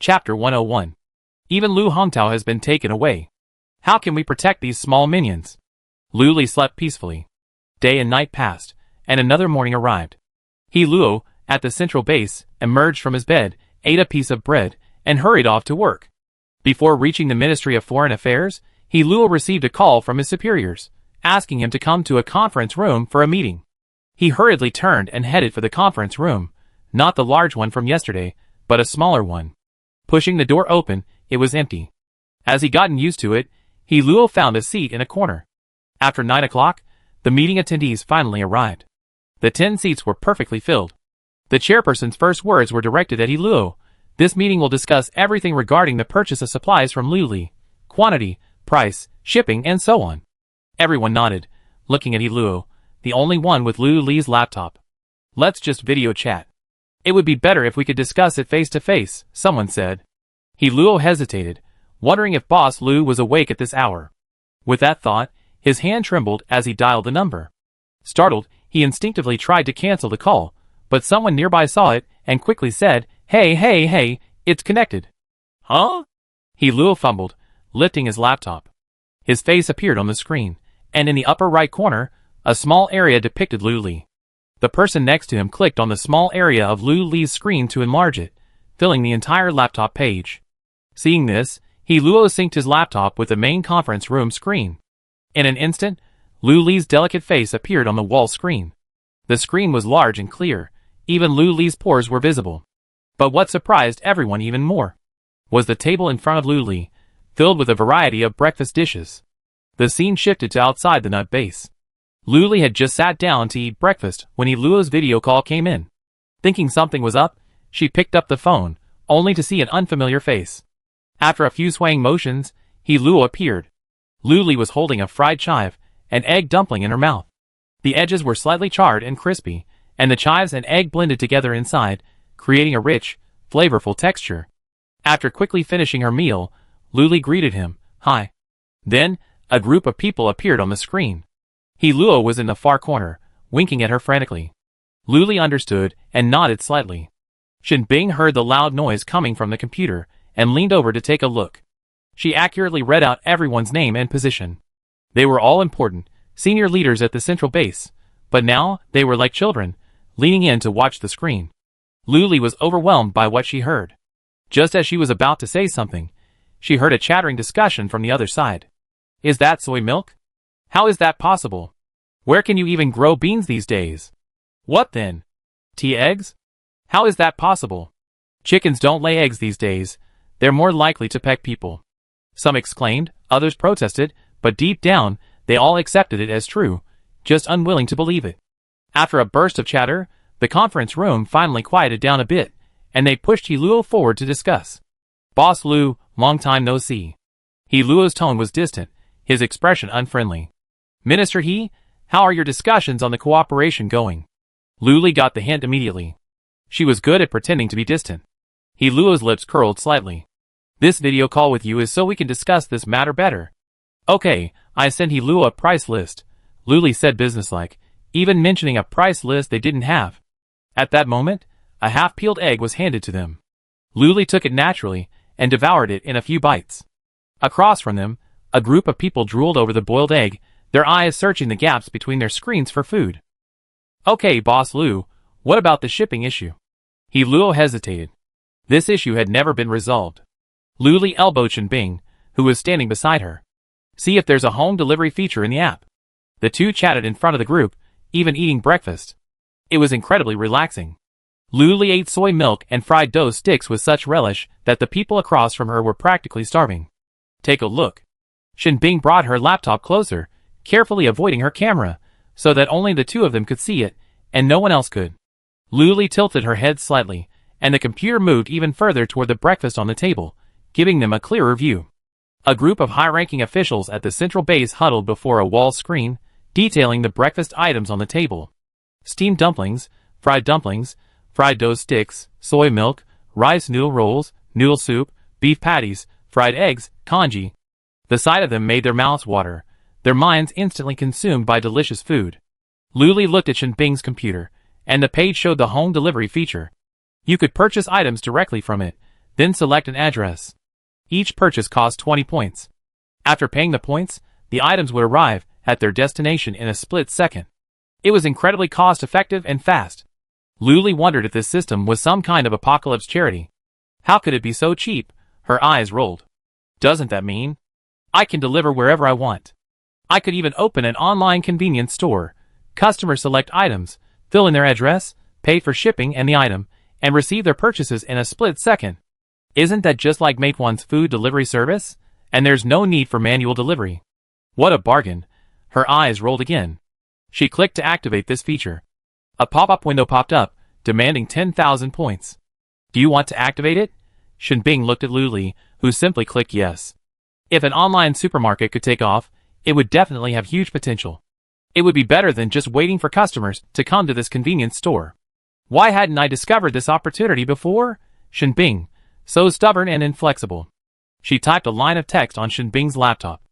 Chapter 101. Even Lu Hongtao has been taken away. How can we protect these small minions? Lu Li slept peacefully. Day and night passed, and another morning arrived. He Luo, at the central base, emerged from his bed, ate a piece of bread, and hurried off to work. Before reaching the Ministry of Foreign Affairs, He Luo received a call from his superiors, asking him to come to a conference room for a meeting. He hurriedly turned and headed for the conference room, not the large one from yesterday, but a smaller one. Pushing the door open, it was empty. As he gotten used to it, He Luo found a seat in a corner. After 9 o'clock, the meeting attendees finally arrived. The 10 seats were perfectly filled. The chairperson's first words were directed at He Luo. This meeting will discuss everything regarding the purchase of supplies from Lu Li, quantity, price, shipping, and so on. Everyone nodded, looking at He Luo, the only one with Lu Li's laptop. Let's just video chat. It would be better if we could discuss it face to face, someone said. He Luo hesitated, wondering if Boss Lu was awake at this hour. With that thought, his hand trembled as he dialed the number. Startled, he instinctively tried to cancel the call, but someone nearby saw it and quickly said, Hey, it's connected. Huh? He Luo fumbled, lifting his laptop. His face appeared on the screen, and in the upper right corner, a small area depicted Lu Li. The person next to him clicked on the small area of Lu Li's screen to enlarge it, filling the entire laptop page. Seeing this, He Luo synced his laptop with the main conference room screen. In an instant, Lu Li's delicate face appeared on the wall screen. The screen was large and clear, even Lu Li's pores were visible. But what surprised everyone even more was the table in front of Lu Li, filled with a variety of breakfast dishes. The scene shifted to outside the nut base. Lu Li had just sat down to eat breakfast when He Luo's video call came in. Thinking something was up, she picked up the phone, only to see an unfamiliar face. After a few swaying motions, He Luo appeared. Lu Li was holding a fried chive, an egg dumpling in her mouth. The edges were slightly charred and crispy, and the chives and egg blended together inside, creating a rich, flavorful texture. After quickly finishing her meal, Lu Li greeted him, "Hi." Then, a group of people appeared on the screen. He Luo was in the far corner, winking at her frantically. Lu Li understood and nodded slightly. Shen Bing heard the loud noise coming from the computer and leaned over to take a look. She accurately read out everyone's name and position. They were all important, senior leaders at the central base, but now they were like children, leaning in to watch the screen. Lu Li was overwhelmed by what she heard. Just as she was about to say something, she heard a chattering discussion from the other side. Is that soy milk? How is that possible? Where can you even grow beans these days? What then? Tea eggs? How is that possible? Chickens don't lay eggs these days. They're more likely to peck people. Some exclaimed, others protested, but deep down, they all accepted it as true, just unwilling to believe it. After a burst of chatter, the conference room finally quieted down a bit, and they pushed He Luo forward to discuss. Boss Lu, long time no see. He Luo's tone was distant, his expression unfriendly. Minister He, how are your discussions on the cooperation going? Lu Li got the hint immediately. She was good at pretending to be distant. He Luo's lips curled slightly. This video call with you is so we can discuss this matter better. Okay, I sent He Luo a price list, Lu Li said businesslike, even mentioning a price list they didn't have. At that moment, a half-peeled egg was handed to them. Lu Li took it naturally and devoured it in a few bites. Across from them, a group of people drooled over the boiled egg, their eyes searching the gaps between their screens for food. Okay, Boss Lu, what about the shipping issue? He Luo hesitated. This issue had never been resolved. Lu Li elbowed Shen Bing, who was standing beside her. See if there's a home delivery feature in the app. The two chatted in front of the group, even eating breakfast. It was incredibly relaxing. Lu Li ate soy milk and fried dough sticks with such relish that the people across from her were practically starving. Take a look. Shen Bing brought her laptop closer, carefully avoiding her camera, so that only the two of them could see it, and no one else could. Lu Li tilted her head slightly, and the computer moved even further toward the breakfast on the table, giving them a clearer view. A group of high-ranking officials at the central base huddled before a wall screen, detailing the breakfast items on the table. Steamed dumplings, fried dough sticks, soy milk, rice noodle rolls, noodle soup, beef patties, fried eggs, congee. The sight of them made their mouths water, their minds instantly consumed by delicious food. Lu Li looked at Shen Bing's computer, and the page showed the home delivery feature. You could purchase items directly from it, Then select an address. Each purchase cost 20 points. After paying the points, the items would arrive at their destination in a split second. It was incredibly cost-effective and fast. Luli wondered if this system was some kind of apocalypse charity. How could it be so cheap? Her eyes rolled. Doesn't that mean I can deliver wherever I want? I could even open an online convenience store. Customers select items, fill in their address, pay for shipping and the item, and receive their purchases in a split second. Isn't that just like Mateone's food delivery service? And there's no need for manual delivery. What a bargain. Her eyes rolled again. She clicked to activate this feature. A pop-up window popped up, demanding 10,000 points. Do you want to activate it? Shinbing looked at Luli, who simply clicked yes. If an online supermarket could take off, it would definitely have huge potential. It would be better than just waiting for customers to come to this convenience store. Why hadn't I discovered this opportunity before? Shinbing, so stubborn and inflexible. She typed a line of text on Shinbing's laptop.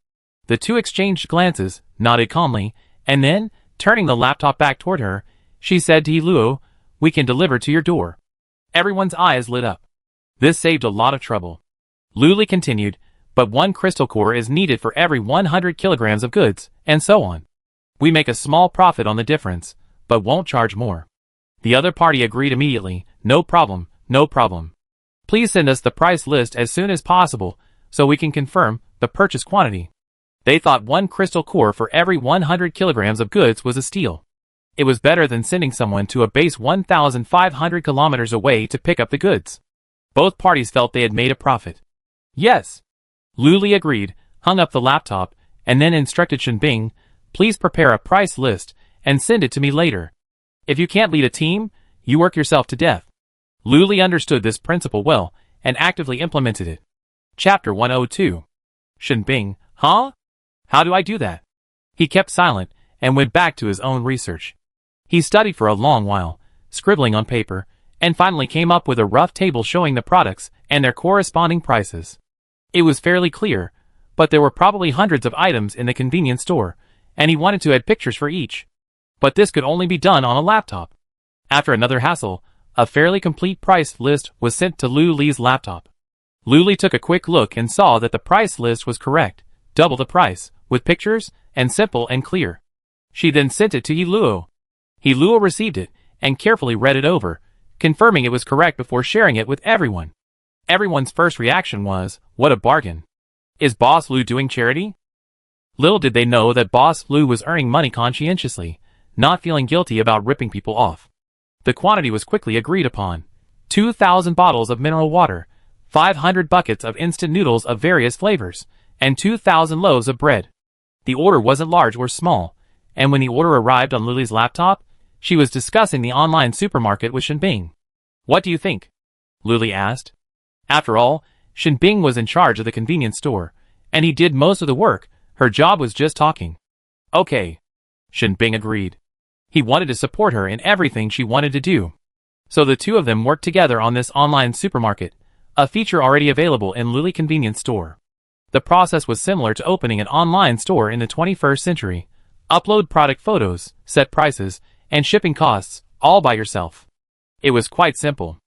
The two exchanged glances, nodded calmly, and then, turning the laptop back toward her, she said to Luo, "We can deliver to your door." Everyone's eyes lit up. This saved a lot of trouble. Luli continued, "But 1 crystal core is needed for every 100 kilograms of goods, and so on. We make a small profit on the difference, but won't charge more." The other party agreed immediately. "No problem, no problem. Please send us the price list as soon as possible, so we can confirm the purchase quantity." They thought 1 crystal core for every 100 kilograms of goods was a steal. It was better than sending someone to a base 1,500 kilometers away to pick up the goods. Both parties felt they had made a profit. "Yes." Luli agreed, hung up the laptop, and then instructed Shinbing, "Please prepare a price list and send it to me later. If you can't lead a team, you work yourself to death." Luli understood this principle well and actively implemented it. Chapter 102. Shinbing, huh? How do I do that? He kept silent and went back to his own research. He studied for a long while, scribbling on paper, and finally came up with a rough table showing the products and their corresponding prices. It was fairly clear, but there were probably hundreds of items in the convenience store, and he wanted to add pictures for each. But this could only be done on a laptop. After another hassle, a fairly complete price list was sent to Luli's laptop. Luli took a quick look and saw that the price list was correct, double the price, with pictures, and simple and clear. She then sent it to Luo. Luo received it, and carefully read it over, confirming it was correct before sharing it with everyone. Everyone's first reaction was, "What a bargain. Is Boss Lu doing charity?" Little did they know that Boss Lu was earning money conscientiously, not feeling guilty about ripping people off. The quantity was quickly agreed upon. 2,000 bottles of mineral water, 500 buckets of instant noodles of various flavors, and 2,000 loaves of bread. The order wasn't large or small, and when the order arrived on Lily's laptop, she was discussing the online supermarket with Shinbing. "What do you think?" Lily asked. After all, Shinbing was in charge of the convenience store, and he did most of the work. Her job was just talking. "Okay." Shinbing agreed. He wanted to support her in everything she wanted to do. So the two of them worked together on this online supermarket, a feature already available in Lily convenience store. The process was similar to opening an online store in the 21st century. Upload product photos, set prices, and shipping costs, all by yourself. It was quite simple.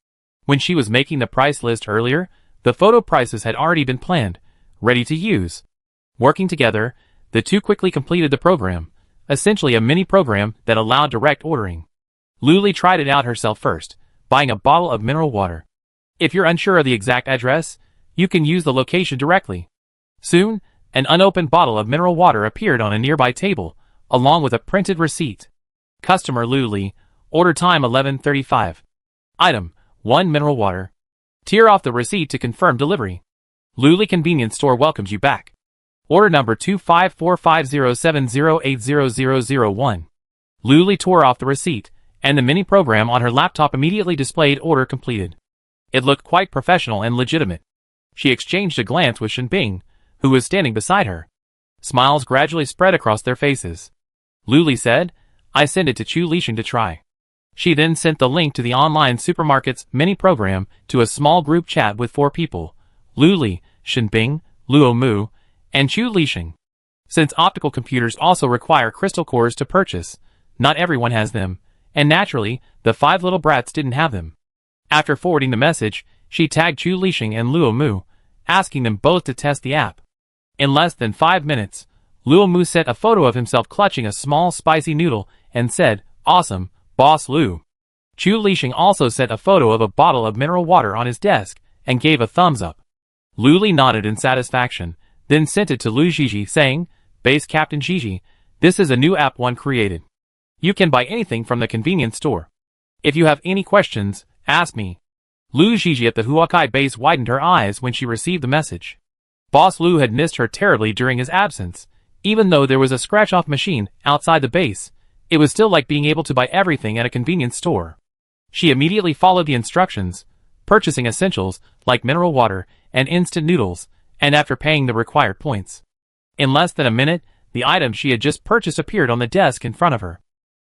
When she was making the price list earlier, the photo prices had already been planned, ready to use. Working together, the two quickly completed the program, essentially a mini program that allowed direct ordering. Luli tried it out herself first, buying a bottle of mineral water. If you're unsure of the exact address, you can use the location directly. Soon, an unopened bottle of mineral water appeared on a nearby table, along with a printed receipt. Customer Luli, order time 11:35. Item, 1 mineral water. Tear off the receipt to confirm delivery. Luli Convenience Store welcomes you back. Order number 254507080001. Luli tore off the receipt, and the mini program on her laptop immediately displayed order completed. It looked quite professional and legitimate. She exchanged a glance with Shinbing, who was standing beside her. Smiles gradually spread across their faces. Luli said, "I sent it to Chu Lixing to try." She then sent the link to the online supermarket's mini program to a small group chat with 4 people: Luli, Shinbing, Luo Mu, and Chu Lixing. Since optical computers also require crystal cores to purchase, not everyone has them, and naturally, the 5 little brats didn't have them. After forwarding the message, she tagged Chu Lixing and Luo Mu, asking them both to test the app. In less than 5 minutes, Luo Mu sent a photo of himself clutching a small spicy noodle and said, "Awesome, Boss Lu." Chu Lixing also sent a photo of a bottle of mineral water on his desk and gave a thumbs up. Lu Li nodded in satisfaction, then sent it to Lu Zhizhi saying, "Base Captain Zhizhi, this is a new app one created. You can buy anything from the convenience store. If you have any questions, ask me." Lu Zhizhi at the Huakai base widened her eyes when she received the message. Boss Lu had missed her terribly during his absence. Even though there was a scratch-off machine outside the base, it was still like being able to buy everything at a convenience store. She immediately followed the instructions, purchasing essentials like mineral water and instant noodles, and after paying the required points. In less than a minute, the item she had just purchased appeared on the desk in front of her.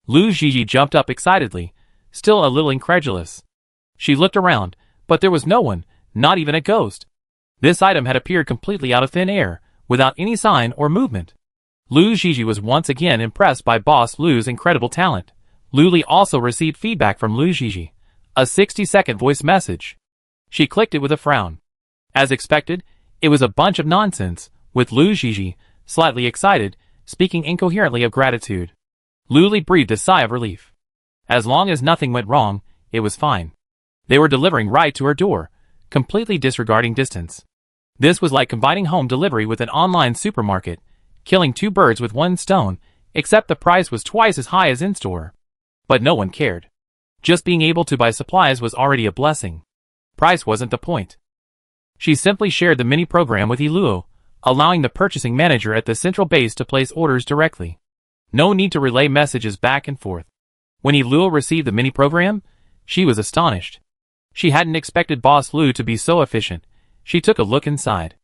Lu Zhizhi jumped up excitedly, still a little incredulous. She looked around, but there was no one, not even a ghost. This item had appeared completely out of thin air, without any sign or movement. Lu Zhizhi was once again impressed by Boss Lu's incredible talent. Lu Li also received feedback from Lu Zhizhi, a 60-second voice message. She clicked it with a frown. As expected, it was a bunch of nonsense, with Lu Zhizhi, slightly excited, speaking incoherently of gratitude. Lu Li breathed a sigh of relief. As long as nothing went wrong, it was fine. They were delivering right to her door, completely disregarding distance. This was like combining home delivery with an online supermarket, killing 2 birds with 1 stone, except the price was twice as high as in-store. But no one cared. Just being able to buy supplies was already a blessing. Price wasn't the point. She simply shared the mini-program with Luo, allowing the purchasing manager at the central base to place orders directly. No need to relay messages back and forth. When Luo received the mini-program, she was astonished. She hadn't expected Boss Lu to be so efficient. She took a look inside.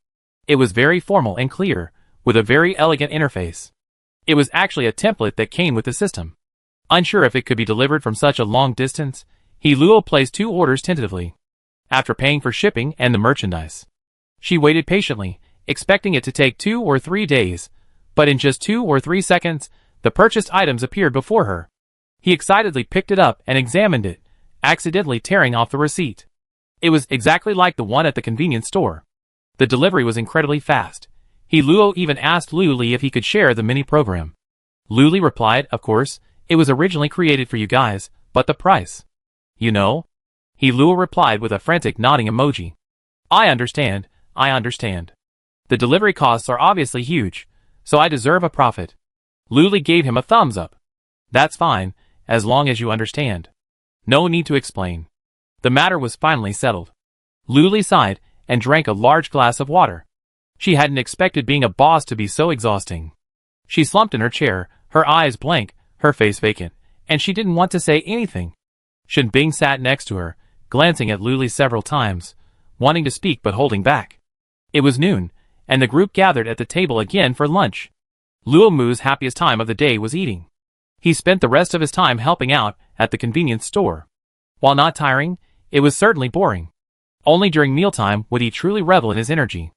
It was very formal and clear, with a very elegant interface. It was actually a template that came with the system. Unsure if it could be delivered from such a long distance, Luo placed 2 orders tentatively. After paying for shipping and the merchandise, she waited patiently, expecting it to take 2 or 3 days, but in just 2 or 3 seconds, the purchased items appeared before her. He excitedly picked it up and examined it, accidentally tearing off the receipt. It was exactly like the one at the convenience store. The delivery was incredibly fast. Luo even asked Lu Li if he could share the mini-program. Lu Li replied, "Of course, it was originally created for you guys, but the price. You know?" Luo replied with a frantic nodding emoji. I understand. The delivery costs are obviously huge, so I deserve a profit." Lu Li gave him a thumbs up. "That's fine, as long as you understand. No need to explain." The matter was finally settled. Lu Li sighed and drank a large glass of water. She hadn't expected being a boss to be so exhausting. She slumped in her chair, her eyes blank, her face vacant, and she didn't want to say anything. Shen Bing sat next to her, glancing at Lu Li several times, wanting to speak but holding back. It was noon, and the group gathered at the table again for lunch. Luo Mu's happiest time of the day was eating. He spent the rest of his time helping out at the convenience store. While not tiring, it was certainly boring. Only during mealtime would he truly revel in his energy.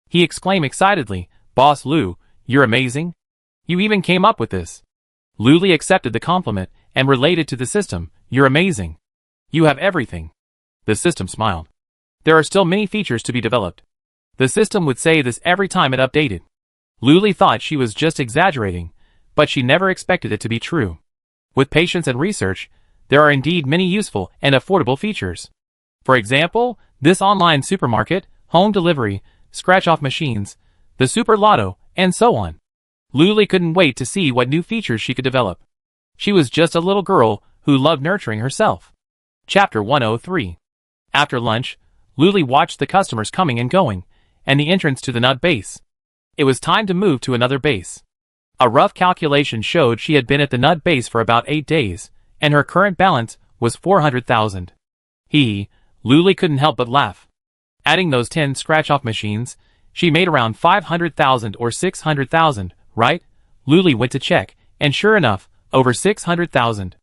He exclaimed excitedly, "Boss Lu, you're amazing. You even came up with this." Lu Li accepted the compliment and related to the system, "You're amazing. You have everything." The system smiled. "There are still many features to be developed." The system would say this every time it updated. Lu Li thought she was just exaggerating, but she never expected it to be true. With patience and research, there are indeed many useful and affordable features. For example, this online supermarket, home delivery, scratch-off machines, the super lotto, and so on. Lu Li couldn't wait to see what new features she could develop. She was just a little girl who loved nurturing herself. Chapter 103. After lunch, Lu Li watched the customers coming and going, and the entrance to the nut base. It was time to move to another base. A rough calculation showed she had been at the nut base for about 8 days, and her current balance was 400,000. Lu Li couldn't help but laugh. Adding those 10 scratch-off machines, she made around 500,000 or 600,000, right? Lu Li went to check, and sure enough, over 600,000.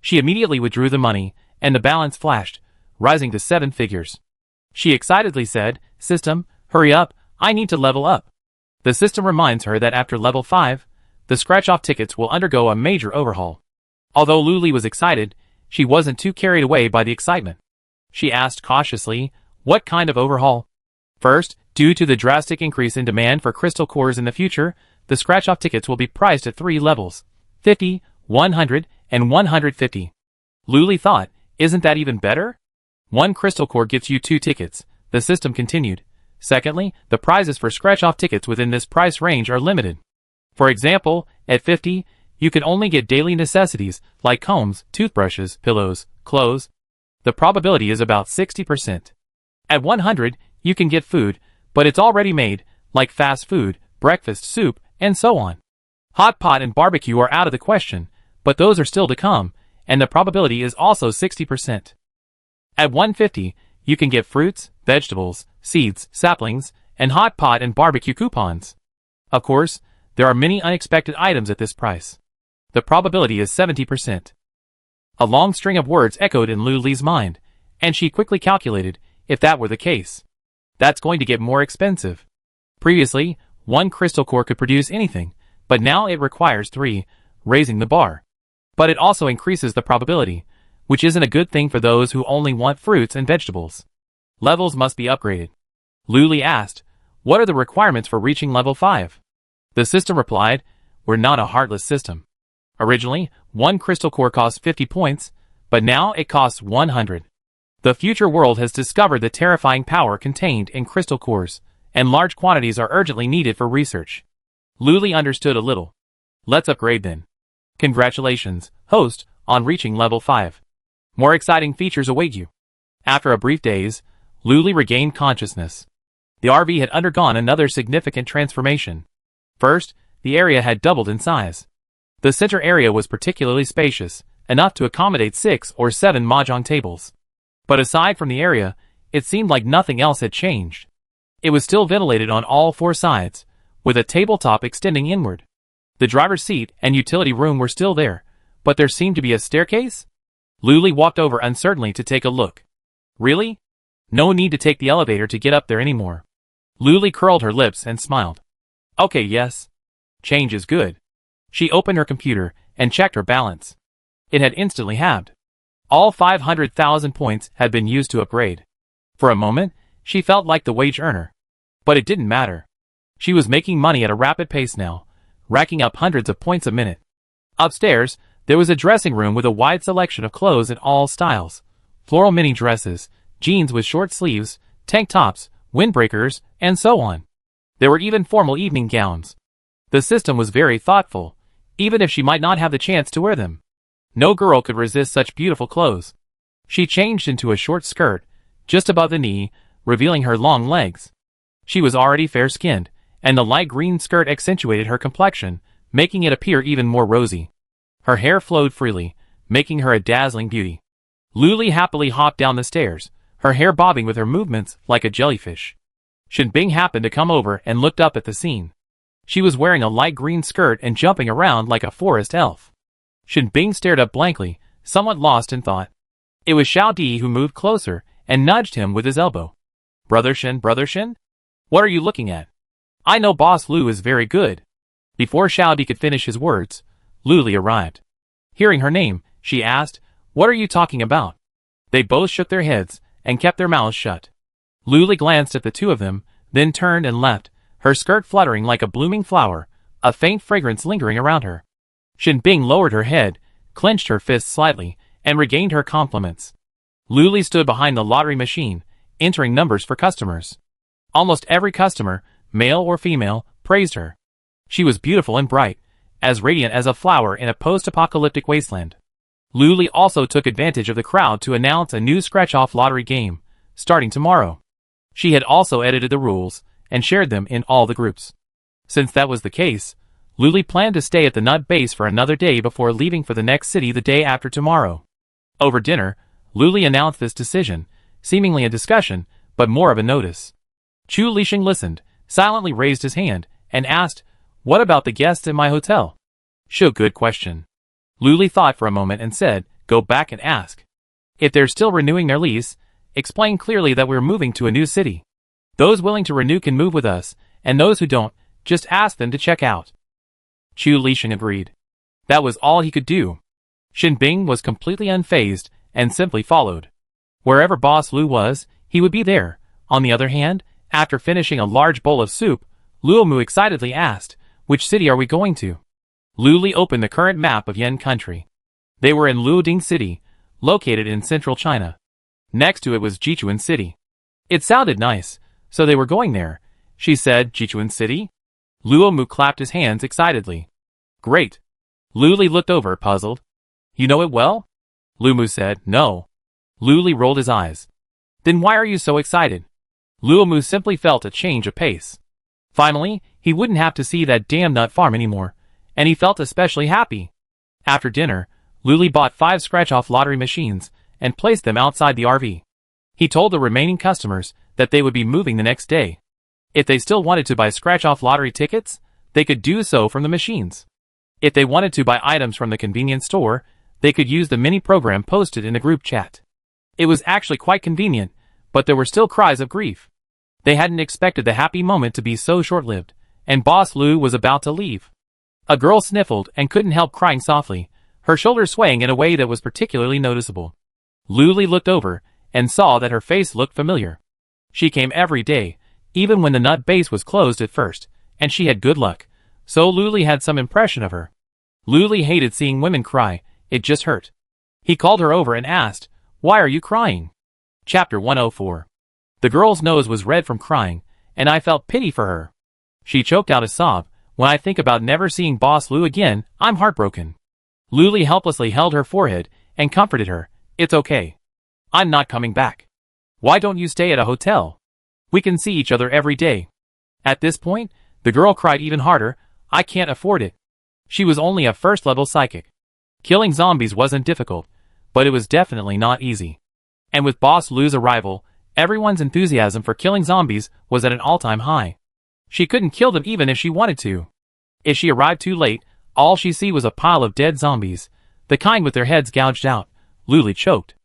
She immediately withdrew the money, and the balance flashed, rising to 7 figures. She excitedly said, "System, hurry up, I need to level up." The system reminds her that after level 5, the scratch-off tickets will undergo a major overhaul. Although Lu Li was excited, she wasn't too carried away by the excitement. She asked cautiously, What kind of overhaul? First, due to the drastic increase in demand for crystal cores in the future, the scratch-off tickets will be priced at 3 levels: 50, 100, and 150. Luli thought, isn't that even better? 1 crystal core gets you 2 tickets, the system continued. Secondly, the prizes for scratch-off tickets within this price range are limited. For example, at 50, you can only get daily necessities like combs, toothbrushes, pillows, clothes. The probability is about 60%. At 100, you can get food, but it's already made, like fast food, breakfast soup, and so on. Hot pot and barbecue are out of the question, but those are still to come, and the probability is also 60%. At 150, you can get fruits, vegetables, seeds, saplings, and hot pot and barbecue coupons. Of course, there are many unexpected items at this price. The probability is 70%. A long string of words echoed in Luli's mind, and she quickly calculated, if that were the case, that's going to get more expensive. Previously, 1 crystal core could produce anything, but now it requires 3, raising the bar. But it also increases the probability, which isn't a good thing for those who only want fruits and vegetables. Levels must be upgraded. Luli asked, what are the requirements for reaching level 5? The system replied, we're not a heartless system. Originally, 1 crystal core cost 50 points, but now it costs 100. The future world has discovered the terrifying power contained in crystal cores, and large quantities are urgently needed for research. Luli understood a little. Let's upgrade then. Congratulations, host, on reaching level 5. More exciting features await you. After a brief daze, Luli regained consciousness. The RV had undergone another significant transformation. First, the area had doubled in size. The center area was particularly spacious, enough to accommodate 6 or 7 mahjong tables. But aside from the area, it seemed like nothing else had changed. It was still ventilated on all 4 sides, with a tabletop extending inward. The driver's seat and utility room were still there, but there seemed to be a staircase? Luli walked over uncertainly to take a look. Really? No need to take the elevator to get up there anymore. Luli curled her lips and smiled. Okay, yes. Change is good. She opened her computer and checked her balance. It had instantly halved. All 500,000 points had been used to upgrade. For a moment, she felt like the wage earner. But it didn't matter. She was making money at a rapid pace now, racking up hundreds of points a minute. Upstairs, there was a dressing room with a wide selection of clothes in all styles. Floral mini dresses, jeans with short sleeves, tank tops, windbreakers, and so on. There were even formal evening gowns. The system was very thoughtful, even if she might not have the chance to wear them. No girl could resist such beautiful clothes. She changed into a short skirt, just above the knee, revealing her long legs. She was already fair-skinned, and the light green skirt accentuated her complexion, making it appear even more rosy. Her hair flowed freely, making her a dazzling beauty. Luli happily hopped down the stairs, her hair bobbing with her movements like a jellyfish. Shinbing happened to come over and looked up at the scene. She was wearing a light green skirt and jumping around like a forest elf. Shinbing stared up blankly, somewhat lost in thought. It was Xiao Di who moved closer and nudged him with his elbow. Brother Shin? What are you looking at? I know Boss Lu is very good. Before Xiao Di could finish his words, Luli arrived. Hearing her name, she asked, what are you talking about? They both shook their heads and kept their mouths shut. Luli glanced at the two of them, then turned and left, her skirt fluttering like a blooming flower, a faint fragrance lingering around her. Shinbing lowered her head, clenched her fists slightly, and regained her compliments. Luli stood behind the lottery machine, entering numbers for customers. Almost every customer, male or female, praised her. She was beautiful and bright, as radiant as a flower in a post-apocalyptic wasteland. Luli also took advantage of the crowd to announce a new scratch-off lottery game, starting tomorrow. She had also edited the rules and shared them in all the groups. Since that was the case, Luli planned to stay at the Nut Base for another day before leaving for the next city the day after tomorrow. Over dinner, Luli announced this decision, seemingly a discussion, but more of a notice. Chu Lixing listened, silently raised his hand, and asked, what about the guests in my hotel? Sure, good question. Luli thought for a moment and said, go back and ask. If they're still renewing their lease, explain clearly that we're moving to a new city. Those willing to renew can move with us, and those who don't, just ask them to check out. Chu Lixing agreed. That was all he could do. Shinbing was completely unfazed and simply followed. Wherever Boss Lu was, he would be there. On the other hand, after finishing a large bowl of soup, Luomu excitedly asked, "Which city are we going to?" Luli opened the current map of Yan country. They were in Luoding City, located in central China. Next to it was Jichuan City. It sounded nice, so they were going there. She said, "Jichuan City?" Luomu clapped his hands excitedly. "Great." Luli looked over, puzzled. "You know it well?" Luomu said, "No." Luli rolled his eyes. "Then why are you so excited?" Luomu simply felt a change of pace. Finally, he wouldn't have to see that damn nut farm anymore, and he felt especially happy. After dinner, Luli bought 5 scratch-off lottery machines and placed them outside the RV. He told the remaining customers that they would be moving the next day. If they still wanted to buy scratch-off lottery tickets, they could do so from the machines. If they wanted to buy items from the convenience store, they could use the mini program posted in the group chat. It was actually quite convenient, but there were still cries of grief. They hadn't expected the happy moment to be so short-lived, and Boss Lu was about to leave. A girl sniffled and couldn't help crying softly, her shoulders swaying in a way that was particularly noticeable. Luli looked over and saw that her face looked familiar. She came every day, even when the nut base was closed at first, and she had good luck, so Luli had some impression of her. Luli hated seeing women cry, it just hurt. He called her over and asked, "Why are you crying?" Chapter 104. The girl's nose was red from crying, and I felt pity for her. She choked out a sob. "When I think about never seeing Boss Lu again, I'm heartbroken." Luli helplessly held her forehead and comforted her. "It's okay. I'm not coming back. Why don't you stay at a hotel? We can see each other every day." At this point, the girl cried even harder. "I can't afford it." She was only a first-level psychic. Killing zombies wasn't difficult, but it was definitely not easy. And with Boss Lu's arrival, everyone's enthusiasm for killing zombies was at an all-time high. She couldn't kill them even if she wanted to. If she arrived too late, all she see was a pile of dead zombies, the kind with their heads gouged out. Luli choked.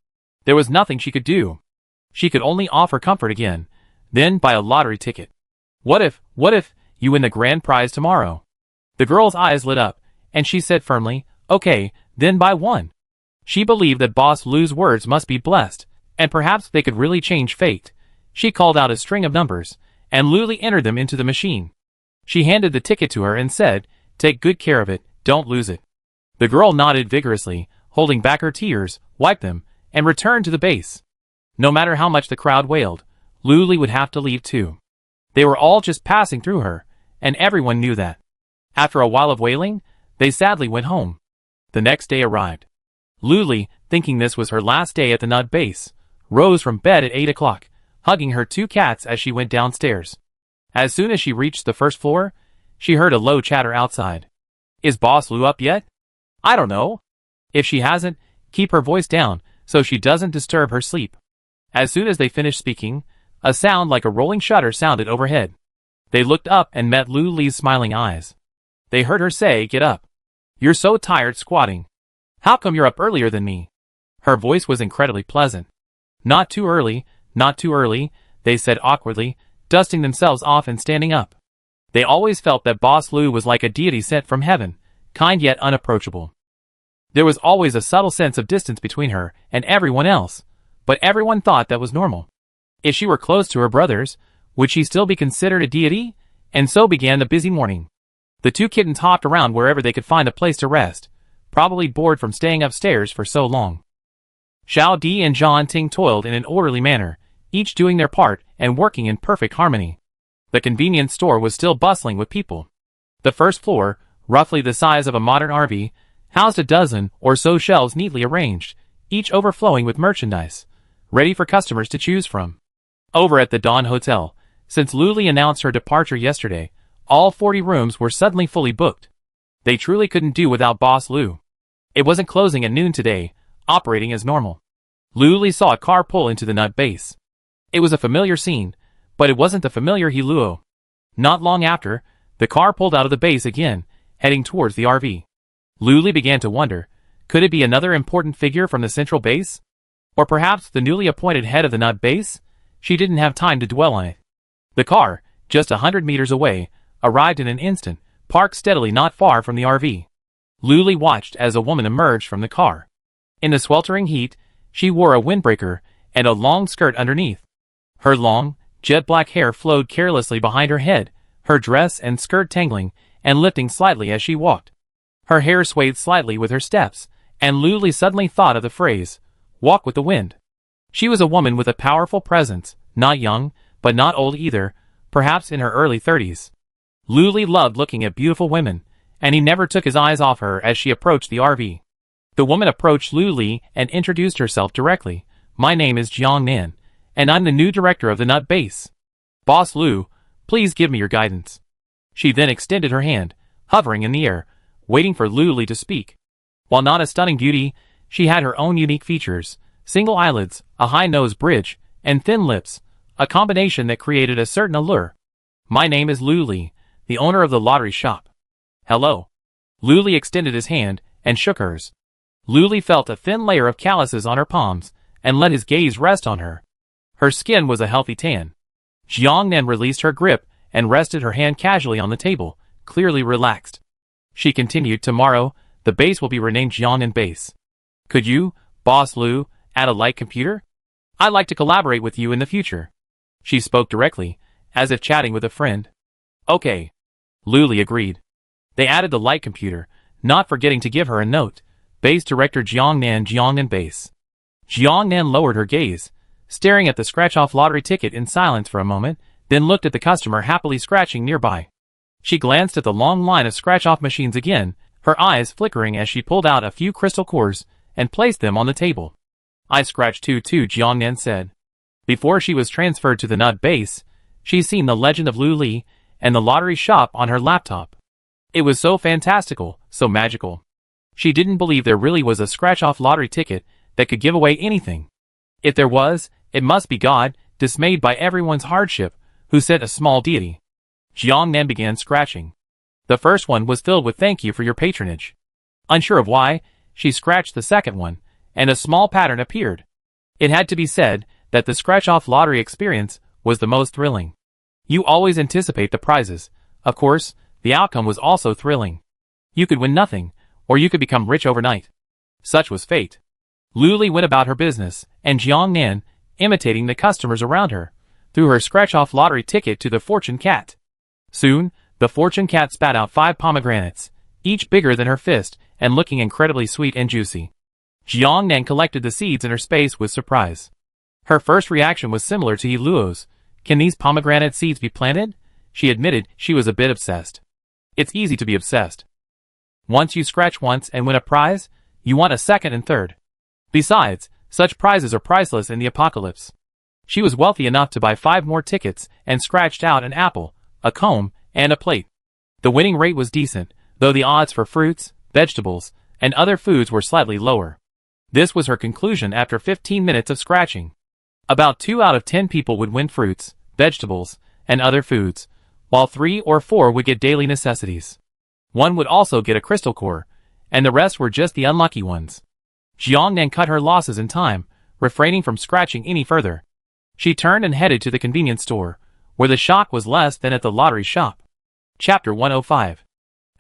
There was nothing she could do. She could only offer comfort again, then buy a lottery ticket. What if you win the grand prize tomorrow?" The girl's eyes lit up, and she said firmly, "Okay, then buy one." She believed that Boss Lu's words must be blessed, and perhaps they could really change fate. She called out a string of numbers, and Luli entered them into the machine. She handed the ticket to her and said, "Take good care of it, don't lose it." The girl nodded vigorously, holding back her tears, wiped them, and returned to the base. No matter how much the crowd wailed, Luli would have to leave too. They were all just passing through her, and everyone knew that. After a while of wailing, they sadly went home. The next day arrived. Luli, thinking this was her last day at the nut base, rose from bed at 8 o'clock, hugging her 2 cats as she went downstairs. As soon as she reached the first floor, she heard a low chatter outside. "Is Boss Lu up yet?" "I don't know." If she hasn't, keep her voice down so she doesn't disturb her sleep. As soon as they finished speaking, a sound like a rolling shutter sounded overhead. They looked up and met Luli's smiling eyes. They heard her say, "Get up. You're so tired squatting. How come you're up earlier than me?" Her voice was incredibly pleasant. Not too early, they said awkwardly, dusting themselves off and standing up. They always felt that Boss Lu was like a deity sent from heaven, kind yet unapproachable. There was always a subtle sense of distance between her and everyone else, but everyone thought that was normal. If she were close to her brothers, would she still be considered a deity? And so began the busy morning. The 2 kittens hopped around wherever they could find a place to rest, probably bored from staying upstairs for so long. Xiao Di and Zhang Ting toiled in an orderly manner, each doing their part and working in perfect harmony. The convenience store was still bustling with people. The first floor, roughly the size of a modern RV, housed a dozen or so shelves neatly arranged, each overflowing with merchandise, ready for customers to choose from. Over at the Dawn Hotel, since Luli announced her departure yesterday, all 40 rooms were suddenly fully booked. They truly couldn't do without Boss Lu. It wasn't closing at noon today, operating as normal. Luli saw a car pull into the nut base. It was a familiar scene, but it wasn't the familiar Luo. Not long after, the car pulled out of the base again, heading towards the RV. Luli began to wonder, could it be another important figure from the central base? Or perhaps the newly appointed head of the nut base? She didn't have time to dwell on it. The car, just 100 meters away, arrived in an instant, parked steadily not far from the RV. Luli watched as a woman emerged from the car. In the sweltering heat, she wore a windbreaker and a long skirt underneath. Her long, jet-black hair flowed carelessly behind her head, her dress and skirt tangling and lifting slightly as she walked. Her hair swayed slightly with her steps, and Luli suddenly thought of the phrase, "walk with the wind." She was a woman with a powerful presence, not young, but not old either, perhaps in her early 30s. Luli loved looking at beautiful women, and he never took his eyes off her as she approached the RV. The woman approached Luli and introduced herself directly. "My name is Jiang Nan, and I'm the new director of the Nut Base. Boss Lu, please give me your guidance." She then extended her hand, hovering in the air, waiting for Luli to speak. While not a stunning beauty, she had her own unique features: single eyelids, a high nose bridge, and thin lips, a combination that created a certain allure. "My name is Luli, the owner of the lottery shop." "Hello." Luli extended his hand and shook hers. Luli felt a thin layer of calluses on her palms and let his gaze rest on her. Her skin was a healthy tan. Jiang Nan released her grip and rested her hand casually on the table, clearly relaxed. She continued, "Tomorrow, the base will be renamed Jiang Nan Base. Could you, Boss Lu, add a light computer? I'd like to collaborate with you in the future." She spoke directly, as if chatting with a friend. "Okay." Luli agreed. They added the light computer, not forgetting to give her a note: "Base Director Jiang Nan Base." Jiang Nan lowered her gaze, staring at the scratch-off lottery ticket in silence for a moment, then looked at the customer happily scratching nearby. She glanced at the long line of scratch-off machines again, her eyes flickering as she pulled out a few crystal cores and placed them on the table. "I scratched too, Jiang Nan said. Before she was transferred to the Nut Base, she'd seen The Legend of Lu Li and the lottery shop on her laptop. It was so fantastical, so magical. She didn't believe there really was a scratch-off lottery ticket that could give away anything. If there was, it must be God, dismayed by everyone's hardship, who sent a small deity. Jiang Nan began scratching. The first one was filled with "Thank you for your patronage." Unsure of why, she scratched the second one, and a small pattern appeared. It had to be said that the scratch-off lottery experience was the most thrilling. You always anticipate the prizes. Of course, the outcome was also thrilling. You could win nothing, or you could become rich overnight. Such was fate. Luli went about her business, and Jiang Nan, imitating the customers around her, threw her scratch-off lottery ticket to the fortune cat. Soon, the fortune cat spat out 5 pomegranates, each bigger than her fist and looking incredibly sweet and juicy. Jiang Nan collected the seeds in her space with surprise. Her first reaction was similar to Yi Luo's. "Can these pomegranate seeds be planted?" She admitted she was a bit obsessed. It's easy to be obsessed. Once you scratch once and win a prize, you want a second and third. Besides, such prizes are priceless in the apocalypse. She was wealthy enough to buy 5 more tickets and scratched out an apple, a comb, and a plate. The winning rate was decent, though the odds for fruits, vegetables, and other foods were slightly lower. This was her conclusion after 15 minutes of scratching. About 2 out of 10 people would win fruits, vegetables, and other foods, while 3 or 4 would get daily necessities. 1 would also get a crystal core, and the rest were just the unlucky ones. Jiang Nan cut her losses in time, refraining from scratching any further. She turned and headed to the convenience store, where the shock was less than at the lottery shop. Chapter 105.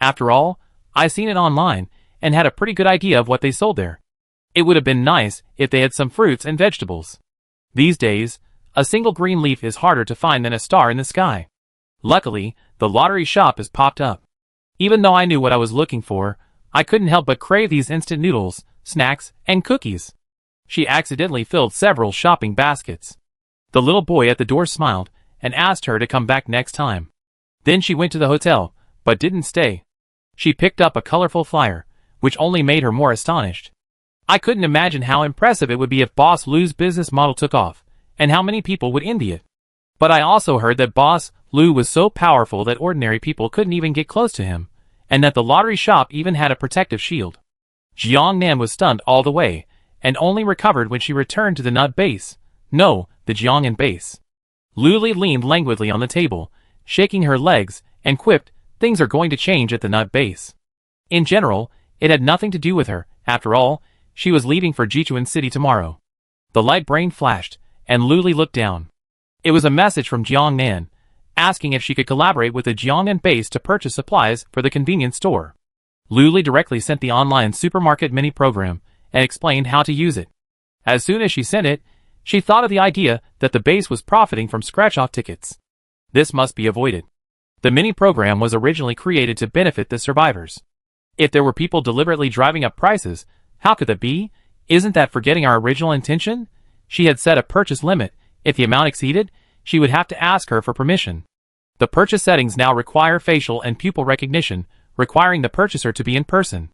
After all, I seen it online, and had a pretty good idea of what they sold there. It would have been nice if they had some fruits and vegetables. These days, a single green leaf is harder to find than a star in the sky. Luckily, the lottery shop has popped up. Even though I knew what I was looking for, I couldn't help but crave these instant noodles, snacks, and cookies. She accidentally filled several shopping baskets. The little boy at the door smiled and asked her to come back next time. Then she went to the hotel, but didn't stay. She picked up a colorful flyer, which only made her more astonished. I couldn't imagine how impressive it would be if Boss Lu's business model took off, and how many people would envy it. But I also heard that Boss Lu was so powerful that ordinary people couldn't even get close to him, and that the lottery shop even had a protective shield. Jiang Nan was stunned all the way, and only recovered when she returned to the Nut Base. No, the Jiang Nan Base. Luli leaned languidly on the table, shaking her legs, and quipped, "Things are going to change at the Nut Base." In general, it had nothing to do with her. After all, she was leaving for Jichuan City tomorrow. The light brain flashed, and Luli looked down. It was a message from Jiang Nan, asking if she could collaborate with the Jiang Nan Base to purchase supplies for the convenience store. Luli directly sent the online supermarket mini program and explained how to use it. As soon as she sent it, She thought of the idea that the base was profiting from scratch-off tickets. This must be avoided. The mini-program was originally created to benefit the survivors. If there were people deliberately driving up prices, how could that be? Isn't that forgetting our original intention? She had set a purchase limit. If the amount exceeded, she would have to ask her for permission. The purchase settings now require facial and pupil recognition, requiring the purchaser to be in person.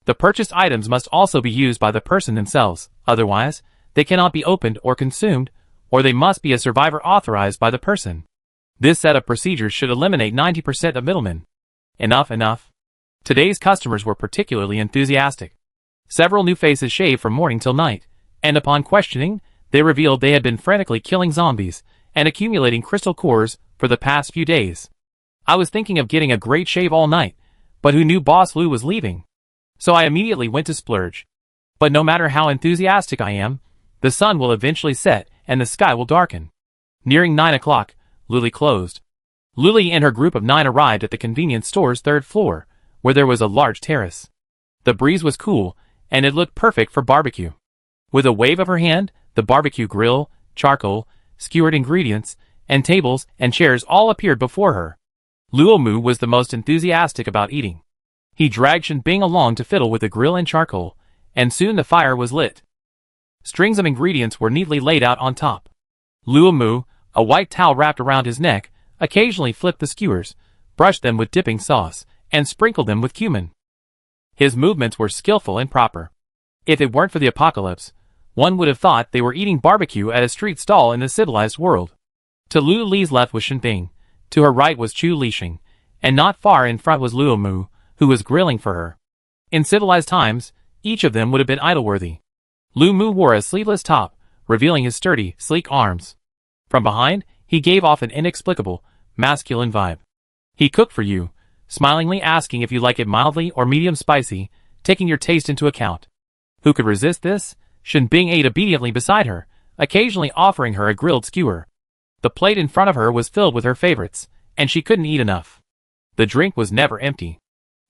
The purchased items must also be used by the person themselves, otherwise, they cannot be opened or consumed, or they must be a survivor authorized by the person. This set of procedures should eliminate 90% of middlemen. Enough. Today's customers were particularly enthusiastic. Several new faces shaved from morning till night, and upon questioning, they revealed they had been frantically killing zombies and accumulating crystal cores for the past few days. I was thinking of getting a great shave all night, but who knew Boss Lou was leaving? So I immediately went to splurge. But no matter how enthusiastic I am, the sun will eventually set and the sky will darken. Nearing 9 o'clock, Luli closed. Luli and her group of 9 arrived at the convenience store's 3rd floor, where there was a large terrace. The breeze was cool, and it looked perfect for barbecue. With a wave of her hand, the barbecue grill, charcoal, skewered ingredients, and tables and chairs all appeared before her. Luomu was the most enthusiastic about eating. He dragged Shinbing along to fiddle with the grill and charcoal, and soon the fire was lit. Strings of ingredients were neatly laid out on top. Luomu, a white towel wrapped around his neck, occasionally flipped the skewers, brushed them with dipping sauce, and sprinkled them with cumin. His movements were skillful and proper. If it weren't for the apocalypse, one would have thought they were eating barbecue at a street stall in the civilized world. To Lu Li's left was Shinbing, to her right was Chu Lixing, and not far in front was Luomu, who was grilling for her. In civilized times, each of them would have been idol-worthy. Luomu wore a sleeveless top, revealing his sturdy, sleek arms. From behind, he gave off an inexplicable, masculine vibe. He cooked for you, smilingly asking if you like it mildly or medium spicy, taking your taste into account. Who could resist this? Shinbing ate obediently beside her, occasionally offering her a grilled skewer. The plate in front of her was filled with her favorites, and she couldn't eat enough. The drink was never empty.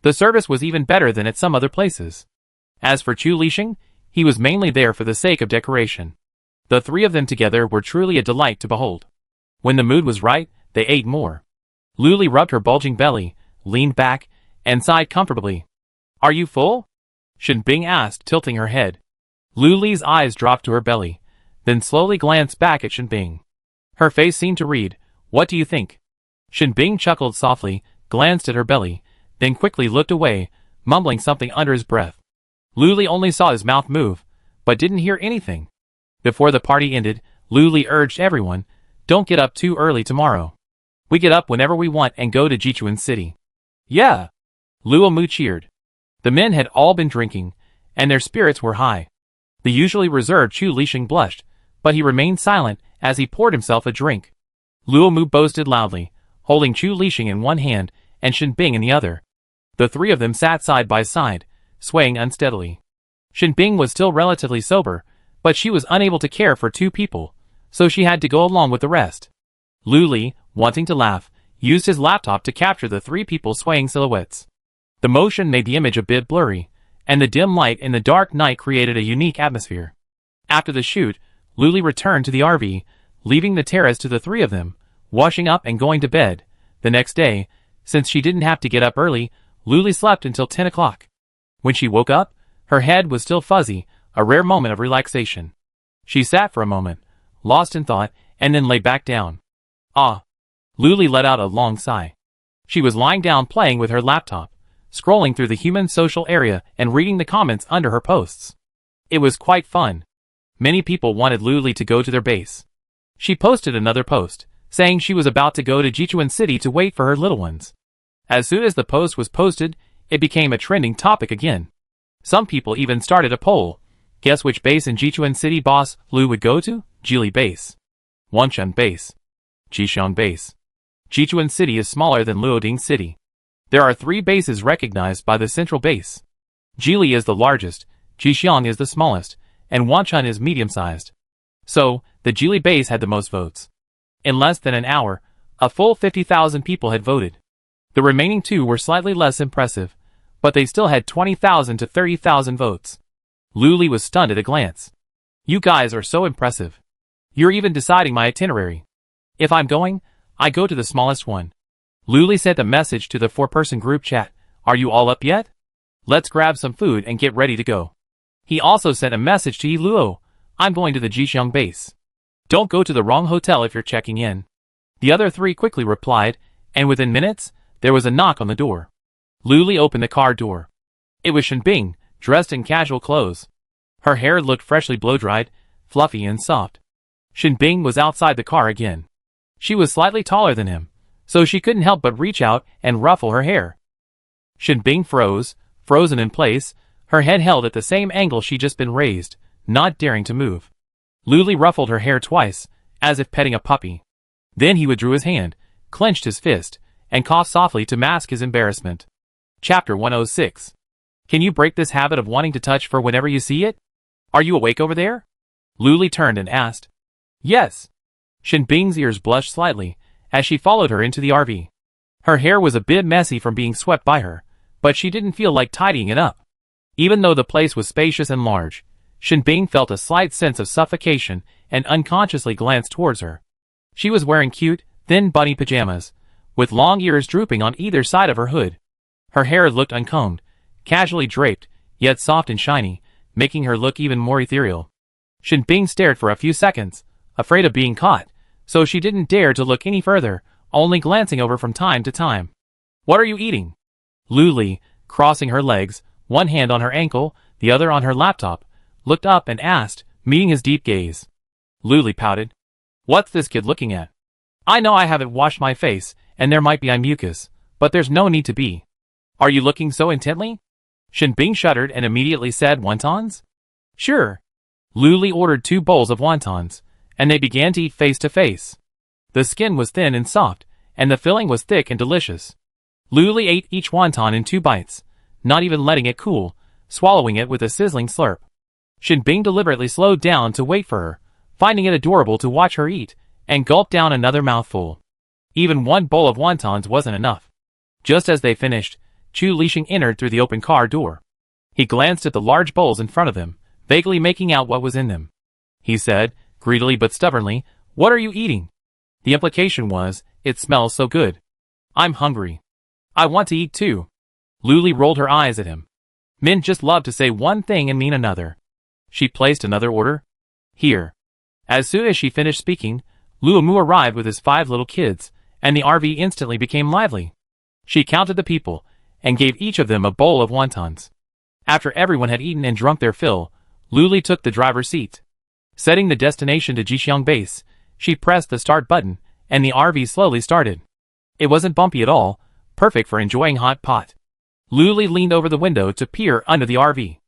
The service was even better than at some other places. As for Chu Lixing, he was mainly there for the sake of decoration. The three of them together were truly a delight to behold. When the mood was right, they ate more. Luli rubbed her bulging belly, leaned back, and sighed comfortably. "Are you full?" Shinbing asked, tilting her head. Luli's eyes dropped to her belly, then slowly glanced back at Shinbing. Her face seemed to read, "What do you think?" Shinbing chuckled softly, glanced at her belly, then quickly looked away, mumbling something under his breath. Luli only saw his mouth move, but didn't hear anything. Before the party ended, Luli urged everyone, "Don't get up too early tomorrow. We get up whenever we want and go to Jichuan City." "Yeah!" Luomu cheered. The men had all been drinking, and their spirits were high. The usually reserved Chu Lixing blushed, but he remained silent as he poured himself a drink. Luomu boasted loudly, holding Chu Lixing in one hand and Shinbing in the other. The three of them sat side by side, swaying unsteadily. Shinbing was still relatively sober, but she was unable to care for two people, so she had to go along with the rest. Luli, wanting to laugh, used his laptop to capture the three people swaying silhouettes. The motion made the image a bit blurry, and the dim light in the dark night created a unique atmosphere. After the shoot, Luli returned to the RV, leaving the terrace to the three of them, washing up and going to bed. The next day, since she didn't have to get up early, Luli slept until 10 o'clock. When she woke up, her head was still fuzzy, a rare moment of relaxation. She sat for a moment, lost in thought, and then lay back down. Ah! Luli let out a long sigh. She was lying down playing with her laptop, scrolling through the human social area and reading the comments under her posts. It was quite fun. Many people wanted Luli to go to their base. She posted another post, saying she was about to go to Jichuan City to wait for her little ones. As soon as the post was posted, it became a trending topic again. Some people even started a poll. Guess which base in Jichuan City Boss Lu would go to? Jili Base. Wanchun Base. Jixian Base. Jichuan City is smaller than Luoding City. There are 3 bases recognized by the central base. Jili is the largest, Jixian is the smallest, and Wanchun is medium-sized. So, the Jili base had the most votes. In less than an hour, a full 50,000 people had voted. The remaining 2 were slightly less impressive, but they still had 20,000 to 30,000 votes. Luli was stunned at a glance. "You guys are so impressive. You're even deciding my itinerary. If I'm going, I go to the smallest one. Luli sent a message to the 4-person group chat. Are you all up yet? Let's grab some food and get ready to go. He also sent a message to Luo. I'm going to the Jixiang base. Don't go to the wrong hotel if you're checking in. The other 3 quickly replied, and within minutes, there was a knock on the door. Luli opened the car door. It was Shenbing, dressed in casual clothes. Her hair looked freshly blow-dried, fluffy and soft. Shenbing was outside the car again. She was slightly taller than him, so she couldn't help but reach out and ruffle her hair. Shenbing froze, frozen in place, her head held at the same angle she'd just been raised, not daring to move. Luli ruffled her hair twice, as if petting a puppy. Then he withdrew his hand, clenched his fist, and coughed softly to mask his embarrassment. Chapter 106. Can you break this habit of wanting to touch fur whenever you see it? Are you awake over there? Luli turned and asked. Yes. Shenbing's ears blushed slightly, as she followed her into the RV. Her hair was a bit messy from being swept by her, but she didn't feel like tidying it up. Even though the place was spacious and large, Shenbing felt a slight sense of suffocation and unconsciously glanced towards her. She was wearing cute, thin bunny pajamas, with long ears drooping on either side of her hood. Her hair looked uncombed, casually draped, yet soft and shiny, making her look even more ethereal. Shenbing stared for a few seconds, afraid of being caught, so she didn't dare to look any further, only glancing over from time to time. What are you eating? Luli, crossing her legs, one hand on her ankle, the other on her laptop, looked up and asked, meeting his deep gaze. Luli pouted. What's this kid looking at? I know I haven't washed my face, and there might be eye mucus, but there's no need to be. Are you looking so intently? Shenbing shuddered and immediately said, wontons? Sure. Luli ordered 2 bowls of wontons, and they began to eat face to face. The skin was thin and soft, and the filling was thick and delicious. Luli ate each wonton in 2 bites, not even letting it cool, swallowing it with a sizzling slurp. Shenbing deliberately slowed down to wait for her, finding it adorable to watch her eat, and gulped down another mouthful. Even 1 bowl of wontons wasn't enough. Just as they finished, Chu Lixing entered through the open car door. He glanced at the large bowls in front of him, vaguely making out what was in them. He said, greedily but stubbornly, What are you eating? The implication was, it smells so good. I'm hungry. I want to eat too. Luli rolled her eyes at him. Men just love to say one thing and mean another. She placed another order. Here. As soon as she finished speaking, Luomu arrived with his 5 little kids, and the RV instantly became lively. She counted the people, and gave each of them a bowl of wontons. After everyone had eaten and drunk their fill, Luli took the driver's seat. Setting the destination to Jixiang base, she pressed the start button, and the RV slowly started. It wasn't bumpy at all, perfect for enjoying hot pot. Luli leaned over the window to peer under the RV.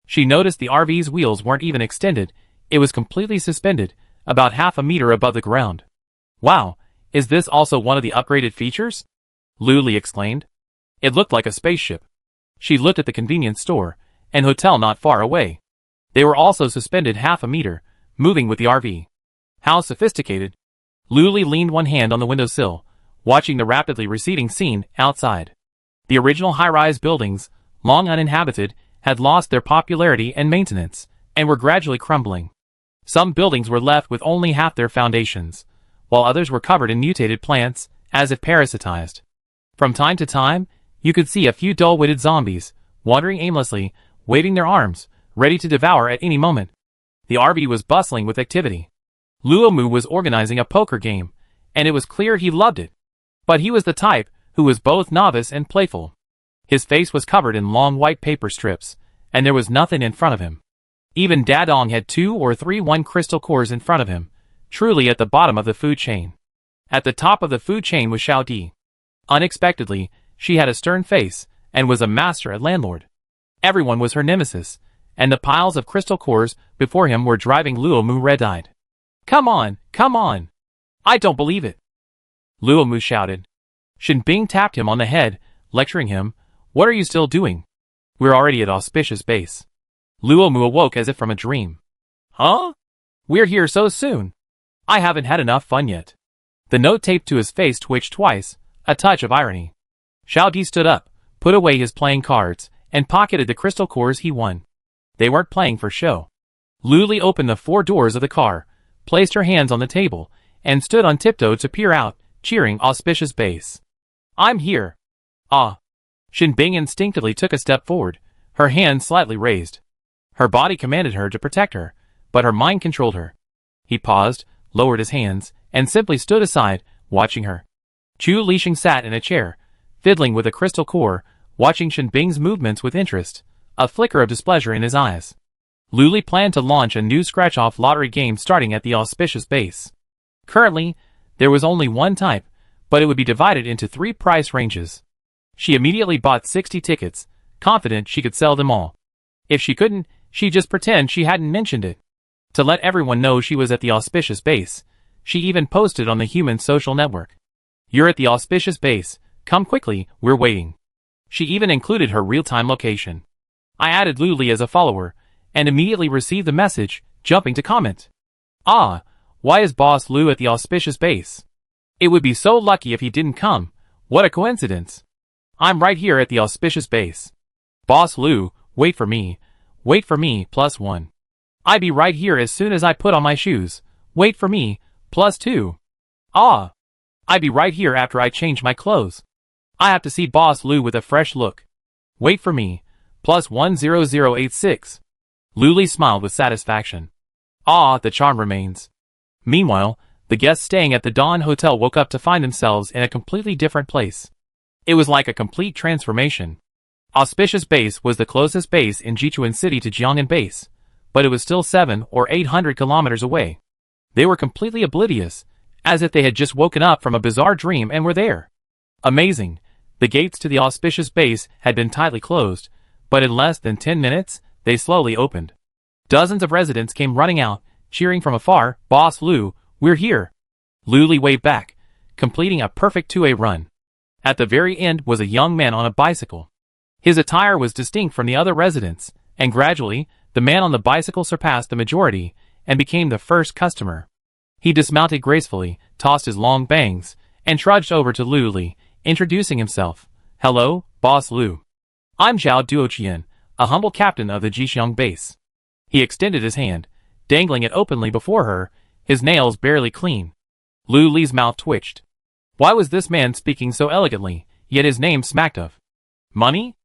She noticed the RV's wheels weren't even extended, it was completely suspended, about half a meter above the ground. Wow, is this also one of the upgraded features? Luli exclaimed. It looked like a spaceship. She looked at the convenience store and hotel not far away. They were also suspended half a meter, moving with the RV. How sophisticated. Luli leaned one hand on the windowsill, watching the rapidly receding scene outside. The original high-rise buildings, long uninhabited, had lost their popularity and maintenance, and were gradually crumbling. Some buildings were left with only half their foundations, while others were covered in mutated plants, as if parasitized. From time to time, you could see a few dull-witted zombies, wandering aimlessly, waving their arms, ready to devour at any moment. The RV was bustling with activity. Luomu was organizing a poker game, and it was clear he loved it. But he was the type who was both novice and playful. His face was covered in long white paper strips, and there was nothing in front of him. Even Dadong had 2 or 3 crystal cores in front of him, truly at the bottom of the food chain. At the top of the food chain was Xiao Di. Unexpectedly, she had a stern face, and was a master at landlord. Everyone was her nemesis, and the piles of crystal cores before him were driving Luomu red-eyed. Come on, come on! I don't believe it! Luomu shouted. Shenbing tapped him on the head, lecturing him, What are you still doing? We're already at auspicious base. Luomu awoke as if from a dream. Huh? We're here so soon. I haven't had enough fun yet. The note taped to his face twitched twice, a touch of irony. Xiao Di stood up, put away his playing cards, and pocketed the crystal cores he won. They weren't playing for show. Luli opened the 4 doors of the car, placed her hands on the table, and stood on tiptoe to peer out, cheering auspicious base. I'm here. Ah. Shinbing instinctively took a step forward, her hands slightly raised. Her body commanded her to protect her, but her mind controlled her. He paused, lowered his hands, and simply stood aside, watching her. Chu Lixing sat in a chair, fiddling with a crystal core, watching Shinbing's movements with interest, a flicker of displeasure in his eyes. Lu Li planned to launch a new scratch-off lottery game starting at the auspicious base. Currently, there was only one type, but it would be divided into 3 price ranges. She immediately bought 60 tickets, confident she could sell them all. If she couldn't, she'd just pretend she hadn't mentioned it. To let everyone know she was at the auspicious base, she even posted on the human social network. You're at the auspicious base, come quickly, we're waiting. She even included her real-time location. I added Lu Li as a follower, and immediately received the message, jumping to comment. Ah, why is Boss Lu at the auspicious base? It would be so lucky if he didn't come, what a coincidence. I'm right here at the auspicious base. Boss Lu, wait for me, +1. I be right here as soon as I put on my shoes, wait for me, +2. Ah. I be right here after I change my clothes. I have to see Boss Lu with a fresh look. Wait for me, +10086. Lu Li smiled with satisfaction. Ah, the charm remains. Meanwhile, the guests staying at the Dawn Hotel woke up to find themselves in a completely different place. It was like a complete transformation. Auspicious Base was the closest base in Jichuan City to Jiangnan Base, but it was still 700 or 800 kilometers away. They were completely oblivious, as if they had just woken up from a bizarre dream and were there. Amazing, the gates to the Auspicious Base had been tightly closed, but in less than 10 minutes, they slowly opened. Dozens of residents came running out, cheering from afar, Boss Lu, we're here. Lu Li waved back, completing a perfect 2A run. At the very end was a young man on a bicycle. His attire was distinct from the other residents, and gradually, the man on the bicycle surpassed the majority, and became the first customer. He dismounted gracefully, tossed his long bangs, and trudged over to Lu Li, introducing himself. Hello, Boss Lu. I'm Zhao Duoqian, a humble captain of the Jixiang base. He extended his hand, dangling it openly before her, his nails barely clean. Lu Li's mouth twitched. Why was this man speaking so elegantly, yet his name smacked of money?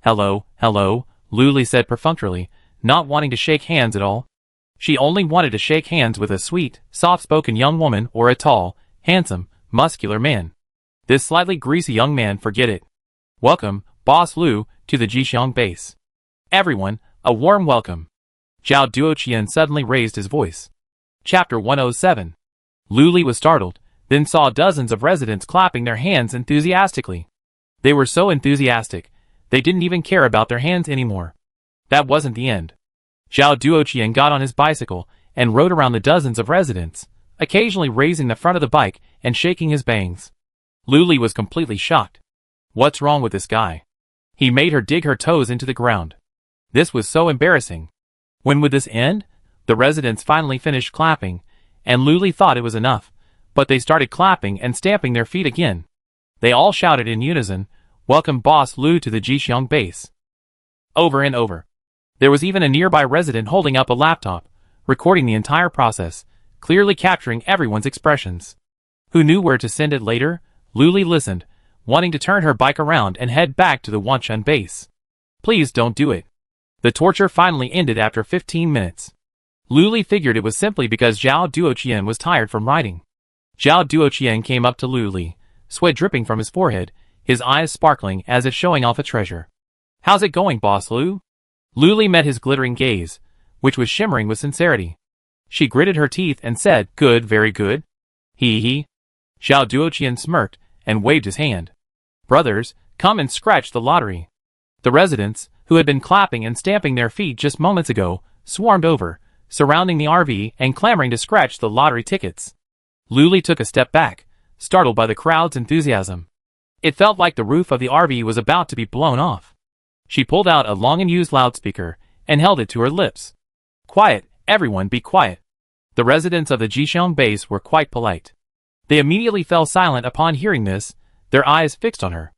Hello, Lu Li said perfunctorily, not wanting to shake hands at all. She only wanted to shake hands with a sweet, soft-spoken young woman or a tall, handsome, muscular man. This slightly greasy young man, forget it. Welcome, Boss Lu, to the Jixiang base. Everyone, a warm welcome. Zhao Duoqian suddenly raised his voice. Chapter 107. Lu Li was startled, then saw dozens of residents clapping their hands enthusiastically. They were so enthusiastic, they didn't even care about their hands anymore. That wasn't the end. Zhao Duoqian got on his bicycle and rode around the dozens of residents, occasionally raising the front of the bike and shaking his bangs. Lu Li was completely shocked. What's wrong with this guy? He made her dig her toes into the ground. This was so embarrassing. When would this end? The residents finally finished clapping, and Lu Li thought it was enough, but they started clapping and stamping their feet again. They all shouted in unison, Welcome Boss Lu to the Jixiang base. Over and over. There was even a nearby resident holding up a laptop, recording the entire process, clearly capturing everyone's expressions. Who knew where to send it later? Lu Li listened, wanting to turn her bike around and head back to the Wanchun base. Please don't do it. The torture finally ended after 15 minutes. Lu Li figured it was simply because Zhao Duoqian was tired from riding. Zhao Duoqian came up to Lu Li, sweat dripping from his forehead, his eyes sparkling as if showing off a treasure. How's it going, Boss Lu? Lu Li met his glittering gaze, which was shimmering with sincerity. She gritted her teeth and said, Good, very good. He. Zhao Duoqian smirked and waved his hand. Brothers, come and scratch the lottery. The residents, who had been clapping and stamping their feet just moments ago, swarmed over, surrounding the RV and clamoring to scratch the lottery tickets. Lu Li took a step back, startled by the crowd's enthusiasm. It felt like the roof of the RV was about to be blown off. She pulled out a long-unused loudspeaker and held it to her lips. Quiet, everyone be quiet. The residents of the Jixiang base were quite polite. They immediately fell silent upon hearing this, their eyes fixed on her.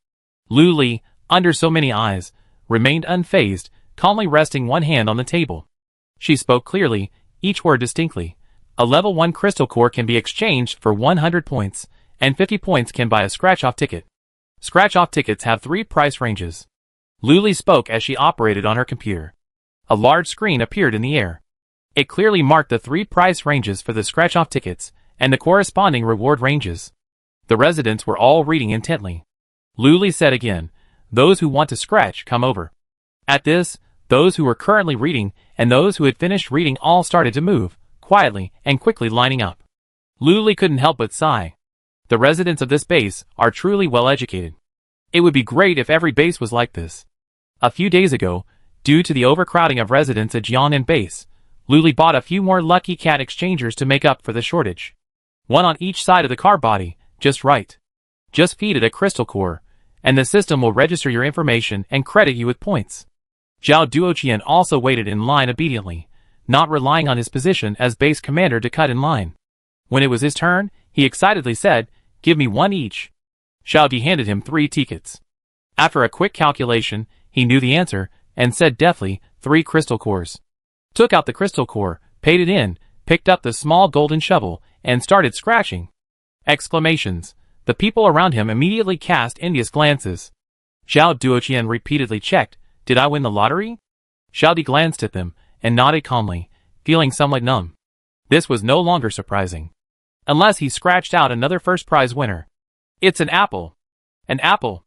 Lu Li, under so many eyes, remained unfazed, calmly resting one hand on the table. She spoke clearly, each word distinctly. A level 1 crystal core can be exchanged for 100 points, and 50 points can buy a scratch-off ticket. Scratch-off tickets have 3 price ranges. Luli spoke as she operated on her computer. A large screen appeared in the air. It clearly marked the 3 price ranges for the scratch-off tickets, and the corresponding reward ranges. The residents were all reading intently. Luli said again, "Those who want to scratch, come over." At this, those who were currently reading and those who had finished reading all started to move, quietly and quickly lining up. Luli couldn't help but sigh. The residents of this base are truly well educated. It would be great if every base was like this. A few days ago, due to the overcrowding of residents at Jiangnan base, Luli bought a few more Lucky Cat exchangers to make up for the shortage. One on each side of the car body, just right. Just feed it a crystal core, and the system will register your information and credit you with points. Zhao Duoqian also waited in line obediently, not relying on his position as base commander to cut in line. When it was his turn, he excitedly said, "Give me 1 each." Zhao Di handed him 3 tickets. After a quick calculation, he knew the answer, and said deftly, 3 crystal cores. Took out the crystal core, paid it in, picked up the small golden shovel, and started scratching. Exclamations. The people around him immediately cast envious glances. Zhao Duoqian repeatedly checked, "Did I win the lottery?" Zhao Di glanced at them, and nodded calmly, feeling somewhat numb. This was no longer surprising. Unless he scratched out another first prize winner. "It's an apple." "An apple."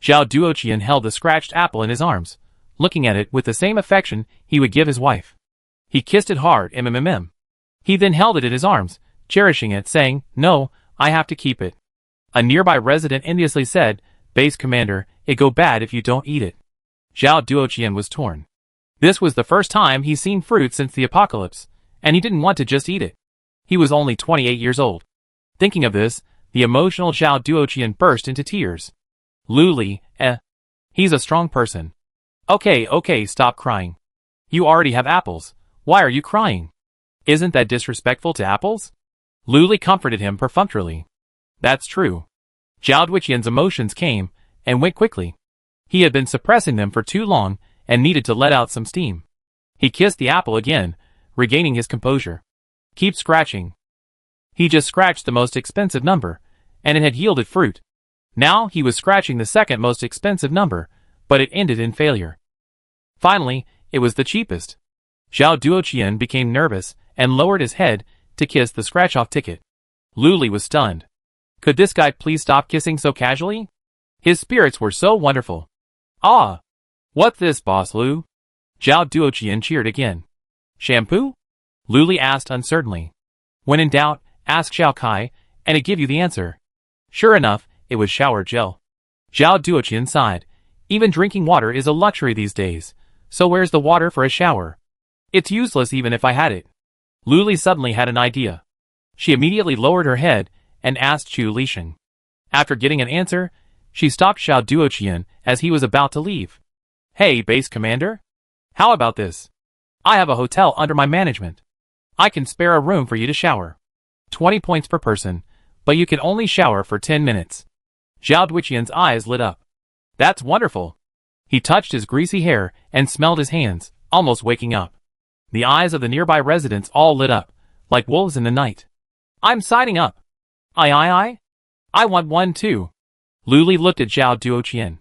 Zhao Duoqian held the scratched apple in his arms, looking at it with the same affection he would give his wife. He kissed it hard, He then held it in his arms, cherishing it, saying, "No, I have to keep it." A nearby resident enviously said, "Base commander, it go bad if you don't eat it." Zhao Duoqian was torn. This was the first time he's seen fruit since the apocalypse, and he didn't want to just eat it. He was only 28 years old. Thinking of this, the emotional Zhao Duoqian burst into tears. Luli, he's a strong person. Okay, stop crying. You already have apples. Why are you crying? Isn't that disrespectful to apples? Luli comforted him perfunctorily. That's true. Zhao Duoqian's emotions came and went quickly. He had been suppressing them for too long and needed to let out some steam. He kissed the apple again, regaining his composure. Keep scratching. He just scratched the most expensive number, and it had yielded fruit. Now he was scratching the second most expensive number, but it ended in failure. Finally, it was the cheapest. Zhao Duoqian became nervous and lowered his head to kiss the scratch-off ticket. Luli was stunned. Could this guy please stop kissing so casually? His spirits were so wonderful. Ah! What's this, Boss Lu? Zhao Duoqian cheered again. Shampoo? Luli asked uncertainly. When in doubt, ask Xiao Kai, and it give you the answer. Sure enough, it was shower gel. Zhao Duoqian sighed. Even drinking water is a luxury these days, so where's the water for a shower? It's useless even if I had it. Luli suddenly had an idea. She immediately lowered her head and asked Chu Lixing. After getting an answer, she stopped Zhao Duoqian as he was about to leave. Hey, base commander? How about this? I have a hotel under my management. I can spare a room for you to shower. 20 points per person, but you can only shower for 10 minutes. Zhao Duoqian's eyes lit up. That's wonderful. He touched his greasy hair and smelled his hands, almost waking up. The eyes of the nearby residents all lit up, like wolves in the night. I'm signing up. I want one too. Luli looked at Zhao Duoqian.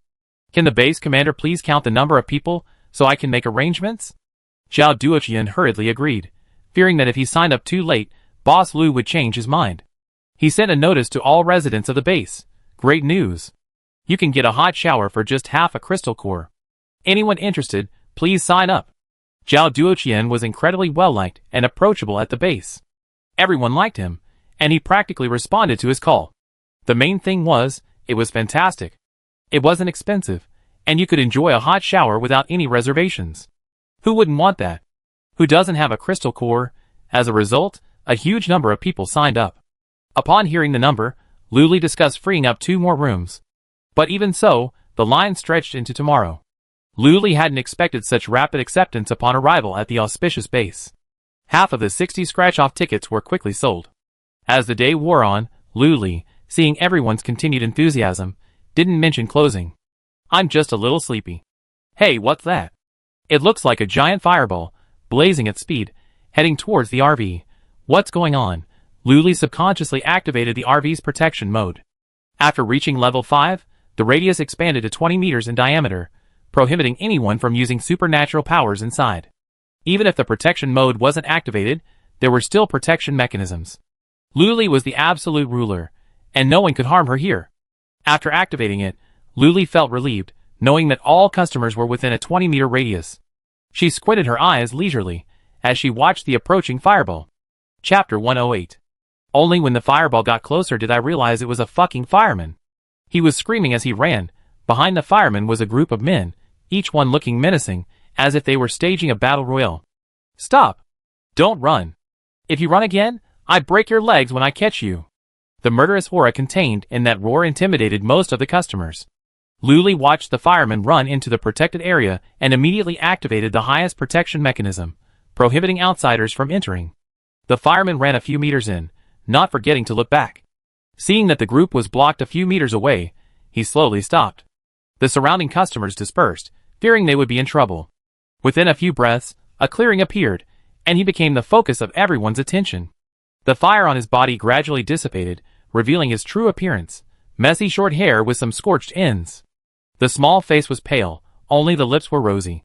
Can the base commander please count the number of people so I can make arrangements? Zhao Duoqian hurriedly agreed, fearing that if he signed up too late, Boss Lu would change his mind. He sent a notice to all residents of the base. Great news. You can get a hot shower for just half a crystal core. Anyone interested, please sign up. Zhao Duoqian was incredibly well-liked and approachable at the base. Everyone liked him, and he practically responded to his call. The main thing was, it was fantastic. It wasn't expensive, and you could enjoy a hot shower without any reservations. Who wouldn't want that? Who doesn't have a crystal core? As a result, a huge number of people signed up. Upon hearing the number, Luli discussed freeing up 2 more rooms. But even so, the line stretched into tomorrow. Luli hadn't expected such rapid acceptance upon arrival at the auspicious base. Half of the 60 scratch-off tickets were quickly sold. As the day wore on, Luli, seeing everyone's continued enthusiasm, didn't mention closing. I'm just a little sleepy. Hey, what's that? It looks like a giant fireball, blazing at speed, heading towards the RV. What's going on? Luli subconsciously activated the RV's protection mode. After reaching level 5, the radius expanded to 20 meters in diameter, prohibiting anyone from using supernatural powers inside. Even if the protection mode wasn't activated, there were still protection mechanisms. Luli was the absolute ruler, and no one could harm her here. After activating it, Luli felt relieved, knowing that all customers were within a 20-meter radius. She squinted her eyes leisurely as she watched the approaching fireball. Chapter 108. Only when the fireball got closer did I realize it was a fucking fireman. He was screaming as he ran. Behind the fireman was a group of men, each one looking menacing, as if they were staging a battle royale. Stop! Don't run! If you run again, I break your legs when I catch you. The murderous aura contained in that roar intimidated most of the customers. Luli watched the fireman run into the protected area and immediately activated the highest protection mechanism, prohibiting outsiders from entering. The fireman ran a few meters in, not forgetting to look back. Seeing that the group was blocked a few meters away, he slowly stopped. The surrounding customers dispersed, fearing they would be in trouble. Within a few breaths, a clearing appeared, and he became the focus of everyone's attention. The fire on his body gradually dissipated, revealing his true appearance: messy short hair with some scorched ends. The small face was pale, only the lips were rosy.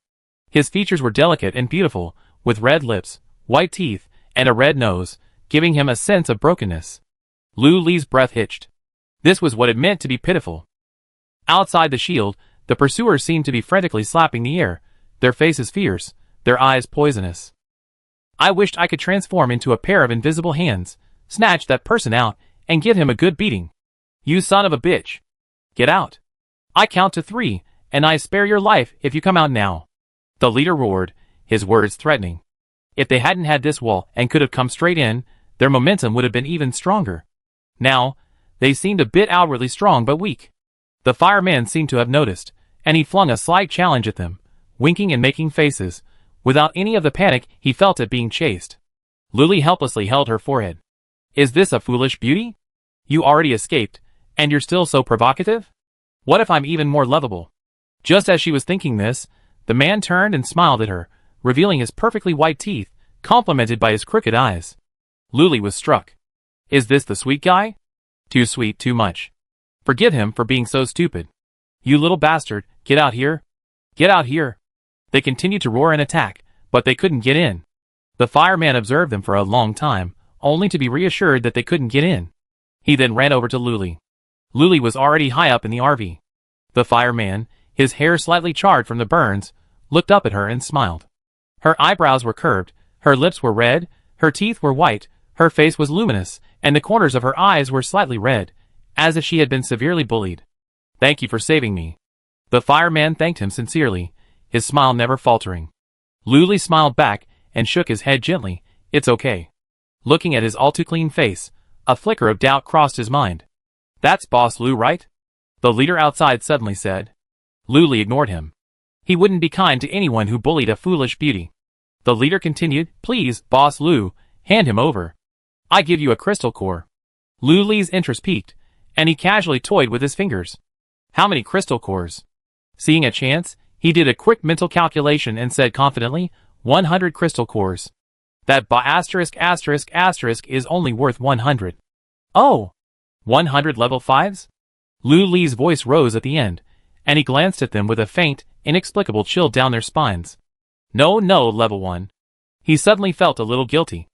His features were delicate and beautiful, with red lips, white teeth, and a red nose, giving him a sense of brokenness. Luli's breath hitched. This was what it meant to be pitiful. Outside the shield, the pursuers seemed to be frantically slapping the air, their faces fierce, their eyes poisonous. I wished I could transform into a pair of invisible hands, snatch that person out, and give him a good beating. You son of a bitch! Get out! I count to 3, and I spare your life if you come out now. The leader roared, his words threatening. If they hadn't had this wall and could have come straight in, their momentum would have been even stronger. Now, they seemed a bit outwardly strong but weak. The fireman seemed to have noticed, and he flung a slight challenge at them, winking and making faces, without any of the panic he felt at being chased. Luli helplessly held her forehead. Is this a foolish beauty? You already escaped, and you're still so provocative? What if I'm even more lovable? Just as she was thinking this, the man turned and smiled at her, revealing his perfectly white teeth, complemented by his crooked eyes. Luli was struck. Is this the sweet guy? Too sweet, too much. Forgive him for being so stupid. You little bastard, get out here. Get out here. They continued to roar and attack, but they couldn't get in. The fireman observed them for a long time, only to be reassured that they couldn't get in. He then ran over to Luli. Luli was already high up in the RV. The fireman, his hair slightly charred from the burns, looked up at her and smiled. Her eyebrows were curved, her lips were red, her teeth were white, her face was luminous, and the corners of her eyes were slightly red, as if she had been severely bullied. Thank you for saving me. The fireman thanked him sincerely, his smile never faltering. Luli smiled back and shook his head gently. It's okay. Looking at his all-too-clean face, a flicker of doubt crossed his mind. That's Boss Lou, right? The leader outside suddenly said. Luli ignored him. He wouldn't be kind to anyone who bullied a foolish beauty. The leader continued, Please, Boss Lou, hand him over. I give you a crystal core. Luli's interest piqued, and he casually toyed with his fingers. How many crystal cores? Seeing a chance, he did a quick mental calculation and said confidently, 100 crystal cores. That is only worth 100. Oh! 100 level 5s? Luli's voice rose at the end, and he glanced at them with a faint, inexplicable chill down their spines. No, level 1. He suddenly felt a little guilty.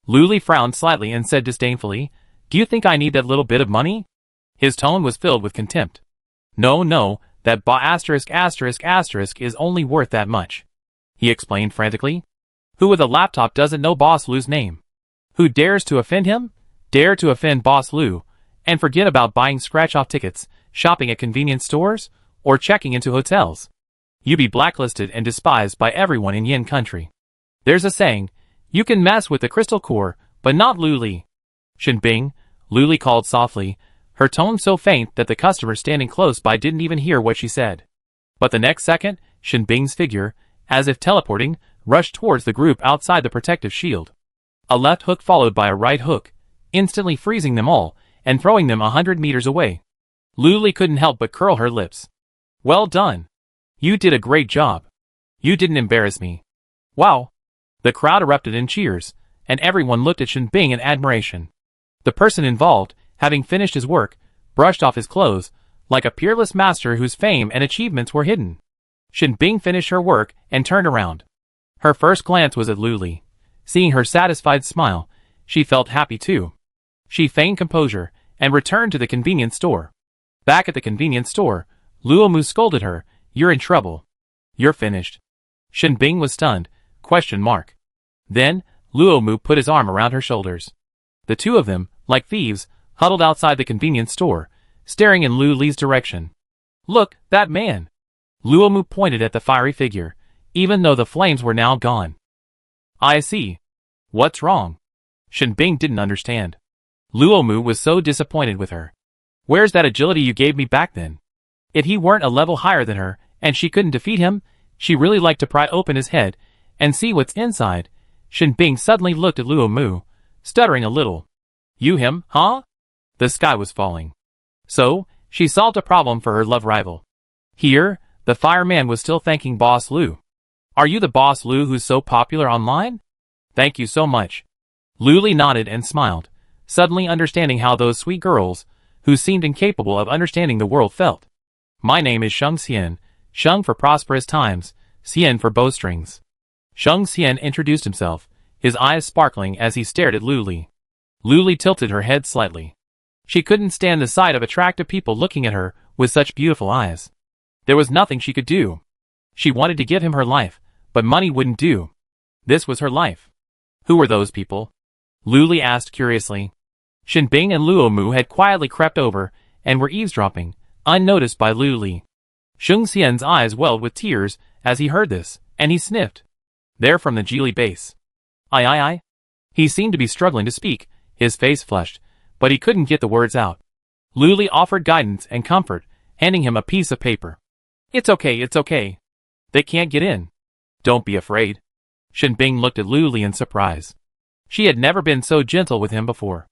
Luli frowned slightly and said disdainfully, Do you think I need that little bit of money? His tone was filled with contempt. No, that is only worth that much. He explained frantically. Who with a laptop doesn't know Boss Lou's name? Who dares to offend him? Dare to offend Boss Lou, and forget about buying scratch-off tickets, shopping at convenience stores, or checking into hotels. You be blacklisted and despised by everyone in Yin country. There's a saying, you can mess with the crystal core, but not Luli. Shinbing, Luli called softly, her tone so faint that the customer standing close by didn't even hear what she said. But the next second, Shinbing's figure, as if teleporting, rushed towards the group outside the protective shield. A left hook followed by a right hook, instantly freezing them all, and throwing them 100 meters away. Luli couldn't help but curl her lips. Well done. You did a great job. You didn't embarrass me. Wow. The crowd erupted in cheers, and everyone looked at Shinbing in admiration. The person involved, having finished his work, brushed off his clothes, like a peerless master whose fame and achievements were hidden. Shinbing finished her work and turned around. Her first glance was at Luli. Seeing her satisfied smile, she felt happy too. She feigned composure and returned to the convenience store. Back at the convenience store, Luomu scolded her, "You're in trouble. You're finished." Shinbing was stunned, ? Then, Luomu put his arm around her shoulders. The two of them, like thieves, huddled outside the convenience store, staring in Luli's direction. "Look, that man!" Luomu pointed at the fiery figure, even though the flames were now gone. "I see. What's wrong?" Shinbing didn't understand. Luomu was so disappointed with her. "Where's that agility you gave me back then?" If he weren't a level higher than her, and she couldn't defeat him, she really liked to pry open his head and see what's inside. Shinbing suddenly looked at Luomu, stuttering a little. "You him, huh?" The sky was falling. So, she solved a problem for her love rival. Here, the fireman was still thanking Boss Lu. "Are you the Boss Lu who's so popular online?" "Thank you so much." Luli nodded and smiled, suddenly understanding how those sweet girls, who seemed incapable of understanding the world, felt. "My name is Sheng Xian, Sheng for prosperous times, Xian for bowstrings." Sheng Xian introduced himself, his eyes sparkling as he stared at Luli. Luli tilted her head slightly. She couldn't stand the sight of attractive people looking at her with such beautiful eyes. There was nothing she could do. She wanted to give him her life, but money wouldn't do. This was her life. Who were those people? Luli asked curiously. Shinbing and Luomu had quietly crept over and were eavesdropping, unnoticed by Luli. Sheng Xian's eyes welled with tears as he heard this, and he sniffed. "They're from the Geely base." I. He seemed to be struggling to speak, his face flushed, but he couldn't get the words out. Luli offered guidance and comfort, handing him a piece of paper. It's okay. They can't get in. Don't be afraid." Shinbing looked at Luli in surprise. She had never been so gentle with him before.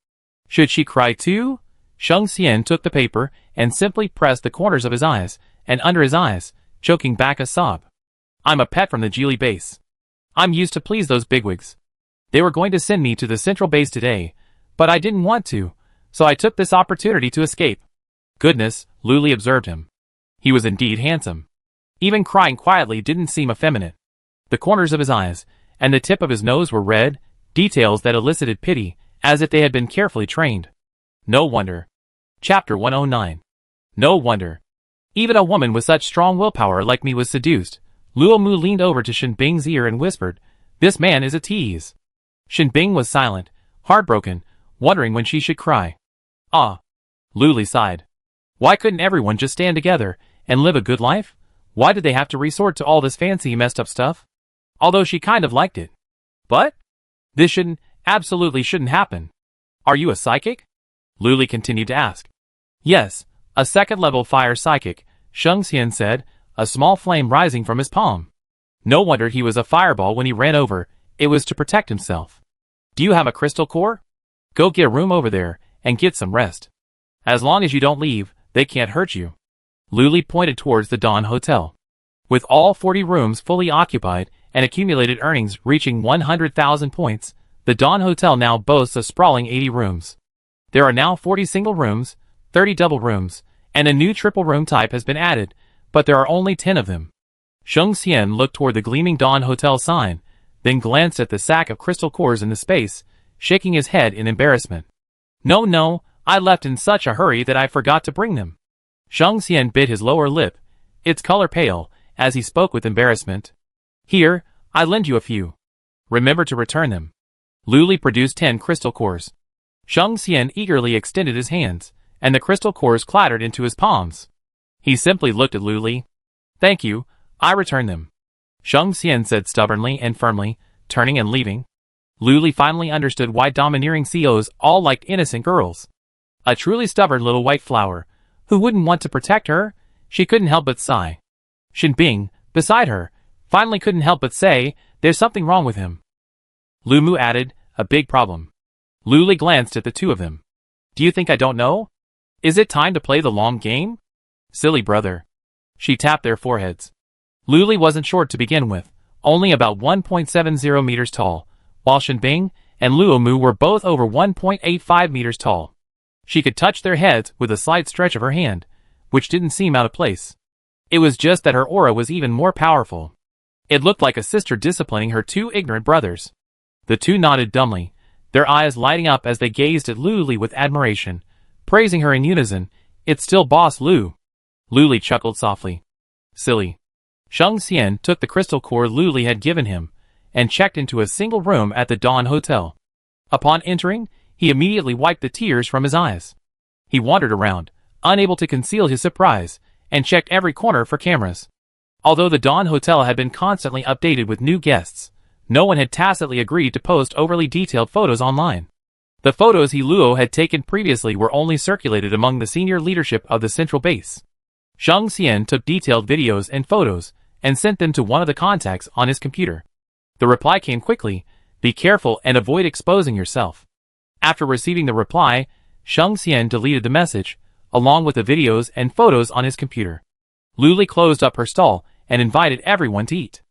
Should she cry too? Sheng Xian took the paper and simply pressed the corners of his eyes and under his eyes, choking back a sob. "I'm a pet from the Geely base. I'm used to please those bigwigs. They were going to send me to the central base today, but I didn't want to, so I took this opportunity to escape." Goodness, Luli observed him. He was indeed handsome. Even crying quietly didn't seem effeminate. The corners of his eyes and the tip of his nose were red, details that elicited pity, as if they had been carefully trained. No wonder. Chapter 109. No wonder. Even a woman with such strong willpower like me was seduced. Luomu leaned over to Shinbing's ear and whispered, "This man is a tease." Shinbing was silent, heartbroken, wondering when she should cry. "Ah." Luli sighed. Why couldn't everyone just stand together and live a good life? Why did they have to resort to all this fancy messed up stuff? Although she kind of liked it. But this absolutely shouldn't happen. "Are you a psychic?" Luli continued to ask. "Yes, a second-level fire psychic," Sheng Xian said, a small flame rising from his palm. No wonder he was a fireball when he ran over, it was to protect himself. "Do you have a crystal core? Go get a room over there and get some rest. As long as you don't leave, they can't hurt you." Luli pointed towards the Dawn Hotel. With all 40 rooms fully occupied and accumulated earnings reaching 100,000 points, the Dawn Hotel now boasts a sprawling 80 rooms. There are now 40 single rooms, 30 double rooms, and a new triple room type has been added, but there are only 10 of them. Sheng Xian looked toward the gleaming Dawn Hotel sign, then glanced at the sack of crystal cores in the space, shaking his head in embarrassment. No, I left in such a hurry that I forgot to bring them." Sheng Xian bit his lower lip, its color pale, as he spoke with embarrassment. "Here, I lend you a few. Remember to return them." Luli produced 10 crystal cores. Sheng Xian eagerly extended his hands, and the crystal cores clattered into his palms. He simply looked at Luli. "Thank you, I return them," Sheng Xian said stubbornly and firmly, turning and leaving. Luli finally understood why domineering CEOs all liked innocent girls. A truly stubborn little white flower, who wouldn't want to protect her? She couldn't help but sigh. Shinbing, beside her, finally couldn't help but say, "There's something wrong with him." Lumu added, "A big problem." Luli glanced at the two of them. "Do you think I don't know? Is it time to play the long game?" "Silly brother." She tapped their foreheads. Luli wasn't short to begin with, only about 1.70 meters tall, while Shinbing, and Luo Mu were both over 1.85 meters tall. She could touch their heads with a slight stretch of her hand, which didn't seem out of place. It was just that her aura was even more powerful. It looked like a sister disciplining her two ignorant brothers. The two nodded dumbly, their eyes lighting up as they gazed at Lu Li with admiration, praising her in unison. "It's still Boss Lu." Lu Li chuckled softly. "Silly." Sheng Xian took the crystal core Lu Li had given him, and checked into a single room at the Dawn Hotel. Upon entering, he immediately wiped the tears from his eyes. He wandered around, unable to conceal his surprise, and checked every corner for cameras. Although the Dawn Hotel had been constantly updated with new guests, no one had tacitly agreed to post overly detailed photos online. The photos Luo had taken previously were only circulated among the senior leadership of the central base. Sheng Xian took detailed videos and photos, and sent them to one of the contacts on his computer. The reply came quickly: "Be careful and avoid exposing yourself." After receiving the reply, Sheng Xian deleted the message, along with the videos and photos on his computer. Lu Li closed up her stall and invited everyone to eat.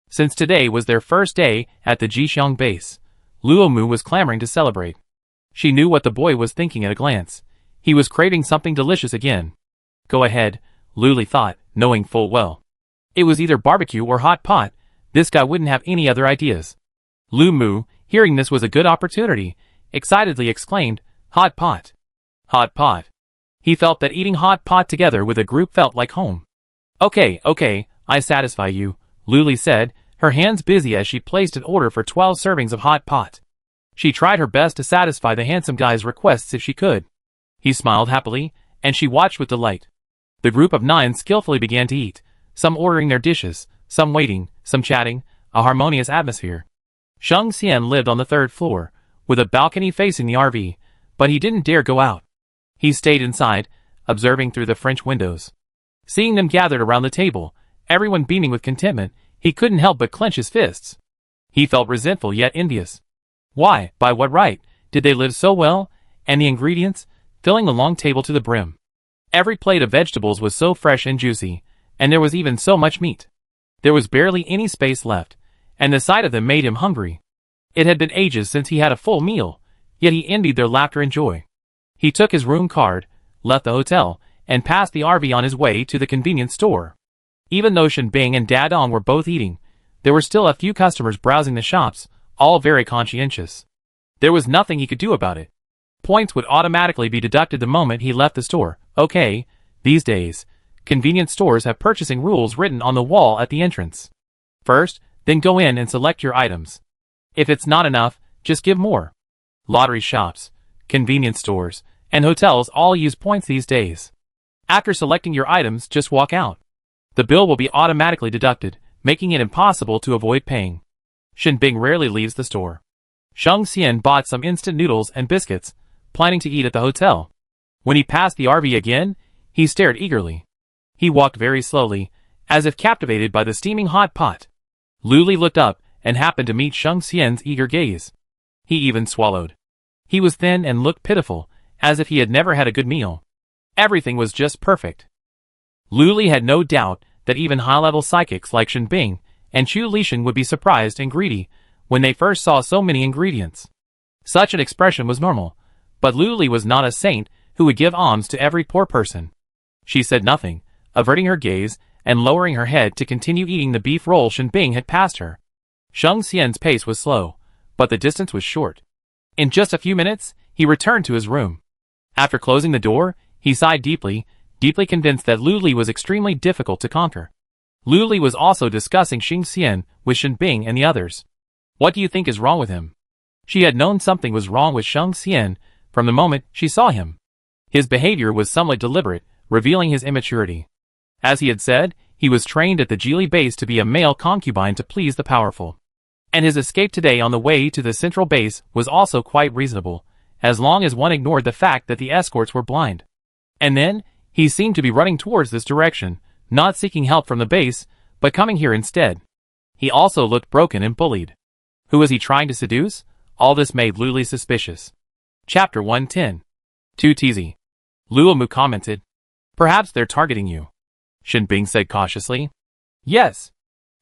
Since today was their first day at the Jixiang base, Luo Mu was clamoring to celebrate. She knew what the boy was thinking at a glance. He was craving something delicious again. Go ahead, Lu Li thought, knowing full well. It was either barbecue or hot pot. This guy wouldn't have any other ideas. Lu Mu, hearing this was a good opportunity, excitedly exclaimed, "Hot pot! Hot pot!" He felt that eating hot pot together with a group felt like home. Okay, I satisfy you," Lu Li said, her hands busy as she placed an order for 12 servings of hot pot. She tried her best to satisfy the handsome guy's requests if she could. He smiled happily, and she watched with delight. The group of 9 skillfully began to eat, some ordering their dishes, some waiting, some chatting, a harmonious atmosphere. Sheng Xian lived on the 3rd floor, with a balcony facing the RV, but he didn't dare go out. He stayed inside, observing through the French windows. Seeing them gathered around the table, everyone beaming with contentment, he couldn't help but clench his fists. He felt resentful yet envious. Why, by what right, did they live so well, and the ingredients, filling the long table to the brim? Every plate of vegetables was so fresh and juicy, and there was even so much meat. There was barely any space left, and the sight of them made him hungry. It had been ages since he had a full meal, yet he envied their laughter and joy. He took his room card, left the hotel, and passed the RV on his way to the convenience store. Even though Shen Bing and Dadong were both eating, there were still a few customers browsing the shops, all very conscientious. There was nothing he could do about it. Points would automatically be deducted the moment he left the store. Okay, these days, convenience stores have purchasing rules written on the wall at the entrance. First, then go in and select your items. If it's not enough, just give more. Lottery shops, convenience stores, and hotels all use points these days. After selecting your items, just walk out. The bill will be automatically deducted, making it impossible to avoid paying. Shen Bing rarely leaves the store. Sheng Xian bought some instant noodles and biscuits, planning to eat at the hotel. When he passed the RV again, he stared eagerly. He walked very slowly, as if captivated by the steaming hot pot. Lu Li looked up and happened to meet Sheng Xian's eager gaze. He even swallowed. He was thin and looked pitiful, as if he had never had a good meal. Everything was just perfect. Lu Li had no doubt that even high-level psychics like Shen Bing and Chu Lishan would be surprised and greedy when they first saw so many ingredients. Such an expression was normal, but Lu Li was not a saint who would give alms to every poor person. She said nothing, averting her gaze and lowering her head to continue eating the beef roll Shen Bing had passed her. Sheng Xian's pace was slow, but the distance was short. In just a few minutes, he returned to his room. After closing the door, he sighed deeply, deeply convinced that Lu Li was extremely difficult to conquer. Lu Li was also discussing Sheng Xian with Shen Bing and the others. What do you think is wrong with him? She had known something was wrong with Sheng Xian from the moment she saw him. His behavior was somewhat deliberate, revealing his immaturity. As he had said, he was trained at the Geely base to be a male concubine to please the powerful. And his escape today on the way to the central base was also quite reasonable, as long as one ignored the fact that the escorts were blind. And then, he seemed to be running towards this direction, not seeking help from the base, but coming here instead. He also looked broken and bullied. Who was he trying to seduce? All this made Lu Li suspicious. Chapter 110. Too teasy. Luo Mu commented. Perhaps they're targeting you. Shen Bing said cautiously. Yes.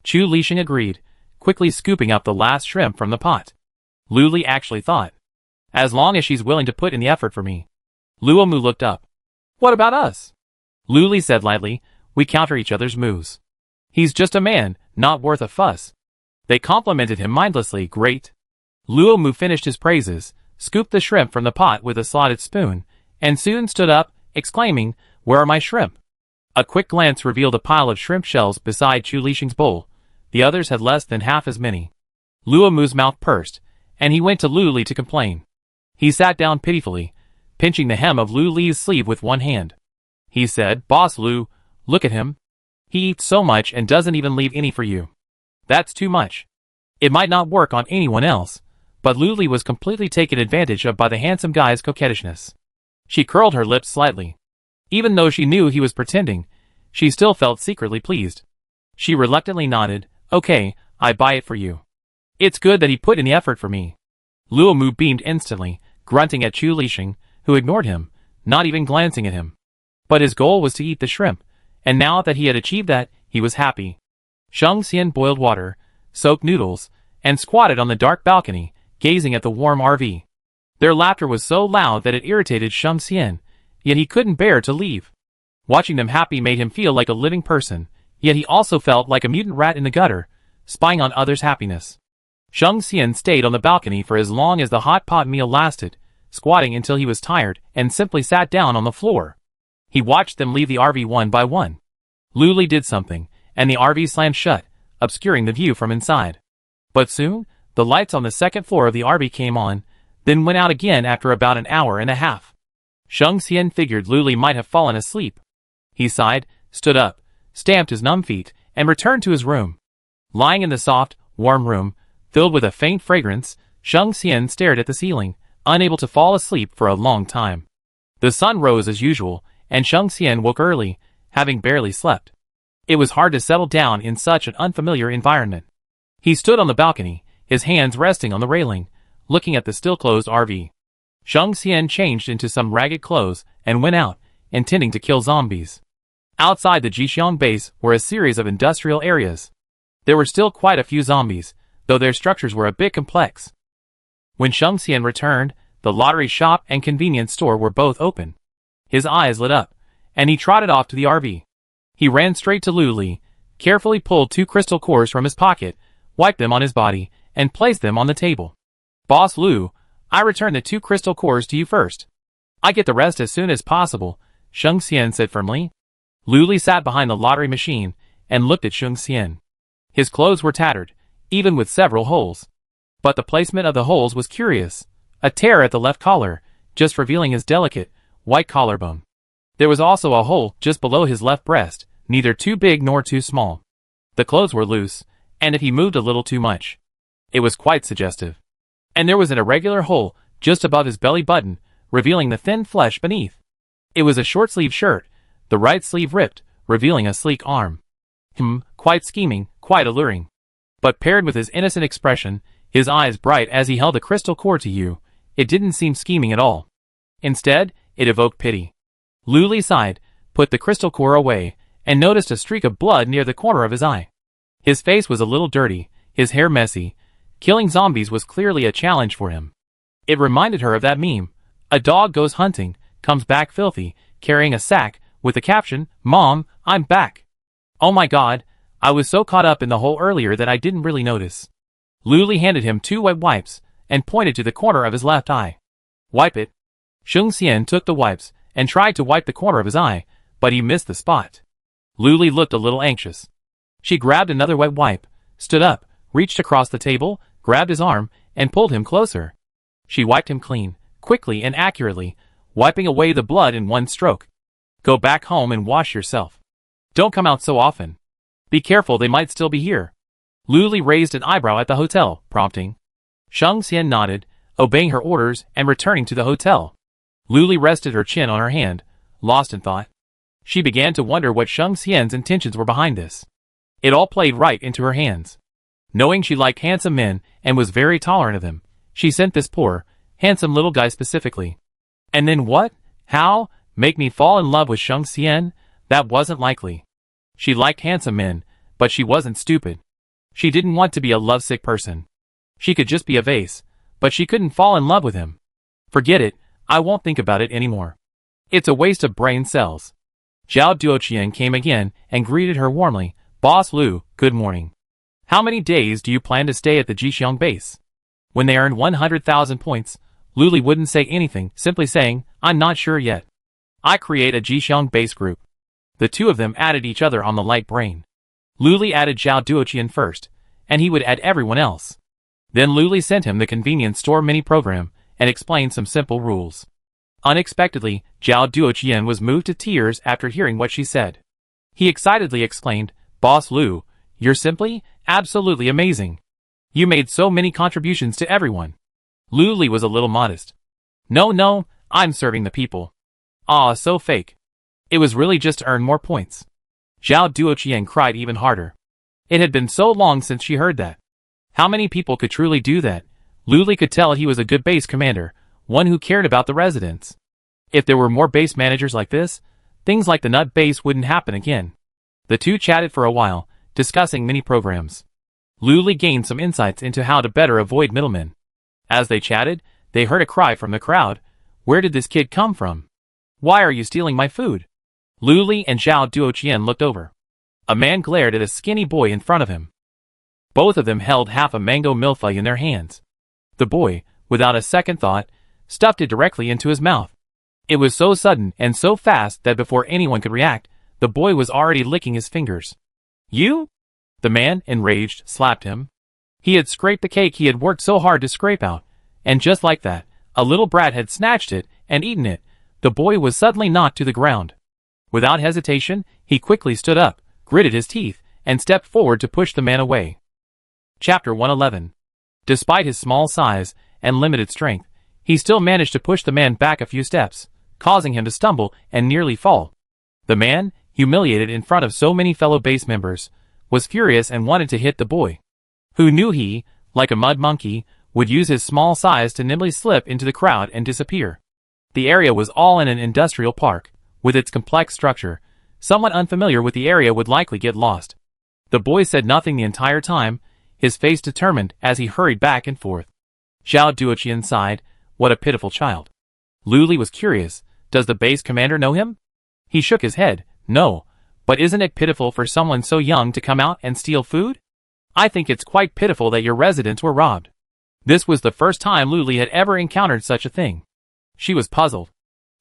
Chu Lishan agreed, quickly scooping up the last shrimp from the pot. Luli actually thought. As long as she's willing to put in the effort for me. Luomu looked up. What about us? Luli said lightly, we counter each other's moves. He's just a man, not worth a fuss. They complimented him mindlessly, great. Luomu finished his praises, scooped the shrimp from the pot with a slotted spoon, and soon stood up, exclaiming, where are my shrimp? A quick glance revealed a pile of shrimp shells beside Chu Lixing's bowl. The others had less than half as many. Luomu's mouth pursed, and he went to Lu Li to complain. He sat down pitifully, pinching the hem of Lu Li's sleeve with one hand. He said, Boss Lu, look at him. He eats so much and doesn't even leave any for you. That's too much. It might not work on anyone else, but Lu Li was completely taken advantage of by the handsome guy's coquettishness. She curled her lips slightly. Even though she knew he was pretending, she still felt secretly pleased. She reluctantly nodded, okay, I buy it for you. It's good that he put in the effort for me. Luomu beamed instantly, grunting at Chu Lixing, who ignored him, not even glancing at him. But his goal was to eat the shrimp, and now that he had achieved that, he was happy. Sheng Xian boiled water, soaked noodles, and squatted on the dark balcony, gazing at the warm RV. Their laughter was so loud that it irritated Sheng Xian, yet he couldn't bear to leave. Watching them happy made him feel like a living person, yet he also felt like a mutant rat in the gutter, spying on others' happiness. Sheng Xian stayed on the balcony for as long as the hot pot meal lasted, squatting until he was tired and simply sat down on the floor. He watched them leave the RV one by one. Lu Li did something, and the RV slammed shut, obscuring the view from inside. But soon, the lights on the second floor of the RV came on, then went out again after about an hour and a half. Sheng Xian figured Lu Li might have fallen asleep. He sighed, stood up, stamped his numb feet, and returned to his room. Lying in the soft, warm room, filled with a faint fragrance, Sheng Xian stared at the ceiling, unable to fall asleep for a long time. The sun rose as usual, and Sheng Xian woke early, having barely slept. It was hard to settle down in such an unfamiliar environment. He stood on the balcony, his hands resting on the railing, looking at the still-closed RV. Sheng Xian changed into some ragged clothes and went out, intending to kill zombies. Outside the Jixiang base were a series of industrial areas. There were still quite a few zombies, though their structures were a bit complex. When Sheng Xian returned, the lottery shop and convenience store were both open. His eyes lit up, and he trotted off to the RV. He ran straight to Lu Li, carefully pulled 2 crystal cores from his pocket, wiped them on his body, and placed them on the table. Boss Lu, I return the 2 crystal cores to you first. I get the rest as soon as possible, Sheng Xian said firmly. Lu Li sat behind the lottery machine and looked at Sheng Xian. His clothes were tattered, even with several holes. But the placement of the holes was curious. A tear at the left collar, just revealing his delicate, white collarbone. There was also a hole just below his left breast, neither too big nor too small. The clothes were loose, and if he moved a little too much, it was quite suggestive. And there was an irregular hole just above his belly button, revealing the thin flesh beneath. It was a short-sleeved shirt, the right sleeve ripped, revealing a sleek arm. Quite scheming, quite alluring. But paired with his innocent expression, his eyes bright as he held the crystal core to you, it didn't seem scheming at all. Instead, it evoked pity. Lu Li sighed, put the crystal core away, and noticed a streak of blood near the corner of his eye. His face was a little dirty, his hair messy. Killing zombies was clearly a challenge for him. It reminded her of that meme. A dog goes hunting, comes back filthy, carrying a sack, with the caption, Mom, I'm back. Oh my god, I was so caught up in the hole earlier that I didn't really notice. Lu Li handed him 2 wet wipes, and pointed to the corner of his left eye. Wipe it. Sheng Xian took the wipes, and tried to wipe the corner of his eye, but he missed the spot. Lu Li looked a little anxious. She grabbed another wet wipe, stood up, reached across the table, grabbed his arm, and pulled him closer. She wiped him clean, quickly and accurately, wiping away the blood in one stroke. Go back home and wash yourself. Don't come out so often. Be careful, they might still be here. Lu Li raised an eyebrow at the hotel, prompting. Sheng Xian nodded, obeying her orders and returning to the hotel. Lu Li rested her chin on her hand, lost in thought. She began to wonder what Sheng Xian's intentions were behind this. It all played right into her hands. Knowing she liked handsome men and was very tolerant of them, she sent this poor, handsome little guy specifically. And then what? How? Make me fall in love with Sheng Xian? That wasn't likely. She liked handsome men, but she wasn't stupid. She didn't want to be a lovesick person. She could just be a vase, But she couldn't fall in love with him. Forget it, I won't think about it anymore. It's a waste of brain cells. Zhao Duoqian came again and greeted her warmly. Boss Lu, good morning. How many days do you plan to stay at the Jixiang base? When they earned 100,000 points, Luli wouldn't say anything, simply saying, I'm not sure yet. I create a Jixiang base group. The two of them added each other on the light brain. Luli added Zhao Duoqian first, and he would add everyone else. Then Luli sent him the convenience store mini program and explained some simple rules. Unexpectedly, Zhao Duoqian was moved to tears after hearing what she said. He excitedly exclaimed, Boss Lu, you're simply, absolutely amazing. You made so many contributions to everyone. Luli was a little modest. No, I'm serving the people. Ah, so fake. It was really just to earn more points. Zhao Duoqian cried even harder. It had been so long since she heard that. How many people could truly do that? Luli could tell he was a good base commander, one who cared about the residents. If there were more base managers like this, things like the nut base wouldn't happen again. The two chatted for a while, discussing many programs. Luli gained some insights into how to better avoid middlemen. As they chatted, they heard a cry from the crowd. Where did this kid come from? Why are you stealing my food? Luli and Zhao Duoqian looked over. A man glared at a skinny boy in front of him. Both of them held half a mango millefeuille in their hands. The boy, without a second thought, stuffed it directly into his mouth. It was so sudden and so fast that before anyone could react, the boy was already licking his fingers. You? The man, enraged, slapped him. He had scraped the cake he had worked so hard to scrape out, and just like that, a little brat had snatched it and eaten it. The boy was suddenly knocked to the ground. Without hesitation, he quickly stood up, gritted his teeth, and stepped forward to push the man away. Chapter 111. Despite his small size and limited strength, he still managed to push the man back a few steps, causing him to stumble and nearly fall. The man, humiliated in front of so many fellow base members, was furious and wanted to hit the boy. Who knew he, like a mud monkey, would use his small size to nimbly slip into the crowd and disappear. The area was all in an industrial park. With its complex structure, someone unfamiliar with the area would likely get lost. The boy said nothing the entire time, his face determined as he hurried back and forth. Zhao Duoqian sighed, what a pitiful child. Luli was curious, does the base commander know him? He shook his head, no, but isn't it pitiful for someone so young to come out and steal food? I think it's quite pitiful that your residents were robbed. This was the first time Luli had ever encountered such a thing. She was puzzled.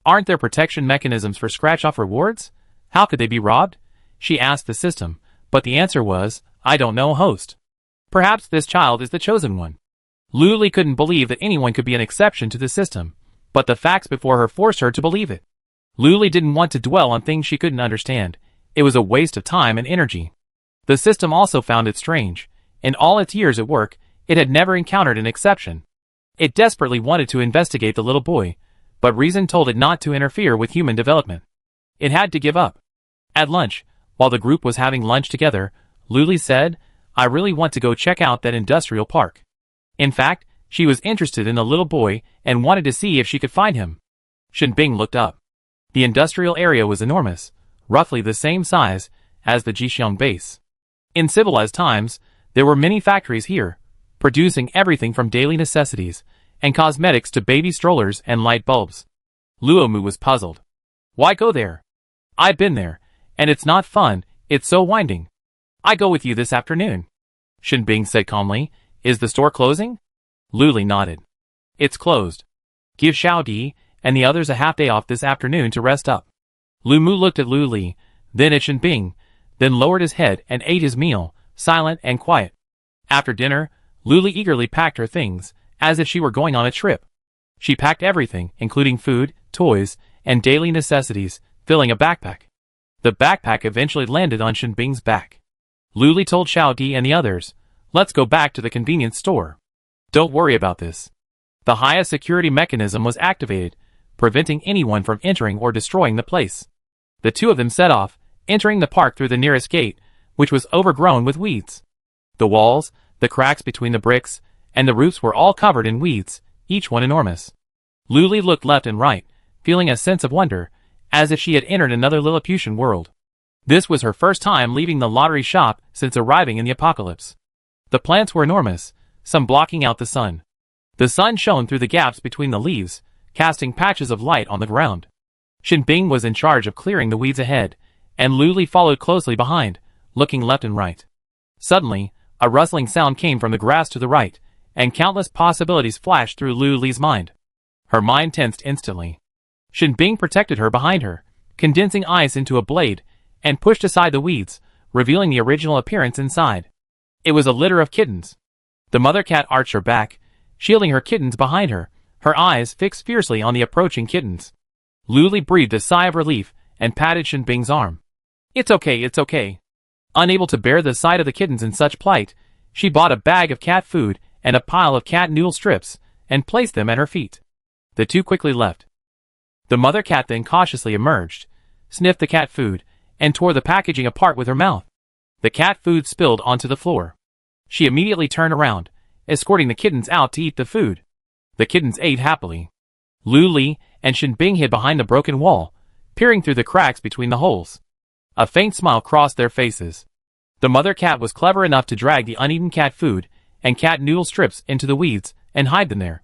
Aren't there protection mechanisms for scratch-off rewards? How could they be robbed? She asked the system, but the answer was, I don't know, host. Perhaps this child is the chosen one. Luli couldn't believe that anyone could be an exception to the system, but the facts before her forced her to believe it. Luli didn't want to dwell on things she couldn't understand. It was a waste of time and energy. The system also found it strange. In all its years at work, it had never encountered an exception. It desperately wanted to investigate the little boy, but reason told it not to interfere with human development. It had to give up. At lunch, while the group was having lunch together, Luli said, I really want to go check out that industrial park. In fact, she was interested in the little boy and wanted to see if she could find him. Shenbing looked up. The industrial area was enormous, roughly the same size as the Jixiang base. In civilized times, there were many factories here, producing everything from daily necessities and cosmetics to baby strollers and light bulbs. Luomu was puzzled. Why go there? I've been there, and it's not fun, it's so winding. I go with you this afternoon. Shenbing said calmly, is the store closing? Luli nodded. It's closed. Give Xiao Di and the others a half day off this afternoon to rest up. Lumu looked at Luli, then at Shenbing, then lowered his head and ate his meal, silent and quiet. After dinner, Luli eagerly packed her things, as if she were going on a trip. She packed everything, including food, toys, and daily necessities, filling a backpack. The backpack eventually landed on Shenbing's back. Luli told Xiao Di and the others, let's go back to the convenience store. Don't worry about this. The highest security mechanism was activated, preventing anyone from entering or destroying the place. The two of them set off, entering the park through the nearest gate, which was overgrown with weeds. The walls, the cracks between the bricks, and the roofs were all covered in weeds, each one enormous. Luli looked left and right, feeling a sense of wonder, as if she had entered another Lilliputian world. This was her first time leaving the lottery shop since arriving in the apocalypse. The plants were enormous, some blocking out the sun. The sun shone through the gaps between the leaves, casting patches of light on the ground. Shinbing was in charge of clearing the weeds ahead, and Luli followed closely behind, looking left and right. Suddenly, a rustling sound came from the grass to the right, and countless possibilities flashed through Luli's mind. Her mind tensed instantly. Shinbing protected her behind her, condensing ice into a blade, and pushed aside the weeds, revealing the original appearance inside. It was a litter of kittens. The mother cat arched her back, shielding her kittens behind her, her eyes fixed fiercely on the approaching kittens. Luli breathed a sigh of relief and patted Shinbing's arm. It's okay, it's okay. Unable to bear the sight of the kittens in such plight, she bought a bag of cat food and a pile of cat noodle strips, and placed them at her feet. The two quickly left. The mother cat then cautiously emerged, sniffed the cat food, and tore the packaging apart with her mouth. The cat food spilled onto the floor. She immediately turned around, escorting the kittens out to eat the food. The kittens ate happily. Luli and Shinbing hid behind the broken wall, peering through the cracks between the holes. A faint smile crossed their faces. The mother cat was clever enough to drag the uneaten cat food and cat noodle strips into the weeds and hide them there.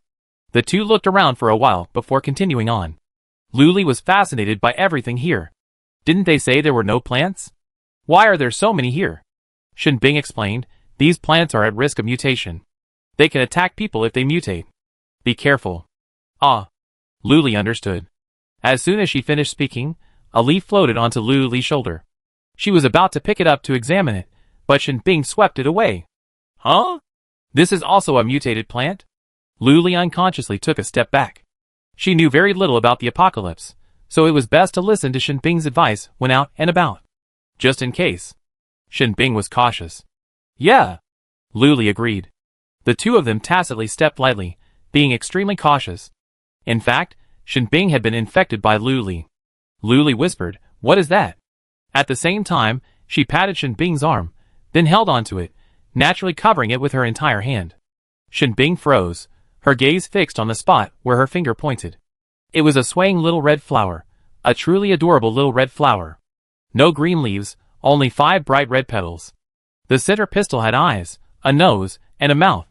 The two looked around for a while before continuing on. Luli was fascinated by everything here. Didn't they say there were no plants? Why are there so many here? Shinbing explained, these plants are at risk of mutation. They can attack people if they mutate. Be careful. Ah. Luli understood. As soon as she finished speaking, a leaf floated onto Luli's shoulder. She was about to pick it up to examine it, but Shinbing swept it away. Huh? This is also a mutated plant? Luli unconsciously took a step back. She knew very little about the apocalypse, so it was best to listen to Shinbing's advice when out and about. Just in case. Shinbing was cautious. Yeah. Luli agreed. The two of them tacitly stepped lightly, being extremely cautious. In fact, Shinbing had been infected by Luli. Luli whispered, "What is that?" At the same time, she patted Shinbing's arm, then held onto it, naturally covering it with her entire hand. Shinbing froze, her gaze fixed on the spot where her finger pointed. It was a swaying little red flower, a truly adorable little red flower. No green leaves, only 5 bright red petals. The center pistil had eyes, a nose, and a mouth.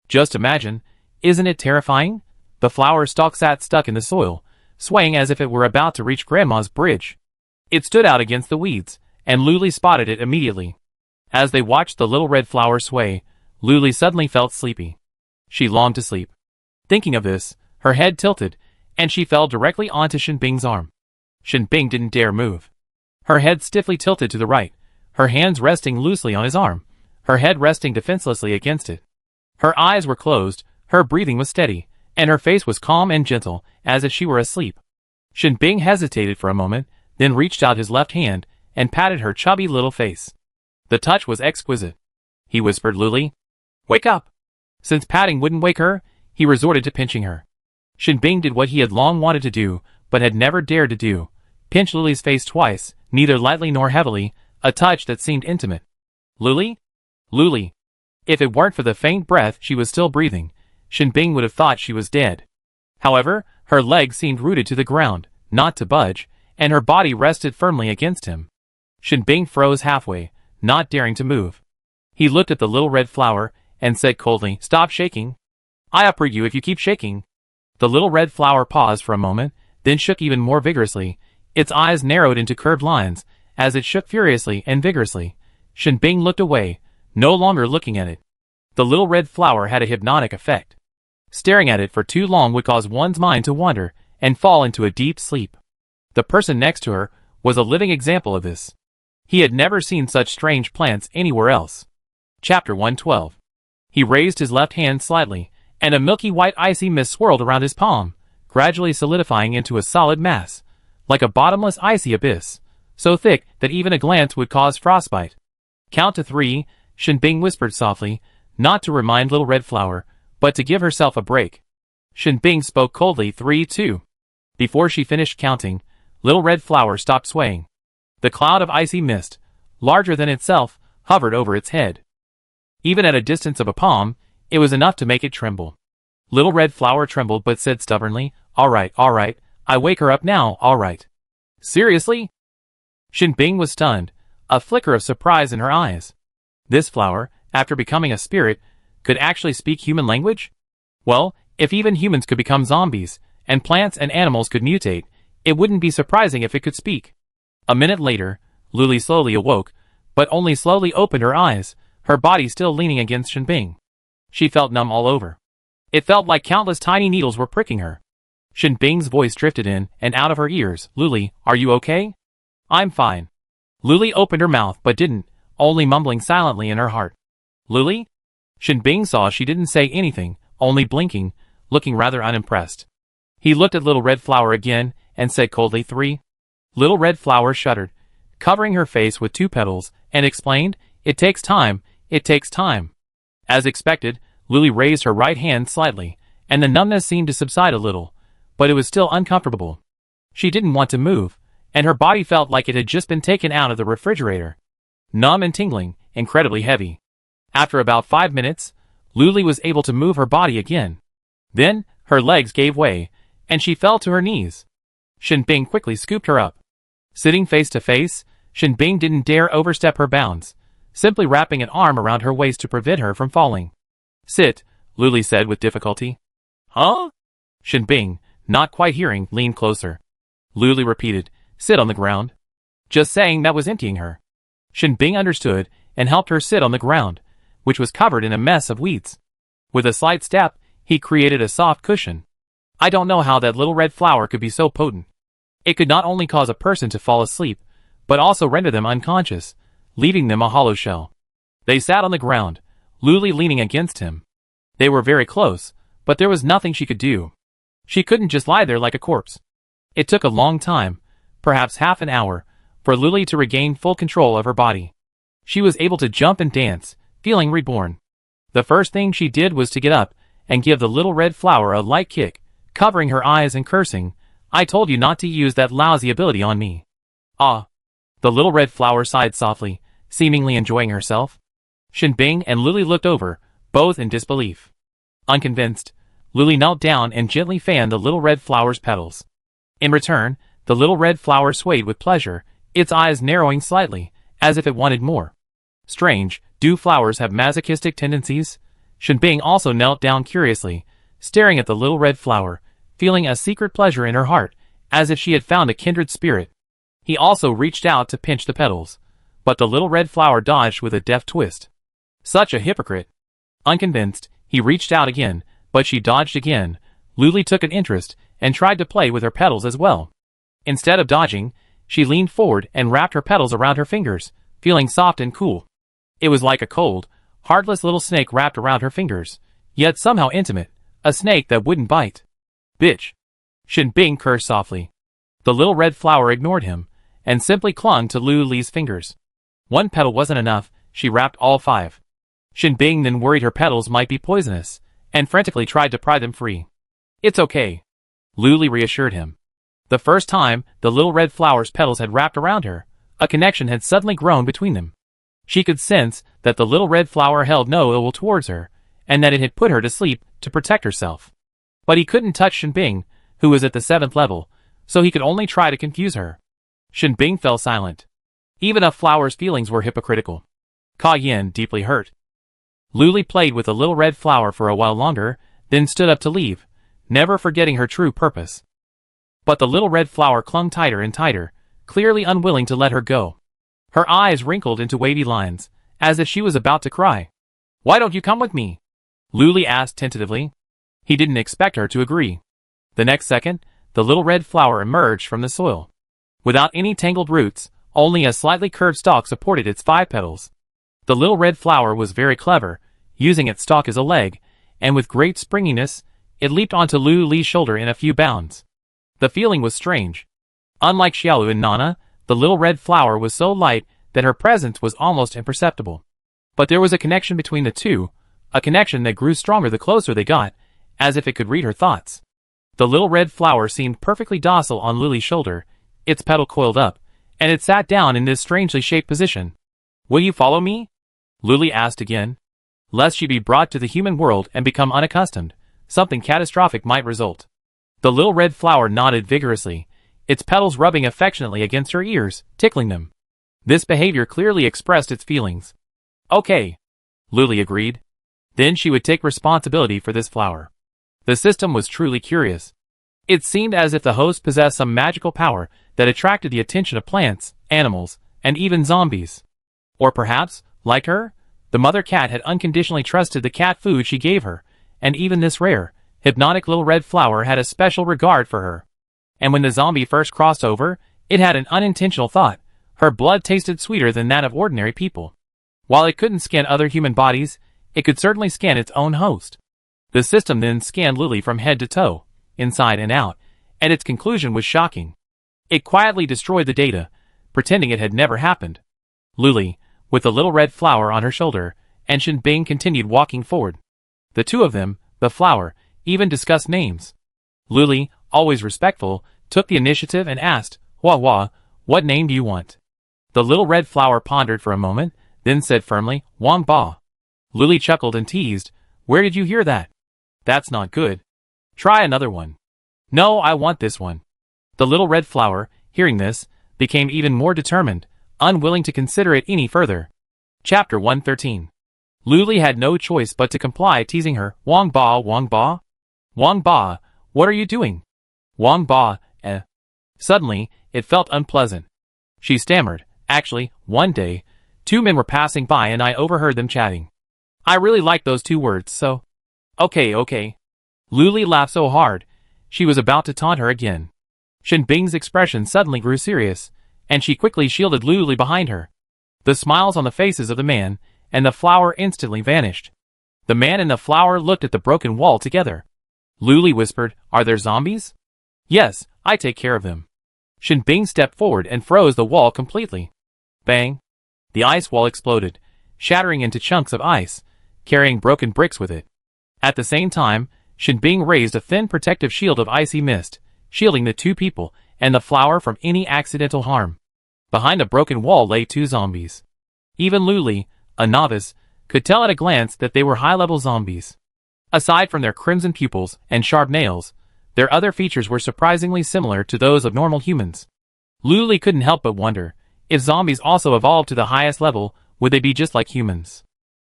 Just imagine, isn't it terrifying? The flower stalk sat stuck in the soil, swaying as if it were about to reach Grandma's bridge. It stood out against the weeds, and Luli spotted it immediately. As they watched the little red flower sway, Luli suddenly felt sleepy. She longed to sleep. Thinking of this, her head tilted, and she fell directly onto Shinbing's arm. Shinbing didn't dare move. Her head stiffly tilted to the right, her hands resting loosely on his arm, her head resting defenselessly against it. Her eyes were closed, her breathing was steady, and her face was calm and gentle, as if she were asleep. Shinbing hesitated for a moment, then reached out his left hand and patted her chubby little face. The touch was exquisite. He whispered, "Luli, wake up." Since patting wouldn't wake her, he resorted to pinching her. Shinbing did what he had long wanted to do, but had never dared to do. Pinch Luli's face twice, neither lightly nor heavily, a touch that seemed intimate. Luli? Luli. If it weren't for the faint breath she was still breathing, Shinbing would have thought she was dead. However, her legs seemed rooted to the ground, not to budge, and her body rested firmly against him. Shinbing froze halfway, not daring to move. He looked at the little red flower, and said coldly, "Stop shaking. I uproot you if you keep shaking." The little red flower paused for a moment, then shook even more vigorously. Its eyes narrowed into curved lines, as it shook furiously and vigorously. Shinbing looked away, no longer looking at it. The little red flower had a hypnotic effect. Staring at it for too long would cause one's mind to wander, and fall into a deep sleep. The person next to her was a living example of this. He had never seen such strange plants anywhere else. Chapter 112. He raised his left hand slightly, and a milky white icy mist swirled around his palm, gradually solidifying into a solid mass, like a bottomless icy abyss, so thick that even a glance would cause frostbite. "Count to 3, Shinbing whispered softly, not to remind Little Red Flower, but to give herself a break. Shinbing spoke coldly, 3, 2. Before she finished counting, Little Red Flower stopped swaying. The cloud of icy mist, larger than itself, hovered over its head. Even at a distance of a palm, it was enough to make it tremble. Little Red Flower trembled but said stubbornly, all right, I wake her up now, all right." "Seriously?" Shinbing was stunned, a flicker of surprise in her eyes. This flower, after becoming a spirit, could actually speak human language? Well, If even humans could become zombies, and plants and animals could mutate, it wouldn't be surprising if it could speak. A minute later, Luli slowly awoke, but only slowly opened her eyes, her body still leaning against Shinbing. She felt numb all over. It felt like countless tiny needles were pricking her. Shinbing's voice drifted in and out of her ears. Luli, are you okay? I'm fine. Luli opened her mouth but didn't, only mumbling silently in her heart. Luli? Shinbing saw she didn't say anything, only blinking, looking rather unimpressed. He looked at Little Red Flower again and said coldly, 3. Little Red Flower shuddered, covering her face with 2 petals, and explained, it takes time, it takes time. As expected, Luli raised her right hand slightly, and the numbness seemed to subside a little, but it was still uncomfortable. She didn't want to move, and her body felt like it had just been taken out of the refrigerator. Numb and tingling, incredibly heavy. After about 5 minutes, Luli was able to move her body again. Then, her legs gave way, and she fell to her knees. Shinbing quickly scooped her up. Sitting face to face, Shinbing didn't dare overstep her bounds, simply wrapping an arm around her waist to prevent her from falling. Sit, Luli said with difficulty. Huh? Shinbing, not quite hearing, leaned closer. Luli repeated, sit on the ground. Just saying that was emptying her. Shinbing understood and helped her sit on the ground, which was covered in a mess of weeds. With a slight step, he created a soft cushion. I don't know how that Little Red Flower could be so potent. It could not only cause a person to fall asleep, but also render them unconscious, leaving them a hollow shell. They sat on the ground, Luli leaning against him. They were very close, but there was nothing she could do. She couldn't just lie there like a corpse. It took a long time, perhaps half an hour, for Luli to regain full control of her body. She was able to jump and dance, feeling reborn. The first thing she did was to get up and give the Little Red Flower a light kick, covering her eyes and cursing, I told you not to use that lousy ability on me. Ah. The Little Red Flower sighed softly, seemingly enjoying herself. Shinbing and Luli looked over, both in disbelief. Unconvinced, Luli knelt down and gently fanned the Little Red Flower's petals. In return, the Little Red Flower swayed with pleasure, its eyes narrowing slightly, as if it wanted more. Strange, do flowers have masochistic tendencies? Shinbing also knelt down curiously, staring at the Little Red Flower, feeling a secret pleasure in her heart, as if she had found a kindred spirit. He also reached out to pinch the petals, but the Little Red Flower dodged with a deft twist. Such a hypocrite. Unconvinced, he reached out again, but she dodged again. Luli took an interest and tried to play with her petals as well. Instead of dodging, she leaned forward and wrapped her petals around her fingers, feeling soft and cool. It was like a cold, heartless little snake wrapped around her fingers, yet somehow intimate, a snake that wouldn't bite. Bitch. Shinbing cursed softly. The Little Red Flower ignored him, and simply clung to Luli's fingers. 1 petal wasn't enough, she wrapped all 5. Shinbing then worried her petals might be poisonous, and frantically tried to pry them free. It's okay. Luli reassured him. The first time the Little Red Flower's petals had wrapped around her, a connection had suddenly grown between them. She could sense that the Little Red Flower held no ill will towards her, and that it had put her to sleep to protect herself. But he couldn't touch Shinbing, who was at the 7th level, so he could only try to confuse her. Shinbing fell silent. Even a flower's feelings were hypocritical. Ka Yin deeply hurt. Luli played with the Little Red Flower for a while longer, then stood up to leave, never forgetting her true purpose. But the Little Red Flower clung tighter and tighter, clearly unwilling to let her go. Her eyes wrinkled into wavy lines, as if she was about to cry. Why don't you come with me? Luli asked tentatively. He didn't expect her to agree. The next second, the Little Red Flower emerged from the soil. Without any tangled roots, only a slightly curved stalk supported its 5 petals. The Little Red Flower was very clever, using its stalk as a leg, and with great springiness, it leaped onto Luli's shoulder in a few bounds. The feeling was strange. Unlike Xiaolu and Nana, the Little Red Flower was so light that her presence was almost imperceptible. But there was a connection between the two, a connection that grew stronger the closer they got, as if it could read her thoughts. The Little Red Flower seemed perfectly docile on Luli's shoulder, its petal coiled up, and it sat down in this strangely shaped position. Will you follow me? Luli asked again. Lest she be brought to the human world and become unaccustomed, something catastrophic might result. The Little Red Flower nodded vigorously, its petals rubbing affectionately against her ears, tickling them. This behavior clearly expressed its feelings. Okay, Luli agreed. Then she would take responsibility for this flower. The system was truly curious. It seemed as if the host possessed some magical power that attracted the attention of plants, animals, and even zombies. Or perhaps, like her, the mother cat had unconditionally trusted the cat food she gave her, and even this rare, hypnotic little red flower had a special regard for her. And when the zombie first crossed over, it had an unintentional thought. Her blood tasted sweeter than that of ordinary people. While it couldn't scan other human bodies, it could certainly scan its own host. The system then scanned Lily from head to toe, inside and out, and its conclusion was shocking. It quietly destroyed the data, pretending it had never happened. Lily, with the little red flower on her shoulder, and Shin Bing continued walking forward. The two of them, the flower, even discussed names. Lily, always respectful, took the initiative and asked, Wah, what name do you want? The little red flower pondered for a moment, then said firmly, Wang Ba. Lily chuckled and teased, Where did you hear that? That's not good. Try another one. No, I want this one. The little red flower, hearing this, became even more determined, unwilling to consider it any further. Chapter 113. Luli had no choice but to comply, teasing her, Wang Ba. Wang Ba, what are you doing? Wang Ba, Suddenly, it felt unpleasant. She stammered, Actually, one day, two men were passing by and I overheard them chatting. I really like those two words, so... Okay. Luli laughed so hard, she was about to taunt her again. Shin Bing's expression suddenly grew serious, and she quickly shielded Luli behind her. The smiles on the faces of the man and the flower instantly vanished. The man and the flower looked at the broken wall together. Luli whispered, Are there zombies? Yes, I take care of them. Shin Bing stepped forward and froze the wall completely. Bang! The ice wall exploded, shattering into chunks of ice, carrying broken bricks with it. At the same time, Shin Bing raised a thin protective shield of icy mist, shielding the two people and the flower from any accidental harm. Behind the broken wall lay two zombies. Even Luli, a novice, could tell at a glance that they were high-level zombies. Aside from their crimson pupils and sharp nails, their other features were surprisingly similar to those of normal humans. Luli couldn't help but wonder, if zombies also evolved to the highest level, would they be just like humans?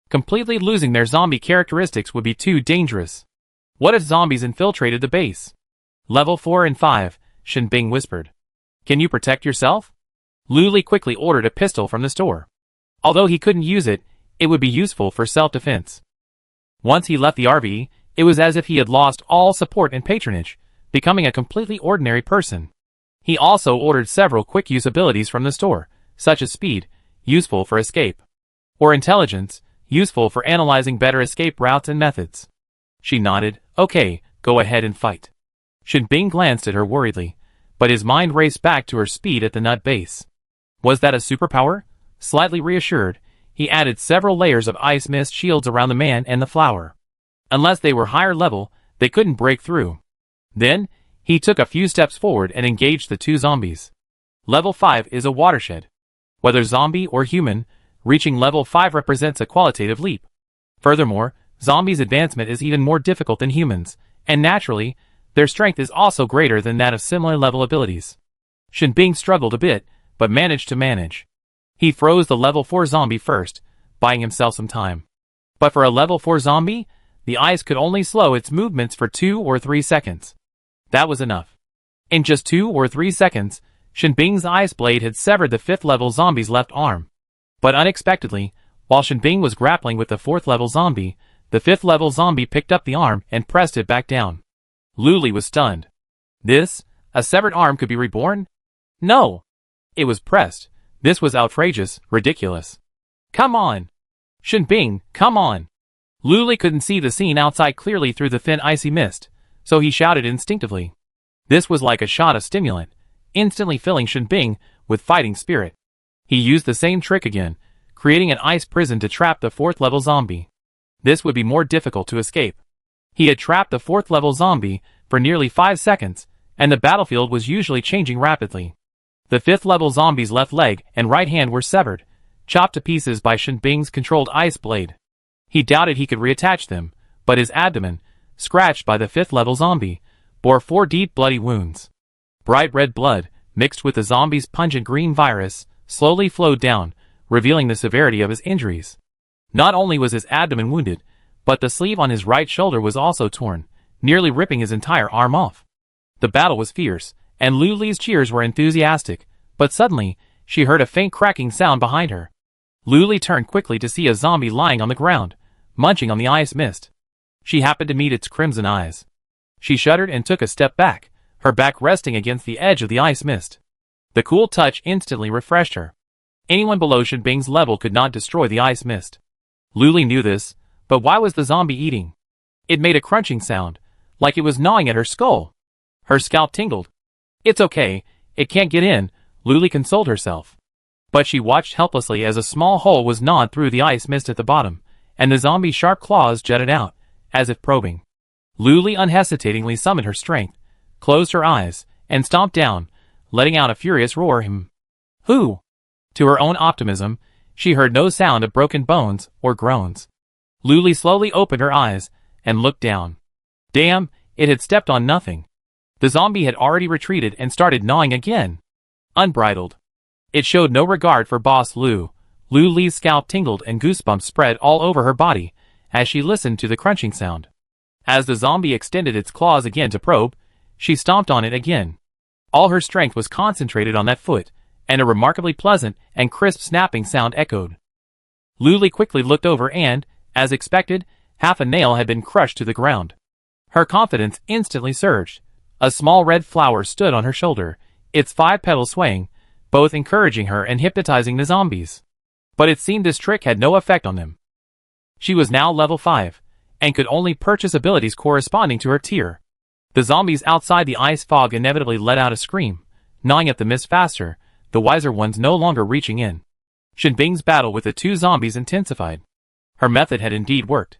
Completely losing their zombie characteristics would be too dangerous. What if zombies infiltrated the base? Level 4 and 5, Shin Bing whispered. Can you protect yourself? Luli quickly ordered a pistol from the store. Although he couldn't use it, it would be useful for self-defense. Once he left the RV, it was as if he had lost all support and patronage, becoming a completely ordinary person. He also ordered several quick-use abilities from the store, such as speed, useful for escape, or intelligence, useful for analyzing better escape routes and methods. She nodded, Okay, go ahead and fight. Shin Bing glanced at her worriedly, but his mind raced back to her speed at the nut base. Was that a superpower? Slightly reassured, he added several layers of ice mist shields around the man and the flower. Unless they were higher level, they couldn't break through. Then, he took a few steps forward and engaged the two zombies. Level 5 is a watershed. Whether zombie or human, reaching level 5 represents a qualitative leap. Furthermore, zombies' advancement is even more difficult than humans, and naturally, their strength is also greater than that of similar level abilities. Shin Bing struggled a bit, but managed to manage. He froze the level 4 zombie first, buying himself some time. But for a level 4 zombie, the ice could only slow its movements for 2 or 3 seconds. That was enough. In just 2 or 3 seconds, Shin Bing's ice blade had severed the 5th level zombie's left arm. But unexpectedly, while Shin Bing was grappling with the 4th level zombie, the 5th level zombie picked up the arm and pressed it back down. Luli was stunned. A severed arm could be reborn? No! It was pressed. This was outrageous, ridiculous. Come on! Shin Bing, come on! Luli couldn't see the scene outside clearly through the thin icy mist, so he shouted instinctively. This was like a shot of stimulant, instantly filling Shin Bing with fighting spirit. He used the same trick again, creating an ice prison to trap the 4th level zombie. This would be more difficult to escape. He had trapped the 4th level zombie for nearly 5 seconds, and the battlefield was usually changing rapidly. The 5th level zombie's left leg and right hand were severed, chopped to pieces by Shin Bing's controlled ice blade. He doubted he could reattach them, but his abdomen, scratched by the 5th level zombie, bore 4 deep bloody wounds. Bright red blood, mixed with the zombie's pungent green virus, slowly flowed down, revealing the severity of his injuries. Not only was his abdomen wounded, but the sleeve on his right shoulder was also torn, nearly ripping his entire arm off. The battle was fierce, and Lu Li's cheers were enthusiastic, but suddenly, she heard a faint cracking sound behind her. Lu Li turned quickly to see a zombie lying on the ground, munching on the ice mist. She happened to meet its crimson eyes. She shuddered and took a step back, her back resting against the edge of the ice mist. The cool touch instantly refreshed her. Anyone below Shen Bing's level could not destroy the ice mist. Lu Li knew this, but why was the zombie eating? It made a crunching sound, like it was gnawing at her skull. Her scalp tingled. It's okay, it can't get in, Lu Li consoled herself. But she watched helplessly as a small hole was gnawed through the ice mist at the bottom, and the zombie's sharp claws jutted out, as if probing. Lu Li unhesitatingly summoned her strength, closed her eyes, and stomped down, letting out a furious roar. Who? To her own optimism, she heard no sound of broken bones or groans. Lu Li slowly opened her eyes and looked down. Damn, it had stepped on nothing. The zombie had already retreated and started gnawing again. Unbridled. It showed no regard for Boss Lu. Lu Li's scalp tingled and goosebumps spread all over her body as she listened to the crunching sound. As the zombie extended its claws again to probe, she stomped on it again. All her strength was concentrated on that foot, and a remarkably pleasant and crisp snapping sound echoed. Lu Li quickly looked over and, as expected, half a nail had been crushed to the ground. Her confidence instantly surged. A small red flower stood on her shoulder, its 5 petals swaying, both encouraging her and hypnotizing the zombies. But it seemed this trick had no effect on them. She was now level 5, and could only purchase abilities corresponding to her tier. The zombies outside the ice fog inevitably let out a scream, gnawing at the mist faster, the wiser ones no longer reaching in. Shen Bing's battle with the 2 zombies intensified. Her method had indeed worked.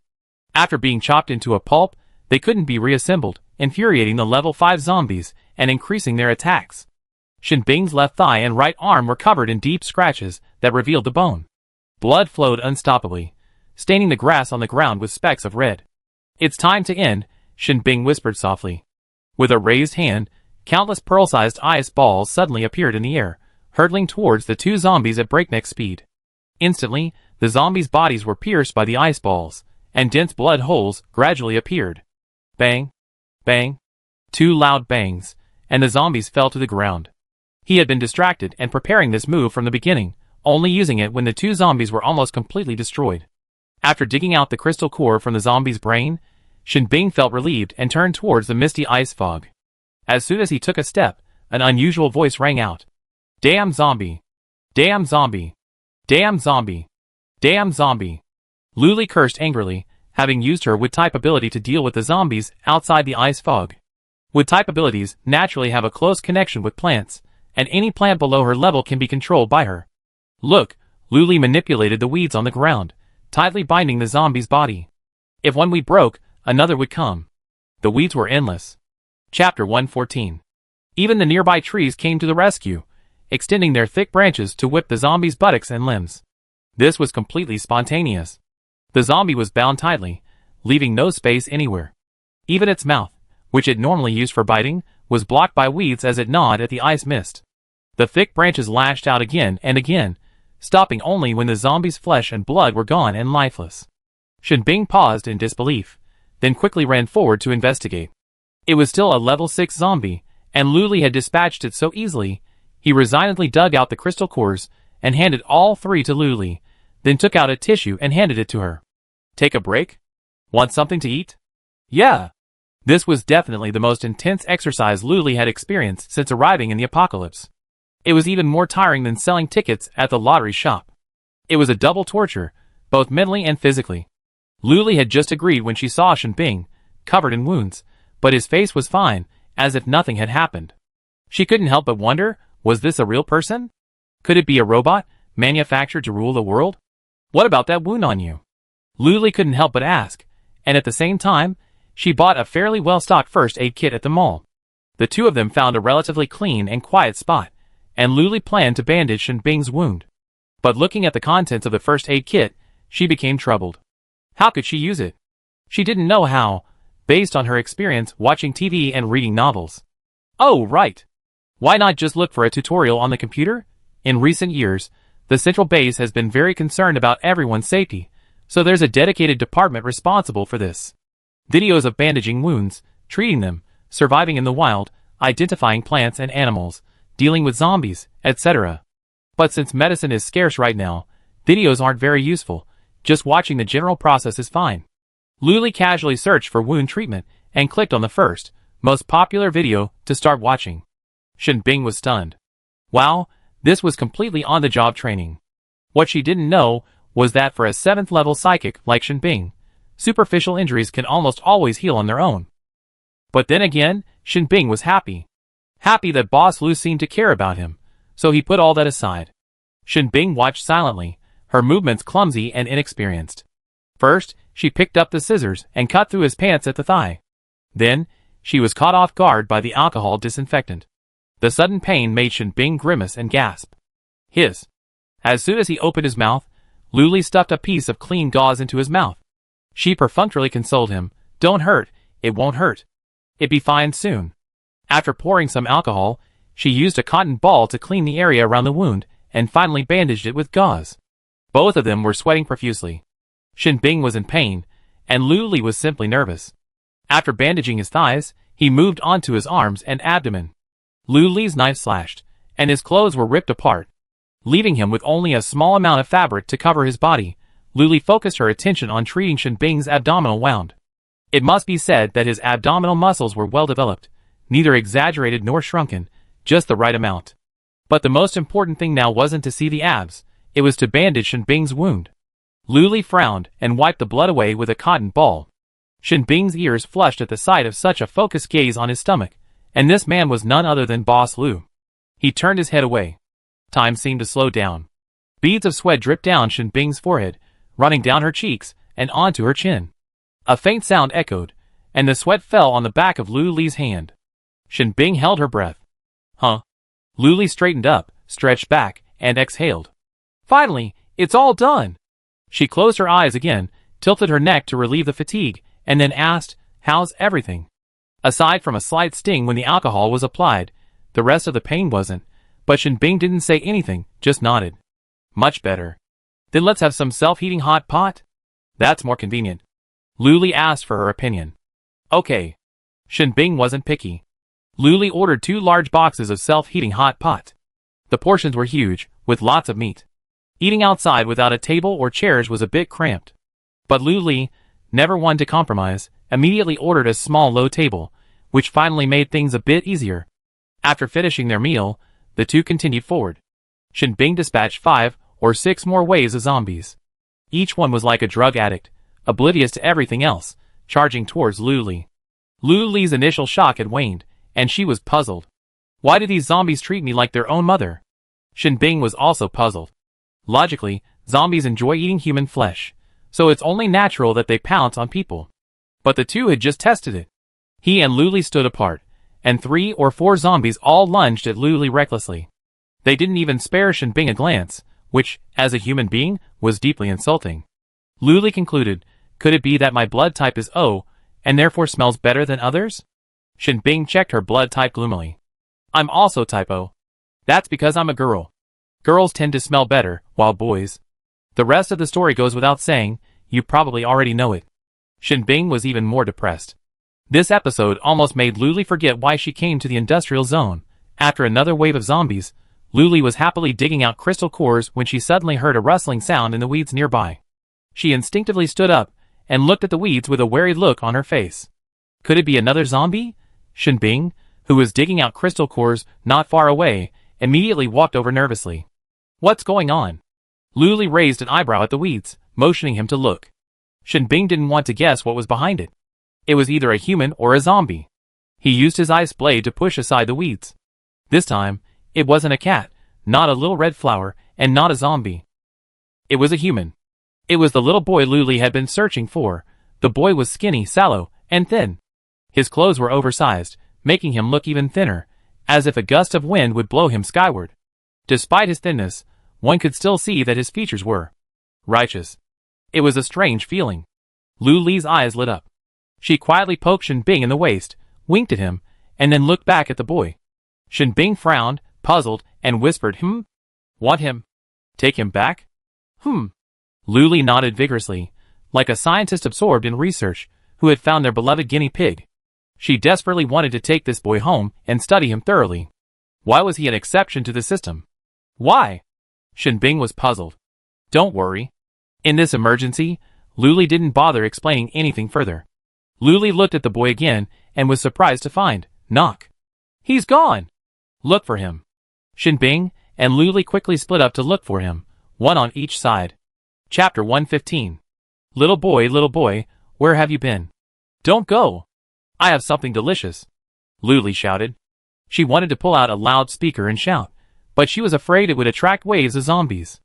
After being chopped into a pulp, they couldn't be reassembled, infuriating the level 5 zombies and increasing their attacks. Shen Bing's left thigh and right arm were covered in deep scratches that revealed the bone. Blood flowed unstoppably, staining the grass on the ground with specks of red. It's time to end, Shen Bing whispered softly. With a raised hand, countless pearl-sized ice balls suddenly appeared in the air, hurtling towards the 2 zombies at breakneck speed. Instantly, the zombies' bodies were pierced by the ice balls, and dense blood holes gradually appeared. Bang! Bang! 2 loud bangs, and the zombies fell to the ground. He had been distracted and preparing this move from the beginning, only using it when the 2 zombies were almost completely destroyed. After digging out the crystal core from the zombie's brain, Shen Bing felt relieved and turned towards the misty ice fog. As soon as he took a step, an unusual voice rang out. Damn zombie! Damn zombie! Damn zombie! Damn zombie! Lu Li cursed angrily, having used her Wood-type ability to deal with the zombies outside the ice fog. Wood-type abilities naturally have a close connection with plants, and any plant below her level can be controlled by her. Look, Lu Li manipulated the weeds on the ground, tightly binding the zombie's body. If one weed broke, another would come. The weeds were endless. Chapter 114. Even the nearby trees came to the rescue, extending their thick branches to whip the zombie's buttocks and limbs. This was completely spontaneous. The zombie was bound tightly, leaving no space anywhere. Even its mouth, which it normally used for biting, was blocked by weeds as it gnawed at the ice mist. The thick branches lashed out again and again, stopping only when the zombie's flesh and blood were gone and lifeless. Shen Bing paused in disbelief, then quickly ran forward to investigate. It was still a level 6 zombie, and Lu Li had dispatched it so easily. He resignedly dug out the crystal cores and handed all 3 to Lu Li, then took out a tissue and handed it to her. Take a break? Want something to eat? Yeah. This was definitely the most intense exercise Lu Li had experienced since arriving in the apocalypse. It was even more tiring than selling tickets at the lottery shop. It was a double torture, both mentally and physically. Lu Li had just agreed when she saw Shen Bing, covered in wounds, but his face was fine, as if nothing had happened. She couldn't help but wonder, was this a real person? Could it be a robot, manufactured to rule the world? What about that wound on you? Lu Li couldn't help but ask, and at the same time, she bought a fairly well-stocked first aid kit at the mall. The 2 of them found a relatively clean and quiet spot, and Lu Li planned to bandage Shen Bing's wound. But looking at the contents of the first aid kit, she became troubled. How could she use it? She didn't know how, based on her experience watching TV and reading novels. Oh, right. Why not just look for a tutorial on the computer? In recent years, the central base has been very concerned about everyone's safety, so there's a dedicated department responsible for this. Videos of bandaging wounds, treating them, surviving in the wild, identifying plants and animals, dealing with zombies, etc. But since medicine is scarce right now, videos aren't very useful, just watching the general process is fine. Luli casually searched for wound treatment and clicked on the first, most popular video to start watching. Shinbing was stunned. Wow, this was completely on-the-job training. What she didn't know was that for a 7th level psychic like Shinbing, superficial injuries can almost always heal on their own. But then again, Shinbing was happy. Happy that Boss Lu seemed to care about him, so he put all that aside. Shinbing watched silently, her movements clumsy and inexperienced. First, she picked up the scissors and cut through his pants at the thigh. Then, she was caught off guard by the alcohol disinfectant. The sudden pain made Shinbing grimace and gasp. Hiss. As soon as he opened his mouth, Luli stuffed a piece of clean gauze into his mouth. She perfunctorily consoled him, "Don't hurt, it won't hurt. It'll be fine soon." After pouring some alcohol, she used a cotton ball to clean the area around the wound and finally bandaged it with gauze. Both of them were sweating profusely. Shinbing was in pain, and Luli was simply nervous. After bandaging his thighs, he moved on to his arms and abdomen. Luli's knife slashed, and his clothes were ripped apart. Leaving him with only a small amount of fabric to cover his body, Luli focused her attention on treating Shinbing's abdominal wound. It must be said that his abdominal muscles were well developed, neither exaggerated nor shrunken, just the right amount. But the most important thing now wasn't to see the abs, it was to bandage Shinbing's wound. Luli frowned and wiped the blood away with a cotton ball. Shinbing's ears flushed at the sight of such a focused gaze on his stomach, and this man was none other than Boss Lu. He turned his head away. Time seemed to slow down. Beads of sweat dripped down Shinbing's forehead, running down her cheeks and onto her chin. A faint sound echoed, and the sweat fell on the back of Luli's hand. Shinbing held her breath. Huh? Luli straightened up, stretched back, and exhaled. Finally, it's all done! She closed her eyes again, tilted her neck to relieve the fatigue, and then asked, "How's everything?" Aside from a slight sting when the alcohol was applied, the rest of the pain wasn't, but Shinbing didn't say anything, just nodded. Much better. Then let's have some self-heating hot pot? That's more convenient. Luli asked for her opinion. Okay. Shinbing wasn't picky. Luli ordered 2 large boxes of self-heating hot pot. The portions were huge, with lots of meat. Eating outside without a table or chairs was a bit cramped. But Luli, never one to compromise, immediately ordered a small low table, which finally made things a bit easier. After finishing their meal, the two continued forward. Shinbing dispatched 5 or 6 more waves of zombies. Each one was like a drug addict, oblivious to everything else, charging towards Luli. Luli's initial shock had waned, and she was puzzled. Why do these zombies treat me like their own mother? Shinbing was also puzzled. Logically, zombies enjoy eating human flesh, so it's only natural that they pounce on people. But the two had just tested it. He and Luli stood apart, and 3 or 4 zombies all lunged at Luli recklessly. They didn't even spare Shinbing a glance, which, as a human being, was deeply insulting. Luli concluded, could it be that my blood type is O, and therefore smells better than others? Shinbing checked her blood type gloomily. I'm also type O. That's because I'm a girl. Girls tend to smell better, while boys. The rest of the story goes without saying, you probably already know it. Shinbing was even more depressed. This episode almost made Luli forget why she came to the industrial zone. After another wave of zombies, Luli was happily digging out crystal cores when she suddenly heard a rustling sound in the weeds nearby. She instinctively stood up and looked at the weeds with a wary look on her face. Could it be another zombie? Shinbing, who was digging out crystal cores not far away, immediately walked over nervously. What's going on? Luli raised an eyebrow at the weeds, motioning him to look. Shinbing didn't want to guess what was behind it. It was either a human or a zombie. He used his ice blade to push aside the weeds. This time, it wasn't a cat, not a little red flower, and not a zombie. It was a human. It was the little boy Luli had been searching for. The boy was skinny, sallow, and thin. His clothes were oversized, making him look even thinner, as if a gust of wind would blow him skyward. Despite his thinness, one could still see that his features were righteous. It was a strange feeling. Luli's eyes lit up. She quietly poked Shinbing in the waist, winked at him, and then looked back at the boy. Shinbing frowned, puzzled, and whispered, Want him? Take him back? Luli nodded vigorously, like a scientist absorbed in research, who had found their beloved guinea pig. She desperately wanted to take this boy home and study him thoroughly. Why was he an exception to the system? Why? Shinbing was puzzled. Don't worry. In this emergency, Luli didn't bother explaining anything further. Luli looked at the boy again and was surprised to find, knock. He's gone. Look for him. Shinbing and Luli quickly split up to look for him, one on each side. Chapter 115. Little boy, where have you been? Don't go. I have something delicious. Luli shouted. She wanted to pull out a loudspeaker and shout, but she was afraid it would attract waves of zombies.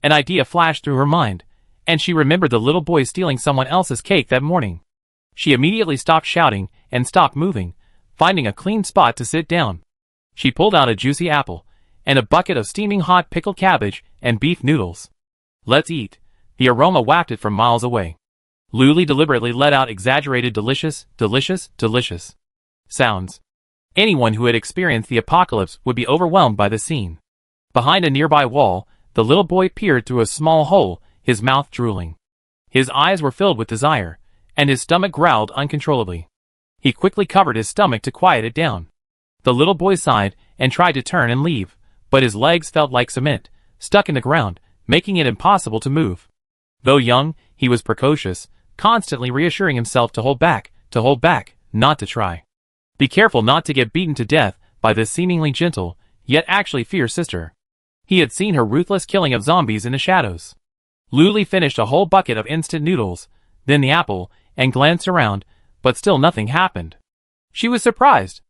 An idea flashed through her mind, and she remembered the little boy stealing someone else's cake that morning. She immediately stopped shouting and stopped moving, finding a clean spot to sit down. She pulled out a juicy apple and a bucket of steaming hot pickled cabbage and beef noodles. Let's eat. The aroma wafted from miles away. Luli deliberately let out exaggerated delicious sounds. Anyone who had experienced the apocalypse would be overwhelmed by the scene. Behind a nearby wall, the little boy peered through a small hole, his mouth drooling. His eyes were filled with desire, and his stomach growled uncontrollably. He quickly covered his stomach to quiet it down. The little boy sighed and tried to turn and leave, but his legs felt like cement, stuck in the ground, making it impossible to move. Though young, he was precocious, constantly reassuring himself to hold back, not to try. Be careful not to get beaten to death by this seemingly gentle, yet actually fierce sister. He had seen her ruthless killing of zombies in the shadows. Luli finished a whole bucket of instant noodles, then the apple, and glanced around, but still nothing happened. She was surprised.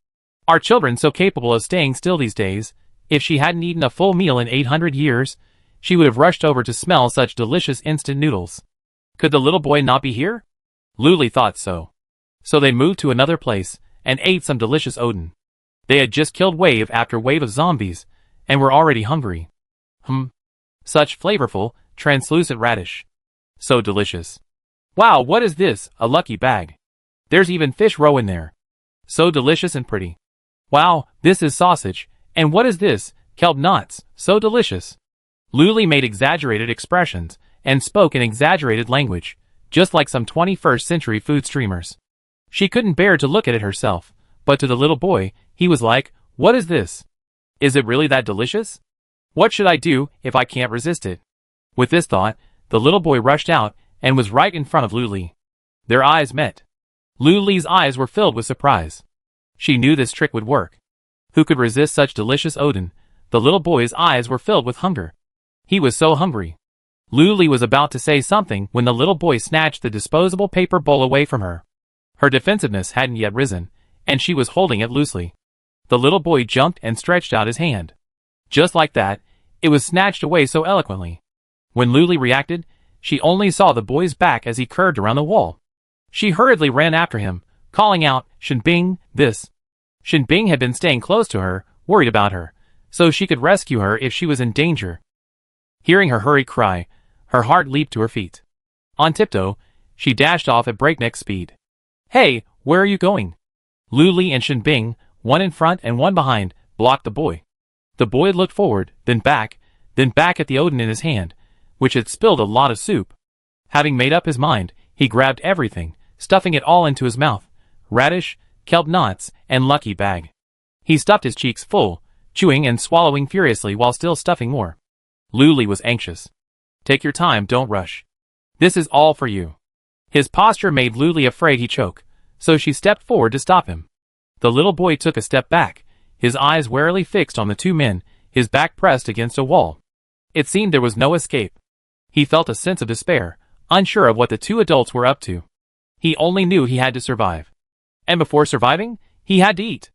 Are children so capable of staying still these days? If she hadn't eaten a full meal in 800 years, she would have rushed over to smell such delicious instant noodles. Could the little boy not be here? Luli thought so. So they moved to another place and ate some delicious odin. They had just killed wave after wave of zombies and were already hungry. Such flavorful, translucent radish. So delicious. Wow, what is this? A lucky bag. There's even fish roe in there. So delicious and pretty. Wow, this is sausage. And what is this? Kelp knots. So delicious. Luli made exaggerated expressions and spoke in exaggerated language, just like some 21st century food streamers. She couldn't bear to look at it herself, but to the little boy, he was like, what is this? Is it really that delicious? What should I do if I can't resist it? With this thought, the little boy rushed out and was right in front of Luli. Their eyes met. Luli's eyes were filled with surprise. She knew this trick would work. Who could resist such delicious odin? The little boy's eyes were filled with hunger. He was so hungry. Luli was about to say something when the little boy snatched the disposable paper bowl away from her. Her defensiveness hadn't yet risen, and she was holding it loosely. The little boy jumped and stretched out his hand. Just like that, it was snatched away so eloquently. When Luli reacted, she only saw the boy's back as he curved around the wall. She hurriedly ran after him, calling out, Shinbing, this. Shinbing had been staying close to her, worried about her, so she could rescue her if she was in danger. Hearing her hurried cry, her heart leaped to her feet. On tiptoe, she dashed off at breakneck speed. Hey, where are you going? Luli and Shinbing, one in front and one behind, blocked the boy. The boy looked forward, then back at the odin in his hand, which had spilled a lot of soup. Having made up his mind, he grabbed everything, stuffing it all into his mouth, radish, kelp knots, and lucky bag. He stuffed his cheeks full, chewing and swallowing furiously while still stuffing more. Luli was anxious. Take your time, don't rush. This is all for you. His posture made Luli afraid he'd choke, so she stepped forward to stop him. The little boy took a step back, his eyes warily fixed on the two men, his back pressed against a wall. It seemed there was no escape. He felt a sense of despair, unsure of what the two adults were up to. He only knew he had to survive. And before surviving, he had to eat.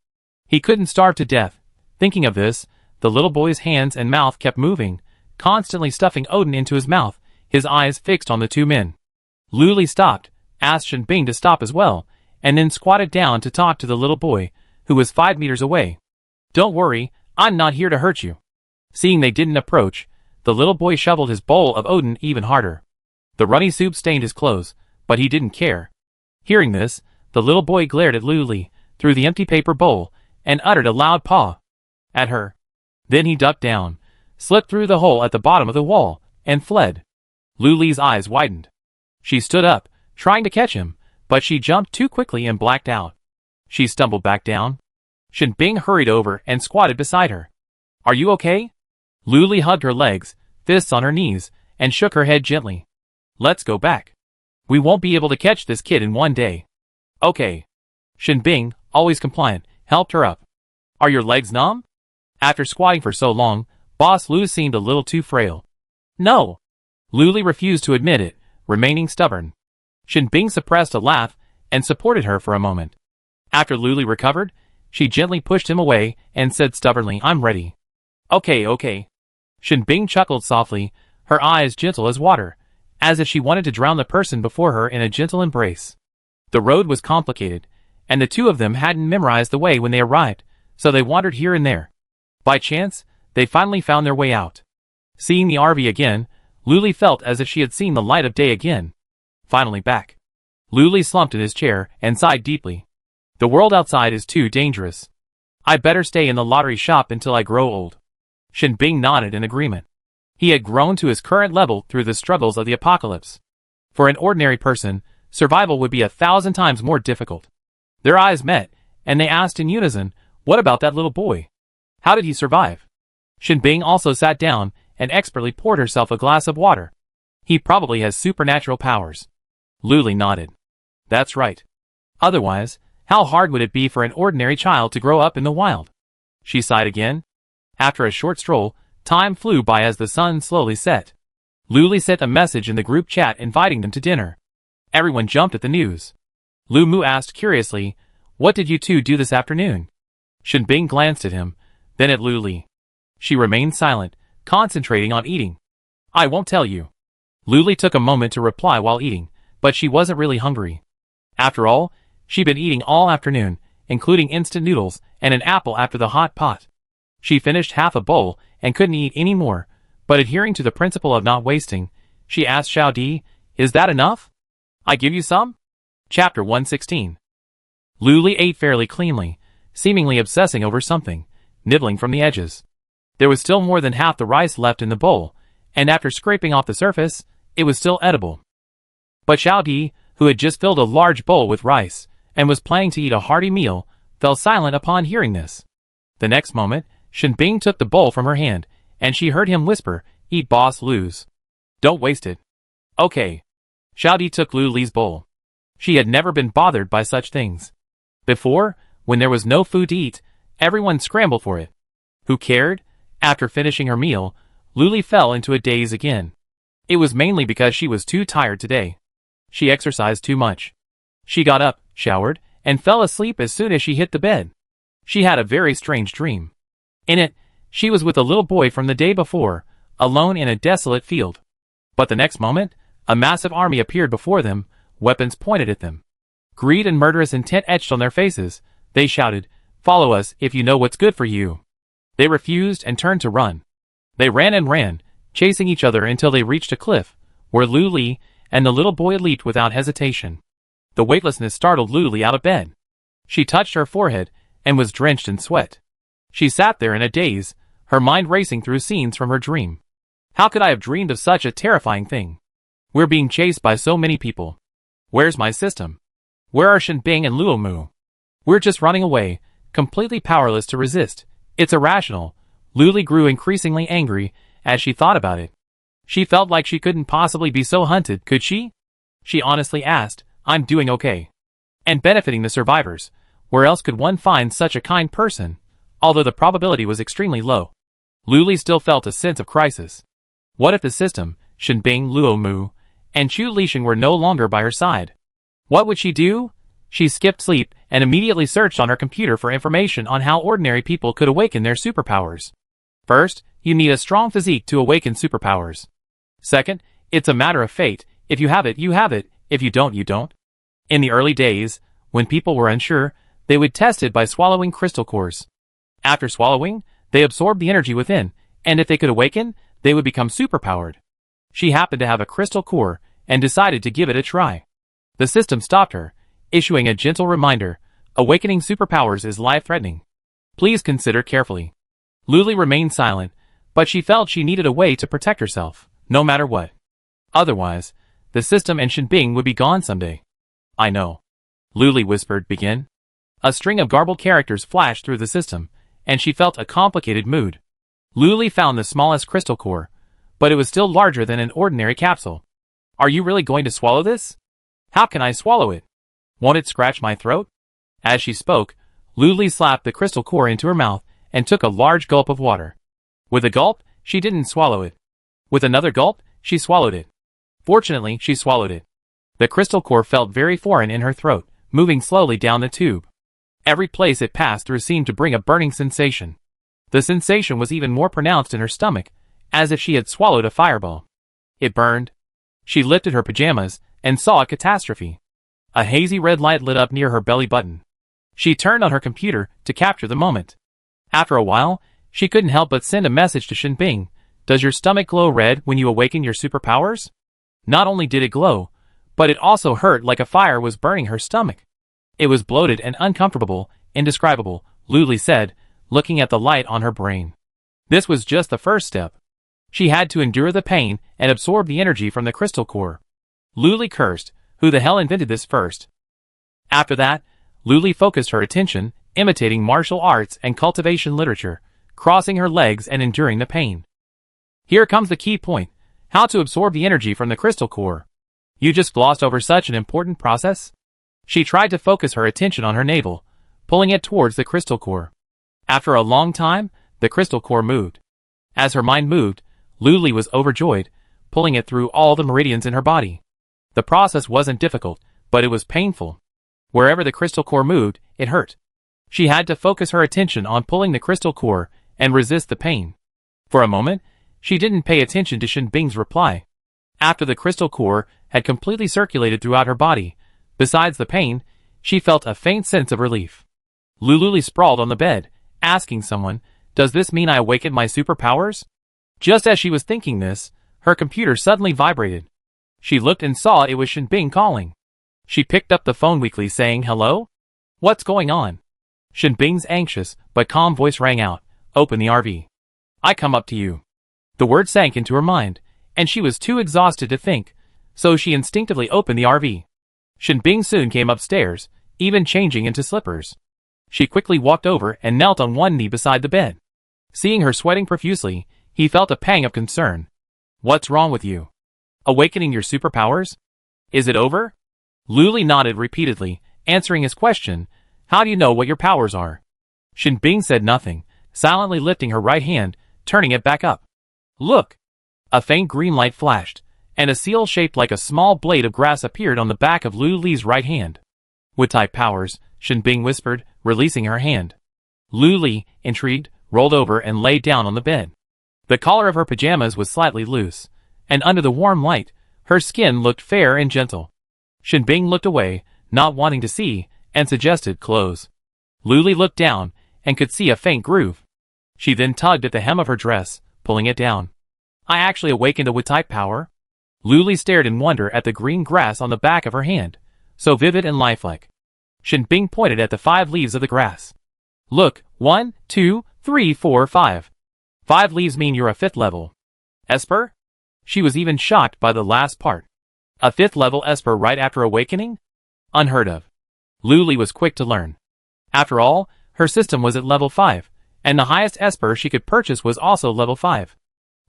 He couldn't starve to death. Thinking of this, the little boy's hands and mouth kept moving, constantly stuffing odin into his mouth, his eyes fixed on the two men. Luli stopped, asked Shinbing to stop as well, and then squatted down to talk to the little boy, who was 5 meters away. Don't worry, I'm not here to hurt you. Seeing they didn't approach, the little boy shoveled his bowl of odin even harder. The runny soup stained his clothes, but he didn't care. Hearing this, the little boy glared at Luli through the empty paper bowl and uttered a loud paw at her. Then he ducked down, slipped through the hole at the bottom of the wall, and fled. Luli's eyes widened. She stood up, trying to catch him, but she jumped too quickly and blacked out. She stumbled back down. Shinbing hurried over and squatted beside her. Are you okay? Luli hugged her legs, fists on her knees, and shook her head gently. Let's go back. We won't be able to catch this kid in one day. Okay. Shinbing, always compliant, helped her up. Are your legs numb? After squatting for so long, Boss Lu seemed a little too frail. No. Luli refused to admit it, remaining stubborn. Shinbing suppressed a laugh and supported her for a moment. After Luli recovered, she gently pushed him away and said stubbornly, I'm ready. Okay. Shinbing chuckled softly, her eyes gentle as water, as if she wanted to drown the person before her in a gentle embrace. The road was complicated, and the two of them hadn't memorized the way when they arrived, so they wandered here and there. By chance, they finally found their way out. Seeing the RV again, Luli felt as if she had seen the light of day again. Finally back. Luli slumped in his chair and sighed deeply. The world outside is too dangerous. I better stay in the lottery shop until I grow old. Shinbing nodded in agreement. He had grown to his current level through the struggles of the apocalypse. For an ordinary person, survival would be 1,000 times more difficult. Their eyes met, and they asked in unison, what about that little boy? How did he survive? Shinbing also sat down and expertly poured herself a glass of water. He probably has supernatural powers. Luli nodded. That's right. Otherwise, how hard would it be for an ordinary child to grow up in the wild? She sighed again. After a short stroll, time flew by as the sun slowly set. Luli sent a message in the group chat inviting them to dinner. Everyone jumped at the news. Lu Mu asked curiously, what did you two do this afternoon? Shinbing glanced at him, then at Luli. She remained silent, concentrating on eating. I won't tell you. Luli took a moment to reply while eating, but she wasn't really hungry. After all, she'd been eating all afternoon, including instant noodles and an apple after the hot pot. She finished half a bowl and couldn't eat any more, but adhering to the principle of not wasting, she asked Xiao Di, is that enough? I give you some? Chapter 116. Luli ate fairly cleanly, seemingly obsessing over something, nibbling from the edges. There was still more than half the rice left in the bowl, and after scraping off the surface, it was still edible. But Xiao Di, who had just filled a large bowl with rice, and was planning to eat a hearty meal, fell silent upon hearing this. The next moment, Shinbing took the bowl from her hand, and she heard him whisper, eat Boss Lu's. Don't waste it. Okay. Xiao Di took Lu Li's bowl. She had never been bothered by such things. Before, when there was no food to eat, everyone scrambled for it. Who cared? After finishing her meal, Luli fell into a daze again. It was mainly because she was too tired today. She exercised too much. She got up, showered, and fell asleep as soon as she hit the bed. She had a very strange dream. In it, she was with a little boy from the day before, alone in a desolate field. But the next moment, a massive army appeared before them, weapons pointed at them. Greed and murderous intent etched on their faces, they shouted, follow us if you know what's good for you. They refused and turned to run. They ran and ran, chasing each other until they reached a cliff, where Lu Li and the little boy leaped without hesitation. The weightlessness startled Lu Li out of bed. She touched her forehead and was drenched in sweat. She sat there in a daze, her mind racing through scenes from her dream. How could I have dreamed of such a terrifying thing? We're being chased by so many people. Where's my system? Where are Shinbing and Luo Mu? We're just running away, completely powerless to resist. It's irrational. Luli grew increasingly angry as she thought about it. She felt like she couldn't possibly be so hunted, could she? She honestly asked, I'm doing okay. And benefiting the survivors. Where else could one find such a kind person? Although the probability was extremely low. Luli still felt a sense of crisis. What if the system, Shinbing, Luo Mu, and Chu Lixing were no longer by her side? What would she do? She skipped sleep and immediately searched on her computer for information on how ordinary people could awaken their superpowers. First, you need a strong physique to awaken superpowers. Second, it's a matter of fate. If you have it, you have it. If you don't, you don't. In the early days, when people were unsure, they would test it by swallowing crystal cores. After swallowing, they absorbed the energy within, and if they could awaken, they would become superpowered. She happened to have a crystal core, and decided to give it a try. The system stopped her, issuing a gentle reminder, awakening superpowers is life-threatening. Please consider carefully. Luli remained silent, but she felt she needed a way to protect herself, no matter what. Otherwise, the system and Shinbing would be gone someday. I know. Luli whispered, begin. A string of garbled characters flashed through the system, and she felt a complicated mood. Luli found the smallest crystal core, but it was still larger than an ordinary capsule. Are you really going to swallow this? How can I swallow it? Won't it scratch my throat? As she spoke, Luli slapped the crystal core into her mouth and took a large gulp of water. With a gulp, she didn't swallow it. With another gulp, she swallowed it. Fortunately, she swallowed it. The crystal core felt very foreign in her throat, moving slowly down the tube. Every place it passed through seemed to bring a burning sensation. The sensation was even more pronounced in her stomach, as if she had swallowed a fireball. It burned. She lifted her pajamas and saw a catastrophe. A hazy red light lit up near her belly button. She turned on her computer to capture the moment. After a while, she couldn't help but send a message to Shinbing. Does your stomach glow red when you awaken your superpowers? Not only did it glow, but it also hurt like a fire was burning her stomach. It was bloated and uncomfortable, indescribable, Luli said, looking at the light on her brain. This was just the first step. She had to endure the pain and absorb the energy from the crystal core. Luli cursed, who the hell invented this first? After that, Luli focused her attention, imitating martial arts and cultivation literature, crossing her legs and enduring the pain. Here comes the key point, how to absorb the energy from the crystal core. You just glossed over such an important process? She tried to focus her attention on her navel, pulling it towards the crystal core. After a long time, the crystal core moved. As her mind moved, Luli was overjoyed, pulling it through all the meridians in her body. The process wasn't difficult, but it was painful. Wherever the crystal core moved, it hurt. She had to focus her attention on pulling the crystal core and resist the pain. For a moment, she didn't pay attention to Shinbing's reply. After the crystal core had completely circulated throughout her body, besides the pain, she felt a faint sense of relief. Luli sprawled on the bed, asking someone, does this mean I awakened my superpowers? Just as she was thinking this, her computer suddenly vibrated. She looked and saw it was Shinbing calling. She picked up the phone weakly saying, hello? What's going on? Shinbing's anxious but calm voice rang out, open the RV. I come up to you. The word sank into her mind, and she was too exhausted to think, so she instinctively opened the RV. Shinbing soon came upstairs, even changing into slippers. She quickly walked over and knelt on one knee beside the bed. Seeing her sweating profusely, he felt a pang of concern. What's wrong with you? Awakening your superpowers? Is it over? Luli nodded repeatedly, answering his question, how do you know what your powers are? Shinbing said nothing, silently lifting her right hand, turning it back up. Look! A faint green light flashed, and a seal shaped like a small blade of grass appeared on the back of Luli's right hand. Wood-type powers, Shinbing whispered, releasing her hand. Luli, intrigued, rolled over and lay down on the bed. The collar of her pajamas was slightly loose, and under the warm light, her skin looked fair and gentle. Shinbing looked away, not wanting to see, and suggested clothes. Luli looked down, and could see a faint groove. She then tugged at the hem of her dress, pulling it down. I actually awakened a wood-type power? Luli stared in wonder at the green grass on the back of her hand, so vivid and lifelike. Shinbing pointed at the 5 leaves of the grass. Look, 1, 2, 3, 4, 5. 5 leaves mean you're a 5th level. Esper? She was even shocked by the last part. A 5th level Esper right after awakening? Unheard of. Luli was quick to learn. After all, her system was at level 5, and the highest Esper she could purchase was also level 5.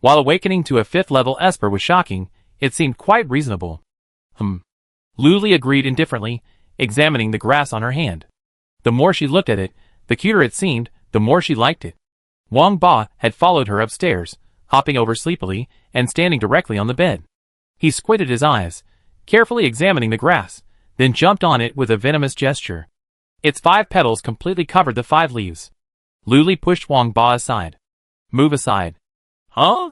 While awakening to a 5th level Esper was shocking, it seemed quite reasonable. Luli agreed indifferently, examining the grass on her hand. The more she looked at it, the cuter it seemed, the more she liked it. Wang Ba had followed her upstairs, hopping over sleepily and standing directly on the bed. He squinted his eyes, carefully examining the grass, then jumped on it with a venomous gesture. Its 5 petals completely covered the 5 leaves. Luli pushed Wang Ba aside. Move aside. Huh?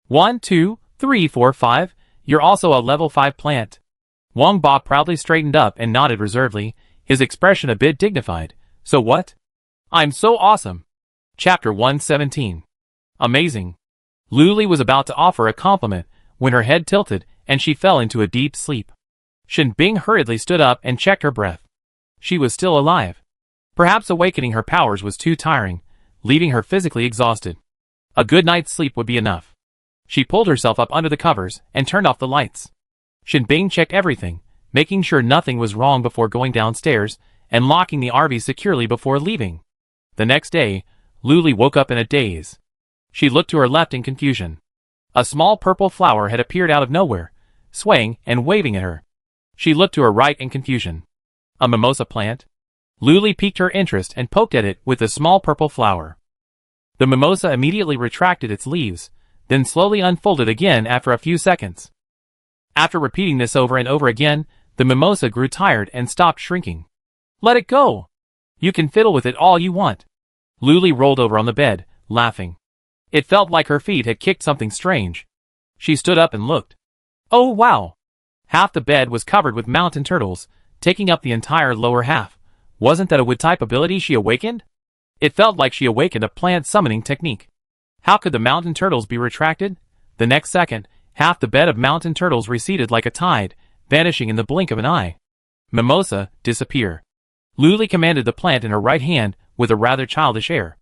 1, 2, 3, 4, 5. You're also a level 5 plant. Wang Ba proudly straightened up and nodded reservedly, his expression a bit dignified. So what? I'm so awesome. Chapter 117. Amazing. Luli was about to offer a compliment when her head tilted and she fell into a deep sleep. Shinbing hurriedly stood up and checked her breath. She was still alive. Perhaps awakening her powers was too tiring, leaving her physically exhausted. A good night's sleep would be enough. She pulled herself up under the covers and turned off the lights. Shinbing checked everything, making sure nothing was wrong before going downstairs and locking the RV securely before leaving. The next day, Luli woke up in a daze. She looked to her left in confusion. A small purple flower had appeared out of nowhere, swaying and waving at her. She looked to her right in confusion. A mimosa plant? Luli piqued her interest and poked at it with the small purple flower. The mimosa immediately retracted its leaves, then slowly unfolded again after a few seconds. After repeating this over and over again, the mimosa grew tired and stopped shrinking. Let it go! You can fiddle with it all you want. Luli rolled over on the bed, laughing. It felt like her feet had kicked something strange. She stood up and looked. Oh wow! Half the bed was covered with mountain turtles, taking up the entire lower half. Wasn't that a wood-type ability she awakened? It felt like she awakened a plant summoning technique. How could the mountain turtles be retracted? The next second, half the bed of mountain turtles receded like a tide, vanishing in the blink of an eye. Mimosa, disappear. Luli commanded the plant in her right hand with a rather childish air.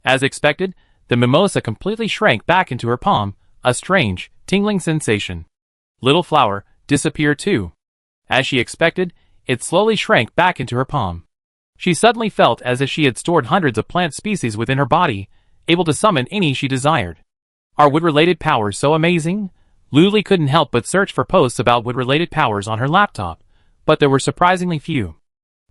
As expected, the mimosa completely shrank back into her palm, a strange, tingling sensation. Little flower, disappear too. As she expected, it slowly shrank back into her palm. She suddenly felt as if she had stored hundreds of plant species within her body, able to summon any she desired. Are wood-related powers so amazing? Luli couldn't help but search for posts about wood-related powers on her laptop, but there were surprisingly few.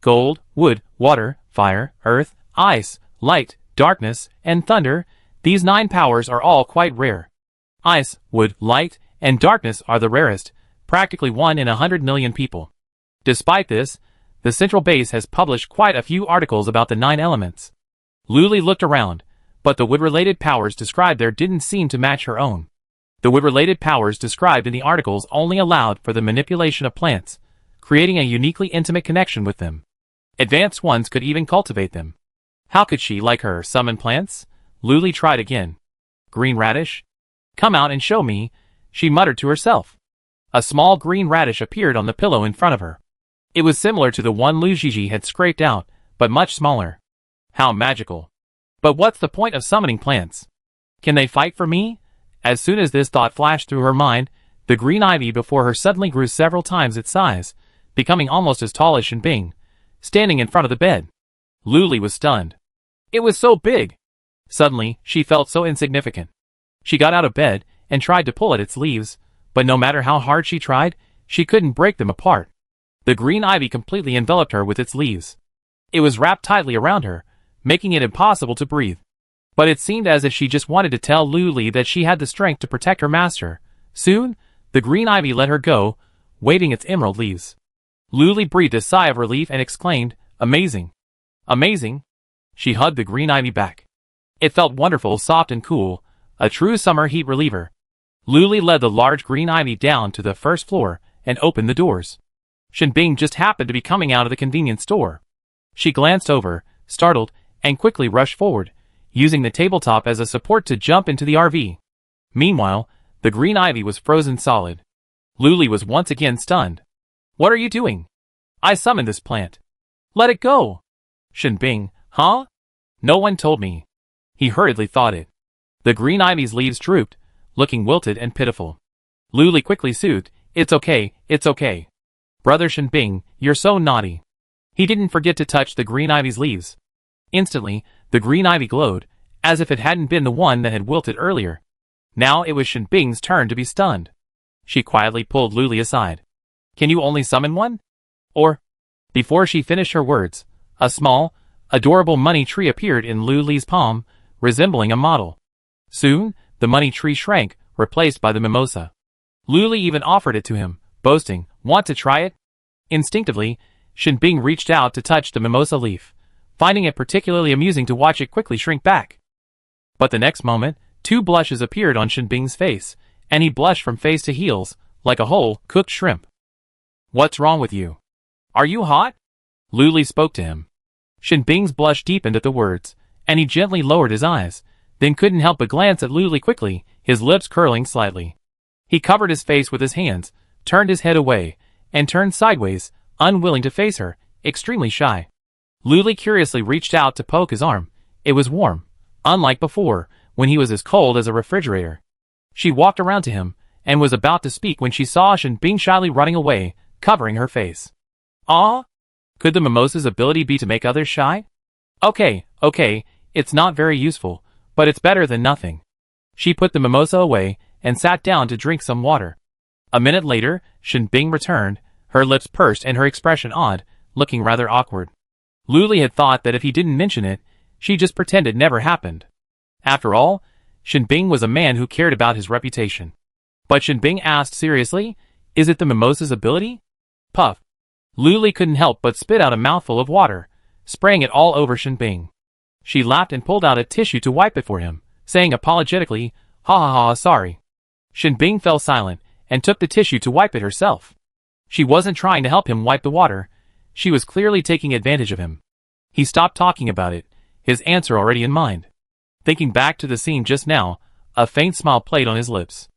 Gold, wood, water, fire, earth, ice, light, darkness, and thunder, these 9 powers are all quite rare. Ice, wood, light, and darkness are the rarest, practically 1 in 100 million people. Despite this, the central base has published quite a few articles about the 9 elements. Luli looked around, but the wood-related powers described there didn't seem to match her own. The wood-related powers described in the articles only allowed for the manipulation of plants, creating a uniquely intimate connection with them. Advanced ones could even cultivate them. How could she, like her, summon plants? Luli tried again. Green radish? Come out and show me, she muttered to herself. A small green radish appeared on the pillow in front of her. It was similar to the one Lu Gigi had scraped out, but much smaller. How magical. But what's the point of summoning plants? Can they fight for me? As soon as this thought flashed through her mind, the green ivy before her suddenly grew several times its size, becoming almost as tall as Shinbing, standing in front of the bed. Luli was stunned. It was so big. Suddenly, she felt so insignificant. She got out of bed and tried to pull at its leaves, but no matter how hard she tried, she couldn't break them apart. The green ivy completely enveloped her with its leaves. It was wrapped tightly around her, making it impossible to breathe. But it seemed as if she just wanted to tell Luli that she had the strength to protect her master. Soon, the green ivy let her go, waving its emerald leaves. Luli breathed a sigh of relief and exclaimed, Amazing! Amazing! She hugged the green ivy back. It felt wonderful, soft and cool, a true summer heat reliever. Luli led the large green ivy down to the first floor and opened the doors. Shinbing just happened to be coming out of the convenience store. She glanced over, startled, and quickly rushed forward, using the tabletop as a support to jump into the RV. Meanwhile, the green ivy was frozen solid. Luli was once again stunned. What are you doing? I summoned this plant. Let it go. Shinbing, huh? No one told me. He hurriedly thought it. The green ivy's leaves drooped, looking wilted and pitiful. Luli quickly soothed, It's okay, it's okay. Brother Shinbing, you're so naughty. He didn't forget to touch the green ivy's leaves. Instantly, the green ivy glowed, as if it hadn't been the one that had wilted earlier. Now it was Shinbing's turn to be stunned. She quietly pulled Luli aside. Can you only summon one? Or... Before she finished her words, a small, adorable money tree appeared in Luli's palm, resembling a model. Soon, the money tree shrank, replaced by the mimosa. Luli even offered it to him, boasting, Want to try it? Instinctively, Shinbing reached out to touch the mimosa leaf, finding it particularly amusing to watch it quickly shrink back. But the next moment, 2 blushes appeared on Shinbing's face, and he blushed from face to heels, like a whole, cooked shrimp. What's wrong with you? Are you hot? Luli spoke to him. Shinbing's blush deepened at the words, and he gently lowered his eyes, then couldn't help but glance at Luli quickly, his lips curling slightly. He covered his face with his hands, turned his head away, and turned sideways, unwilling to face her, extremely shy. Luli curiously reached out to poke his arm. It was warm, unlike before, when he was as cold as a refrigerator. She walked around to him, and was about to speak when she saw Shinbing shyly running away, covering her face. Ah! Could the mimosa's ability be to make others shy? Okay, it's not very useful, but it's better than nothing. She put the mimosa away and sat down to drink some water. A minute later, Shenbing returned, her lips pursed and her expression odd, looking rather awkward. Luli had thought that if he didn't mention it, she'd just pretend it never happened. After all, Shenbing was a man who cared about his reputation. But Shenbing asked seriously, "Is it the mimosa's ability?" Puff. Luli couldn't help but spit out a mouthful of water, spraying it all over Shenbing. She laughed and pulled out a tissue to wipe it for him, saying apologetically, "Ha ha ha, sorry." Shenbing fell silent and took the tissue to wipe it herself. She wasn't trying to help him wipe the water. She was clearly taking advantage of him. He stopped talking about it, his answer already in mind. Thinking back to the scene just now, a faint smile played on his lips.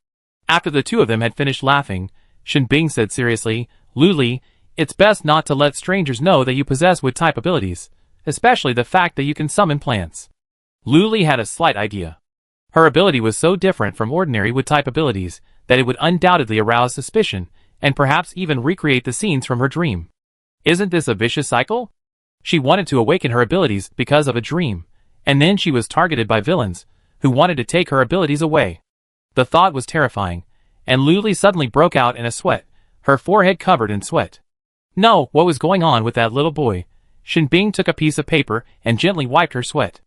After the two of them had finished laughing, Shenbing said seriously, "Luli, it's best not to let strangers know that you possess wood-type abilities, especially the fact that you can summon plants." Luli had a slight idea. Her ability was so different from ordinary wood-type abilities that it would undoubtedly arouse suspicion and perhaps even recreate the scenes from her dream. Isn't this a vicious cycle? She wanted to awaken her abilities because of a dream, and then she was targeted by villains who wanted to take her abilities away. The thought was terrifying, and Luli suddenly broke out in a sweat, her forehead covered in sweat. No, what was going on with that little boy? Shenbing took a piece of paper and gently wiped her sweat.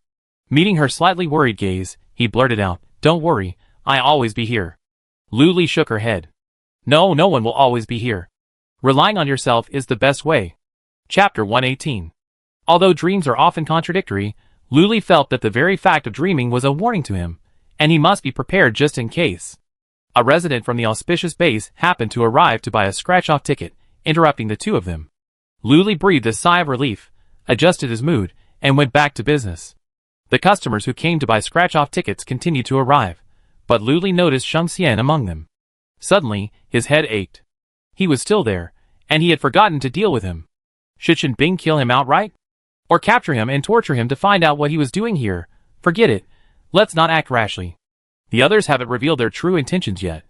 Meeting her slightly worried gaze, he blurted out, "Don't worry, I'll always be here." Luli shook her head. No one will always be here. Relying on yourself is the best way. Chapter 118. Although dreams are often contradictory, Luli felt that the very fact of dreaming was a warning to him, and he must be prepared just in case. A resident from the auspicious base happened to arrive to buy a scratch-off ticket, interrupting the two of them. Luli breathed a sigh of relief, adjusted his mood, and went back to business. The customers who came to buy scratch-off tickets continued to arrive, but Luli noticed Shang Xian among them. Suddenly, his head ached. He was still there, and he had forgotten to deal with him. Should Shenbing kill him outright? Or capture him and torture him to find out what he was doing here? Forget it. Let's not act rashly. The others haven't revealed their true intentions yet.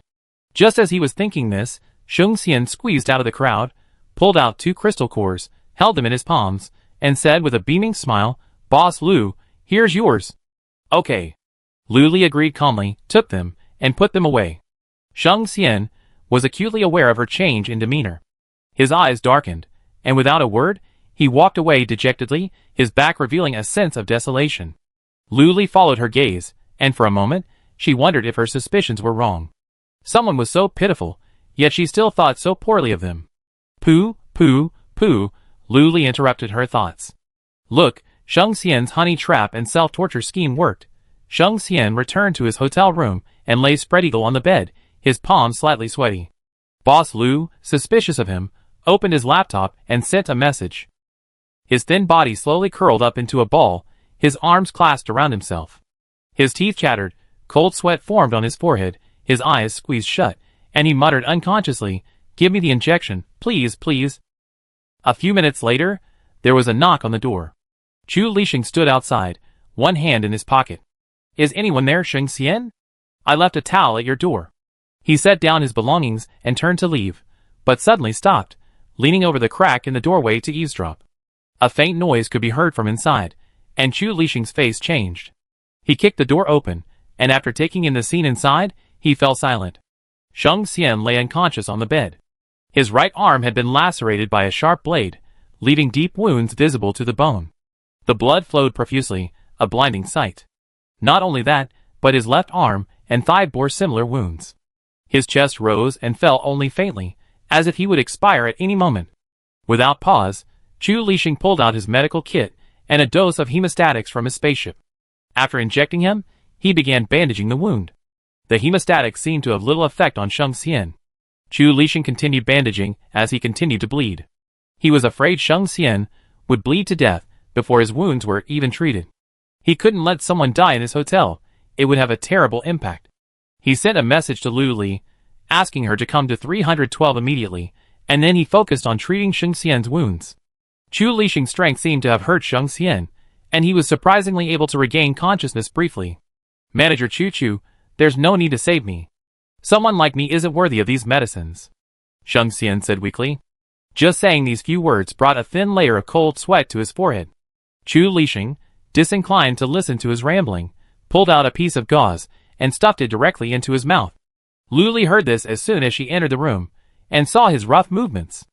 Just as he was thinking this, Shang Xian squeezed out of the crowd, pulled out 2 crystal cores, held them in his palms, and said with a beaming smile, "Boss Lu, here's yours." "Okay." Luli agreed calmly, took them, and put them away. Shang Xian was acutely aware of her change in demeanor. His eyes darkened, and without a word, he walked away dejectedly, his back revealing a sense of desolation. Luli followed her gaze, and for a moment, she wondered if her suspicions were wrong. Someone was so pitiful, yet she still thought so poorly of them. Pooh, Luli interrupted her thoughts. Look, Shang Xian's honey trap and self-torture scheme worked. Shang Xian returned to his hotel room and lay spread-eagle on the bed, his palms slightly sweaty. Boss Lu, suspicious of him, opened his laptop and sent a message. His thin body slowly curled up into a ball, his arms clasped around himself. His teeth chattered, cold sweat formed on his forehead, his eyes squeezed shut, and he muttered unconsciously, "Give me the injection, please, please." A few minutes later, there was a knock on the door. Chu Lixing stood outside, one hand in his pocket. "Is anyone there, Shang Xian? I left a towel at your door." He set down his belongings and turned to leave, but suddenly stopped, leaning over the crack in the doorway to eavesdrop. A faint noise could be heard from inside, and Chu Lixing's face changed. He kicked the door open, and after taking in the scene inside, he fell silent. Shang Xian lay unconscious on the bed. His right arm had been lacerated by a sharp blade, leaving deep wounds visible to the bone. The blood flowed profusely, a blinding sight. Not only that, but his left arm and thigh bore similar wounds. His chest rose and fell only faintly, as if he would expire at any moment. Without pause, Chu Lixing pulled out his medical kit and a dose of hemostatics from his spaceship. After injecting him, he began bandaging the wound. The hemostatics seemed to have little effect on Shang Xian. Chu Lixing continued bandaging as he continued to bleed. He was afraid Shang Xian would bleed to death before his wounds were even treated. He couldn't let someone die in his hotel. It would have a terrible impact. He sent a message to Luli, asking her to come to 312 immediately, and then he focused on treating Shang Xian's wounds. Chu Lixing's strength seemed to have hurt Shang Xian, and he was surprisingly able to regain consciousness briefly. "Manager Chu, there's no need to save me. Someone like me isn't worthy of these medicines," Shang Xian said weakly. Just saying these few words brought a thin layer of cold sweat to his forehead. Chu Lixing, disinclined to listen to his rambling, pulled out a piece of gauze and stuffed it directly into his mouth. Lu Li heard this as soon as she entered the room, and saw his rough movements.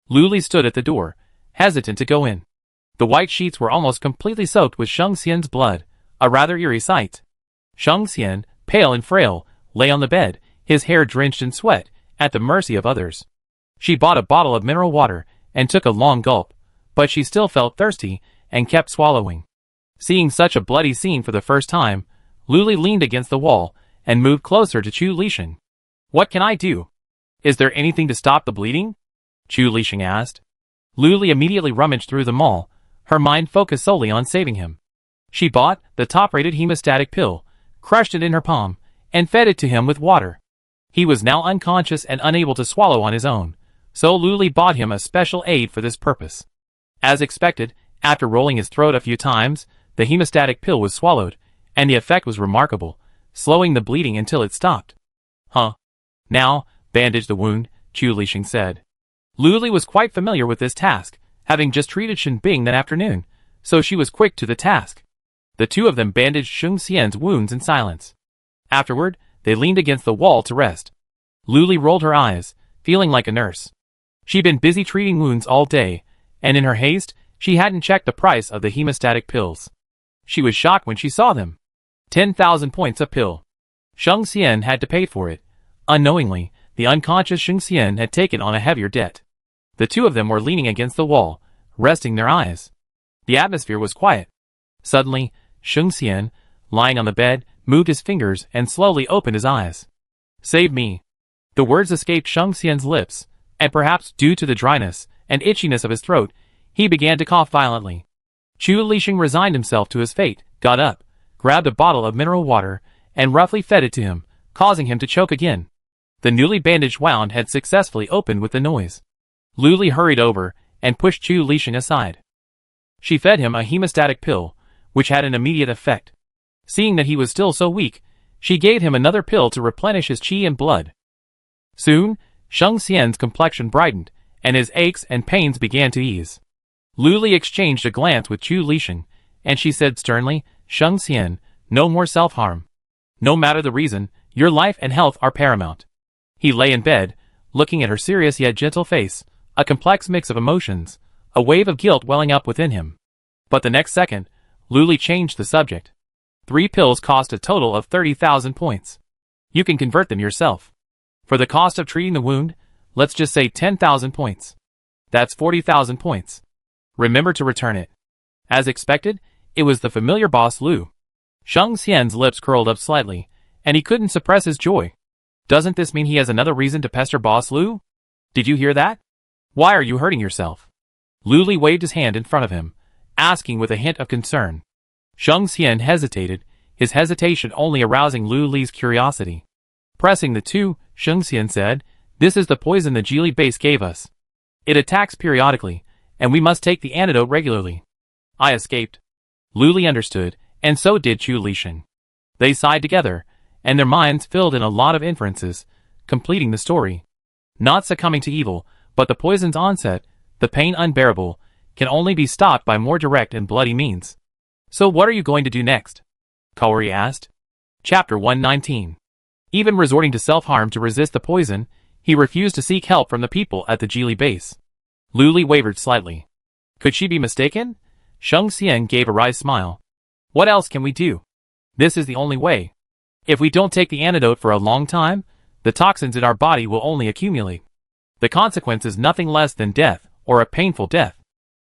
Lu Li stood at the door, hesitant to go in. The white sheets were almost completely soaked with Sheng Xian's blood, a rather eerie sight. Sheng Xian, pale and frail, lay on the bed, his hair drenched in sweat, at the mercy of others. She bought a bottle of mineral water and took a long gulp, but she still felt thirsty and kept swallowing. Seeing such a bloody scene for the first time, Lu Li leaned against the wall and moved closer to Chu Lixing. "What can I do? Is there anything to stop the bleeding?" Chu Lixing asked. Lu Li immediately rummaged through them all, her mind focused solely on saving him. She bought the top-rated hemostatic pill, crushed it in her palm, and fed it to him with water. He was now unconscious and unable to swallow on his own, so Lu Li bought him a special aid for this purpose. As expected, after rolling his throat a few times, the hemostatic pill was swallowed, and the effect was remarkable, slowing the bleeding until it stopped. "Huh. Now, bandage the wound," Chu Lixing said. Lu Li was quite familiar with this task, having just treated Shen Bing that afternoon, so she was quick to the task. The two of them bandaged Sheng Xian's wounds in silence. Afterward, they leaned against the wall to rest. Lu Li rolled her eyes, feeling like a nurse. She'd been busy treating wounds all day, and in her haste, she hadn't checked the price of the hemostatic pills. She was shocked when she saw them. 10,000 points a pill. Sheng Xian had to pay for it. Unknowingly, the unconscious Sheng Xian had taken on a heavier debt. The two of them were leaning against the wall, resting their eyes. The atmosphere was quiet. Suddenly, Sheng Xian, lying on the bed, moved his fingers and slowly opened his eyes. "Save me." The words escaped Sheng Xian's lips, and perhaps due to the dryness and itchiness of his throat, he began to cough violently. Chu Lixing resigned himself to his fate, got up, grabbed a bottle of mineral water, and roughly fed it to him, causing him to choke again. The newly bandaged wound had successfully opened with the noise. Lu Li hurried over and pushed Chu Lixing aside. She fed him a hemostatic pill, which had an immediate effect. Seeing that he was still so weak, she gave him another pill to replenish his qi and blood. Soon, Sheng Xian's complexion brightened, and his aches and pains began to ease. Lu Li exchanged a glance with Chu Lixing, and she said sternly, "Sheng Xian, no more self-harm. No matter the reason, your life and health are paramount." He lay in bed, looking at her serious yet gentle face, a complex mix of emotions, a wave of guilt welling up within him. But the next second, Lu Li changed the subject. 3 pills cost a total of 30,000 points. You can convert them yourself. For the cost of treating the wound, let's just say 10,000 points. That's 40,000 points. Remember to return it. As expected, it was the familiar Boss Lu. Sheng Xian's lips curled up slightly, and he couldn't suppress his joy. Doesn't this mean he has another reason to pester Boss Lu? Did you hear that? Why are you hurting yourself? Lu Li waved his hand in front of him, asking with a hint of concern. Sheng Xian hesitated, his hesitation only arousing Lu Li's curiosity. Pressing the two, Sheng Xian said, "This is the poison the Geely base gave us. It attacks periodically, and we must take the antidote regularly." I escaped. Lu Li understood, and so did Chu Lixing. They sighed together, and their minds filled in a lot of inferences, completing the story. Not succumbing to evil, but the poison's onset, the pain unbearable, can only be stopped by more direct and bloody means. "So what are you going to do next?" Kaori asked. Chapter 119. Even resorting to self-harm to resist the poison, he refused to seek help from the people at the Geely base. Lu Li wavered slightly. Could she be mistaken? Sheng Xian gave a wry smile. "What else can we do? This is the only way. If we don't take the antidote for a long time, the toxins in our body will only accumulate. The consequence is nothing less than death, or a painful death."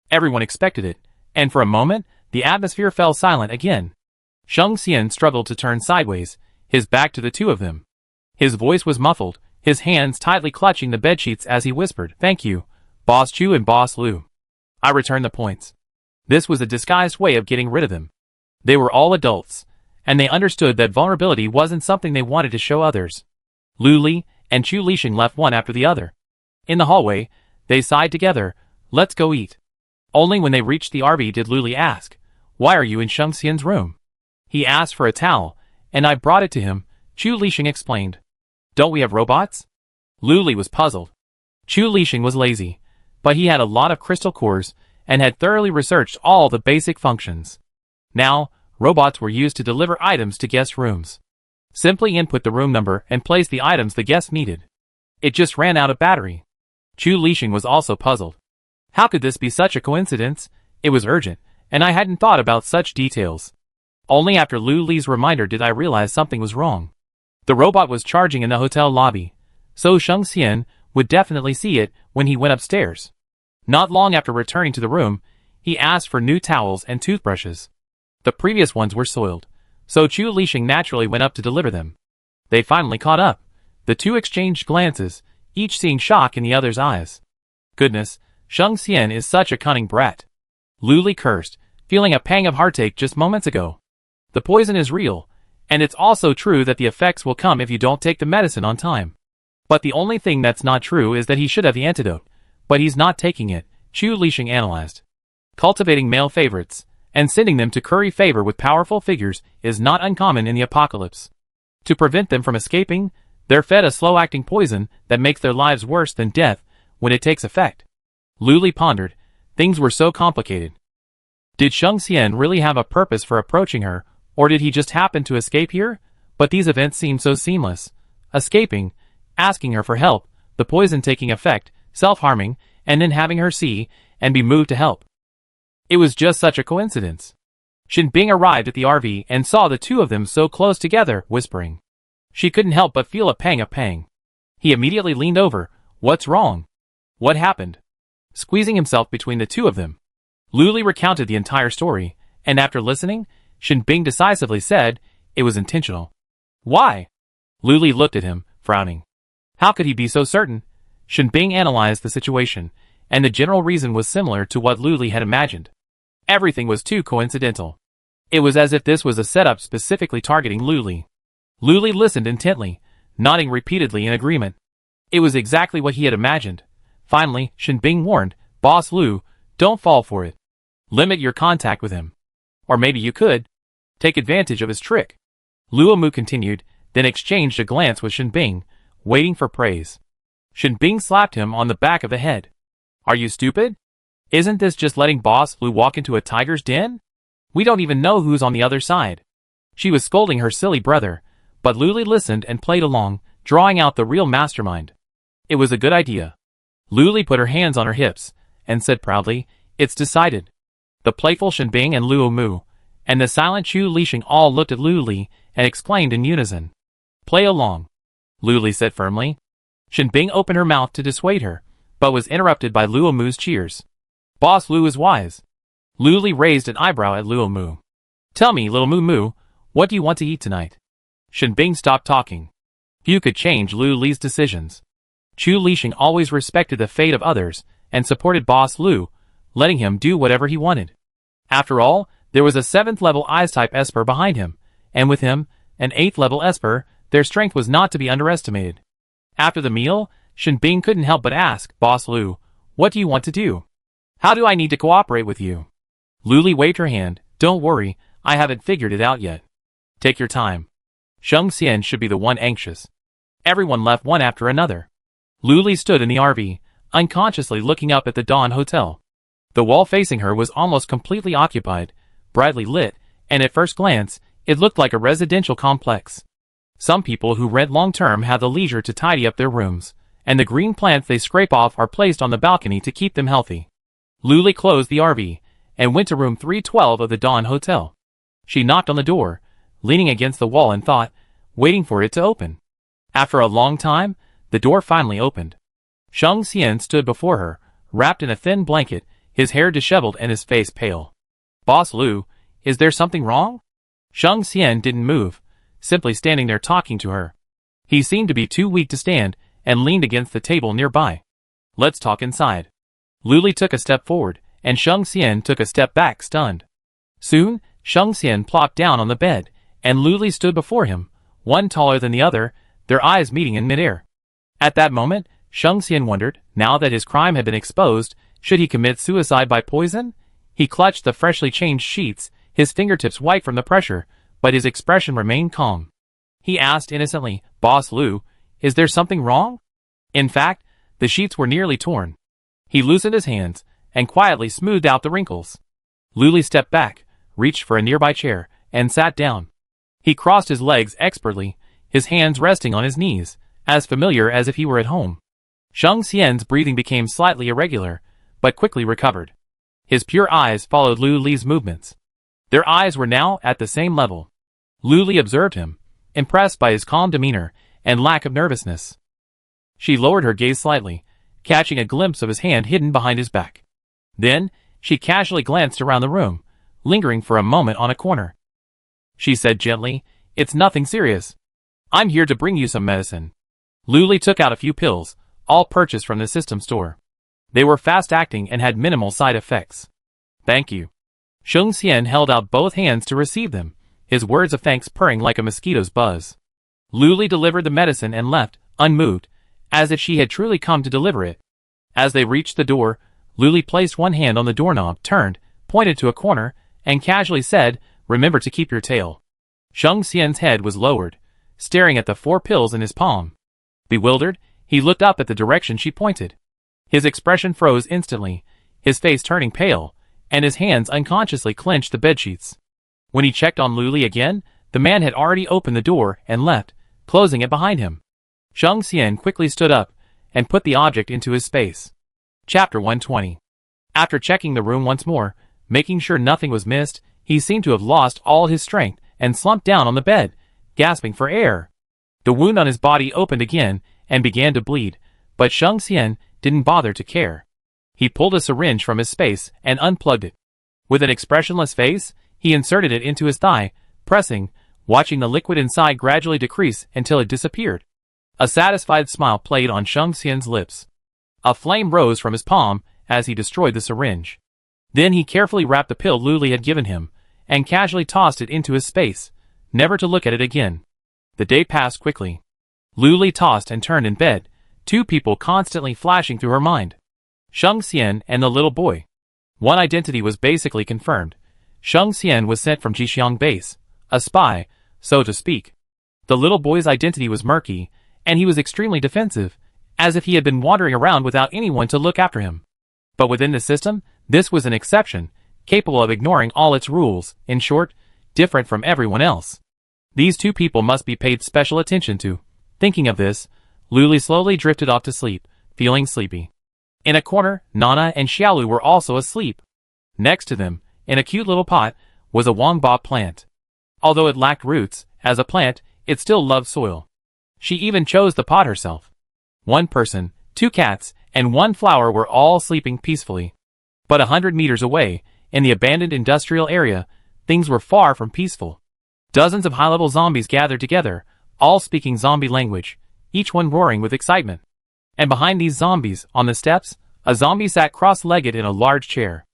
Everyone expected it, and for a moment, the atmosphere fell silent again. Sheng Xian struggled to turn sideways, his back to the two of them. His voice was muffled, his hands tightly clutching the bedsheets as he whispered, "Thank you, Boss Chu and Boss Lu. I returned the points." This was a disguised way of getting rid of them. They were all adults, and they understood that vulnerability wasn't something they wanted to show others. Lu Li and Chu Lixing left one after the other. In the hallway, they sighed together, "Let's go eat." Only when they reached the RV did Lu Li ask, "Why are you in Sheng Xian's room?" He asked for a towel, and I brought it to him, Chu Lixing explained. "Don't we have robots?" Lu Li was puzzled. Chu Lixing was lazy. but he had a lot of crystal cores and had thoroughly researched all the basic functions. Now, robots were used to deliver items to guest rooms. Simply input the room number and place the items the guest needed. It just ran out of battery. Chu Lixing was also puzzled. How could this be such a coincidence? It was urgent, and I hadn't thought about such details. Only after Lu Li's reminder did I realize something was wrong. The robot was charging in the hotel lobby, so Sheng Xian would definitely see it when he went upstairs. Not long after returning to the room, he asked for new towels and toothbrushes. The previous ones were soiled, so Chu Lixing naturally went up to deliver them. They finally caught up. The two exchanged glances, each seeing shock in the other's eyes. Goodness, Sheng Xian is such a cunning brat. Lu Li cursed, feeling a pang of heartache just moments ago. The poison is real, and it's also true that the effects will come if you don't take the medicine on time. But the only thing that's not true is that he should have the antidote, but he's not taking it, Chu Lixing analyzed. Cultivating male favorites, and sending them to curry favor with powerful figures is not uncommon in the apocalypse. To prevent them from escaping, they're fed a slow-acting poison that makes their lives worse than death when it takes effect. Lu Li pondered. Things were so complicated. Did Sheng Xian really have a purpose for approaching her, or did he just happen to escape here? But these events seemed so seamless. Escaping, asking her for help, the poison taking effect, self-harming, and then having her see and be moved to help. It was just such a coincidence. Shin Bing arrived at the RV and saw the two of them so close together, whispering. She couldn't help but feel a pang. He immediately leaned over. What's wrong? What happened? Squeezing himself between the two of them, Lu Li recounted the entire story, and after listening, Shin Bing decisively said, it was intentional. Why? Lu Li looked at him, frowning. How could he be so certain? Shin Bing analyzed the situation, and the general reason was similar to what Lu Li had imagined. Everything was too coincidental. It was as if this was a setup specifically targeting Lu Li. Lu Li listened intently, nodding repeatedly in agreement. It was exactly what he had imagined. Finally, Shin Bing warned, Boss Lu, don't fall for it. Limit your contact with him. Or maybe you could take advantage of his trick. Luo Mu continued, then exchanged a glance with Shin Bing, waiting for praise. Shin Bing slapped him on the back of the head. Are you stupid? Isn't this just letting Boss Lu walk into a tiger's den? We don't even know who's on the other side. She was scolding her silly brother, but Lu Li listened and played along, drawing out the real mastermind. It was a good idea. Lu Li put her hands on her hips, and said proudly, it's decided. The playful Shin Bing and Luo Mu, and the silent Chu Lixing all looked at Lu Li, and exclaimed in unison. Play along, Lu Li said firmly. Shin Bing opened her mouth to dissuade her, but was interrupted by Luo Mu's cheers. Boss Lu is wise. Lu Li raised an eyebrow at Luo Mu. Tell me, little Mu, what do you want to eat tonight? Shin Bing stopped talking. Few could change Lu Li's decisions. Chu Lixing always respected the fate of others, and supported Boss Lu, letting him do whatever he wanted. After all, there was a 7th-level Ice-type Esper behind him, and with him, an 8th-level Esper, their strength was not to be underestimated. After the meal, Shin Bing couldn't help but ask, Boss Lu, what do you want to do? How do I need to cooperate with you? Lu Li waved her hand, don't worry, I haven't figured it out yet. Take your time. Sheng Xian should be the one anxious. Everyone left one after another. Lu Li stood in the RV, unconsciously looking up at the Dawn Hotel. The wall facing her was almost completely occupied, brightly lit, and at first glance, it looked like a residential complex. Some people who rent long-term have the leisure to tidy up their rooms, and the green plants they scrape off are placed on the balcony to keep them healthy. Lu Li closed the RV, and went to room 312 of the Dawn Hotel. She knocked on the door, leaning against the wall in thought, waiting for it to open. After a long time, the door finally opened. Sheng Xian stood before her, wrapped in a thin blanket, his hair disheveled and his face pale. Boss Lu, is there something wrong? Sheng Xian didn't move, simply standing there talking to her. He seemed to be too weak to stand, and leaned against the table nearby. Let's talk inside. Lu Li took a step forward, and Sheng Xian took a step back, stunned. Soon, Sheng Xian plopped down on the bed, and Lu Li stood before him, one taller than the other, their eyes meeting in midair. At that moment, Sheng Xian wondered, now that his crime had been exposed, should he commit suicide by poison? He clutched the freshly changed sheets, his fingertips white from the pressure, but his expression remained calm. He asked innocently, Boss Lu, is there something wrong? In fact, the sheets were nearly torn. He loosened his hands and quietly smoothed out the wrinkles. Luli stepped back, reached for a nearby chair, and sat down. He crossed his legs expertly, his hands resting on his knees, as familiar as if he were at home. Shang Xian's breathing became slightly irregular, but quickly recovered. His pure eyes followed Lu Li's movements. Their eyes were now at the same level. Lu Li observed him, impressed by his calm demeanor and lack of nervousness. She lowered her gaze slightly, catching a glimpse of his hand hidden behind his back. Then, she casually glanced around the room, lingering for a moment on a corner. She said gently, "It's nothing serious. I'm here to bring you some medicine." Lu Li took out a few pills, all purchased from the system store. They were fast-acting and had minimal side effects. "Thank you." Shang Xian held out both hands to receive them, his words of thanks purring like a mosquito's buzz. Lu Li delivered the medicine and left, unmoved, as if she had truly come to deliver it. As they reached the door, Lu Li placed one hand on the doorknob, turned, pointed to a corner, and casually said, "Remember to keep your tail." Shang Xian's head was lowered, staring at the 4 pills in his palm. Bewildered, he looked up at the direction she pointed. His expression froze instantly, his face turning pale, and his hands unconsciously clenched the bedsheets. When he checked on Lu Li again, the man had already opened the door and left, closing it behind him. Shang Xian quickly stood up and put the object into his space. Chapter 120. After checking the room once more, making sure nothing was missed, he seemed to have lost all his strength and slumped down on the bed, gasping for air. The wound on his body opened again and began to bleed, but Shang Xian didn't bother to care. He pulled a syringe from his space and unplugged it. With an expressionless face, he inserted it into his thigh, pressing, watching the liquid inside gradually decrease until it disappeared. A satisfied smile played on Shang Xian's lips. A flame rose from his palm as he destroyed the syringe. Then he carefully wrapped the pill Lu Li had given him, and casually tossed it into his space, never to look at it again. The day passed quickly. Lu Li tossed and turned in bed, 2 people constantly flashing through her mind. Shang Xian and the little boy. One identity was basically confirmed. Shang Xian was sent from Jixiang base, a spy, so to speak. The little boy's identity was murky, and he was extremely defensive, as if he had been wandering around without anyone to look after him. But within the system, this was an exception, capable of ignoring all its rules, in short, different from everyone else. These 2 people must be paid special attention to. Thinking of this, Lu Li slowly drifted off to sleep, feeling sleepy. In a corner, Nana and Xiaolu were also asleep. Next to them, in a cute little pot, was a Wangba plant. Although it lacked roots, as a plant, it still loved soil. She even chose the pot herself. 1 person, 2 cats, and 1 flower were all sleeping peacefully. But 100 meters away, in the abandoned industrial area, things were far from peaceful. Dozens of high-level zombies gathered together, all speaking zombie language, each one roaring with excitement. And behind these zombies, on the steps, a zombie sat cross-legged in a large chair.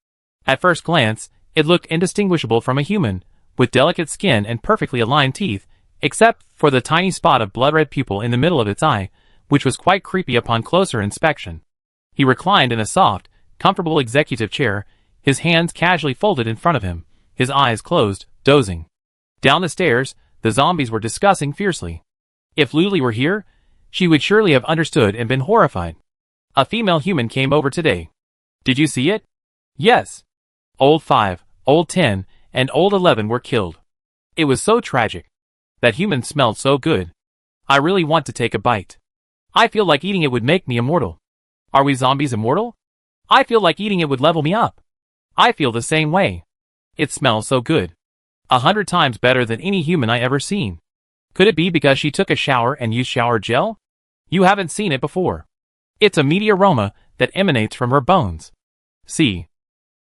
At first glance, it looked indistinguishable from a human, with delicate skin and perfectly aligned teeth, except for the tiny spot of blood-red pupil in the middle of its eye, which was quite creepy upon closer inspection. He reclined in a soft, comfortable executive chair, his hands casually folded in front of him, his eyes closed, dozing. Down the stairs, the zombies were discussing fiercely. If Lu Li were here, she would surely have understood and been horrified. A female human came over today. Did you see it? Yes. Old 5, Old 10, and Old 11 were killed. It was so tragic. That human smelled so good. I really want to take a bite. I feel like eating it would make me immortal. Are we zombies immortal? I feel like eating it would level me up. I feel the same way. It smells so good. 100 times better than any human I ever seen. Could it be because she took a shower and used shower gel? You haven't seen it before. It's a meaty aroma that emanates from her bones. See.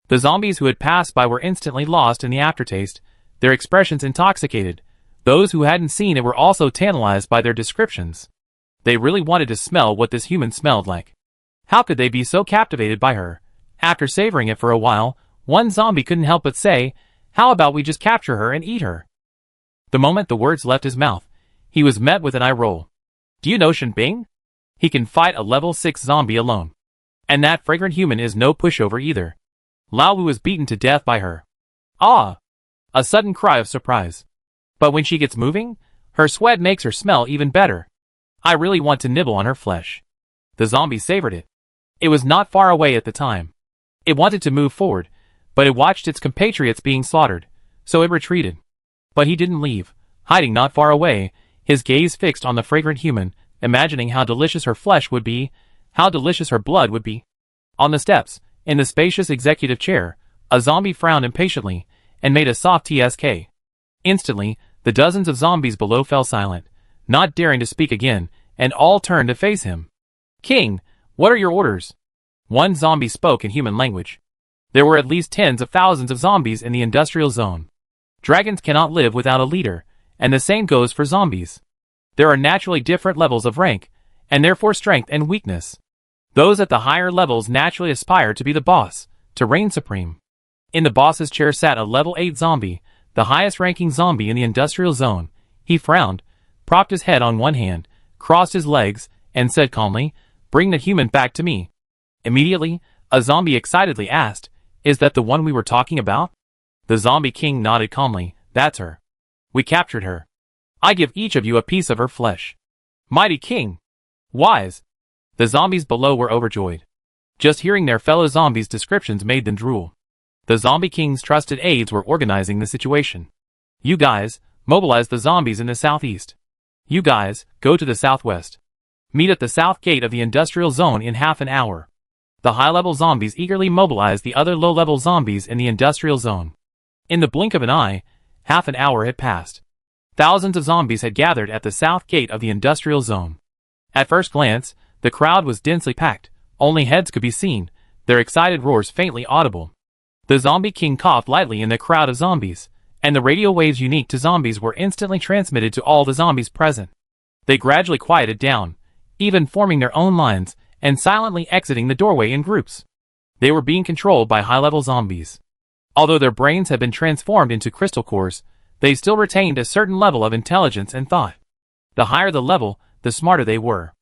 The zombies who had passed by were instantly lost in the aftertaste, their expressions intoxicated. Those who hadn't seen it were also tantalized by their descriptions. They really wanted to smell what this human smelled like. How could they be so captivated by her? After savoring it for a while, one zombie couldn't help but say, "How about we just capture her and eat her?" The moment the words left his mouth, he was met with an eye roll. Do you know Shen Bing? He can fight a level 6 zombie alone. And that fragrant human is no pushover either. Lao Wu was beaten to death by her. Ah! A sudden cry of surprise. But when she gets moving, her sweat makes her smell even better. I really want to nibble on her flesh. The zombie savored it. It was not far away at the time. It wanted to move forward, but it watched its compatriots being slaughtered, so it retreated. But he didn't leave, hiding not far away, his gaze fixed on the fragrant human, imagining how delicious her flesh would be, how delicious her blood would be. On the steps, in the spacious executive chair, a zombie frowned impatiently, and made a soft TSK. Instantly, the dozens of zombies below fell silent, not daring to speak again, and all turned to face him. "King, what are your orders?" One zombie spoke in human language. There were at least tens of thousands of zombies in the industrial zone. Dragons cannot live without a leader, and the same goes for zombies. There are naturally different levels of rank, and therefore strength and weakness. Those at the higher levels naturally aspire to be the boss, to reign supreme. In the boss's chair sat a level 8 zombie, the highest ranking zombie in the industrial zone. He frowned, propped his head on one hand, crossed his legs, and said calmly, "Bring the human back to me." Immediately, a zombie excitedly asked, "Is that the one we were talking about?" The zombie king nodded calmly, "That's her. We captured her. I give each of you a piece of her flesh." "Mighty king! Wise!" The zombies below were overjoyed. Just hearing their fellow zombies' descriptions made them drool. The zombie king's trusted aides were organizing the situation. "You guys, mobilize the zombies in the southeast. You guys, go to the southwest. Meet at the south gate of the industrial zone in half an hour." The high-level zombies eagerly mobilized the other low-level zombies in the industrial zone. In the blink of an eye, half an hour had passed. Thousands of zombies had gathered at the south gate of the industrial zone. At first glance, the crowd was densely packed, only heads could be seen, their excited roars faintly audible. The zombie king coughed lightly in the crowd of zombies, and the radio waves unique to zombies were instantly transmitted to all the zombies present. They gradually quieted down, even forming their own lines, and silently exiting the doorway in groups. They were being controlled by high-level zombies. Although their brains had been transformed into crystal cores, they still retained a certain level of intelligence and thought. The higher the level, the smarter they were.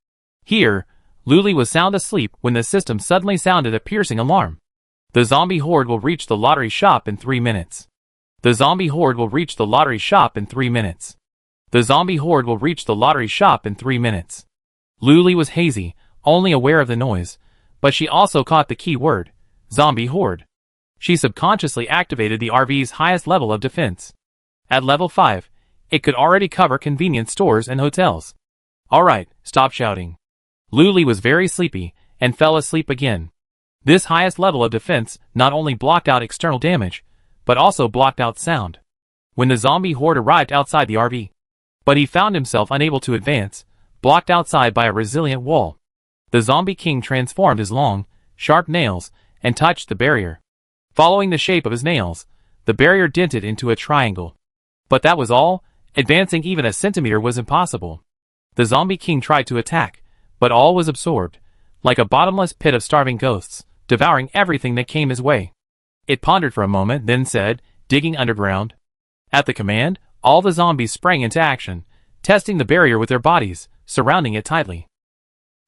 Here, Luli was sound asleep when the system suddenly sounded a piercing alarm. "The zombie horde will reach the lottery shop in 3 minutes. The zombie horde will reach the lottery shop in 3 minutes. The zombie horde will reach the lottery shop in 3 minutes." Luli was hazy, only aware of the noise, but she also caught the key word, zombie horde. She subconsciously activated the RV's highest level of defense. At level 5, it could already cover convenience stores and hotels. "Alright, stop shouting." Luli was very sleepy, and fell asleep again. This highest level of defense not only blocked out external damage, but also blocked out sound. When the zombie horde arrived outside the RV, but he found himself unable to advance, blocked outside by a resilient wall. The zombie king transformed his long, sharp nails, and touched the barrier. Following the shape of his nails, the barrier dented into a triangle. But that was all. Advancing even a centimeter was impossible. The zombie king tried to attack, but all was absorbed, like a bottomless pit of starving ghosts, devouring everything that came his way. It pondered for a moment, then said, "Digging underground." At the command, all the zombies sprang into action, testing the barrier with their bodies, surrounding it tightly.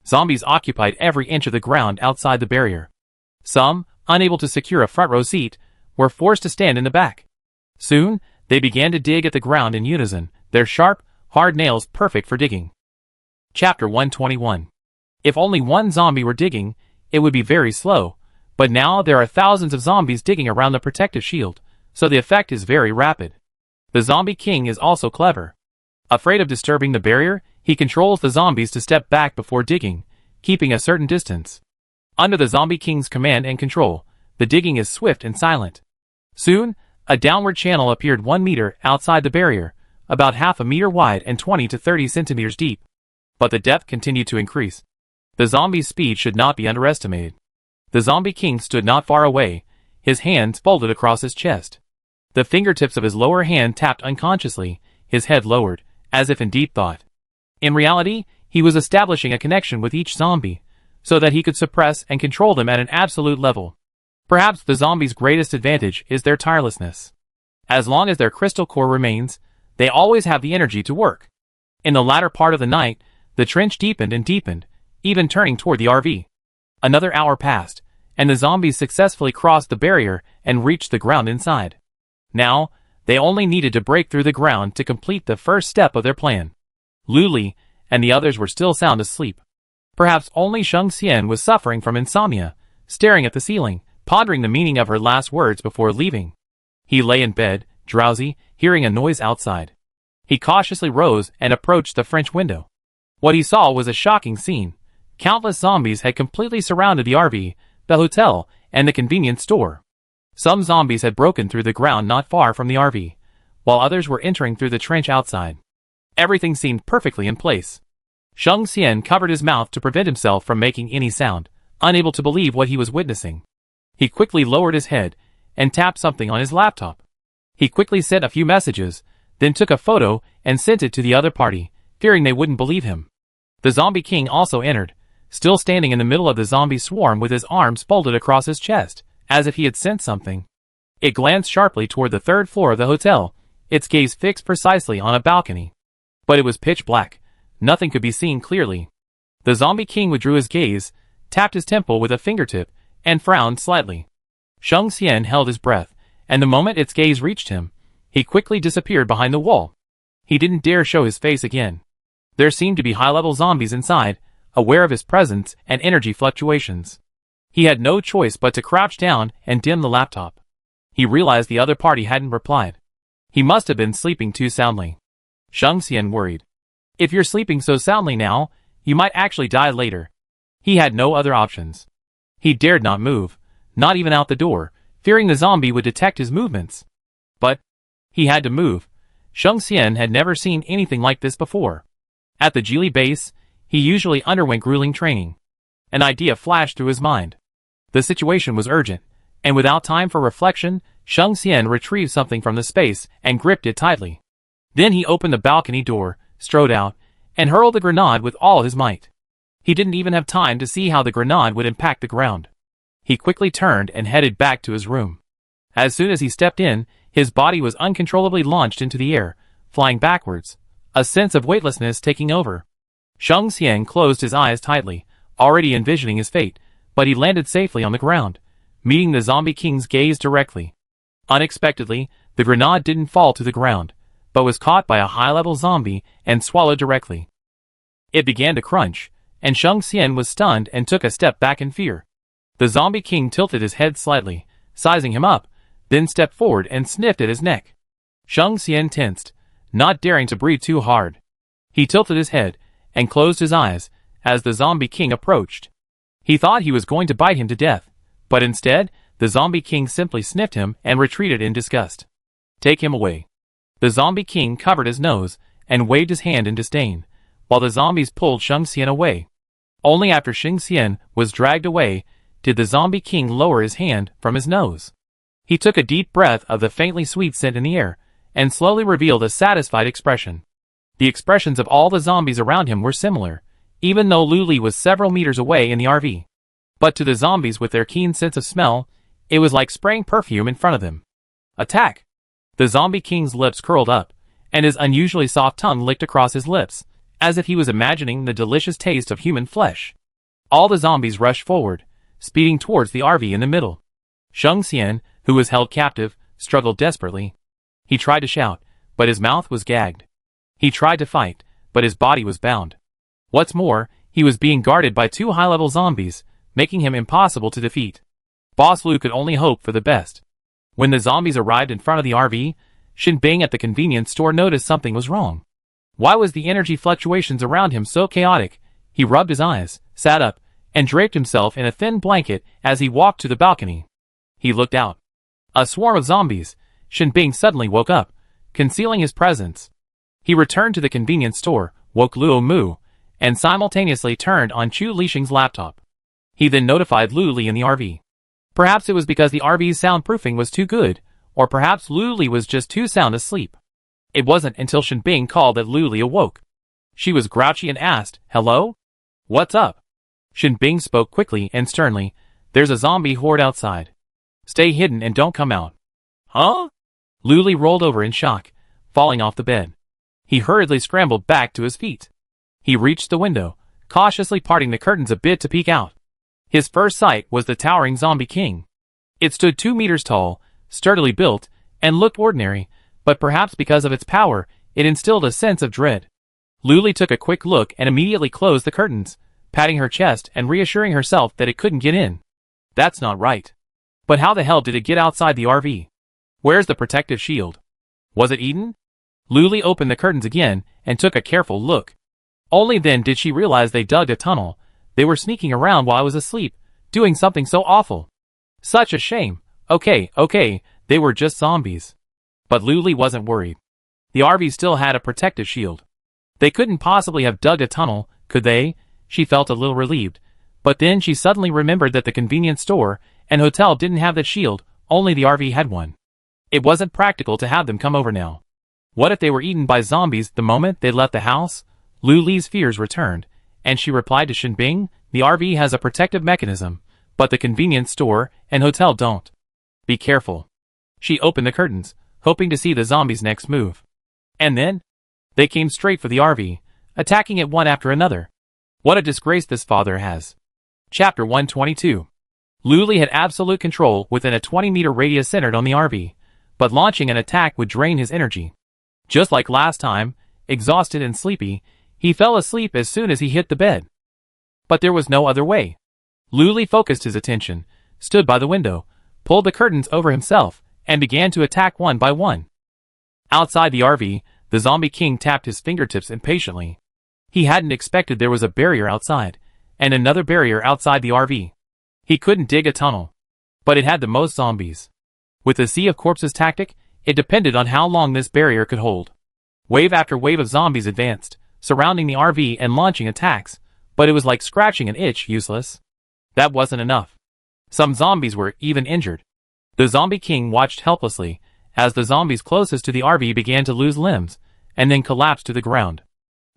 Zombies occupied every inch of the ground outside the barrier. Some, unable to secure a front row seat, were forced to stand in the back. Soon, they began to dig at the ground in unison, their sharp, hard nails perfect for digging. Chapter 121. If only one zombie were digging, it would be very slow, but now there are thousands of zombies digging around the protective shield, so the effect is very rapid. The zombie king is also clever. Afraid of disturbing the barrier, he controls the zombies to step back before digging, keeping a certain distance. Under the zombie king's command and control, the digging is swift and silent. Soon, a downward channel appeared 1 meter outside the barrier, about half a meter wide and 20 to 30 centimeters deep. But the depth continued to increase. The zombie's speed should not be underestimated. The zombie king stood not far away, his hands folded across his chest. The fingertips of his lower hand tapped unconsciously, his head lowered, as if in deep thought. In reality, he was establishing a connection with each zombie, so that he could suppress and control them at an absolute level. Perhaps the zombies' greatest advantage is their tirelessness. As long as their crystal core remains, they always have the energy to work. In the latter part of the night, the trench deepened and deepened, even turning toward the RV. Another hour passed, and the zombies successfully crossed the barrier and reached the ground inside. Now, they only needed to break through the ground to complete the first step of their plan. Luli and the others were still sound asleep. Perhaps only Sheng Xian was suffering from insomnia, staring at the ceiling, pondering the meaning of her last words before leaving. He lay in bed, drowsy, hearing a noise outside. He cautiously rose and approached the French window. What he saw was a shocking scene. Countless zombies had completely surrounded the RV, the hotel, and the convenience store. Some zombies had broken through the ground not far from the RV, while others were entering through the trench outside. Everything seemed perfectly in place. Sheng Xian covered his mouth to prevent himself from making any sound, unable to believe what he was witnessing. He quickly lowered his head and tapped something on his laptop. He quickly sent a few messages, then took a photo and sent it to the other party, fearing they wouldn't believe him. The Zombie King also entered, still standing in the middle of the zombie swarm with his arms folded across his chest, as if he had sensed something. It glanced sharply toward the third floor of the hotel, its gaze fixed precisely on a balcony. But it was pitch black. Nothing could be seen clearly. The Zombie King withdrew his gaze, tapped his temple with a fingertip, and frowned slightly. Sheng Xian held his breath, and the moment its gaze reached him, he quickly disappeared behind the wall. He didn't dare show his face again. There seemed to be high-level zombies inside, aware of his presence and energy fluctuations. He had no choice but to crouch down and dim the laptop. He realized the other party hadn't replied. He must have been sleeping too soundly. Sheng Xian worried. If you're sleeping so soundly now, you might actually die later. He had no other options. He dared not move, not even out the door, fearing the zombie would detect his movements. But he had to move. Sheng Xian had never seen anything like this before. At the Geely base, he usually underwent grueling training. An idea flashed through his mind. The situation was urgent, and without time for reflection, Sheng Xian retrieved something from the space and gripped it tightly. Then he opened the balcony door, strode out, and hurled the grenade with all his might. He didn't even have time to see how the grenade would impact the ground. He quickly turned and headed back to his room. As soon as he stepped in, his body was uncontrollably launched into the air, flying backwards, a sense of weightlessness taking over. Sheng Xian closed his eyes tightly, already envisioning his fate, but he landed safely on the ground, meeting the Zombie King's gaze directly. Unexpectedly, the grenade didn't fall to the ground, but was caught by a high-level zombie and swallowed directly. It began to crunch, and Sheng Xian was stunned and took a step back in fear. The Zombie King tilted his head slightly, sizing him up, then stepped forward and sniffed at his neck. Sheng Xian tensed, not daring to breathe too hard. He tilted his head and closed his eyes as the Zombie King approached. He thought he was going to bite him to death, but instead, the Zombie King simply sniffed him and retreated in disgust. Take him away. The Zombie King covered his nose and waved his hand in disdain, while the zombies pulled Sheng Xian away. Only after Sheng Xian was dragged away did the Zombie King lower his hand from his nose. He took a deep breath of the faintly sweet scent in the air, and slowly revealed a satisfied expression. The expressions of all the zombies around him were similar, even though Luli was several meters away in the RV. But to the zombies with their keen sense of smell, it was like spraying perfume in front of them. Attack! The Zombie King's lips curled up, and his unusually soft tongue licked across his lips, as if he was imagining the delicious taste of human flesh. All the zombies rushed forward, speeding towards the RV in the middle. Sheng Xian, who was held captive, struggled desperately. He tried to shout, but his mouth was gagged. He tried to fight, but his body was bound. What's more, he was being guarded by two high-level zombies, making him impossible to defeat. Boss Lu could only hope for the best. When the zombies arrived in front of the RV, Shin Bing at the convenience store noticed something was wrong. Why was the energy fluctuations around him so chaotic? He rubbed his eyes, sat up, and draped himself in a thin blanket as he walked to the balcony. He looked out. A swarm of zombies. Shin Bing suddenly woke up, concealing his presence. He returned to the convenience store, woke Luo Mu, and simultaneously turned on Chu Lixing's laptop. He then notified Lu Li in the RV. Perhaps it was because the RV's soundproofing was too good, or perhaps Lu Li was just too sound asleep. It wasn't until Shin Bing called that Lu Li awoke. She was grouchy and asked, "Hello? What's up?" Shin Bing spoke quickly and sternly, "There's a zombie horde outside. Stay hidden and don't come out." "Huh?" Lu Li rolled over in shock, falling off the bed. He hurriedly scrambled back to his feet. He reached the window, cautiously parting the curtains a bit to peek out. His first sight was the towering Zombie King. It stood 2 meters tall, sturdily built, and looked ordinary, but perhaps because of its power, it instilled a sense of dread. Lu Li took a quick look and immediately closed the curtains, patting her chest and reassuring herself that it couldn't get in. That's not right. But how the hell did it get outside the RV? Where's the protective shield? Was it eaten? Luli opened the curtains again and took a careful look. Only then did she realize they dug a tunnel. They were sneaking around while I was asleep, doing something so awful. Such a shame. Okay, they were just zombies. But Luli wasn't worried. The RV still had a protective shield. They couldn't possibly have dug a tunnel, could they? She felt a little relieved. But then she suddenly remembered that the convenience store and hotel didn't have that shield, only the RV had one. It wasn't practical to have them come over now. What if they were eaten by zombies the moment they left the house? Luli's fears returned, and she replied to Shinbing, the RV has a protective mechanism, but the convenience store and hotel don't. Be careful. She opened the curtains, hoping to see the zombies' next move. And then? They came straight for the RV, attacking it one after another. What a disgrace this father has. Chapter 122. Luli had absolute control within a 20-meter radius centered on the RV, but launching an attack would drain his energy. Just like last time, exhausted and sleepy, he fell asleep as soon as he hit the bed. But there was no other way. Luli focused his attention, stood by the window, pulled the curtains over himself, and began to attack one by one. Outside the RV, the zombie king tapped his fingertips impatiently. He hadn't expected there was a barrier outside, and another barrier outside the RV. He couldn't dig a tunnel. But it had the most zombies. With the sea of corpses tactic, it depended on how long this barrier could hold. Wave after wave of zombies advanced, surrounding the RV and launching attacks, but it was like scratching an itch, useless. That wasn't enough. Some zombies were even injured. The zombie king watched helplessly, as the zombies closest to the RV began to lose limbs, and then collapsed to the ground.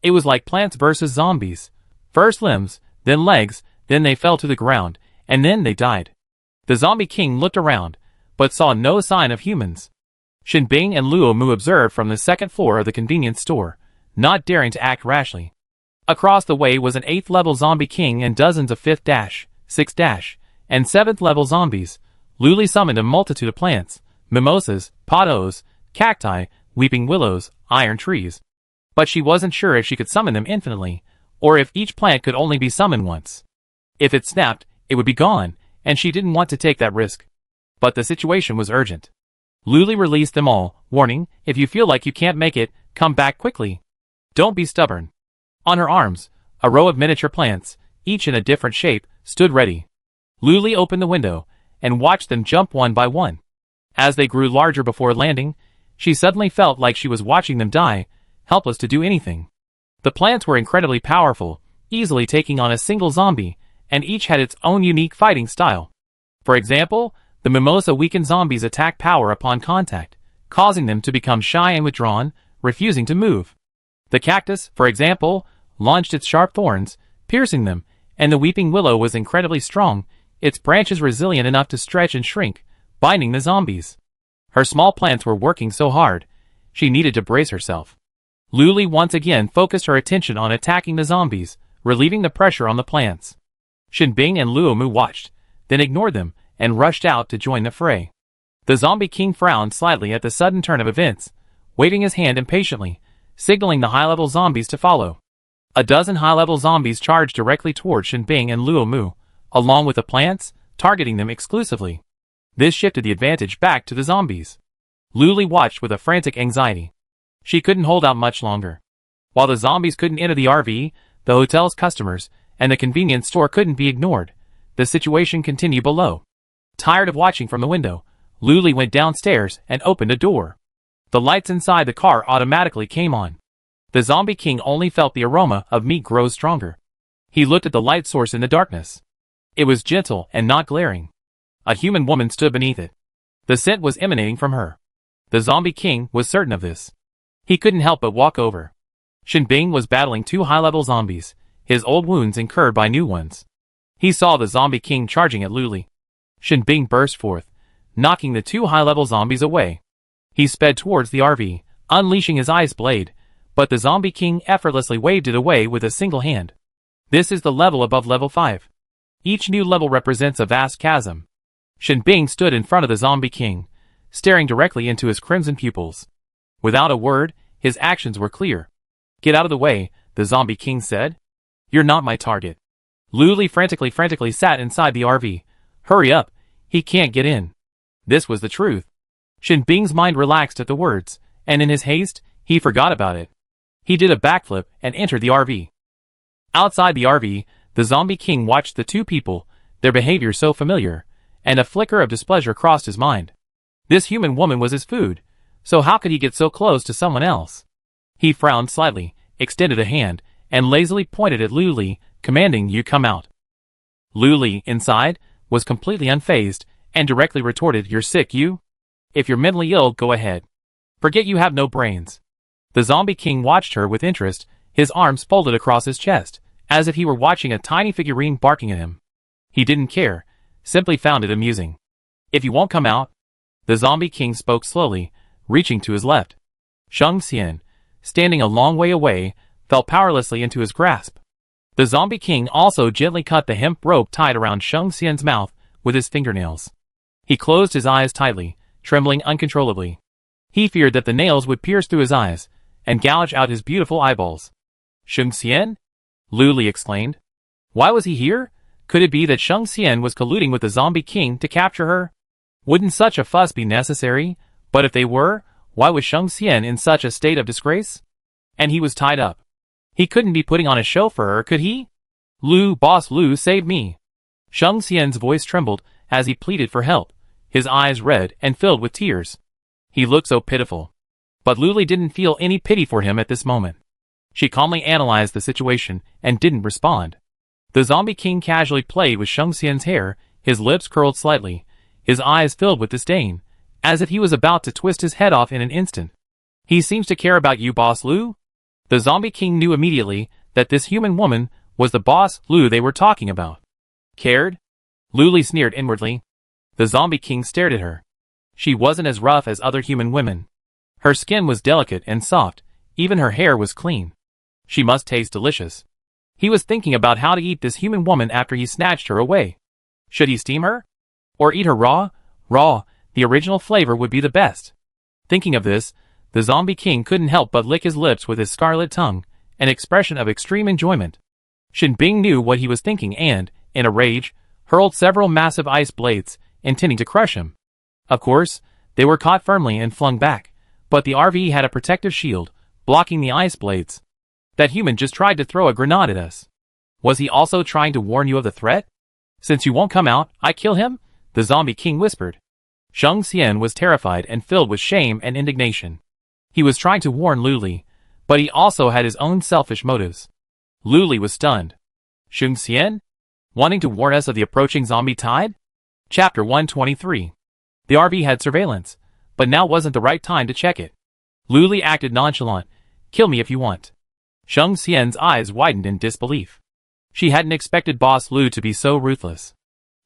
It was like Plants vs. Zombies. First limbs, then legs, then they fell to the ground, and then they died. The zombie king looked around, but saw no sign of humans. Shinbing and Luo Mu observed from the second floor of the convenience store, not daring to act rashly. Across the way was an 8th level zombie king and dozens of 5th-, 6th-, and 7th level zombies. Luli summoned a multitude of plants, mimosas, pothos, cacti, weeping willows, iron trees. But she wasn't sure if she could summon them infinitely, or if each plant could only be summoned once. If it snapped, it would be gone, and she didn't want to take that risk. But the situation was urgent. Luli released them all, warning, if you feel like you can't make it, come back quickly. Don't be stubborn. On her arms, a row of miniature plants, each in a different shape, stood ready. Luli opened the window, and watched them jump one by one. As they grew larger before landing, she suddenly felt like she was watching them die, helpless to do anything. The plants were incredibly powerful, easily taking on a single zombie, and each had its own unique fighting style. For example, the mimosa weakened zombies' attack power upon contact, causing them to become shy and withdrawn, refusing to move. The cactus, for example, launched its sharp thorns, piercing them, and the weeping willow was incredibly strong, its branches resilient enough to stretch and shrink, binding the zombies. Her small plants were working so hard, she needed to brace herself. Luli once again focused her attention on attacking the zombies, relieving the pressure on the plants. Shinbing and Luo Mu watched, then ignored them, and rushed out to join the fray. The zombie king frowned slightly at the sudden turn of events, waving his hand impatiently, signaling the high-level zombies to follow. A dozen high-level zombies charged directly toward Shinbing and Luo Mu, along with the plants, targeting them exclusively. This shifted the advantage back to the zombies. Luli watched with a frantic anxiety. She couldn't hold out much longer. While the zombies couldn't enter the RV, the hotel's customers, and the convenience store couldn't be ignored. The situation continued below. Tired of watching from the window, Luli went downstairs and opened a door. The lights inside the car automatically came on. The zombie king only felt the aroma of meat grow stronger. He looked at the light source in the darkness. It was gentle and not glaring. A human woman stood beneath it. The scent was emanating from her. The zombie king was certain of this. He couldn't help but walk over. Shinbing was battling two high-level zombies, his old wounds incurred by new ones. He saw the zombie king charging at Luli. Shinbing burst forth, knocking the two high-level zombies away. He sped towards the RV, unleashing his ice blade, but the zombie king effortlessly waved it away with a single hand. This is the level above level 5. Each new level represents a vast chasm. Shinbing stood in front of the zombie king, staring directly into his crimson pupils. Without a word, his actions were clear. "Get out of the way," the zombie king said. "You're not my target." Lu frantically sat inside the RV. Hurry up, he can't get in. This was the truth. Shin Bing's mind relaxed at the words, and in his haste, he forgot about it. He did a backflip and entered the RV. Outside the RV, the zombie king watched the two people, their behavior so familiar, and a flicker of displeasure crossed his mind. This human woman was his food, so how could he get so close to someone else? He frowned slightly, extended a hand, and lazily pointed at Lu Li, commanding you come out. Lu Li, inside, was completely unfazed, and directly retorted, you're sick, you? If you're mentally ill, go ahead. Forget you have no brains. The zombie king watched her with interest, his arms folded across his chest, as if he were watching a tiny figurine barking at him. He didn't care, simply found it amusing. If you won't come out, the zombie king spoke slowly, reaching to his left. Shang Xian, standing a long way away, fell powerlessly into his grasp. The zombie king also gently cut the hemp rope tied around Shang Xian's mouth with his fingernails. He closed his eyes tightly, trembling uncontrollably. He feared that the nails would pierce through his eyes and gouge out his beautiful eyeballs. Shang Xian? Lu Li exclaimed. Why was he here? Could it be that Shang Xian was colluding with the zombie king to capture her? Wouldn't such a fuss be necessary? But if they were, why was Shang Xian in such a state of disgrace? And he was tied up. He couldn't be putting on a show for her, could he? Boss Lu, save me. Shang Xian's voice trembled as he pleaded for help, his eyes red and filled with tears. He looked so pitiful. But Lu Li didn't feel any pity for him at this moment. She calmly analyzed the situation and didn't respond. The zombie king casually played with Shang Xian's hair, his lips curled slightly, his eyes filled with disdain, as if he was about to twist his head off in an instant. He seems to care about you, Boss Lu? The zombie king knew immediately that this human woman was the Boss Lu they were talking about. Cared? Lu Li sneered inwardly. The zombie king stared at her. She wasn't as rough as other human women. Her skin was delicate and soft, even her hair was clean. She must taste delicious. He was thinking about how to eat this human woman after he snatched her away. Should he steam her? Or eat her raw? Raw, the original flavor would be the best. Thinking of this, the zombie king couldn't help but lick his lips with his scarlet tongue, an expression of extreme enjoyment. Shin Bing knew what he was thinking and, in a rage, hurled several massive ice blades, intending to crush him. Of course, they were caught firmly and flung back, but the RV had a protective shield, blocking the ice blades. That human just tried to throw a grenade at us. Was he also trying to warn you of the threat? Since you won't come out, I kill him? The zombie king whispered. Shang Xian was terrified and filled with shame and indignation. He was trying to warn Lu Li, but he also had his own selfish motives. Lu Li was stunned. Shang Xian? Wanting to warn us of the approaching zombie tide? Chapter 123. The RV had surveillance, but now wasn't the right time to check it. Lu Li acted nonchalant. Kill me if you want. Shang Xian's eyes widened in disbelief. She hadn't expected Boss Lu to be so ruthless.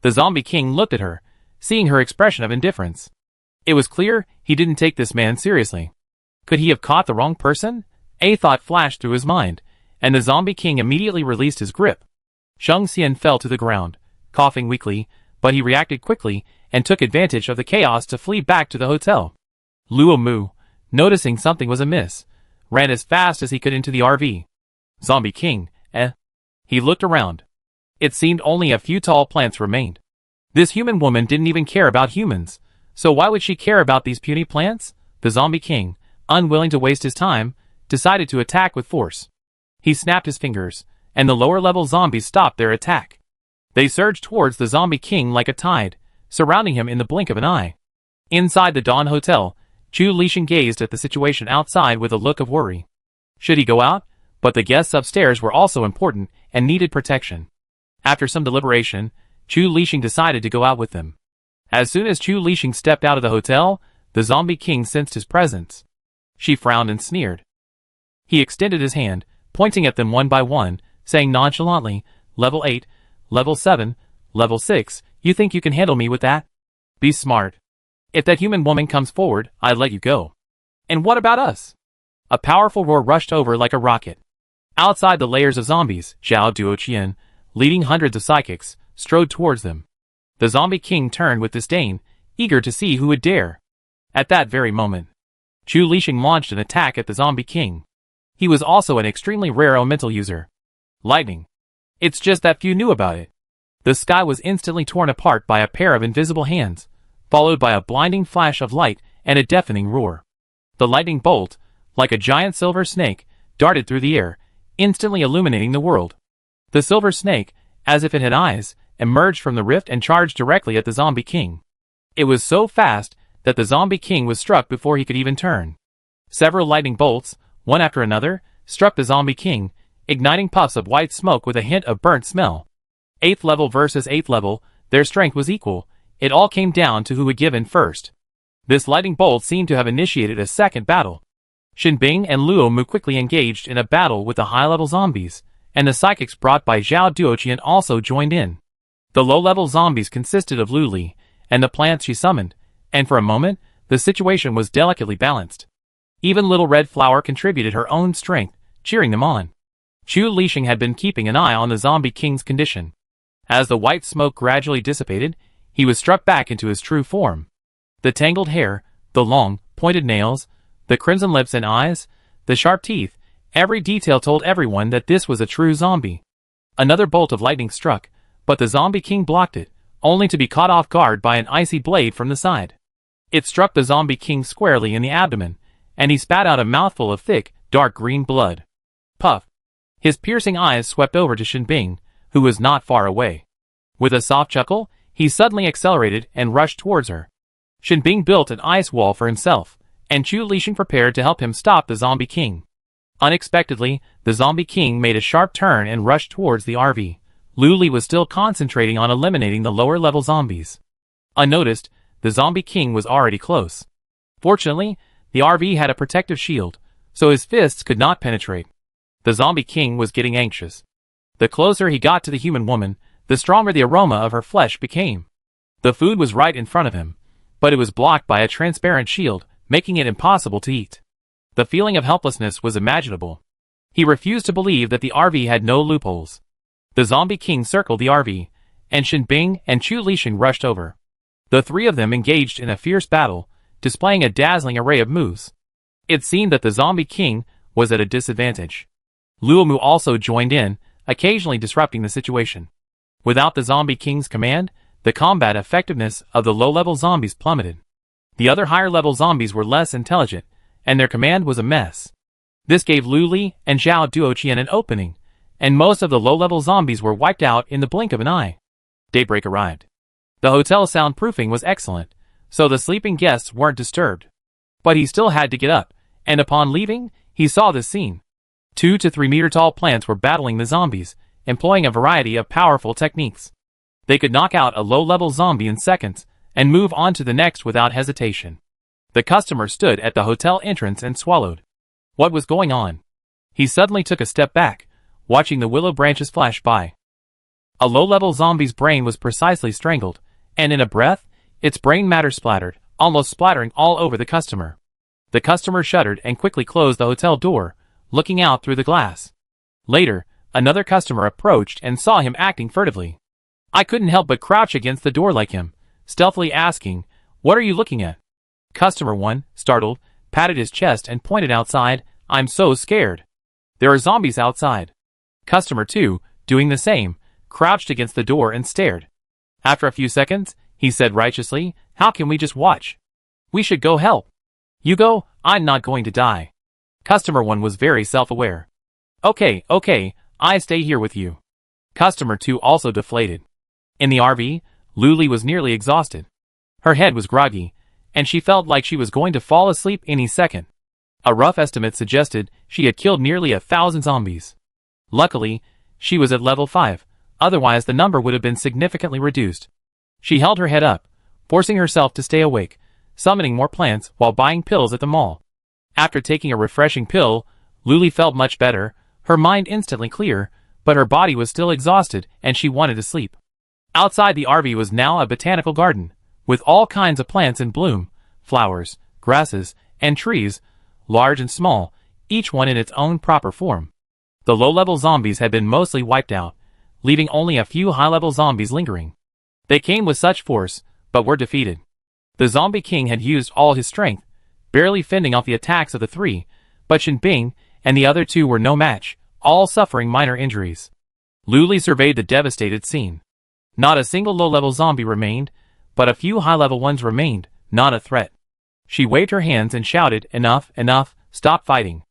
The zombie king looked at her, seeing her expression of indifference. It was clear he didn't take this man seriously. Could he have caught the wrong person? A thought flashed through his mind, and the zombie king immediately released his grip. Shang Xian fell to the ground, coughing weakly, but he reacted quickly and took advantage of the chaos to flee back to the hotel. Luo Mu, noticing something was amiss, ran as fast as he could into the RV. Zombie king, eh? He looked around. It seemed only a few tall plants remained. This human woman didn't even care about humans, so why would she care about these puny plants? The zombie king, unwilling to waste his time, decided to attack with force. He snapped his fingers, and the lower-level zombies stopped their attack. They surged towards the zombie king like a tide, surrounding him in the blink of an eye. Inside the Dawn Hotel, Chu Lixing gazed at the situation outside with a look of worry. Should he go out? But the guests upstairs were also important and needed protection. After some deliberation, Chu Lixing decided to go out with them. As soon as Chu Lixing stepped out of the hotel, the zombie king sensed his presence. She frowned and sneered. He extended his hand, pointing at them one by one, saying nonchalantly, Level 8, Level 7, Level 6, you think you can handle me with that? Be smart. If that human woman comes forward, I'd let you go. And what about us? A powerful roar rushed over like a rocket. Outside the layers of zombies, Zhao Duoqian, leading hundreds of psychics, strode towards them. The zombie king turned with disdain, eager to see who would dare. At that very moment, Chu Lixing launched an attack at the zombie king. He was also an extremely rare elemental user. Lightning. It's just that few knew about it. The sky was instantly torn apart by a pair of invisible hands, followed by a blinding flash of light and a deafening roar. The lightning bolt, like a giant silver snake, darted through the air, instantly illuminating the world. The silver snake, as if it had eyes, emerged from the rift and charged directly at the Zombie King. It was so fast that the Zombie King was struck before he could even turn. Several lightning bolts, one after another, struck the Zombie King, igniting puffs of white smoke with a hint of burnt smell. 8th level versus 8th level, their strength was equal. It all came down to who would give in first. This lightning bolt seemed to have initiated a second battle. Shinbing and Luo Mu quickly engaged in a battle with the high-level zombies, and the psychics brought by Zhao Duoqian also joined in. The low-level zombies consisted of Lu Li and the plants she summoned, and for a moment, the situation was delicately balanced. Even Little Red Flower contributed her own strength, cheering them on. Chu Lixing had been keeping an eye on the Zombie King's condition. As the white smoke gradually dissipated, he was struck back into his true form. The tangled hair, the long, pointed nails, the crimson lips and eyes, the sharp teeth, every detail told everyone that this was a true zombie. Another bolt of lightning struck, but the Zombie King blocked it, only to be caught off guard by an icy blade from the side. It struck the Zombie King squarely in the abdomen, and he spat out a mouthful of thick, dark green blood. Puff! His piercing eyes swept over to Shinbing, who was not far away. With a soft chuckle, he suddenly accelerated and rushed towards her. Shinbing built an ice wall for himself, and Chu Lixing prepared to help him stop the Zombie King. Unexpectedly, the Zombie King made a sharp turn and rushed towards the RV. Lu Li was still concentrating on eliminating the lower-level zombies. Unnoticed, the Zombie King was already close. Fortunately, the RV had a protective shield, so his fists could not penetrate. The Zombie King was getting anxious. The closer he got to the human woman, the stronger the aroma of her flesh became. The food was right in front of him, but it was blocked by a transparent shield, making it impossible to eat. The feeling of helplessness was imaginable. He refused to believe that the RV had no loopholes. The Zombie King circled the RV, and Shinbing and Chu Lixing rushed over. The three of them engaged in a fierce battle, displaying a dazzling array of moves. It seemed that the Zombie King was at a disadvantage. Luo Mu also joined in, occasionally disrupting the situation. Without the Zombie King's command, the combat effectiveness of the low-level zombies plummeted. The other higher-level zombies were less intelligent, and their command was a mess. This gave Lu Li and Zhao Duoqian an opening, and most of the low-level zombies were wiped out in the blink of an eye. Daybreak arrived. The hotel soundproofing was excellent, so the sleeping guests weren't disturbed. But he still had to get up, and upon leaving, he saw this scene. 2 to 3 meter tall plants were battling the zombies, employing a variety of powerful techniques. They could knock out a low-level zombie in seconds, and move on to the next without hesitation. The customer stood at the hotel entrance and swallowed. What was going on? He suddenly took a step back, watching the willow branches flash by. A low-level zombie's brain was precisely strangled, and in a breath, its brain matter splattered, almost splattering all over the customer. The customer shuddered and quickly closed the hotel door, looking out through the glass. Later, another customer approached and saw him acting furtively. I couldn't help but crouch against the door like him, stealthily asking, "What are you looking at?" Customer 1, startled, patted his chest and pointed outside, "I'm so scared. There are zombies outside." Customer 2, doing the same, crouched against the door and stared. After a few seconds, he said righteously, "How can we just watch? We should go help." "You go, I'm not going to die." Customer 1 was very self-aware. Okay, I stay here with you." Customer 2 also deflated. In the RV, Lu Li was nearly exhausted. Her head was groggy, and she felt like she was going to fall asleep any second. A rough estimate suggested she had killed nearly 1,000 zombies. Luckily, she was at level 5, otherwise the number would have been significantly reduced. She held her head up, forcing herself to stay awake, summoning more plants while buying pills at the mall. After taking a refreshing pill, Lu Li felt much better, her mind instantly clear, but her body was still exhausted and she wanted to sleep. Outside the RV was now a botanical garden, with all kinds of plants in bloom, flowers, grasses, and trees, large and small, each one in its own proper form. The low-level zombies had been mostly wiped out, leaving only a few high-level zombies lingering. They came with such force, but were defeated. The Zombie King had used all his strength, barely fending off the attacks of the three, but Shinbing and the other two were no match, all suffering minor injuries. Luli surveyed the devastated scene. Not a single low-level zombie remained, but a few high-level ones remained, not a threat. She waved her hands and shouted, "Enough, enough, stop fighting."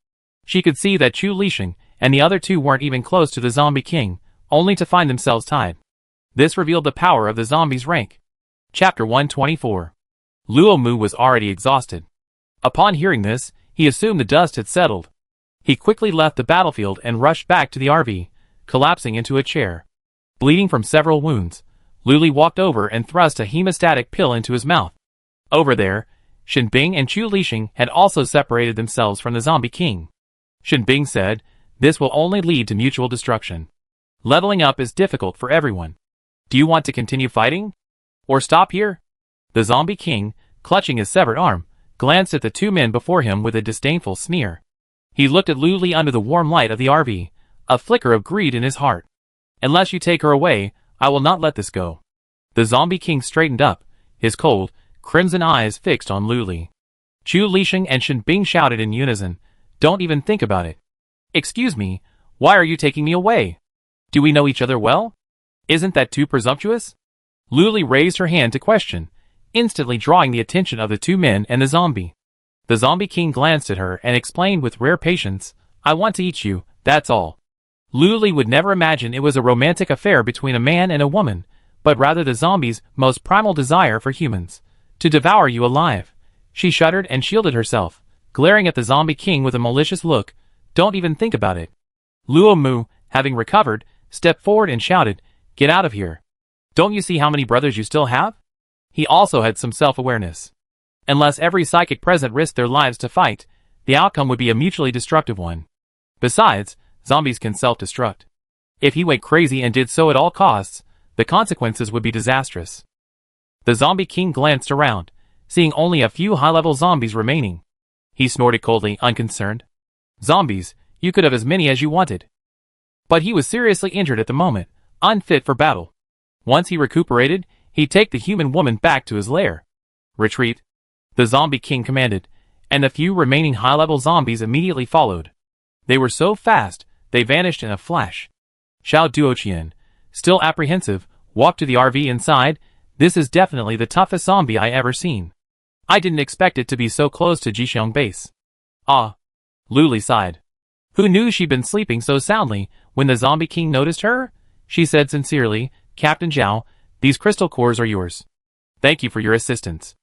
She could see that Chu Lixing and the other two weren't even close to the zombie king, only to find themselves tied. This revealed the power of the zombie's rank. Chapter 124. Luo Mu was already exhausted. Upon hearing this, he assumed the dust had settled. He quickly left the battlefield and rushed back to the RV, collapsing into a chair. Bleeding from several wounds, Luli walked over and thrust a hemostatic pill into his mouth. Over there, Shinbing and Chu Lixing had also separated themselves from the zombie king. Shinbing said, "This will only lead to mutual destruction. Leveling up is difficult for everyone. Do you want to continue fighting? Or stop here?" The zombie king, clutching his severed arm, glanced at the two men before him with a disdainful sneer. He looked at Luli under the warm light of the RV, a flicker of greed in his heart. "Unless you take her away, I will not let this go." The zombie king straightened up, his cold, crimson eyes fixed on Luli. Chu Lixing and Shinbing shouted in unison, "Don't even think about it." "Excuse me, why are you taking me away? Do we know each other well? Isn't that too presumptuous?" Luli raised her hand to question, instantly drawing the attention of the two men and the zombie. The zombie king glanced at her and explained with rare patience, "I want to eat you, that's all." Luli would never imagine it was a romantic affair between a man and a woman, but rather the zombie's most primal desire for humans, to devour you alive. She shuddered and shielded herself, glaring at the zombie king with a malicious look. "Don't even think about it." Luo Mu, having recovered, stepped forward and shouted, "Get out of here. Don't you see how many brothers you still have?" He also had some self-awareness. Unless every psychic present risked their lives to fight, the outcome would be a mutually destructive one. Besides, zombies can self-destruct. If he went crazy and did so at all costs, the consequences would be disastrous. The zombie king glanced around, seeing only a few high-level zombies remaining. He snorted coldly, unconcerned. "Zombies, you could have as many as you wanted." But he was seriously injured at the moment, unfit for battle. Once he recuperated, he'd take the human woman back to his lair. "Retreat," the zombie king commanded, and the few remaining high-level zombies immediately followed. They were so fast, they vanished in a flash. Xiao Duoqian, still apprehensive, walked to the RV inside. "This is definitely the toughest zombie I ever seen. I didn't expect it to be so close to Jixiong base." "Ah." Luli sighed. Who knew she'd been sleeping so soundly when the zombie king noticed her? She said sincerely, "Captain Zhao, these crystal cores are yours. Thank you for your assistance."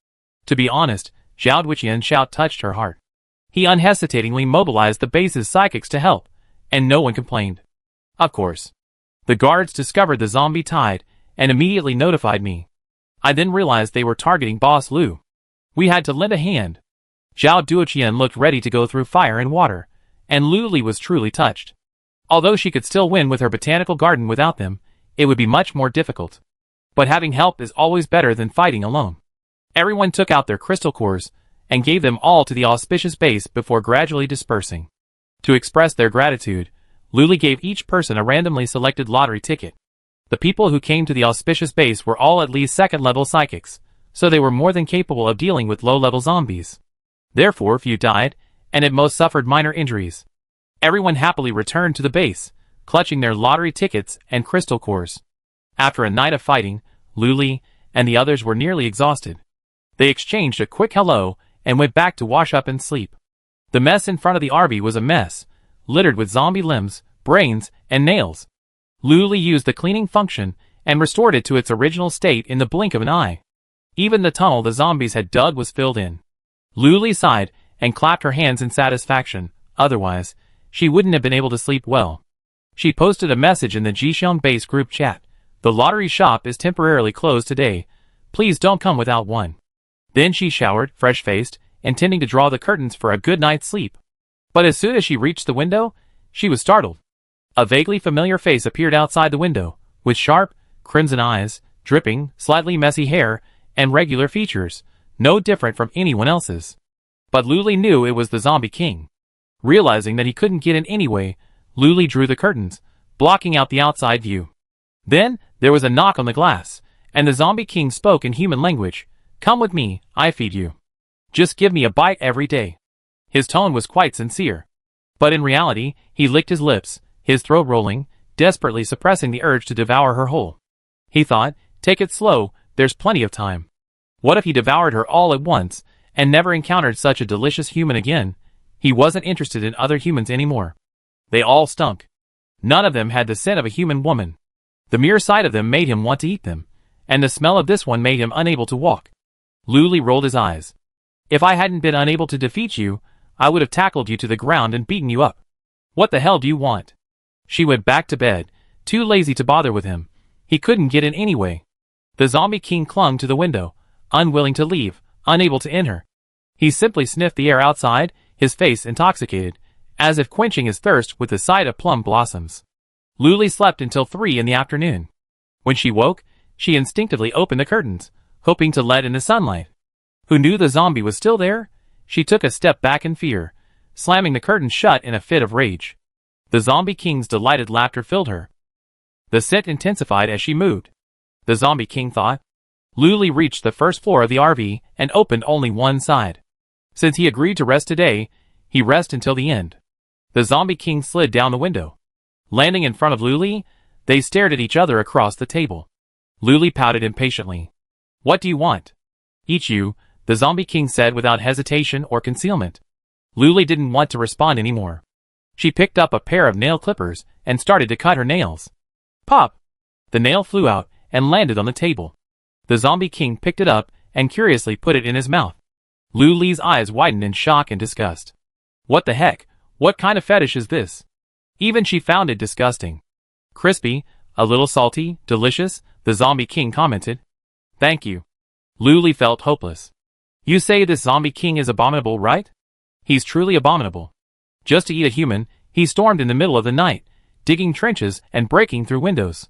To be honest, Zhao Duoqian's shout touched her heart. He unhesitatingly mobilized the base's psychics to help, and no one complained. Of course. The guards discovered the zombie tide, and immediately notified me. I then realized they were targeting Boss Lu. We had to lend a hand. Zhao Duoqian looked ready to go through fire and water, and Luli was truly touched. Although she could still win with her botanical garden without them, it would be much more difficult. But having help is always better than fighting alone. Everyone took out their crystal cores, and gave them all to the auspicious base before gradually dispersing. To express their gratitude, Luli gave each person a randomly selected lottery ticket. The people who came to the auspicious base were all at least second-level psychics, so they were more than capable of dealing with low-level zombies. Therefore, few died, and at most suffered minor injuries. Everyone happily returned to the base, clutching their lottery tickets and crystal cores. After a night of fighting, Luli and the others were nearly exhausted. They exchanged a quick hello and went back to wash up and sleep. The mess in front of the RV was a mess, littered with zombie limbs, brains, and nails. Luli used the cleaning function and restored it to its original state in the blink of an eye. Even the tunnel the zombies had dug was filled in. Luli sighed and clapped her hands in satisfaction. Otherwise, she wouldn't have been able to sleep well. She posted a message in the Jixiong base group chat. "The lottery shop is temporarily closed today. Please don't come without one." Then she showered, fresh-faced, intending to draw the curtains for a good night's sleep. But as soon as she reached the window, she was startled. A vaguely familiar face appeared outside the window, with sharp, crimson eyes, dripping, slightly messy hair, and regular features, no different from anyone else's. But Luli knew it was the zombie king. Realizing that he couldn't get in anyway, Luli drew the curtains, blocking out the outside view. Then, there was a knock on the glass, and the zombie king spoke in human language. "Come with me, I feed you. Just give me a bite every day." His tone was quite sincere. But in reality, he licked his lips, his throat rolling, desperately suppressing the urge to devour her whole. He thought, take it slow, there's plenty of time. What if he devoured her all at once, and never encountered such a delicious human again? He wasn't interested in other humans anymore. They all stunk. None of them had the scent of a human woman. The mere sight of them made him want to eat them, and the smell of this one made him unable to walk. Luli rolled his eyes. If I hadn't been unable to defeat you, I would have tackled you to the ground and beaten you up. What the hell do you want? She went back to bed, too lazy to bother with him. He couldn't get in anyway. The zombie king clung to the window, unwilling to leave, unable to enter. He simply sniffed the air outside, his face intoxicated, as if quenching his thirst with the sight of plum blossoms. Luli slept until 3 in the afternoon. When she woke, she instinctively opened the curtains, hoping to let in the sunlight. Who knew the zombie was still there? She took a step back in fear, slamming the curtains shut in a fit of rage. The zombie king's delighted laughter filled her. The scent intensified as she moved. The zombie king thought. Luli reached the first floor of the RV and opened only one side. Since he agreed to rest today, he rest until the end. The zombie king slid down the window. Landing in front of Luli, they stared at each other across the table. Luli pouted impatiently. What do you want? Eat you, the zombie king said without hesitation or concealment. Luli didn't want to respond anymore. She picked up a pair of nail clippers and started to cut her nails. Pop! The nail flew out and landed on the table. The zombie king picked it up and curiously put it in his mouth. Luli's eyes widened in shock and disgust. What the heck? What kind of fetish is this? Even she found it disgusting. Crispy, a little salty, delicious, the zombie king commented. Thank you. Luli felt hopeless. You say this zombie king is abominable, right? He's truly abominable. Just to eat a human, he stormed in the middle of the night, digging trenches and breaking through windows.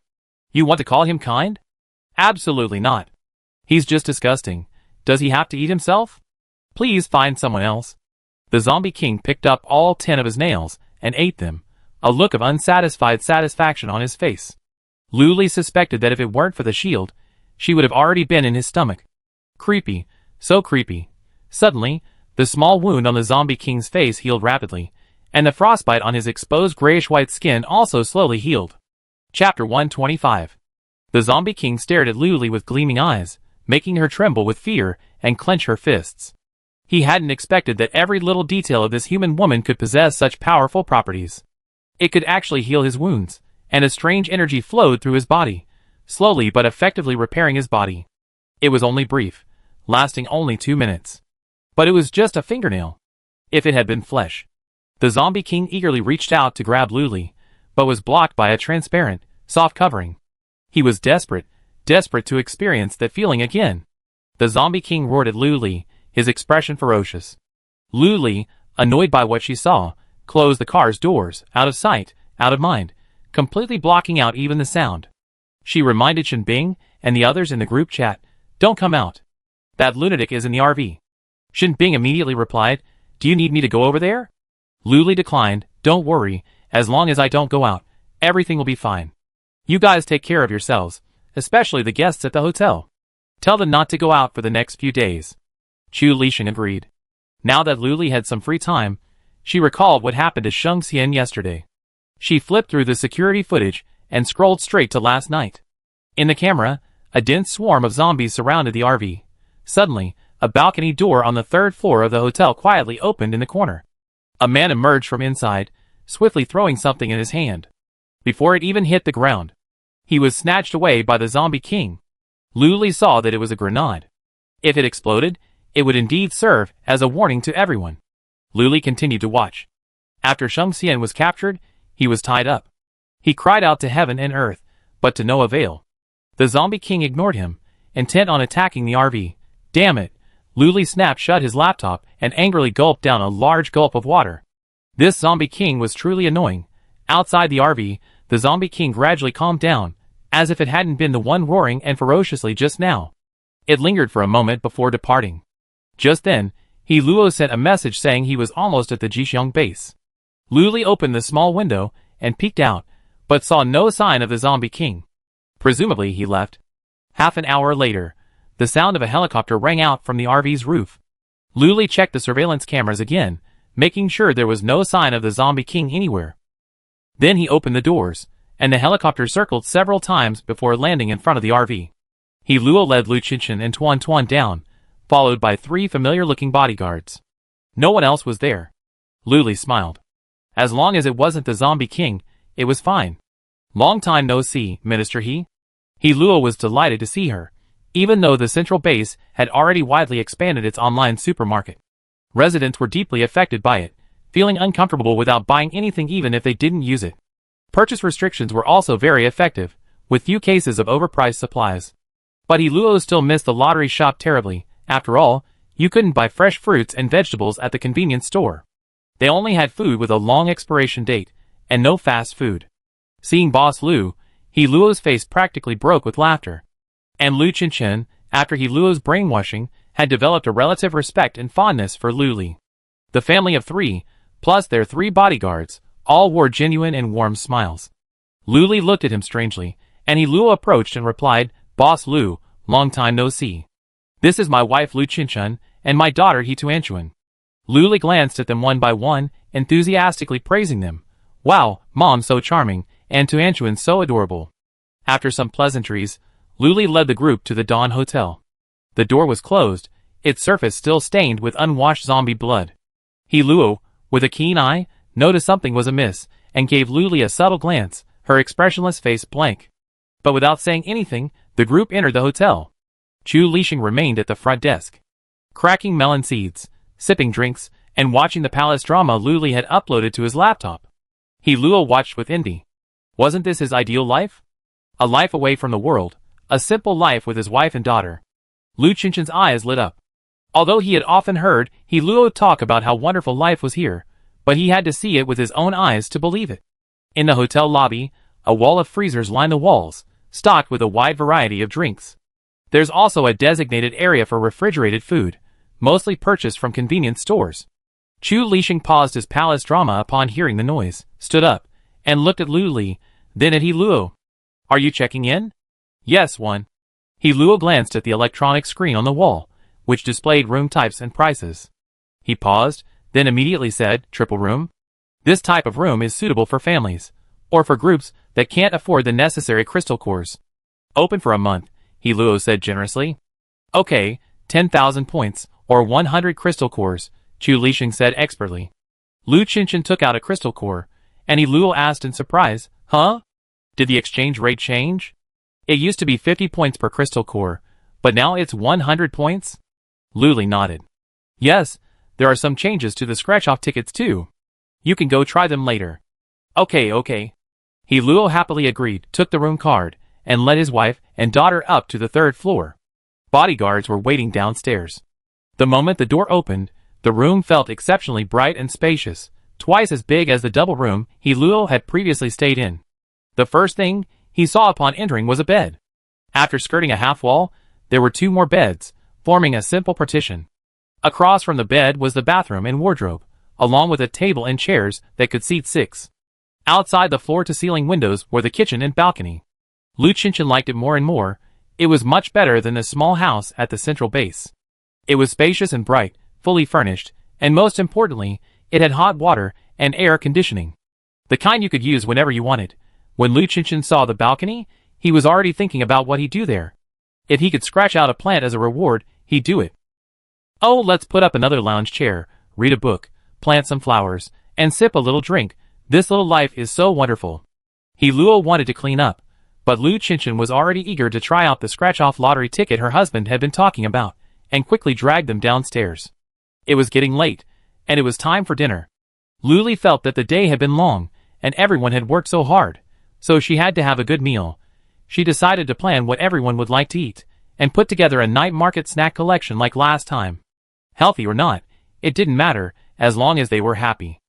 You want to call him kind? Absolutely not. He's just disgusting. Does he have to eat himself? Please find someone else. The zombie king picked up all 10 of his nails and ate them, a look of unsatisfied satisfaction on his face. Luli suspected that if it weren't for the shield, she would have already been in his stomach. Creepy, so creepy. Suddenly, the small wound on the zombie king's face healed rapidly, and the frostbite on his exposed grayish-white skin also slowly healed. Chapter 125. The zombie king stared at Luli with gleaming eyes, making her tremble with fear and clench her fists. He hadn't expected that every little detail of this human woman could possess such powerful properties. It could actually heal his wounds, and a strange energy flowed through his body, slowly but effectively repairing his body. It was only brief, lasting only 2 minutes. But it was just a fingernail. If it had been flesh. The zombie king eagerly reached out to grab Luli, but was blocked by a transparent, soft covering. He was desperate to experience that feeling again. The zombie king roared at Luli, his expression ferocious. Luli, annoyed by what she saw, closed the car's doors, out of sight, out of mind, completely blocking out even the sound. She reminded Shinbing and the others in the group chat, "Don't come out. That lunatic is in the RV." Shinbing immediately replied, "Do you need me to go over there?" Luli declined, "Don't worry, as long as I don't go out, everything will be fine. You guys take care of yourselves, especially the guests at the hotel. Tell them not to go out for the next few days." Chu Lixing agreed. Now that Luli had some free time, she recalled what happened to Sheng Xian yesterday. She flipped through the security footage and scrolled straight to last night. In the camera, a dense swarm of zombies surrounded the RV. Suddenly, a balcony door on the 3rd floor of the hotel quietly opened in the corner. A man emerged from inside, swiftly throwing something in his hand. Before it even hit the ground, he was snatched away by the zombie king. Luli saw that it was a grenade. If it exploded, it would indeed serve as a warning to everyone. Luli continued to watch. After Sheng Xian was captured, he was tied up. He cried out to heaven and earth, but to no avail. The zombie king ignored him, intent on attacking the RV. Damn it! Luli snapped shut his laptop and angrily gulped down a large gulp of water. This zombie king was truly annoying. Outside the RV, the zombie king gradually calmed down, as if it hadn't been the one roaring and ferociously just now. It lingered for a moment before departing. Just then, He Luo sent a message saying he was almost at the Jixiang base. Luli opened the small window and peeked out, but saw no sign of the zombie king. Presumably he left. Half an hour later, the sound of a helicopter rang out from the RV's roof. Luli checked the surveillance cameras again, making sure there was no sign of the zombie king anywhere. Then he opened the doors, and the helicopter circled several times before landing in front of the RV. He Luo led Lu Qinshan and Tuan Tuan down, followed by 3 familiar-looking bodyguards. No one else was there. Luli smiled. As long as it wasn't the Zombie King, it was fine. Long time no see, Minister He. He Luo was delighted to see her, even though the central base had already widely expanded its online supermarket. Residents were deeply affected by it, feeling uncomfortable without buying anything even if they didn't use it. Purchase restrictions were also very effective, with few cases of overpriced supplies. But He Luo still missed the lottery shop terribly. After all, you couldn't buy fresh fruits and vegetables at the convenience store. They only had food with a long expiration date, and no fast food. Seeing Boss Lu, He Luo's face practically broke with laughter. And Lu Qinshan, after He Luo's brainwashing, had developed a relative respect and fondness for Lu Li. The family of 3, plus their 3 bodyguards, all wore genuine and warm smiles. Lu Li looked at him strangely, and He Luo approached and replied, "Boss Lu, long time no see. This is my wife Lu Qinshan, and my daughter He Tuanchuan." Lu Li glanced at them one by one, enthusiastically praising them. "Wow, Mom so charming, and Tuanchuan so adorable." After some pleasantries, Lu Li led the group to the Dawn Hotel. The door was closed, its surface still stained with unwashed zombie blood. He Luo, with a keen eye, noticed something was amiss, and gave Lu Li a subtle glance, her expressionless face blank. But without saying anything, the group entered the hotel. Chu Lixing remained at the front desk, cracking melon seeds, sipping drinks, and watching the palace drama Lu Li had uploaded to his laptop. He Luo watched with envy. Wasn't this his ideal life? A life away from the world, a simple life with his wife and daughter. Lu Qinshan's eyes lit up. Although he had often heard He Luo talk about how wonderful life was here, but he had to see it with his own eyes to believe it. In the hotel lobby, a wall of freezers lined the walls, stocked with a wide variety of drinks. There's also a designated area for refrigerated food, mostly purchased from convenience stores. Chu Lixing paused his palace drama upon hearing the noise, stood up, and looked at Lu Li, then at He Luo. "Are you checking in?" "Yes, one." He Luo glanced at the electronic screen on the wall, which displayed room types and prices. He paused, then immediately said, "Triple room? This type of room is suitable for families, or for groups that can't afford the necessary crystal cores. Open for a month," He Luo said generously. "Okay, 10,000 points, or 100 crystal cores," Chu Lixing said expertly. Lu Qinshan took out a crystal core, and He Luo asked in surprise, "Huh? Did the exchange rate change? It used to be 50 points per crystal core, but now it's 100 points? Lu Li nodded. "Yes, there are some changes to the scratch-off tickets too. You can go try them later." Okay. He Luo happily agreed, took the room card, and led his wife and daughter up to the 3rd floor. Bodyguards were waiting downstairs. The moment the door opened, the room felt exceptionally bright and spacious, twice as big as the double room He Luo had previously stayed in. The first thing he saw upon entering was a bed. After skirting a half wall, there were 2 more beds, forming a simple partition. Across from the bed was the bathroom and wardrobe, along with a table and chairs that could seat 6. Outside the floor-to-ceiling windows were the kitchen and balcony. Lu Qinshan liked it more and more. It was much better than the small house at the central base. It was spacious and bright, fully furnished, and most importantly, it had hot water and air conditioning. The kind you could use whenever you wanted. When Lu Qinshan saw the balcony, he was already thinking about what he'd do there. If he could scratch out a plant as a reward, he'd do it. "Oh, let's put up another lounge chair, read a book, plant some flowers, and sip a little drink. This little life is so wonderful." He Luo wanted to clean up, but Lu Qinshan was already eager to try out the scratch-off lottery ticket her husband had been talking about, and quickly dragged them downstairs. It was getting late, and it was time for dinner. Lu Li felt that the day had been long, and everyone had worked so hard, so she had to have a good meal. She decided to plan what everyone would like to eat, and put together a night market snack collection like last time. Healthy or not, it didn't matter, as long as they were happy.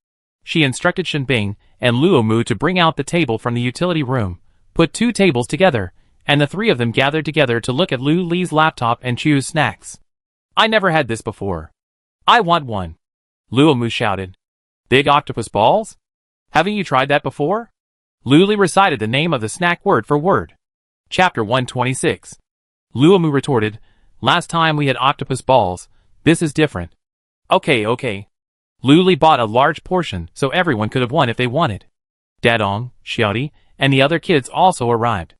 She instructed Shenbing and Luo Mu to bring out the table from the utility room, put 2 tables together, and the 3 of them gathered together to look at Lu Li's laptop and choose snacks. "I never had this before. I want one," Luo Mu shouted. "Big octopus balls? Haven't you tried that before?" Lu Li recited the name of the snack word for word. Chapter 126. Luo Mu retorted, "Last time we had octopus balls. This is different." Okay. Lu Li bought a large portion so everyone could have one if they wanted. Dadong, Xiaodi, and the other kids also arrived.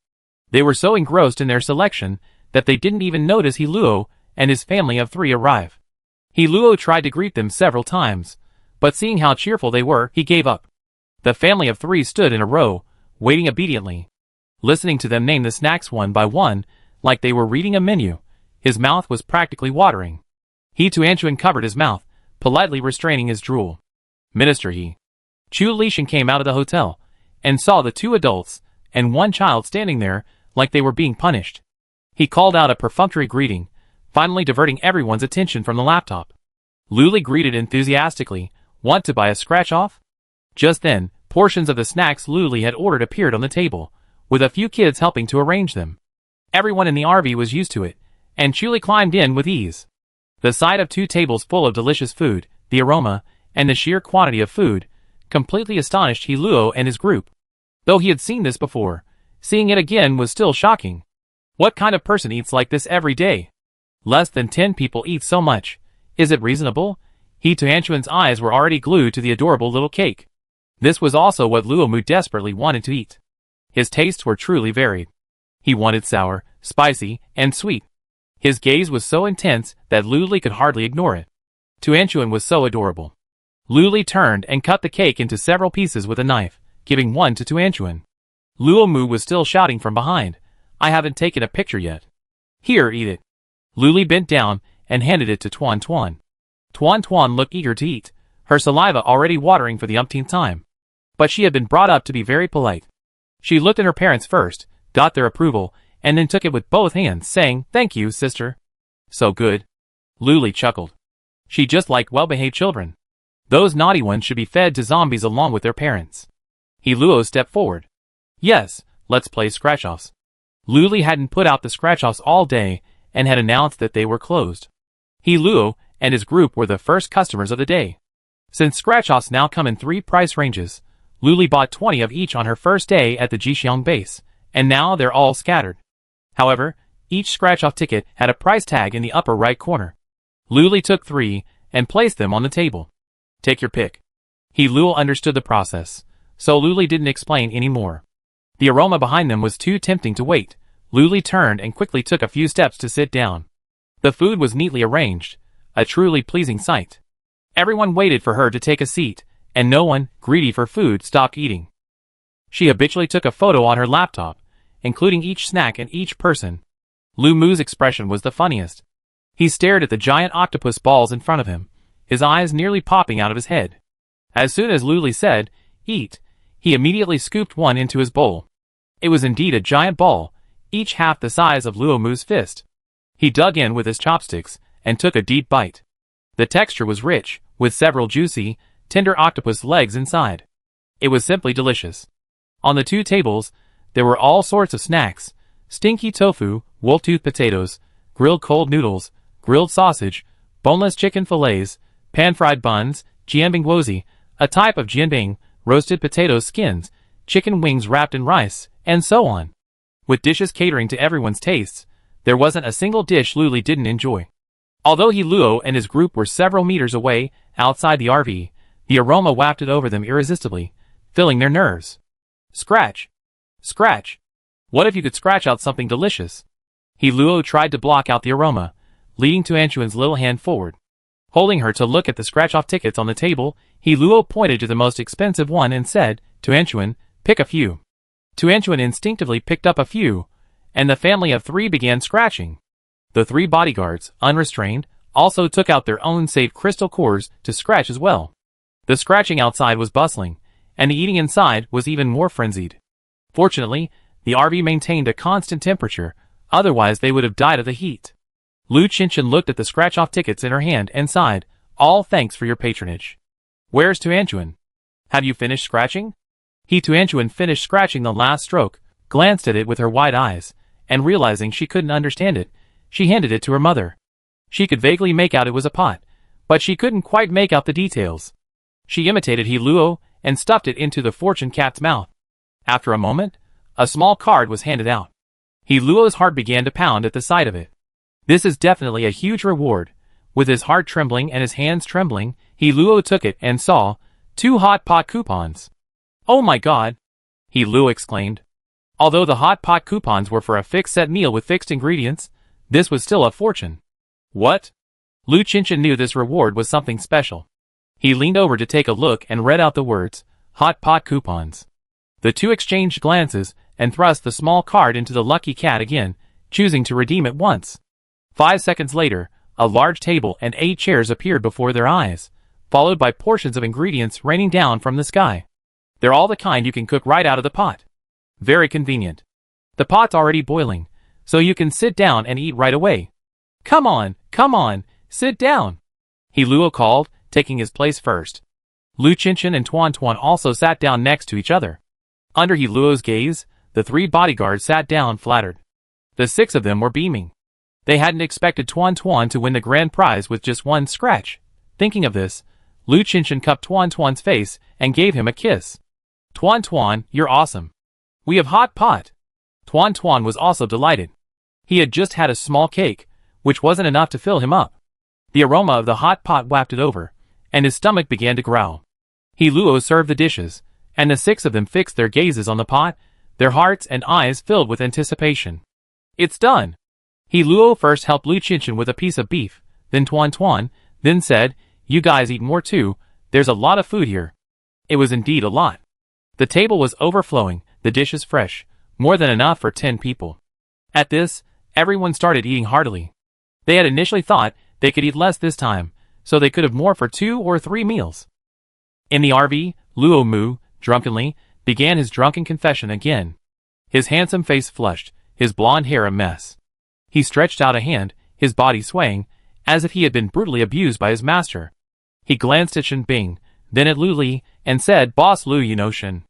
They were so engrossed in their selection that they didn't even notice Luo and his family of 3 arrive. Luo tried to greet them several times, but seeing how cheerful they were, he gave up. The family of 3 stood in a row, waiting obediently. Listening to them name the snacks one by one, like they were reading a menu, his mouth was practically watering. Tuanchuan covered his mouth, politely restraining his drool. Minister Chu Lishan came out of the hotel, and saw the 2 adults and 1 child standing there like they were being punished. He called out a perfunctory greeting, finally diverting everyone's attention from the laptop. Luli greeted enthusiastically, "Want to buy a scratch-off?" Just then, portions of the snacks Luli had ordered appeared on the table, with a few kids helping to arrange them. Everyone in the RV was used to it, and Chuli climbed in with ease. The sight of 2 tables full of delicious food, the aroma, and the sheer quantity of food, completely astonished Luo and his group. Though he had seen this before, seeing it again was still shocking. What kind of person eats like this every day? Less than 10 people eat so much. Is it reasonable? Tuanchuan's eyes were already glued to the adorable little cake. This was also what Luomu desperately wanted to eat. His tastes were truly varied. He wanted sour, spicy, and sweet. His gaze was so intense that Luli could hardly ignore it. Tuanchuan was so adorable. Luli turned and cut the cake into several pieces with a knife, giving one to Tuanchuan. Luomu was still shouting from behind, "I haven't taken a picture yet." "Here, eat it." Luli bent down and handed it to Tuan Tuan. Tuan Tuan looked eager to eat, her saliva already watering for the umpteenth time. But she had been brought up to be very polite. She looked at her parents first, got their approval, and then took it with both hands, saying, "Thank you, sister." "So good." Luli chuckled. She just liked well-behaved children. Those naughty ones should be fed to zombies along with their parents. Luo stepped forward. "Yes, let's play scratch-offs." Luli hadn't put out the scratch-offs all day and had announced that they were closed. Luo and his group were the first customers of the day. Since scratch-offs now come in 3 price ranges, Luli bought 20 of each on her first day at the Jixiang base, and now they're all scattered. However, each scratch-off ticket had a price tag in the upper right corner. Luli took 3 and placed them on the table. "Take your pick." Luo understood the process, so Luli didn't explain any more. The aroma behind them was too tempting to wait. Luli turned and quickly took a few steps to sit down. The food was neatly arranged, a truly pleasing sight. Everyone waited for her to take a seat, and no one, greedy for food, stopped eating. She habitually took a photo on her laptop, including each snack and each person. Lu Mu's expression was the funniest. He stared at the giant octopus balls in front of him, his eyes nearly popping out of his head. As soon as Luli said, "Eat," he immediately scooped one into his bowl. It was indeed a giant ball, each half the size of Luo Mu's fist. He dug in with his chopsticks and took a deep bite. The texture was rich, with several juicy, tender octopus legs inside. It was simply delicious. On the 2 tables, there were all sorts of snacks: stinky tofu, wolf-tooth potatoes, grilled cold noodles, grilled sausage, boneless chicken fillets, pan-fried buns, jianbing, a type of jianbing, roasted potato skins, chicken wings wrapped in rice, and so on. With dishes catering to everyone's tastes, there wasn't a single dish Luli didn't enjoy. Although Luo and his group were several meters away, outside the RV, the aroma wafted over them irresistibly, filling their nerves. Scratch! Scratch! What if you could scratch out something delicious? Luo tried to block out the aroma, leading Tuanchuan's little hand forward. Holding her to look at the scratch-off tickets on the table, Luo pointed to the most expensive one and said, "Tuanchuan, pick a few." Tuanchuan instinctively picked up a few, and the family of 3 began scratching. The 3 bodyguards, unrestrained, also took out their own safe crystal cores to scratch as well. The scratching outside was bustling, and the eating inside was even more frenzied. Fortunately, the RV maintained a constant temperature, otherwise they would have died of the heat. Lu Qinshan looked at the scratch-off tickets in her hand and sighed, "All thanks for your patronage." "Where's Tuanchuan? Have you finished scratching?" Tuanchuan finished scratching the last stroke, glanced at it with her wide eyes, and realizing she couldn't understand it, she handed it to her mother. She could vaguely make out it was a pot, but she couldn't quite make out the details. She imitated Luo and stuffed it into the fortune cat's mouth. After a moment, a small card was handed out. Luo's heart began to pound at the sight of it. This is definitely a huge reward. With his heart trembling and his hands trembling, Luo took it and saw 2 hot pot coupons. "Oh my god! Lu exclaimed. Although the hot pot coupons were for a fixed set meal with fixed ingredients, this was still a fortune. What? Lu Qinshan knew this reward was something special. He leaned over to take a look and read out the words, hot pot coupons. The two exchanged glances and thrust the small card into the lucky cat again, choosing to redeem it once. 5 seconds later, a large table and 8 chairs appeared before their eyes, followed by portions of ingredients raining down from the sky. They're all the kind you can cook right out of the pot. Very convenient. The pot's already boiling, so you can sit down and eat right away. Come on, sit down, Luo called, taking his place first. Lu Qinshan and Tuan Tuan also sat down next to each other. Under Luo's gaze, the 3 bodyguards sat down flattered. The 6 of them were beaming. They hadn't expected Tuan Tuan to win the grand prize with just one scratch. Thinking of this, Lu Qinshan cupped Tuan Tuan's face and gave him a kiss. Tuan Tuan, you're awesome. We have hot pot. Tuan Tuan was also delighted. He had just had a small cake, which wasn't enough to fill him up. The aroma of the hot pot wafted over, and his stomach began to growl. Luo served the dishes, and the 6 of them fixed their gazes on the pot, their hearts and eyes filled with anticipation. It's done. Luo first helped Lu Qinshan with a piece of beef, then Tuan Tuan, then said, you guys eat more too, there's a lot of food here. It was indeed a lot. The table was overflowing, the dishes fresh, more than enough for 10 people. At this, everyone started eating heartily. They had initially thought they could eat less this time, so they could have more for 2 or 3 meals. In the RV, Luo Mu, drunkenly, began his drunken confession again. His handsome face flushed, his blonde hair a mess. He stretched out a hand, his body swaying, as if he had been brutally abused by his master. He glanced at Shen Bing, then at Lu Li, and said, Boss Lu, you know Shen.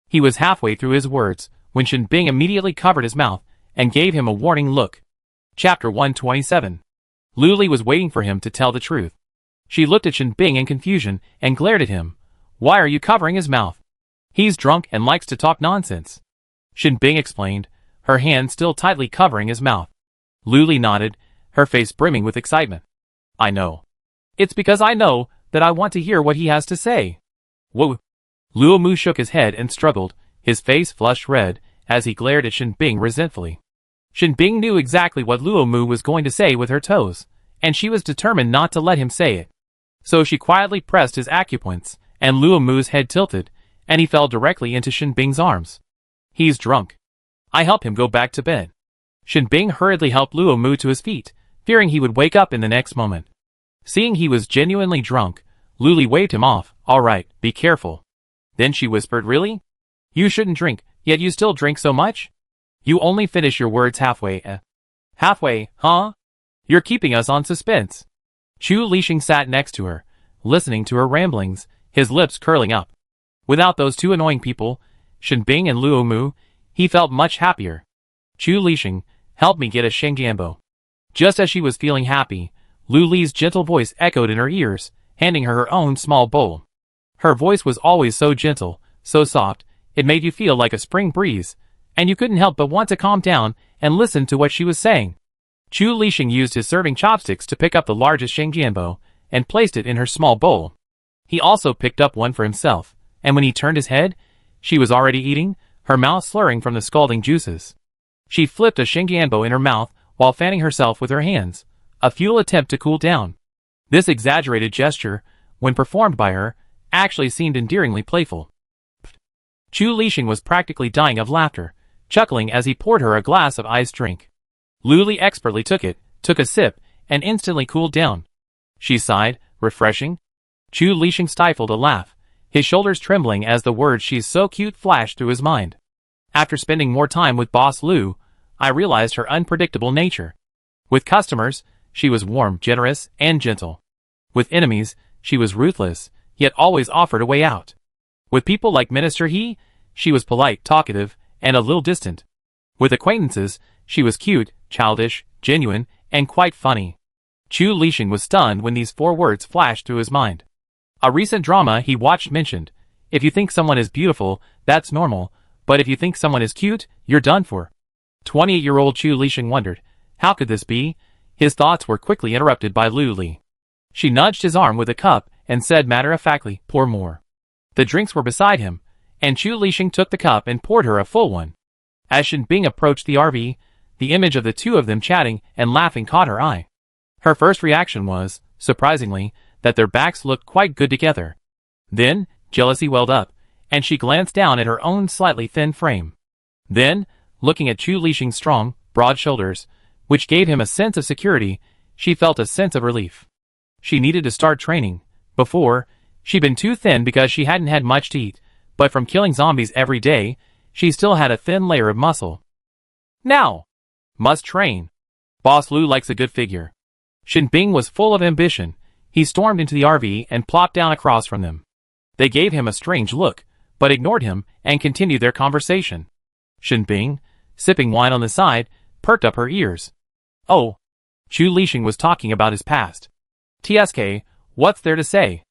He was halfway through his words, when Shen Bing immediately covered his mouth, and gave him a warning look. Chapter 127. Lu Li was waiting for him to tell the truth. She looked at Shen Bing in confusion, and glared at him. Why are you covering his mouth? He's drunk and likes to talk nonsense. Shen Bing explained, her hand still tightly covering his mouth. Lu Li nodded, her face brimming with excitement. I know. It's because I know that I want to hear what he has to say. Whoa. Luo Mu shook his head and struggled, his face flushed red, as he glared at Shen Bing resentfully. Shen Bing knew exactly what Luo Mu was going to say with her toes, and she was determined not to let him say it. So she quietly pressed his acupoints, and Luo Mu's head tilted, and he fell directly into Shen Bing's arms. He's drunk. I help him go back to bed. Shen Bing hurriedly helped Luo Mu to his feet, fearing he would wake up in the next moment. Seeing he was genuinely drunk, Lu Li waved him off. All right, be careful. Then she whispered, really? You shouldn't drink, yet you still drink so much? You only finish your words halfway. Halfway, huh? You're keeping us on suspense. Chu Lixing sat next to her, listening to her ramblings, his lips curling up. Without those 2 annoying people, Shen Bing and Luo Mu, he felt much happier. Chu Lixing, help me get a Shengambo. Just as she was feeling happy, Lu Li's gentle voice echoed in her ears, handing her her own small bowl. Her voice was always so gentle, so soft, it made you feel like a spring breeze, and you couldn't help but want to calm down and listen to what she was saying. Chu Lixing used his serving chopsticks to pick up the largest Shengambo, and placed it in her small bowl. He also picked up one for himself, and when he turned his head, she was already eating, her mouth slurring from the scalding juices. She flipped a Shengambo in her mouth while fanning herself with her hands, a futile attempt to cool down. This exaggerated gesture, when performed by her, actually seemed endearingly playful. Chu Lixing was practically dying of laughter, chuckling as he poured her a glass of iced drink. Lu Li expertly took a sip, and instantly cooled down. She sighed, refreshing. Chu Lixing stifled a laugh, his shoulders trembling as the words "she's so cute" flashed through his mind. After spending more time with Boss Lu, I realized her unpredictable nature. With customers, she was warm, generous, and gentle. With enemies, she was ruthless, yet always offered a way out. With people like Minister He, she was polite, talkative, and a little distant. With acquaintances, she was cute, childish, genuine, and quite funny. Chu Lixing was stunned when these 4 words flashed through his mind. A recent drama he watched mentioned, if you think someone is beautiful, that's normal, but if you think someone is cute, you're done for. 28-year-old Chu Lixing wondered, how could this be? His thoughts were quickly interrupted by Lu Li. She nudged his arm with a cup and said matter-of-factly, pour more. The drinks were beside him, and Chu Lixing took the cup and poured her a full one. As Shen Bing approached the RV, the image of the two of them chatting and laughing caught her eye. Her first reaction was, surprisingly, that their backs looked quite good together. Then, jealousy welled up, and she glanced down at her own slightly thin frame. Then, looking at Chu Lixing's strong, broad shoulders, which gave him a sense of security, she felt a sense of relief. She needed to start training. Before, she'd been too thin because she hadn't had much to eat, but from killing zombies every day, she still had a thin layer of muscle. Now! Must train. Boss Lu likes a good figure. Shen Bing was full of ambition. He stormed into the RV and plopped down across from them. They gave him a strange look, but ignored him and continued their conversation. Shen Bing, sipping wine on the side, perked up her ears. Oh. Chu Lixing was talking about his past. TSK, what's there to say?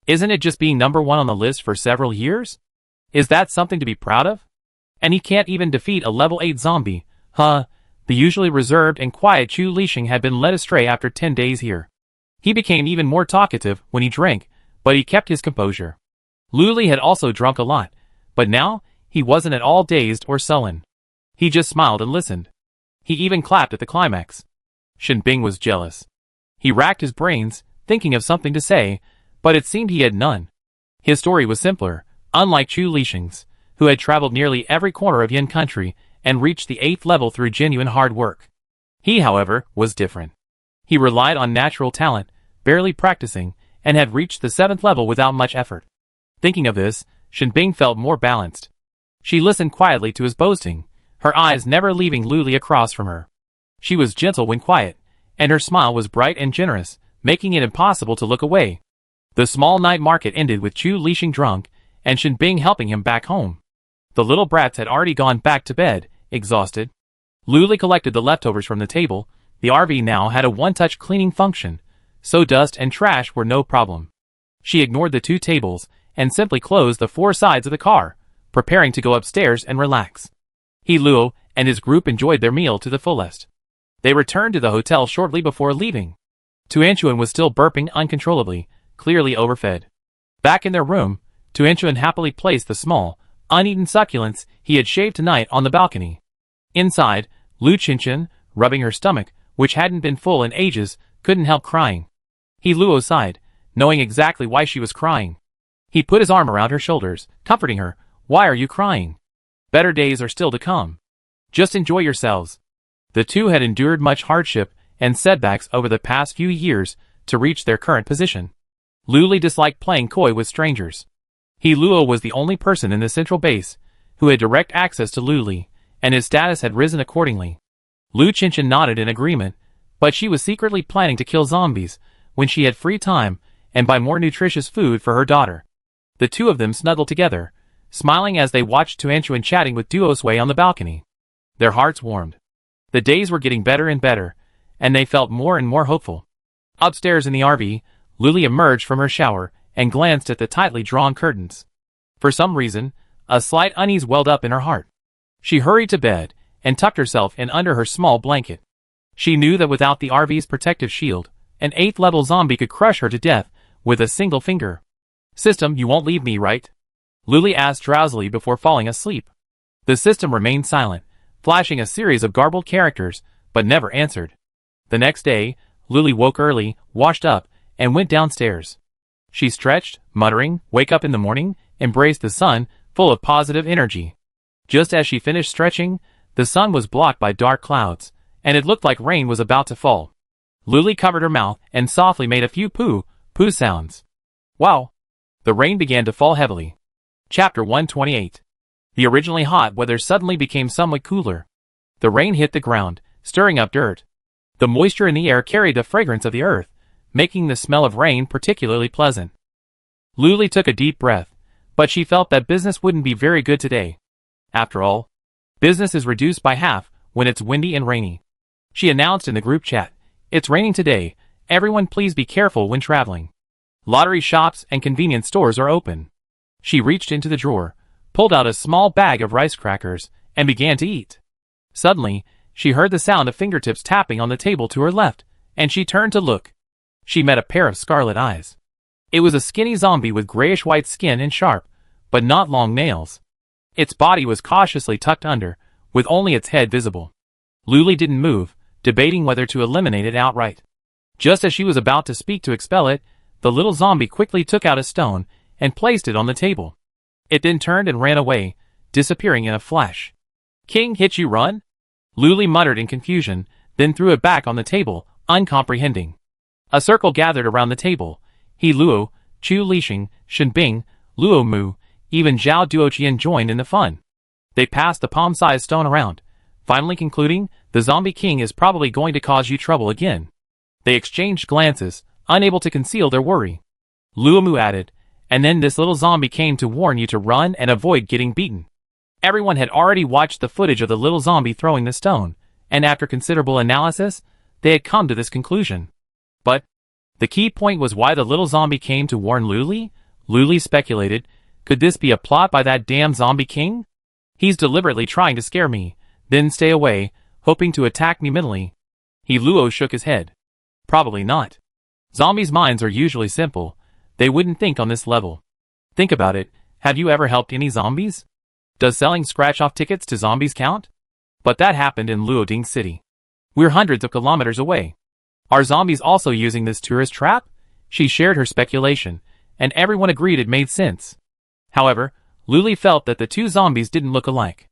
Isn't it just being number one on the list for several years? Is that something to be proud of? And he can't even defeat a level 8 zombie, huh? The usually reserved and quiet Chu Lixing had been led astray after 10 days here. He became even more talkative when he drank, but he kept his composure. Lu Li had also drunk a lot, but now, he wasn't at all dazed or sullen. He just smiled and listened. He even clapped at the climax. Shen Bing was jealous. He racked his brains, thinking of something to say, but it seemed he had none. His story was simpler, unlike Chu Lixing's, who had traveled nearly every corner of Yin country and reached the 8th level through genuine hard work. He, however, was different. He relied on natural talent, barely practicing, and had reached the 7th level without much effort. Thinking of this, Shen Bing felt more balanced. She listened quietly to his boasting, her eyes never leaving Lu Li across from her. She was gentle when quiet, and her smile was bright and generous, making it impossible to look away. The small night market ended with Chu Lixing drunk, and Shen Bing helping him back home. The little brats had already gone back to bed, exhausted. Lu Li collected the leftovers from the table. The RV now had a one-touch cleaning function, so dust and trash were no problem. She ignored the 2 tables, and simply closed the 4 sides of the car, preparing to go upstairs and relax. He Luo and his group enjoyed their meal to the fullest. They returned to the hotel shortly before leaving. Tuanchuan was still burping uncontrollably, clearly overfed. Back in their room, Tuanchuan happily placed the small, uneaten succulents he had shaved tonight on the balcony. Inside, Lu Qinshan, rubbing her stomach, which hadn't been full in ages, couldn't help crying. He Luo sighed, knowing exactly why she was crying. He put his arm around her shoulders, comforting her. Why are you crying? Better days are still to come. Just enjoy yourselves. The two had endured much hardship and setbacks over the past few years to reach their current position. Lu Li disliked playing coy with strangers. He Luo was the only person in the central base who had direct access to Lu Li, and his status had risen accordingly. Lu Qinshan nodded in agreement, but she was secretly planning to kill zombies when she had free time and buy more nutritious food for her daughter. The two of them snuggled together, smiling as they watched Tuanchuan chatting with Duo Sui on the balcony. Their hearts warmed. The days were getting better and better, and they felt more and more hopeful. Upstairs in the RV, Lu Li emerged from her shower and glanced at the tightly drawn curtains. For some reason, a slight unease welled up in her heart. She hurried to bed and tucked herself in under her small blanket. She knew that without the RV's protective shield, an 8th level zombie could crush her to death with a single finger. System, you won't leave me, right? Lu Li asked drowsily before falling asleep. The system remained silent, flashing a series of garbled characters, but never answered. The next day, Lu Li woke early, washed up, and went downstairs. She stretched, muttering, "Wake up in the morning," embraced the sun, full of positive energy. Just as she finished stretching, the sun was blocked by dark clouds, and it looked like rain was about to fall. Lu Li covered her mouth and softly made a few poo sounds. Wow! The rain began to fall heavily. Chapter 128. The originally hot weather suddenly became somewhat cooler. The rain hit the ground, stirring up dirt. The moisture in the air carried the fragrance of the earth, making the smell of rain particularly pleasant. Lu Li took a deep breath, but she felt that business wouldn't be very good today. After all, business is reduced by half when it's windy and rainy. She announced in the group chat, "It's raining today, everyone please be careful when traveling. Lottery shops and convenience stores are open." She reached into the drawer, pulled out a small bag of rice crackers, and began to eat. Suddenly, she heard the sound of fingertips tapping on the table to her left, and she turned to look. She met a pair of scarlet eyes. It was a skinny zombie with grayish-white skin and sharp, but not long nails. Its body was cautiously tucked under, with only its head visible. Luli didn't move, debating whether to eliminate it outright. Just as she was about to speak to expel it, the little zombie quickly took out a stone and placed it on the table. It then turned and ran away, disappearing in a flash. "King hit you run?" Luli muttered in confusion, then threw it back on the table, uncomprehending. A circle gathered around the table. He Luo, Chu Lixing, Shen Bing, Luo Mu, even Zhao Duoqian joined in the fun. They passed the palm-sized stone around, finally concluding, the zombie king is probably going to cause you trouble again. They exchanged glances, unable to conceal their worry. Luo Mu added, "And then this little zombie came to warn you to run and avoid getting beaten." Everyone had already watched the footage of the little zombie throwing the stone, and after considerable analysis, they had come to this conclusion. But the key point was why the little zombie came to warn Luli? Luli speculated, could this be a plot by that damn zombie king? He's deliberately trying to scare me, then stay away, hoping to attack me mentally. He Luo shook his head. Probably not. Zombies' minds are usually simple. They wouldn't think on this level. Think about it, have you ever helped any zombies? Does selling scratch-off tickets to zombies count? But that happened in Luoding City. We're hundreds of kilometers away. Are zombies also using this tourist trap? She shared her speculation, and everyone agreed it made sense. However, Luli felt that the two zombies didn't look alike.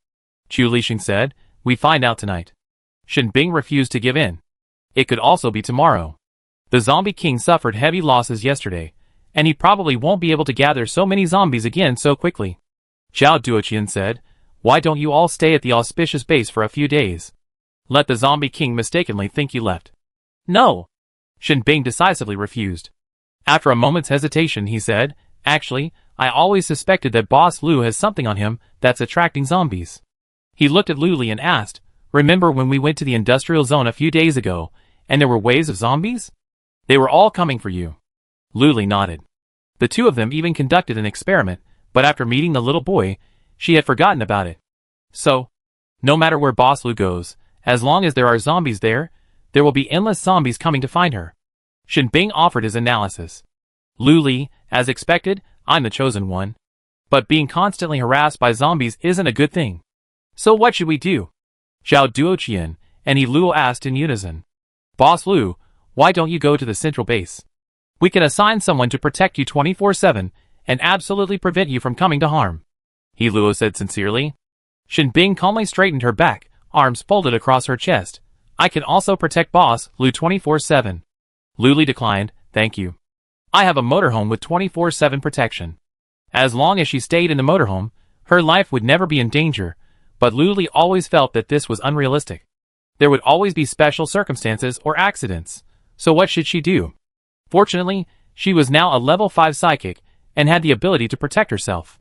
Chu Lixing said, "We find out tonight." Shen Bing refused to give in. It could also be tomorrow. The zombie king suffered heavy losses yesterday, and he probably won't be able to gather so many zombies again so quickly. Zhao Duoqian said, "Why don't you all stay at the auspicious base for a few days? Let the zombie king mistakenly think you left." "No." Shen Bing decisively refused. After a moment's hesitation, he said, "Actually, I always suspected that Boss Lu has something on him that's attracting zombies." He looked at Luli and asked, "Remember when we went to the industrial zone a few days ago, and there were waves of zombies? They were all coming for you." Luli nodded. The two of them even conducted an experiment, but after meeting the little boy, she had forgotten about it. So, no matter where Boss Lu goes, as long as there are zombies there will be endless zombies coming to find her. Shen Bing offered his analysis. "Luli, as expected, I'm the chosen one. But being constantly harassed by zombies isn't a good thing. So what should we do?" Zhao Duoqian and He Luo asked in unison. "Boss Lu, why don't you go to the central base? We can assign someone to protect you 24/7 and absolutely prevent you from coming to harm." He Luo said sincerely. Shen Bing calmly straightened her back, arms folded across her chest. "I can also protect Boss Lu 24/7. Luli declined, "Thank you. I have a motorhome with 24/7 protection." As long as she stayed in the motorhome, her life would never be in danger, but Luli always felt that this was unrealistic. There would always be special circumstances or accidents, so what should she do? Fortunately, she was now a level 5 psychic and had the ability to protect herself.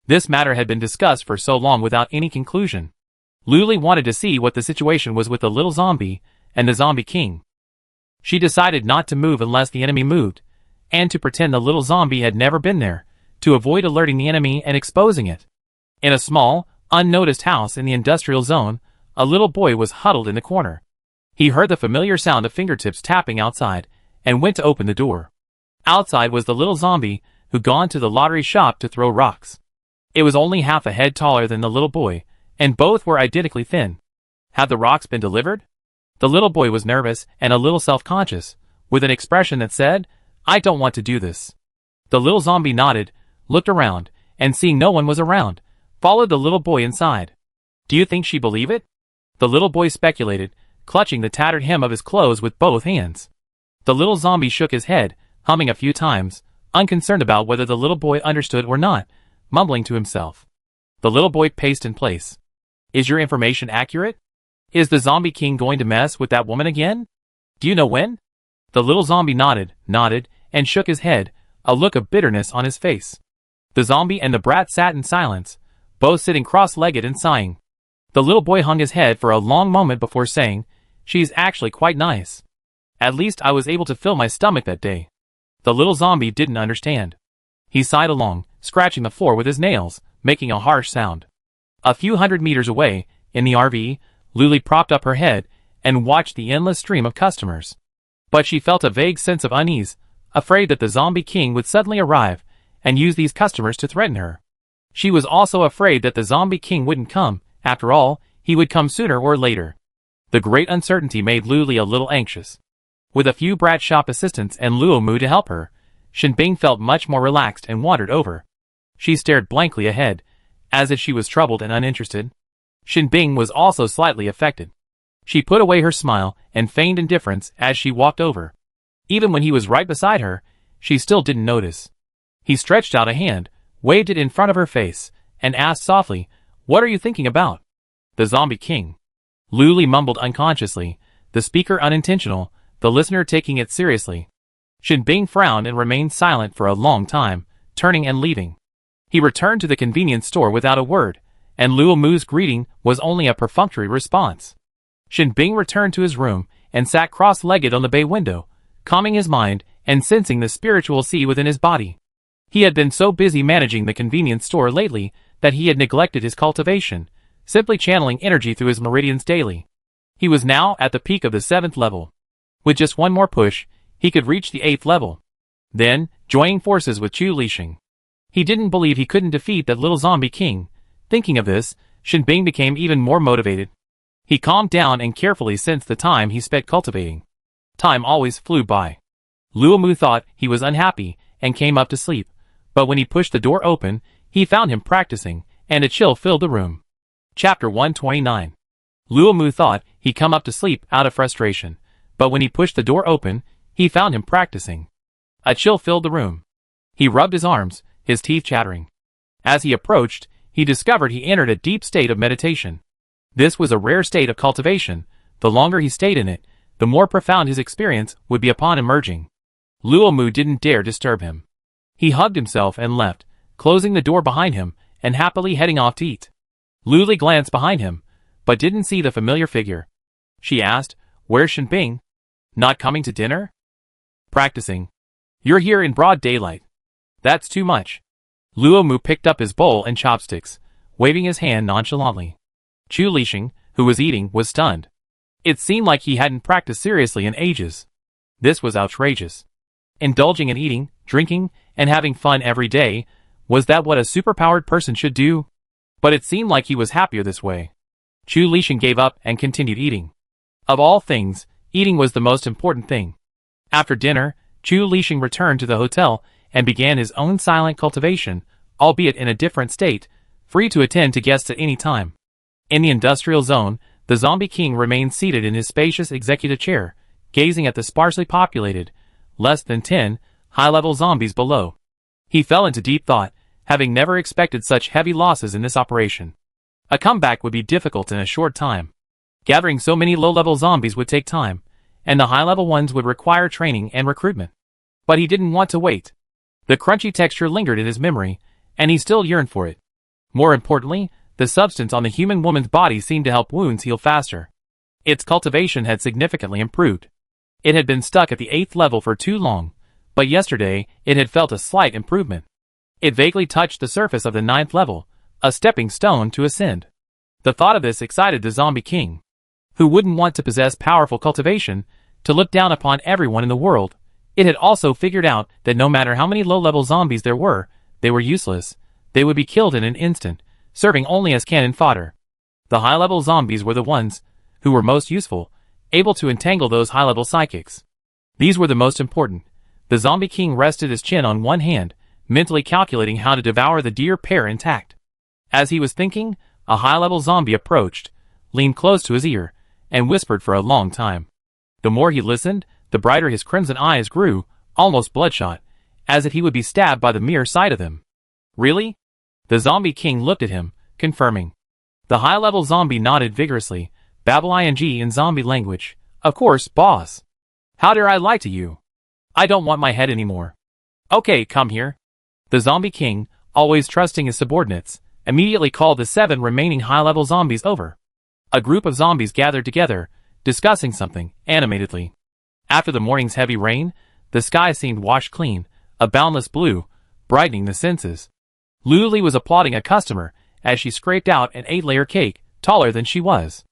This matter had been discussed for so long without any conclusion. Luli wanted to see what the situation was with the little zombie and the zombie king. She decided not to move unless the enemy moved, and to pretend the little zombie had never been there, to avoid alerting the enemy and exposing it. In a small, unnoticed house in the industrial zone, a little boy was huddled in the corner. He heard the familiar sound of fingertips tapping outside, and went to open the door. Outside was the little zombie, who'd gone to the lottery shop to throw rocks. It was only half a head taller than the little boy, and both were identically thin. Had the rocks been delivered? The little boy was nervous and a little self-conscious, with an expression that said, "I don't want to do this." The little zombie nodded, looked around, and seeing no one was around, followed the little boy inside. Do you think she believed it? The little boy speculated, clutching the tattered hem of his clothes with both hands. The little zombie shook his head, humming a few times, unconcerned about whether the little boy understood or not, mumbling to himself. The little boy paced in place. "Is your information accurate? Is the zombie king going to mess with that woman again? Do you know when?" The little zombie nodded, and shook his head, a look of bitterness on his face. The zombie and the brat sat in silence, both sitting cross-legged and sighing. The little boy hung his head for a long moment before saying, "She's actually quite nice. At least I was able to fill my stomach that day." The little zombie didn't understand. He sighed along, scratching the floor with his nails, making a harsh sound. A few hundred meters away, in the RV, Luli propped up her head and watched the endless stream of customers. But she felt a vague sense of unease, afraid that the zombie king would suddenly arrive and use these customers to threaten her. She was also afraid that the zombie king wouldn't come. After all, he would come sooner or later. The great uncertainty made Luli a little anxious. With a few brat shop assistants and Luomu to help her, Shinbing felt much more relaxed and wandered over. She stared blankly ahead, as if she was troubled and uninterested. Shinbing was also slightly affected. She put away her smile and feigned indifference as she walked over. Even when he was right beside her, she still didn't notice. He stretched out a hand, waved it in front of her face, and asked softly, "What are you thinking about?" "The zombie king." Luli mumbled unconsciously, the speaker unintentional, the listener taking it seriously. Shinbing frowned and remained silent for a long time, turning and leaving. He returned to the convenience store without a word, and Luomu's greeting was only a perfunctory response. Shinbing returned to his room and sat cross-legged on the bay window, calming his mind and sensing the spiritual sea within his body. He had been so busy managing the convenience store lately that he had neglected his cultivation, simply channeling energy through his meridians daily. He was now at the peak of the 7th level. With just one more push, he could reach the 8th level. Then, joining forces with Chu Lixing. He didn't believe he couldn't defeat that little zombie king. Thinking of this, Shinbing became even more motivated. He calmed down and carefully sensed the time he spent cultivating. Time always flew by. Luomu thought he was unhappy and came up to sleep, but when he pushed the door open, he found him practicing, and a chill filled the room. Chapter 129. Luomu thought he'd come up to sleep out of frustration, but when he pushed the door open, he found him practicing. A chill filled the room. He rubbed his arms, his teeth chattering. As he approached, he discovered he entered a deep state of meditation. This was a rare state of cultivation. The longer he stayed in it, the more profound his experience would be upon emerging. Luomu didn't dare disturb him. He hugged himself and left, closing the door behind him and happily heading off to eat. Luli glanced behind him, but didn't see the familiar figure. She asked, "Where's Shinbing? Not coming to dinner?" "Practicing." "You're here in broad daylight." "That's too much." Luomu picked up his bowl and chopsticks, waving his hand nonchalantly. Chu Lixing, who was eating, was stunned. It seemed like he hadn't practiced seriously in ages. This was outrageous. Indulging in eating, drinking, and having fun every day, was that what a superpowered person should do? But it seemed like he was happier this way. Chu Lixing gave up and continued eating. Of all things, eating was the most important thing. After dinner, Chu Lixing returned to the hotel and began his own silent cultivation, albeit in a different state, free to attend to guests at any time. In the industrial zone, the zombie king remained seated in his spacious executive chair, gazing at the sparsely populated, less than 10, high-level zombies below. He fell into deep thought, having never expected such heavy losses in this operation. A comeback would be difficult in a short time. Gathering so many low-level zombies would take time, and the high-level ones would require training and recruitment. But he didn't want to wait. The crunchy texture lingered in his memory, and he still yearned for it. More importantly, the substance on the human woman's body seemed to help wounds heal faster. Its cultivation had significantly improved. It had been stuck at the 8th level for too long, but yesterday it had felt a slight improvement. It vaguely touched the surface of the 9th level, a stepping stone to ascend. The thought of this excited the zombie king. Who wouldn't want to possess powerful cultivation, to look down upon everyone in the world? It had also figured out that no matter how many low-level zombies there were, they were useless. They would be killed in an instant, serving only as cannon fodder. The high-level zombies were the ones who were most useful, able to entangle those high-level psychics. These were the most important. The zombie king rested his chin on one hand, mentally calculating how to devour the dear pair intact. As he was thinking, a high-level zombie approached, leaned close to his ear, and whispered for a long time. The more he listened, the brighter his crimson eyes grew, almost bloodshot, as if he would be stabbed by the mere sight of them. "Really?" The zombie king looked at him, confirming. The high-level zombie nodded vigorously, babble ing in zombie language. "Of course, boss. How dare I lie to you? I don't want my head anymore." "Okay, come here." The zombie king, always trusting his subordinates, immediately called the 7 remaining high-level zombies over. A group of zombies gathered together, discussing something, animatedly. After the morning's heavy rain, the sky seemed washed clean, a boundless blue, brightening the senses. Luli was applauding a customer as she scraped out an 8-layer cake, taller than she was.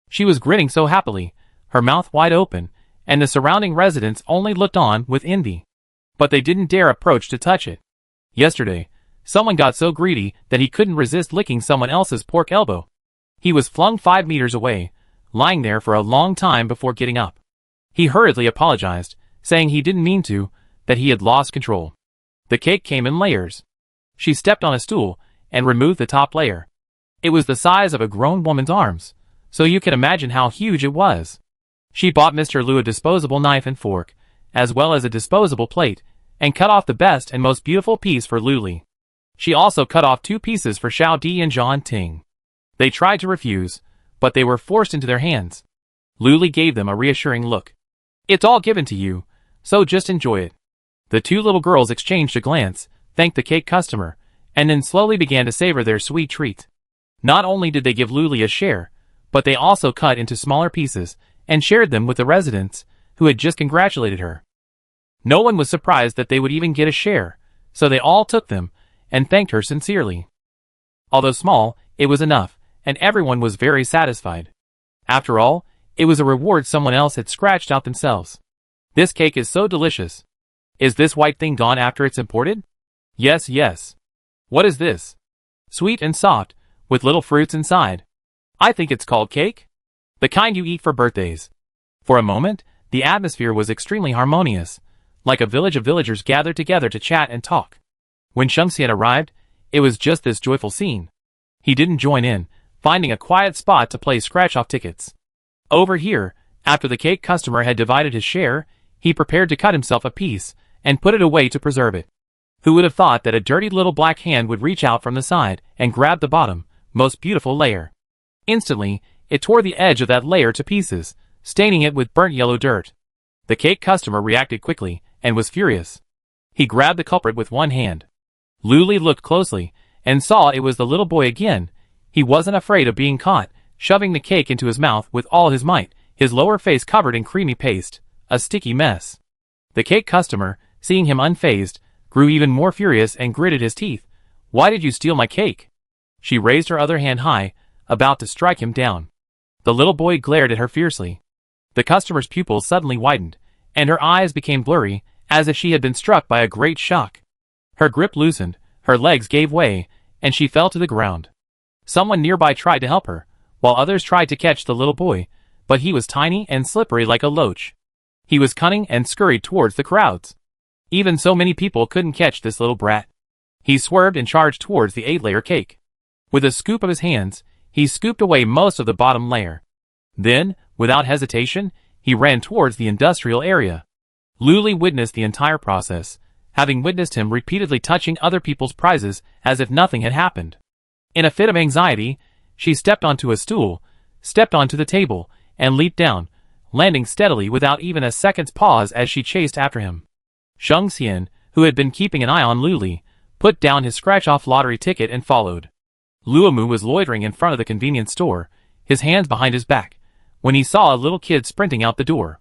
She was grinning so happily, her mouth wide open, and the surrounding residents only looked on with envy. But they didn't dare approach to touch it. Yesterday, someone got so greedy that he couldn't resist licking someone else's pork elbow. He was flung 5 meters away, lying there for a long time before getting up. He hurriedly apologized, saying he didn't mean to, that he had lost control. The cake came in layers. She stepped on a stool and removed the top layer. It was the size of a grown woman's arms, so you can imagine how huge it was. She bought Mr. Liu a disposable knife and fork, as well as a disposable plate, and cut off the best and most beautiful piece for Luli. She also cut off 2 pieces for Xiao Di and John Ting. They tried to refuse, but they were forced into their hands. Luli gave them a reassuring look. It's all given to you, so just enjoy it. The 2 little girls exchanged a glance, thanked the cake customer, and then slowly began to savor their sweet treat. Not only did they give Luli a share, but they also cut into smaller pieces and shared them with the residents, who had just congratulated her. No one was surprised that they would even get a share, so they all took them and thanked her sincerely. Although small, it was enough, and everyone was very satisfied. After all, it was a reward someone else had scratched out themselves. This cake is so delicious. Is this white thing gone after it's imported? Yes, yes. What is this? Sweet and soft, with little fruits inside. I think it's called cake? The kind you eat for birthdays. For a moment, the atmosphere was extremely harmonious, like a village of villagers gathered together to chat and talk. When Sheng Xian arrived, it was just this joyful scene. He didn't join in, finding a quiet spot to play scratch-off tickets. Over here, after the cake customer had divided his share, he prepared to cut himself a piece and put it away to preserve it. Who would have thought that a dirty little black hand would reach out from the side and grab the bottom, most beautiful layer? Instantly, it tore the edge of that layer to pieces, staining it with burnt yellow dirt. The cake customer reacted quickly and was furious. He grabbed the culprit with one hand. Luli looked closely and saw it was the little boy again. He wasn't afraid of being caught, shoving the cake into his mouth with all his might, his lower face covered in creamy paste, a sticky mess. The cake customer, seeing him unfazed, grew even more furious and gritted his teeth. Why did you steal my cake? She raised her other hand high, about to strike him down. The little boy glared at her fiercely. The customer's pupils suddenly widened, and her eyes became blurry, as if she had been struck by a great shock. Her grip loosened, her legs gave way, and she fell to the ground. Someone nearby tried to help her, while others tried to catch the little boy, but he was tiny and slippery like a loach. He was cunning and scurried towards the crowds. Even so many people couldn't catch this little brat. He swerved and charged towards the 8-layer cake. With a scoop of his hands, he scooped away most of the bottom layer. Then, without hesitation, he ran towards the industrial area. Luli witnessed the entire process, having witnessed him repeatedly touching other people's prizes as if nothing had happened. In a fit of anxiety, she stepped onto a stool, stepped onto the table, and leaped down, landing steadily without even a second's pause as she chased after him. Sheng Xian, who had been keeping an eye on Luli, put down his scratch-off lottery ticket and followed. Luomu was loitering in front of the convenience store, his hands behind his back, when he saw a little kid sprinting out the door.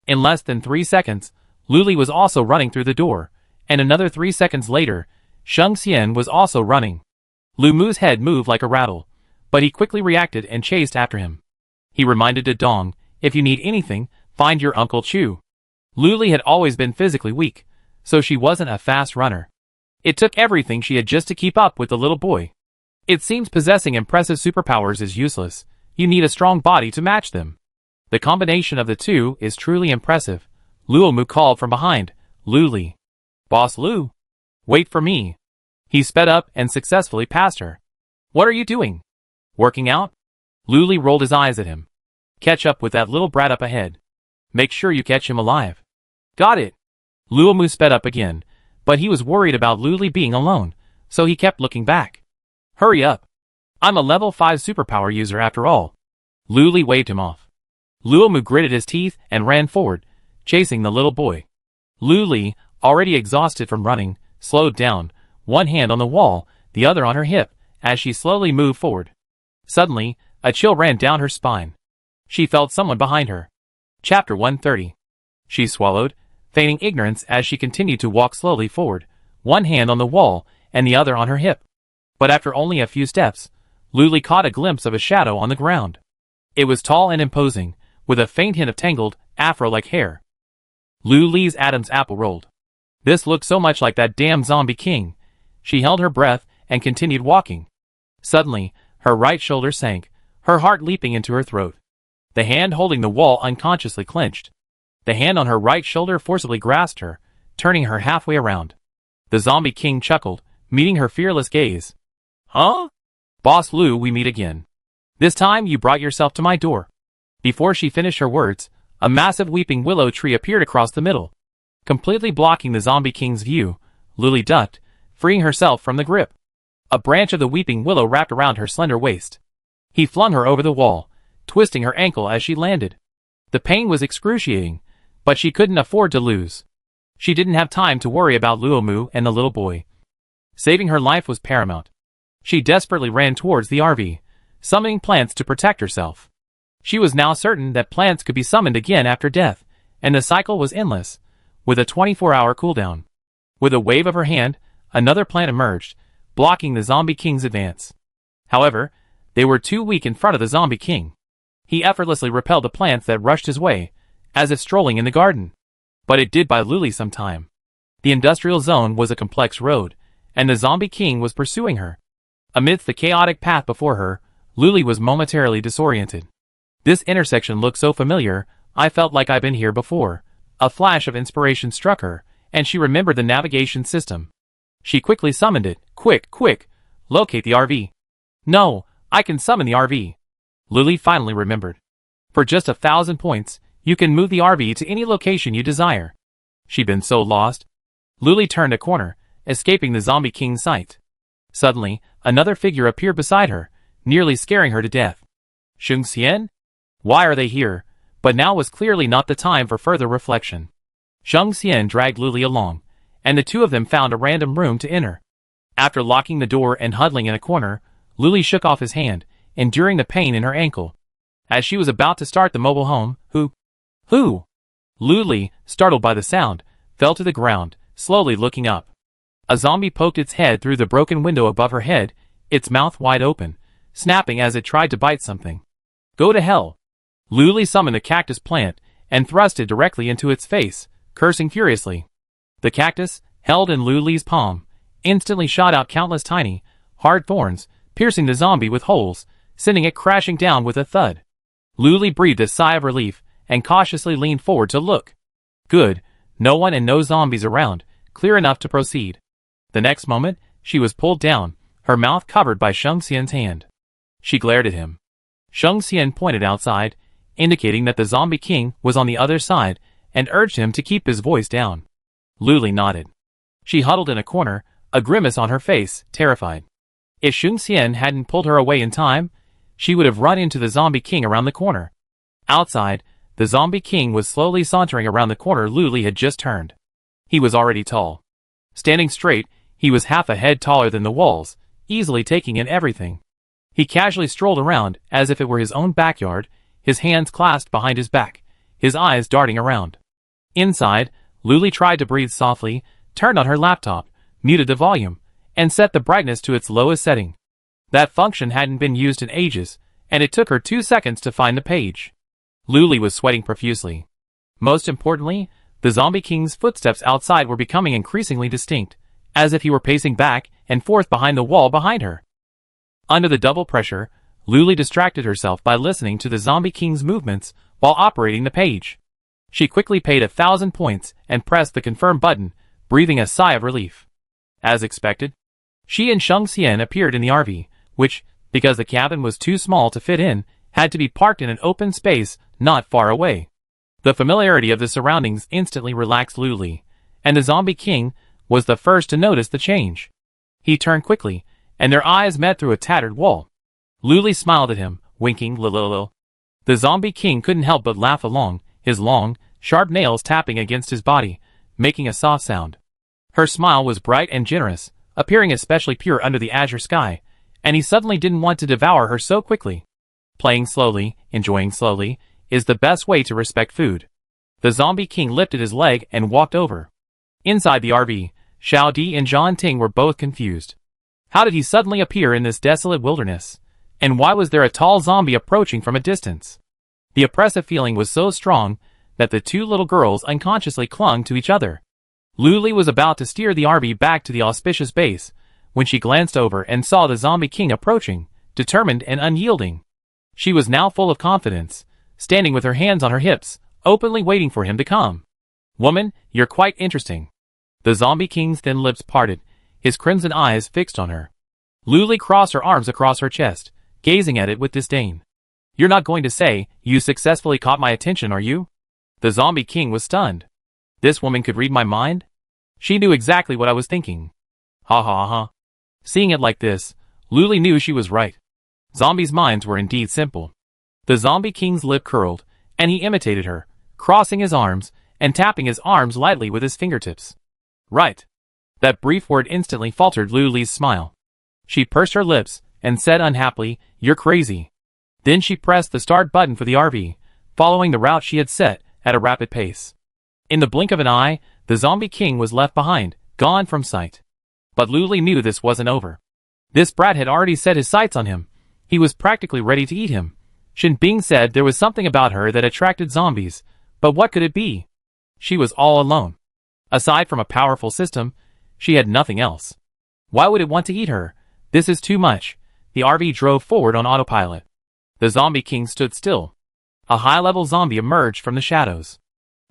In less than 3 seconds, Luli was also running through the door, and another 3 seconds later, Sheng Xian was also running. Lu Mu's head moved like a rattle, but he quickly reacted and chased after him. He reminded Dong, if you need anything, find your Uncle Chu. Luli had always been physically weak, so she wasn't a fast runner. It took everything she had just to keep up with the little boy. It seems possessing impressive superpowers is useless. You need a strong body to match them. The combination of the two is truly impressive. Luomu called from behind, Luli. Boss Lu. Wait for me. He sped up and successfully passed her. What are you doing? Working out? Luli rolled his eyes at him. Catch up with that little brat up ahead. Make sure you catch him alive. Got it. Luomu sped up again, but he was worried about Luli being alone, so he kept looking back. Hurry up. I'm a level 5 superpower user after all. Luli waved him off. Luomu gritted his teeth and ran forward, chasing the little boy. Luli, already exhausted from running, slowed down, one hand on the wall, the other on her hip, as she slowly moved forward. Suddenly, a chill ran down her spine. She felt someone behind her. Chapter 130. She swallowed, feigning ignorance as she continued to walk slowly forward, one hand on the wall and the other on her hip. But after only a few steps, Luli caught a glimpse of a shadow on the ground. It was tall and imposing, with a faint hint of tangled, afro-like hair. Luli's Adam's apple rolled. This looked so much like that damn zombie king. She held her breath and continued walking. Suddenly, her right shoulder sank, her heart leaping into her throat. The hand holding the wall unconsciously clenched. The hand on her right shoulder forcibly grasped her, turning her halfway around. The zombie king chuckled, meeting her fearless gaze. Huh? Boss Lu, we meet again. This time you brought yourself to my door. Before she finished her words, a massive weeping willow tree appeared across the middle. Completely blocking the zombie king's view, Luli ducked, freeing herself from the grip. A branch of the weeping willow wrapped around her slender waist. He flung her over the wall, twisting her ankle as she landed. The pain was excruciating, but she couldn't afford to lose. She didn't have time to worry about Luomu and the little boy. Saving her life was paramount. She desperately ran towards the RV, summoning plants to protect herself. She was now certain that plants could be summoned again after death, and the cycle was endless, with a 24-hour cooldown. With a wave of her hand, another plant emerged, blocking the zombie king's advance. However, they were too weak in front of the zombie king. He effortlessly repelled the plants that rushed his way, as if strolling in the garden. But it did buy Luli some time. The industrial zone was a complex road, and the zombie king was pursuing her. Amidst the chaotic path before her, Luli was momentarily disoriented. This intersection looked so familiar, I felt like I'd been here before. A flash of inspiration struck her, and she remembered the navigation system. She quickly summoned it. Quick, locate the RV. No, I can summon the RV. Luli finally remembered. For just 1,000 points, you can move the RV to any location you desire. She'd been so lost. Luli turned a corner, escaping the zombie king's sight. Suddenly, another figure appeared beside her, nearly scaring her to death. Shung Xian? Why are they here? But now was clearly not the time for further reflection. Shung Xian dragged Luli along, and the two of them found a random room to enter. After locking the door and huddling in a corner, Luli shook off his hand, enduring the pain in her ankle. As she was about to start the mobile home, Who? Luli, startled by the sound, fell to the ground, slowly looking up. A zombie poked its head through the broken window above her head, its mouth wide open, snapping as it tried to bite something. Go to hell! Luli summoned a cactus plant and thrust it directly into its face, cursing furiously. The cactus, held in Luli's palm, instantly shot out countless tiny, hard thorns, piercing the zombie with holes, sending it crashing down with a thud. Luli breathed a sigh of relief and cautiously leaned forward to look. Good, no one and no zombies around, clear enough to proceed. The next moment, she was pulled down, her mouth covered by Shung Xian's hand. She glared at him. Shung Xian pointed outside, indicating that the zombie king was on the other side, and urged him to keep his voice down. Luli nodded. She huddled in a corner, a grimace on her face, terrified. If Shung Xian hadn't pulled her away in time, she would have run into the zombie king around the corner. Outside, the zombie king was slowly sauntering around the corner Luli had just turned. He was already tall. Standing straight, he was half a head taller than the walls, easily taking in everything. He casually strolled around as if it were his own backyard, his hands clasped behind his back, his eyes darting around. Inside, Luli tried to breathe softly, turned on her laptop, muted the volume, and set the brightness to its lowest setting. That function hadn't been used in ages, and it took her 2 seconds to find the page. Luli was sweating profusely. Most importantly, the zombie king's footsteps outside were becoming increasingly distinct, as if he were pacing back and forth behind the wall behind her. Under the double pressure, Luli distracted herself by listening to the zombie king's movements while operating the page. She quickly paid 1,000 points and pressed the confirm button, breathing a sigh of relief. As expected, she and Shung Xian appeared in the RV, which, because the cabin was too small to fit in, had to be parked in an open space not far away. The familiarity of the surroundings instantly relaxed Luli, and the zombie king was the first to notice the change. He turned quickly, and their eyes met through a tattered wall. Luli smiled at him, winking lil. The zombie king couldn't help but laugh along, his long, sharp nails tapping against his body, making a soft sound. Her smile was bright and generous, appearing especially pure under the azure sky, and he suddenly didn't want to devour her so quickly. Playing slowly, enjoying slowly, is the best way to respect food. The zombie king lifted his leg and walked over. Inside the RV, Xiao Di and Zhan Ting were both confused. How did he suddenly appear in this desolate wilderness? And why was there a tall zombie approaching from a distance? The oppressive feeling was so strong that the two little girls unconsciously clung to each other. Luli was about to steer the RV back to the auspicious base, when she glanced over and saw the zombie king approaching, determined and unyielding. She was now full of confidence, standing with her hands on her hips, openly waiting for him to come. "Woman, you're quite interesting." The zombie king's thin lips parted, his crimson eyes fixed on her. Luli crossed her arms across her chest, gazing at it with disdain. "You're not going to say, you successfully caught my attention, are you?" The zombie king was stunned. This woman could read my mind? She knew exactly what I was thinking. Ha ha ha. Seeing it like this, Luli knew she was right. Zombies' minds were indeed simple. The zombie king's lip curled, and he imitated her, crossing his arms, and tapping his arms lightly with his fingertips. "Right." That brief word instantly faltered Luli's smile. She pursed her lips, and said unhappily, "You're crazy." Then she pressed the start button for the RV, following the route she had set, at a rapid pace. In the blink of an eye, the zombie king was left behind, gone from sight. But Luli knew this wasn't over. This brat had already set his sights on him. He was practically ready to eat him. Shin Bing said there was something about her that attracted zombies, but what could it be? She was all alone. Aside from a powerful system, she had nothing else. Why would it want to eat her? This is too much. The RV drove forward on autopilot. The zombie king stood still. A high-level zombie emerged from the shadows.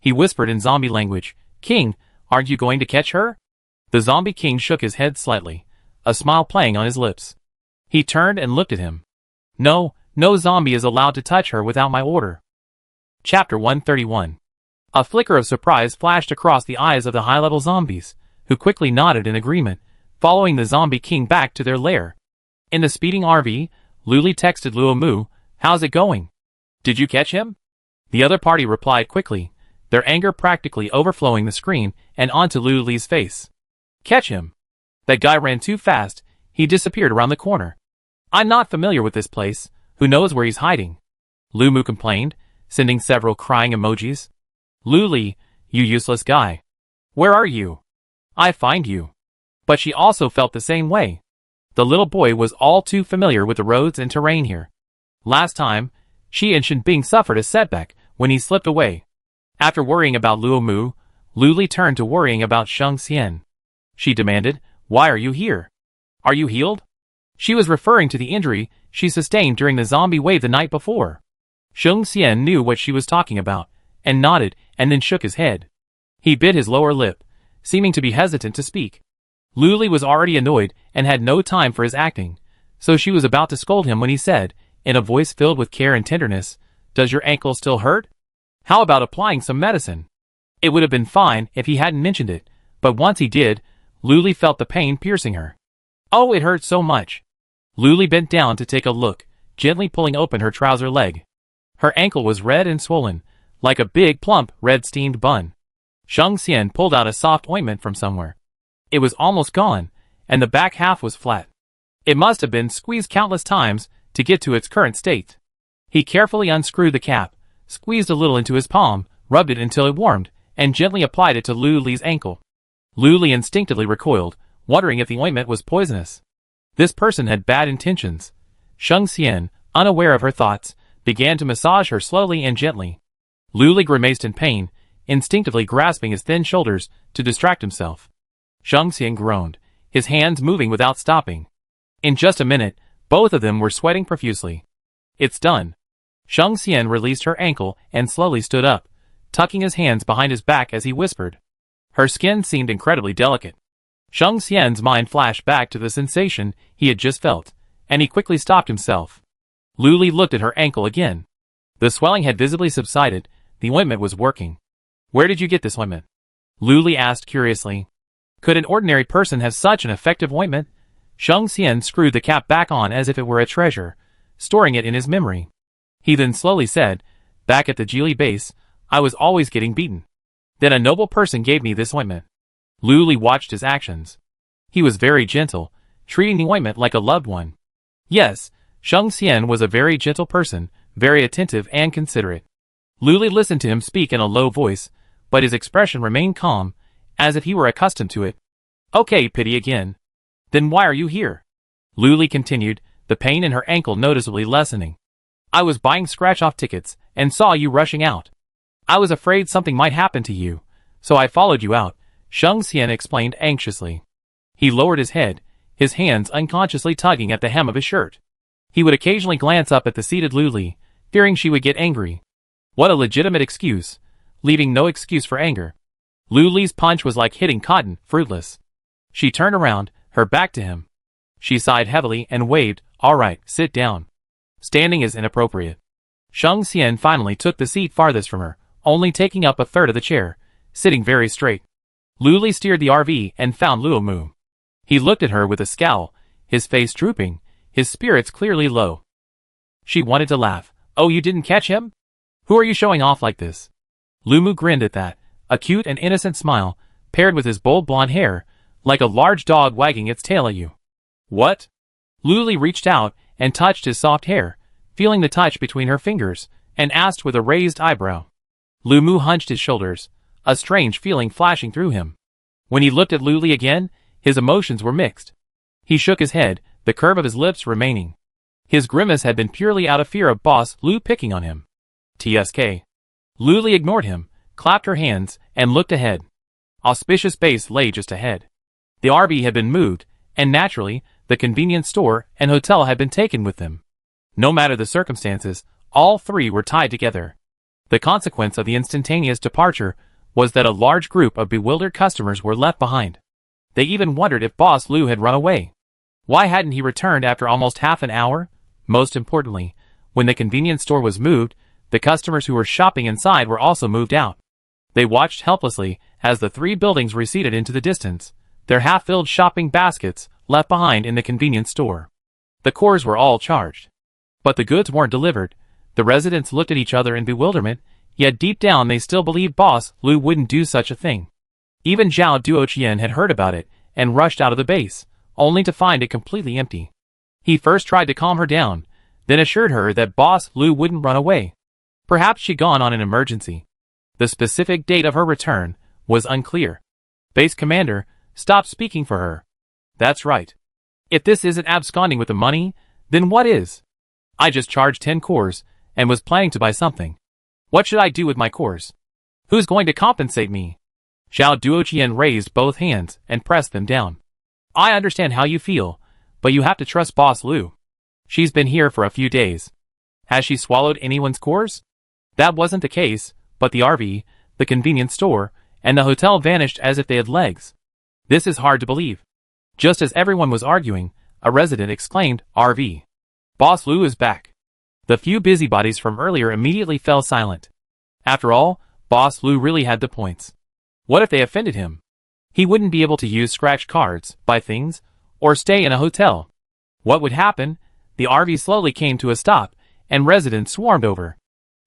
He whispered in zombie language, "King, aren't you going to catch her?" The zombie king shook his head slightly, a smile playing on his lips. He turned and looked at him. "No, no zombie is allowed to touch her without my order." Chapter 131. A flicker of surprise flashed across the eyes of the high-level zombies, who quickly nodded in agreement, following the zombie king back to their lair. In the speeding RV, Luli texted Luo Mu, "How's it going? Did you catch him?" The other party replied quickly, their anger practically overflowing the screen and onto Luli's face. "Catch him? That guy ran too fast, he disappeared around the corner. I'm not familiar with this place, who knows where he's hiding?" Lu Mu complained, sending several crying emojis. "Luli, you useless guy. Where are you? I find you." But she also felt the same way. The little boy was all too familiar with the roads and terrain here. Last time, she and Shin Bing suffered a setback when he slipped away. After worrying about Luo Mu, Luli turned to worrying about Sheng Xian. She demanded, "Why are you here? Are you healed?" She was referring to the injury she sustained during the zombie wave the night before. Sheng Xian knew what she was talking about, and nodded, and then shook his head. He bit his lower lip, seeming to be hesitant to speak. Luli was already annoyed and had no time for his acting, so she was about to scold him when he said, in a voice filled with care and tenderness, "Does your ankle still hurt? How about applying some medicine?" It would have been fine if he hadn't mentioned it, but once he did, Luli felt the pain piercing her. "Oh, it hurt so much." Luli bent down to take a look, gently pulling open her trouser leg. Her ankle was red and swollen, like a big plump red steamed bun. Sheng Xian pulled out a soft ointment from somewhere. It was almost gone, and the back half was flat. It must have been squeezed countless times to get to its current state. He carefully unscrewed the cap, squeezed a little into his palm, rubbed it until it warmed, and gently applied it to Luli's ankle. Luli instinctively recoiled, wondering if the ointment was poisonous. This person had bad intentions. Sheng Xian, unaware of her thoughts, began to massage her slowly and gently. Luli grimaced in pain, instinctively grasping his thin shoulders to distract himself. Sheng Xian groaned, his hands moving without stopping. In just a minute, both of them were sweating profusely. "It's done." Sheng Xian released her ankle and slowly stood up, tucking his hands behind his back as he whispered. Her skin seemed incredibly delicate. Sheng Xian's mind flashed back to the sensation he had just felt, and he quickly stopped himself. Luli looked at her ankle again. The swelling had visibly subsided, the ointment was working. "Where did you get this ointment?" Luli asked curiously. Could an ordinary person have such an effective ointment? Sheng Xian screwed the cap back on as if it were a treasure, storing it in his memory. He then slowly said, "Back at the Geely base, I was always getting beaten. Then a noble person gave me this ointment." Luli watched his actions. He was very gentle, treating the ointment like a loved one. Yes, Sheng Xian was a very gentle person, very attentive and considerate. Luli listened to him speak in a low voice, but his expression remained calm, as if he were accustomed to it. "Okay, pity again. Then why are you here?" Luli continued, the pain in her ankle noticeably lessening. "I was buying scratch-off tickets and saw you rushing out. I was afraid something might happen to you, so I followed you out," Sheng Xian explained anxiously. He lowered his head, his hands unconsciously tugging at the hem of his shirt. He would occasionally glance up at the seated Luli, fearing she would get angry. What a legitimate excuse, leaving no excuse for anger. Luli's punch was like hitting cotton, fruitless. She turned around, her back to him. She sighed heavily and waved, "All right, sit down. Standing is inappropriate." Shang Xian finally took the seat farthest from her, only taking up a third of the chair, sitting very straight. Luli steered the RV and found Luo Mu. He looked at her with a scowl, his face drooping, his spirits clearly low. She wanted to laugh. "Oh, you didn't catch him? Who are you showing off like this?" Lu Mu grinned at that, a cute and innocent smile, paired with his bold blonde hair, like a large dog wagging its tail at you. "What?" Luli reached out and touched his soft hair, feeling the touch between her fingers, and asked with a raised eyebrow. Lu Mu hunched his shoulders, a strange feeling flashing through him. When he looked at Luli again, his emotions were mixed. He shook his head, the curve of his lips remaining. His grimace had been purely out of fear of Boss Lu picking on him. TSK. Luli ignored him, clapped her hands, and looked ahead. Auspicious base lay just ahead. The RV had been moved, and naturally, the convenience store and hotel had been taken with them. No matter the circumstances, all three were tied together. The consequence of the instantaneous departure was that a large group of bewildered customers were left behind. They even wondered if Boss Lu had run away. Why hadn't he returned after almost half an hour? Most importantly, when the convenience store was moved, the customers who were shopping inside were also moved out. They watched helplessly as the three buildings receded into the distance, their half-filled shopping baskets left behind in the convenience store. The cores were all charged. But the goods weren't delivered. The residents looked at each other in bewilderment, yet deep down they still believed Boss Lu wouldn't do such a thing. Even Zhao Duoqian had heard about it and rushed out of the base, only to find it completely empty. He first tried to calm her down, then assured her that Boss Lu wouldn't run away. Perhaps she'd gone on an emergency. The specific date of her return was unclear. Base commander stopped speaking for her. That's right. If this isn't absconding with the money, then what is? I just charged 10 cores and was planning to buy something. What should I do with my cores? Who's going to compensate me? Zhao Duoqian raised both hands and pressed them down. I understand how you feel, but you have to trust Boss Lu. She's been here for a few days. Has she swallowed anyone's cores? That wasn't the case, but the RV, the convenience store, and the hotel vanished as if they had legs. This is hard to believe. Just as everyone was arguing, a resident exclaimed, "RV. Boss Lu is back." The few busybodies from earlier immediately fell silent. After all, Boss Lu really had the points. What if they offended him? He wouldn't be able to use scratch cards, buy things, or stay in a hotel. What would happen? The RV slowly came to a stop, and residents swarmed over.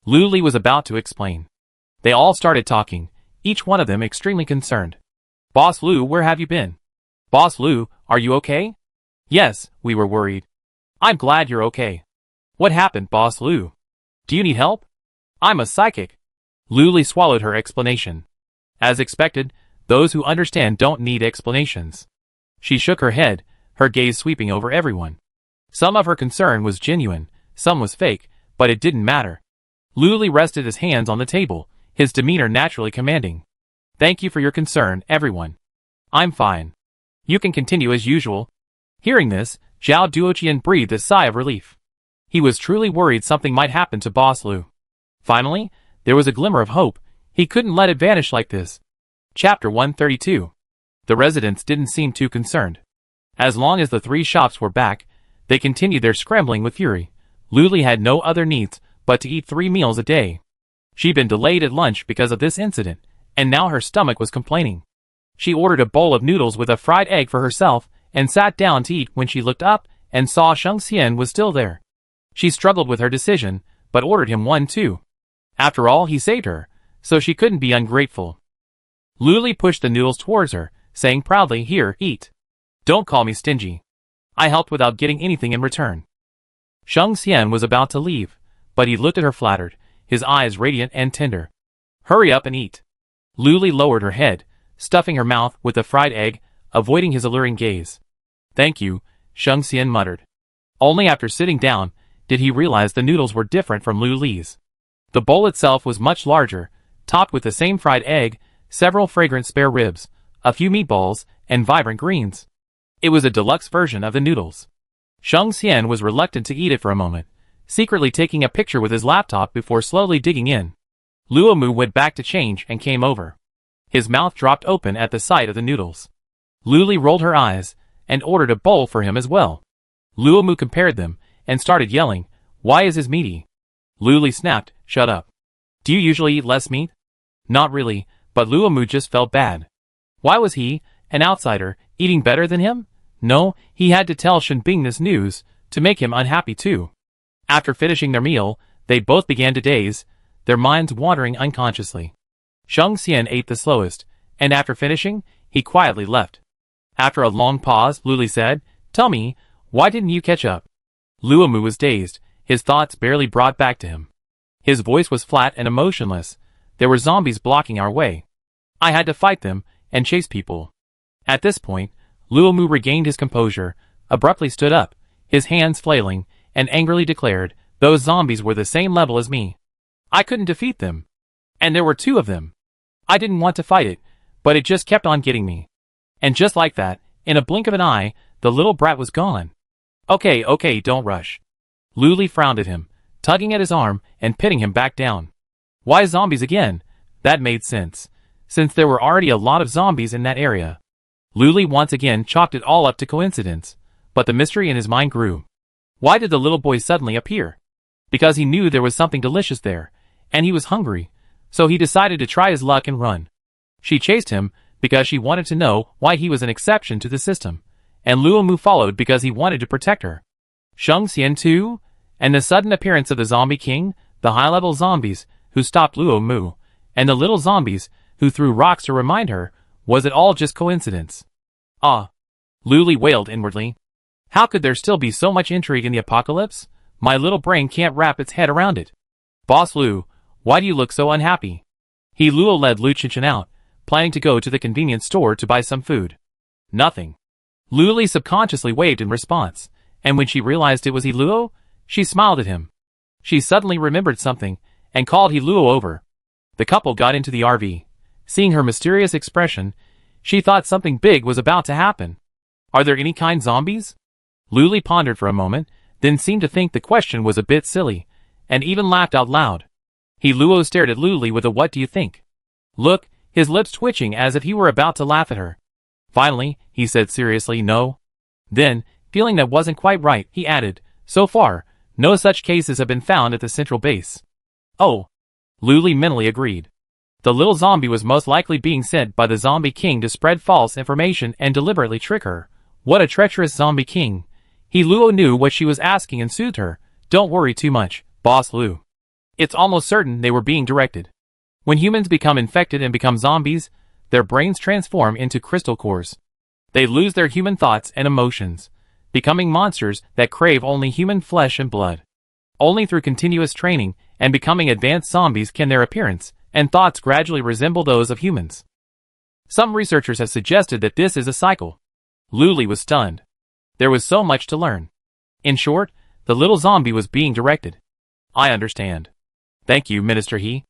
Luli was about to explain. They all started talking, each one of them extremely concerned. "Boss Lu, where have you been? Boss Lu, are you okay?" "Yes, we were worried." "I'm glad you're okay." "What happened, Boss Lu? Do you need help?" "I'm a psychic." Luli swallowed her explanation. As expected, those who understand don't need explanations. She shook her head, her gaze sweeping over everyone. Some of her concern was genuine, some was fake, but it didn't matter. Luli rested his hands on the table, his demeanor naturally commanding. "Thank you for your concern, everyone. I'm fine. You can continue as usual." Hearing this, Zhao Duoqian breathed a sigh of relief. He was truly worried something might happen to Boss Lu. Finally, there was a glimmer of hope. He couldn't let it vanish like this. Chapter 132. The residents didn't seem too concerned. As long as the three shops were back, they continued their scrambling with fury. Luli had no other needs but to eat 3 meals a day. She'd been delayed at lunch because of this incident, and now her stomach was complaining. She ordered a bowl of noodles with a fried egg for herself and sat down to eat when she looked up and saw Shang Xian was still there. She struggled with her decision, but ordered him one too. After all, he saved her, so she couldn't be ungrateful. Luli pushed the noodles towards her, saying proudly, "Here, eat. Don't call me stingy. I helped without getting anything in return." Shang Xian was about to leave, but he looked at her flattered, his eyes radiant and tender. "Hurry up and eat." Luli lowered her head, stuffing her mouth with the fried egg, avoiding his alluring gaze. "Thank you," Shang Xian muttered. Only after sitting down did he realize the noodles were different from Luli's. The bowl itself was much larger, topped with the same fried egg, several fragrant spare ribs, a few meatballs, and vibrant greens. It was a deluxe version of the noodles. Sheng Xian was reluctant to eat it for a moment, secretly taking a picture with his laptop before slowly digging in. Luomu went back to change and came over. His mouth dropped open at the sight of the noodles. Luli rolled her eyes and ordered a bowl for him as well. Luomu compared them and started yelling, "Why is his meaty?" Luli snapped, "Shut up. Do you usually eat less meat?" Not really, but Luomu just felt bad. Why was he, an outsider, eating better than him? No, he had to tell Shenbing this news, to make him unhappy too. After finishing their meal, they both began to daze, their minds wandering unconsciously. Sheng Xian ate the slowest, and after finishing, he quietly left. After a long pause, Luli said, "Tell me, why didn't you catch up?" Luomu was dazed, his thoughts barely brought back to him. His voice was flat and emotionless. There were zombies blocking our way. I had to fight them and chase people. At this point, Luomu regained his composure, abruptly stood up, his hands flailing, and angrily declared, "Those zombies were the same level as me. I couldn't defeat them. And there were 2 of them. I didn't want to fight it, but it just kept on getting me." And just like that, in a blink of an eye, the little brat was gone. Okay, don't rush." Luli frowned at him, tugging at his arm and pinning him back down. Why zombies again? That made sense, since there were already a lot of zombies in that area. Luli once again chalked it all up to coincidence, but the mystery in his mind grew. Why did the little boy suddenly appear? Because he knew there was something delicious there, and he was hungry, so he decided to try his luck and run. She chased him because she wanted to know why he was an exception to the system, and Luomu followed because he wanted to protect her. Sheng Xian too? And the sudden appearance of the zombie king, the high-level zombies who stopped Luomu, and the little zombies who threw rocks to remind her, was it all just coincidence? Ah! Luli wailed inwardly. How could there still be so much intrigue in the apocalypse? My little brain can't wrap its head around it. Boss Lu, why do you look so unhappy? He Luo led Lu Qinchin out, planning to go to the convenience store to buy some food. Nothing. Luli subconsciously waved in response, and when she realized it was He Luo, she smiled at him. She suddenly remembered something, and called He Luo over. The couple got into the RV. Seeing her mysterious expression, she thought something big was about to happen. Are there any kind zombies? Luli pondered for a moment, then seemed to think the question was a bit silly, and even laughed out loud. He Luo stared at Luli with a "What do you think?" look, his lips twitching as if he were about to laugh at her. Finally, he said seriously, "No." Then, feeling that wasn't quite right, he added, "So far, no such cases have been found at the central base." Oh. Luli mentally agreed. The little zombie was most likely being sent by the zombie king to spread false information and deliberately trick her. What a treacherous zombie king. He Luo knew what she was asking and soothed her. Don't worry too much, Boss Lu. It's almost certain they were being directed. When humans become infected and become zombies, their brains transform into crystal cores. They lose their human thoughts and emotions, becoming monsters that crave only human flesh and blood. Only through continuous training and becoming advanced zombies can their appearance and thoughts gradually resemble those of humans. Some researchers have suggested that this is a cycle. Luli was stunned. There was so much to learn. In short, the little zombie was being directed. I understand. Thank you, Minister He.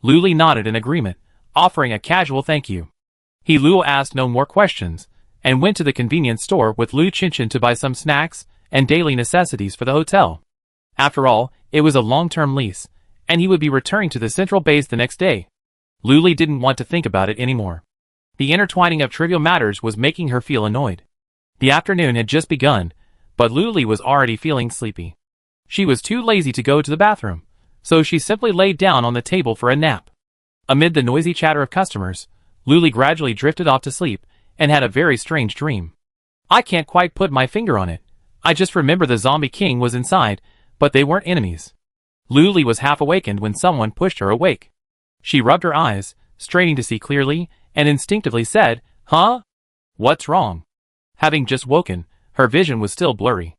Luli nodded in agreement, offering a casual thank you. He Luo asked no more questions, and went to the convenience store with Lu Qinchin to buy some snacks and daily necessities for the hotel. After all, it was a long-term lease, and he would be returning to the central base the next day. Luli didn't want to think about it anymore. The intertwining of trivial matters was making her feel annoyed. The afternoon had just begun, but Luli was already feeling sleepy. She was too lazy to go to the bathroom, so she simply laid down on the table for a nap. Amid the noisy chatter of customers, Luli gradually drifted off to sleep and had a very strange dream. I can't quite put my finger on it. I just remember the zombie king was inside, but they weren't enemies. Luli was half awakened when someone pushed her awake. She rubbed her eyes, straining to see clearly, and instinctively said, "Huh? What's wrong?" Having just woken, her vision was still blurry.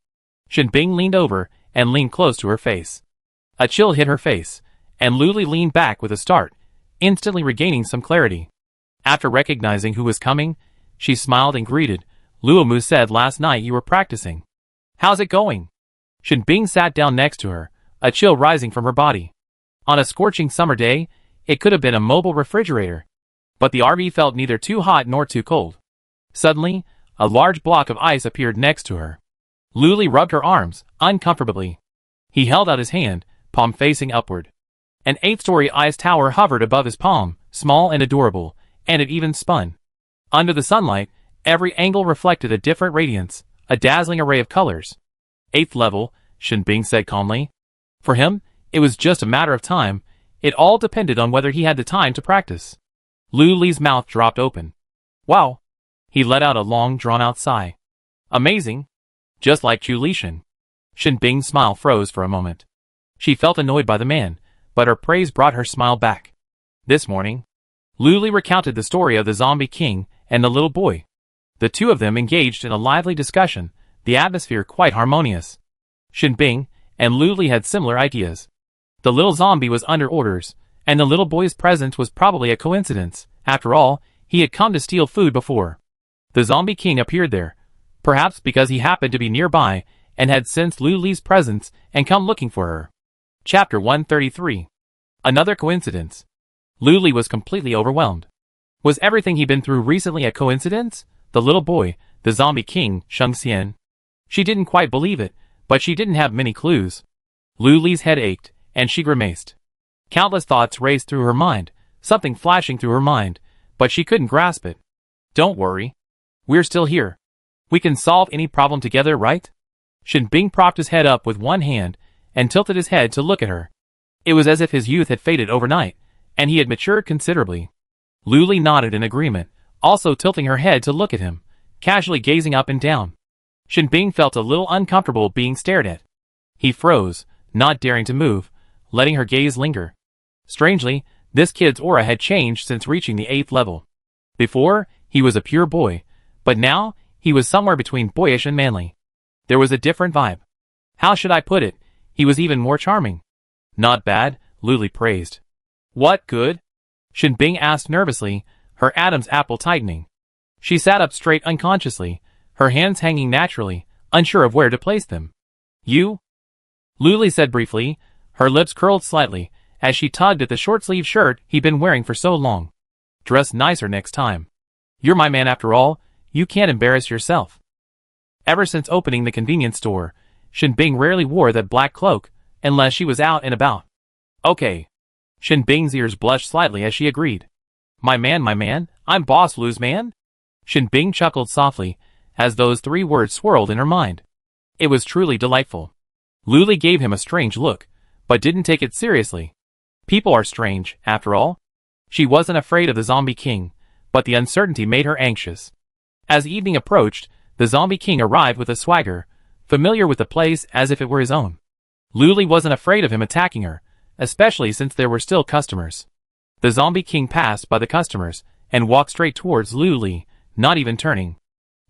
Shenbing leaned over and leaned close to her face. A chill hit her face, and Luli leaned back with a start, instantly regaining some clarity. After recognizing who was coming, she smiled and greeted. Luomu said last night you were practicing. How's it going? Shenbing sat down next to her, a chill rising from her body. On a scorching summer day, it could have been a mobile refrigerator. But the RV felt neither too hot nor too cold. Suddenly, A large block of ice appeared next to her. Luli rubbed her arms, uncomfortably. He held out his hand, palm facing upward. An 8-story ice tower hovered above his palm, small and adorable, and it even spun. Under the sunlight, every angle reflected a different radiance, a dazzling array of colors. 8th level, Shinbing said calmly. For him, it was just a matter of time. It all depended on whether he had the time to practice. Lu Li's mouth dropped open. Wow. He let out a long, drawn-out sigh. Amazing. Just like Chu Lishan. Shinbing's smile froze for a moment. She felt annoyed by the man, but her praise brought her smile back. This morning, Lu Li recounted the story of the Zombie King and the little boy. The two of them engaged in a lively discussion, the atmosphere quite harmonious. Shinbing and Lu Li had similar ideas. The little zombie was under orders, and the little boy's presence was probably a coincidence. After all, he had come to steal food before. The Zombie King appeared there, perhaps because he happened to be nearby and had sensed Lu Li's presence and come looking for her. Chapter 133. Another coincidence. Lu Li was completely overwhelmed. Was everything he'd been through recently a coincidence? The little boy, the Zombie King, Sheng Xian. She didn't quite believe it, but she didn't have many clues. Lu Li's head ached, and she grimaced. Countless thoughts raced through her mind, something flashing through her mind, but she couldn't grasp it. Don't worry. We're still here. We can solve any problem together, right? Shinbing propped his head up with one hand and tilted his head to look at her. It was as if his youth had faded overnight, and he had matured considerably. Lu Li nodded in agreement, also tilting her head to look at him, casually gazing up and down. Shinbing felt a little uncomfortable being stared at. He froze, not daring to move, letting her gaze linger. Strangely, this kid's aura had changed since reaching the 8th level. Before, he was a pure boy, but now, he was somewhere between boyish and manly. There was a different vibe. How should I put it? He was even more charming. Not bad, Lu Li praised. What good? Shinbing asked nervously, her Adam's apple tightening. She sat up straight unconsciously, her hands hanging naturally, unsure of where to place them. You? Lu Li said briefly, her lips curled slightly, as she tugged at the short-sleeved shirt he'd been wearing for so long. Dress nicer next time. You're my man after all, you can't embarrass yourself. Ever since opening the convenience store, Shinbing rarely wore that black cloak, unless she was out and about. Okay. Shinbing's ears blushed slightly as she agreed. My man, I'm Boss Lu's man? Shinbing chuckled softly, as those 3 words swirled in her mind. It was truly delightful. Lu Li gave him a strange look, but didn't take it seriously. People are strange, after all. She wasn't afraid of the Zombie King, but the uncertainty made her anxious. As evening approached, the Zombie King arrived with a swagger, familiar with the place as if it were his own. Lu Li wasn't afraid of him attacking her, especially since there were still customers. The Zombie King passed by the customers and walked straight towards Lu Li, not even turning.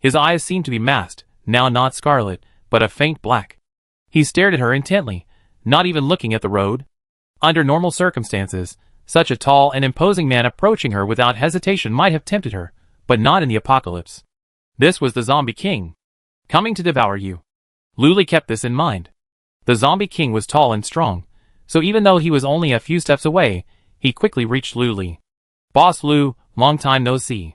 His eyes seemed to be masked, now not scarlet, but a faint black. He stared at her intently, not even looking at the road. Under normal circumstances, such a tall and imposing man approaching her without hesitation might have tempted her, but not in the apocalypse. This was the Zombie King, coming to devour you. Lu Li kept this in mind. The Zombie King was tall and strong, so even though he was only a few steps away, he quickly reached Lu Li. Boss Lu, long time no see.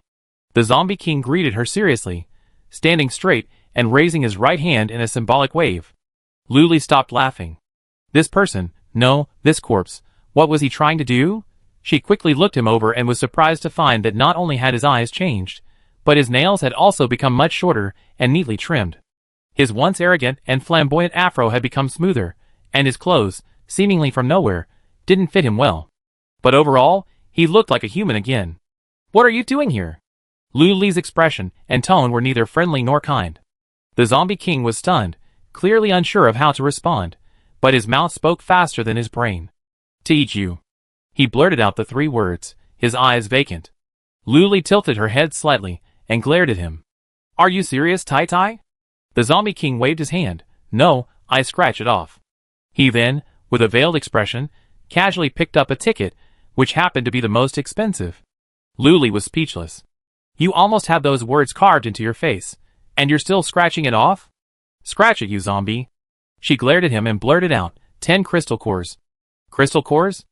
The Zombie King greeted her seriously, standing straight and raising his right hand in a symbolic wave. Lu Li stopped laughing. This person, no, this corpse, what was he trying to do? She quickly looked him over and was surprised to find that not only had his eyes changed, but his nails had also become much shorter and neatly trimmed. His once arrogant and flamboyant afro had become smoother, and his clothes, seemingly from nowhere, didn't fit him well. But overall, he looked like a human again. What are you doing here? Lu Li's expression and tone were neither friendly nor kind. The Zombie King was stunned, clearly unsure of how to respond, but his mouth spoke faster than his brain. To eat you. He blurted out the 3 words, his eyes vacant. Lu Li tilted her head slightly and glared at him. Are you serious, Tai Tai? The Zombie King waved his hand. No, I scratch it off. He then, with a veiled expression, casually picked up a ticket, which happened to be the most expensive. Lu Li was speechless. You almost have those words carved into your face, and you're still scratching it off? Scratch it, you zombie. She glared at him and blurted out, 10 crystal cores. Crystal cores?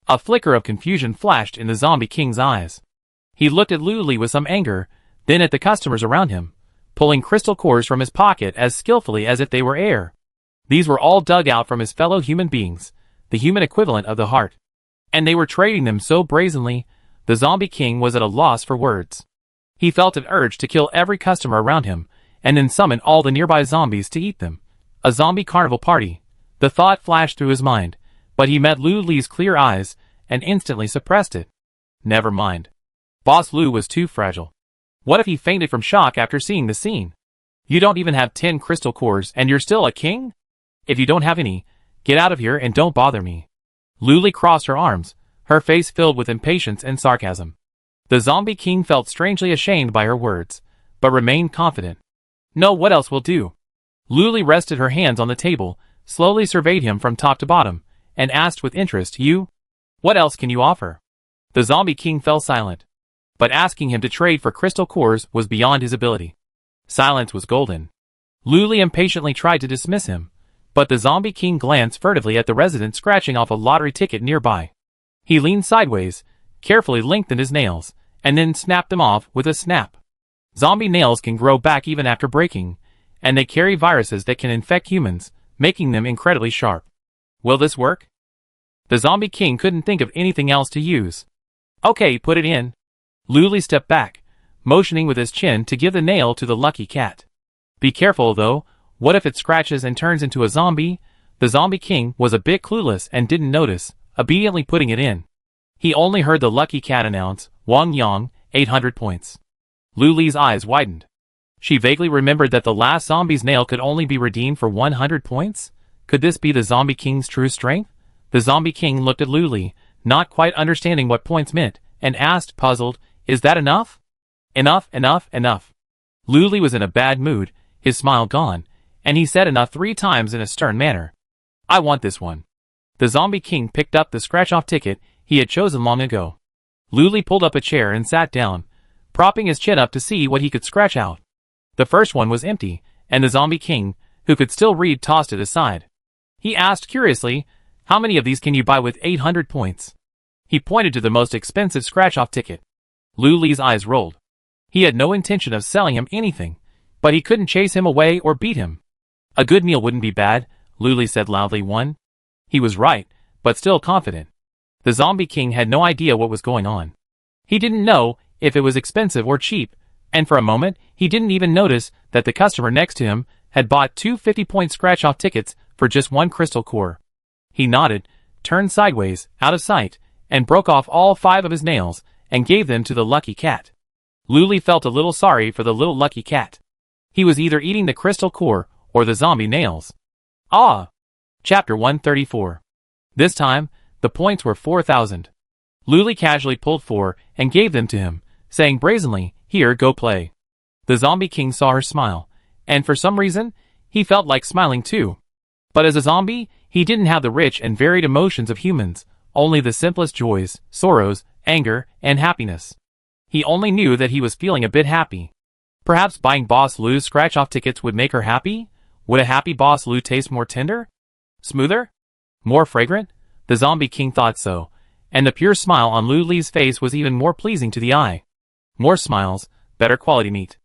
A flicker of confusion flashed in the Zombie King's eyes. He looked at Lu Li with some anger, then at the customers around him, pulling crystal cores from his pocket as skillfully as if they were air. These were all dug out from his fellow human beings, the human equivalent of the heart. And they were trading them so brazenly, the Zombie King was at a loss for words. He felt an urge to kill every customer around him, and then summon all the nearby zombies to eat them. A zombie carnival party. The thought flashed through his mind, but he met Lu Li's clear eyes, and instantly suppressed it. Never mind. Boss Lu was too fragile. What if he fainted from shock after seeing the scene? You don't even have 10 crystal cores and you're still a king? If you don't have any, get out of here and don't bother me. Lu Li crossed her arms, her face filled with impatience and sarcasm. The Zombie King felt strangely ashamed by her words, but remained confident. No, what else will do? Lu Li rested her hands on the table, slowly surveyed him from top to bottom, and asked with interest, You? What else can you offer? The Zombie King fell silent. But asking him to trade for crystal cores was beyond his ability. Silence was golden. Lu Li impatiently tried to dismiss him, but the Zombie King glanced furtively at the resident scratching off a lottery ticket nearby. He leaned sideways, carefully lengthened his nails, and then snapped them off with a snap. Zombie nails can grow back even after breaking, and they carry viruses that can infect humans, making them incredibly sharp. Will this work? The Zombie King couldn't think of anything else to use. Okay, put it in. Lu Li stepped back, motioning with his chin to give the nail to the lucky cat. Be careful though, what if it scratches and turns into a zombie? The Zombie King was a bit clueless and didn't notice, obediently putting it in. He only heard the lucky cat announce, Wang Yang, 800 points. Lu Li's eyes widened. She vaguely remembered that the last zombie's nail could only be redeemed for 100 points? Could this be the Zombie King's true strength? The Zombie King looked at Lu Li, not quite understanding what points meant, and asked, puzzled, Is that enough? Enough, enough, enough. Lu Li was in a bad mood, his smile gone, and he said enough 3 times in a stern manner. I want this one. The Zombie King picked up the scratch-off ticket he had chosen long ago. Lu Li pulled up a chair and sat down, propping his chin up to see what he could scratch out. The first one was empty, and the Zombie King, who could still read, tossed it aside. He asked curiously, How many of these can you buy with 800 points? He pointed to the most expensive scratch-off ticket. Lu Li's eyes rolled. He had no intention of selling him anything, but he couldn't chase him away or beat him. A good meal wouldn't be bad, Lu Li said loudly. One. He was right, but still confident. The Zombie King had no idea what was going on. He didn't know if it was expensive or cheap, and for a moment he didn't even notice that the customer next to him had bought 2 50-point scratch-off tickets for just 1 crystal core. He nodded, turned sideways, out of sight, and broke off all 5 of his nails and gave them to the lucky cat. Lu Li felt a little sorry for the little lucky cat. He was either eating the crystal core or the zombie nails. Ah! Chapter 134. This time, the points were 4,000. Lu Li casually pulled 4 and gave them to him, saying brazenly, Here, go play. The Zombie King saw her smile, and for some reason, he felt like smiling too. But as a zombie, he didn't have the rich and varied emotions of humans, only the simplest joys, sorrows, anger, and happiness. He only knew that he was feeling a bit happy. Perhaps buying Boss Lu's scratch-off tickets would make her happy? Would a happy Boss Lu taste more tender? Smoother? More fragrant? The Zombie King thought so, and the pure smile on Lu Li's face was even more pleasing to the eye. More smiles, better quality meat.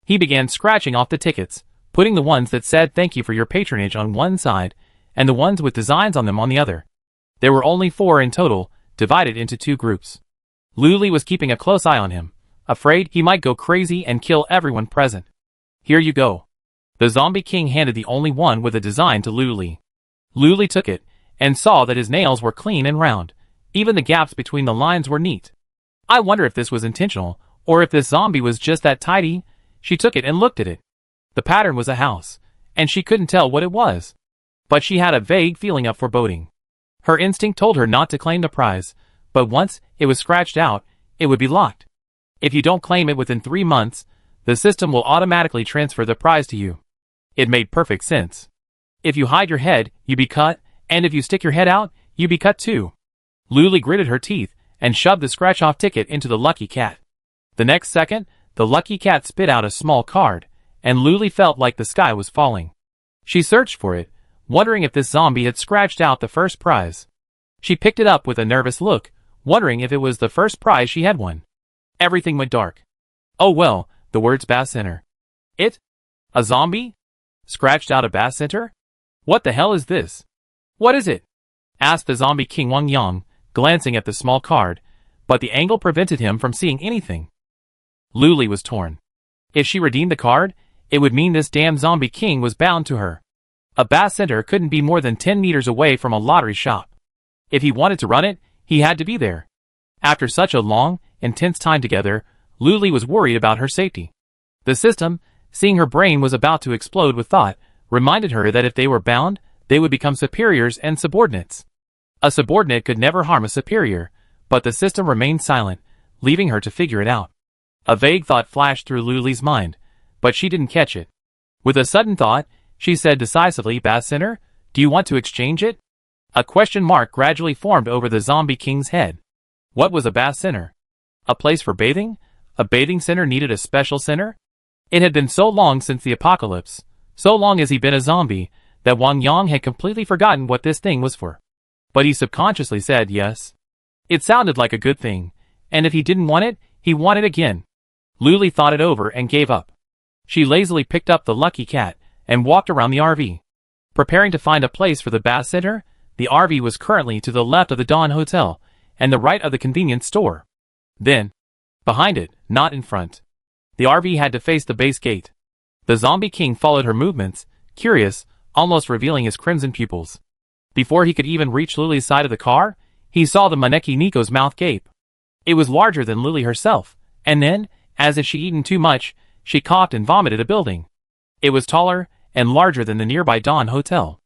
He began scratching off the tickets, putting the ones that said thank you for your patronage on one side, and the ones with designs on them on the other. There were only 4 in total, divided into 2 groups. Lu Li was keeping a close eye on him, afraid he might go crazy and kill everyone present. Here you go. The Zombie King handed the only one with a design to Lu Li. Lu Li took it, and saw that his nails were clean and round. Even the gaps between the lines were neat. I wonder if this was intentional, or if this zombie was just that tidy. She took it and looked at it. The pattern was a house, and she couldn't tell what it was. But she had a vague feeling of foreboding. Her instinct told her not to claim the prize, but once it was scratched out, it would be locked. If you don't claim it within 3 months, the system will automatically transfer the prize to you. It made perfect sense. If you hide your head, you be cut, and if you stick your head out, you be cut too. Lu Li gritted her teeth and shoved the scratch-off ticket into the lucky cat. The next second, the lucky cat spit out a small card, and Lu Li felt like the sky was falling. She searched for it, wondering if this zombie had scratched out the first prize. She picked it up with a nervous look, wondering if it was the first prize she had won. Everything went dark. Oh well, the words bass in her. It? A zombie? Scratched out a bath center? What the hell is this? What is it? Asked the zombie king Wang Yang, glancing at the small card, but the angle prevented him from seeing anything. Luli was torn. If she redeemed the card, it would mean this damn zombie king was bound to her. A bath center couldn't be more than 10 meters away from a lottery shop. If he wanted to run it, he had to be there. After such a long, intense time together, Luli was worried about her safety. The system, seeing her brain was about to explode with thought, reminded her that if they were bound, they would become superiors and subordinates. A subordinate could never harm a superior, but the system remained silent, leaving her to figure it out. A vague thought flashed through Luli's mind, but she didn't catch it. With a sudden thought, she said decisively, "Bath center, do you want to exchange it?" A question mark gradually formed over the zombie king's head. What was a bath center? A place for bathing? A bathing center needed a special center? It had been so long since the apocalypse, so long as he'd been a zombie, that Wang Yang had completely forgotten what this thing was for. But he subconsciously said yes. It sounded like a good thing, and if he didn't want it, he wanted it again. Luli thought it over and gave up. She lazily picked up the lucky cat and walked around the RV. Preparing to find a place for the bath center, the RV was currently to the left of the Dawn Hotel and the right of the convenience store. Then, behind it, not in front. The RV had to face the base gate. The zombie king followed her movements, curious, almost revealing his crimson pupils. Before he could even reach Luli's side of the car, he saw the Maneki Nico's mouth gape. It was larger than Luli herself, and then, as if she'd eaten too much, she coughed and vomited a building. It was taller and larger than the nearby Dawn Hotel.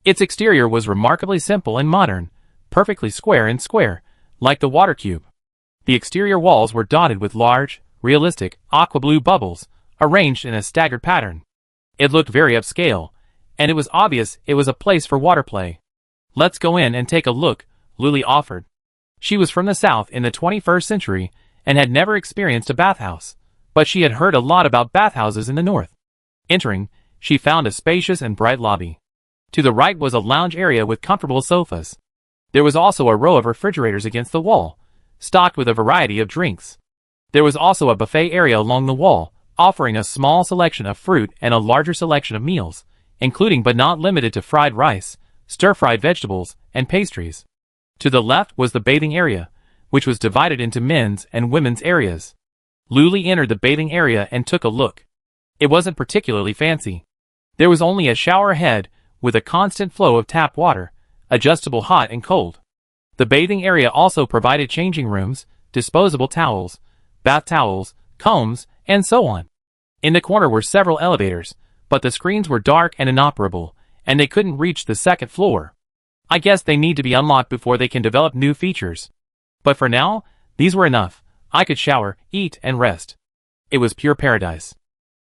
Its exterior was remarkably simple and modern, perfectly square and square, like the water cube. The exterior walls were dotted with large, realistic, aqua blue bubbles, arranged in a staggered pattern. It looked very upscale, and it was obvious it was a place for water play. "Let's go in and take a look," Luli offered. She was from the South in the 21st century and had never experienced a bathhouse, but she had heard a lot about bathhouses in the North. Entering, she found a spacious and bright lobby. To the right was a lounge area with comfortable sofas. There was also a row of refrigerators against the wall, stocked with a variety of drinks. There was also a buffet area along the wall, offering a small selection of fruit and a larger selection of meals, including but not limited to fried rice, stir-fried vegetables, and pastries. To the left was the bathing area, which was divided into men's and women's areas. Luli entered the bathing area and took a look. It wasn't particularly fancy. There was only a shower head, with a constant flow of tap water, adjustable hot and cold. The bathing area also provided changing rooms, disposable towels, bath towels, combs, and so on. In the corner were several elevators, but the screens were dark and inoperable, and they couldn't reach the second floor. I guess they need to be unlocked before they can develop new features. But for now, these were enough. I could shower, eat, and rest. It was pure paradise.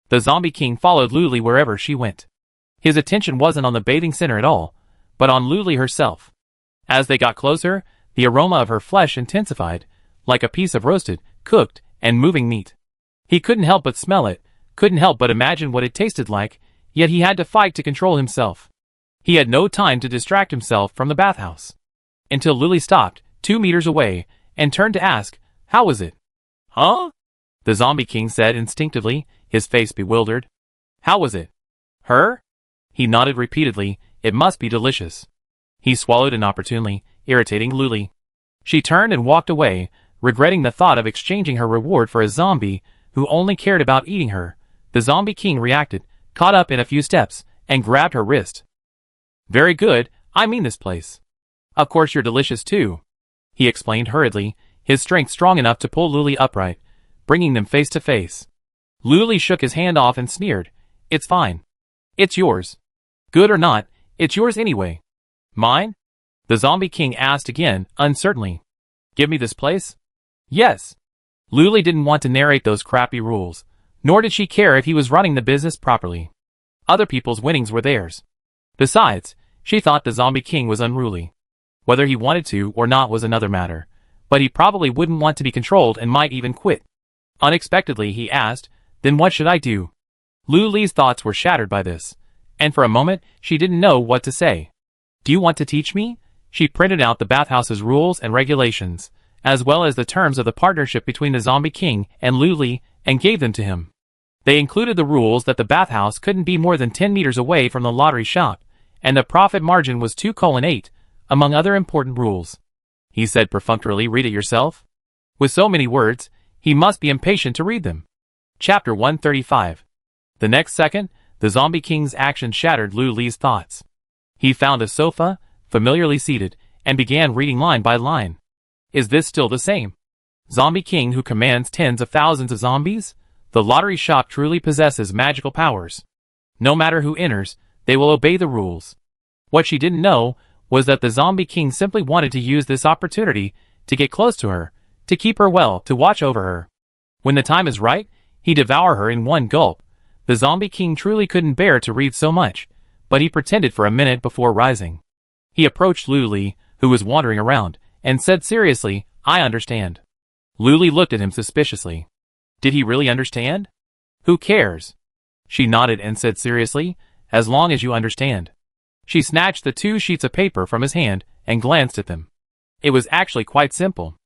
The zombie king followed Luli wherever she went. His attention wasn't on the bathing center at all, but on Luli herself. As they got closer, the aroma of her flesh intensified, like a piece of roasted, cooked, and moving meat. He couldn't help but smell it, couldn't help but imagine what it tasted like, yet he had to fight to control himself. He had no time to distract himself from the bathhouse. Until Luli stopped, 2 meters away, and turned to ask, "How was it?" "Huh?" the zombie king said instinctively, his face bewildered. "How was it?" "Her?" He nodded repeatedly. "It must be delicious." He swallowed inopportunely, irritating Luli. She turned and walked away, regretting the thought of exchanging her reward for a zombie who only cared about eating her. The zombie king reacted, caught up in a few steps, and grabbed her wrist. "Very good, I mean this place. Of course you're delicious too," he explained hurriedly, his strength strong enough to pull Luli upright, bringing them face to face. Luli shook his hand off and sneered, "It's fine. It's yours. Good or not, it's yours anyway." "Mine?" the zombie king asked again, uncertainly. "Give me this place?" "Yes." Luli didn't want to narrate those crappy rules, nor did she care if he was running the business properly. Other people's winnings were theirs. Besides, she thought the zombie king was unruly. Whether he wanted to or not was another matter, but he probably wouldn't want to be controlled and might even quit. Unexpectedly he asked, "Then what should I do?" Luli's thoughts were shattered by this, and for a moment she didn't know what to say. "Do you want to teach me?" She printed out the bathhouse's rules and regulations, as well as the terms of the partnership between the zombie king and Luli, and gave them to him. They included the rules that the bathhouse couldn't be more than 10 meters away from the lottery shop, and the profit margin was 2:8, among other important rules. He said perfunctorily, "Read it yourself." With so many words, he must be impatient to read them. Chapter 135. The next second, the Zombie King's action shattered Lu Li's thoughts. He found a sofa, familiarly seated, and began reading line by line. Is this still the same Zombie King who commands tens of thousands of zombies? The lottery shop truly possesses magical powers. No matter who enters, they will obey the rules. What she didn't know was that the Zombie King simply wanted to use this opportunity to get close to her, to keep her well, to watch over her. When the time is right, he'd devour her in one gulp. The Zombie King truly couldn't bear to read so much, but he pretended for a minute before rising. He approached Lu Li, who was wandering around, and said seriously, "I understand." Lu Li looked at him suspiciously. Did he really understand? Who cares? She nodded and said seriously, "As long as you understand." She snatched the 2 sheets of paper from his hand and glanced at them. It was actually quite simple.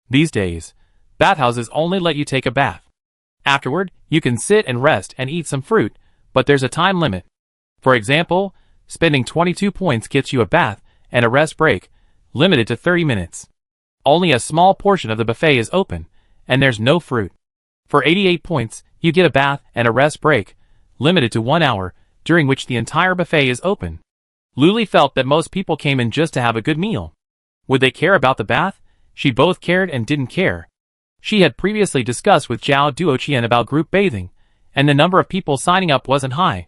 These days, bathhouses only let you take a bath. Afterward, you can sit and rest and eat some fruit, but there's a time limit. For example, spending 22 points gets you a bath and a rest break, limited to 30 minutes. Only a small portion of the buffet is open, and there's no fruit. For 88 points, you get a bath and a rest break, limited to 1 hour, during which the entire buffet is open. Lu Li felt that most people came in just to have a good meal. Would they care about the bath? She both cared and didn't care. She had previously discussed with Zhao Duoqian about group bathing, and the number of people signing up wasn't high.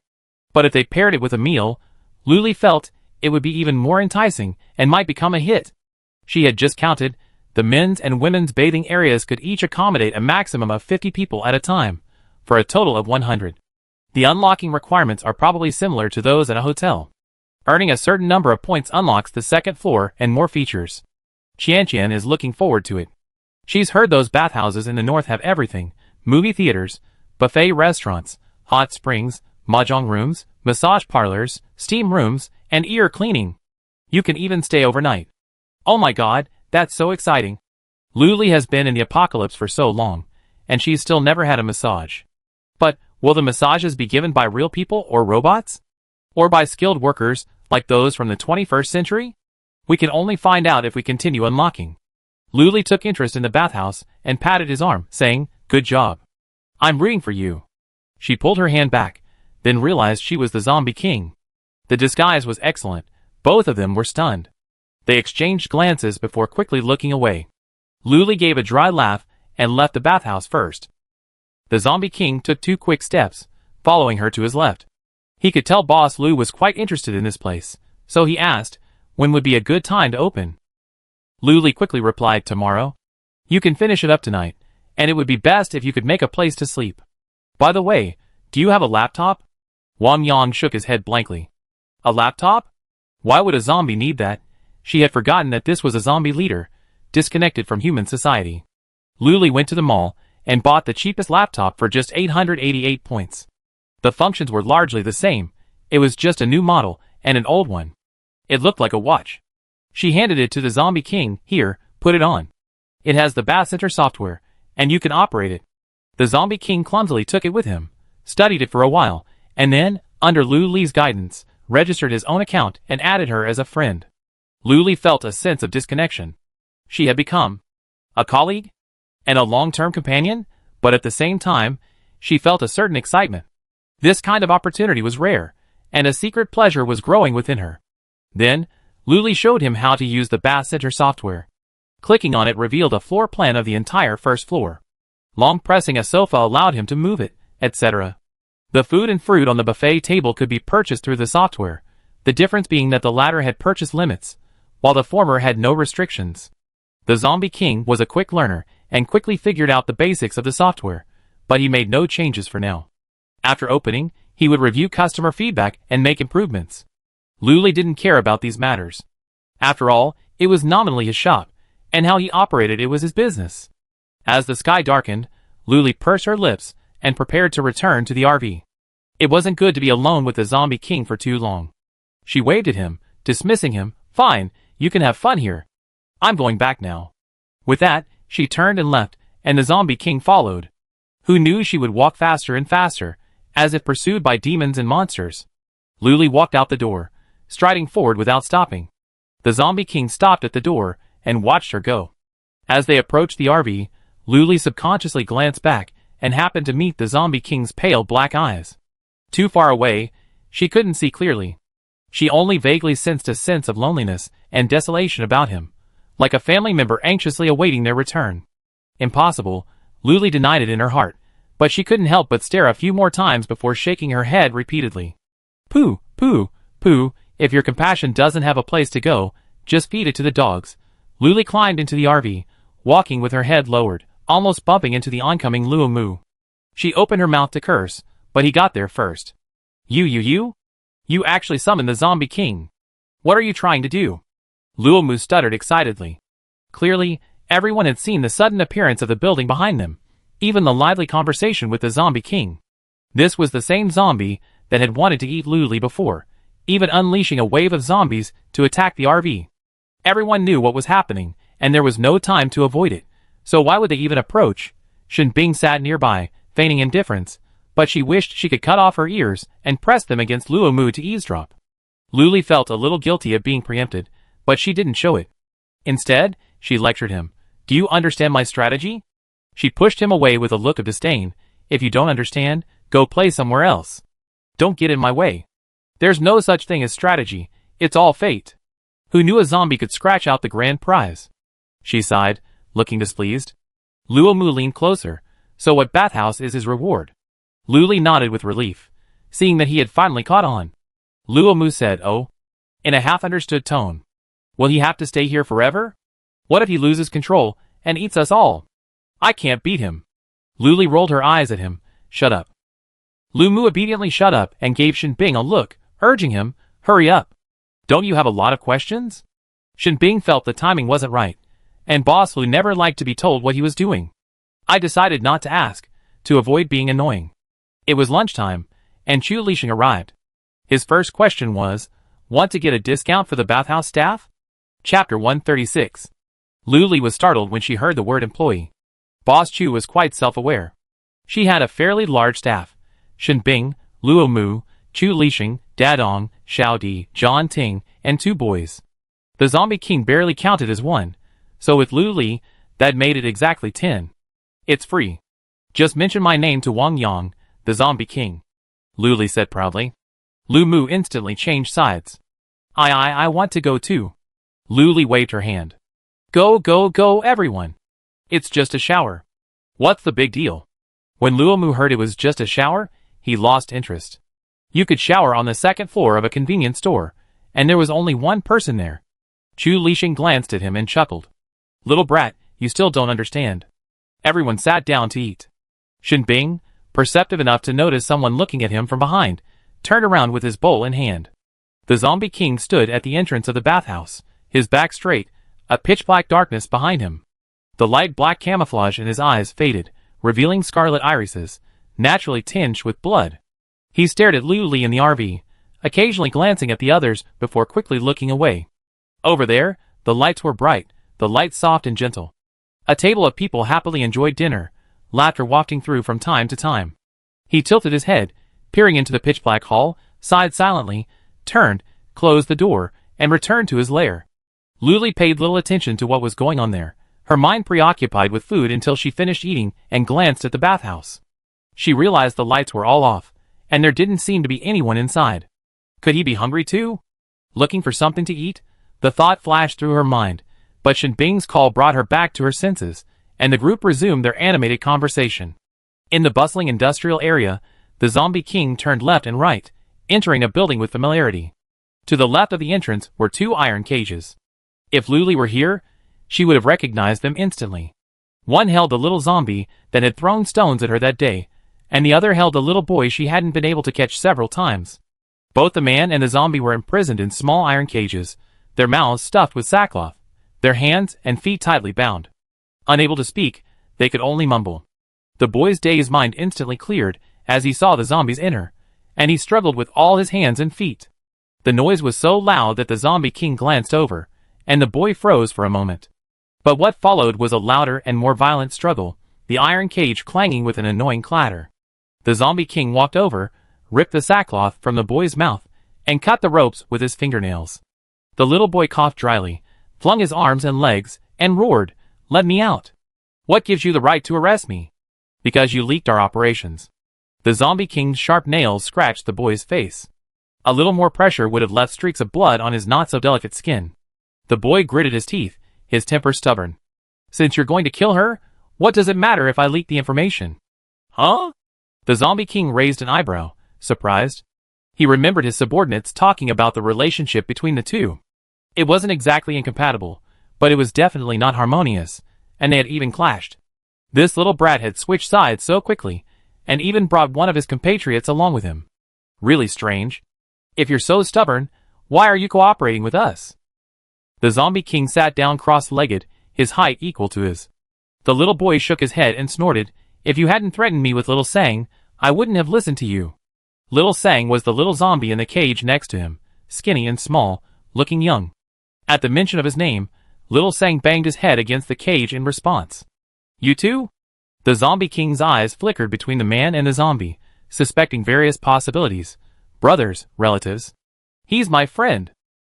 But if they paired it with a meal, Lu Li felt it would be even more enticing and might become a hit. She had just counted. The men's and women's bathing areas could each accommodate a maximum of 50 people at a time, for a total of 100. The unlocking requirements are probably similar to those at a hotel. Earning a certain number of points unlocks the second floor and more features. Qianqian is looking forward to it. She's heard those bathhouses in the north have everything: movie theaters, buffet restaurants, hot springs, mahjong rooms, massage parlors, steam rooms, and ear cleaning. You can even stay overnight. Oh my god, that's so exciting. Lu Li has been in the apocalypse for so long, and she's still never had a massage. But, will the massages be given by real people or robots? Or by skilled workers, like those from the 21st century? We can only find out if we continue unlocking. Lu Li took interest in the bathhouse and patted his arm, saying, "Good job. I'm rooting for you." She pulled her hand back, then realized she was the Zombie King. The disguise was excellent. Both of them were stunned. They exchanged glances before quickly looking away. Lu Li gave a dry laugh and left the bathhouse first. The Zombie King took 2 quick steps, following her to his left. He could tell Boss Lu was quite interested in this place, so he asked, when would be a good time to open? Lu Li quickly replied, "Tomorrow. You can finish it up tonight, and it would be best if you could make a place to sleep. By the way, do you have a laptop?" Wang Yang shook his head blankly. A laptop? Why would a zombie need that? She had forgotten that this was a zombie leader, disconnected from human society. Lu Li went to the mall and bought the cheapest laptop for just 888 points. The functions were largely the same. It was just a new model and an old one. It looked like a watch. She handed it to the Zombie King. "Here, put it on. It has the Bath Center software, and you can operate it." The Zombie King clumsily took it with him, studied it for a while, and then, under Lu Li's guidance, registered his own account and added her as a friend. Lu Li felt a sense of disconnection. She had become a colleague and a long-term companion, but at the same time, she felt a certain excitement. This kind of opportunity was rare, and a secret pleasure was growing within her. Then, Lu Li showed him how to use the Bath Center software. Clicking on it revealed a floor plan of the entire first floor. Long pressing a sofa allowed him to move it, etc. The food and fruit on the buffet table could be purchased through the software, the difference being that the latter had purchase limits, while the former had no restrictions. The Zombie King was a quick learner and quickly figured out the basics of the software, but he made no changes for now. After opening, he would review customer feedback and make improvements. Lu Li didn't care about these matters. After all, it was nominally his shop, and how he operated it was his business. As the sky darkened, Lu Li pursed her lips and prepared to return to the RV. It wasn't good to be alone with the Zombie King for too long. She waved at him, dismissing him. "Fine, you can have fun here. I'm going back now." With that, she turned and left, and the Zombie King followed. Who knew she would walk faster and faster, as if pursued by demons and monsters? Luli walked out the door, striding forward without stopping. The Zombie King stopped at the door and watched her go. As they approached the RV, Luli subconsciously glanced back and happened to meet the Zombie King's pale black eyes. Too far away, she couldn't see clearly. She only vaguely sensed a sense of loneliness and desolation about him, like a family member anxiously awaiting their return. Impossible, Luli denied it in her heart, but she couldn't help but stare a few more times before shaking her head repeatedly. Pooh, pooh, pooh, if your compassion doesn't have a place to go, just feed it to the dogs. Luli climbed into the RV, walking with her head lowered, almost bumping into the oncoming Luomu. She opened her mouth to curse, but he got there first. You? You actually summoned the Zombie King. What are you trying to do? Luomu stuttered excitedly. Clearly, everyone had seen the sudden appearance of the building behind them, even the lively conversation with the Zombie King. This was the same zombie that had wanted to eat Luli before, even unleashing a wave of zombies to attack the RV. Everyone knew what was happening, and there was no time to avoid it, so why would they even approach? Shenbing sat nearby, feigning indifference, but she wished she could cut off her ears and press them against Luomu to eavesdrop. Luli felt a little guilty of being preempted, but she didn't show it. Instead, she lectured him. Do you understand my strategy? She pushed him away with a look of disdain. If you don't understand, go play somewhere else. Don't get in my way. There's no such thing as strategy, it's all fate. Who knew a zombie could scratch out the grand prize? She sighed, looking displeased. Luomu leaned closer. So what bathhouse is his reward? Luli nodded with relief, seeing that he had finally caught on. Luomu said, oh, in a half-understood tone. Will he have to stay here forever? What if he loses control and eats us all? I can't beat him. Luli rolled her eyes at him. Shut up. Luomu obediently shut up and gave Shenbing a look, urging him, hurry up. Don't you have a lot of questions? Shenbing felt the timing wasn't right, and Boss Lu never liked to be told what he was doing. I decided not to ask, to avoid being annoying. It was lunchtime, and Chu Lixing arrived. His first question was, want to get a discount for the bathhouse staff? Chapter 136. Luli was startled when she heard the word employee. Boss Chu was quite self-aware. She had a fairly large staff. Shenbing, Luomu, Chu Lixing, Dadong, Xiao Di, John Ting, and 2 boys. The Zombie King barely counted as 1, so with Luli, that made it exactly 10. It's free. Just mention my name to Wang Yang, the Zombie King. Luli said proudly. Luomu instantly changed sides. I want to go too. Luli waved her hand. Go everyone. It's just a shower. What's the big deal? When Luomu heard it was just a shower, he lost interest. You could shower on the second floor of a convenience store, and there was only one person there. Chu Lixing glanced at him and chuckled. Little brat, you still don't understand. Everyone sat down to eat. Shenbing, perceptive enough to notice someone looking at him from behind, turned around with his bowl in hand. The Zombie King stood at the entrance of the bathhouse, his back straight, a pitch-black darkness behind him. The light black camouflage in his eyes faded, revealing scarlet irises, naturally tinged with blood. He stared at Luli in the RV, occasionally glancing at the others before quickly looking away. Over there, the lights were bright, the light soft and gentle. A table of people happily enjoyed dinner, laughter wafting through from time to time. He tilted his head, peering into the pitch-black hall, sighed silently, turned, closed the door, and returned to his lair. Luli paid little attention to what was going on there, her mind preoccupied with food until she finished eating and glanced at the bathhouse. She realized the lights were all off, and there didn't seem to be anyone inside. Could he be hungry too? Looking for something to eat? The thought flashed through her mind, but Shenbing's call brought her back to her senses, and the group resumed their animated conversation. In the bustling industrial area, the Zombie King turned left and right, entering a building with familiarity. To the left of the entrance were 2 iron cages. If Luli were here, she would have recognized them instantly. One held the little zombie that had thrown stones at her that day, and the other held a little boy she hadn't been able to catch several times. Both the man and the zombie were imprisoned in small iron cages, their mouths stuffed with sackcloth, their hands and feet tightly bound. Unable to speak, they could only mumble. The boy's dazed mind instantly cleared as he saw the zombies enter, and he struggled with all his hands and feet. The noise was so loud that the Zombie King glanced over, and the boy froze for a moment. But what followed was a louder and more violent struggle, the iron cage clanging with an annoying clatter. The Zombie King walked over, ripped the sackcloth from the boy's mouth, and cut the ropes with his fingernails. The little boy coughed dryly, flung his arms and legs, and roared, "Let me out! What gives you the right to arrest me?" "Because you leaked our operations." The Zombie King's sharp nails scratched the boy's face. A little more pressure would have left streaks of blood on his not-so-delicate skin. The boy gritted his teeth, his temper stubborn. "Since you're going to kill her, what does it matter if I leak the information?" "Huh?" The Zombie King raised an eyebrow, surprised. He remembered his subordinates talking about the relationship between the two. It wasn't exactly incompatible, but it was definitely not harmonious, and they had even clashed. This little brat had switched sides so quickly, and even brought one of his compatriots along with him. Really strange. If you're so stubborn, why are you cooperating with us? The Zombie King sat down cross-legged, his height equal to his. The little boy shook his head and snorted, "If you hadn't threatened me with Little Sang, I wouldn't have listened to you." Little Sang was the little zombie in the cage next to him, skinny and small, looking young. At the mention of his name, Little Sang banged his head against the cage in response. "You too?" The Zombie King's eyes flickered between the man and the zombie, suspecting various possibilities. Brothers, relatives. "He's my friend,"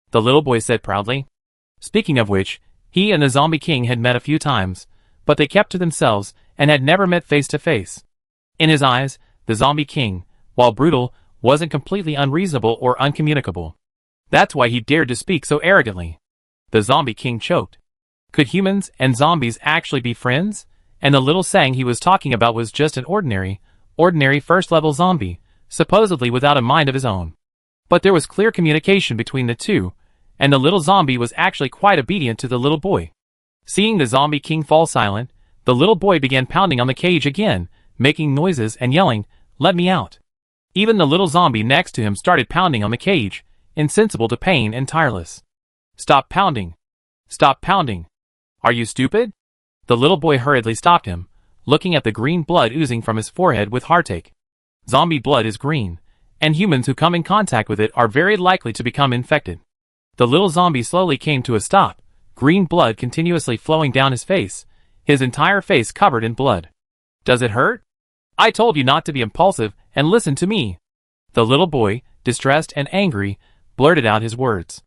the little boy said proudly. Speaking of which, he and the Zombie King had met a few times, but they kept to themselves and had never met face to face. In his eyes, the Zombie King, while brutal, wasn't completely unreasonable or uncommunicable. That's why he dared to speak so arrogantly. The Zombie King choked. Could humans and zombies actually be friends? And the Little Sang he was talking about was just an ordinary first-level zombie, supposedly without a mind of his own. But there was clear communication between the two, and the little zombie was actually quite obedient to the little boy. Seeing the Zombie King fall silent, the little boy began pounding on the cage again, making noises and yelling, "Let me out." Even the little zombie next to him started pounding on the cage, insensible to pain and tireless. "Stop pounding. Stop pounding. Are you stupid?" The little boy hurriedly stopped him, looking at the green blood oozing from his forehead with heartache. Zombie blood is green, and humans who come in contact with it are very likely to become infected. The little zombie slowly came to a stop, green blood continuously flowing down his face, his entire face covered in blood. "Does it hurt? I told you not to be impulsive and listen to me." The little boy, distressed and angry, blurted out his words.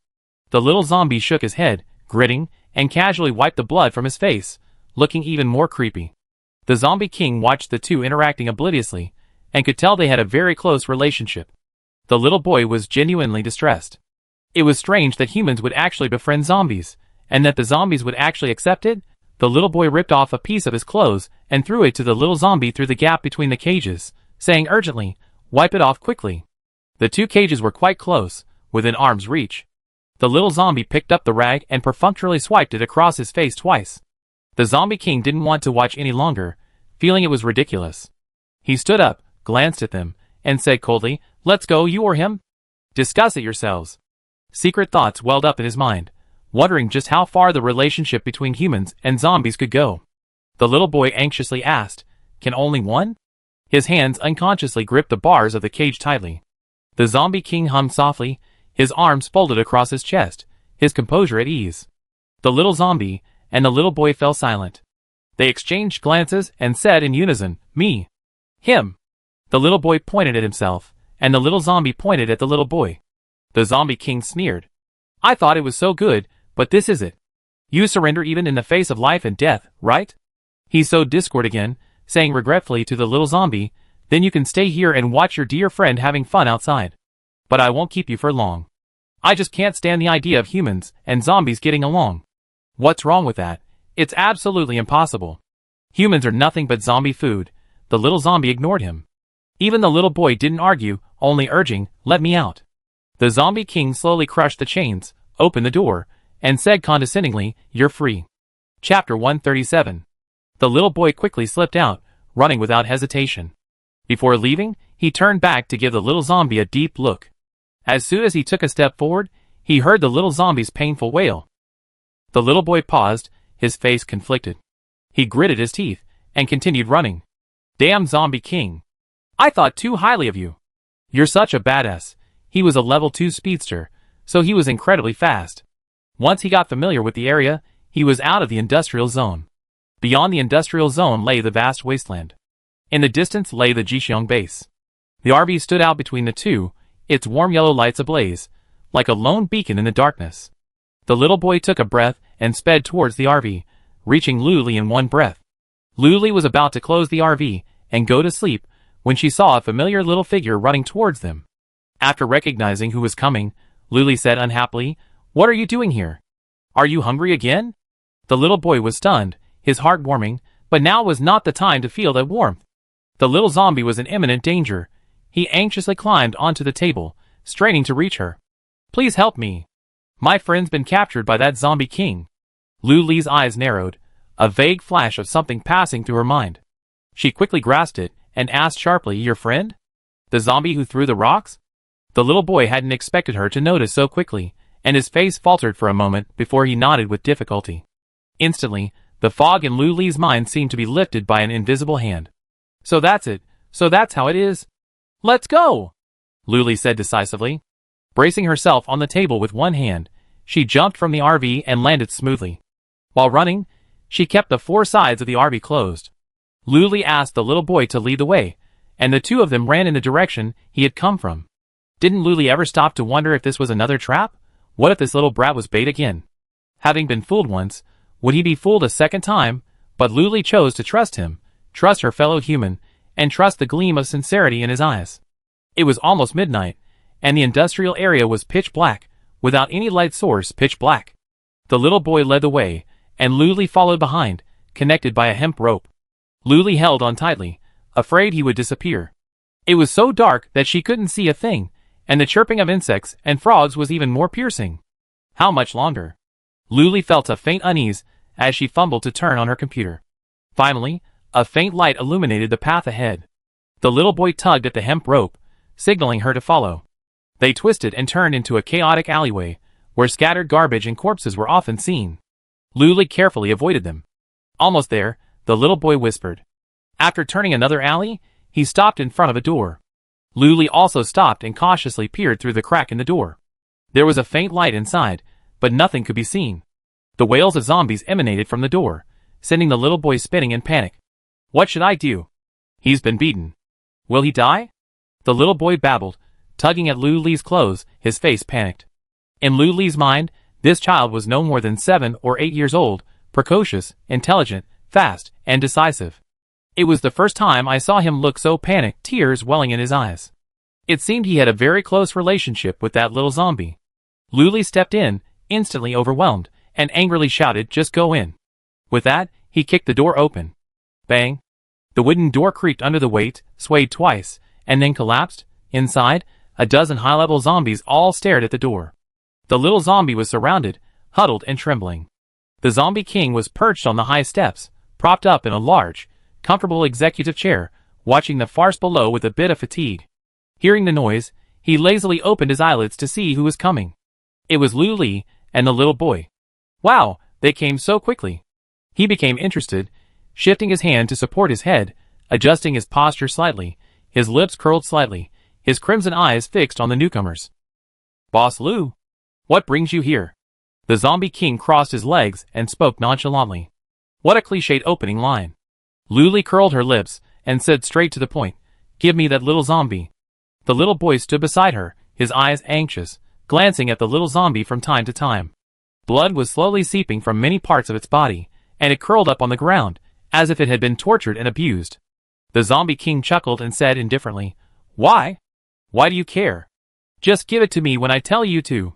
The little zombie shook his head, gritting, and casually wiped the blood from his face, looking even more creepy. The Zombie King watched the two interacting obliviously, and could tell they had a very close relationship. The little boy was genuinely distressed. It was strange that humans would actually befriend zombies, and that the zombies would actually accept it. The little boy ripped off a piece of his clothes and threw it to the little zombie through the gap between the cages, saying urgently, "Wipe it off quickly." The two cages were quite close, within arm's reach. The little zombie picked up the rag and perfunctorily swiped it across his face twice. The Zombie King didn't want to watch any longer, feeling it was ridiculous. He stood up, glanced at them, and said coldly, "Let's go, you or him? Discuss it yourselves." Secret thoughts welled up in his mind, wondering just how far the relationship between humans and zombies could go. The little boy anxiously asked, "Can only one?" His hands unconsciously gripped the bars of the cage tightly. The Zombie King hummed softly, his arms folded across his chest, his composure at ease. The little zombie and the little boy fell silent. They exchanged glances and said in unison, "Me." "Him." The little boy pointed at himself, and the little zombie pointed at the little boy. The Zombie King sneered. "I thought it was so good, but this is it. You surrender even in the face of life and death, right?" He sowed discord again, saying regretfully to the little zombie, "Then you can stay here and watch your dear friend having fun outside. But I won't keep you for long. I just can't stand the idea of humans and zombies getting along." "What's wrong with that? It's absolutely impossible. Humans are nothing but zombie food." The little zombie ignored him. Even the little boy didn't argue, only urging, "Let me out." The Zombie King slowly crushed the chains, opened the door, and said condescendingly, "You're free." Chapter 137. The little boy quickly slipped out, running without hesitation. Before leaving, he turned back to give the little zombie a deep look. As soon as he took a step forward, he heard the little zombie's painful wail. The little boy paused, his face conflicted. He gritted his teeth, and continued running. "Damn Zombie King. I thought too highly of you. You're such a badass." He was a level 2 speedster, so he was incredibly fast. Once he got familiar with the area, he was out of the industrial zone. Beyond the industrial zone lay the vast wasteland. In the distance lay the Jixiong base. The RV stood out between the two, its warm yellow lights ablaze, like a lone beacon in the darkness. The little boy took a breath and sped towards the RV, reaching Luli in one breath. Luli was about to close the RV and go to sleep when she saw a familiar little figure running towards them. After recognizing who was coming, Luli said unhappily, "What are you doing here? Are you hungry again?" The little boy was stunned, his heart warming, but now was not the time to feel that warmth. The little zombie was in imminent danger. He anxiously climbed onto the table, straining to reach her. "Please help me. My friend's been captured by that zombie king." Luli's eyes narrowed, a vague flash of something passing through her mind. She quickly grasped it and asked sharply, "Your friend? The zombie who threw the rocks?" The little boy hadn't expected her to notice so quickly, and his face faltered for a moment before he nodded with difficulty. Instantly, the fog in Luli's mind seemed to be lifted by an invisible hand. "So that's it. So that's how it is. Let's go!" Luli said decisively. Bracing herself on the table with one hand, she jumped from the RV and landed smoothly. While running, she kept the four sides of the RV closed. Luli asked the little boy to lead the way, and the two of them ran in the direction he had come from. Didn't Luli ever stop to wonder if this was another trap? What if this little brat was bait again? Having been fooled once, would he be fooled a second time? But Luli chose to trust him, trust her fellow human, and trust the gleam of sincerity in his eyes. It was almost midnight, and the industrial area was pitch black, without any light source, pitch black. The little boy led the way, and Luli followed behind, connected by a hemp rope. Luli held on tightly, afraid he would disappear. It was so dark that she couldn't see a thing, and the chirping of insects and frogs was even more piercing. How much longer? Luli felt a faint unease as she fumbled to turn on her computer. Finally, a faint light illuminated the path ahead. The little boy tugged at the hemp rope, signaling her to follow. They twisted and turned into a chaotic alleyway, where scattered garbage and corpses were often seen. Luli carefully avoided them. Almost there, the little boy whispered. After turning another alley, he stopped in front of a door. Luli also stopped and cautiously peered through the crack in the door. There was a faint light inside, but nothing could be seen. The wails of zombies emanated from the door, sending the little boy spinning in panic. "What should I do? He's been beaten. Will he die?" The little boy babbled, tugging at Luli's clothes, his face panicked. In Luli's mind, this child was no more than 7 or 8 years old, precocious, intelligent, fast, and decisive. It was the first time I saw him look so panicked, tears welling in his eyes. It seemed he had a very close relationship with that little zombie. Luli stepped in, instantly overwhelmed, and angrily shouted, "Just go in." With that, he kicked the door open. Bang! The wooden door creaked under the weight, swayed twice, and then collapsed. Inside, a dozen high-level zombies all stared at the door. The little zombie was surrounded, huddled and trembling. The zombie king was perched on the high steps, propped up in a large, comfortable executive chair, watching the farce below with a bit of fatigue. Hearing the noise, he lazily opened his eyelids to see who was coming. It was Luli and the little boy. Wow, they came so quickly. He became interested, shifting his hand to support his head, adjusting his posture slightly, his lips curled slightly, his crimson eyes fixed on the newcomers. "Boss Lu, what brings you here?" The zombie king crossed his legs and spoke nonchalantly. What a cliched opening line. Luli curled her lips and said straight to the point, "Give me that little zombie." The little boy stood beside her, his eyes anxious, glancing at the little zombie from time to time. Blood was slowly seeping from many parts of its body, and it curled up on the ground, as if it had been tortured and abused. The zombie king chuckled and said indifferently, "Why? Why do you care? Just give it to me when I tell you to."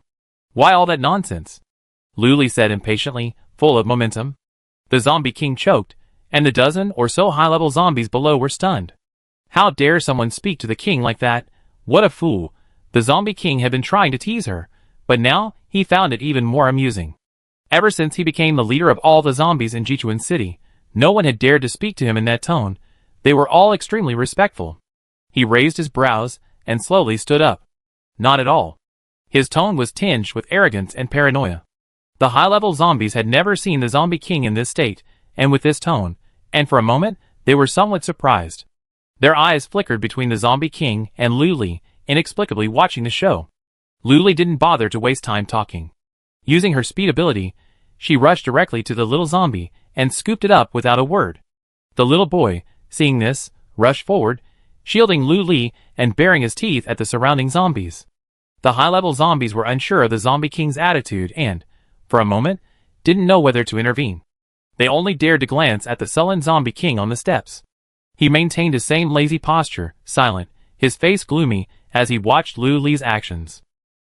"Why all that nonsense?" Luli said impatiently, full of momentum. The zombie king choked, and the dozen or so high-level zombies below were stunned. How dare someone speak to the king like that? What a fool. The zombie king had been trying to tease her, but now he found it even more amusing. Ever since he became the leader of all the zombies in Jichuan City, no one had dared to speak to him in that tone. They were all extremely respectful. He raised his brows and slowly stood up. Not at all. His tone was tinged with arrogance and paranoia. The high-level zombies had never seen the zombie king in this state, and with this tone, and for a moment, they were somewhat surprised. Their eyes flickered between the zombie king and Luli, inexplicably watching the show. Luli didn't bother to waste time talking. Using her speed ability, she rushed directly to the little zombie and scooped it up without a word. The little boy, seeing this, rushed forward, shielding Luli and baring his teeth at the surrounding zombies. The high-level zombies were unsure of the Zombie King's attitude and, for a moment, didn't know whether to intervene. They only dared to glance at the sullen Zombie King on the steps. He maintained his same lazy posture, silent, his face gloomy, as he watched Luli's actions.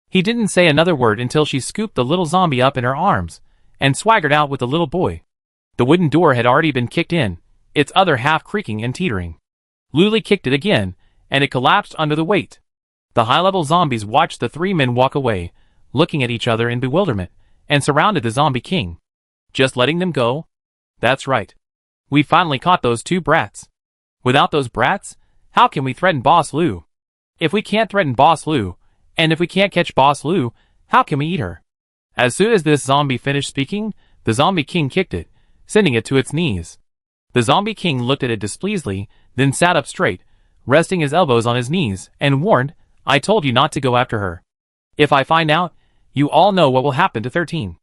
He didn't say another word until she scooped the little zombie up in her arms and swaggered out with the little boy. The wooden door had already been kicked in, its other half creaking and teetering. Luli kicked it again, and it collapsed under the weight. The high-level zombies watched the three men walk away, looking at each other in bewilderment, and surrounded the Zombie King. Just letting them go? That's right. We finally caught those two brats. Without those brats, how can we threaten Boss Lou? If we can't threaten Boss Lou, and if we can't catch Boss Lou, how can we eat her? As soon as this zombie finished speaking, the Zombie King kicked it, sending it to its knees. The Zombie King looked at it displeasedly, then sat up straight, resting his elbows on his knees, and warned, I told you not to go after her. If I find out, you all know what will happen to 13.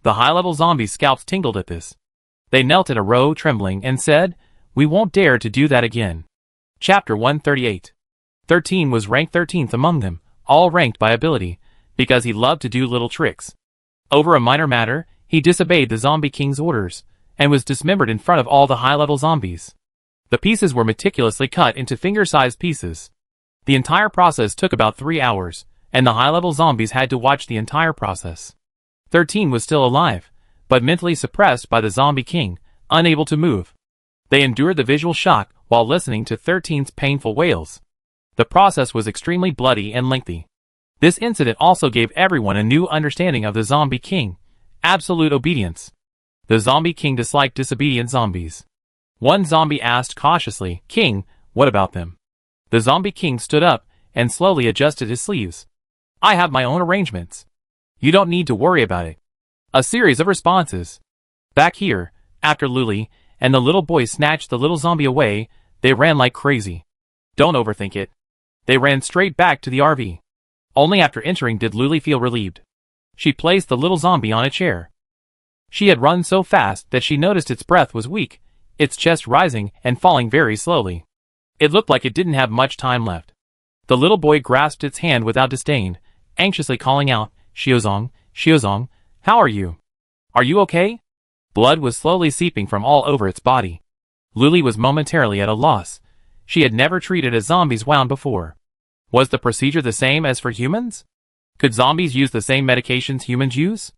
The high-level zombies' scalps tingled at this. They knelt in a row, trembling, and said, We won't dare to do that again. Chapter 138. 13 was ranked 13th among them, all ranked by ability, because he loved to do little tricks. Over a minor matter, he disobeyed the Zombie King's orders, and was dismembered in front of all the high-level zombies. The pieces were meticulously cut into finger-sized pieces. The entire process took about 3 hours, and the high-level zombies had to watch the entire process. 13 was still alive, but mentally suppressed by the Zombie King, unable to move. They endured the visual shock while listening to 13's painful wails. The process was extremely bloody and lengthy. This incident also gave everyone a new understanding of the Zombie King: absolute obedience. The Zombie King disliked disobedient zombies. One zombie asked cautiously, King, what about them? The Zombie King stood up and slowly adjusted his sleeves. I have my own arrangements. You don't need to worry about it. A series of responses. Back here, after Luli and the little boy snatched the little zombie away, they ran like crazy. Don't overthink it. They ran straight back to the RV. Only after entering did Luli feel relieved. She placed the little zombie on a chair. She had run so fast that she noticed its breath was weak, its chest rising and falling very slowly. It looked like it didn't have much time left. The little boy grasped its hand without disdain, anxiously calling out, Xiaozong, Xiaozong, how are you? Are you okay? Blood was slowly seeping from all over its body. Luli was momentarily at a loss. She had never treated a zombies wound before. Was the procedure the same as for humans? Could zombies use the same medications humans use?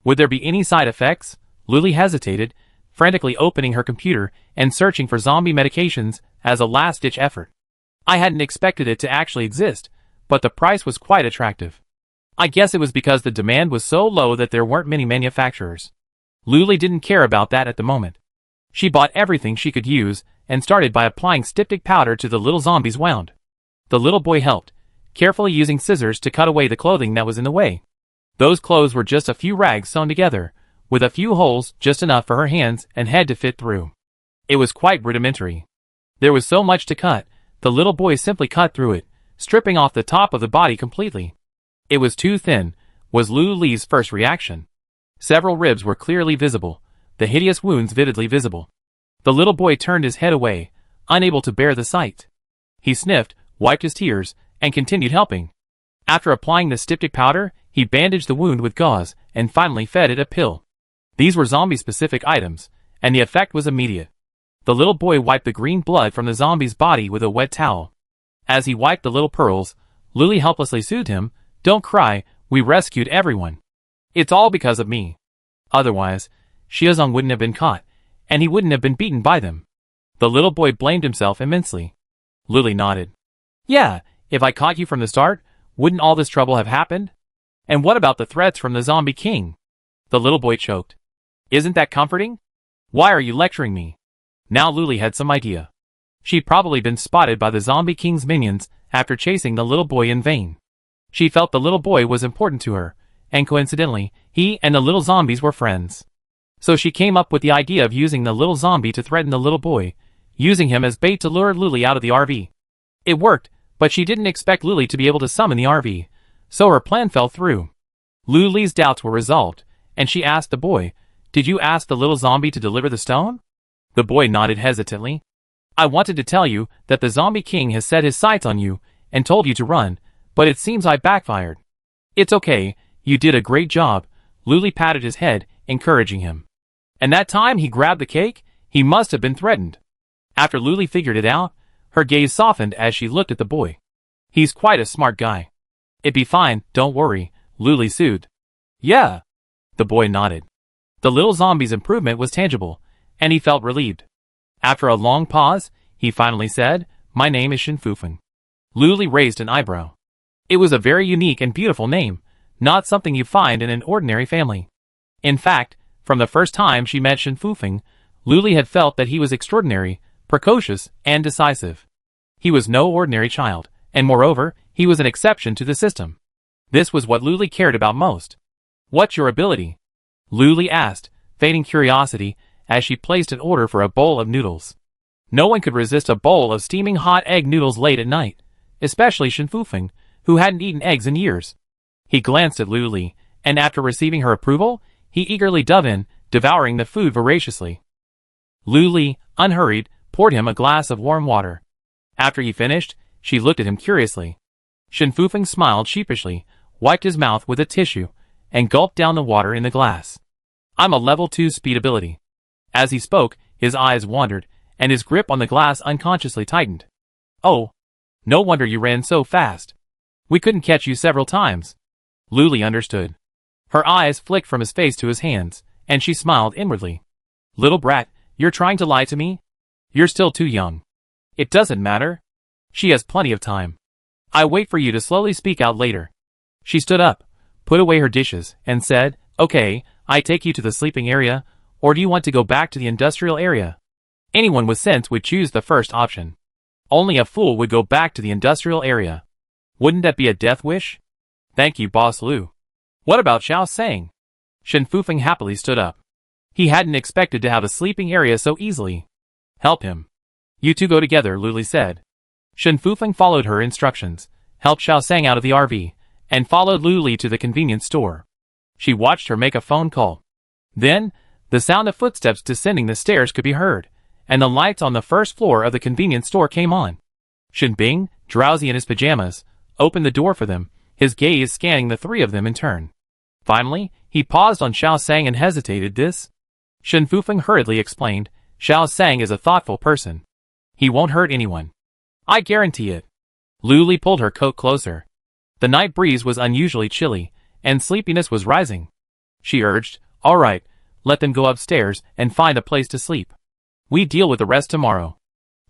Would there be any side effects? Luli hesitated, frantically opening her computer and searching for zombie medications as a last-ditch effort. I hadn't expected it to actually exist, but the price was quite attractive. I guess it was because the demand was so low that there weren't many manufacturers. Luli didn't care about that at the moment. She bought everything she could use and started by applying styptic powder to the little zombie's wound. The little boy helped, carefully using scissors to cut away the clothing that was in the way. Those clothes were just a few rags sewn together, with a few holes just enough for her hands and head to fit through. It was quite rudimentary. There was so much to cut, the little boy simply cut through it, stripping off the top of the body completely. It was too thin, was Luli's first reaction. Several ribs were clearly visible, the hideous wounds vividly visible. The little boy turned his head away, unable to bear the sight. He sniffed, wiped his tears, and continued helping. After applying the styptic powder, he bandaged the wound with gauze, and finally fed it a pill. These were zombie-specific items, and the effect was immediate. The little boy wiped the green blood from the zombie's body with a wet towel. As he wiped the little pearls, Luli helplessly soothed him, Don't cry, we rescued everyone. It's all because of me. Otherwise, Xiaozong wouldn't have been caught, and he wouldn't have been beaten by them. The little boy blamed himself immensely. Luli nodded. Yeah, if I caught you from the start, wouldn't all this trouble have happened? And what about the threats from the Zombie King? The little boy choked. Isn't that comforting? Why are you lecturing me? Now Luli had some idea. She'd probably been spotted by the Zombie King's minions after chasing the little boy in vain. She felt the little boy was important to her, and coincidentally, he and the little zombies were friends. So she came up with the idea of using the little zombie to threaten the little boy, using him as bait to lure Luli out of the RV. It worked, but she didn't expect Luli to be able to summon the RV, so her plan fell through. Luli's doubts were resolved, and she asked the boy, Did you ask the little zombie to deliver the stone? The boy nodded hesitantly. I wanted to tell you that the zombie king has set his sights on you and told you to run, but it seems I backfired. It's okay, you did a great job. Luli patted his head, encouraging him. And that time he grabbed the cake, he must have been threatened. After Luli figured it out, her gaze softened as she looked at the boy. He's quite a smart guy. It'd be fine, don't worry, Luli soothed. Yeah. The boy nodded. The little zombie's improvement was tangible, and he felt relieved. After a long pause, he finally said, My name is Shinfufeng. Luli raised an eyebrow. It was a very unique and beautiful name, not something you find in an ordinary family. In fact, from the first time she met Shinfufeng, Luli had felt that he was extraordinary, precocious, and decisive. He was no ordinary child, and moreover, he was an exception to the system. This was what Luli cared about most. What's your ability? Luli asked, feigning curiosity, as she placed an order for a bowl of noodles. No one could resist a bowl of steaming hot egg noodles late at night, especially Shinfufeng, who hadn't eaten eggs in years. He glanced at Luli, and after receiving her approval, he eagerly dove in, devouring the food voraciously. Luli, unhurried, poured him a glass of warm water. After he finished, she looked at him curiously. Shinfufeng smiled sheepishly, wiped his mouth with a tissue, and gulped down the water in the glass. I'm a level 2 speed ability. As he spoke, his eyes wandered, and his grip on the glass unconsciously tightened. Oh, no wonder you ran so fast. We couldn't catch you several times. Luli understood. Her eyes flicked from his face to his hands, and she smiled inwardly. Little brat, you're trying to lie to me? You're still too young. It doesn't matter. She has plenty of time. I wait for you to slowly speak out later. She stood up, put away her dishes, and said, Okay, I take you to the sleeping area, or do you want to go back to the industrial area? Anyone with sense would choose the first option. Only a fool would go back to the industrial area. Wouldn't that be a death wish? Thank you, Boss Lu. What about Xiao Sang? Shinfufeng happily stood up. He hadn't expected to have a sleeping area so easily. Help him. You two go together, Luli said. Shinfufeng followed her instructions, helped Xiao Sang out of the RV, and followed Luli to the convenience store. She watched her make a phone call. Then, the sound of footsteps descending the stairs could be heard, and the lights on the first floor of the convenience store came on. Shinbing, drowsy in his pajamas, opened the door for them, his gaze scanning the three of them in turn. Finally, he paused on Xiao Sang and hesitated. This? Shinfufeng hurriedly explained, Xiao Sang is a thoughtful person. He won't hurt anyone. I guarantee it. Luli pulled her coat closer. The night breeze was unusually chilly, and sleepiness was rising. She urged, All right, let them go upstairs and find a place to sleep. We deal with the rest tomorrow.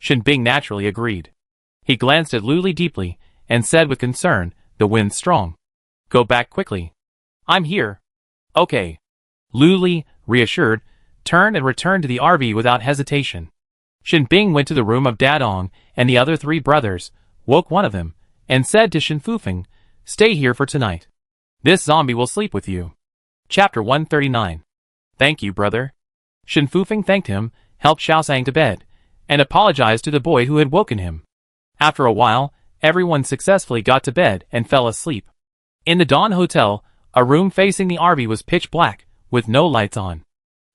Shinbing naturally agreed. He glanced at Luli deeply, and said with concern, The wind's strong. Go back quickly. I'm here. Okay. Luli, reassured, turned and returned to the RV without hesitation. Shinbing went to the room of Dadong and the other three brothers, woke one of them, and said to Shinfufeng, Stay here for tonight. This zombie will sleep with you. Chapter 139. Thank you, brother. Shinfufeng thanked him, helped Xiao Sang to bed, and apologized to the boy who had woken him. After a while, everyone successfully got to bed and fell asleep. In the Dawn Hotel, a room facing the RV was pitch black, with no lights on.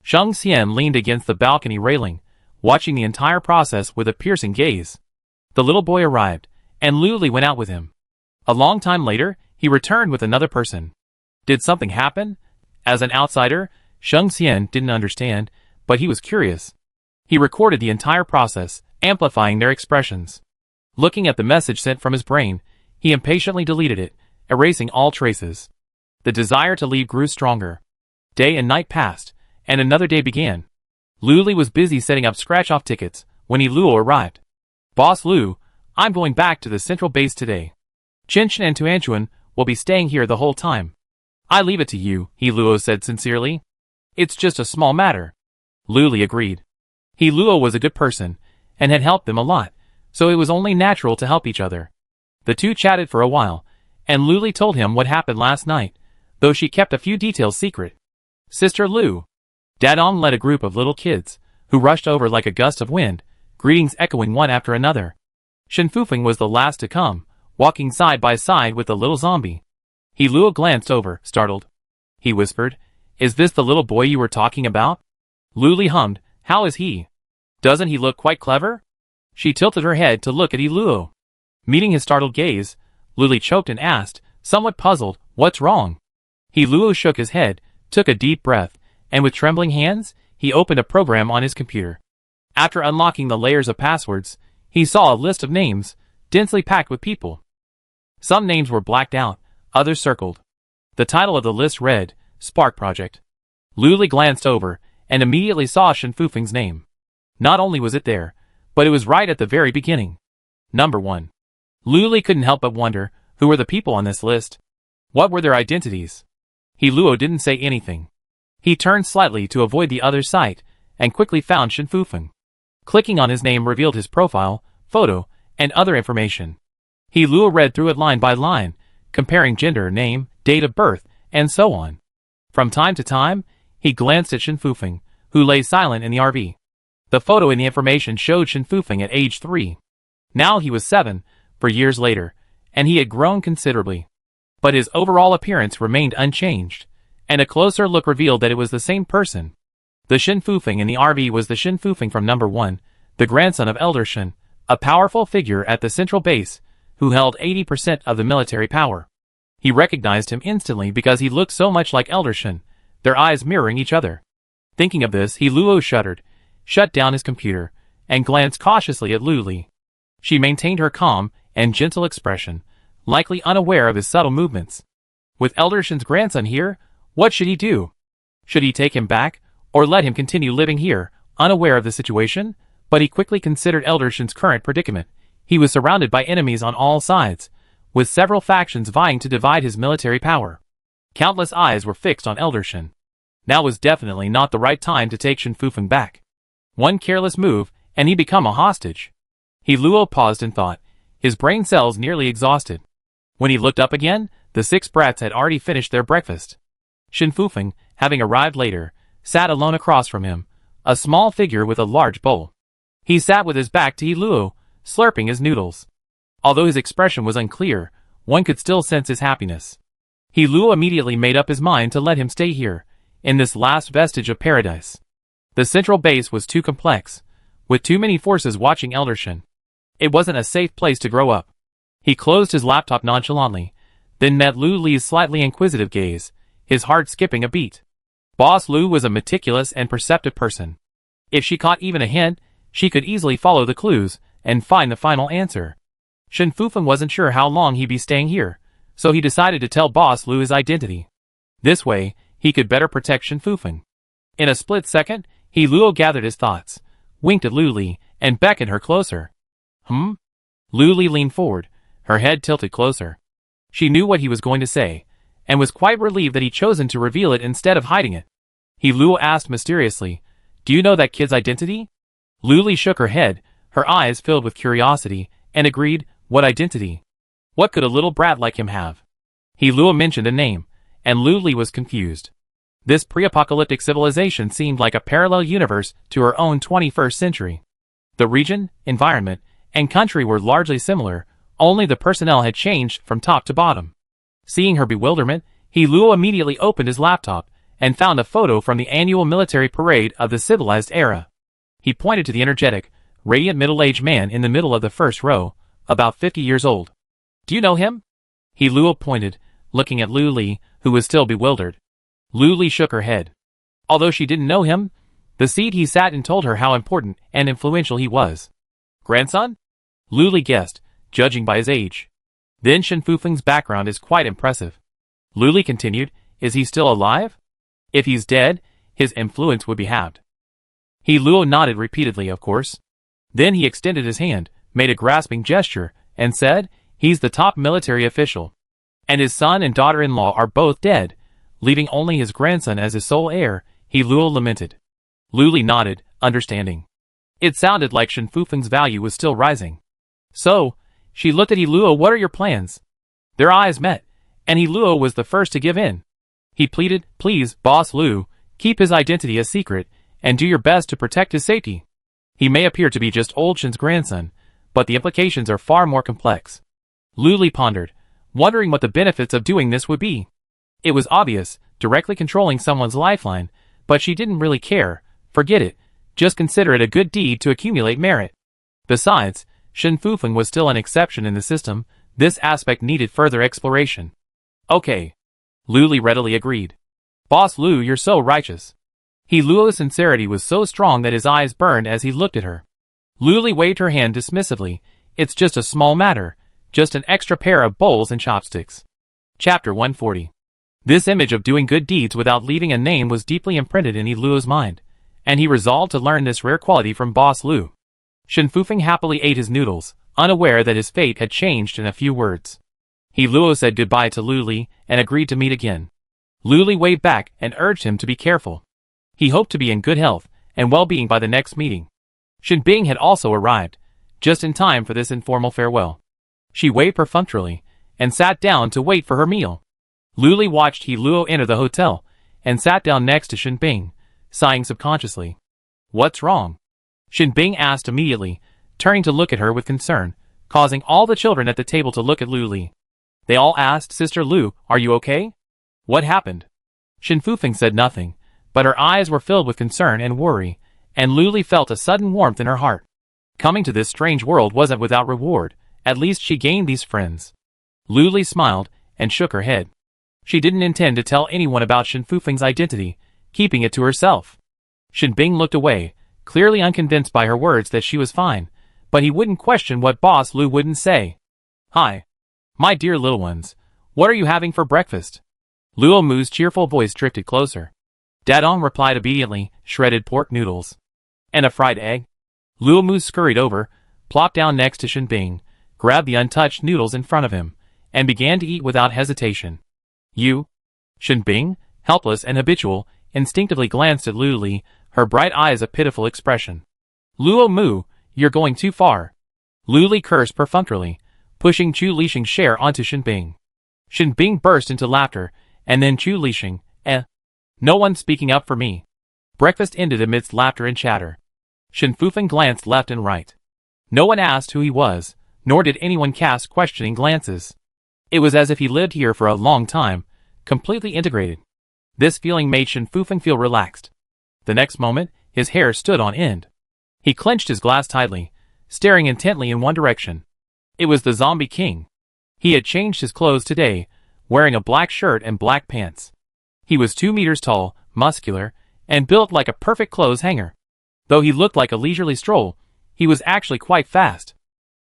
Sheng Xian leaned against the balcony railing, watching the entire process with a piercing gaze. The little boy arrived, and Luli went out with him. A long time later, he returned with another person. Did something happen? As an outsider, Sheng Xian didn't understand, but he was curious. He recorded the entire process, amplifying their expressions. Looking at the message sent from his brain, he impatiently deleted it, erasing all traces. The desire to leave grew stronger. Day and night passed, and another day began. Luli was busy setting up scratch-off tickets when Luo arrived. Boss Lu, I'm going back to the central base today. Qinshan and Tuanchuan will be staying here the whole time. I leave it to you, Luo said sincerely. It's just a small matter. Luli agreed. Luo was a good person, and had helped them a lot, so it was only natural to help each other. The two chatted for a while, and Luli told him what happened last night, though she kept a few details secret. Sister Lu. Dadong led a group of little kids, who rushed over like a gust of wind, greetings echoing one after another. Shinfufeng was the last to come, walking side by side with the little zombie. Luo glanced over, startled. He whispered, Is this the little boy you were talking about? Lu Li hummed. How is he? Doesn't he look quite clever? She tilted her head to look at Luo. Meeting his startled gaze, Lu Li choked and asked, somewhat puzzled, what's wrong? Luo shook his head, took a deep breath, and with trembling hands, he opened a program on his computer. After unlocking the layers of passwords, he saw a list of names, densely packed with people. Some names were blacked out, others circled. The title of the list read, Spark Project. Lu Li glanced over, and immediately saw Shen Fufeng's name. Not only was it there, but it was right at the very beginning. Number 1. Lu Li couldn't help but wonder, who were the people on this list? What were their identities? Luo didn't say anything. He turned slightly to avoid the other's sight, and quickly found Shen Fufeng. Clicking on his name revealed his profile, photo, and other information. Luo read through it line by line, comparing gender, name, date of birth, and so on. From time to time, he glanced at Shen Fufeng, who lay silent in the RV. The photo in the information showed Shen Fufeng at age 3. Now he was 7, for years later, and he had grown considerably. But his overall appearance remained unchanged, and a closer look revealed that it was the same person. The Shen Fufeng in the RV was the Shen Fufeng from Number 1, the grandson of Elder Shen, a powerful figure at the central base, who held 80% of the military power. He recognized him instantly because he looked so much like Elder Shen, their eyes mirroring each other. Thinking of this, Luo shuddered, shut down his computer, and glanced cautiously at Lu Li. She maintained her calm and gentle expression, likely unaware of his subtle movements. With Elder Shen's grandson here, what should he do? Should he take him back, or let him continue living here, unaware of the situation? But he quickly considered Elder Shen's current predicament. He was surrounded by enemies on all sides, with several factions vying to divide his military power. Countless eyes were fixed on Elder Shen. Now was definitely not the right time to take Shen Fufeng back. One careless move, and he become a hostage. Luo paused in thought, his brain cells nearly exhausted. When he looked up again, the 6 brats had already finished their breakfast. Shen Fufeng, having arrived later, sat alone across from him, a small figure with a large bowl. He sat with his back to Luo, slurping his noodles. Although his expression was unclear, one could still sense his happiness. Luo immediately made up his mind to let him stay here, in this last vestige of paradise. The central base was too complex, with too many forces watching Elder Shen. It wasn't a safe place to grow up. He closed his laptop nonchalantly, then met Lu Li's slightly inquisitive gaze, his heart skipping a beat. Boss Lu was a meticulous and perceptive person. If she caught even a hint, she could easily follow the clues and find the final answer. Shen Fufeng wasn't sure how long he'd be staying here, so he decided to tell Boss Lu his identity. This way, he could better protect Shen Fufeng. In a split second, Luo gathered his thoughts, winked at Lu Li, and beckoned her closer. Lu Li leaned forward, her head tilted closer. She knew what he was going to say, and was quite relieved that he'd chosen to reveal it instead of hiding it. Luo asked mysteriously, do you know that kid's identity? Lu Li shook her head, her eyes filled with curiosity, and agreed, what identity? What could a little brat like him have? Luo mentioned a name, and Lu Li was confused. This pre-apocalyptic civilization seemed like a parallel universe to her own 21st century. The region, environment, and country were largely similar, only the personnel had changed from top to bottom. Seeing her bewilderment, Luo immediately opened his laptop and found a photo from the annual military parade of the civilized era. He pointed to the energetic, radiant middle-aged man in the middle of the first row, about 50 years old. Do you know him? Luo pointed, looking at Lu Li, who was still bewildered. Lu Li shook her head. Although she didn't know him, the seat he sat in told her how important and influential he was. Grandson? Lu Li guessed, judging by his age. Then Shen Fufeng's background is quite impressive. Lu Li continued, is he still alive? If he's dead, his influence would be halved. Luo nodded repeatedly, of course. Then he extended his hand, made a grasping gesture, and said, he's the top military official. And his son and daughter-in-law are both dead, leaving only his grandson as his sole heir, Luo lamented. Lu Li nodded, understanding. It sounded like Shen Fufeng's value was still rising. So, she looked at Luo. What are your plans? Their eyes met, and Luo was the first to give in. He pleaded, please, Boss Lu, keep his identity a secret, and do your best to protect his safety. He may appear to be just old Shen's grandson, but the implications are far more complex. Lu Li pondered, wondering what the benefits of doing this would be. It was obvious directly controlling someone's lifeline, but she didn't really care. Forget it. Just consider it a good deed to accumulate merit. Besides, Shen Fufeng was still an exception in the system. This aspect needed further exploration. Okay. Lu Li readily agreed. Boss Lu, you're so righteous. Luo's sincerity was so strong that his eyes burned as he looked at her. Lu Li waved her hand dismissively. It's just a small matter. Just an extra pair of bowls and chopsticks. Chapter 140. This image of doing good deeds without leaving a name was deeply imprinted in Luo's mind, and he resolved to learn this rare quality from Boss Lu. Shen Fufeng happily ate his noodles, unaware that his fate had changed in a few words. Luo said goodbye to Lu Li and agreed to meet again. Lu Li waved back and urged him to be careful. He hoped to be in good health and well-being by the next meeting. Shen Bing had also arrived, just in time for this informal farewell. She waved perfunctorily and sat down to wait for her meal. Lu Li watched Luo enter the hotel and sat down next to Shen Bing, sighing subconsciously. What's wrong? Shen Bing asked immediately, turning to look at her with concern, causing all the children at the table to look at Lu Li. They all asked, Sister Lu, are you okay? What happened? Shen Fufeng said nothing, but her eyes were filled with concern and worry, and Lu Li felt a sudden warmth in her heart. Coming to this strange world wasn't without reward. At least she gained these friends. Lu Li smiled and shook her head. She didn't intend to tell anyone about Shen Fufeng's identity, keeping it to herself. Shen Bing looked away, clearly unconvinced by her words that she was fine, but he wouldn't question what Boss Lu wouldn't say. Hi. My dear little ones, what are you having for breakfast? Luo Mu's cheerful voice drifted closer. Dadong replied obediently, shredded pork noodles. And a fried egg? Luo Mu scurried over, plopped down next to Shen Bing, grabbed the untouched noodles in front of him, and began to eat without hesitation. You? Shen Bing, helpless and habitual, instinctively glanced at Lu Li, her bright eyes a pitiful expression. Luo Mu, you're going too far. Lu Li cursed perfunctorily, pushing Chu Lixing's share onto Shen Bing. Shen Bing burst into laughter, and then Chu Lixing, no one's speaking up for me. Breakfast ended amidst laughter and chatter. Shen Fufeng glanced left and right. No one asked who he was, nor did anyone cast questioning glances. It was as if he lived here for a long time, completely integrated. This feeling made Shen Fufeng feel relaxed. The next moment, his hair stood on end. He clenched his glass tightly, staring intently in one direction. It was the Zombie King. He had changed his clothes today, wearing a black shirt and black pants. He was 2 meters tall, muscular, and built like a perfect clothes hanger. Though he looked like a leisurely stroll, he was actually quite fast.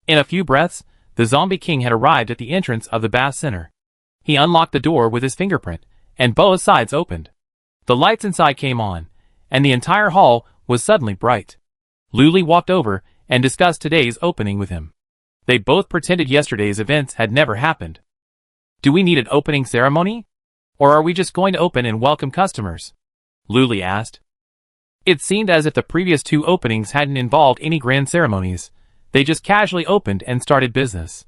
In a few breaths, the Zombie King had arrived at the entrance of the Bath Center. He unlocked the door with his fingerprint, and both sides opened. The lights inside came on, and the entire hall was suddenly bright. Lu Li walked over and discussed today's opening with him. They both pretended yesterday's events had never happened. Do we need an opening ceremony? Or are we just going to open and welcome customers? Lu Li asked. It seemed as if the previous 2 openings hadn't involved any grand ceremonies. They just casually opened and started business.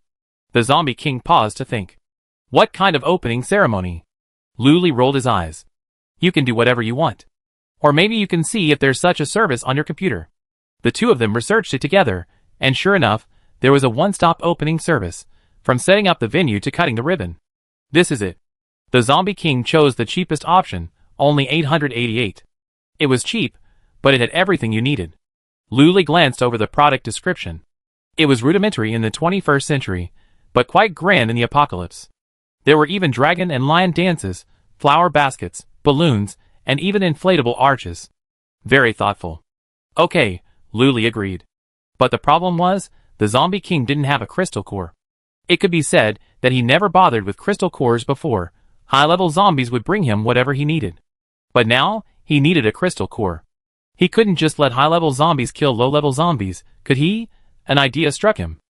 The Zombie King paused to think. What kind of opening ceremony? Lu Li rolled his eyes. You can do whatever you want. Or maybe you can see if there's such a service on your computer. The 2 of them researched it together, and sure enough, there was a one-stop opening service, from setting up the venue to cutting the ribbon. This is it. The Zombie King chose the cheapest option, only 888. It was cheap, but it had everything you needed. Lu Li glanced over the product description. It was rudimentary in the 21st century, but quite grand in the apocalypse. There were even dragon and lion dances, flower baskets, balloons, and even inflatable arches. Very thoughtful. Okay, Lu Li agreed. But the problem was, the Zombie King didn't have a crystal core. It could be said that he never bothered with crystal cores before. High-level zombies would bring him whatever he needed. But now, he needed a crystal core. He couldn't just let high-level zombies kill low-level zombies, could he? An idea struck him.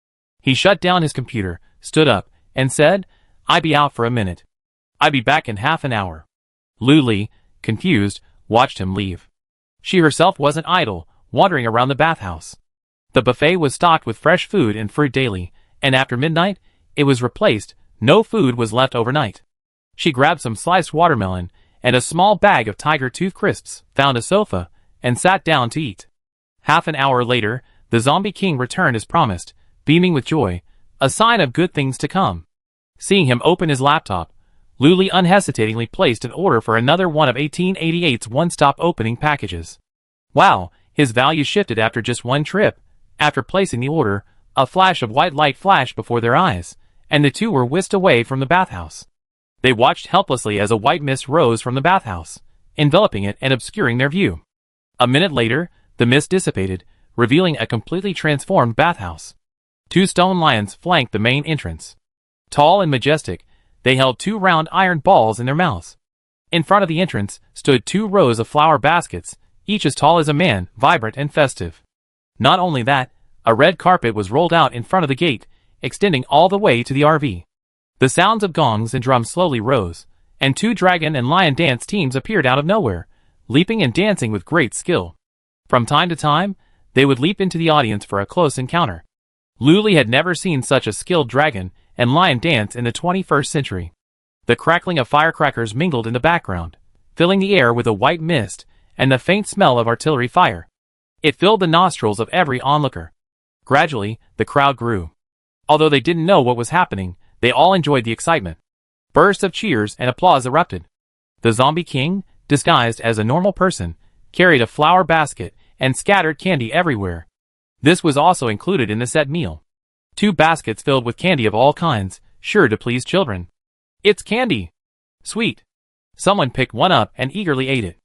He shut down his computer, stood up, and said, I'll be out for a minute. I'll be back in half an hour. Lu Li, confused, watched him leave. She herself wasn't idle, wandering around the bathhouse. The buffet was stocked with fresh food and fruit daily, and after midnight, it was replaced. No food was left overnight. She grabbed some sliced watermelon and a small bag of Tiger Tooth crisps, found a sofa, and sat down to eat. Half an hour later, the Zombie King returned as promised, beaming with joy, a sign of good things to come. Seeing him open his laptop, Luli unhesitatingly placed an order for another one of 1888's one-stop opening packages. Wow, his value shifted after just one trip. After placing the order, a flash of white light flashed before their eyes, and the two were whisked away from the bathhouse. They watched helplessly as a white mist rose from the bathhouse, enveloping it and obscuring their view. A minute later, the mist dissipated, revealing a completely transformed bathhouse. Two stone lions flanked the main entrance. Tall and majestic, they held two round iron balls in their mouths. In front of the entrance stood 2 rows of flower baskets, each as tall as a man, vibrant and festive. Not only that, a red carpet was rolled out in front of the gate, extending all the way to the RV. The sounds of gongs and drums slowly rose, and 2 dragon and lion dance teams appeared out of nowhere, leaping and dancing with great skill. From time to time, they would leap into the audience for a close encounter. Luli had never seen such a skilled dragon and lion dance in the 21st century. The crackling of firecrackers mingled in the background, filling the air with a white mist and the faint smell of artillery fire. It filled the nostrils of every onlooker. Gradually, the crowd grew. Although they didn't know what was happening, they all enjoyed the excitement. Bursts of cheers and applause erupted. The Zombie King, disguised as a normal person, carried a flower basket and scattered candy everywhere. This was also included in the set meal. 2 baskets filled with candy of all kinds, sure to please children. It's candy! Sweet! Someone picked one up and eagerly ate it.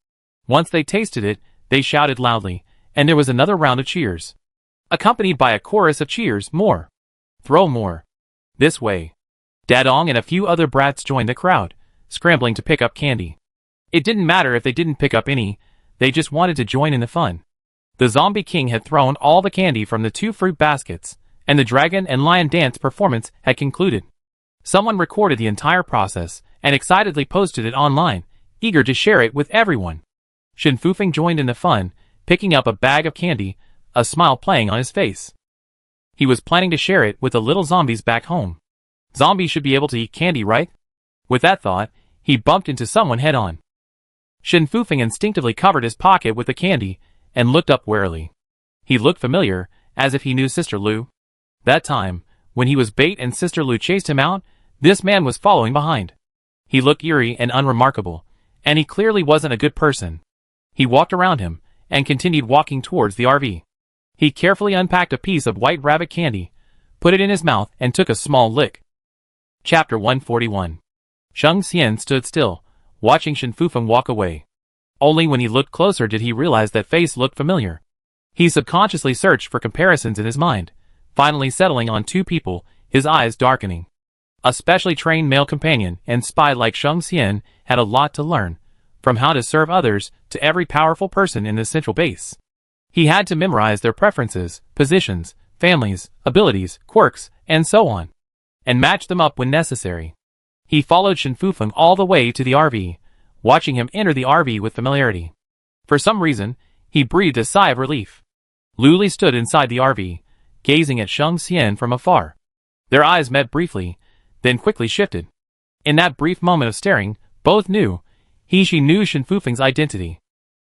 Once they tasted it, they shouted loudly, and there was another round of cheers. Accompanied by a chorus of cheers, more. Throw more. This way. Dadong and a few other brats joined the crowd, scrambling to pick up candy. It didn't matter if they didn't pick up any, they just wanted to join in the fun. The Zombie King had thrown all the candy from the 2 fruit baskets, and the dragon and lion dance performance had concluded. Someone recorded the entire process and excitedly posted it online, eager to share it with everyone. Shen Fufeng joined in the fun, picking up a bag of candy, a smile playing on his face. He was planning to share it with the little zombies back home. Zombies should be able to eat candy, right? With that thought, he bumped into someone head-on. Shen Fufeng instinctively covered his pocket with the candy and looked up warily. He looked familiar, as if he knew Sister Lu. That time, when he was bait and Sister Lu chased him out, this man was following behind. He looked eerie and unremarkable, and he clearly wasn't a good person. He walked around him, and continued walking towards the RV. He carefully unpacked a piece of white rabbit candy, put it in his mouth and took a small lick. Chapter 141. Sheng Xian stood still, watching Shen Fufeng walk away. Only when he looked closer did he realize that face looked familiar. He subconsciously searched for comparisons in his mind, finally settling on 2 people, his eyes darkening. A specially trained male companion and spy like Sheng Xian had a lot to learn, from how to serve others to every powerful person in the central base. He had to memorize their preferences, positions, families, abilities, quirks, and so on, and match them up when necessary. He followed Shen Fufeng all the way to the RV, watching him enter the RV with familiarity. For some reason, he breathed a sigh of relief. Luli stood inside the RV, gazing at Sheng Xian from afar. Their eyes met briefly, then quickly shifted. In that brief moment of staring, both knew. She knew Shen Fufeng's identity.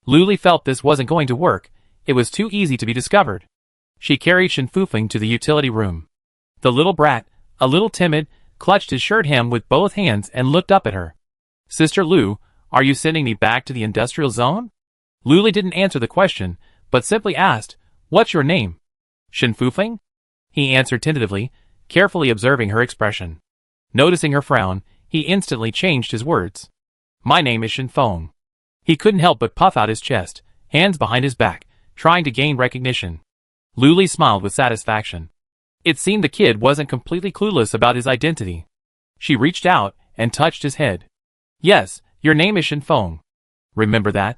Luli felt this wasn't going to work. It was too easy to be discovered. She carried Shen Fufeng to the utility room. The little brat, a little timid, clutched his shirt hem with both hands and looked up at her. Sister Lu, are you sending me back to the industrial zone? Luli didn't answer the question, but simply asked, what's your name? Shen Fufeng? He answered tentatively, carefully observing her expression. Noticing her frown, he instantly changed his words. My name is Shen Feng. He couldn't help but puff out his chest, hands behind his back, trying to gain recognition. Luli smiled with satisfaction. It seemed the kid wasn't completely clueless about his identity. She reached out and touched his head. Yes, your name is Shen Feng. Remember that?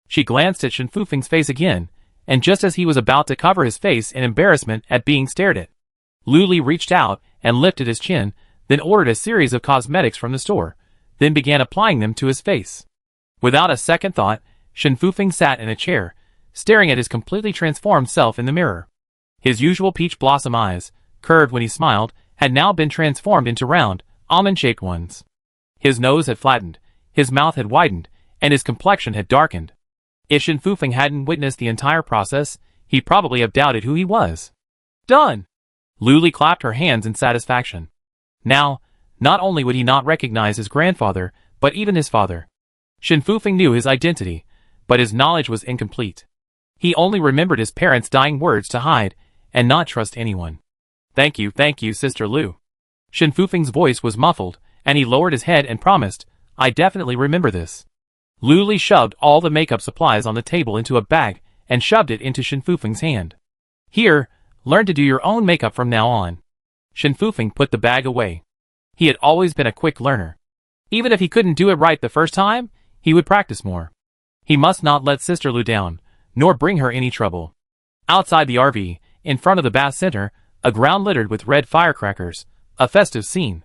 She glanced at Shen Fufeng's face again, and just as he was about to cover his face in embarrassment at being stared at, Luli reached out and lifted his chin, then ordered a series of cosmetics from the store, then began applying them to his face. Without a second thought, Shen Fufeng sat in a chair, staring at his completely transformed self in the mirror. His usual peach blossom eyes, curved when he smiled, had now been transformed into round, almond-shaped ones. His nose had flattened, his mouth had widened, and his complexion had darkened. If Shen Fufeng hadn't witnessed the entire process, he'd probably have doubted who he was. Done! Luli clapped her hands in satisfaction. Now Not only would he not recognize his grandfather, but even his father. Shen Fufeng knew his identity, but his knowledge was incomplete. He only remembered his parents' dying words to hide and not trust anyone. Thank you, Sister Lu. Shen Fufeng's voice was muffled, and he lowered his head and promised, I definitely remember this. Lu Li shoved all the makeup supplies on the table into a bag and shoved it into Shen Fufeng's hand. Here, learn to do your own makeup from now on. Shen Fufeng put the bag away. He had always been a quick learner. Even if he couldn't do it right the first time, he would practice more. He must not let Sister Lu down, nor bring her any trouble. Outside the RV, in front of the bath center, a ground littered with red firecrackers, a festive scene.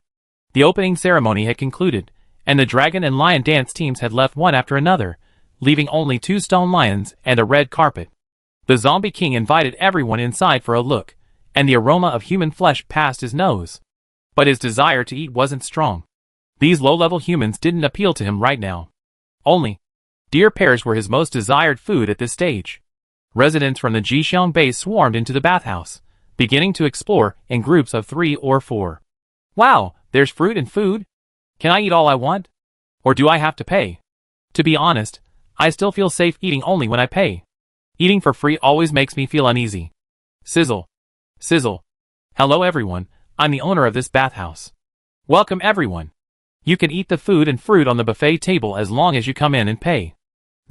The opening ceremony had concluded, and the dragon and lion dance teams had left one after another, leaving only 2 stone lions and a red carpet. The Zombie King invited everyone inside for a look, and the aroma of human flesh passed his nose. But his desire to eat wasn't strong. These low-level humans didn't appeal to him right now. Only deer pears were his most desired food at this stage. Residents from the Jixiang base swarmed into the bathhouse, beginning to explore in groups of 3 or 4. Wow, there's fruit and food? Can I eat all I want? Or do I have to pay? To be honest, I still feel safe eating only when I pay. Eating for free always makes me feel uneasy. Sizzle. Sizzle. Hello everyone, I'm the owner of this bathhouse. Welcome everyone. You can eat the food and fruit on the buffet table as long as you come in and pay.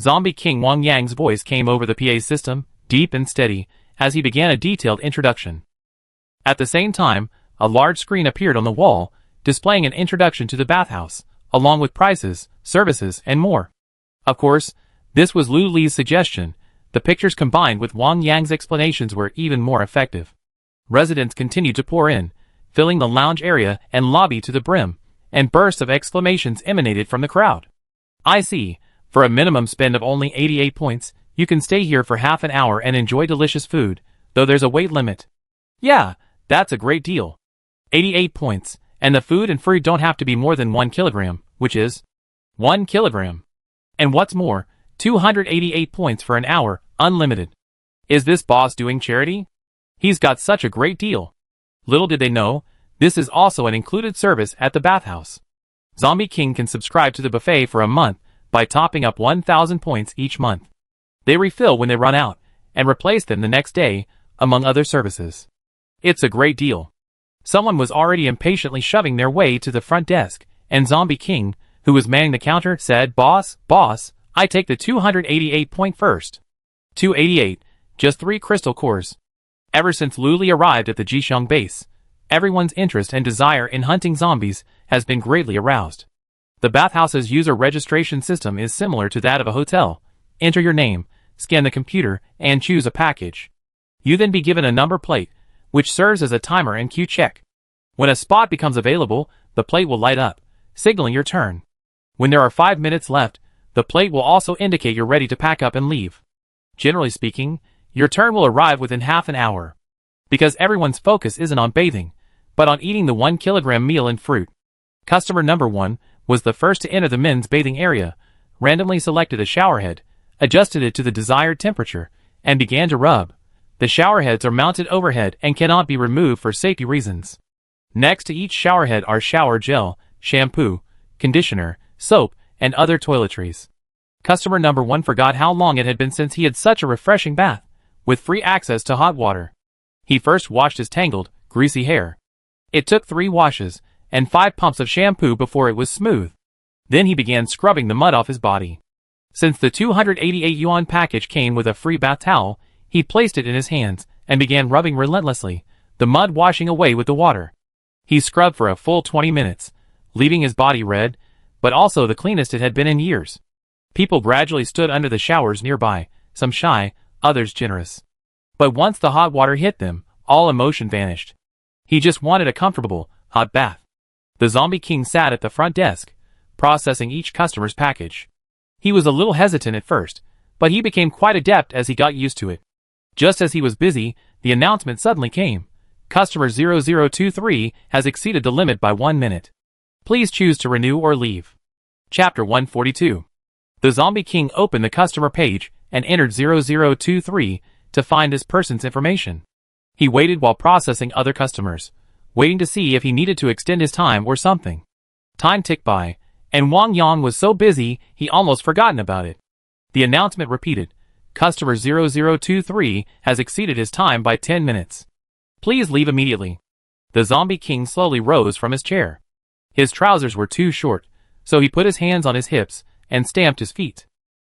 Zombie King Wang Yang's voice came over the PA system, deep and steady, as he began a detailed introduction. At the same time, a large screen appeared on the wall, displaying an introduction to the bathhouse, along with prices, services, and more. Of course, this was Lu Li's suggestion. The pictures combined with Wang Yang's explanations were even more effective. Residents continued to pour in, filling the lounge area and lobby to the brim, and bursts of exclamations emanated from the crowd. I see. For a minimum spend of only 88 points, you can stay here for half an hour and enjoy delicious food, though there's a weight limit. Yeah, that's a great deal. 88 points, and the food and fruit don't have to be more than 1 kilogram, which is 1 kilogram. And what's more, 288 points for an hour, unlimited. Is this boss doing charity? He's got such a great deal. Little did they know, this is also an included service at the bathhouse. Zombie King can subscribe to the buffet for a month by topping up 1,000 points each month. They refill when they run out, and replace them the next day, among other services. It's a great deal. Someone was already impatiently shoving their way to the front desk, and Zombie King, who was manning the counter, said, Boss, I take the 288 point first. 288, just 3 crystal cores. Ever since Lu Li arrived at the Jixiang base, everyone's interest and desire in hunting zombies has been greatly aroused. The bathhouse's user registration system is similar to that of a hotel. Enter your name, scan the computer, and choose a package. You then be given a number plate, which serves as a timer and queue check. When a spot becomes available, the plate will light up, signaling your turn. When there are 5 minutes left, the plate will also indicate you're ready to pack up and leave. Generally speaking, your turn will arrive within half an hour. Because everyone's focus isn't on bathing, but on eating the 1 kilogram meal and fruit. Customer number 1 was the first to enter the men's bathing area, randomly selected a showerhead, adjusted it to the desired temperature, and began to rub. The showerheads are mounted overhead and cannot be removed for safety reasons. Next to each showerhead are shower gel, shampoo, conditioner, soap, and other toiletries. Customer number 1 forgot how long it had been since he had such a refreshing bath, with free access to hot water. He first washed his tangled, greasy hair. It took 3 washes and 5 pumps of shampoo before it was smooth. Then he began scrubbing the mud off his body. Since the 288 yuan package came with a free bath towel, he placed it in his hands and began rubbing relentlessly, the mud washing away with the water. He scrubbed for a full 20 minutes, leaving his body red, but also the cleanest it had been in years. People gradually stood under the showers nearby, some shy, others generous. But once the hot water hit them, all emotion vanished. He just wanted a comfortable, hot bath. The Zombie King sat at the front desk, processing each customer's package. He was a little hesitant at first, but he became quite adept as he got used to it. Just as he was busy, the announcement suddenly came. Customer 0023 has exceeded the limit by 1 minute. Please choose to renew or leave. Chapter 142. The Zombie King opened the customer page and entered 0023 to find this person's information. He waited while processing other customers, waiting to see if he needed to extend his time or something. Time ticked by, and Wang Yang was so busy he almost forgotten about it. The announcement repeated, "Customer 0023 has exceeded his time by 10 minutes. Please leave immediately." The Zombie King slowly rose from his chair. His trousers were too short, so he put his hands on his hips and stamped his feet.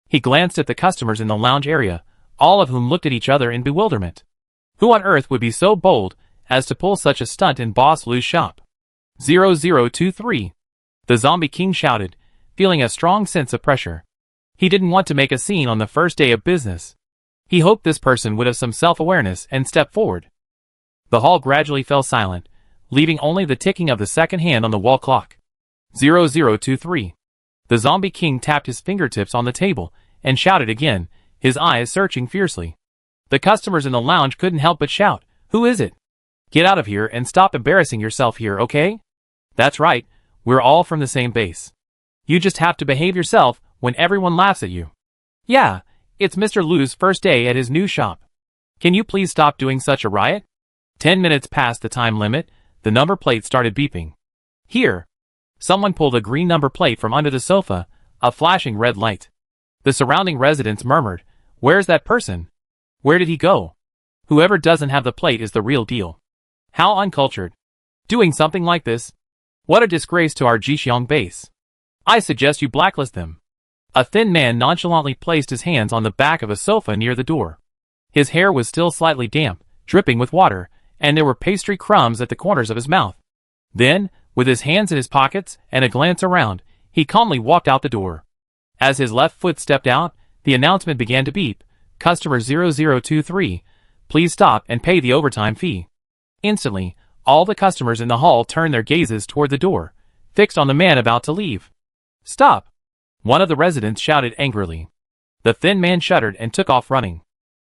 He glanced at the customers in the lounge area, all of whom looked at each other in bewilderment. Who on earth would be so bold as to pull such a stunt in Boss Lu's shop? 0023. The Zombie King shouted, feeling a strong sense of pressure. He didn't want to make a scene on the first day of business. He hoped this person would have some self-awareness and step forward. The hall gradually fell silent, leaving only the ticking of the second hand on the wall clock. 0023. The Zombie King tapped his fingertips on the table and shouted again, his eyes searching fiercely. The customers in the lounge couldn't help but shout, "Who is it? Get out of here and stop embarrassing yourself here, okay? That's right, we're all from the same base. You just have to behave yourself when everyone laughs at you. Yeah, it's Mr. Lu's first day at his new shop. Can you please stop doing such a riot?" 10 minutes past the time limit, the number plate started beeping. Here. Someone pulled a green number plate from under the sofa, a flashing red light. The surrounding residents murmured, "Where's that person? Where did he go? Whoever doesn't have the plate is the real deal. How uncultured. Doing something like this? What a disgrace to our Jixiang base. I suggest you blacklist them." A thin man nonchalantly placed his hands on the back of a sofa near the door. His hair was still slightly damp, dripping with water, and there were pastry crumbs at the corners of his mouth. Then, with his hands in his pockets and a glance around, he calmly walked out the door. As his left foot stepped out, the announcement began to beep, "Customer 0023, please stop and pay the overtime fee." Instantly, all the customers in the hall turned their gazes toward the door, fixed on the man about to leave. "Stop!" one of the residents shouted angrily. The thin man shuddered and took off running.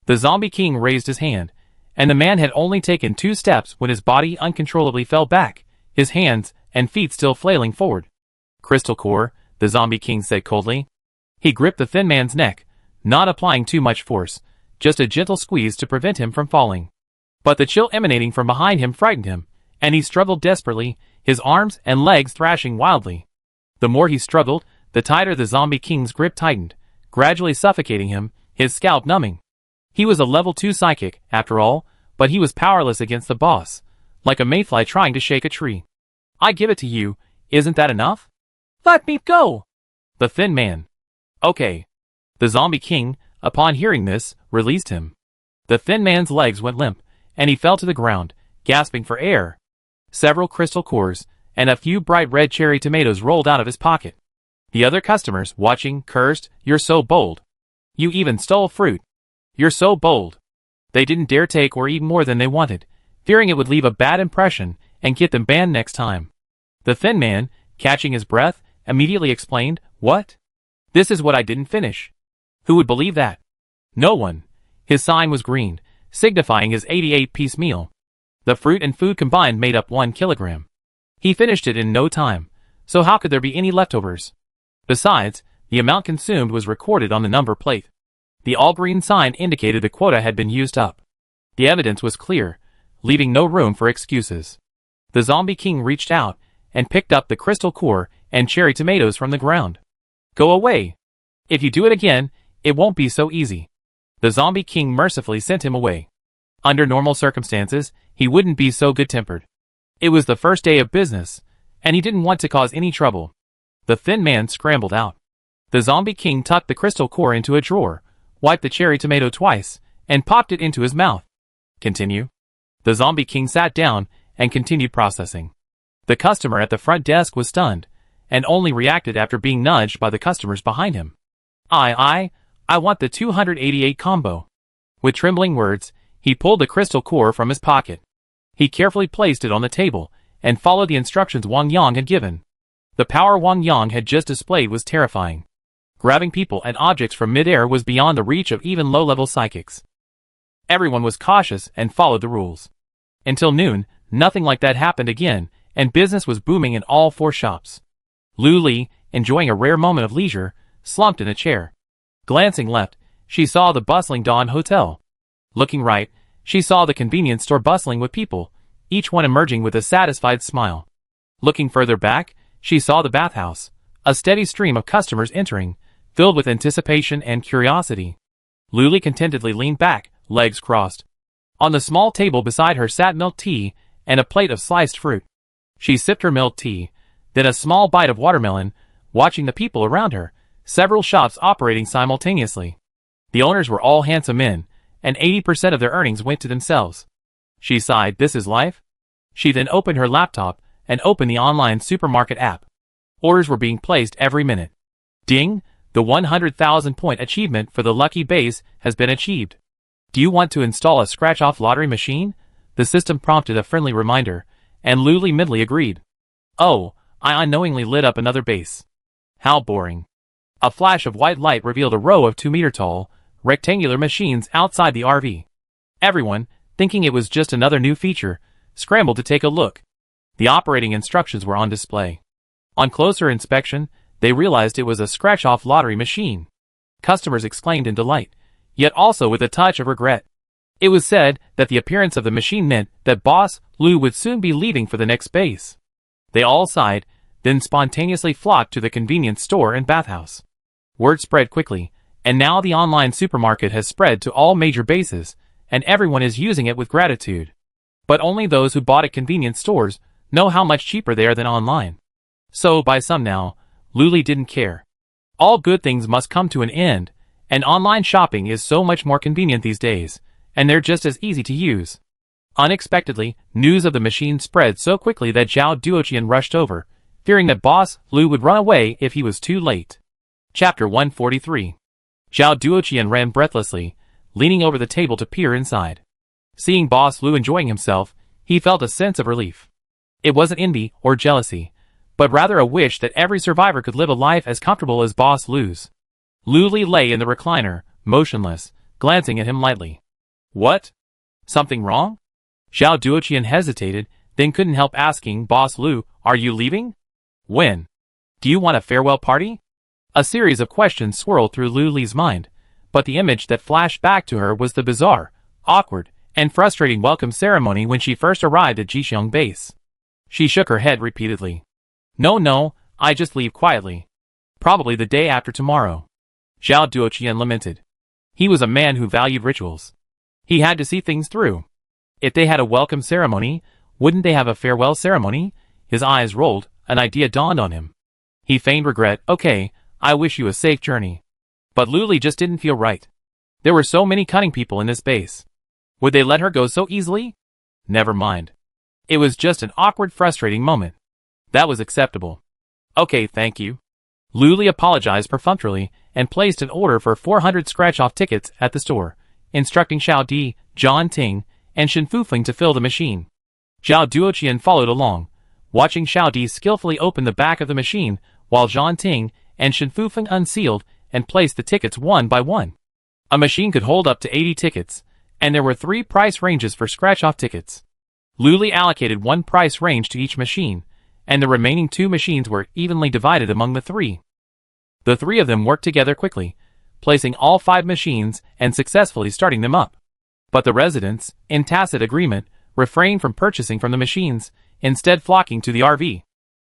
The Zombie King raised his hand, and the man had only taken 2 steps when his body uncontrollably fell back, his hands and feet still flailing forward. "Crystal core," the Zombie King said coldly. He gripped the thin man's neck, not applying too much force, just a gentle squeeze to prevent him from falling. But the chill emanating from behind him frightened him, and he struggled desperately, his arms and legs thrashing wildly. The more he struggled, the tighter the Zombie King's grip tightened, gradually suffocating him, his scalp numbing. He was a level 2 psychic, after all, but he was powerless against the boss, like a mayfly trying to shake a tree. "I give it to you, isn't that enough? Let me go!" The thin man. "Okay." The Zombie King, upon hearing this, released him. The thin man's legs went limp, and he fell to the ground, gasping for air. Several crystal cores, and a few bright red cherry tomatoes rolled out of his pocket. The other customers, watching, cursed, "You're so bold. You even stole fruit. You're so bold." They didn't dare take or eat more than they wanted, fearing it would leave a bad impression and get them banned next time. The thin man, catching his breath, immediately explained, "What? This is what I didn't finish. Who would believe that? No one." His sign was green, signifying his 88-piece meal. The fruit and food combined made up 1 kilogram. He finished it in no time, so how could there be any leftovers? Besides, the amount consumed was recorded on the number plate. The all-green sign indicated the quota had been used up. The evidence was clear, leaving no room for excuses. The Zombie King reached out and picked up the crystal core and cherry tomatoes from the ground. "Go away. If you do it again, it won't be so easy." The Zombie King mercifully sent him away. Under normal circumstances, he wouldn't be so good-tempered. It was the first day of business, and he didn't want to cause any trouble. The thin man scrambled out. The Zombie King tucked the crystal core into a drawer, wiped the cherry tomato twice, and popped it into his mouth. "Continue." The Zombie King sat down and continued processing. The customer at the front desk was stunned, and only reacted after being nudged by the customers behind him. I want the 288 combo." With trembling words, he pulled the crystal core from his pocket. He carefully placed it on the table, and followed the instructions Wang Yang had given. The power Wang Yang had just displayed was terrifying. Grabbing people and objects from midair was beyond the reach of even low-level psychics. Everyone was cautious and followed the rules. Until noon, nothing like that happened again, and business was booming in all 4 shops. Lu Li, enjoying a rare moment of leisure, slumped in a chair. Glancing left, she saw the bustling Dawn Hotel. Looking right, she saw the convenience store bustling with people, each one emerging with a satisfied smile. Looking further back, she saw the bathhouse, a steady stream of customers entering, filled with anticipation and curiosity. Luli contentedly leaned back, legs crossed. On the small table beside her sat milk tea and a plate of sliced fruit. She sipped her milk tea, then a small bite of watermelon, watching the people around her, several shops operating simultaneously. The owners were all handsome men, and 80% of their earnings went to themselves. She sighed, this is life? She then opened her laptop and opened the online supermarket app. Orders were being placed every minute. Ding! The 100,000 point achievement for the lucky base has been achieved. Do you want to install a scratch-off lottery machine? The system prompted a friendly reminder, and Luli mentally agreed. Oh, I unknowingly lit up another base. How boring. A flash of white light revealed a row of 2-meter-tall, rectangular machines outside the RV. Everyone, thinking it was just another new feature, scrambled to take a look. The operating instructions were on display. On closer inspection, they realized it was a scratch-off lottery machine. Customers exclaimed in delight, yet also with a touch of regret. It was said that the appearance of the machine meant that Boss Lou would soon be leaving for the next base. They all sighed, then spontaneously flocked to the convenience store and bathhouse. Word spread quickly, and now the online supermarket has spread to all major bases, and everyone is using it with gratitude. But only those who bought at convenience stores know how much cheaper they are than online. So, by some now, Luli didn't care. All good things must come to an end, and online shopping is so much more convenient these days, and they're just as easy to use. Unexpectedly, news of the machine spread so quickly that Zhao Duoqian rushed over, fearing that Boss Lou would run away if he was too late. Chapter 143. Zhao Duoqian ran breathlessly, leaning over the table to peer inside. Seeing Boss Lou enjoying himself, he felt a sense of relief. It wasn't envy or jealousy, but rather a wish that every survivor could live a life as comfortable as Boss Lou's. Luli lay in the recliner, motionless, glancing at him lightly. What? Something wrong? Zhao Duoqian hesitated, then couldn't help asking Boss Lou, are you leaving? When? Do you want a farewell party? A series of questions swirled through Luli's mind, but the image that flashed back to her was the bizarre, awkward, and frustrating welcome ceremony when she first arrived at Jixiong base. She shook her head repeatedly. No, I just leave quietly. Probably the day after tomorrow. Zhao Duoqian lamented. He was a man who valued rituals. He had to see things through. If they had a welcome ceremony, wouldn't they have a farewell ceremony? His eyes rolled, an idea dawned on him. He feigned regret. Okay, I wish you a safe journey. But Luli just didn't feel right. There were so many cunning people in this base. Would they let her go so easily? Never mind. It was just an awkward, frustrating moment. That was acceptable. Okay, thank you. Luli apologized perfunctorily and placed an order for 400 scratch-off tickets at the store, instructing Xiao Di, John Ting, and Shen Fufeng to fill the machine. Zhao Duoqian followed along, watching Xiao Di skillfully open the back of the machine while John Ting and Shen Fufeng unsealed and placed the tickets one by one. A machine could hold up to 80 tickets, and there were 3 price ranges for scratch-off tickets. Luli allocated 1 price range to each machine, and the remaining 2 machines were evenly divided among the 3. The 3 of them worked together quickly, placing all 5 machines and successfully starting them up. But the residents, in tacit agreement, refrained from purchasing from the machines, instead flocking to the RV.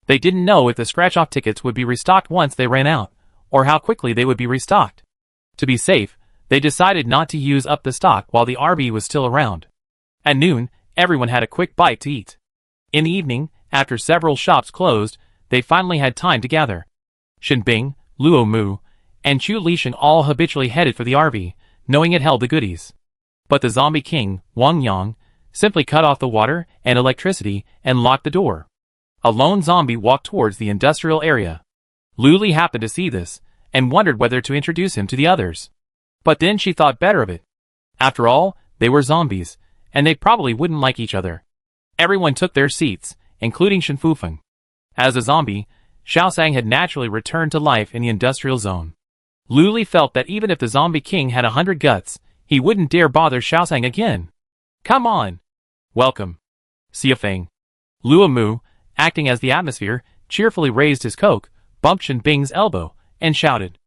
They didn't know if the scratch-off tickets would be restocked once they ran out, or how quickly they would be restocked. To be safe, they decided not to use up the stock while the RV was still around. At noon, everyone had a quick bite to eat. In the evening, after several shops closed, they finally had time to gather. Shen Bing, Luo Mu, and Chu Lisheng all habitually headed for the RV, knowing it held the goodies. But the zombie king, Wang Yang, simply cut off the water and electricity and locked the door. A lone zombie walked towards the industrial area. Luli happened to see this, and wondered whether to introduce him to the others. But then she thought better of it. After all, they were zombies, and they probably wouldn't like each other. Everyone took their seats, including Shen Fufeng. As a zombie, Xiaosang had naturally returned to life in the industrial zone. Luli felt that even if the zombie king had 100 guts, he wouldn't dare bother Xiaosang again. Come on! Welcome. Xiafeng. Luo Mu, acting as the atmosphere, cheerfully raised his coke, bumped Shen Bing's elbow, and shouted.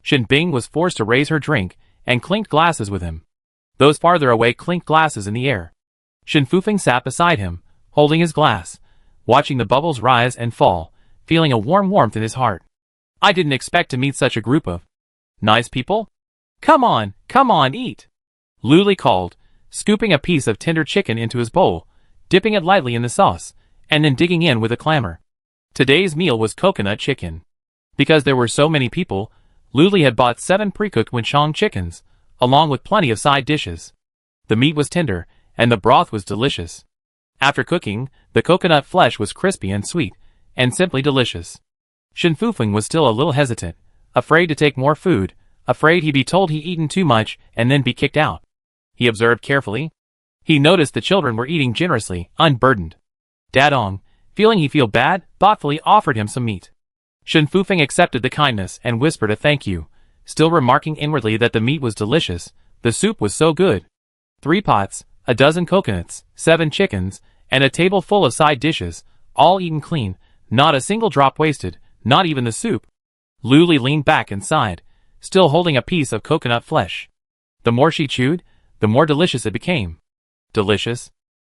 Shen Bing was forced to raise her drink, and clinked glasses with him. Those farther away clinked glasses in the air. Shen Fufeng sat beside him, holding his glass, watching the bubbles rise and fall, feeling a warm warmth in his heart. I didn't expect to meet such a group of nice people. Come on, eat. Luli called, scooping a piece of tender chicken into his bowl, dipping it lightly in the sauce, and then digging in with a clamor. Today's meal was coconut chicken. Because there were so many people, Luli had bought 7 pre-cooked Wenchong chickens, along with plenty of side dishes. The meat was tender, and the broth was delicious. After cooking, the coconut flesh was crispy and sweet, and simply delicious. Shen Fufeng was still a little hesitant, afraid to take more food, afraid he'd be told he'd eaten too much and then be kicked out. He observed carefully. He noticed the children were eating generously, unburdened. Dadong, feeling he feel bad, thoughtfully offered him some meat. Shen Fufeng accepted the kindness and whispered a thank you, still remarking inwardly that the meat was delicious, the soup was so good. 3 pots, a dozen coconuts, 7 chickens, and a table full of side dishes, all eaten clean, not a single drop wasted, not even the soup. Luli leaned back and sighed, still holding a piece of coconut flesh. The more she chewed, the more delicious it became. Delicious?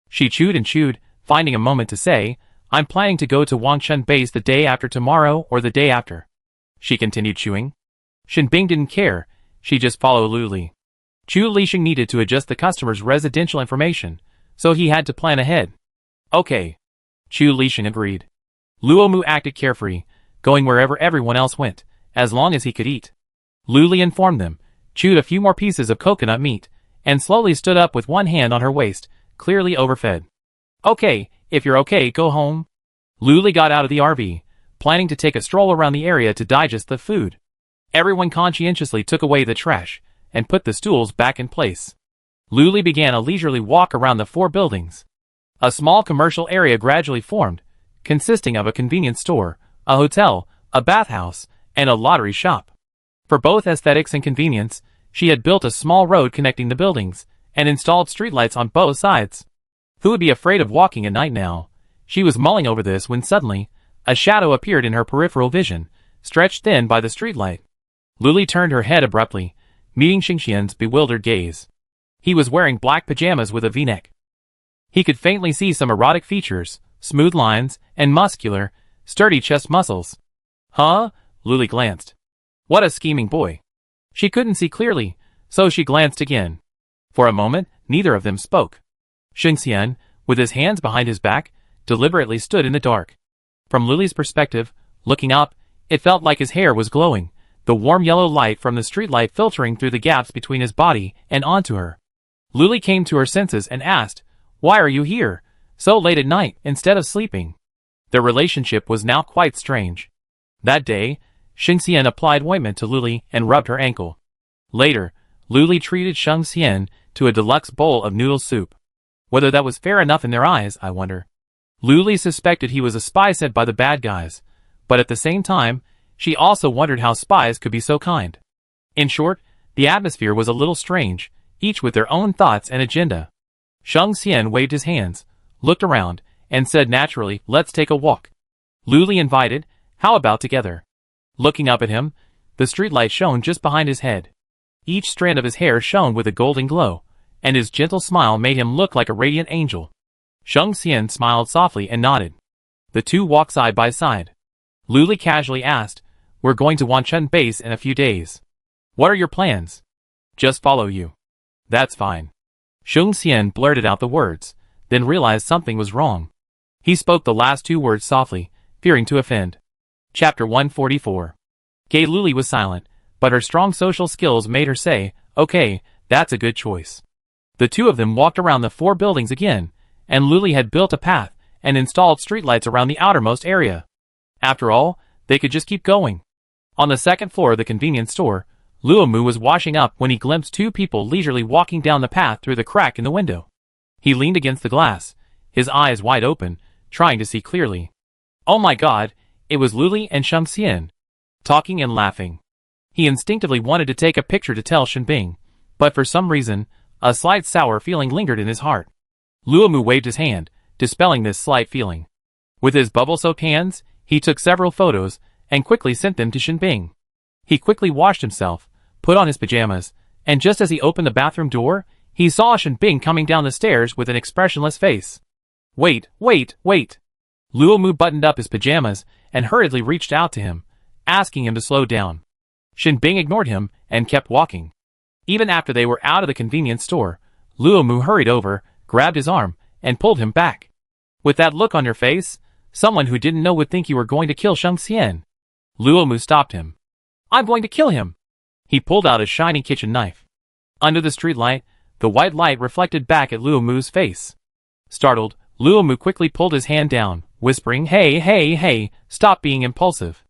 She chewed and chewed, finding a moment to say, I'm planning to go to Wangshan Base the day after tomorrow or the day after. She continued chewing. Shenbing didn't care, she just followed Luli. Chu Lixing needed to adjust the customer's residential information, so he had to plan ahead. Okay. Chu Lixing agreed. Luomu acted carefree, going wherever everyone else went, as long as he could eat. Luli informed them, chewed a few more pieces of coconut meat, and slowly stood up with one hand on her waist, clearly overfed. Okay, if you're okay, go home. Luli got out of the RV, planning to take a stroll around the area to digest the food. Everyone conscientiously took away the trash, and put the stools back in place. Luli began a leisurely walk around the 4 buildings. A small commercial area gradually formed, consisting of a convenience store, a hotel, a bathhouse, and a lottery shop. For both aesthetics and convenience, she had built a small road connecting the buildings, and installed streetlights on both sides. Who would be afraid of walking at night now? She was mulling over this when suddenly, a shadow appeared in her peripheral vision, stretched thin by the streetlight. Luli turned her head abruptly, meeting Xingxian's bewildered gaze. He was wearing black pajamas with a v-neck. He could faintly see some erotic features, smooth lines, and muscular, sturdy chest muscles. Huh? Luli glanced. What a scheming boy. She couldn't see clearly, so she glanced again. For a moment, neither of them spoke. Xingxian, with his hands behind his back, deliberately stood in the dark. From Luli's perspective, looking up, it felt like his hair was glowing, the warm yellow light from the streetlight filtering through the gaps between his body and onto her. Luli came to her senses and asked, Why are you here, so late at night, instead of sleeping? Their relationship was now quite strange. That day, Xingxian applied ointment to Luli and rubbed her ankle. Later, Luli treated Xingxian to a deluxe bowl of noodle soup. Whether that was fair enough in their eyes, I wonder. Luli suspected he was a spy sent by the bad guys, but at the same time, she also wondered how spies could be so kind. In short, the atmosphere was a little strange, each with their own thoughts and agenda. Xingxian waved his hands, looked around, and said naturally, Let's take a walk. Luli invited, How about together? Looking up at him, the streetlight shone just behind his head. Each strand of his hair shone with a golden glow, and his gentle smile made him look like a radiant angel. Xingxian smiled softly and nodded. The two walked side by side. Luli casually asked, We're going to Wanchun Base in a few days. What are your plans? Just follow you. That's fine. Xingxian blurted out the words, then realized something was wrong. He spoke the last 2 words softly, fearing to offend. Chapter 144. Gay Luli was silent, but her strong social skills made her say, Okay, that's a good choice. The two of them walked around the 4 buildings again, and Luli had built a path and installed streetlights around the outermost area. After all, they could just keep going. On the 2nd floor of the convenience store, Luomu was washing up when he glimpsed 2 people leisurely walking down the path through the crack in the window. He leaned against the glass, his eyes wide open, trying to see clearly. Oh my god, it was Luli and Xingxian, talking and laughing. He instinctively wanted to take a picture to tell Shenbing, but for some reason, a slight sour feeling lingered in his heart. Luomu waved his hand, dispelling this slight feeling. With his bubble-soaked hands, he took several photos, and quickly sent them to Shenbing. He quickly washed himself, put on his pajamas, and just as he opened the bathroom door, he saw Shenbing coming down the stairs with an expressionless face. Wait, wait, wait! Luo Mu buttoned up his pajamas and hurriedly reached out to him, asking him to slow down. Shin Bing ignored him and kept walking. Even after they were out of the convenience store, Luo Mu hurried over, grabbed his arm, and pulled him back. With that look on your face, someone who didn't know would think you were going to kill Sheng Xian. Luo Mu stopped him. I'm going to kill him! He pulled out his shiny kitchen knife. Under the street light, the white light reflected back at Luo Mu's face. Startled, Luo Mu quickly pulled his hand down, whispering, Hey, hey, hey, stop being impulsive.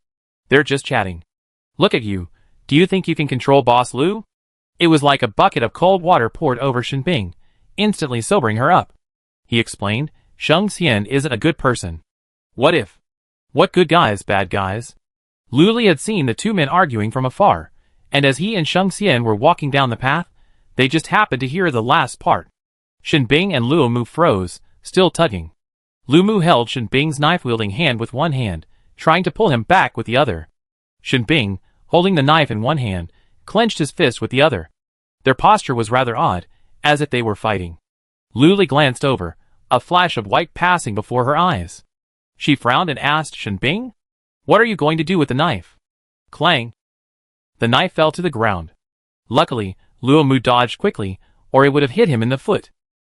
They're just chatting. Look at you. Do you think you can control Boss Lu? It was like a bucket of cold water poured over Shin Bing, instantly sobering her up. He explained, Sheng Xian isn't a good person. What if? What good guys, bad guys? Lu Li had seen the two men arguing from afar, and as he and Sheng Xian were walking down the path, they just happened to hear the last part. Shin Bing and Luo Mu froze, still tugging. Luo Mu held Shin Bing's knife-wielding hand with one hand, trying to pull him back with the other. Shin Bing, holding the knife in one hand, clenched his fist with the other. Their posture was rather odd, as if they were fighting. Lu Li glanced over, a flash of white passing before her eyes. She frowned and asked Shin Bing, What are you going to do with the knife? Clang! The knife fell to the ground. Luckily, Luo Mu dodged quickly, or it would have hit him in the foot.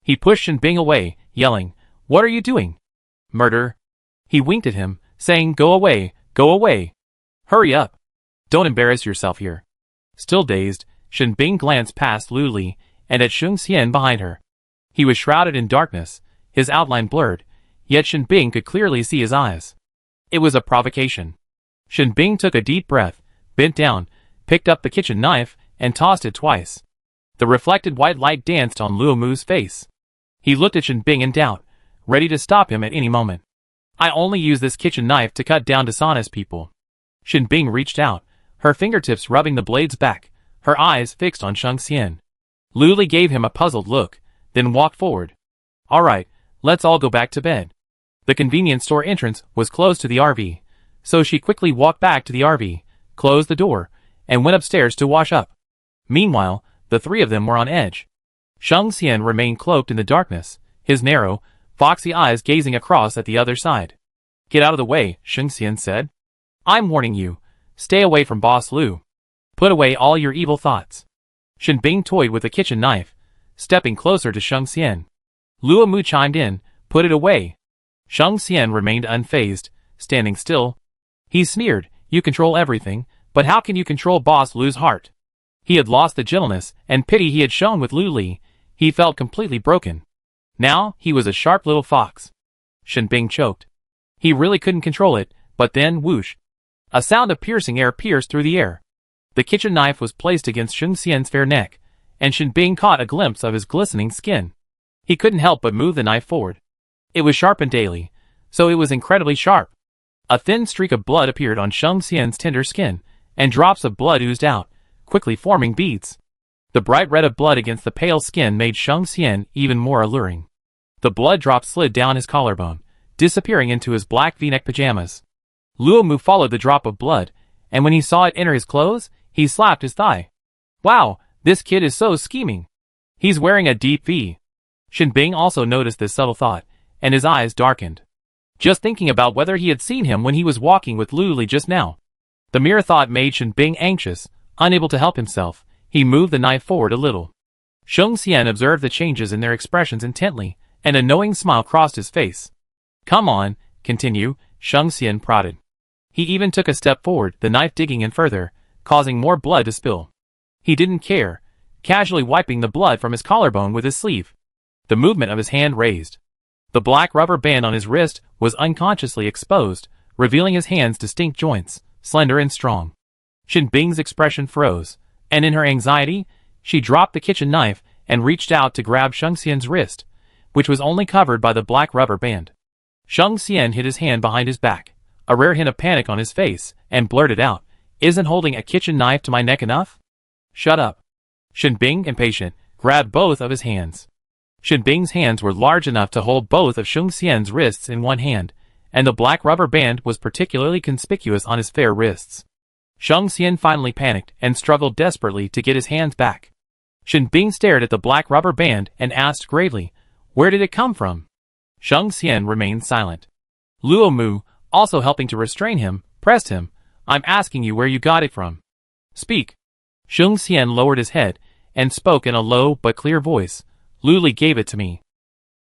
He pushed Shin Bing away, yelling, What are you doing? Murder. He winked at him, saying, Go away, go away. Hurry up. Don't embarrass yourself here. Still dazed, Shin Bing glanced past Lu Li and at Sheng Xian behind her. He was shrouded in darkness, his outline blurred, yet Shin Bing could clearly see his eyes. It was a provocation. Shin Bing took a deep breath, bent down, picked up the kitchen knife, and tossed it twice. The reflected white light danced on Luo Mu's face. He looked at Shin Bing in doubt, ready to stop him at any moment. I only use this kitchen knife to cut down dishonest people. Shin Bing reached out, her fingertips rubbing the blades back, her eyes fixed on Sheng Xian. Lu Li gave him a puzzled look, then walked forward. All right, let's all go back to bed. The convenience store entrance was close to the RV, so she quickly walked back to the RV, closed the door, and went upstairs to wash up. Meanwhile, the three of them were on edge. Sheng Xian remained cloaked in the darkness, his narrow, foxy eyes gazing across at the other side. Get out of the way, Sheng Xian said. I'm warning you. Stay away from Boss Lu. Put away all your evil thoughts. Shin Bing toyed with the kitchen knife, stepping closer to Sheng Xian. Luo Mu chimed in, Put it away. Sheng Xian remained unfazed, standing still. He sneered, You control everything, but how can you control Boss Lu's heart? He had lost the gentleness and pity he had shown with Lu Li. He felt completely broken. Now, he was a sharp little fox. Shin Bing choked. He really couldn't control it, but then, whoosh. A sound of piercing air pierced through the air. The kitchen knife was placed against Sheng Xian's fair neck, and Shin Bing caught a glimpse of his glistening skin. He couldn't help but move the knife forward. It was sharpened daily, so it was incredibly sharp. A thin streak of blood appeared on Sheng Xian's tender skin, and drops of blood oozed out, quickly forming beads. The bright red of blood against the pale skin made Sheng Xian even more alluring. The blood drops slid down his collarbone, disappearing into his black V-neck pajamas. Luo Mu followed the drop of blood, and when he saw it enter his clothes, he slapped his thigh. Wow, this kid is so scheming. He's wearing a deep V. Shin Bing also noticed this subtle thought, and his eyes darkened. Just thinking about whether he had seen him when he was walking with Lu Li just now. The mere thought made Shin Bing anxious, unable to help himself. He moved the knife forward a little. Sheng Xian observed the changes in their expressions intently, and a knowing smile crossed his face. Come on, continue, Sheng Xian prodded. He even took a step forward, the knife digging in further, causing more blood to spill. He didn't care, casually wiping the blood from his collarbone with his sleeve. The movement of his hand raised. The black rubber band on his wrist was unconsciously exposed, revealing his hand's distinct joints, slender and strong. Shin Bing's expression froze, and in her anxiety, she dropped the kitchen knife and reached out to grab Sheng Xian's wrist, which was only covered by the black rubber band. Sheng Xian hid his hand behind his back, a rare hint of panic on his face, and blurted out, Isn't holding a kitchen knife to my neck enough? Shut up. Shin Bing, impatient, grabbed both of his hands. Shin Bing's hands were large enough to hold both of Sheng Xian's wrists in one hand, and the black rubber band was particularly conspicuous on his fair wrists. Sheng Xian finally panicked and struggled desperately to get his hands back. Shin Bing stared at the black rubber band and asked gravely, Where did it come from? Sheng Xian remained silent. Luo Mu, also helping to restrain him, pressed him. I'm asking you where you got it from. Speak. Sheng Xian lowered his head and spoke in a low but clear voice. Lu Li gave it to me.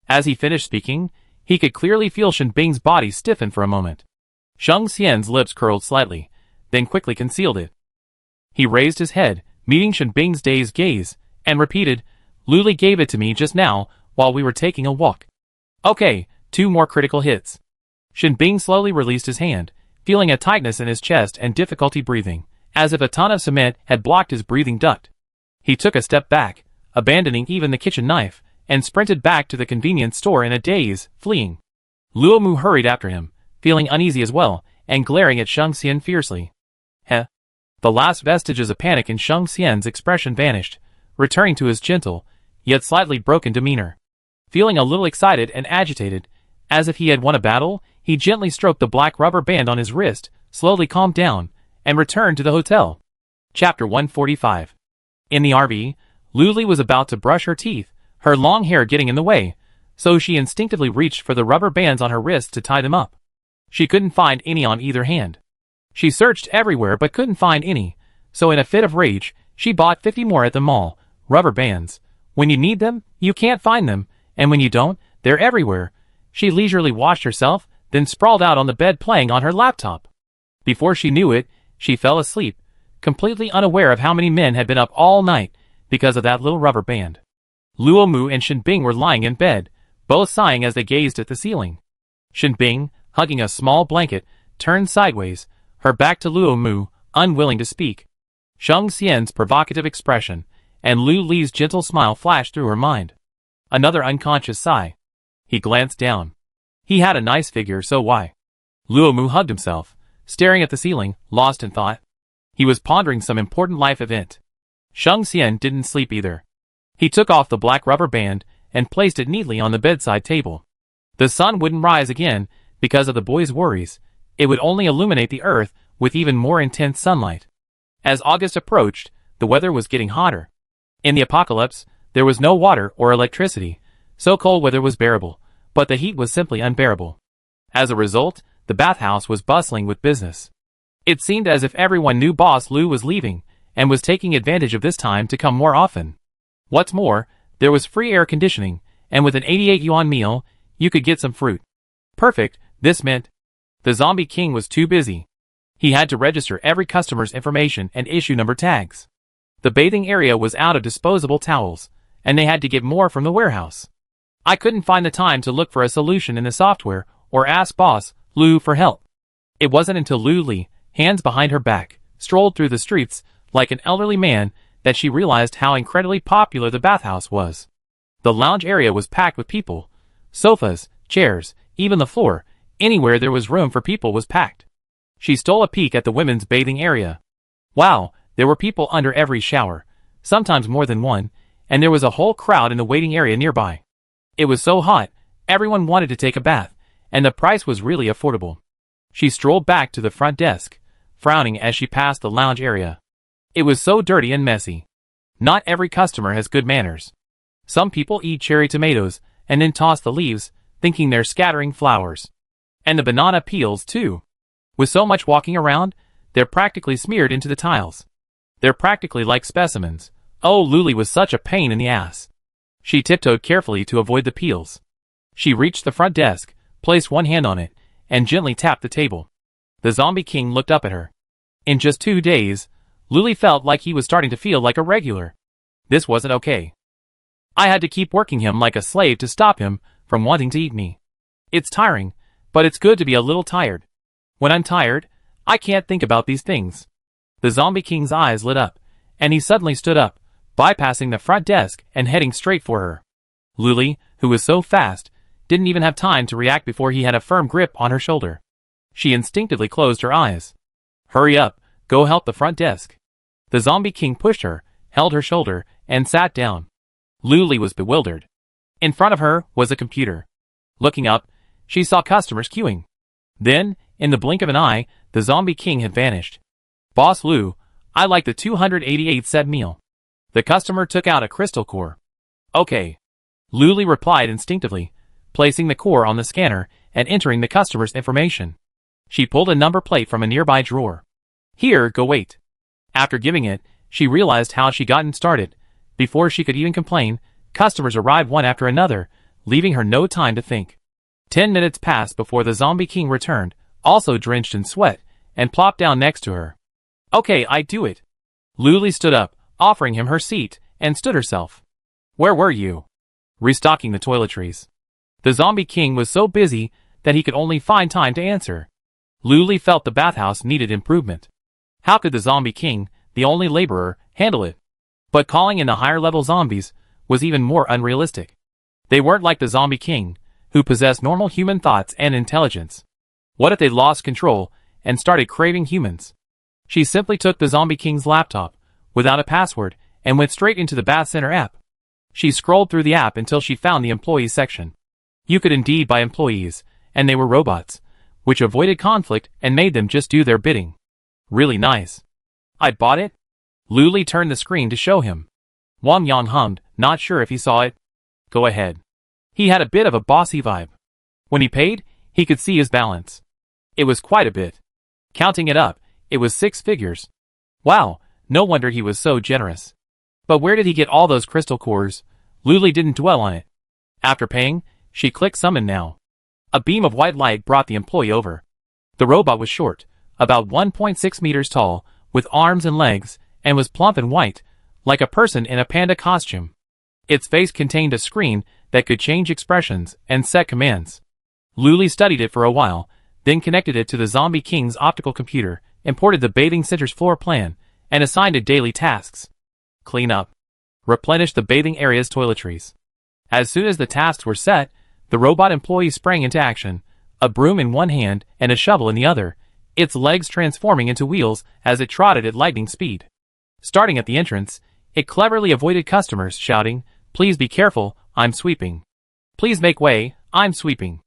As he finished speaking, he could clearly feel Shen Bing's body stiffen for a moment. Sheng Xian's lips curled slightly, then quickly concealed it. He raised his head, meeting Shen Bing's dazed gaze, and repeated, Lu Li gave it to me just now, while we were taking a walk. Okay, 2 more critical hits. Shen Bing slowly released his hand, feeling a tightness in his chest and difficulty breathing, as if a ton of cement had blocked his breathing duct. He took a step back, abandoning even the kitchen knife, and sprinted back to the convenience store in a daze, fleeing. Luo Mu hurried after him, feeling uneasy as well, and glaring at Sheng Xian fiercely. Heh. The last vestiges of panic in Sheng Xian's expression vanished, returning to his gentle, yet slightly broken demeanor. Feeling a little excited and agitated, as if he had won a battle, he gently stroked the black rubber band on his wrist, slowly calmed down, and returned to the hotel. Chapter 145. In the RV, Lu Li was about to brush her teeth, her long hair getting in the way, so she instinctively reached for the rubber bands on her wrists to tie them up. She couldn't find any on either hand. She searched everywhere but couldn't find any, so in a fit of rage, she bought 50 more at the mall. Rubber bands. When you need them, you can't find them, and when you don't, they're everywhere. She leisurely washed herself, then sprawled out on the bed playing on her laptop. Before she knew it, she fell asleep, completely unaware of how many men had been up all night because of that little rubber band. Luo Mu and Shen Bing were lying in bed, both sighing as they gazed at the ceiling. Shen Bing, hugging a small blanket, turned sideways, her back to Luo Mu, unwilling to speak. Sheng Xian's provocative expression and Lu Li's gentle smile flashed through her mind. Another unconscious sigh. He glanced down. He had a nice figure, so why? Luo Mu hugged himself, staring at the ceiling, lost in thought. He was pondering some important life event. Sheng Xian didn't sleep either. He took off the black rubber band and placed it neatly on the bedside table. The sun wouldn't rise again because of the boy's worries. It would only illuminate the earth with even more intense sunlight. As August approached, the weather was getting hotter. In the apocalypse, there was no water or electricity, so cold weather was bearable, but the heat was simply unbearable. As a result, the bathhouse was bustling with business. It seemed as if everyone knew Boss Lu was leaving, and was taking advantage of this time to come more often. What's more, there was free air conditioning, and with an 88 yuan meal, you could get some fruit. Perfect, this meant. The Zombie King was too busy. He had to register every customer's information and issue number tags. The bathing area was out of disposable towels, and they had to get more from the warehouse. I couldn't find the time to look for a solution in the software or ask Boss Lu for help. It wasn't until Lu Li, hands behind her back, strolled through the streets like an elderly man that she realized how incredibly popular the bathhouse was. The lounge area was packed with people. Sofas, chairs, even the floor, anywhere there was room for people was packed. She stole a peek at the women's bathing area. Wow, there were people under every shower, sometimes more than one, and there was a whole crowd in the waiting area nearby. It was so hot, everyone wanted to take a bath, and the price was really affordable. She strolled back to the front desk, frowning as she passed the lounge area. It was so dirty and messy. Not every customer has good manners. Some people eat cherry tomatoes and then toss the leaves, thinking they're scattering flowers. And the banana peels too. With so much walking around, they're practically smeared into the tiles. They're practically like specimens. Oh, Lu Li was such a pain in the ass. She tiptoed carefully to avoid the peels. She reached the front desk, placed one hand on it, and gently tapped the table. The Zombie King looked up at her. In just 2 days, Lu Li felt like he was starting to feel like a regular. This wasn't okay. I had to keep working him like a slave to stop him from wanting to eat me. It's tiring, but it's good to be a little tired. When I'm tired, I can't think about these things. The Zombie King's eyes lit up, and he suddenly stood up, bypassing the front desk and heading straight for her. Lu Li, who was so fast, didn't even have time to react before he had a firm grip on her shoulder. She instinctively closed her eyes. Hurry up, go help the front desk. The Zombie King pushed her, held her shoulder, and sat down. Lu Li was bewildered. In front of her was a computer. Looking up, she saw customers queuing. Then, in the blink of an eye, the Zombie King had vanished. Boss Lu, I like the 288 set meal. The customer took out a crystal core. Okay. Lu Li replied instinctively, placing the core on the scanner and entering the customer's information. She pulled a number plate from a nearby drawer. "Here, go wait." After giving it, she realized how she gotten started. Before she could even complain, customers arrived one after another, leaving her no time to think. 10 minutes passed before the Zombie King returned, also drenched in sweat, and plopped down next to her. "Okay, I do it." Luli stood up, offering him her seat, and stood herself. "Where were you?" "Restocking the toiletries." The Zombie King was so busy that he could only find time to answer. Luli felt the bathhouse needed improvement. How could the Zombie King, the only laborer, handle it? But calling in the higher-level zombies was even more unrealistic. They weren't like the Zombie King, who possessed normal human thoughts and intelligence. What if they lost control and started craving humans? She simply took the Zombie King's laptop, without a password, and went straight into the Bath Center app. She scrolled through the app until she found the employees section. You could indeed buy employees, and they were robots, which avoided conflict and made them just do their bidding. Really nice. "I bought it?" Luli turned the screen to show him. Wang Yang hummed, not sure if he saw it. "Go ahead." He had a bit of a bossy vibe. When he paid, he could see his balance. It was quite a bit. Counting it up, it was 6 figures. Wow, no wonder he was so generous. But where did he get all those crystal cores? Luli didn't dwell on it. After paying, she clicked Summon Now. A beam of white light brought the employee over. The robot was short, about 1.6 meters tall, with arms and legs, and was plump and white, like a person in a panda costume. Its face contained a screen that could change expressions and set commands. Luli studied it for a while, then connected it to the Zombie King's optical computer, imported the bathing center's floor plan, and assigned it daily tasks. Clean up. Replenish the bathing area's toiletries. As soon as the tasks were set, the robot employee sprang into action, a broom in one hand and a shovel in the other, its legs transforming into wheels as it trotted at lightning speed. Starting at the entrance, it cleverly avoided customers, shouting, "Please be careful, I'm sweeping. Please make way, I'm sweeping."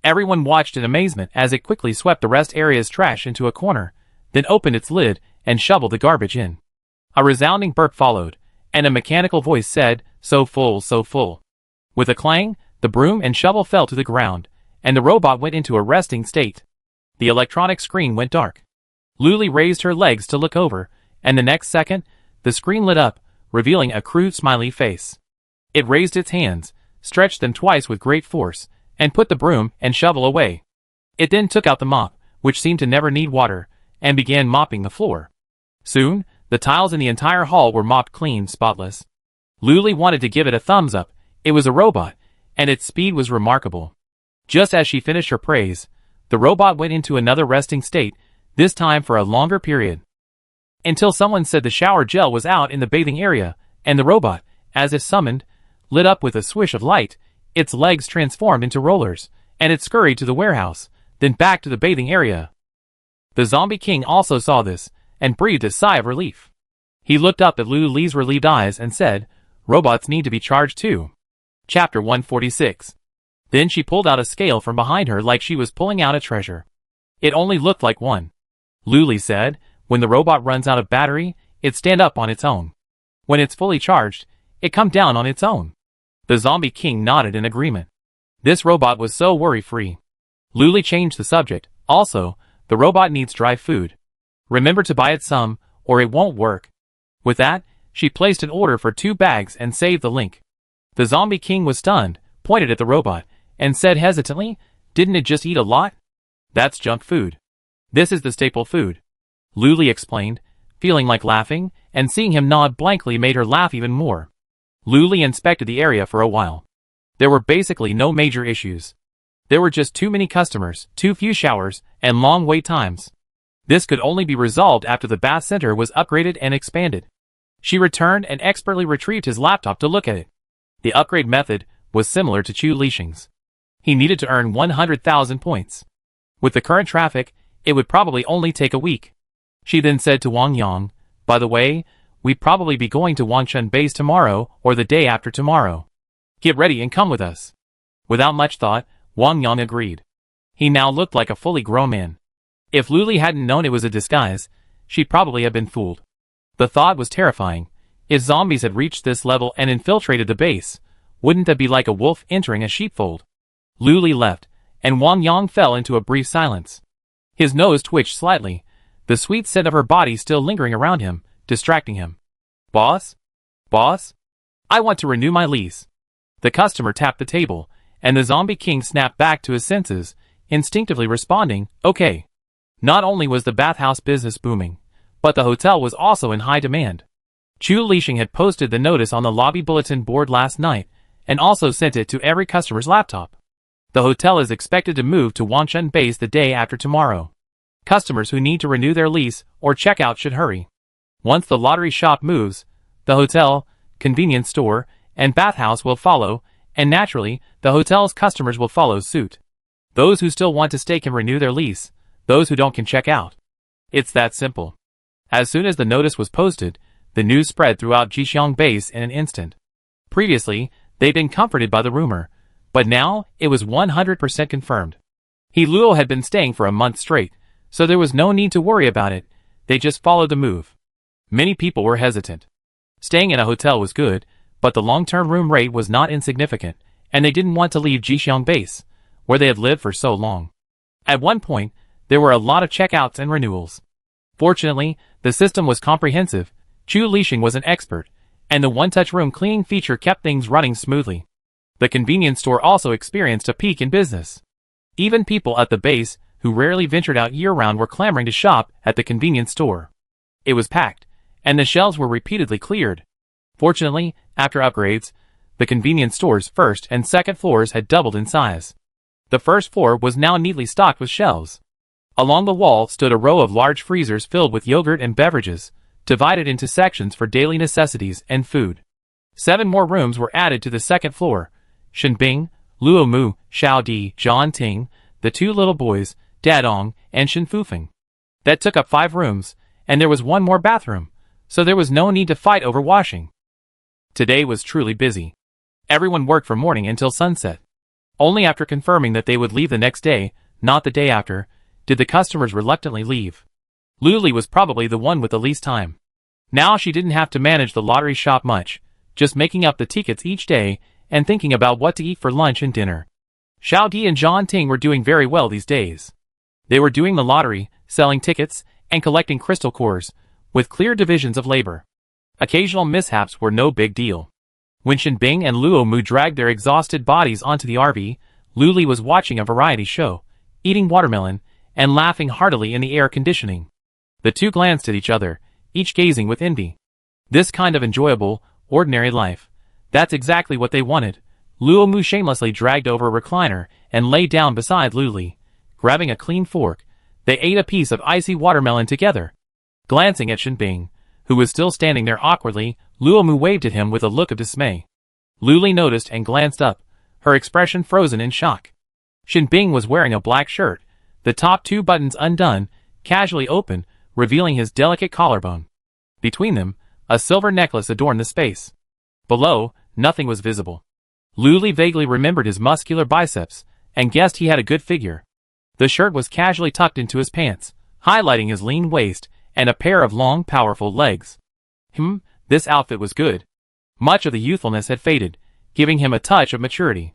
Everyone watched in amazement as it quickly swept the rest area's trash into a corner, then opened its lid and shoveled the garbage in. A resounding burp followed, and a mechanical voice said, "So full, so full." With a clang, the broom and shovel fell to the ground, and the robot went into a resting state. The electronic screen went dark. Luli raised her legs to look over, and the next second, the screen lit up, revealing a crude smiley face. It raised its hands, stretched them twice with great force, and put the broom and shovel away. It then took out the mop, which seemed to never need water, and began mopping the floor. Soon, the tiles in the entire hall were mopped clean, spotless. Luli wanted to give it a thumbs up. It was a robot, and its speed was remarkable. Just as she finished her praise, the robot went into another resting state, this time for a longer period. Until someone said the shower gel was out in the bathing area, and the robot, as if summoned, lit up with a swish of light, its legs transformed into rollers, and it scurried to the warehouse, then back to the bathing area. The Zombie King also saw this, and breathed a sigh of relief. He looked up at Luli's relieved eyes and said, "Robots need to be charged too." Chapter 146. Then she pulled out a scale from behind her like she was pulling out a treasure. It only looked like one. Luli said, "When the robot runs out of battery, it stand up on its own. When it's fully charged, it come down on its own." The Zombie King nodded in agreement. This robot was so worry-free. Luli changed the subject. Also, the robot needs dry food. Remember to buy it some, or it won't work. With that, she placed an order for 2 bags and saved the link. The Zombie King was stunned, pointed at the robot, and said hesitantly, "Didn't it just eat a lot?" "That's junk food. This is the staple food," Luli explained, feeling like laughing, and seeing him nod blankly made her laugh even more. Luli inspected the area for a while. There were basically no major issues. There were just too many customers, too few showers, and long wait times. This could only be resolved after the bath center was upgraded and expanded. She returned and expertly retrieved his laptop to look at it. The upgrade method was similar to Chu Lixing's. He needed to earn 100,000 points. With the current traffic, it would probably only take a week. She then said to Wang Yang, "By the way, we'd probably be going to Wangchun Base tomorrow or the day after tomorrow. Get ready and come with us." Without much thought, Wang Yang agreed. He now looked like a fully grown man. If Luli hadn't known it was a disguise, she'd probably have been fooled. The thought was terrifying. If zombies had reached this level and infiltrated the base, wouldn't that be like a wolf entering a sheepfold? Lu Li left, and Wang Yang fell into a brief silence. His nose twitched slightly, the sweet scent of her body still lingering around him, distracting him. Boss? Boss? I want to renew my lease. The customer tapped the table, and the zombie king snapped back to his senses, instinctively responding, okay. Not only was the bathhouse business booming, but the hotel was also in high demand. Chu Lixing had posted the notice on the lobby bulletin board last night, and also sent it to every customer's laptop. The hotel is expected to move to Wangshan Base the day after tomorrow. Customers who need to renew their lease or check out should hurry. Once the lottery shop moves, the hotel, convenience store, and bathhouse will follow, and naturally, the hotel's customers will follow suit. Those who still want to stay can renew their lease, those who don't can check out. It's that simple. As soon as the notice was posted, the news spread throughout Jixiang Base in an instant. Previously, they'd been comforted by the rumor, but now it was 100% confirmed. He Luo had been staying for a month straight, so there was no need to worry about it, they just followed the move. Many people were hesitant. Staying in a hotel was good, but the long-term room rate was not insignificant, and they didn't want to leave Jixiang Base, where they had lived for so long. At one point, there were a lot of checkouts and renewals. Fortunately, the system was comprehensive, Chu Lixing was an expert, and the one-touch room cleaning feature kept things running smoothly. The convenience store also experienced a peak in business. Even people at the base, who rarely ventured out year-round, were clamoring to shop at the convenience store. It was packed, and the shelves were repeatedly cleared. Fortunately, after upgrades, the convenience store's first and second floors had doubled in size. The first floor was now neatly stocked with shelves. Along the wall stood a row of large freezers filled with yogurt and beverages, divided into sections for daily necessities and food. 7 more rooms were added to the second floor. Shenbing, Luo Mu, Xiao Di, Zhan Ting, the 2 little boys, Dadong, and Shen Fufeng. That took up 5 rooms, and there was 1 more bathroom, so there was no need to fight over washing. Today was truly busy. Everyone worked from morning until sunset. Only after confirming that they would leave the next day, not the day after, did the customers reluctantly leave. Lu Li was probably the one with the least time. Now she didn't have to manage the lottery shop much, just making up the tickets each day and thinking about what to eat for lunch and dinner. Xiao Di and Zhan Ting were doing very well these days. They were doing the lottery, selling tickets, and collecting crystal cores, with clear divisions of labor. Occasional mishaps were no big deal. When Shenbing and Luo Mu dragged their exhausted bodies onto the RV, Lu Li was watching a variety show, eating watermelon, and laughing heartily in the air conditioning. The two glanced at each other, each gazing with envy. This kind of enjoyable, ordinary life. That's exactly what they wanted. Luo Mu shamelessly dragged over a recliner and lay down beside Lu Li. Grabbing a clean fork, they ate a piece of icy watermelon together. Glancing at Shenbing, who was still standing there awkwardly, Luo Mu waved at him with a look of dismay. Lu Li noticed and glanced up, her expression frozen in shock. Shenbing was wearing a black shirt, the top 2 buttons undone, casually open, revealing his delicate collarbone. Between them, a silver necklace adorned the space. Below, nothing was visible. Lu Li vaguely remembered his muscular biceps, and guessed he had a good figure. The shirt was casually tucked into his pants, highlighting his lean waist and a pair of long, powerful legs. This outfit was good. Much of the youthfulness had faded, giving him a touch of maturity.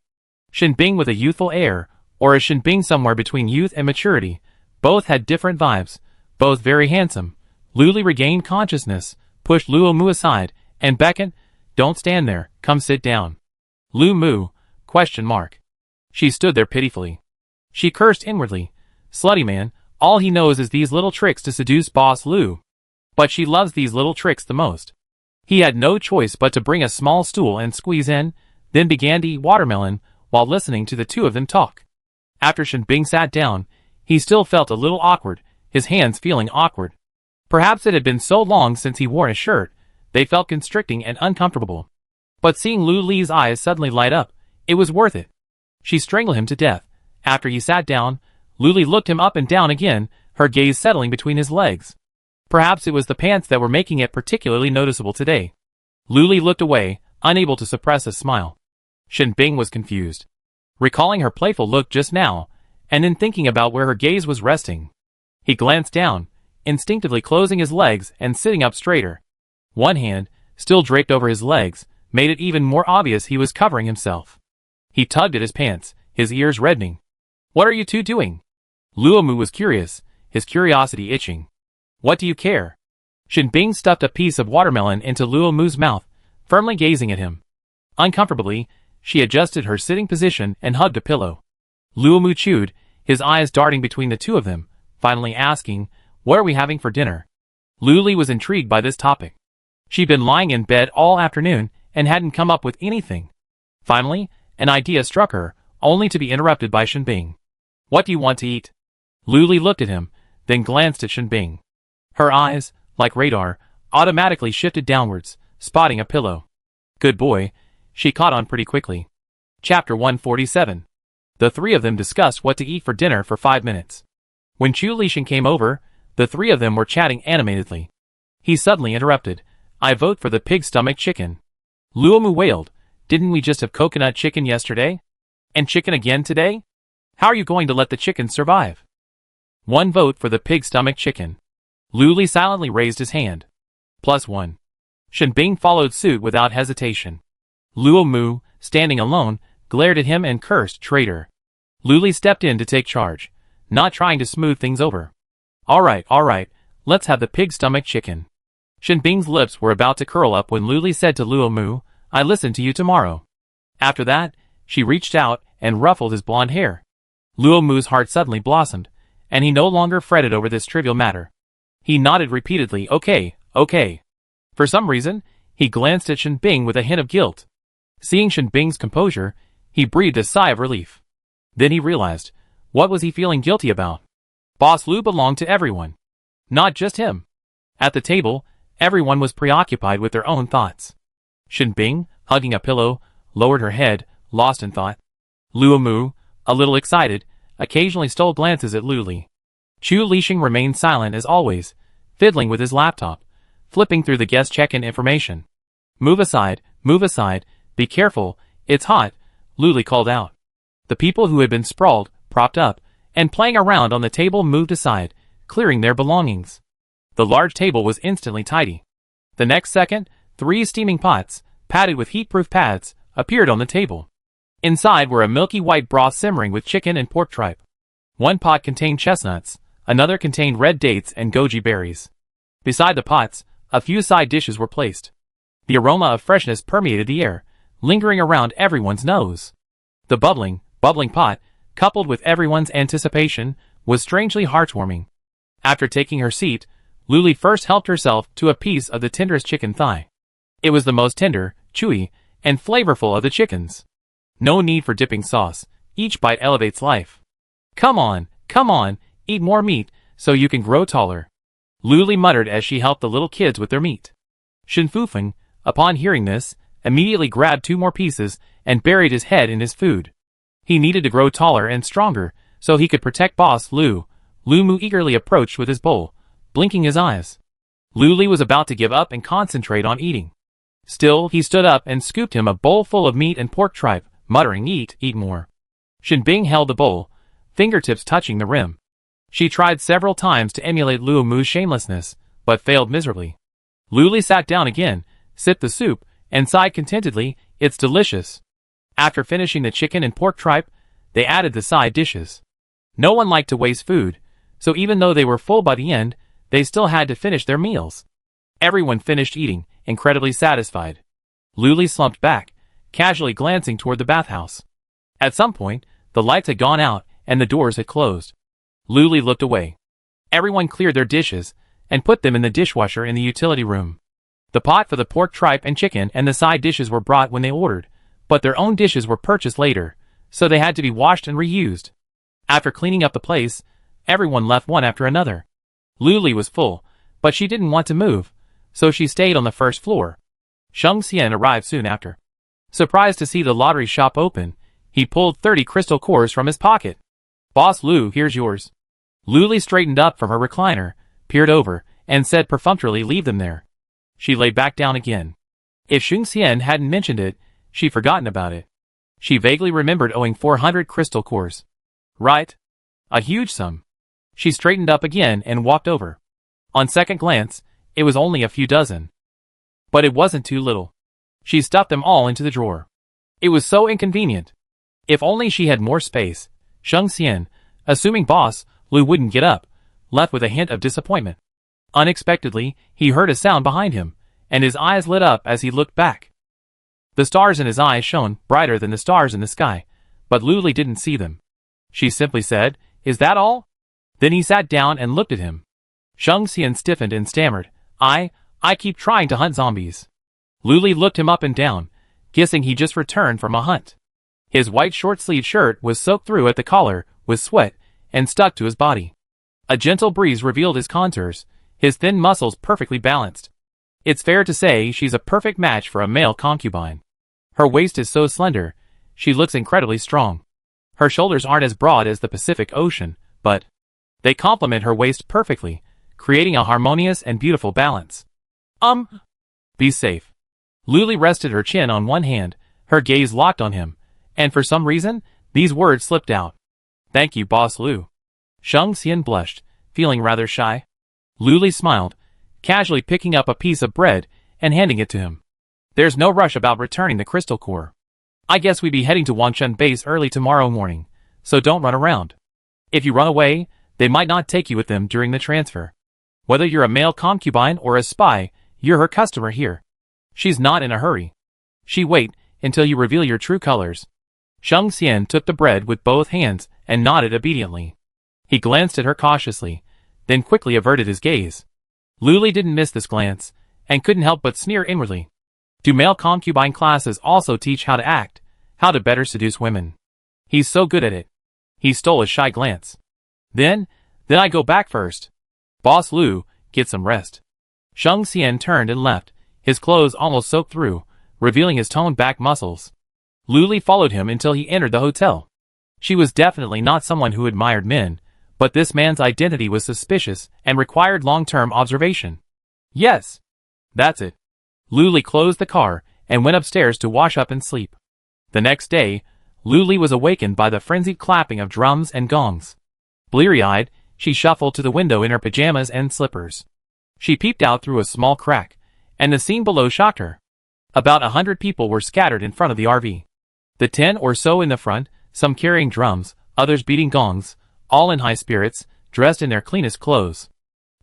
Shenbing with a youthful air, or a Shenbing somewhere between youth and maturity, both had different vibes, both very handsome. Lu Li regained consciousness, pushed Luo Mu aside, and beckoned, "Don't stand there, come sit down." Lu Mu? ? She stood there pitifully. She cursed inwardly. Slutty man, all he knows is these little tricks to seduce Boss Lu. But she loves these little tricks the most. He had no choice but to bring a small stool and squeeze in, then began to eat watermelon, while listening to the two of them talk. After Shenbing sat down, he still felt a little awkward, his hands feeling awkward. Perhaps it had been so long since he wore a shirt, they felt constricting and uncomfortable. But seeing Lu Li's eyes suddenly light up, it was worth it. She strangled him to death. After he sat down, Lu Li looked him up and down again, her gaze settling between his legs. Perhaps it was the pants that were making it particularly noticeable today. Lu Li looked away, unable to suppress a smile. Shenbing was confused. Recalling her playful look just now, and then thinking about where her gaze was resting. He glanced down, instinctively closing his legs and sitting up straighter. One hand, still draped over his legs, made it even more obvious he was covering himself. He tugged at his pants, his ears reddening. What are you two doing? Luomu was curious, his curiosity itching. What do you care? Shinbing stuffed a piece of watermelon into Luomu's mouth, firmly gazing at him. Uncomfortably, she adjusted her sitting position and hugged a pillow. Luomu chewed, his eyes darting between the two of them, finally asking, "What are we having for dinner?" Luli was intrigued by this topic. She'd been lying in bed all afternoon and hadn't come up with anything. Finally, an idea struck her, only to be interrupted by Shinbing. "What do you want to eat?" Luli looked at him, then glanced at Shinbing. Her eyes, like radar, automatically shifted downwards, spotting a pillow. Good boy, she caught on pretty quickly. Chapter 147. The three of them discussed what to eat for dinner for 5 minutes. When Chu Lixing came over, the three of them were chatting animatedly. He suddenly interrupted. "I vote for the pig stomach chicken." Luomu wailed. "Didn't we just have coconut chicken yesterday? And chicken again today? How are you going to let the chicken survive?" "One vote for the pig stomach chicken." Luli silently raised his hand. +1. Shinbing followed suit without hesitation. Luomu, standing alone, glared at him and cursed, "Traitor." Luli stepped in to take charge, not trying to smooth things over. All right, let's have the pig stomach chicken." Shinbing's lips were about to curl up when Luli said to Luomu, "I listen to you tomorrow." After that, she reached out and ruffled his blonde hair. Luomu's heart suddenly blossomed, and he no longer fretted over this trivial matter. He nodded repeatedly, okay. For some reason, he glanced at Shinbing with a hint of guilt. Seeing Shinbing's composure, he breathed a sigh of relief. Then he realized, what was he feeling guilty about? Boss Lu belonged to everyone. Not just him. At the table, everyone was preoccupied with their own thoughts. Shinbing, hugging a pillow, lowered her head, lost in thought. Luomu, a little excited, occasionally stole glances at Luli. Chu Lixing remained silent as always, fiddling with his laptop, flipping through the guest check-in information. Move aside, be careful, it's hot," Luli called out. The people who had been sprawled, propped up, and playing around on the table moved aside, clearing their belongings. The large table was instantly tidy. The next second, 3 steaming pots, padded with heat-proof pads, appeared on the table. Inside were a milky white broth simmering with chicken and pork tripe. One pot contained chestnuts, another contained red dates and goji berries. Beside the pots, a few side dishes were placed. The aroma of freshness permeated the air, lingering around everyone's nose. The bubbling pot, coupled with everyone's anticipation, was strangely heartwarming. After taking her seat, Luli first helped herself to a piece of the tenderest chicken thigh. It was the most tender, chewy, and flavorful of the chickens. No need for dipping sauce, each bite elevates life. Come on, eat more meat, so you can grow taller," Luli muttered as she helped the little kids with their meat. Shinfufeng, upon hearing this, immediately grabbed 2 more pieces and buried his head in his food. He needed to grow taller and stronger, so he could protect Boss Lu. Luomu eagerly approached with his bowl, blinking his eyes. Luli was about to give up and concentrate on eating. Still, he stood up and scooped him a bowl full of meat and pork tripe, muttering, eat more." Shinbing held the bowl, fingertips touching the rim. She tried several times to emulate Luomu's shamelessness, but failed miserably. Luli sat down again, sipped the soup, and sighed contentedly, "It's delicious." After finishing the chicken and pork tripe, they added the side dishes. No one liked to waste food, so even though they were full by the end, they still had to finish their meals. Everyone finished eating, incredibly satisfied. Luli slumped back, casually glancing toward the bathhouse. At some point, the lights had gone out and the doors had closed. Luli looked away. Everyone cleared their dishes and put them in the dishwasher in the utility room. The pot for the pork tripe and chicken and the side dishes were brought when they ordered, but their own dishes were purchased later, so they had to be washed and reused. After cleaning up the place, everyone left one after another. Luli was full, but she didn't want to move, so she stayed on the first floor. Sheng Xian arrived soon after. Surprised to see the lottery shop open, he pulled 30 crystal cores from his pocket. "Boss Lu, here's yours." Luli straightened up from her recliner, peered over, and said perfunctorily, "Leave them there." She lay back down again. If Sheng Xian hadn't mentioned it, she'd forgotten about it. She vaguely remembered owing 400 crystal cores. Right? A huge sum. She straightened up again and walked over. On second glance, it was only a few dozen. But it wasn't too little. She stuffed them all into the drawer. It was so inconvenient. If only she had more space. Sheng Xian, assuming Boss Lu wouldn't get up, left with a hint of disappointment. Unexpectedly, he heard a sound behind him, and his eyes lit up as he looked back. The stars in his eyes shone brighter than the stars in the sky, but Luli didn't see them. She simply said, "Is that all?" Then he sat down and looked at him. Sheng Xian stiffened and stammered, I keep trying to hunt zombies." Luli looked him up and down, guessing he just returned from a hunt. His white short-sleeved shirt was soaked through at the collar with sweat and stuck to his body. A gentle breeze revealed his contours, his thin muscles perfectly balanced. It's fair to say she's a perfect match for a male concubine. Her waist is so slender, she looks incredibly strong. Her shoulders aren't as broad as the Pacific Ocean, but they complement her waist perfectly, creating a harmonious and beautiful balance. Be safe. Luli rested her chin on one hand, her gaze locked on him, and for some reason, these words slipped out. "Thank you, Boss Lu." Sheng Xian blushed, feeling rather shy. Luli smiled, casually picking up a piece of bread and handing it to him. "There's no rush about returning the crystal core. I guess we'd be heading to Wangshan base early tomorrow morning, so don't run around. If you run away, they might not take you with them during the transfer. Whether you're a male concubine or a spy, you're her customer here. She's not in a hurry. She wait until you reveal your true colors." Sheng Xian took the bread with both hands and nodded obediently. He glanced at her cautiously, then quickly averted his gaze. Luli didn't miss this glance, and couldn't help but sneer inwardly. Do male concubine classes also teach how to act, how to better seduce women? He's so good at it. He stole a shy glance. Then I go back first. Boss Lu, get some rest." Sheng Xian turned and left, his clothes almost soaked through, revealing his toned back muscles. Luli followed him until he entered the hotel. She was definitely not someone who admired men, but this man's identity was suspicious and required long-term observation. Yes, that's it. Luli closed the car and went upstairs to wash up and sleep. The next day, Luli was awakened by the frenzied clapping of drums and gongs. Bleary-eyed, she shuffled to the window in her pajamas and slippers. She peeped out through a small crack, and the scene below shocked her. About 100 people were scattered in front of the RV. The 10 or so in the front, some carrying drums, others beating gongs, all in high spirits, dressed in their cleanest clothes.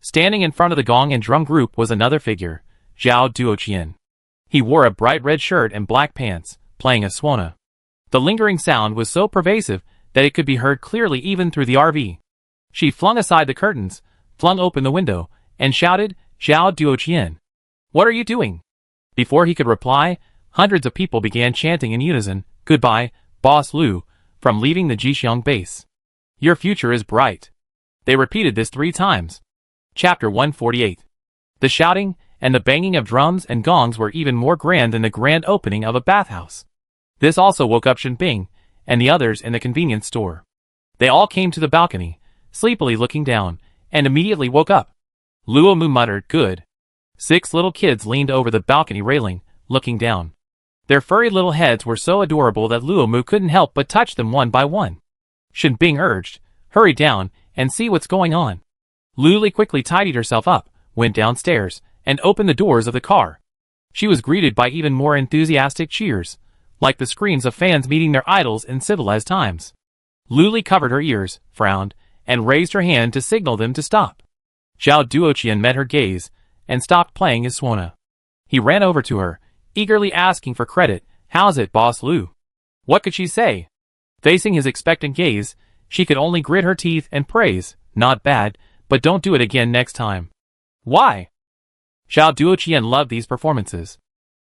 Standing in front of the gong and drum group was another figure, Zhao Duoqian. He wore a bright red shirt and black pants, playing a suona. The lingering sound was so pervasive that it could be heard clearly even through the RV. She flung aside the curtains, flung open the window, and shouted, "Zhao Duoqian, what are you doing?" Before he could reply, hundreds of people began chanting in unison, "Goodbye, Boss Lu," from leaving the Jixiang base. "Your future is bright." They repeated this 3 times. Chapter 148. The shouting and the banging of drums and gongs were even more grand than the grand opening of a bathhouse. This also woke up Shen Bing and the others in the convenience store. They all came to the balcony, sleepily looking down, and immediately woke up. Luo Mu muttered, "Good." 6 little kids leaned over the balcony railing, looking down. Their furry little heads were so adorable that Luo Mu couldn't help but touch them one by one. Shen Bing urged, "Hurry down and see what's going on." Luli quickly tidied herself up, went downstairs, and opened the doors of the car. She was greeted by even more enthusiastic cheers, like the screams of fans meeting their idols in civilized times. Luli covered her ears, frowned, and raised her hand to signal them to stop. Zhao Duoqian met her gaze, and stopped playing his suona. He ran over to her, eagerly asking for credit. "How's it, Boss Lu?" What could she say? Facing his expectant gaze, she could only grit her teeth and praise, "Not bad, but don't do it again next time." Why? Zhao Duoqian loved these performances.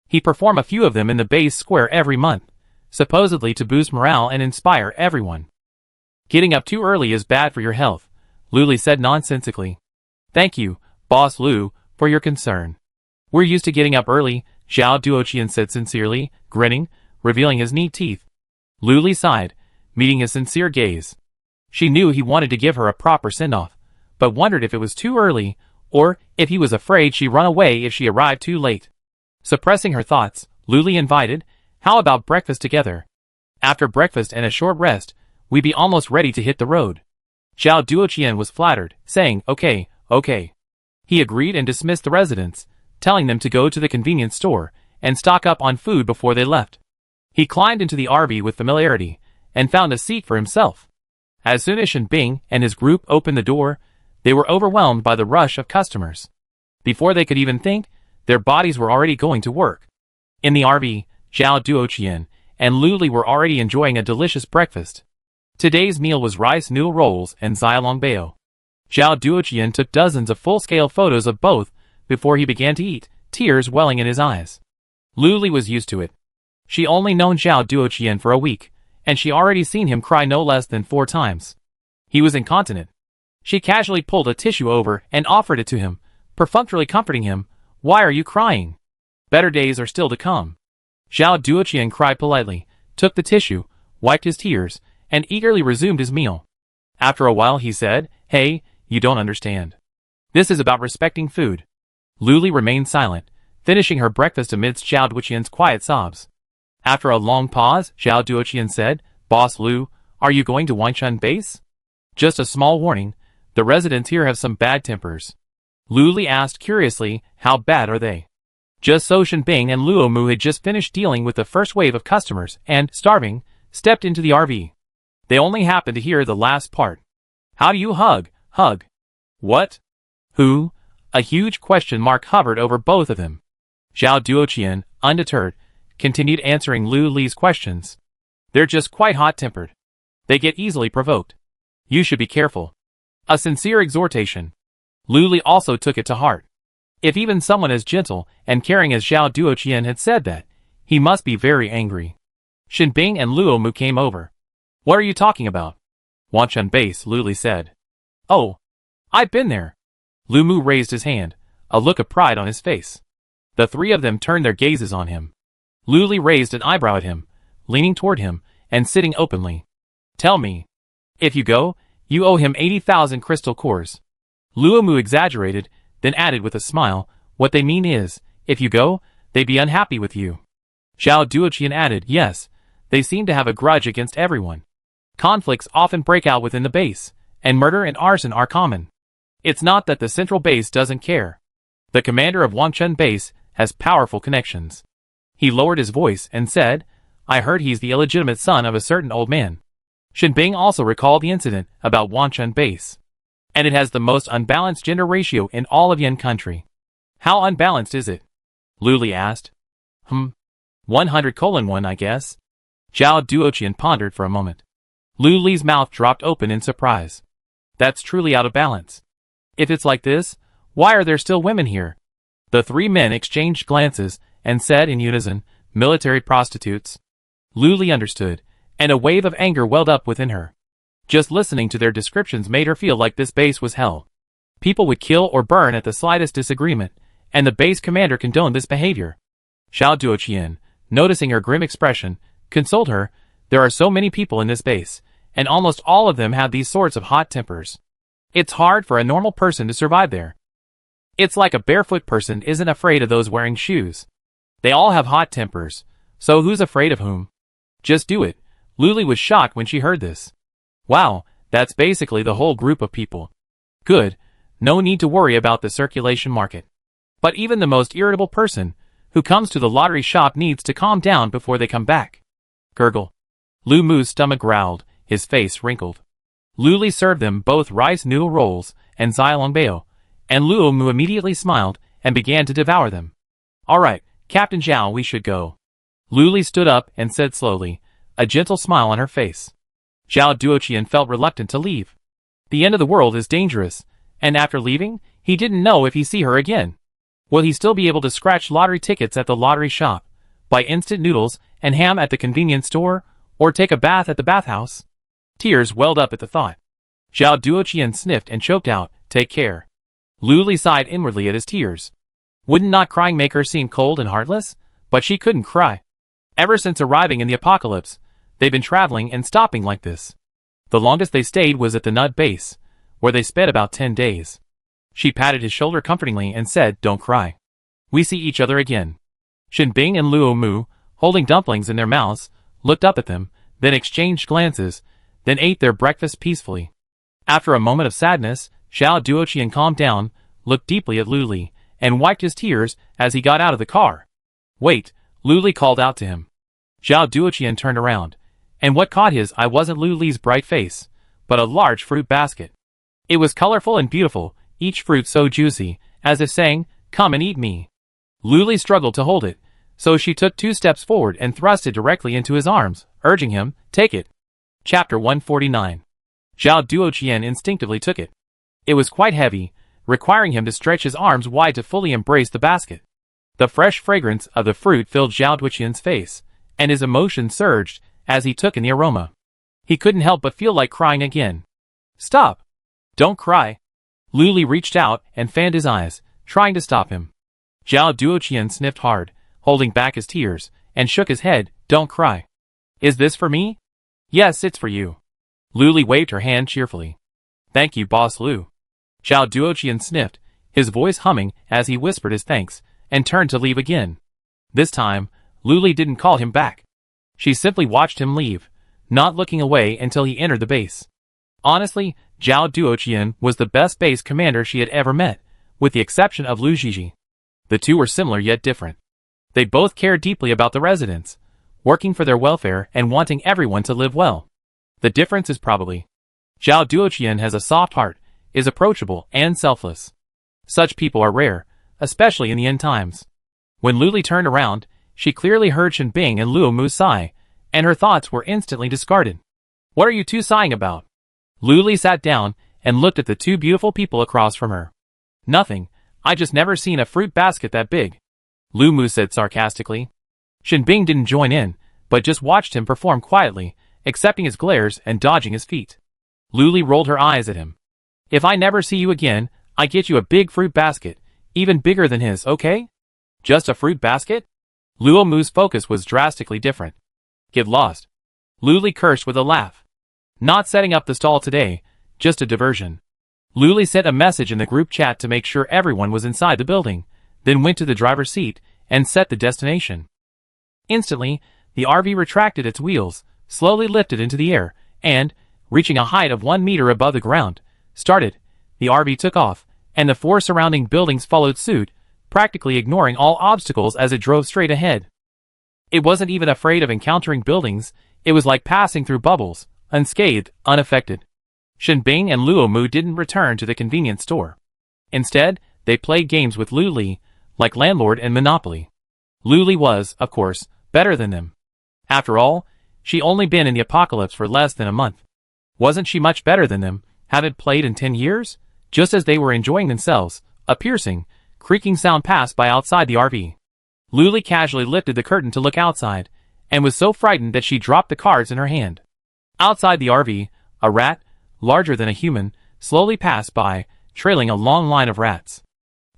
He performed a few of them in the base square every month, supposedly to boost morale and inspire everyone. "Getting up too early is bad for your health," Luli said nonsensically. "Thank you, Boss Lu, for your concern. We're used to getting up early," Zhao Duoqian said sincerely, grinning, revealing his neat teeth. Luli sighed, meeting his sincere gaze. She knew he wanted to give her a proper send-off, but wondered if it was too early, or if he was afraid she'd run away if she arrived too late. Suppressing her thoughts, Luli invited, "How about breakfast together? After breakfast and a short rest, we'd be almost ready to hit the road." Zhao Duoqian was flattered, saying, "Okay. He agreed and dismissed the residents, telling them to go to the convenience store and stock up on food before they left. He climbed into the RV with familiarity, and found a seat for himself. As soon as Shen Bing and his group opened the door, they were overwhelmed by the rush of customers. Before they could even think, their bodies were already going to work. In the RV, Zhao Duoqian and Lu Li were already enjoying a delicious breakfast. Today's meal was rice noodle rolls and xiaolongbao. Zhao Duoqian took dozens of full-scale photos of both before he began to eat, tears welling in his eyes. Lu Li was used to it. She only known Zhao Duoqian for a week, and she already seen him cry no less than 4 times. He was incontinent. She casually pulled a tissue over and offered it to him, perfunctorily comforting him. "Why are you crying? Better days are still to come." Zhao Duoqian cried politely, took the tissue, wiped his tears, and eagerly resumed his meal. After a while he said, "Hey, you don't understand. This is about respecting food." Lu Li remained silent, finishing her breakfast amidst Zhao Duoqian's quiet sobs. After a long pause, Zhao Duoqian said, "Boss Lu, are you going to Wanchun Base?" "Just a small warning, the residents here have some bad tempers." Lu Li asked curiously, "How bad are they?" Just so Shen Bing and Luo Mu had just finished dealing with the first wave of customers and, starving, stepped into the RV. They only happened to hear the last part. "How do you hug? Hug? What? Who?" A huge question mark hovered over both of them. Zhao Duoqian, undeterred, continued answering Lu Li's questions. "They're just quite hot-tempered. They get easily provoked. You should be careful." A sincere exhortation. Lu Li also took it to heart. If even someone as gentle and caring as Zhao Duoqian had said that, he must be very angry. Shen Bing and Luo Mu came over. "What are you talking about?" "Wanchun Base," Lu Li said. "Oh, I've been there." Lu Mu raised his hand, a look of pride on his face. The three of them turned their gazes on him. Lu Li raised an eyebrow at him, leaning toward him, and sitting openly. "Tell me. If you go, you owe him 80,000 crystal cores." Luo Mu exaggerated, then added with a smile, "What they mean is, if you go, they be unhappy with you." Zhao Duoqian added, "Yes, they seem to have a grudge against everyone. Conflicts often break out within the base, and murder and arson are common. It's not that the central base doesn't care. The commander of Wanchun Base has powerful connections." He lowered his voice and said, "I heard he's the illegitimate son of a certain old man." Shen Bing also recalled the incident about Wanchun Base. "And it has the most unbalanced gender ratio in all of Yan country." "How unbalanced is it?" Lu Li asked. 100:1, I guess." Zhao Duoqian pondered for a moment. Lu Li's mouth dropped open in surprise. "That's truly out of balance. If it's like this, why are there still women here?" The three men exchanged glances and said in unison, "Military prostitutes." Lu Li understood, and a wave of anger welled up within her. Just listening to their descriptions made her feel like this base was hell. People would kill or burn at the slightest disagreement, and the base commander condoned this behavior. Zhao Duoqian, noticing her grim expression, consoled her, "There are so many people in this base, and almost all of them have these sorts of hot tempers. It's hard for a normal person to survive there. It's like a barefoot person isn't afraid of those wearing shoes. They all have hot tempers, so who's afraid of whom? Just do it." Lu Li was shocked when she heard this. "Wow, that's basically the whole group of people. Good, no need to worry about the circulation market. But even the most irritable person who comes to the lottery shop needs to calm down before they come back." Gurgle. Lu Mu's stomach growled, his face wrinkled. Lu Li served them both rice noodle rolls and xiaolongbao, and Luo Mu immediately smiled and began to devour them. "All right, Captain Zhao, we should go." Lu Li stood up and said slowly, a gentle smile on her face. Zhao Duoqian felt reluctant to leave. The end of the world is dangerous, and after leaving, he didn't know if he'd see her again. Will he still be able to scratch lottery tickets at the lottery shop, buy instant noodles and ham at the convenience store, or take a bath at the bathhouse? Tears welled up at the thought. Zhao Duoqian sniffed and choked out, "Take care." Lu Li sighed inwardly at his tears. Wouldn't not crying make her seem cold and heartless? But she couldn't cry. Ever since arriving in the apocalypse, they've been traveling and stopping like this. The longest they stayed was at the Nut Base, where they spent about 10 days. She patted his shoulder comfortingly and said, "Don't cry. We see each other again." Shen Bing and Luo Mu, holding dumplings in their mouths, looked up at them, then exchanged glances, then ate their breakfast peacefully. After a moment of sadness, Zhao Duoqian calmed down, looked deeply at Lu Li, and wiped his tears as he got out of the car. "Wait," Lu Li called out to him. Zhao Duoqian turned around, And what caught his eye wasn't Lu Li's bright face, but a large fruit basket. It was colorful and beautiful, each fruit so juicy, as if saying, "Come and eat me." Lu Li struggled to hold it, so she took 2 steps forward and thrust it directly into his arms, urging him, "Take it." Chapter 149. Zhao Duoqian instinctively took it. It was quite heavy, requiring him to stretch his arms wide to fully embrace the basket. The fresh fragrance of the fruit filled Zhao Duoqian's face, and his emotions surged as he took in the aroma. He couldn't help but feel like crying again. "Stop! Don't cry!" Lu Li reached out and fanned his eyes, trying to stop him. Zhao Duoqian sniffed hard, holding back his tears, and shook his head. "Don't cry. Is this for me?" "Yes, it's for you." Lu Li waved her hand cheerfully. "Thank you, Boss Lu." Zhao Duoqian sniffed, his voice humming as he whispered his thanks, and turned to leave again. This time, Lu Li didn't call him back. She simply watched him leave, not looking away until he entered the base. Honestly, Zhao Duoqian was the best base commander she had ever met, with the exception of Lu Zhizhi. The two were similar yet different. They both cared deeply about the residents, working for their welfare and wanting everyone to live well. The difference is probably Zhao Duoqian has a soft heart, is approachable and selfless. Such people are rare, especially in the end times. When Lu Li turned around, she clearly heard Shen Bing and Luo Mu sigh, and her thoughts were instantly discarded. "What are you two sighing about?" Lu Li sat down and looked at the two beautiful people across from her. "Nothing, I just never seen a fruit basket that big," Lu Mu said sarcastically. Shen Bing didn't join in, but just watched him perform quietly, accepting his glares and dodging his feet. Lu Li rolled her eyes at him. "If I never see you again, I get you a big fruit basket, even bigger than his, okay?" "Just a fruit basket?" Luo Mu's focus was drastically different. "Get lost." Lu Li cursed with a laugh. "Not setting up the stall today, just a diversion." Lu Li sent a message in the group chat to make sure everyone was inside the building, then went to the driver's seat and set the destination. Instantly, the RV retracted its wheels, slowly lifted into the air, and, reaching a height of 1 meter above the ground, started. The RV took off, and the 4 surrounding buildings followed suit, practically ignoring all obstacles as it drove straight ahead. It wasn't even afraid of encountering buildings, it was like passing through bubbles, unscathed, unaffected. Shen Bing and Luo Mu didn't return to the convenience store. Instead, they played games with Lu Li, like Landlord and Monopoly. Lu Li was, of course, better than them. After all, she'd only been in the apocalypse for less than a month. Wasn't she much better than them, hadn't played in 10 years? Just as they were enjoying themselves, a piercing, creaking sound passed by outside the RV. Lu Li casually lifted the curtain to look outside, and was so frightened that she dropped the cards in her hand. Outside the RV, a rat, larger than a human, slowly passed by, trailing a long line of rats.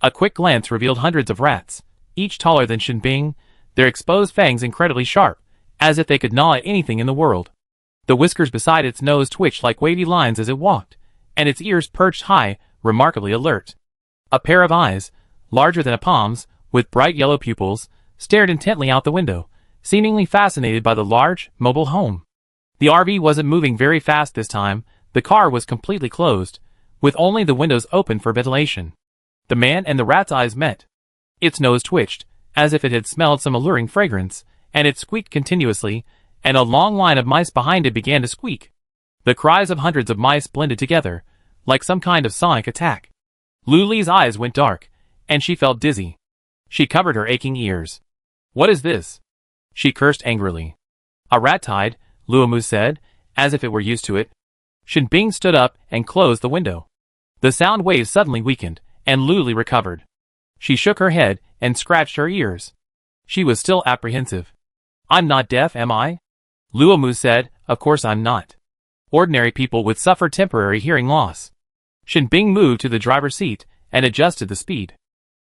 A quick glance revealed hundreds of rats, each taller than Shen Bing, their exposed fangs incredibly sharp, as if they could gnaw at anything in the world. The whiskers beside its nose twitched like wavy lines as it walked, and its ears perched high, remarkably alert. A pair of eyes, larger than a palm's, with bright yellow pupils, stared intently out the window, seemingly fascinated by the large, mobile home. The RV wasn't moving very fast this time, the car was completely closed, with only the windows open for ventilation. The man and the rat's eyes met. Its nose twitched, as if it had smelled some alluring fragrance, and it squeaked continuously, and a long line of mice behind it began to squeak. The cries of hundreds of mice blended together, like some kind of sonic attack. Lu Li's eyes went dark, and she felt dizzy. She covered her aching ears. "What is this?" she cursed angrily. "A rat tide," Luo Mu said, as if it were used to it. Shen Bing stood up and closed the window. The sound waves suddenly weakened, and Lu Li recovered. She shook her head and scratched her ears. She was still apprehensive. "I'm not deaf, am I?" Luo Mu said, "Of course I'm not. Ordinary people would suffer temporary hearing loss." Shen Bing moved to the driver's seat and adjusted the speed.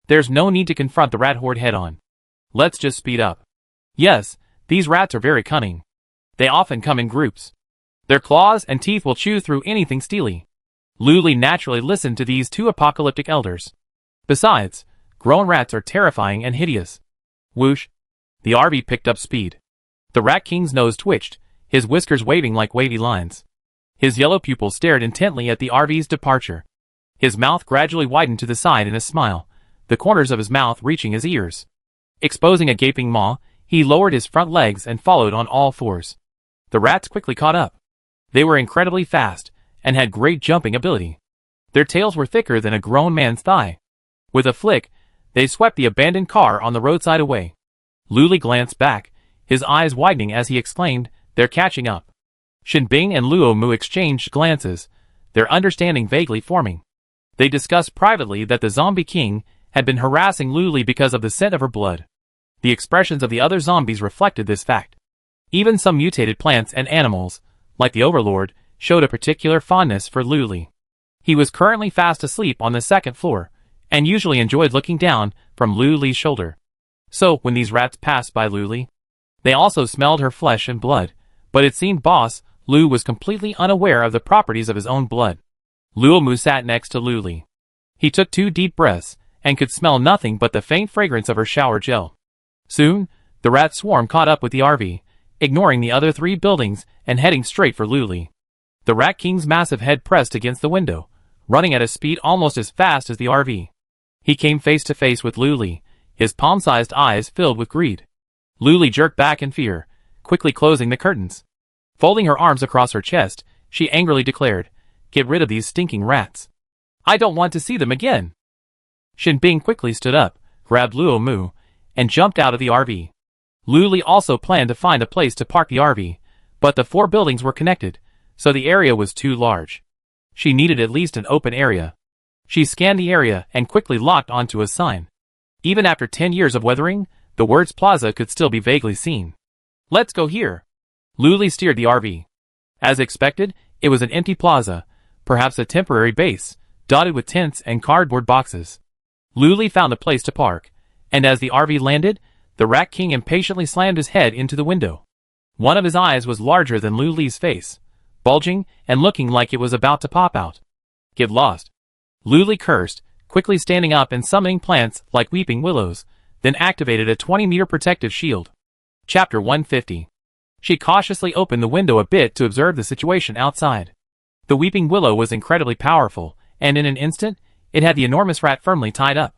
"There's no need to confront the rat horde head-on. Let's just speed up." "Yes, these rats are very cunning. They often come in groups. Their claws and teeth will chew through anything steely." Lu Li naturally listened to these two apocalyptic elders. Besides, grown rats are terrifying and hideous. Whoosh! The RV picked up speed. The Rat King's nose twitched, his whiskers waving like wavy lines. His yellow pupils stared intently at the RV's departure. His mouth gradually widened to the side in a smile, the corners of his mouth reaching his ears. Exposing a gaping maw, he lowered his front legs and followed on all fours. The rats quickly caught up. They were incredibly fast, and had great jumping ability. Their tails were thicker than a grown man's thigh. With a flick, they swept the abandoned car on the roadside away. Luli glanced back, his eyes widening as he exclaimed, "They're catching up." Shinbing and Luo Mu exchanged glances, their understanding vaguely forming. They discussed privately that the zombie king had been harassing Luli because of the scent of her blood. The expressions of the other zombies reflected this fact. Even some mutated plants and animals, like the Overlord, showed a particular fondness for Luli. He was currently fast asleep on the second floor, and usually enjoyed looking down from Luli's shoulder. So, when these rats passed by Luli, they also smelled her flesh and blood, but it seemed Boss Lu was completely unaware of the properties of his own blood. Luo Mu sat next to Luli. He took 2 deep breaths, and could smell nothing but the faint fragrance of her shower gel. Soon, the rat swarm caught up with the RV, ignoring the other 3 buildings and heading straight for Luli. The Rat King's massive head pressed against the window, running at a speed almost as fast as the RV. He came face to face with Luli, his palm-sized eyes filled with greed. Luli jerked back in fear, quickly closing the curtains. Folding her arms across her chest, she angrily declared, "Get rid of these stinking rats. I don't want to see them again." Shinbing quickly stood up, grabbed Luo Mu, and jumped out of the RV. Luli also planned to find a place to park the RV, but the 4 buildings were connected, so the area was too large. She needed at least an open area. She scanned the area and quickly locked onto a sign. Even after 10 years of weathering, the words plaza could still be vaguely seen. "Let's go here." Luli steered the RV. As expected, it was an empty plaza, perhaps a temporary base, dotted with tents and cardboard boxes. Luli found a place to park, and as the RV landed, the Rat King impatiently slammed his head into the window. One of his eyes was larger than Luli's face, bulging and looking like it was about to pop out. "Get lost." Luli cursed, quickly standing up and summoning plants like weeping willows, then activated a 20-meter protective shield. Chapter 150. She cautiously opened the window a bit to observe the situation outside. The weeping willow was incredibly powerful, and in an instant, it had the enormous rat firmly tied up.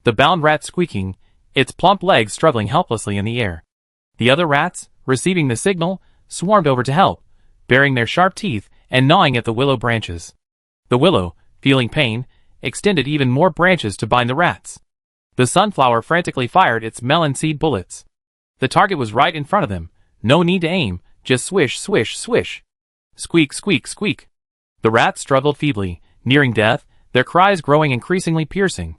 The bound rat squeaking, its plump legs struggling helplessly in the air. The other rats, receiving the signal, swarmed over to help, baring their sharp teeth and gnawing at the willow branches. The willow, feeling pain, extended even more branches to bind the rats. The sunflower frantically fired its melon seed bullets. The target was right in front of them, no need to aim, just swish, swish, swish. Squeak, squeak, squeak. The rats struggled feebly, nearing death, their cries growing increasingly piercing.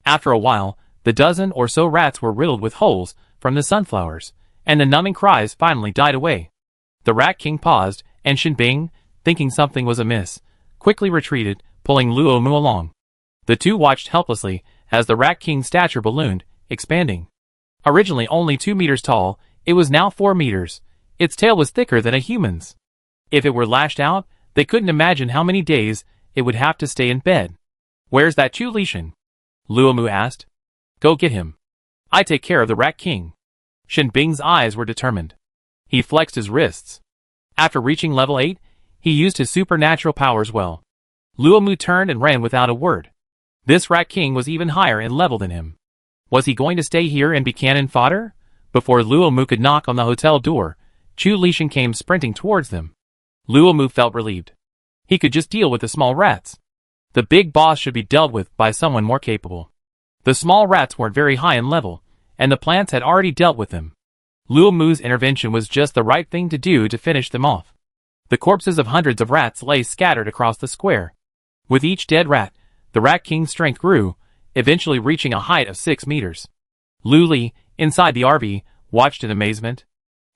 After a while, the dozen or so rats were riddled with holes from the sunflowers, and the numbing cries finally died away. The Rat King paused, and Shinbing, thinking something was amiss, quickly retreated, pulling Luo Mu along. The 2 watched helplessly as the Rat King's stature ballooned, expanding. Originally only 2 meters tall, it was now 4 meters. Its tail was thicker than a human's. If it were lashed out, they couldn't imagine how many days it would have to stay in bed. "Where's that Chu Lishan?" Luo Mu asked. "Go get him. I take care of the Rat King." Shinbing's eyes were determined. He flexed his wrists. After reaching level 8, he used his supernatural powers well. Luo Mu turned and ran without a word. This Rat King was even higher in level than him. Was he going to stay here and be cannon fodder? Before Luo Mu could knock on the hotel door, Chu Lishan came sprinting towards them. Luo Mu felt relieved. He could just deal with the small rats. The big boss should be dealt with by someone more capable. The small rats weren't very high in level, and the plants had already dealt with them. Luo Mu's intervention was just the right thing to do to finish them off. The corpses of hundreds of rats lay scattered across the square. With each dead rat, the Rat King's strength grew, eventually reaching a height of 6 meters. Luli, inside the RV, watched in amazement.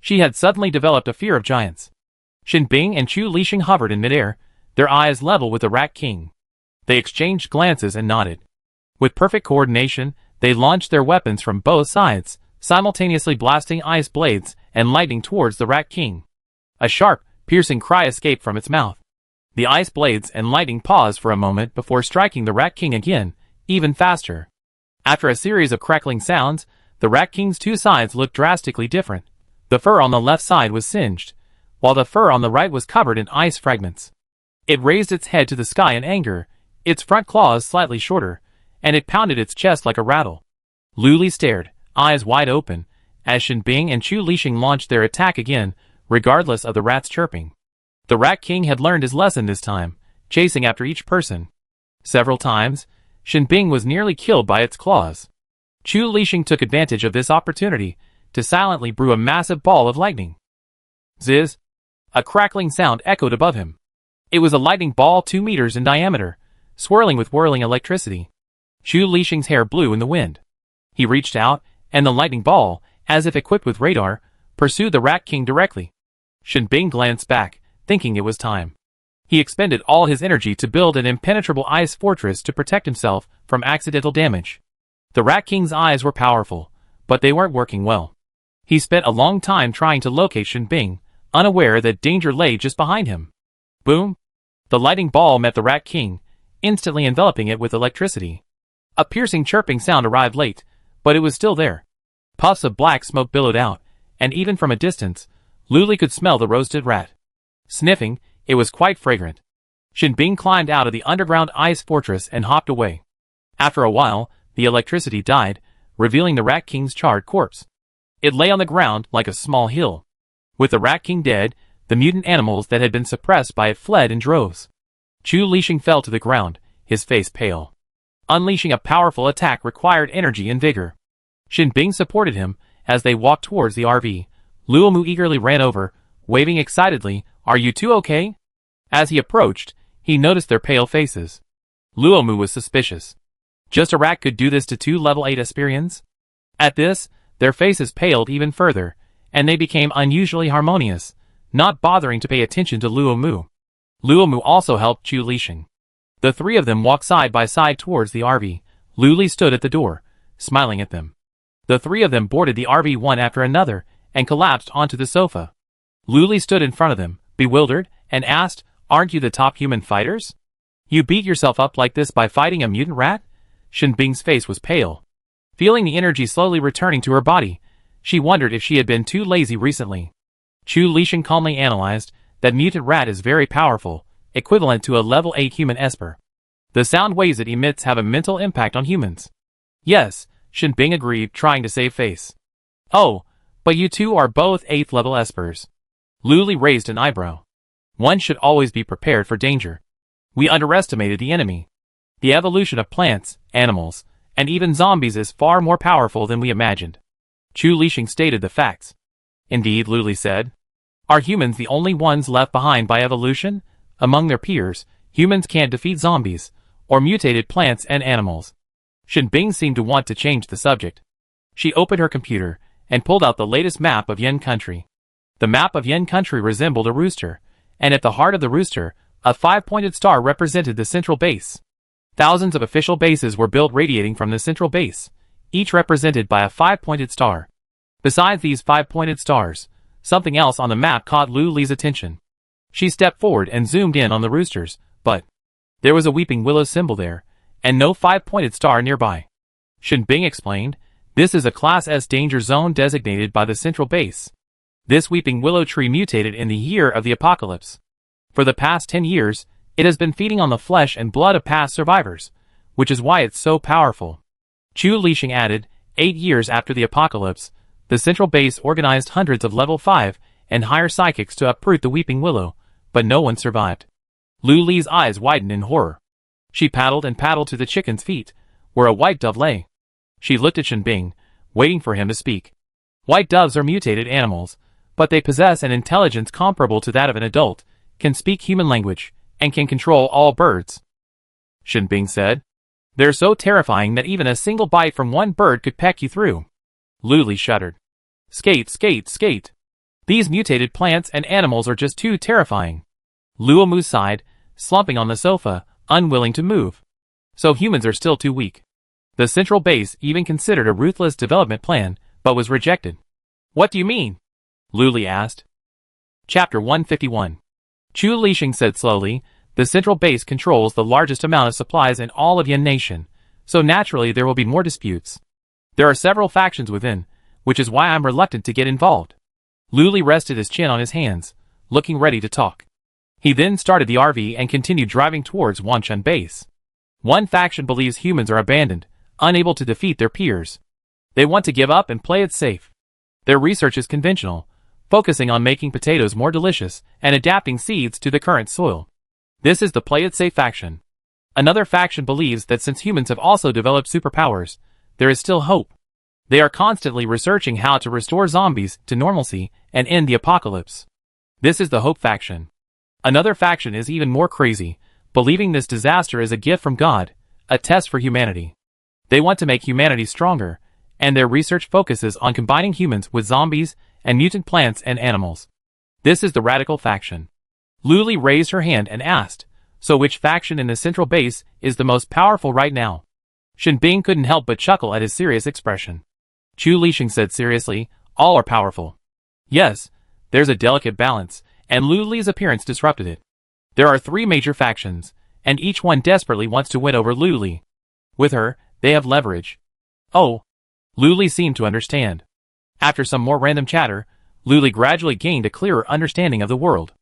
She had suddenly developed a fear of giants. Shinbing and Chu Lishan hovered in midair, their eyes level with the Rat King. They exchanged glances and nodded. With perfect coordination, they launched their weapons from both sides, simultaneously blasting ice blades and lightning towards the Rat King. A sharp, piercing cry escaped from its mouth. The ice blades and lightning paused for a moment before striking the Rat King again, even faster. After a series of crackling sounds, the Rat King's 2 sides looked drastically different. The fur on the left side was singed, while the fur on the right was covered in ice fragments. It raised its head to the sky in anger, its front claws slightly shorter, and it pounded its chest like a rattle. Luli stared, eyes wide open, as Shinbing and Chu Lishan launched their attack again, regardless of the rat's chirping. The Rat King had learned his lesson this time, chasing after each person. Several times, Shinbing was nearly killed by its claws. Chu Lixing took advantage of this opportunity to silently brew a massive ball of lightning. Ziz! A crackling sound echoed above him. It was a lightning ball 2 meters in diameter, swirling with whirling electricity. Chu Lixing's hair blew in the wind. He reached out, and the lightning ball, as if equipped with radar, pursued the Rat King directly. Shinbing glanced back, thinking it was time. He expended all his energy to build an impenetrable ice fortress to protect himself from accidental damage. The Rat King's eyes were powerful, but they weren't working well. He spent a long time trying to locate Shinbing, unaware that danger lay just behind him. Boom! The lightning ball met the Rat King, instantly enveloping it with electricity. A piercing chirping sound arrived late, but it was still there. Puffs of black smoke billowed out, and even from a distance, Luli could smell the roasted rat. Sniffing, it was quite fragrant. Shinbing climbed out of the underground ice fortress and hopped away. After a while, the electricity died, revealing the Rat King's charred corpse. It lay on the ground like a small hill. With the Rat King dead, the mutant animals that had been suppressed by it fled in droves. Chu Lixing fell to the ground, his face pale. Unleashing a powerful attack required energy and vigor. Shinbing supported him as they walked towards the RV. Luomu eagerly ran over, waving excitedly, "Are you two okay?" As he approached, he noticed their pale faces. Luomu was suspicious. Just a rat could do this to 2 level 8 Esperians? At this, their faces paled even further, and they became unusually harmonious, not bothering to pay attention to Luomu. Luomu also helped Chu Lixing. The 3 of them walked side by side towards the RV. Luli stood at the door, smiling at them. The 3 of them boarded the RV one after another, and collapsed onto the sofa. Luli stood in front of them, bewildered, and asked, "Aren't you the top human fighters? You beat yourself up like this by fighting a mutant rat?" Shinbing's face was pale. Feeling the energy slowly returning to her body, she wondered if she had been too lazy recently. Chu Lixing calmly analyzed that mutant rat is very powerful, equivalent to a level 8 human esper. The sound waves it emits have a mental impact on humans. Yes, Shinbing agreed, trying to save face. "Oh, but you two are both 8th level espers." Luli raised an eyebrow. "One should always be prepared for danger. We underestimated the enemy. The evolution of plants, animals, and even zombies is far more powerful than we imagined." Chu Lixing stated the facts. "Indeed," Luli said. "Are humans the only ones left behind by evolution? Among their peers, humans can't defeat zombies, or mutated plants and animals." Shinbing seemed to want to change the subject. She opened her computer, and pulled out the latest map of Yen Country. The map of Yen Country resembled a rooster, and at the heart of the rooster, a 5-pointed star represented the central base. Thousands of official bases were built radiating from the central base, each represented by a 5-pointed star. Besides these 5-pointed stars, something else on the map caught Luli's attention. She stepped forward and zoomed in on the roosters, but there was a weeping willow symbol there, and no 5-pointed star nearby. Shinbing explained, "This is a Class S danger zone designated by the central base. This weeping willow tree mutated in the year of the apocalypse. For the past 10 years, it has been feeding on the flesh and blood of past survivors, which is why it's so powerful." Chu Lixing added, 8 years after the apocalypse, the central base organized hundreds of level 5 and higher psychics to uproot the weeping willow, but no one survived. Luli's eyes widened in horror. She paddled and paddled to the chicken's feet, where a white dove lay. She looked at Shinbing, waiting for him to speak. White doves are mutated animals, but they possess an intelligence comparable to that of an adult, can speak human language, and can control all birds. Shinbing said, "They're so terrifying that even a single bite from one bird could peck you through." Luli shuddered. "Skate, skate, skate. These mutated plants and animals are just too terrifying." Luomu sighed, slumping on the sofa, unwilling to move. So humans are still too weak. The central base even considered a ruthless development plan, but was rejected. "What do you mean?" Luli asked. Chapter 151. Chu Lixing said slowly, "The central base controls the largest amount of supplies in all of Yen Nation, so naturally there will be more disputes. There are several factions within, which is why I'm reluctant to get involved." Luli rested his chin on his hands, looking ready to talk. He then started the RV and continued driving towards Wanchun base. One faction believes humans are abandoned, unable to defeat their peers. They want to give up and play it safe. Their research is conventional, focusing on making potatoes more delicious and adapting seeds to the current soil. This is the Play It Safe faction. Another faction believes that since humans have also developed superpowers, there is still hope. They are constantly researching how to restore zombies to normalcy and end the apocalypse. This is the Hope faction. Another faction is even more crazy, believing this disaster is a gift from God, a test for humanity. They want to make humanity stronger, and their research focuses on combining humans with zombies and mutant plants and animals. This is the Radical faction. Luli raised her hand and asked, "So which faction in the central base is the most powerful right now?" Shinbing couldn't help but chuckle at his serious expression. Chu Lixing said seriously, "All are powerful." Yes, there's a delicate balance, and Luli's appearance disrupted it. There are 3 major factions, and each one desperately wants to win over Luli. With her, they have leverage. Oh. Luli seemed to understand. After some more random chatter, Luli gradually gained a clearer understanding of the world.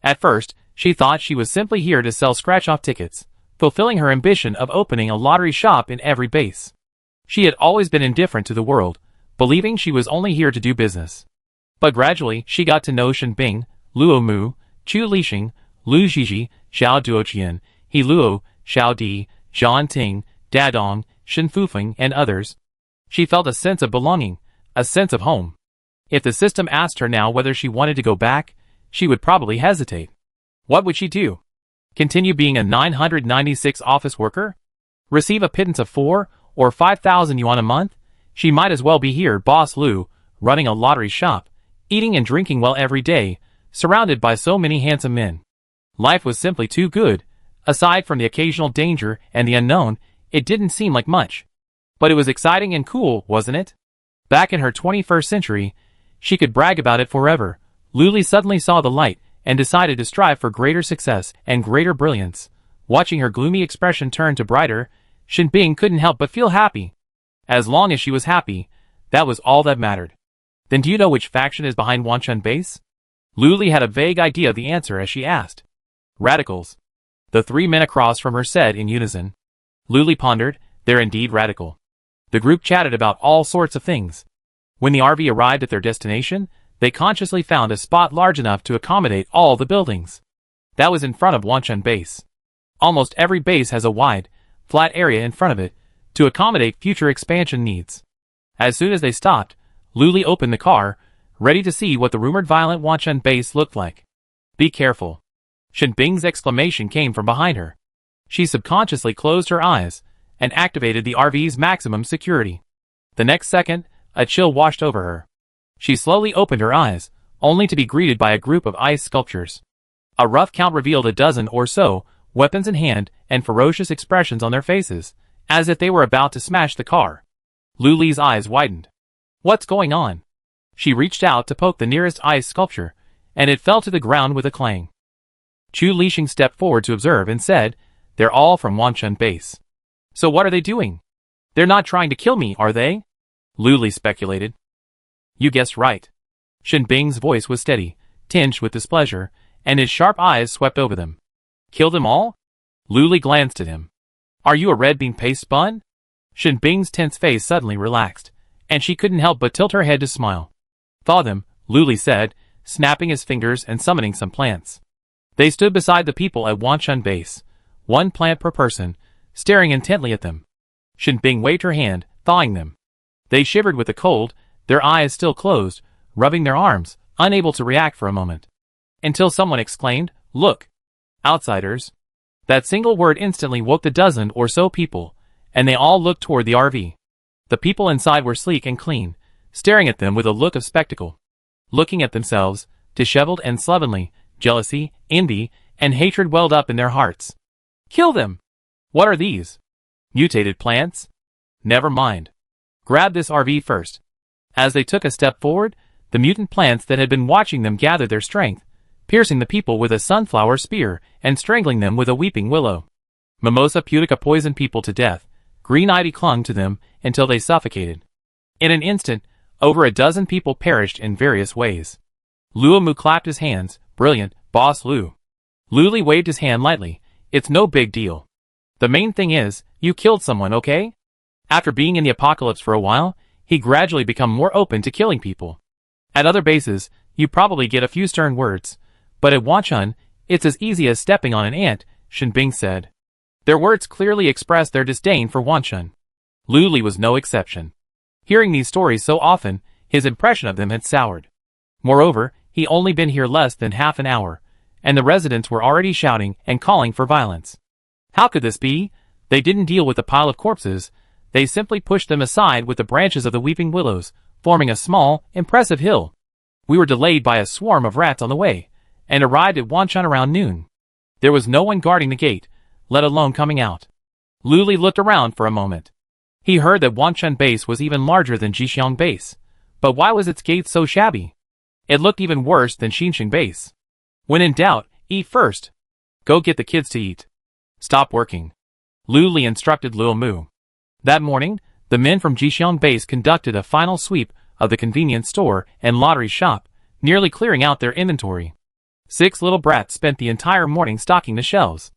At first, she thought she was simply here to sell scratch-off tickets, fulfilling her ambition of opening a lottery shop in every base. She had always been indifferent to the world, believing she was only here to do business. But gradually, she got to know Shinbing, Luo Mu, Chu Lixing, Lu Zhizhi, Xiao Duoqian, He Luo, Xiao Di, Zhan Ting, Dadong, Shin Fufeng, and others. She felt a sense of belonging, a sense of home. If the system asked her now whether she wanted to go back, she would probably hesitate. What would she do? Continue being a 996 office worker? Receive a pittance of 4 or 5,000 yuan a month? She might as well be here, Boss Lu, running a lottery shop, eating and drinking well every day, surrounded by so many handsome men. Life was simply too good. Aside from the occasional danger and the unknown, it didn't seem like much. But it was exciting and cool, wasn't it? Back in her 21st century, she could brag about it forever. Luli suddenly saw the light and decided to strive for greater success and greater brilliance. Watching her gloomy expression turn to brighter, Shinbing couldn't help but feel happy. As long as she was happy, that was all that mattered. Then do you know which faction is behind Wanchun Base? Luli had a vague idea of the answer as she asked. Radicals. The 3 men across from her said in unison. Luli pondered, they're indeed radical. The group chatted about all sorts of things. When the RV arrived at their destination, they consciously found a spot large enough to accommodate all the buildings. That was in front of Wanchun Base. Almost every base has a wide, flat area in front of it to accommodate future expansion needs. As soon as they stopped, Luli opened the car, ready to see what the rumored violent Wanchun Base looked like. Be careful. Shinbing's exclamation came from behind her. She subconsciously closed her eyes and activated the RV's maximum security. The next second, a chill washed over her. She slowly opened her eyes, only to be greeted by a group of ice sculptures. A rough count revealed a dozen or so, weapons in hand and ferocious expressions on their faces, as if they were about to smash the car. Luli's eyes widened. What's going on? She reached out to poke the nearest ice sculpture, and it fell to the ground with a clang. Chu Lixing stepped forward to observe and said, "They're all from Wanchun Base." "So what are they doing? They're not trying to kill me, are they?" Luli speculated. "You guessed right." Shinbing's voice was steady, tinged with displeasure, and his sharp eyes swept over them. "Kill them all?" Luli glanced at him. "Are you a red bean paste bun?" Shinbing's tense face suddenly relaxed, and she couldn't help but tilt her head to smile. "Thaw them," Luli said, snapping his fingers and summoning some plants. They stood beside the people at Wanchun Base, 1 plant per person, staring intently at them. Shinbing waved her hand, thawing them. They shivered with the cold, their eyes still closed, rubbing their arms, unable to react for a moment. Until someone exclaimed, "Look! Outsiders!" That single word instantly woke the dozen or so people, and they all looked toward the RV. The people inside were sleek and clean, staring at them with a look of spectacle. Looking at themselves, disheveled and slovenly, jealousy, envy, and hatred welled up in their hearts. "Kill them! What are these? Mutated plants? Never mind. Grab this RV first." As they took a step forward, the mutant plants that had been watching them gathered their strength, piercing the people with a sunflower spear and strangling them with a weeping willow. Mimosa pudica poisoned people to death. Green ivy clung to them until they suffocated. In an instant, over a dozen people perished in various ways. Luomu clapped his hands. "Brilliant, Boss Lu." Luli waved his hand lightly. "It's no big deal. The main thing is, you killed someone, okay?" After being in the apocalypse for a while, he gradually became more open to killing people. At other bases, you probably get a few stern words. But at Wanchun, it's as easy as stepping on an ant, Shinbing said. Their words clearly expressed their disdain for Wanchun. Lu Li was no exception. Hearing these stories so often, his impression of them had soured. Moreover, he'd only been here less than half an hour, and the residents were already shouting and calling for violence. How could this be? They didn't deal with the pile of corpses, they simply pushed them aside with the branches of the weeping willows, forming a small, impressive hill. We were delayed by a swarm of rats on the way, and arrived at Wanchun around noon. There was no one guarding the gate, let alone coming out. Lu Li looked around for a moment. He heard that Wanchun base was even larger than Jixiang base, but why was its gate so shabby? It looked even worse than Xinxing base. When in doubt, eat first. Go get the kids to eat. Stop working. Lu Li instructed Luo Mu. That morning, the men from Jixiang base conducted a final sweep of the convenience store and lottery shop, nearly clearing out their inventory. 6 little brats spent the entire morning stocking the shelves.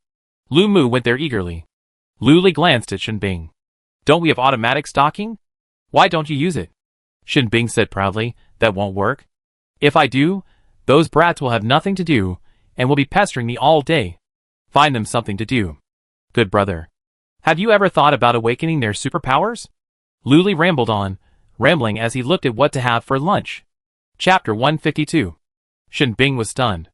Lu Mu went there eagerly. Lu Li glanced at Shinbing. Don't we have automatic stocking? Why don't you use it? Shinbing said proudly, that won't work. If I do, those brats will have nothing to do, and will be pestering me all day. Find them something to do. Good brother. Have you ever thought about awakening their superpowers? Lu Li rambled on, rambling as he looked at what to have for lunch. Chapter 152. Shinbing was stunned.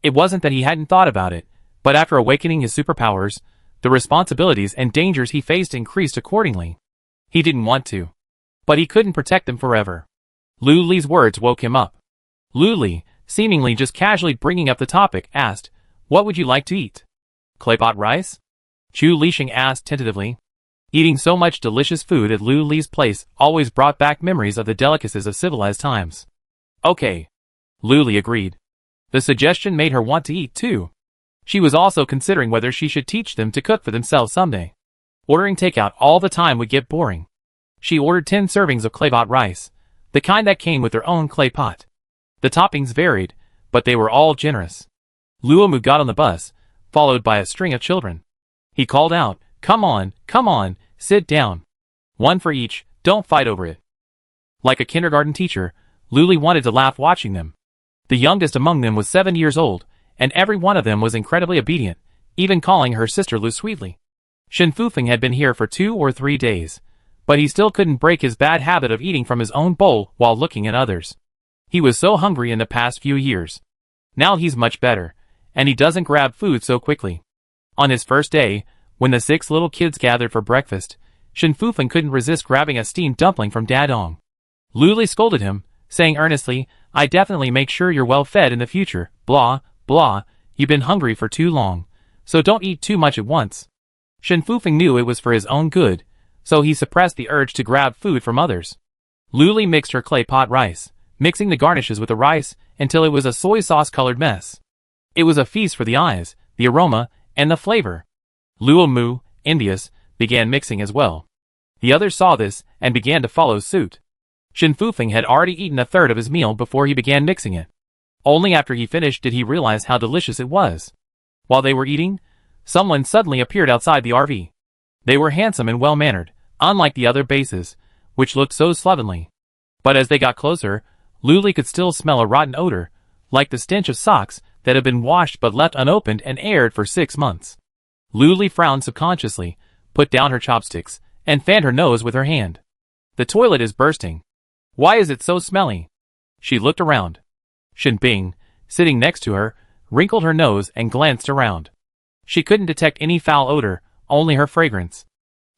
It wasn't that he hadn't thought about it, but after awakening his superpowers, the responsibilities and dangers he faced increased accordingly. He didn't want to. But he couldn't protect them forever. Lu Li's words woke him up. Lu Li, seemingly just casually bringing up the topic, asked, What would you like to eat? Claypot rice? Chu Lixing asked tentatively. Eating so much delicious food at Lu Li's place always brought back memories of the delicacies of civilized times. Okay. Lu Li agreed. The suggestion made her want to eat too. She was also considering whether she should teach them to cook for themselves someday. Ordering takeout all the time would get boring. She ordered 10 servings of claypot rice, the kind that came with their own clay pot. The toppings varied, but they were all generous. Luo Mu got on the bus, followed by a string of children. He called out, come on, sit down. One for each, don't fight over it. Like a kindergarten teacher, Lu Li wanted to laugh watching them. The youngest among them was 7 years old, and every one of them was incredibly obedient, even calling her sister Lu sweetly. Shen Fufeng had been here for 2 or 3 days, but he still couldn't break his bad habit of eating from his own bowl while looking at others. He was so hungry in the past few years. Now he's much better, and he doesn't grab food so quickly. On his first day, when the 6 little kids gathered for breakfast, Shen Fufeng couldn't resist grabbing a steamed dumpling from Dadong. Lu Li scolded him, saying earnestly, I definitely make sure you're well fed in the future, blah, blah, you've been hungry for too long, so don't eat too much at once. Shen Fufeng knew it was for his own good, so he suppressed the urge to grab food from others. Lu Li mixed her clay pot rice, mixing the garnishes with the rice until it was a soy sauce-colored mess. It was a feast for the eyes, the aroma, and the flavor. Luo Mu, envious, began mixing as well. The others saw this and began to follow suit. Shen Fufeng had already eaten a third of his meal before he began mixing it. Only after he finished did he realize how delicious it was. While they were eating, someone suddenly appeared outside the RV. They were handsome and well-mannered, unlike the other bases, which looked so slovenly. But as they got closer, Lu Li could still smell a rotten odor, like the stench of socks that had been washed but left unopened and aired for 6 months. Lu Li frowned subconsciously, put down her chopsticks, and fanned her nose with her hand. The toilet is bursting. Why is it so smelly? She looked around. Shinbing, sitting next to her, wrinkled her nose and glanced around. She couldn't detect any foul odor, only her fragrance.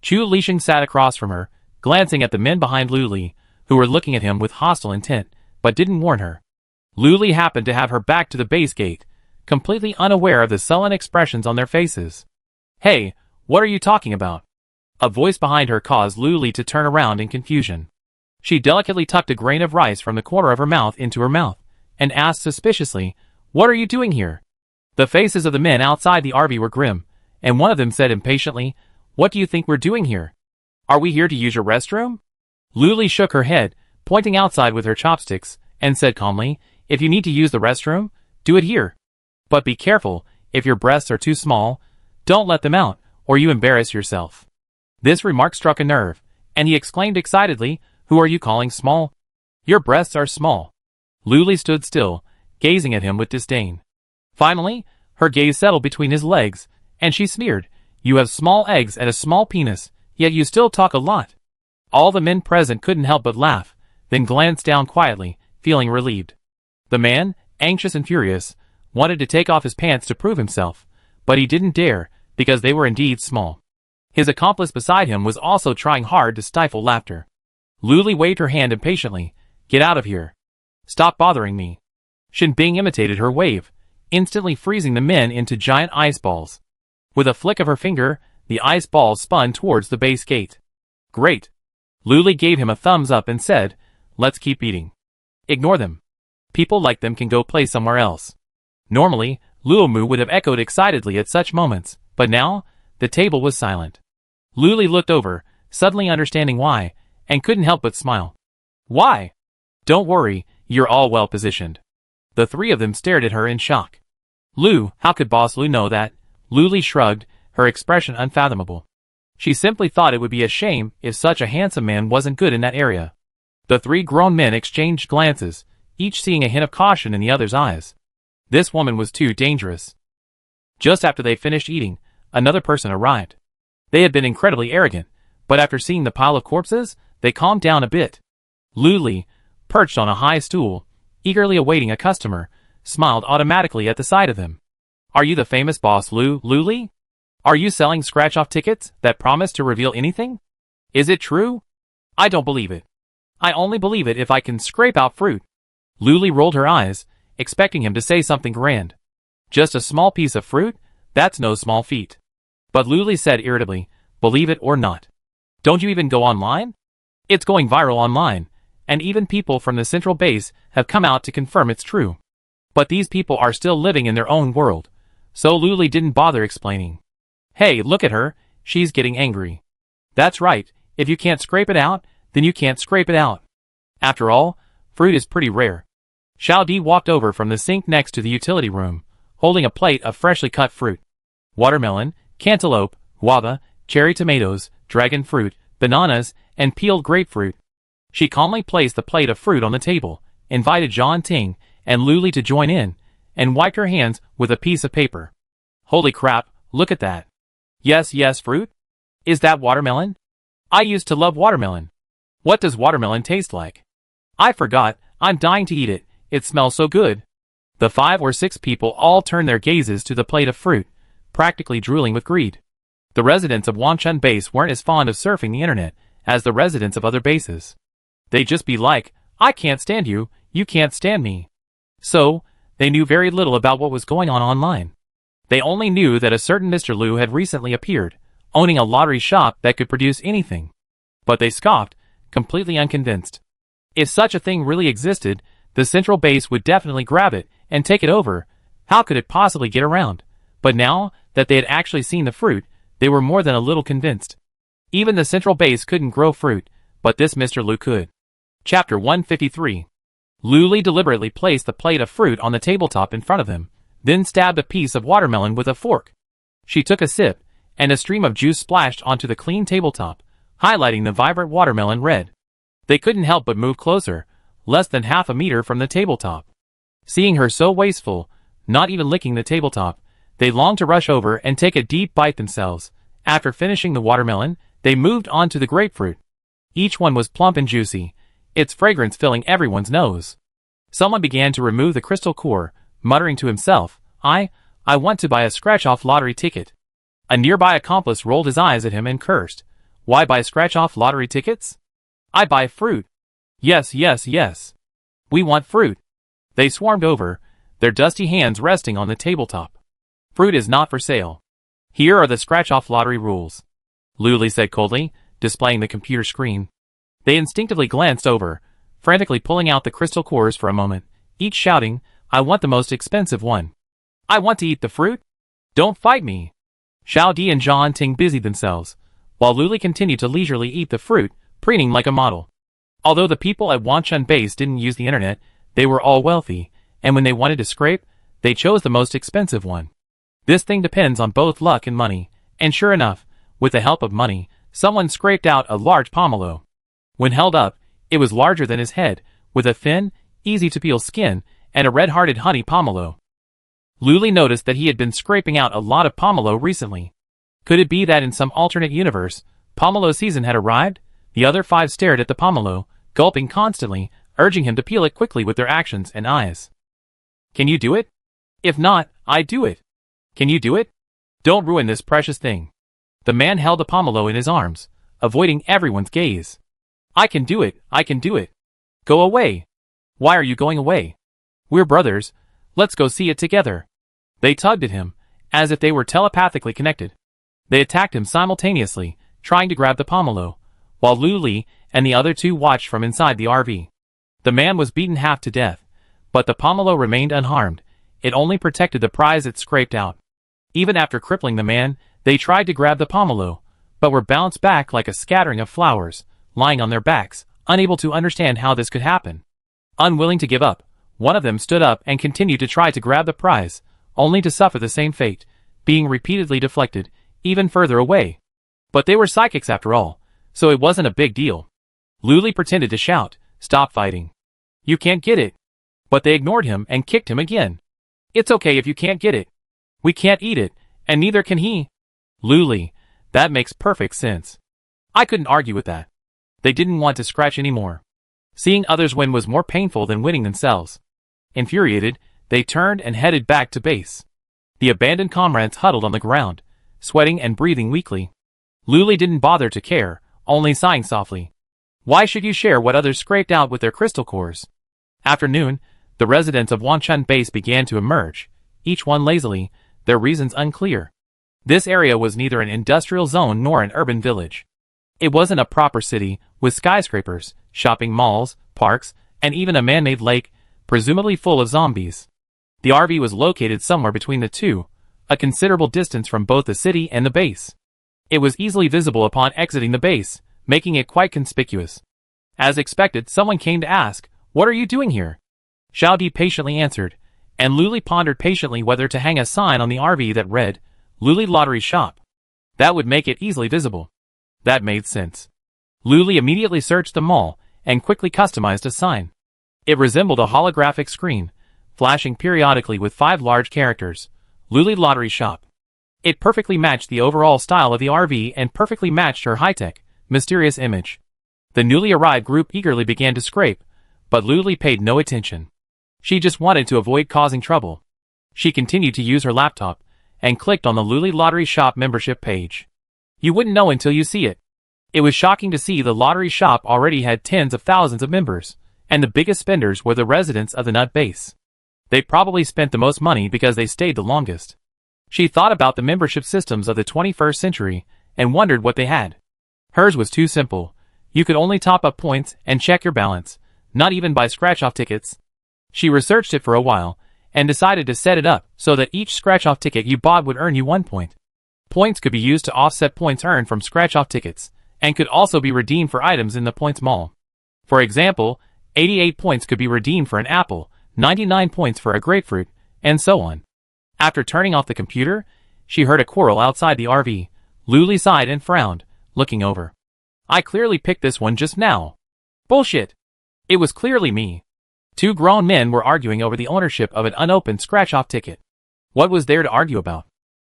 Chu Lixing sat across from her, glancing at the men behind Lu Li, who were looking at him with hostile intent, but didn't warn her. Lu Li happened to have her back to the base gate, completely unaware of the sullen expressions on their faces. Hey, what are you talking about? A voice behind her caused Lu Li to turn around in confusion. She delicately tucked a grain of rice from the corner of her mouth into her mouth, and asked suspiciously, What are you doing here? The faces of the men outside the RV were grim, and one of them said impatiently, What do you think we're doing here? Are we here to use your restroom? Lu Li shook her head, pointing outside with her chopsticks, and said calmly, If you need to use the restroom, do it here. But be careful, if your breasts are too small, don't let them out, or you embarrass yourself. This remark struck a nerve, and he exclaimed excitedly, Who are you calling small? Your breasts are small. Luli stood still, gazing at him with disdain. Finally, her gaze settled between his legs, and she sneered, "You have small eggs and a small penis, yet you still talk a lot." All the men present couldn't help but laugh, then glanced down quietly, feeling relieved. The man, anxious and furious, wanted to take off his pants to prove himself, but he didn't dare, because they were indeed small. His accomplice beside him was also trying hard to stifle laughter. Luli waved her hand impatiently. "Get out of here. Stop bothering me." Shin Bing imitated her wave, instantly freezing the men into giant ice balls. With a flick of her finger, the ice balls spun towards the base gate. "Great." Luli gave him a thumbs up and said, "Let's keep eating. Ignore them. People like them can go play somewhere else." Normally, Luomu would have echoed excitedly at such moments, but now, the table was silent. Luli looked over, suddenly understanding why, and couldn't help but smile. "Why?" "Don't worry, you're all well positioned." The three of them stared at her in shock. "Lu, how could Boss Lu know that?" Luli shrugged, her expression unfathomable. She simply thought it would be a shame if such a handsome man wasn't good in that area. The three grown men exchanged glances, each seeing a hint of caution in the other's eyes. This woman was too dangerous. Just after they finished eating, another person arrived. They had been incredibly arrogant, but after seeing the pile of corpses, they calmed down a bit. Luli, perched on a high stool, eagerly awaiting a customer, smiled automatically at the sight of them. "Are you the famous Boss Lu, Luli? Are you selling scratch-off tickets that promise to reveal anything? Is it true? I don't believe it. I only believe it if I can scrape out fruit." Luli rolled her eyes, expecting him to say something grand. "Just a small piece of fruit? That's no small feat." But Luli said irritably, "Believe it or not. Don't you even go online? It's going viral online, and even people from the central base have come out to confirm it's true." But these people are still living in their own world, so Luli didn't bother explaining. "Hey, look at her, she's getting angry." "That's right, if you can't scrape it out, then you can't scrape it out. After all, fruit is pretty rare." Xiao Di walked over from the sink next to the utility room, holding a plate of freshly cut fruit. Watermelon, cantaloupe, guava, cherry tomatoes, dragon fruit, bananas, and peeled grapefruit. She calmly placed the plate of fruit on the table, invited Zhang Ting and Luli to join in, and wiped her hands with a piece of paper. "Holy crap, look at that. Yes, fruit? Is that watermelon? I used to love watermelon. What does watermelon taste like? I forgot, I'm dying to eat it, it smells so good." The 5 or 6 people all turned their gazes to the plate of fruit, practically drooling with greed. The residents of Wanchun Base weren't as fond of surfing the internet as the residents of other bases. They'd just be like, "I can't stand you, you can't stand me." So, they knew very little about what was going on online. They only knew that a certain Mr. Lu had recently appeared, owning a lottery shop that could produce anything. But they scoffed, completely unconvinced. If such a thing really existed, the central base would definitely grab it and take it over. How could it possibly get around? But now that they had actually seen the fruit, they were more than a little convinced. Even the central base couldn't grow fruit, but this Mr. Lu could. Chapter 153. Luli deliberately placed the plate of fruit on the tabletop in front of them, then stabbed a piece of watermelon with a fork. She took a sip, and a stream of juice splashed onto the clean tabletop, highlighting the vibrant watermelon red. They couldn't help but move closer, less than half a meter from the tabletop. Seeing her so wasteful, not even licking the tabletop, they longed to rush over and take a deep bite themselves. After finishing the watermelon, they moved on to the grapefruit. Each one was plump and juicy, its fragrance filling everyone's nose. Someone began to remove the crystal core, muttering to himself, I want to buy a scratch-off lottery ticket." A nearby accomplice rolled his eyes at him and cursed. "Why buy scratch-off lottery tickets? I buy fruit. Yes. We want fruit." They swarmed over, their dusty hands resting on the tabletop. "Fruit is not for sale. Here are the scratch-off lottery rules," Luli said coldly, displaying the computer screen. They instinctively glanced over, frantically pulling out the crystal cores for a moment, each shouting, "I want the most expensive one. I want to eat the fruit. Don't fight me." Xiao Di and Zhang Ting busied themselves, while Luli continued to leisurely eat the fruit, preening like a model. Although the people at Wanchun Base didn't use the internet, they were all wealthy, and when they wanted to scrape, they chose the most expensive one. This thing depends on both luck and money, and sure enough, with the help of money, someone scraped out a large pomelo. When held up, it was larger than his head, with a thin, easy-to-peel skin, and a red-hearted honey pomelo. Luli noticed that he had been scraping out a lot of pomelo recently. Could it be that in some alternate universe, pomelo season had arrived? The other 5 stared at the pomelo, gulping constantly, urging him to peel it quickly with their actions and eyes. Can you do it? If not, I do it. Can you do it? Don't ruin this precious thing. The man held the pomelo in his arms, avoiding everyone's gaze. I can do it, I can do it. Go away. Why are you going away? We're brothers, let's go see it together. They tugged at him, as if they were telepathically connected. They attacked him simultaneously, trying to grab the pomelo, while Luli and the other 2 watched from inside the RV. The man was beaten half to death, but the pomelo remained unharmed. It only protected the prize it scraped out. Even after crippling the man, they tried to grab the pomelo, but were bounced back like a scattering of flowers, lying on their backs, unable to understand how this could happen. Unwilling to give up, one of them stood up and continued to try to grab the prize, only to suffer the same fate, being repeatedly deflected, even further away. But they were psychics after all, so it wasn't a big deal. Luli pretended to shout, "Stop fighting. You can't get it." But they ignored him and kicked him again. "It's okay if you can't get it. We can't eat it, and neither can he." Luli, that makes perfect sense. I couldn't argue with that. They didn't want to scratch anymore. Seeing others win was more painful than winning themselves. Infuriated, they turned and headed back to base. The abandoned comrades huddled on the ground, sweating and breathing weakly. Luli didn't bother to care, only sighing softly. Why should you share what others scraped out with their crystal cores? After noon, the residents of Wanchun Base began to emerge, each one lazily, their reasons unclear. This area was neither an industrial zone nor an urban village. It wasn't a proper city, with skyscrapers, shopping malls, parks, and even a man-made lake, presumably full of zombies. The RV was located somewhere between the two, a considerable distance from both the city and the base. It was easily visible upon exiting the base, making it quite conspicuous. As expected, someone came to ask, "What are you doing here?" Xiao Di patiently answered, and Luli pondered patiently whether to hang a sign on the RV that read, "Luli Lottery Shop." That would make it easily visible. That made sense. Luli immediately searched the mall and quickly customized a sign. It resembled a holographic screen, flashing periodically with 5 large characters, "Luli Lottery Shop." It perfectly matched the overall style of the RV and perfectly matched her high-tech, mysterious image. The newly arrived group eagerly began to scrape, but Luli paid no attention. She just wanted to avoid causing trouble. She continued to use her laptop, and clicked on the Luli Lottery Shop membership page. You wouldn't know until you see it. It was shocking to see the lottery shop already had tens of thousands of members, and the biggest spenders were the residents of the nut base. They probably spent the most money because they stayed the longest. She thought about the membership systems of the 21st century, and wondered what they had. Hers was too simple. You could only top up points and check your balance, not even buy scratch-off tickets. She researched it for a while, and decided to set it up so that each scratch-off ticket you bought would earn you 1 point. Points could be used to offset points earned from scratch-off tickets, and could also be redeemed for items in the points mall. For example, 88 points could be redeemed for an apple, 99 points for a grapefruit, and so on. After turning off the computer, she heard a quarrel outside the RV. Luli sighed and frowned, looking over. I clearly picked this one just now. Bullshit. It was clearly me. 2 grown men were arguing over the ownership of an unopened scratch-off ticket. What was there to argue about?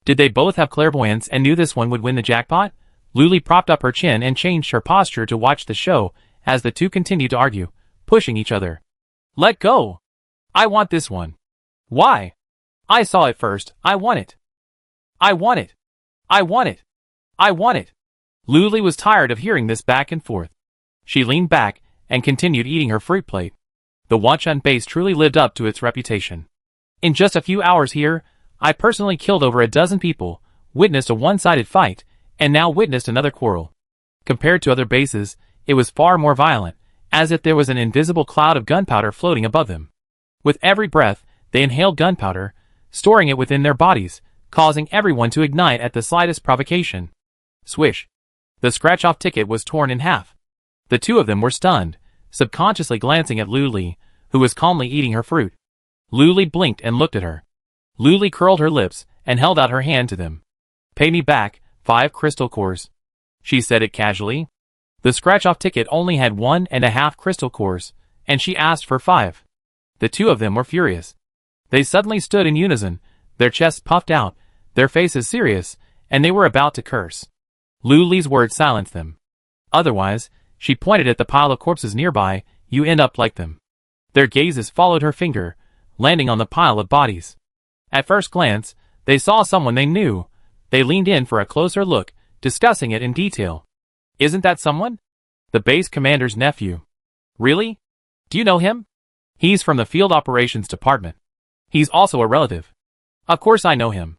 Did they both have clairvoyance and knew this one would win the jackpot? Luli propped up her chin and changed her posture to watch the show as the 2 continued to argue, pushing each other. Let go! I want this one. Why? I saw it first. I want it. I want it. I want it. I want it. Luli was tired of hearing this back and forth. She leaned back and continued eating her fruit plate. The Wanchun base truly lived up to its reputation. In just a few hours here, I personally killed over a dozen people, witnessed a one-sided fight, and now witnessed another quarrel. Compared to other bases, it was far more violent, as if there was an invisible cloud of gunpowder floating above them. With every breath, they inhaled gunpowder, storing it within their bodies, causing everyone to ignite at the slightest provocation. Swish. The scratch-off ticket was torn in half. The 2 of them were stunned, subconsciously glancing at Luli, who was calmly eating her fruit. Luli blinked and looked at her. Luli curled her lips and held out her hand to them. Pay me back 5 crystal cores. She said it casually. The scratch-off ticket only had 1.5 crystal cores, and she asked for 5. The two of them were furious. They suddenly stood in unison, their chests puffed out, their faces serious, and they were about to curse. Lu Li's words silenced them. Otherwise, she pointed at the pile of corpses nearby, you end up like them. Their gazes followed her finger, landing on the pile of bodies. At first glance, they saw someone they knew. They leaned in for a closer look, discussing it in detail. Isn't that someone? The base commander's nephew. Really? Do you know him? He's from the field operations department. He's also a relative. Of course I know him.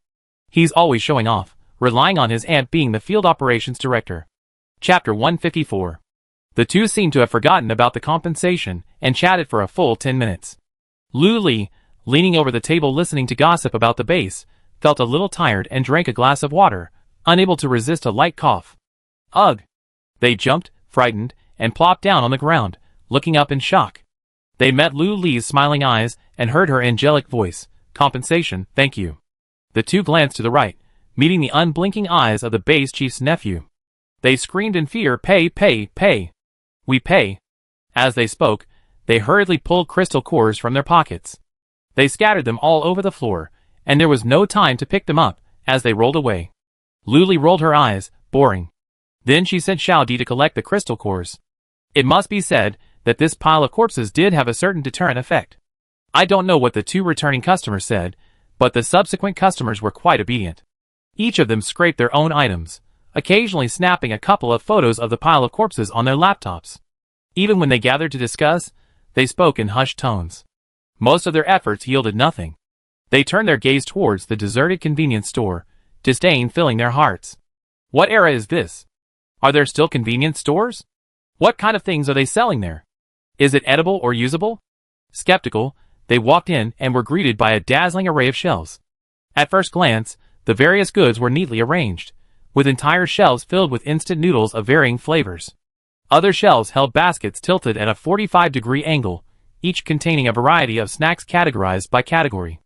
He's always showing off, relying on his aunt being the field operations director. Chapter 154. The two seemed to have forgotten about the compensation and chatted for a full 10 minutes. Lu Li, leaning over the table listening to gossip about the base, felt a little tired and drank a glass of water, unable to resist a light cough. Ugh! They jumped, frightened, and plopped down on the ground, looking up in shock. They met Lu Li's smiling eyes and heard her angelic voice. Compensation, thank you. The two glanced to the right, meeting the unblinking eyes of the base chief's nephew. They screamed in fear, pay, pay, pay. We pay. As they spoke, they hurriedly pulled crystal cores from their pockets. They scattered them all over the floor, and there was no time to pick them up as they rolled away. Lu Li rolled her eyes, boring. Then she sent Xiao Di to collect the crystal cores. It must be said that this pile of corpses did have a certain deterrent effect. I don't know what the two returning customers said, but the subsequent customers were quite obedient. Each of them scraped their own items, occasionally snapping a couple of photos of the pile of corpses on their laptops. Even when they gathered to discuss, they spoke in hushed tones. Most of their efforts yielded nothing. They turned their gaze towards the deserted convenience store, disdain filling their hearts. What era is this? Are there still convenience stores? What kind of things are they selling there? Is it edible or usable? Skeptical, they walked in and were greeted by a dazzling array of shelves. At first glance, the various goods were neatly arranged, with entire shelves filled with instant noodles of varying flavors. Other shelves held baskets tilted at a 45-degree angle, each containing a variety of snacks categorized by category.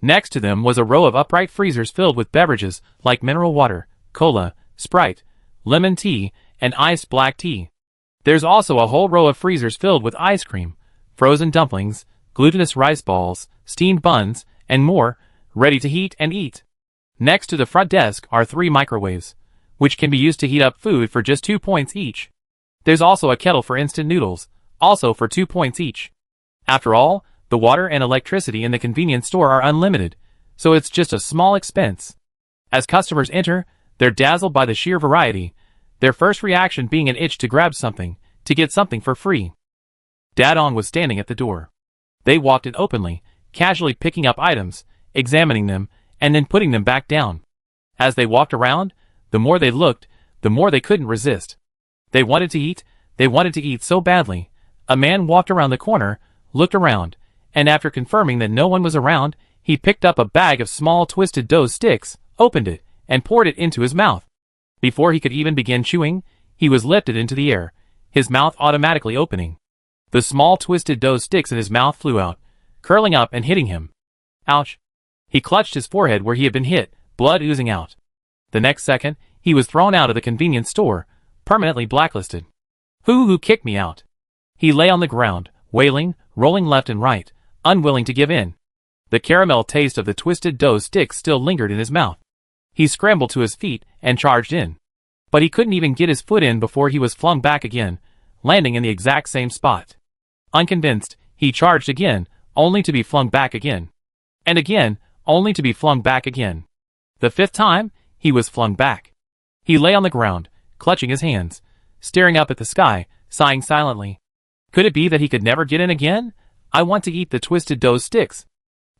Next to them was a row of upright freezers filled with beverages like mineral water, cola, Sprite, lemon tea, and iced black tea. There's also a whole row of freezers filled with ice cream, frozen dumplings, glutinous rice balls, steamed buns, and more, ready to heat and eat. Next to the front desk are 3 microwaves, which can be used to heat up food for just 2 points each. There's also a kettle for instant noodles, also for 2 points each. After all, the water and electricity in the convenience store are unlimited, so it's just a small expense. As customers enter, they're dazzled by the sheer variety, their first reaction being an itch to grab something, to get something for free. Dadong was standing at the door. They walked in openly, casually picking up items, examining them, and then putting them back down. As they walked around, the more they looked, the more they couldn't resist. They wanted to eat so badly. A man walked around the corner, looked around, and after confirming that no one was around, he picked up a bag of small twisted dough sticks, opened it, and poured it into his mouth. Before he could even begin chewing, he was lifted into the air, his mouth automatically opening. The small twisted dough sticks in his mouth flew out, curling up and hitting him. Ouch! He clutched his forehead where he had been hit, blood oozing out. The next second, he was thrown out of the convenience store, permanently blacklisted. Who kicked me out? He lay on the ground, wailing, rolling left and right, unwilling to give in. The caramel taste of the twisted dough sticks still lingered in his mouth. He scrambled to his feet and charged in. But he couldn't even get his foot in before he was flung back again, landing in the exact same spot. Unconvinced, he charged again, only to be flung back again. And again, only to be flung back again. The 5th time, he was flung back. He lay on the ground, clutching his hands, staring up at the sky, sighing silently. Could it be that he could never get in again? I want to eat the twisted dough sticks.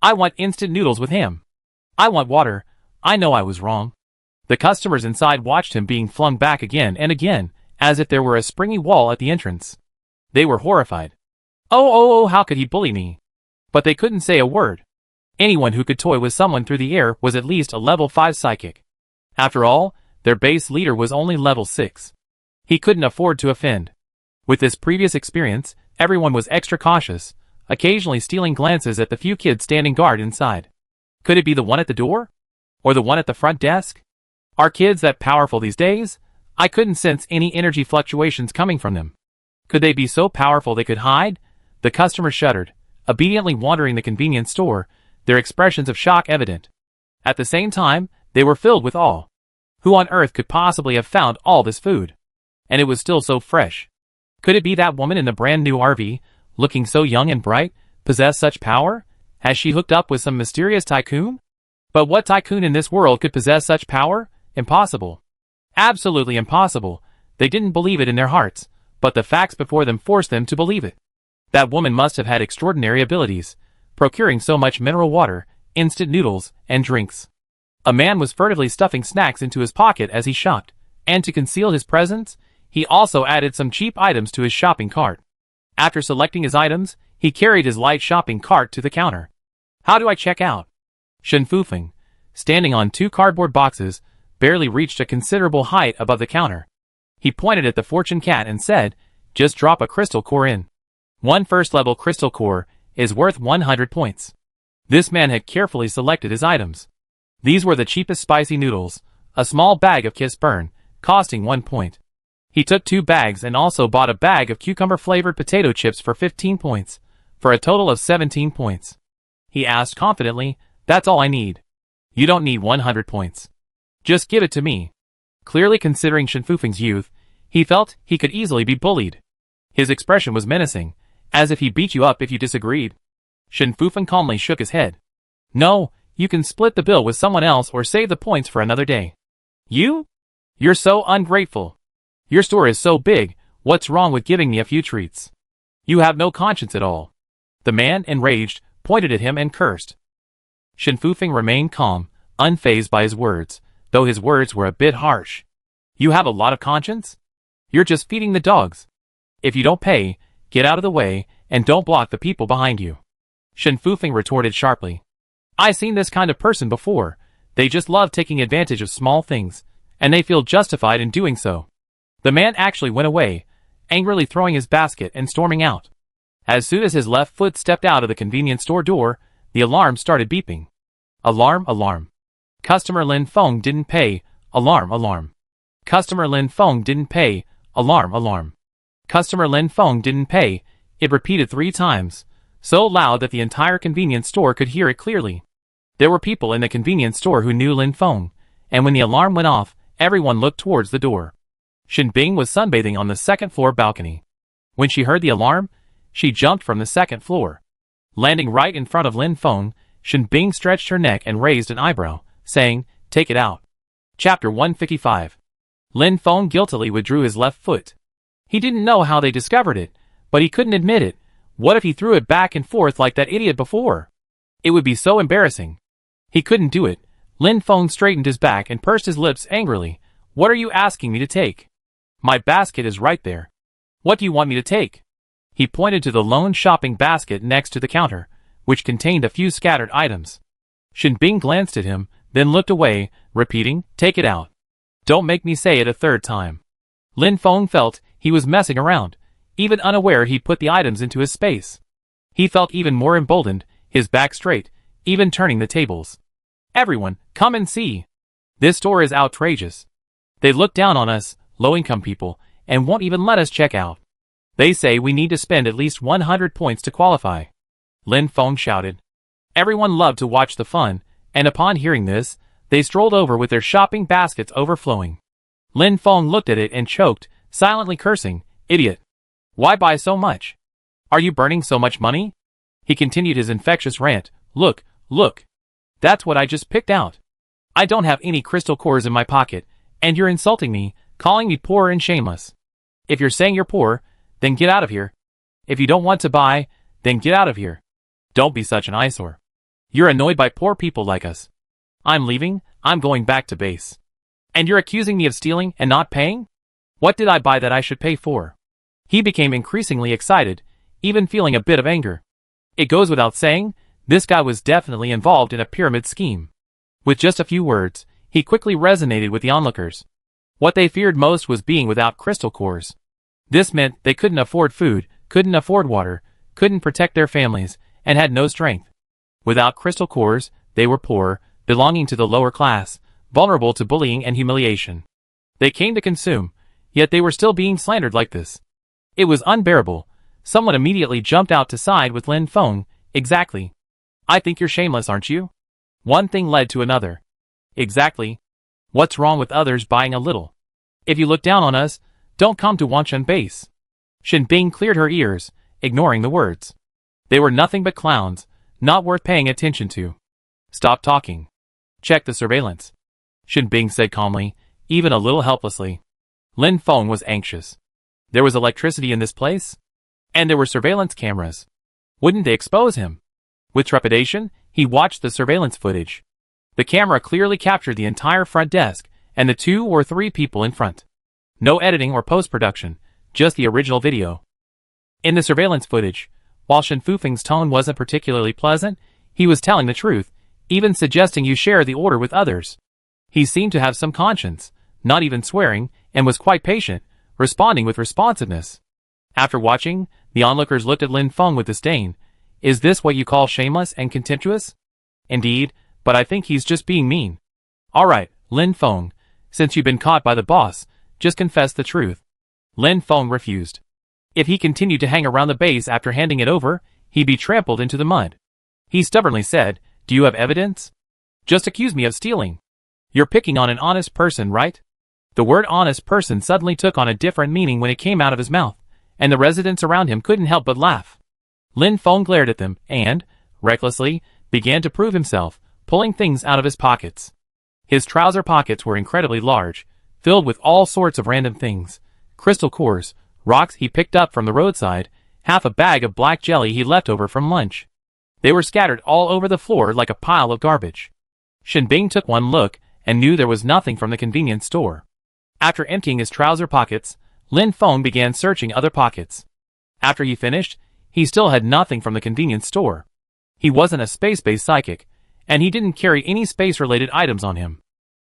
I want instant noodles with ham. I want water. I know I was wrong. The customers inside watched him being flung back again and again, as if there were a springy wall at the entrance. They were horrified. Oh, how could he bully me? But they couldn't say a word. Anyone who could toy with someone through the air was at least a level 5 psychic. After all, their base leader was only level 6. He couldn't afford to offend. With this previous experience, everyone was extra cautious, occasionally stealing glances at the few kids standing guard inside. Could it be the one at the door? Or the one at the front desk? Are kids that powerful these days? I couldn't sense any energy fluctuations coming from them. Could they be so powerful they could hide? The customer shuddered, obediently wandering the convenience store, their expressions of shock evident. At the same time, they were filled with awe. Who on earth could possibly have found all this food? And it was still so fresh. Could it be that woman in the brand new RV, looking so young and bright, possessed such power? Has she hooked up with some mysterious tycoon? But what tycoon in this world could possess such power? Impossible. Absolutely impossible. They didn't believe it in their hearts, but the facts before them forced them to believe it. That woman must have had extraordinary abilities, procuring so much mineral water, instant noodles, and drinks. A man was furtively stuffing snacks into his pocket as he shopped, and to conceal his presence, he also added some cheap items to his shopping cart. After selecting his items, he carried his light shopping cart to the counter. How do I check out? Shen Fufeng, standing on 2 cardboard boxes, barely reached a considerable height above the counter. He pointed at the fortune cat and said, "Just drop a crystal core in. One first-level crystal core is worth 100 points." This man had carefully selected his items. These were the cheapest spicy noodles, a small bag of Kiss Burn, costing 1 point. He took 2 bags and also bought a bag of cucumber-flavored potato chips for 15 points, for a total of 17 points. He asked confidently, "That's all I need." "You don't need 100 points. Just give it to me." Clearly considering Shen Fufeng's youth, he felt he could easily be bullied. His expression was menacing, as if he beat you up if you disagreed. Shen Fufeng calmly shook his head. "No, you can split the bill with someone else or save the points for another day." "You? You're so ungrateful. Your store is so big, what's wrong with giving me a few treats? You have no conscience at all." The man, enraged, pointed at him and cursed. Shen Fufeng remained calm, unfazed by his words, though his words were a bit harsh. "You have a lot of conscience? You're just feeding the dogs. If you don't pay, get out of the way, and don't block the people behind you." Shen Fufeng retorted sharply. "I've seen this kind of person before. They just love taking advantage of small things, and they feel justified in doing so." The man actually went away, angrily throwing his basket and storming out. As soon as his left foot stepped out of the convenience store door, the alarm started beeping. Alarm, alarm. Customer Lin Feng didn't pay. Alarm, alarm. Customer Lin Feng didn't pay. Alarm, alarm. Customer Lin Feng didn't pay. It repeated 3 times, so loud that the entire convenience store could hear it clearly. There were people in the convenience store who knew Lin Feng, and when the alarm went off, everyone looked towards the door. Shen Bing was sunbathing on the 2nd floor balcony. When she heard the alarm, she jumped from the 2nd floor. Landing right in front of Lin Feng, Shen Bing stretched her neck and raised an eyebrow, saying, "Take it out." Chapter 155. Lin Feng guiltily withdrew his left foot. He didn't know how they discovered it, but he couldn't admit it. What if he threw it back and forth like that idiot before? It would be so embarrassing. He couldn't do it. Lin Feng straightened his back and pursed his lips angrily. "What are you asking me to take? My basket is right there. What do you want me to take?" He pointed to the lone shopping basket next to the counter, which contained a few scattered items. Shen Bing glanced at him, then looked away, repeating, "Take it out. Don't make me say it a 3rd time." Lin Feng felt he was messing around, even unaware he'd put the items into his space. He felt even more emboldened, his back straight, even turning the tables. "Everyone, come and see. This store is outrageous. They look down on us, low-income people, and won't even let us check out. They say we need to spend at least 100 points to qualify." Lin Feng shouted. Everyone loved to watch the fun, and upon hearing this, they strolled over with their shopping baskets overflowing. Lin Feng looked at it and choked, silently cursing, "Idiot. Why buy so much? Are you burning so much money?" He continued his infectious rant. Look. That's what I just picked out. I don't have any crystal cores in my pocket, and you're insulting me, calling me poor and shameless. If you're saying you're poor, then get out of here. If you don't want to buy, then get out of here. Don't be such an eyesore. You're annoyed by poor people like us. I'm leaving, I'm going back to base. And you're accusing me of stealing and not paying? What did I buy that I should pay for?" He became increasingly excited, even feeling a bit of anger. It goes without saying, this guy was definitely involved in a pyramid scheme. With just a few words, he quickly resonated with the onlookers. What they feared most was being without crystal cores. This meant they couldn't afford food, couldn't afford water, couldn't protect their families, and had no strength. Without crystal cores, they were poor, belonging to the lower class, vulnerable to bullying and humiliation. They came to consume, yet they were still being slandered like this. It was unbearable. Someone immediately jumped out to side with Lin Feng, Exactly. I think you're shameless, aren't you? One thing led to another. Exactly. What's wrong with others buying a little? If you look down on us, don't come to Wanshan base. Shin Bing cleared her ears, ignoring the words. They were nothing but clowns, not worth paying attention to. Stop talking. Check the surveillance. Shin Bing said calmly, even a little helplessly. Lin Feng was anxious. There was electricity in this place? And there were surveillance cameras. Wouldn't they expose him? With trepidation, he watched the surveillance footage. The camera clearly captured the entire front desk and the 2 or 3 people in front. No editing or post-production, just the original video. In the surveillance footage, while Shen Fufeng's tone wasn't particularly pleasant, he was telling the truth, even suggesting you share the order with others. He seemed to have some conscience, not even swearing, and was quite patient, responding with responsiveness. After watching, the onlookers looked at Lin Feng with disdain. Is this what you call shameless and contemptuous? Indeed, but I think he's just being mean. Alright, Lin Feng, since you've been caught by the boss, just confess the truth. Lin Feng refused. If he continued to hang around the base after handing it over, he'd be trampled into the mud. He stubbornly said, Do you have evidence? Just accuse me of stealing. You're picking on an honest person, right? The word honest person suddenly took on a different meaning when it came out of his mouth, and the residents around him couldn't help but laugh. Lin Feng glared at them and, recklessly, began to prove himself, pulling things out of his pockets. His trouser pockets were incredibly large, filled with all sorts of random things. Crystal cores, rocks he picked up from the roadside, half a bag of black jelly he left over from lunch. They were scattered all over the floor like a pile of garbage. Shen Bing took one look and knew there was nothing from the convenience store. After emptying his trouser pockets, Lin Feng began searching other pockets. After he finished, he still had nothing from the convenience store. He wasn't a space-based psychic, and he didn't carry any space-related items on him.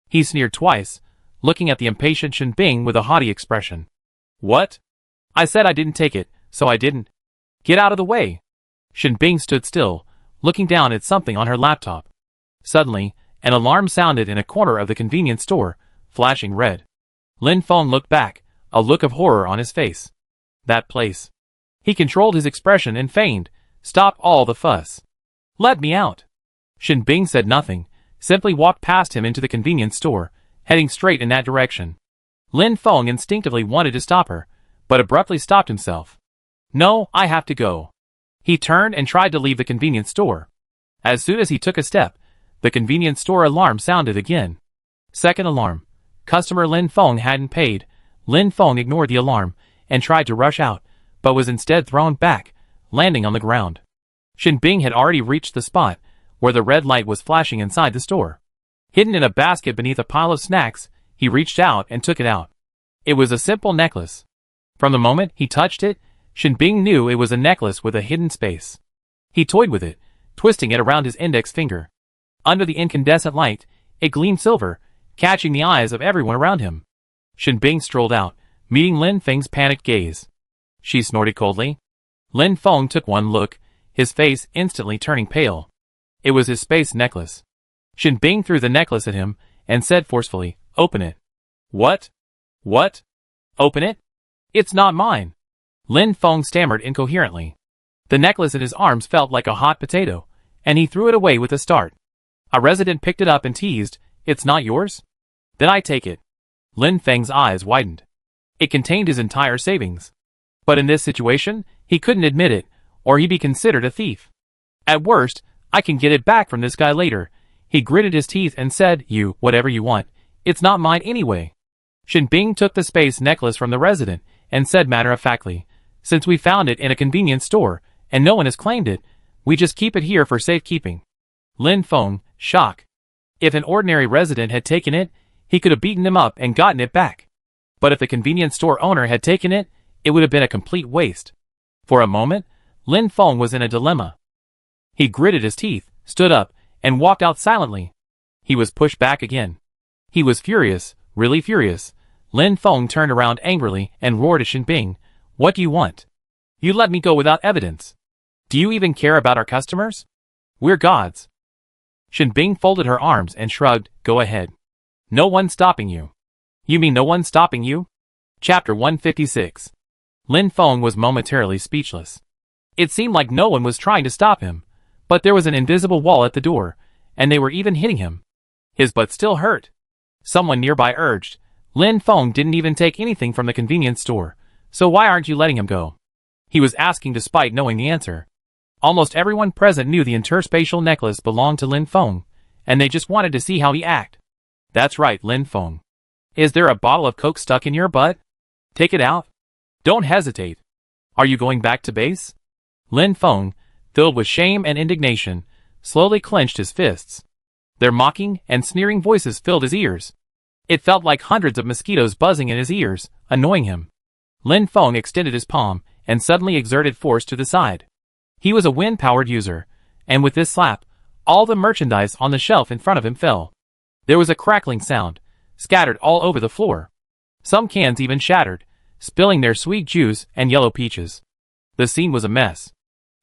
He sneered twice, looking at the impatient Shen Bing with a haughty expression. What? I said I didn't take it, so I didn't. Get out of the way. Shen Bing stood still, looking down at something on her laptop. Suddenly, an alarm sounded in a corner of the convenience store, flashing red. Lin Feng looked back, a look of horror on his face. That place. He controlled his expression and feigned, Stop all the fuss. Let me out. Shen Bing said nothing, simply walked past him into the convenience store, heading straight in that direction. Lin Feng instinctively wanted to stop her, but abruptly stopped himself. No, I have to go. He turned and tried to leave the convenience store. As soon as he took a step, the convenience store alarm sounded again. Second alarm. Customer Lin Feng hadn't paid. Lin Feng ignored the alarm and tried to rush out, but was instead thrown back, landing on the ground. Shen Bing had already reached the spot where the red light was flashing inside the store. Hidden in a basket beneath a pile of snacks, he reached out and took it out. It was a simple necklace. From the moment he touched it, Shen Bing knew it was a necklace with a hidden space. He toyed with it, twisting it around his index finger. Under the incandescent light, it gleamed silver, catching the eyes of everyone around him. Shen Bing strolled out, meeting Lin Feng's panicked gaze. She snorted coldly. Lin Feng took one look, his face instantly turning pale. It was his space necklace. Shen Bing threw the necklace at him and said forcefully, Open it. What? What? Open it? It's not mine. Lin Feng stammered incoherently. The necklace in his arms felt like a hot potato, and he threw it away with a start. A resident picked it up and teased, It's not yours? Then I take it. Lin Feng's eyes widened. It contained his entire savings. But in this situation, he couldn't admit it, or he'd be considered a thief. At worst, I can get it back from this guy later. He gritted his teeth and said, whatever you want. It's not mine anyway. Shen Bing took the space necklace from the resident and said matter-of-factly, Since we found it in a convenience store, and no one has claimed it, we just keep it here for safekeeping. Lin Feng, shock. If an ordinary resident had taken it, he could have beaten him up and gotten it back. But if the convenience store owner had taken it, it would have been a complete waste. For a moment, Lin Feng was in a dilemma. He gritted his teeth, stood up, and walked out silently. He was pushed back again. He was furious, really furious. Lin Feng turned around angrily and roared at Shen Bing, What do you want? You let me go without evidence. Do you even care about our customers? We're gods. Shen Bing folded her arms and shrugged, Go ahead. No one's stopping you. You mean no one's stopping you? Chapter 156. Lin Feng was momentarily speechless. It seemed like no one was trying to stop him, But there was an invisible wall at the door, and they were even hitting him. His butt still hurt. Someone nearby urged, Lin Feng didn't even take anything from the convenience store, so why aren't you letting him go? He was asking despite knowing the answer. Almost everyone present knew the interspatial necklace belonged to Lin Feng, and they just wanted to see how he act. That's right, Lin Feng. Is there a bottle of Coke stuck in your butt? Take it out. Don't hesitate. Are you going back to base? Lin Feng, filled with shame and indignation, slowly clenched his fists. Their mocking and sneering voices filled his ears. It felt like hundreds of mosquitoes buzzing in his ears, annoying him. Lin Feng extended his palm and suddenly exerted force to the side. He was a wind-powered user, and with this slap, all the merchandise on the shelf in front of him fell. There was a crackling sound, scattered all over the floor. Some cans even shattered, spilling their sweet juice and yellow peaches. The scene was a mess.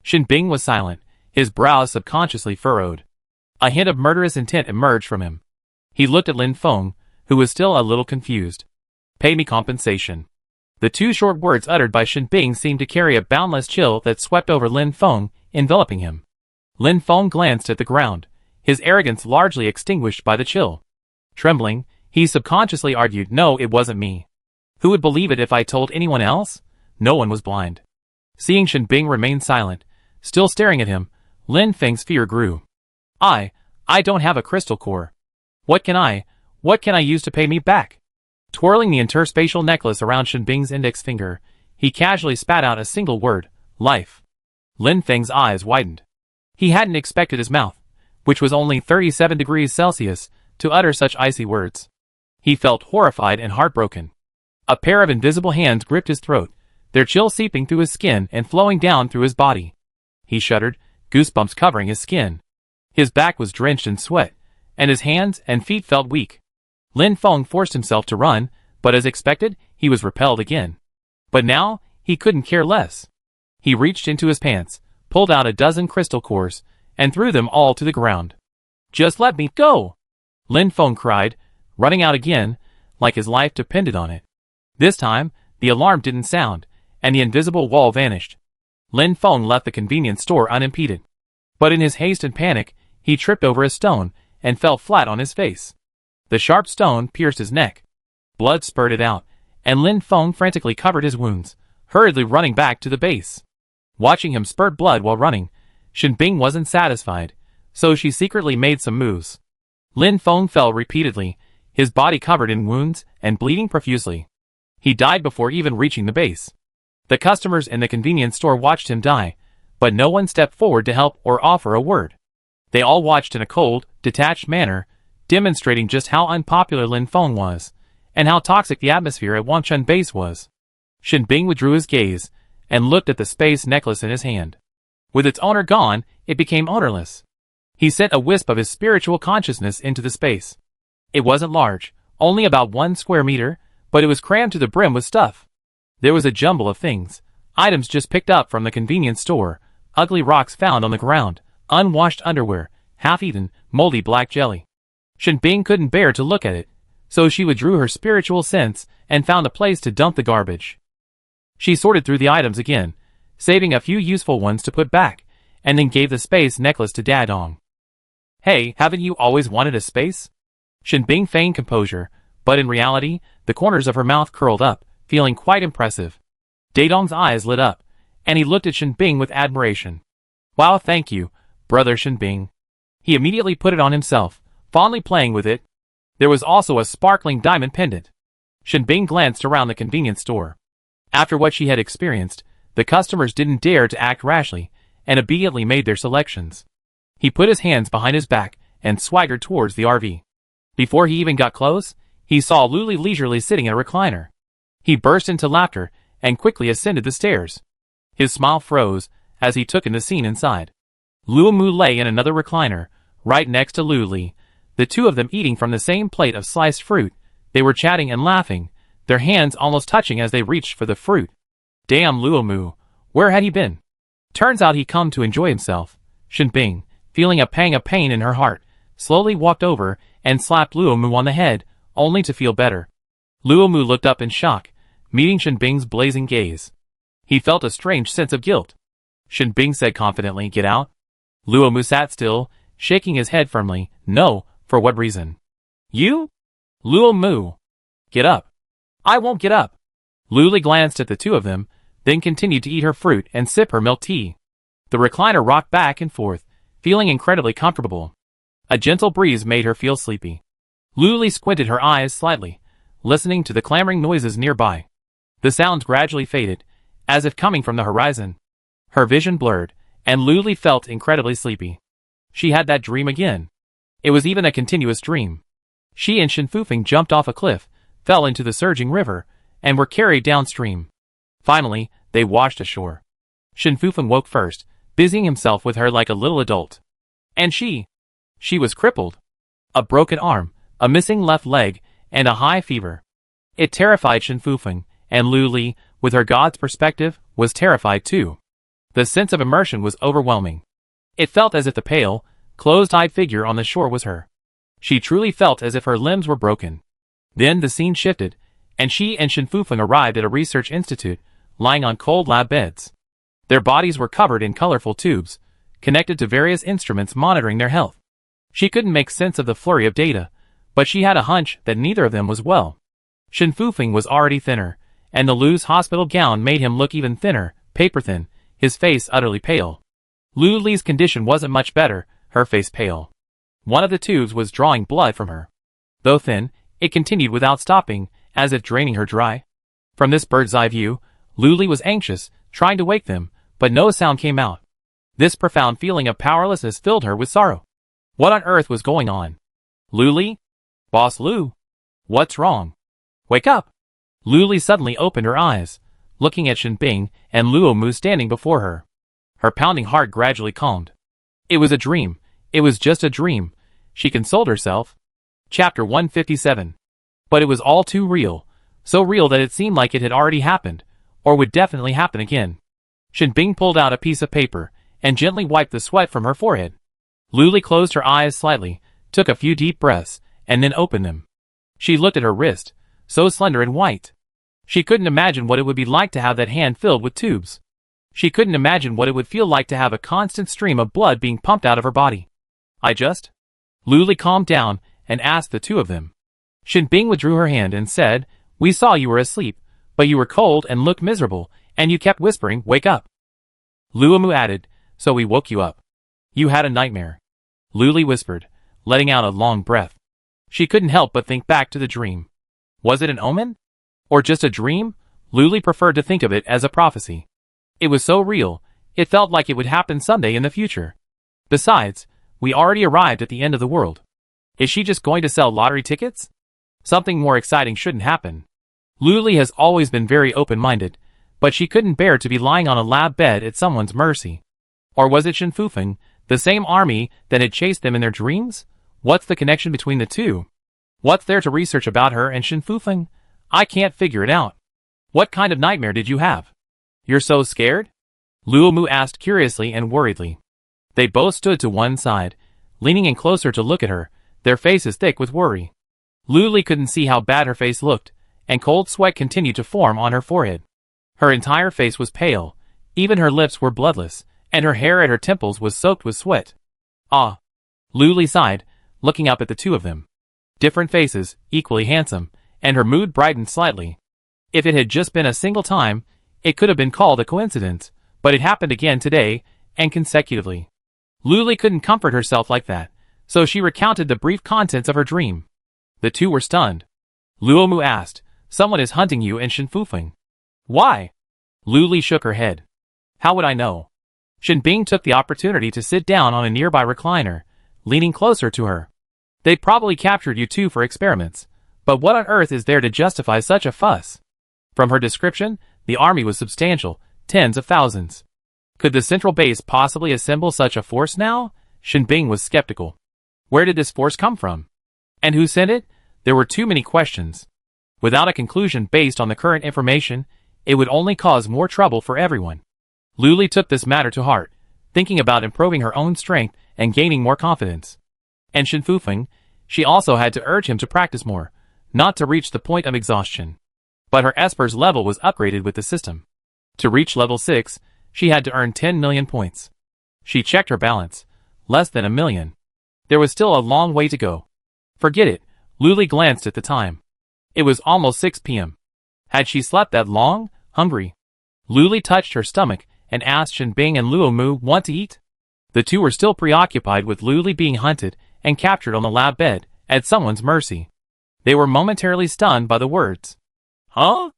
Shinbing was silent, his brows subconsciously furrowed. A hint of murderous intent emerged from him. He looked at Lin Feng, who was still a little confused. Pay me compensation. The two short words uttered by Shinbing seemed to carry a boundless chill that swept over Lin Feng, enveloping him. Lin Feng glanced at the ground, his arrogance largely extinguished by the chill. Trembling, he subconsciously argued, no, it wasn't me. Who would believe it if I told anyone else? No one was blind. Seeing Shinbing remain silent, still staring at him, Lin Feng's fear grew. I don't have a crystal core. What can I use to pay me back? Twirling the interspatial necklace around Shinbing's index finger, he casually spat out a single word, life. Lin Feng's eyes widened. He hadn't expected his mouth, which was only 37 degrees Celsius, to utter such icy words. He felt horrified and heartbroken. A pair of invisible hands gripped his throat, their chill seeping through his skin and flowing down through his body. He shuddered, goosebumps covering his skin. His back was drenched in sweat, and his hands and feet felt weak. Lin Feng forced himself to run, but as expected, he was repelled again. But now, he couldn't care less. He reached into his pants, pulled out a dozen crystal cores, and threw them all to the ground. Just let me go! Lin Feng cried, running out again, like his life depended on it. This time, the alarm didn't sound, and the invisible wall vanished. Lin Feng left the convenience store unimpeded. But in his haste and panic, he tripped over a stone, and fell flat on his face. The sharp stone pierced his neck. Blood spurted out, and Lin Feng frantically covered his wounds, hurriedly running back to the base. Watching him spurt blood while running, Shinbing wasn't satisfied, so she secretly made some moves. Lin Feng fell repeatedly, his body covered in wounds and bleeding profusely. He died before even reaching the base. The customers in the convenience store watched him die, but no one stepped forward to help or offer a word. They all watched in a cold, detached manner, demonstrating just how unpopular Lin Feng was, and how toxic the atmosphere at Wangchun Base was. Shinbing withdrew his gaze, and looked at the space necklace in his hand. With its owner gone, it became ownerless. He sent a wisp of his spiritual consciousness into the space. It wasn't large, only about 1 square meter, but it was crammed to the brim with stuff. There was a jumble of things, items just picked up from the convenience store, ugly rocks found on the ground, unwashed underwear, half-eaten, moldy black jelly. Shinbing couldn't bear to look at it, so she withdrew her spiritual sense and found a place to dump the garbage. She sorted through the items again, saving a few useful ones to put back, and then gave the space necklace to Dadong. Hey, haven't you always wanted a space? Shinbing feigned composure, but in reality, the corners of her mouth curled up, feeling quite impressive. Dadong's eyes lit up, and he looked at Shinbing with admiration. Wow, thank you, brother Shinbing. He immediately put it on himself, fondly playing with it. There was also a sparkling diamond pendant. Shinbing glanced around the convenience store. After what she had experienced, the customers didn't dare to act rashly, and obediently made their selections. He put his hands behind his back and swaggered towards the RV. Before he even got close, he saw Luli leisurely sitting in a recliner. He burst into laughter and quickly ascended the stairs. His smile froze as he took in the scene inside. Luomu lay in another recliner, right next to Luli, the two of them eating from the same plate of sliced fruit. They were chatting and laughing, their hands almost touching as they reached for the fruit. Damn Luomu, where had he been? Turns out he'd come to enjoy himself. Shinbing, feeling a pang of pain in her heart, slowly walked over and slapped Luomu on the head, only to feel better. Luomu looked up in shock, meeting Shinbing's blazing gaze. He felt a strange sense of guilt. Shinbing said confidently, "Get out." Luomu sat still, shaking his head firmly. No, for what reason? You? Luomu. Get up. I won't get up. Luli glanced at the two of them, then continued to eat her fruit and sip her milk tea. The recliner rocked back and forth, feeling incredibly comfortable. A gentle breeze made her feel sleepy. Luli squinted her eyes slightly, listening to the clamoring noises nearby. The sounds gradually faded, as if coming from the horizon. Her vision blurred, and Luli felt incredibly sleepy. She had that dream again. It was even a continuous dream. She and Shinfufeng jumped off a cliff, fell into the surging river, and were carried downstream. Finally, they washed ashore. Shinfufeng woke first, busying himself with her like a little adult. And she was crippled. A broken arm, a missing left leg, and a high fever. It terrified Shinfufeng, and Luli, with her god's perspective, was terrified too. The sense of immersion was overwhelming. It felt as if the pale, closed-eyed figure on the shore was her. She truly felt as if her limbs were broken. Then the scene shifted, and she and Shinfufeng arrived at a research institute, lying on cold lab beds. Their bodies were covered in colorful tubes, connected to various instruments monitoring their health. She couldn't make sense of the flurry of data, but she had a hunch that neither of them was well. Shinfufeng was already thinner, and the loose hospital gown made him look even thinner, paper-thin, his face utterly pale. Luli's condition wasn't much better, her face pale. One of the tubes was drawing blood from her. Though thin, it continued without stopping, as if draining her dry. From this bird's-eye view, Luli was anxious, trying to wake them, but no sound came out. This profound feeling of powerlessness filled her with sorrow. What on earth was going on? Luli? Boss Lu? What's wrong? Wake up! Luli suddenly opened her eyes, looking at Shinbing and Luomu standing before her. Her pounding heart gradually calmed. It was a dream. It was just a dream, she consoled herself. Chapter 157. But it was all too real, so real that it seemed like it had already happened, or would definitely happen again. Shinbing pulled out a piece of paper, and gently wiped the sweat from her forehead. Luli closed her eyes slightly, took a few deep breaths, and then opened them. She looked at her wrist, so slender and white. She couldn't imagine what it would be like to have that hand filled with tubes. She couldn't imagine what it would feel like to have a constant stream of blood being pumped out of her body. Luli calmed down and asked the two of them. Shinbing withdrew her hand and said, "We saw you were asleep, but you were cold and looked miserable, and you kept whispering, 'Wake up.'" Luomu added, "So we woke you up. You had a nightmare." Luli whispered, letting out a long breath. She couldn't help but think back to the dream. Was it an omen? Or just a dream? Luli preferred to think of it as a prophecy. It was so real, it felt like it would happen someday in the future. Besides, we already arrived at the end of the world. Is she just going to sell lottery tickets? Something more exciting shouldn't happen. Luli has always been very open-minded, but she couldn't bear to be lying on a lab bed at someone's mercy. Or was it Shinfufeng, the same army that had chased them in their dreams? What's the connection between the two? What's there to research about her and Shinfufeng? I can't figure it out. What kind of nightmare did you have? You're so scared? Luomu asked curiously and worriedly. They both stood to one side, leaning in closer to look at her, their faces thick with worry. Luli couldn't see how bad her face looked, and cold sweat continued to form on her forehead. Her entire face was pale, even her lips were bloodless, and her hair at her temples was soaked with sweat. Ah! Luli sighed, looking up at the two of them. Different faces, equally handsome, and her mood brightened slightly. If it had just been a single time, it could have been called a coincidence, but it happened again today, and consecutively. Luli couldn't comfort herself like that, so she recounted the brief contents of her dream. The two were stunned. Luomu asked, "Someone is hunting you and Shinfufeng." "Why?" Luli shook her head. "How would I know?" Shinbing took the opportunity to sit down on a nearby recliner, leaning closer to her. "They probably captured you two for experiments, but what on earth is there to justify such a fuss?" From her description, the army was substantial, tens of thousands. Could the central base possibly assemble such a force now? Shinbing was skeptical. Where did this force come from? And who sent it? There were too many questions. Without a conclusion based on the current information, it would only cause more trouble for everyone. Luli took this matter to heart, thinking about improving her own strength and gaining more confidence. And Shinfufeng, she also had to urge him to practice more, not to reach the point of exhaustion. But her Esper's level was upgraded with the system. To reach level 6, she had to earn 10 million points. She checked her balance, less than 1,000,000. There was still a long way to go. Forget it, Luli glanced at the time. It was almost 6 p.m. Had she slept that long, hungry? Luli touched her stomach and asked Shinbing and Luomu want to eat? The two were still preoccupied with Luli being hunted and captured on the lab bed, at someone's mercy. They were momentarily stunned by the words. Huh?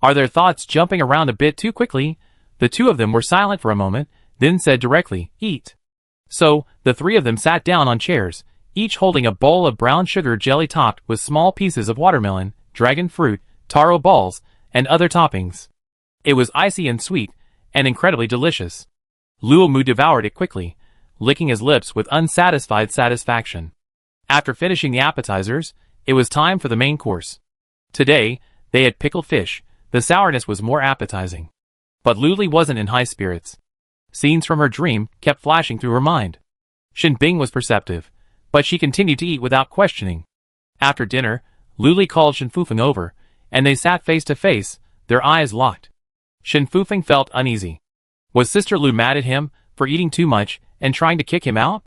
Are their thoughts jumping around a bit too quickly? The two of them were silent for a moment, then said directly, eat. So, the three of them sat down on chairs, each holding a bowl of brown sugar jelly topped with small pieces of watermelon, dragon fruit, taro balls, and other toppings. It was icy and sweet, and incredibly delicious. Luomu devoured it quickly, licking his lips with unsatisfied satisfaction. After finishing the appetizers, it was time for the main course. Today, they had pickled fish. The sourness was more appetizing. But Luli wasn't in high spirits. Scenes from her dream kept flashing through her mind. Shinbing was perceptive, but she continued to eat without questioning. After dinner, Luli called Shinfufeng over, and they sat face to face, their eyes locked. Shinfufeng felt uneasy. Was Sister Lu mad at him for eating too much and trying to kick him out?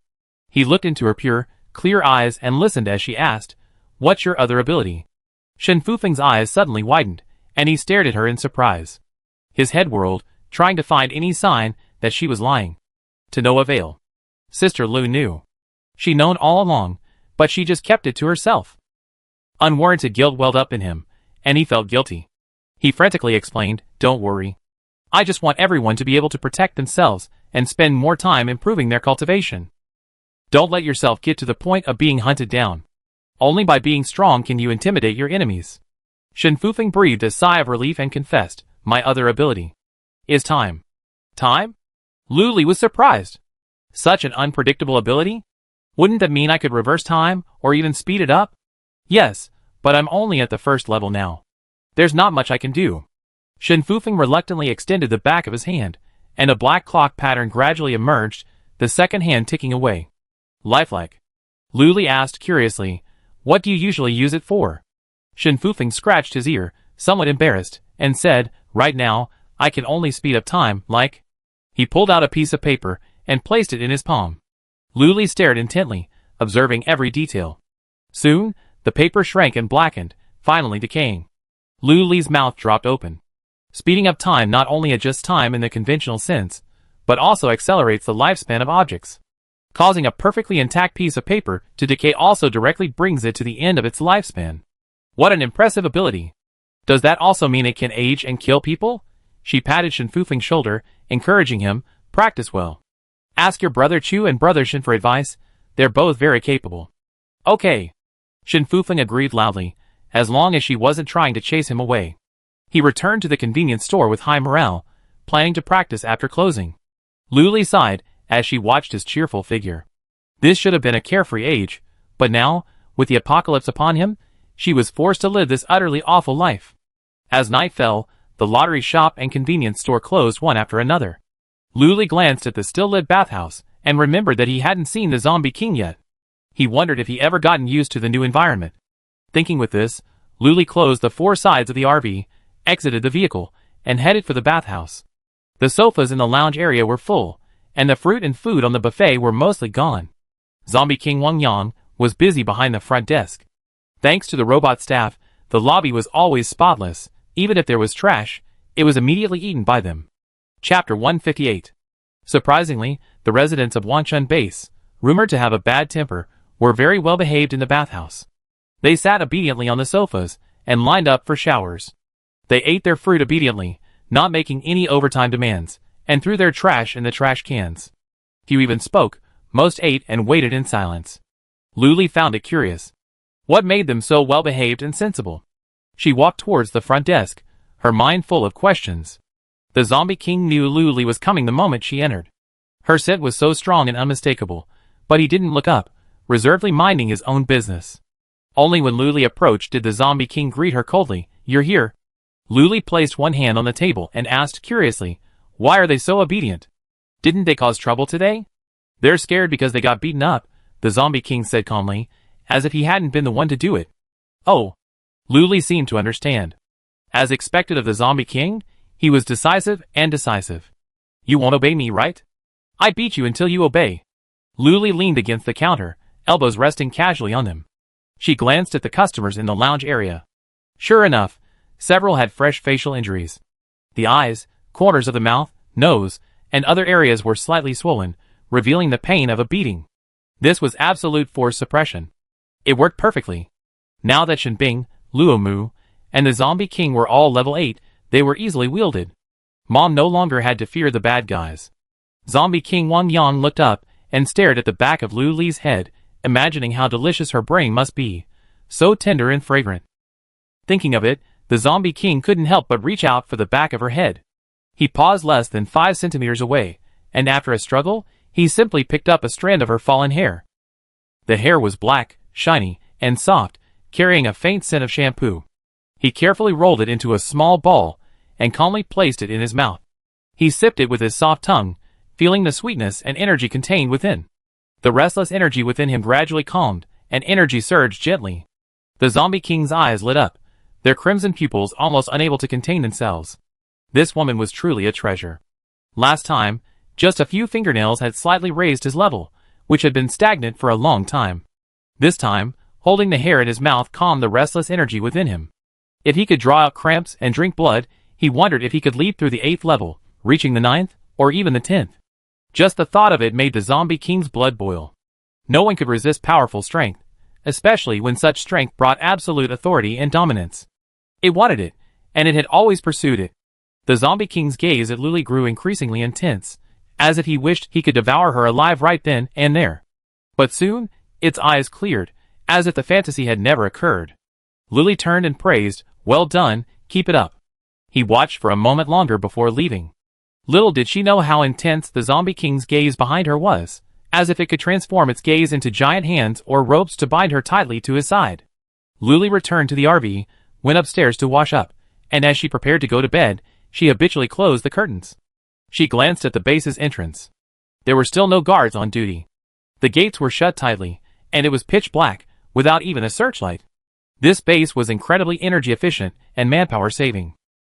He looked into her pure, clear eyes and listened as she asked, "What's your other ability?" Shinfufeng's eyes suddenly widened, and he stared at her in surprise. His head whirled, trying to find any sign that she was lying. To no avail. Sister Lu knew. She'd known all along, but she just kept it to herself. Unwarranted guilt welled up in him, and he felt guilty. He frantically explained, "Don't worry. I just want everyone to be able to protect themselves and spend more time improving their cultivation. Don't let yourself get to the point of being hunted down. Only by being strong can you intimidate your enemies." Shinfufeng breathed a sigh of relief and confessed, "My other ability is time." Time? Luli was surprised. Such an unpredictable ability? Wouldn't that mean I could reverse time, or even speed it up? Yes, but I'm only at the first level now. There's not much I can do. Shinfufeng reluctantly extended the back of his hand, and a black clock pattern gradually emerged, the second hand ticking away. Lifelike. Luli asked curiously, "What do you usually use it for?" Shinfufeng scratched his ear, somewhat embarrassed, and said, "Right now, I can only speed up time, like." He pulled out a piece of paper and placed it in his palm. Luli stared intently, observing every detail. Soon, the paper shrank and blackened, finally decaying. Luli's mouth dropped open. Speeding up time not only adjusts time in the conventional sense, but also accelerates the lifespan of objects. Causing a perfectly intact piece of paper to decay also directly brings it to the end of its lifespan. What an impressive ability. Does that also mean it can age and kill people? She patted Shinfufeng's shoulder, encouraging him, "Practice well. Ask your brother Chu and brother Shin for advice. They're both very capable." "Okay." Shinfufeng agreed loudly, as long as she wasn't trying to chase him away. He returned to the convenience store with high morale, planning to practice after closing. Luli sighed as she watched his cheerful figure. This should have been a carefree age, but now, with the apocalypse upon him, she was forced to live this utterly awful life. As night fell, the lottery shop and convenience store closed one after another. Luli glanced at the still-lit bathhouse and remembered that he hadn't seen the zombie king yet. He wondered if he ever gotten used to the new environment. Thinking with this, Luli closed the four sides of the RV, exited the vehicle, and headed for the bathhouse. The sofas in the lounge area were full, and the fruit and food on the buffet were mostly gone. Zombie King Wang Yang was busy behind the front desk. Thanks to the robot staff, the lobby was always spotless. Even if there was trash, it was immediately eaten by them. Chapter 158. Surprisingly, the residents of Wanchun Base, rumored to have a bad temper, were very well behaved in the bathhouse. They sat obediently on the sofas and lined up for showers. They ate their fruit obediently, not making any overtime demands, and threw their trash in the trash cans. Few even spoke, most ate and waited in silence. Luli found it curious. What made them so well behaved and sensible? She walked towards the front desk, her mind full of questions. The zombie king knew Luli was coming the moment she entered. Her scent was so strong and unmistakable, but he didn't look up, reservedly minding his own business. Only when Luli approached did the zombie king greet her coldly, "You're here." Luli placed one hand on the table and asked curiously, "Why are they so obedient? Didn't they cause trouble today?" "They're scared because they got beaten up," the zombie king said calmly, as if he hadn't been the one to do it. "Oh." Luli seemed to understand. As expected of the zombie king, he was decisive and decisive. "You won't obey me, right? I beat you until you obey." Luli leaned against the counter, elbows resting casually on them. She glanced at the customers in the lounge area. Sure enough, several had fresh facial injuries. The eyes, corners of the mouth, nose, and other areas were slightly swollen, revealing the pain of a beating. This was absolute force suppression. It worked perfectly. Now that Shenbing, Luomu, and the Zombie King were all level 8, they were easily wielded. Mom no longer had to fear the bad guys. Zombie King Wang Yang looked up and stared at the back of Lu Li's head, imagining how delicious her brain must be, so tender and fragrant. Thinking of it, the Zombie King couldn't help but reach out for the back of her head. He paused less than 5 centimeters away, and after a struggle, he simply picked up a strand of her fallen hair. The hair was black, shiny, and soft, carrying a faint scent of shampoo. He carefully rolled it into a small ball and calmly placed it in his mouth. He sipped it with his soft tongue, feeling the sweetness and energy contained within. The restless energy within him gradually calmed, and energy surged gently. The Zombie King's eyes lit up, their crimson pupils almost unable to contain themselves. This woman was truly a treasure. Last time, just a few fingernails had slightly raised his level, which had been stagnant for a long time. This time, holding the hair in his mouth calmed the restless energy within him. If he could draw out cramps and drink blood, he wondered if he could leap through the 8th level, reaching the 9th, or even the 10th. Just the thought of it made the Zombie King's blood boil. No one could resist powerful strength, especially when such strength brought absolute authority and dominance. It wanted it, and it had always pursued it. The Zombie King's gaze at Luli grew increasingly intense, as if he wished he could devour her alive right then and there. But soon, its eyes cleared, as if the fantasy had never occurred. Luli turned and praised, "Well done, keep it up." He watched for a moment longer before leaving. Little did she know how intense the Zombie King's gaze behind her was, as if it could transform its gaze into giant hands or ropes to bind her tightly to his side. Luli returned to the RV, went upstairs to wash up, and as she prepared to go to bed, she habitually closed the curtains. She glanced at the base's entrance. There were still no guards on duty. The gates were shut tightly, and it was pitch black, without even a searchlight. This base was incredibly energy efficient and manpower saving.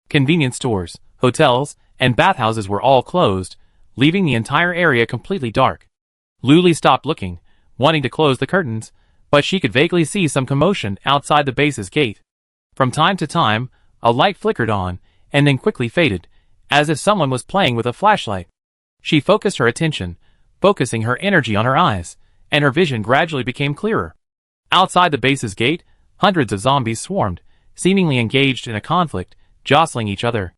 Convenience stores, hotels, and bathhouses were all closed, leaving the entire area completely dark. Luli stopped looking, wanting to close the curtains, but she could vaguely see some commotion outside the base's gate. From time to time, a light flickered on, and then quickly faded, as if someone was playing with a flashlight. She focused her attention, focusing her energy on her eyes, and her vision gradually became clearer. Outside the base's gate, hundreds of zombies swarmed, seemingly engaged in a conflict, jostling each other.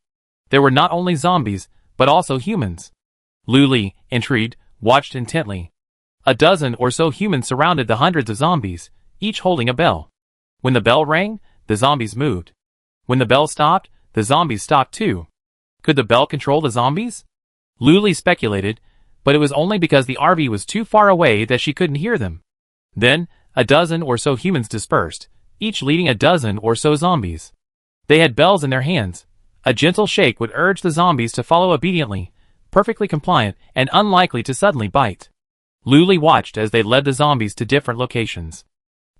There were not only zombies, but also humans. Luli, intrigued, watched intently. A dozen or so humans surrounded the hundreds of zombies, each holding a bell. When the bell rang, the zombies moved. When the bell stopped, the zombies stopped too. Could the bell control the zombies? Luli speculated, but it was only because the RV was too far away that she couldn't hear them. Then, a dozen or so humans dispersed, each leading a dozen or so zombies. They had bells in their hands. A gentle shake would urge the zombies to follow obediently, perfectly compliant and unlikely to suddenly bite. Luli watched as they led the zombies to different locations.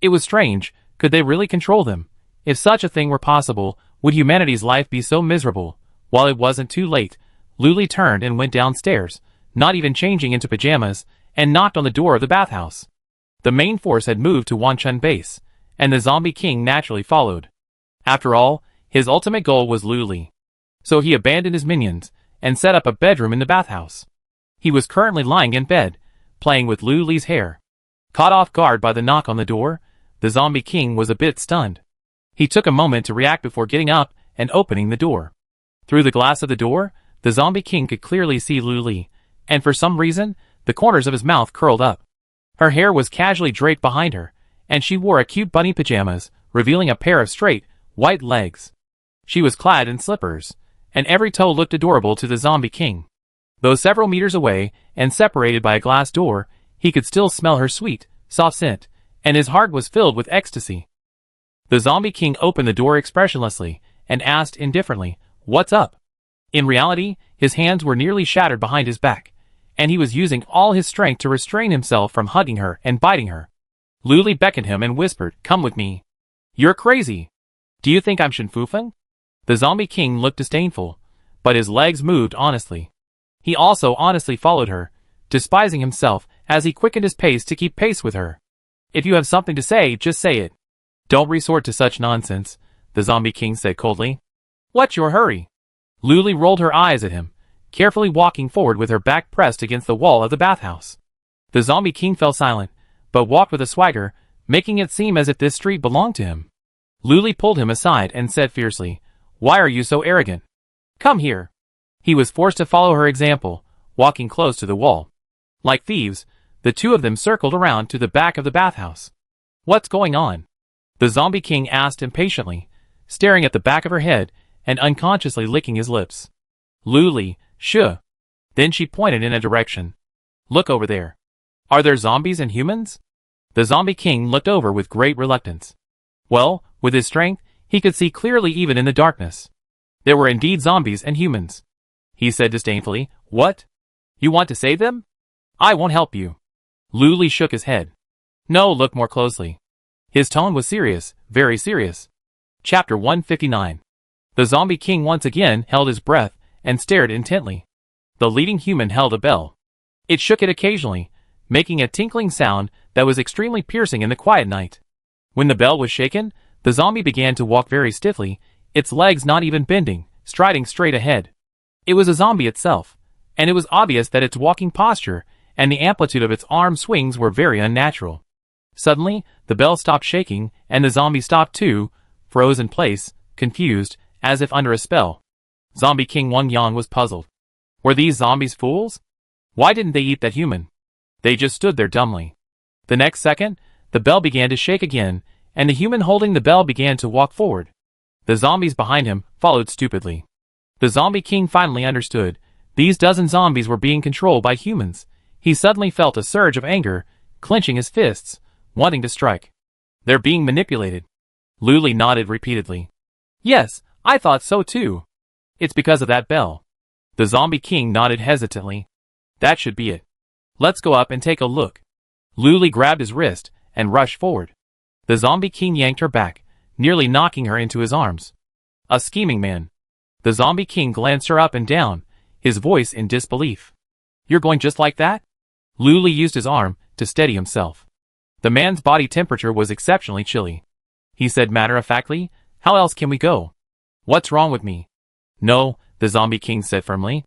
It was strange, could they really control them? If such a thing were possible, would humanity's life be so miserable? While it wasn't too late, Luli turned and went downstairs, not even changing into pajamas, and knocked on the door of the bathhouse. The main force had moved to Wanchun Base, and the Zombie King naturally followed. After all, his ultimate goal was Luli. So he abandoned his minions, and set up a bedroom in the bathhouse. He was currently lying in bed, playing with Luli's hair. Caught off guard by the knock on the door, the Zombie King was a bit stunned. He took a moment to react before getting up and opening the door. Through the glass of the door, the Zombie King could clearly see Luli, and for some reason, the corners of his mouth curled up. Her hair was casually draped behind her, and she wore a cute bunny pajamas, revealing a pair of straight, white legs. She was clad in slippers, and every toe looked adorable to the Zombie King. Though several meters away, and separated by a glass door, he could still smell her sweet, soft scent, and his heart was filled with ecstasy. The Zombie King opened the door expressionlessly, and asked indifferently, "What's up?" In reality, his hands were nearly shattered behind his back, and he was using all his strength to restrain himself from hugging her and biting her. Luli beckoned him and whispered, "Come with me." "You're crazy. Do you think I'm Shenfufeng?" The Zombie King looked disdainful, but his legs moved honestly. He also honestly followed her, despising himself as he quickened his pace to keep pace with her. If you have something to say, just say it. Don't resort to such nonsense, the Zombie King said coldly. What's your hurry? Luli rolled her eyes at him, carefully walking forward with her back pressed against the wall of the bathhouse. The Zombie King fell silent, but walked with a swagger, making it seem as if this street belonged to him. Luli pulled him aside and said fiercely, Why are you so arrogant? Come here. He was forced to follow her example, walking close to the wall. Like thieves, the two of them circled around to the back of the bathhouse. What's going on? The Zombie King asked impatiently, staring at the back of her head and unconsciously licking his lips. Luli, shh. Then she pointed in a direction. Look over there. Are there zombies and humans? The Zombie King looked over with great reluctance. Well, with his strength, he could see clearly even in the darkness. There were indeed zombies and humans. He said disdainfully, What? You want to save them? I won't help you. Luli shook his head. No, look more closely. His tone was serious, very serious. Chapter 159. The Zombie King once again held his breath and stared intently. The leading human held a bell. It shook it occasionally, making a tinkling sound that was extremely piercing in the quiet night. When the bell was shaken, the zombie began to walk very stiffly, its legs not even bending, striding straight ahead. It was a zombie itself, and it was obvious that its walking posture and the amplitude of its arm swings were very unnatural. Suddenly, the bell stopped shaking, and the zombie stopped too, froze in place, confused, as if under a spell. Zombie King Wang Yang was puzzled. Were these zombies fools? Why didn't they eat that human? They just stood there dumbly. The next second, the bell began to shake again, and the human holding the bell began to walk forward. The zombies behind him followed stupidly. The Zombie King finally understood. These dozen zombies were being controlled by humans. He suddenly felt a surge of anger, clenching his fists, wanting to strike. They're being manipulated. Luli nodded repeatedly. Yes, I thought so too. It's because of that bell. The Zombie King nodded hesitantly. That should be it. Let's go up and take a look. Luli grabbed his wrist and rushed forward. The Zombie King yanked her back, nearly knocking her into his arms. A scheming man. The Zombie King glanced her up and down, his voice in disbelief. You're going just like that? Luli used his arm to steady himself. The man's body temperature was exceptionally chilly. He said matter-of-factly, How else can we go? What's wrong with me? No, the Zombie King said firmly.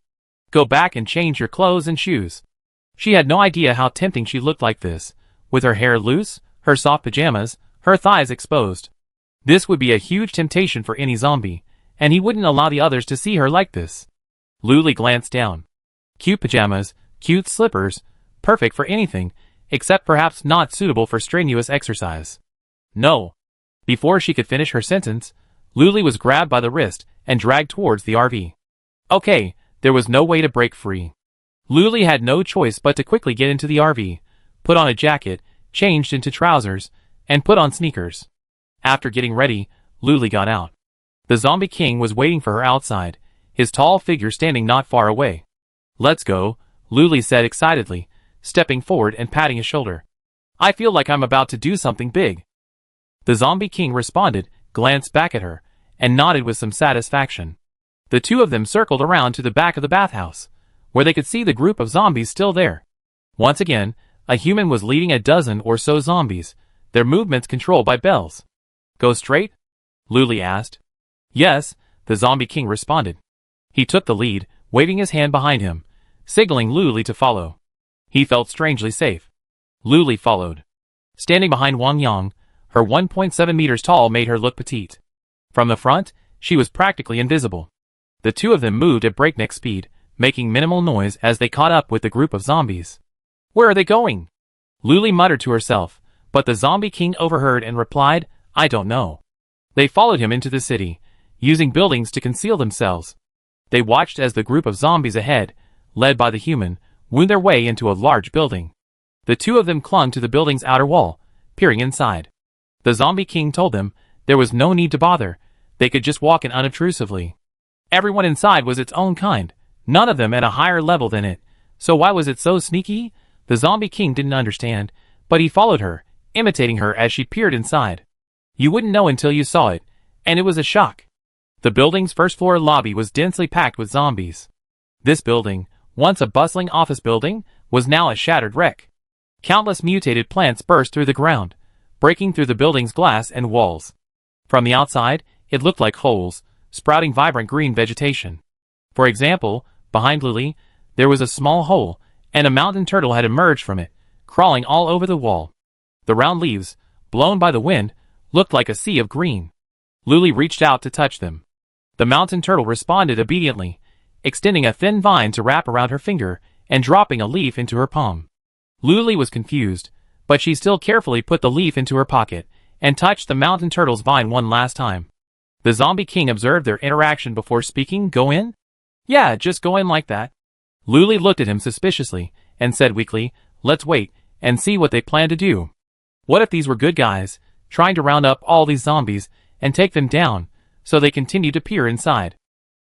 Go back and change your clothes and shoes. She had no idea how tempting she looked like this, with her hair loose, her soft pajamas, her thighs exposed. This would be a huge temptation for any zombie, and he wouldn't allow the others to see her like this. Luli glanced down. Cute pajamas, cute slippers, perfect for anything, except perhaps not suitable for strenuous exercise. No. Before she could finish her sentence, Luli was grabbed by the wrist and dragged towards the RV. Okay, there was no way to break free. Luli had no choice but to quickly get into the RV, put on a jacket, changed into trousers, and put on sneakers. After getting ready, Luli got out. The Zombie King was waiting for her outside, his tall figure standing not far away. Let's go, Luli said excitedly, stepping forward and patting his shoulder. I feel like I'm about to do something big. The Zombie King responded, glanced back at her, and nodded with some satisfaction. The two of them circled around to the back of the bathhouse, where they could see the group of zombies still there. Once again, a human was leading a dozen or so zombies, their movements controlled by bells. Go straight? Luli asked. Yes, the Zombie King responded. He took the lead, waving his hand behind him, signaling Luli to follow. He felt strangely safe. Luli followed. Standing behind Wang Yang, her 1.7 meters tall made her look petite. From the front, she was practically invisible. The two of them moved at breakneck speed, making minimal noise as they caught up with the group of zombies. Where are they going? Luli muttered to herself, but the Zombie King overheard and replied, I don't know. They followed him into the city, using buildings to conceal themselves. They watched as the group of zombies ahead, led by the human, wound their way into a large building. The two of them clung to the building's outer wall, peering inside. The Zombie King told them there was no need to bother, they could just walk in unobtrusively. Everyone inside was its own kind, none of them at a higher level than it, so why was it so sneaky? The Zombie King didn't understand, but he followed her, imitating her as she peered inside. You wouldn't know until you saw it, and it was a shock. The building's first-floor lobby was densely packed with zombies. This building, once a bustling office building, was now a shattered wreck. Countless mutated plants burst through the ground, breaking through the building's glass and walls. From the outside, it looked like holes, sprouting vibrant green vegetation. For example, behind Lily, there was a small hole, and a mountain turtle had emerged from it, crawling all over the wall. The round leaves, blown by the wind, looked like a sea of green. Lily reached out to touch them. The mountain turtle responded obediently, extending a thin vine to wrap around her finger and dropping a leaf into her palm. Lily was confused, but she still carefully put the leaf into her pocket and touched the mountain turtle's vine one last time. The Zombie King observed their interaction before speaking. Go in? Yeah, just go in like that. Lily looked at him suspiciously and said weakly, let's wait and see what they plan to do. What if these were good guys, trying to round up all these zombies and take them down, so they continued to peer inside?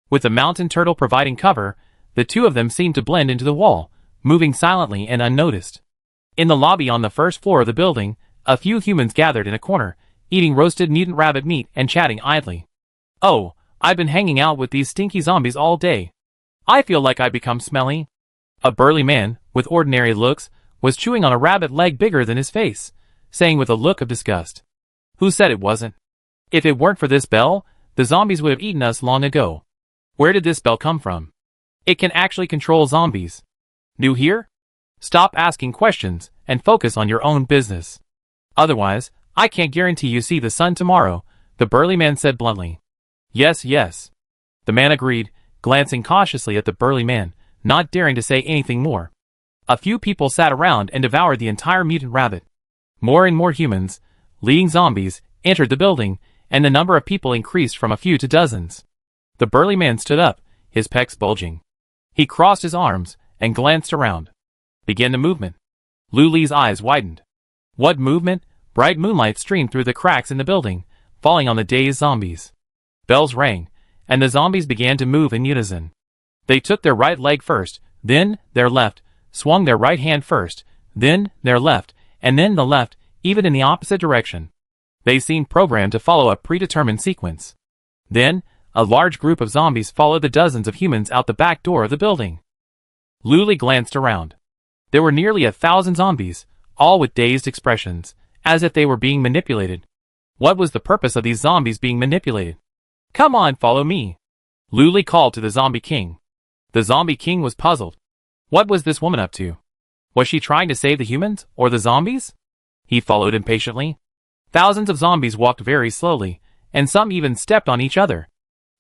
With the mountain turtle providing cover, the two of them seemed to blend into the wall, moving silently and unnoticed. In the lobby on the first floor of the building, a few humans gathered in a corner, eating roasted mutant rabbit meat and chatting idly. Oh, I've been hanging out with these stinky zombies all day. I feel like I've become smelly. A burly man, with ordinary looks, was chewing on a rabbit leg bigger than his face, saying with a look of disgust. Who said it wasn't? If it weren't for this bell, the zombies would have eaten us long ago. Where did this bell come from? It can actually control zombies. New here? Stop asking questions and focus on your own business. Otherwise, I can't guarantee you see the sun tomorrow, the burly man said bluntly. Yes, yes. The man agreed, glancing cautiously at the burly man, not daring to say anything more. A few people sat around and devoured the entire mutant rabbit. More and more humans, leading zombies, entered the building, and the number of people increased from a few to dozens. The burly man stood up, his pecs bulging. He crossed his arms and glanced around. Begin the movement. Lily's eyes widened. What movement? Bright moonlight streamed through the cracks in the building, falling on the dazed zombies. Bells rang, and the zombies began to move in unison. They took their right leg first, then their left, swung their right hand first, then their left, and then the left, even in the opposite direction. They seemed programmed to follow a predetermined sequence. Then, a large group of zombies followed the dozens of humans out the back door of the building. Luli glanced around. There were nearly 1,000 zombies, all with dazed expressions, as if they were being manipulated. What was the purpose of these zombies being manipulated? Come on, follow me. Luli called to the Zombie King. The Zombie King was puzzled. What was this woman up to? Was she trying to save the humans, or the zombies? He followed impatiently. Thousands of zombies walked very slowly, and some even stepped on each other.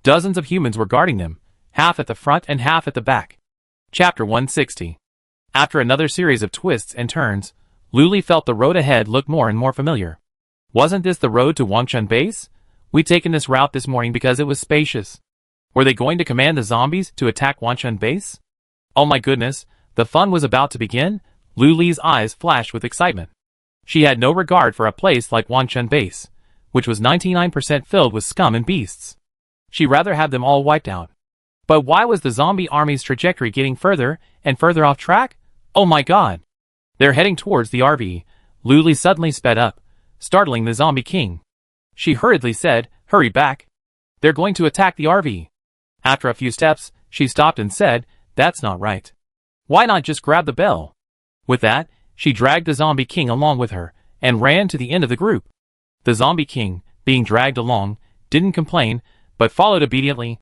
Dozens of humans were guarding them, half at the front and half at the back. Chapter 160. After another series of twists and turns, Luli felt the road ahead look more and more familiar. Wasn't this the road to Wangchun Base? We'd taken this route this morning because it was spacious. Were they going to command the zombies to attack Wangchun Base? Oh my goodness, the fun was about to begin. Luli's eyes flashed with excitement. She had no regard for a place like Wangchun Base, which was 99% filled with scum and beasts. She'd rather have them all wiped out. But why was the zombie army's trajectory getting further and further off track? Oh my god! They're heading towards the RV. Luli suddenly sped up, startling the Zombie King. She hurriedly said, hurry back. They're going to attack the RV. After a few steps, she stopped and said, that's not right. Why not just grab the bell? With that, she dragged the Zombie King along with her, and ran to the end of the group. The Zombie King, being dragged along, didn't complain, but followed obediently.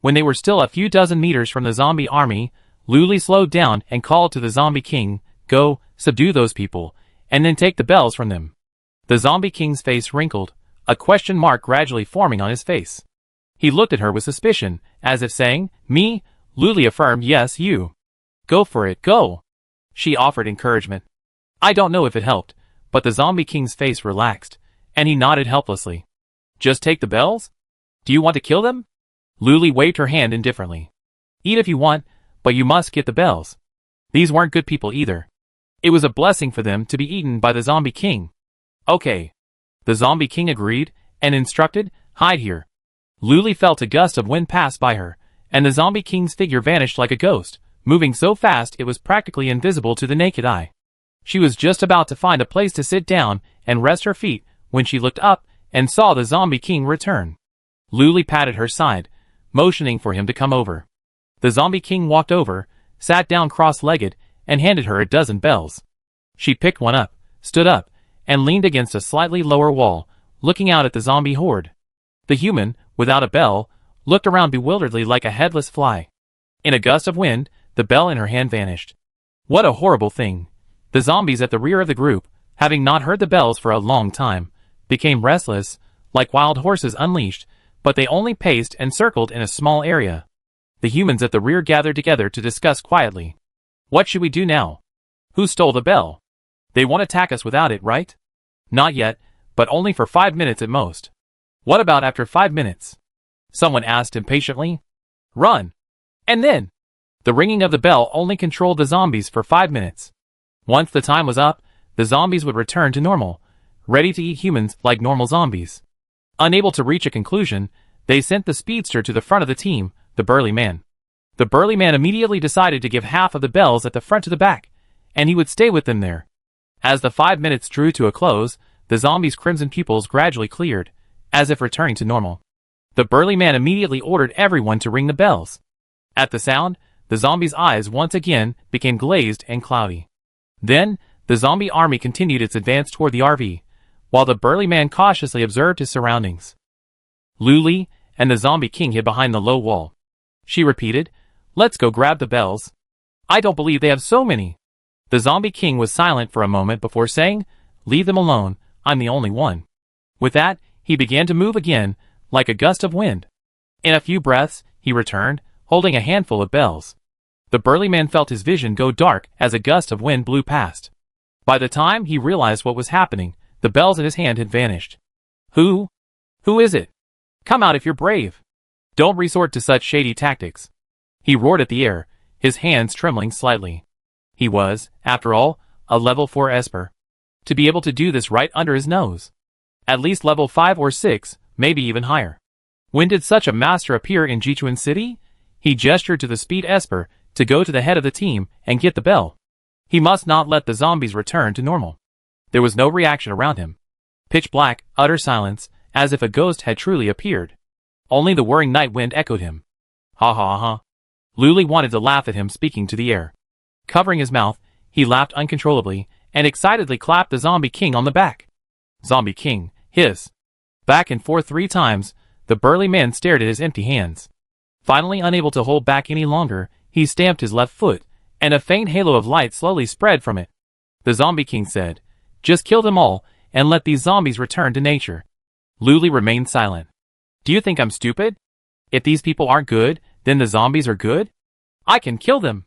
When they were still a few dozen meters from the zombie army, Luli slowed down and called to the Zombie King, go, subdue those people, and then take the bells from them. The Zombie King's face wrinkled, a question mark gradually forming on his face. He looked at her with suspicion, as if saying, me? Luli affirmed, yes, you. Go for it, go. She offered encouragement. I don't know if it helped, but the Zombie King's face relaxed, and he nodded helplessly. Just take the bells? Do you want to kill them? Luli waved her hand indifferently. Eat if you want, but you must get the bells. These weren't good people either. It was a blessing for them to be eaten by the Zombie King. Okay. The Zombie King agreed, and instructed, hide here. Luli felt a gust of wind pass by her, and the Zombie King's figure vanished like a ghost, moving so fast it was practically invisible to the naked eye. She was just about to find a place to sit down and rest her feet when she looked up and saw the Zombie King return. Luli patted her side, motioning for him to come over. The Zombie King walked over, sat down cross-legged, and handed her a dozen bells. She picked one up, stood up, and leaned against a slightly lower wall, looking out at the zombie horde. The human, without a bell, looked around bewilderedly like a headless fly. In a gust of wind, the bell in her hand vanished. What a horrible thing. The zombies at the rear of the group, having not heard the bells for a long time, became restless, like wild horses unleashed, but they only paced and circled in a small area. The humans at the rear gathered together to discuss quietly. What should we do now? Who stole the bell? They won't attack us without it, right? Not yet, but only for 5 minutes at most. What about after 5 minutes? Someone asked impatiently. Run! And then? The ringing of the bell only controlled the zombies for 5 minutes. Once the time was up, the zombies would return to normal, ready to eat humans like normal zombies. Unable to reach a conclusion, they sent the speedster to the front of the team, the burly man. The burly man immediately decided to give half of the bells at the front to the back, and he would stay with them there. As the 5 minutes drew to a close, the zombies' crimson pupils gradually cleared, as if returning to normal. The burly man immediately ordered everyone to ring the bells. At the sound, the zombies' eyes once again became glazed and cloudy. Then, the zombie army continued its advance toward the RV, while the burly man cautiously observed his surroundings. Luli and the zombie king hid behind the low wall. She repeated, "Let's go grab the bells. I don't believe they have so many." The zombie king was silent for a moment before saying, "Leave them alone, I'm the only one." With that, he began to move again, like a gust of wind. In a few breaths, he returned, holding a handful of bells. The burly man felt his vision go dark as a gust of wind blew past. By the time he realized what was happening, the bells in his hand had vanished. Who is it? Come out if you're brave. Don't resort to such shady tactics. He roared at the air, his hands trembling slightly. He was, after all, a level 4 Esper. To be able to do this right under his nose. At least level 5 or 6, maybe even higher. When did such a master appear in Jichuan City? He gestured to the speed Esper to go to the head of the team and get the bell. He must not let the zombies return to normal. There was no reaction around him. Pitch black, utter silence, as if a ghost had truly appeared. Only the whirring night wind echoed him. Ha ha ha. Luli wanted to laugh at him speaking to the air. Covering his mouth, he laughed uncontrollably and excitedly clapped the zombie king on the back. Zombie king, hiss. Back and forth 3 times, the burly man stared at his empty hands. Finally unable to hold back any longer, he stamped his left foot, and a faint halo of light slowly spread from it. The zombie king said, "Just kill them all, and let these zombies return to nature." Luli remained silent. "Do you think I'm stupid? If these people aren't good, then the zombies are good? I can kill them."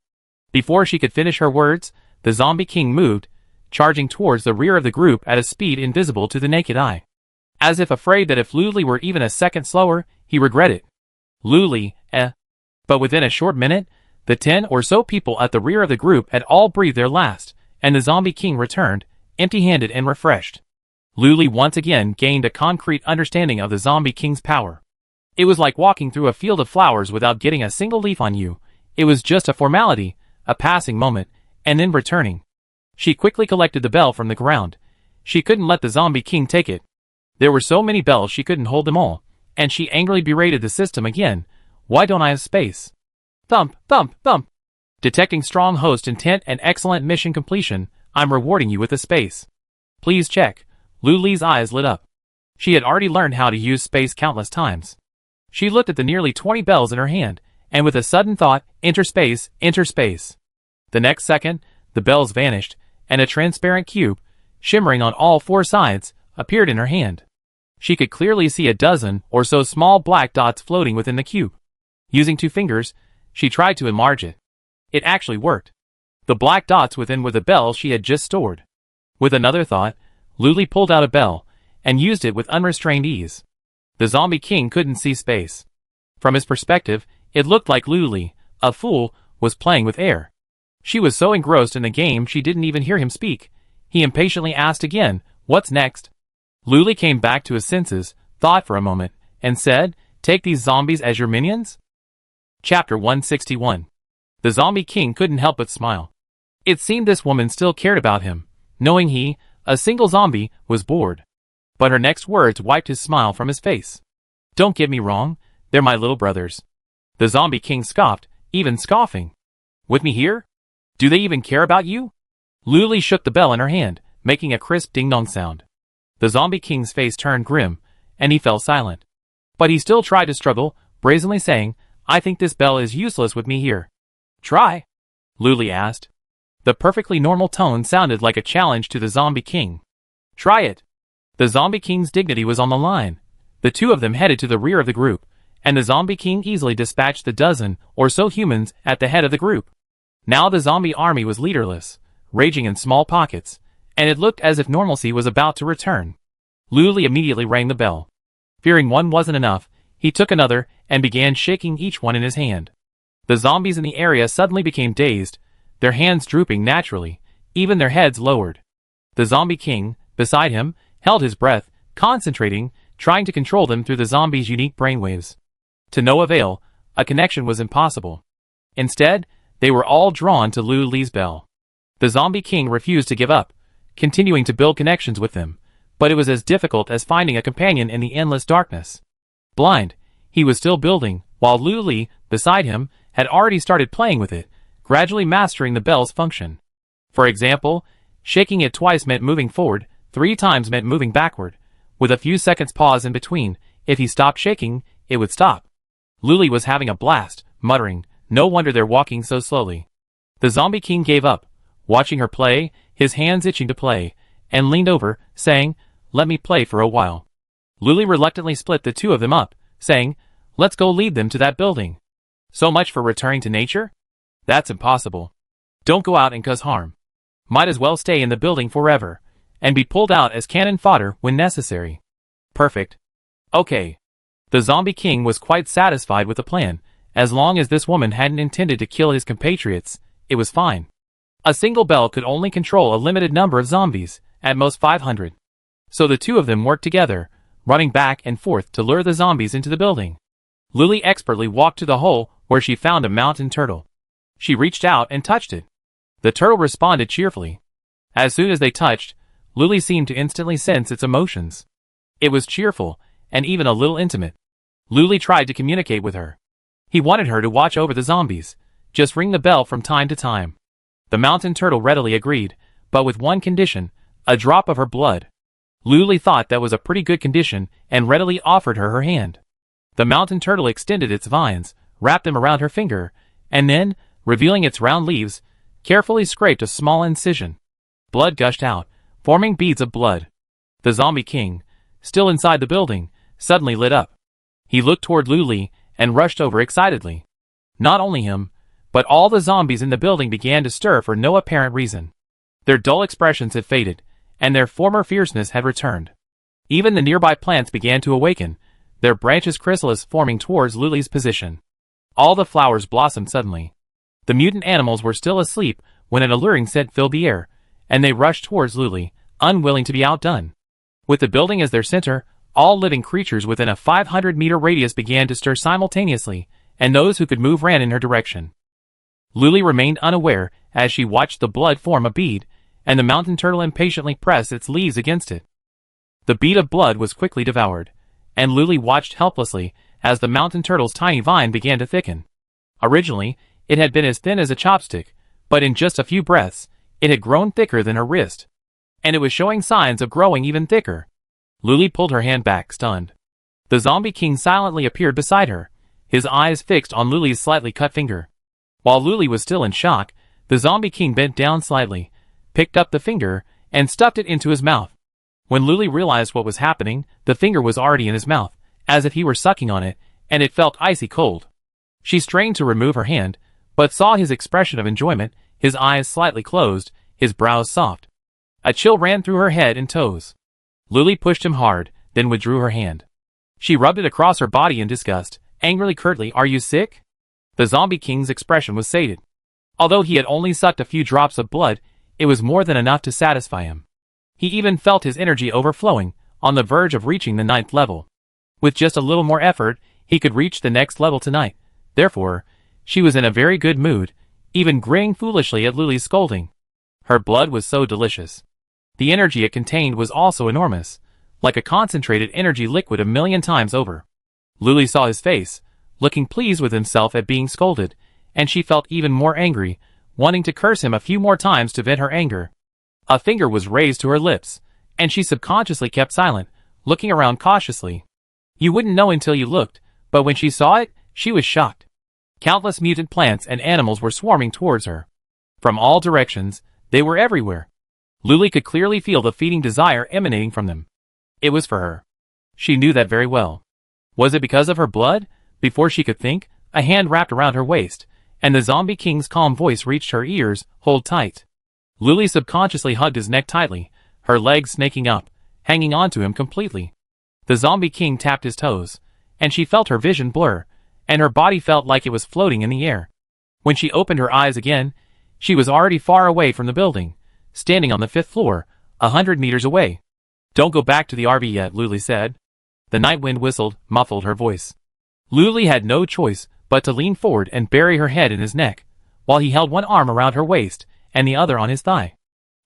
Before she could finish her words, the zombie king moved, charging towards the rear of the group at a speed invisible to the naked eye. As if afraid that if Luli were even a second slower, he regretted. Luli, But within a short minute, the 10 or so people at the rear of the group had all breathed their last, and the zombie king returned, empty-handed and refreshed. Luli once again gained a concrete understanding of the zombie king's power. It was like walking through a field of flowers without getting a single leaf on you. It was just a formality, a passing moment, and then returning. She quickly collected the bell from the ground. She couldn't let the zombie king take it. There were so many bells she couldn't hold them all, and she angrily berated the system again. Why don't I have space? Thump, thump, thump. Detecting strong host intent and excellent mission completion, I'm rewarding you with a space. Please check. Luli's eyes lit up. She had already learned how to use space countless times. She looked at the nearly 20 bells in her hand, and with a sudden thought, enter space, enter space. The next second, the bells vanished, and a transparent cube, shimmering on all 4 sides, appeared in her hand. She could clearly see a dozen or so small black dots floating within the cube. Using 2 fingers, she tried to enlarge it. It actually worked. The black dots within were the bells she had just stored. With another thought, Luli pulled out a bell, and used it with unrestrained ease. The zombie king couldn't see space. From his perspective, it looked like Luli, a fool, was playing with air. She was so engrossed in the game she didn't even hear him speak. He impatiently asked again, "What's next?" Luli came back to his senses, thought for a moment, and said, "Take these zombies as your minions?" Chapter 161. The zombie king couldn't help but smile. It seemed this woman still cared about him, knowing he, a single zombie, was bored. But her next words wiped his smile from his face. "Don't get me wrong, they're my little brothers." The zombie king scoffed, even scoffing. "With me here? Do they even care about you?" Luli shook the bell in her hand, making a crisp ding-dong sound. The Zombie King's face turned grim, and he fell silent. But he still tried to struggle, brazenly saying, "I think this bell is useless with me here." "Try?" Luli asked. The perfectly normal tone sounded like a challenge to the Zombie King. "Try it." The Zombie King's dignity was on the line. The two of them headed to the rear of the group, and the Zombie King easily dispatched the dozen or so humans at the head of the group. Now the zombie army was leaderless, raging in small pockets, and it looked as if normalcy was about to return. Luli immediately rang the bell. Fearing one wasn't enough, he took another and began shaking each one in his hand. The zombies in the area suddenly became dazed, their hands drooping naturally, even their heads lowered. The Zombie King, beside him, held his breath, concentrating, trying to control them through the zombies' unique brainwaves. To no avail, a connection was impossible. Instead, they were all drawn to Luli's bell. The Zombie King refused to give up, continuing to build connections with them, but it was as difficult as finding a companion in the endless darkness. Blind, he was still building, while Luli, beside him, had already started playing with it, gradually mastering the bell's function. For example, shaking it twice meant moving forward, 3 times meant moving backward, with a few seconds pause in between. If he stopped shaking, it would stop. Luli was having a blast, muttering, "No wonder they're walking so slowly." The Zombie King gave up, watching her play, his hands itching to play, and leaned over, saying, "Let me play for a while." Luli reluctantly split the two of them up, saying, "Let's go lead them to that building." "So much for returning to nature? That's impossible. Don't go out and cause harm. Might as well stay in the building forever, and be pulled out as cannon fodder when necessary." "Perfect. Okay." The Zombie King was quite satisfied with the plan. As long as this woman hadn't intended to kill his compatriots, it was fine. A single bell could only control a limited number of zombies, at most 500. So the two of them worked together, running back and forth to lure the zombies into the building. Luli expertly walked to the hole where she found a mountain turtle. She reached out and touched it. The turtle responded cheerfully. As soon as they touched, Luli seemed to instantly sense its emotions. It was cheerful, and even a little intimate. Luli tried to communicate with her. He wanted her to watch over the zombies, just ring the bell from time to time. The mountain turtle readily agreed, but with one condition, a drop of her blood. Luli thought that was a pretty good condition and readily offered her her hand. The mountain turtle extended its vines, wrapped them around her finger, and then, revealing its round leaves, carefully scraped a small incision. Blood gushed out, forming beads of blood. The Zombie King, still inside the building, suddenly lit up. He looked toward Luli and rushed over excitedly. Not only him, but all the zombies in the building began to stir for no apparent reason. Their dull expressions had faded, and their former fierceness had returned. Even the nearby plants began to awaken, their branches chrysalis forming towards Luli's position. All the flowers blossomed suddenly. The mutant animals were still asleep when an alluring scent filled the air, and they rushed towards Luli, unwilling to be outdone. With the building as their center, all living creatures within a 500-meter radius began to stir simultaneously, and those who could move ran in her direction. Luli remained unaware as she watched the blood form a bead, and the mountain turtle impatiently pressed its leaves against it. The bead of blood was quickly devoured, and Luli watched helplessly as the mountain turtle's tiny vine began to thicken. Originally, it had been as thin as a chopstick, but in just a few breaths, it had grown thicker than her wrist. And it was showing signs of growing even thicker. Luli pulled her hand back, stunned. The Zombie King silently appeared beside her, his eyes fixed on Luli's slightly cut finger. While Luli was still in shock, the Zombie King bent down slightly, picked up the finger, and stuffed it into his mouth. When Luli realized what was happening, the finger was already in his mouth, as if he were sucking on it, and it felt icy cold. She strained to remove her hand, but saw his expression of enjoyment, his eyes slightly closed, his brows soft. A chill ran through her head and toes. Luli pushed him hard, then withdrew her hand. She rubbed it across her body in disgust, angrily curtly, "Are you sick?" The Zombie King's expression was sated. Although he had only sucked a few drops of blood, it was more than enough to satisfy him. He even felt his energy overflowing, on the verge of reaching the 9th level. With just a little more effort, he could reach the next level tonight. Therefore, she was in a very good mood, even grinning foolishly at Luli's scolding. Her blood was so delicious. The energy it contained was also enormous, like a concentrated energy liquid 1,000,000 times over. Luli saw his face, looking pleased with himself at being scolded, and she felt even more angry, wanting to curse him a few more times to vent her anger. A finger was raised to her lips, and she subconsciously kept silent, looking around cautiously. You wouldn't know until you looked, but when she saw it, she was shocked. Countless mutant plants and animals were swarming towards her. From all directions, they were everywhere. Luli could clearly feel the feeding desire emanating from them. It was for her. She knew that very well. Was it because of her blood? Before she could think, a hand wrapped around her waist, and the Zombie King's calm voice reached her ears. Hold tight. Luli subconsciously hugged his neck tightly, her legs snaking up, hanging onto him completely. The Zombie King tapped his toes, and she felt her vision blur, and her body felt like it was floating in the air. When she opened her eyes again, she was already far away from the building, standing on the 5th floor, 100 meters away. Don't go back to the RV yet, Luli said. The night wind whistled, muffled her voice. Luli had no choice but to lean forward and bury her head in his neck, while he held one arm around her waist and the other on his thigh.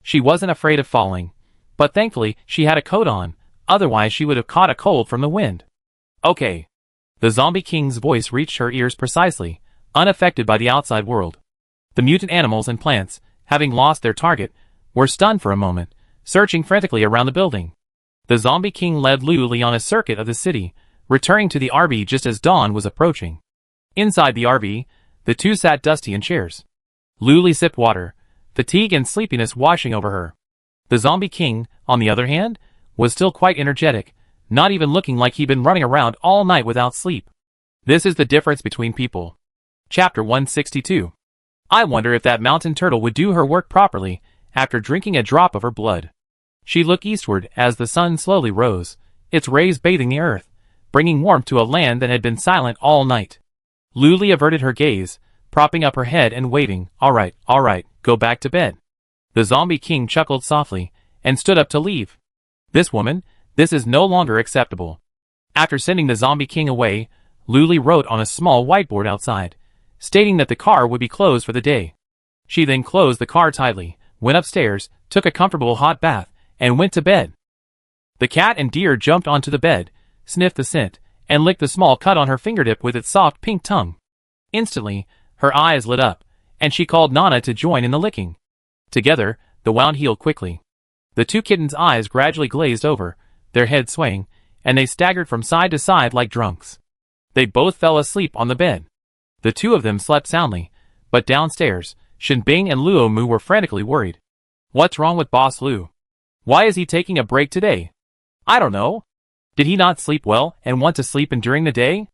She wasn't afraid of falling, but thankfully she had a coat on, otherwise she would have caught a cold from the wind. Okay. The Zombie King's voice reached her ears precisely, unaffected by the outside world. The mutant animals and plants, having lost their target, were stunned for a moment, searching frantically around the building. The Zombie King led Luli on a circuit of the city, returning to the RV just as dawn was approaching. Inside the RV, the two sat dusty in chairs. Luli sipped water, fatigue and sleepiness washing over her. The Zombie King, on the other hand, was still quite energetic, not even looking like he'd been running around all night without sleep. This is the difference between people. Chapter 162. I wonder if that mountain turtle would do her work properly after drinking a drop of her blood. She looked eastward as the sun slowly rose, its rays bathing the earth, bringing warmth to a land that had been silent all night. Luli averted her gaze, propping up her head and waiting. All right, go back to bed. The Zombie King chuckled softly and stood up to leave. This is no longer acceptable. After sending the Zombie King away, Luli wrote on a small whiteboard outside, stating that the car would be closed for the day. She then closed the car tightly, went upstairs, took a comfortable hot bath, and went to bed. The cat and deer jumped onto the bed, sniffed the scent, and licked the small cut on her fingertip with its soft pink tongue. Instantly, her eyes lit up, and she called Nana to join in the licking. Together, the wound healed quickly. The two kittens' eyes gradually glazed over, their heads swaying, and they staggered from side to side like drunks. They both fell asleep on the bed. The two of them slept soundly, but downstairs, Shinbing and Luo Mu were frantically worried. What's wrong with Boss Lu? Why is he taking a break today? I don't know. Did he not sleep well and want to sleep in during the day?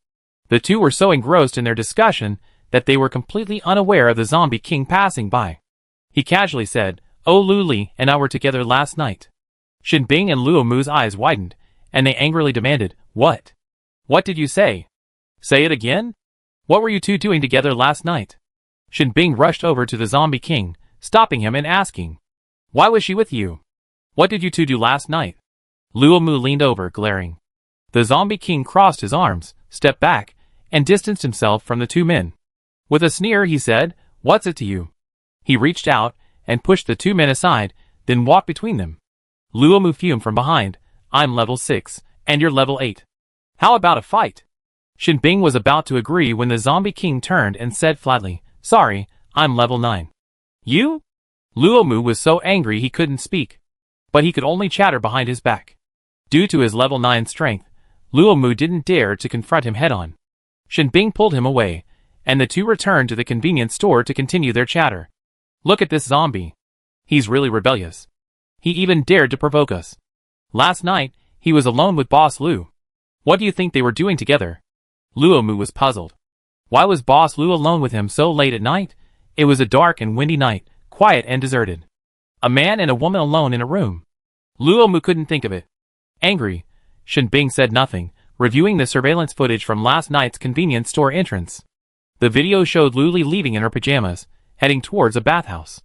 The two were so engrossed in their discussion that they were completely unaware of the Zombie King passing by. He casually said, Oh, Luli and I were together last night. Shinbing and Luo Mu's eyes widened, and they angrily demanded, What? What did you say? Say it again? What were you two doing together last night? Shinbing rushed over to the Zombie King, stopping him and asking, Why was she with you? What did you two do last night? Luo Mu leaned over, glaring. The Zombie King crossed his arms, stepped back, and distanced himself from the two men. With a sneer, he said, What's it to you? He reached out and pushed the two men aside, then walked between them. Luo Mu fumed from behind. I'm level 6, and you're level 8. How about a fight? Shinbing was about to agree when the Zombie King turned and said flatly, Sorry, I'm level 9. You? Luo Mu was so angry he couldn't speak, but he could only chatter behind his back. Due to his level 9 strength, Luo Mu didn't dare to confront him head-on. Shinbing pulled him away, and the two returned to the convenience store to continue their chatter. Look at this zombie. He's really rebellious. He even dared to provoke us. Last night, he was alone with Boss Lu. What do you think they were doing together? Luo Mu was puzzled. Why was Boss Lu alone with him so late at night? It was a dark and windy night, quiet and deserted. A man and a woman alone in a room. Luo Mu couldn't think of it. Angry, Shinbing said nothing, reviewing the surveillance footage from last night's convenience store entrance. The video showed Luli leaving in her pajamas, heading towards a bathhouse.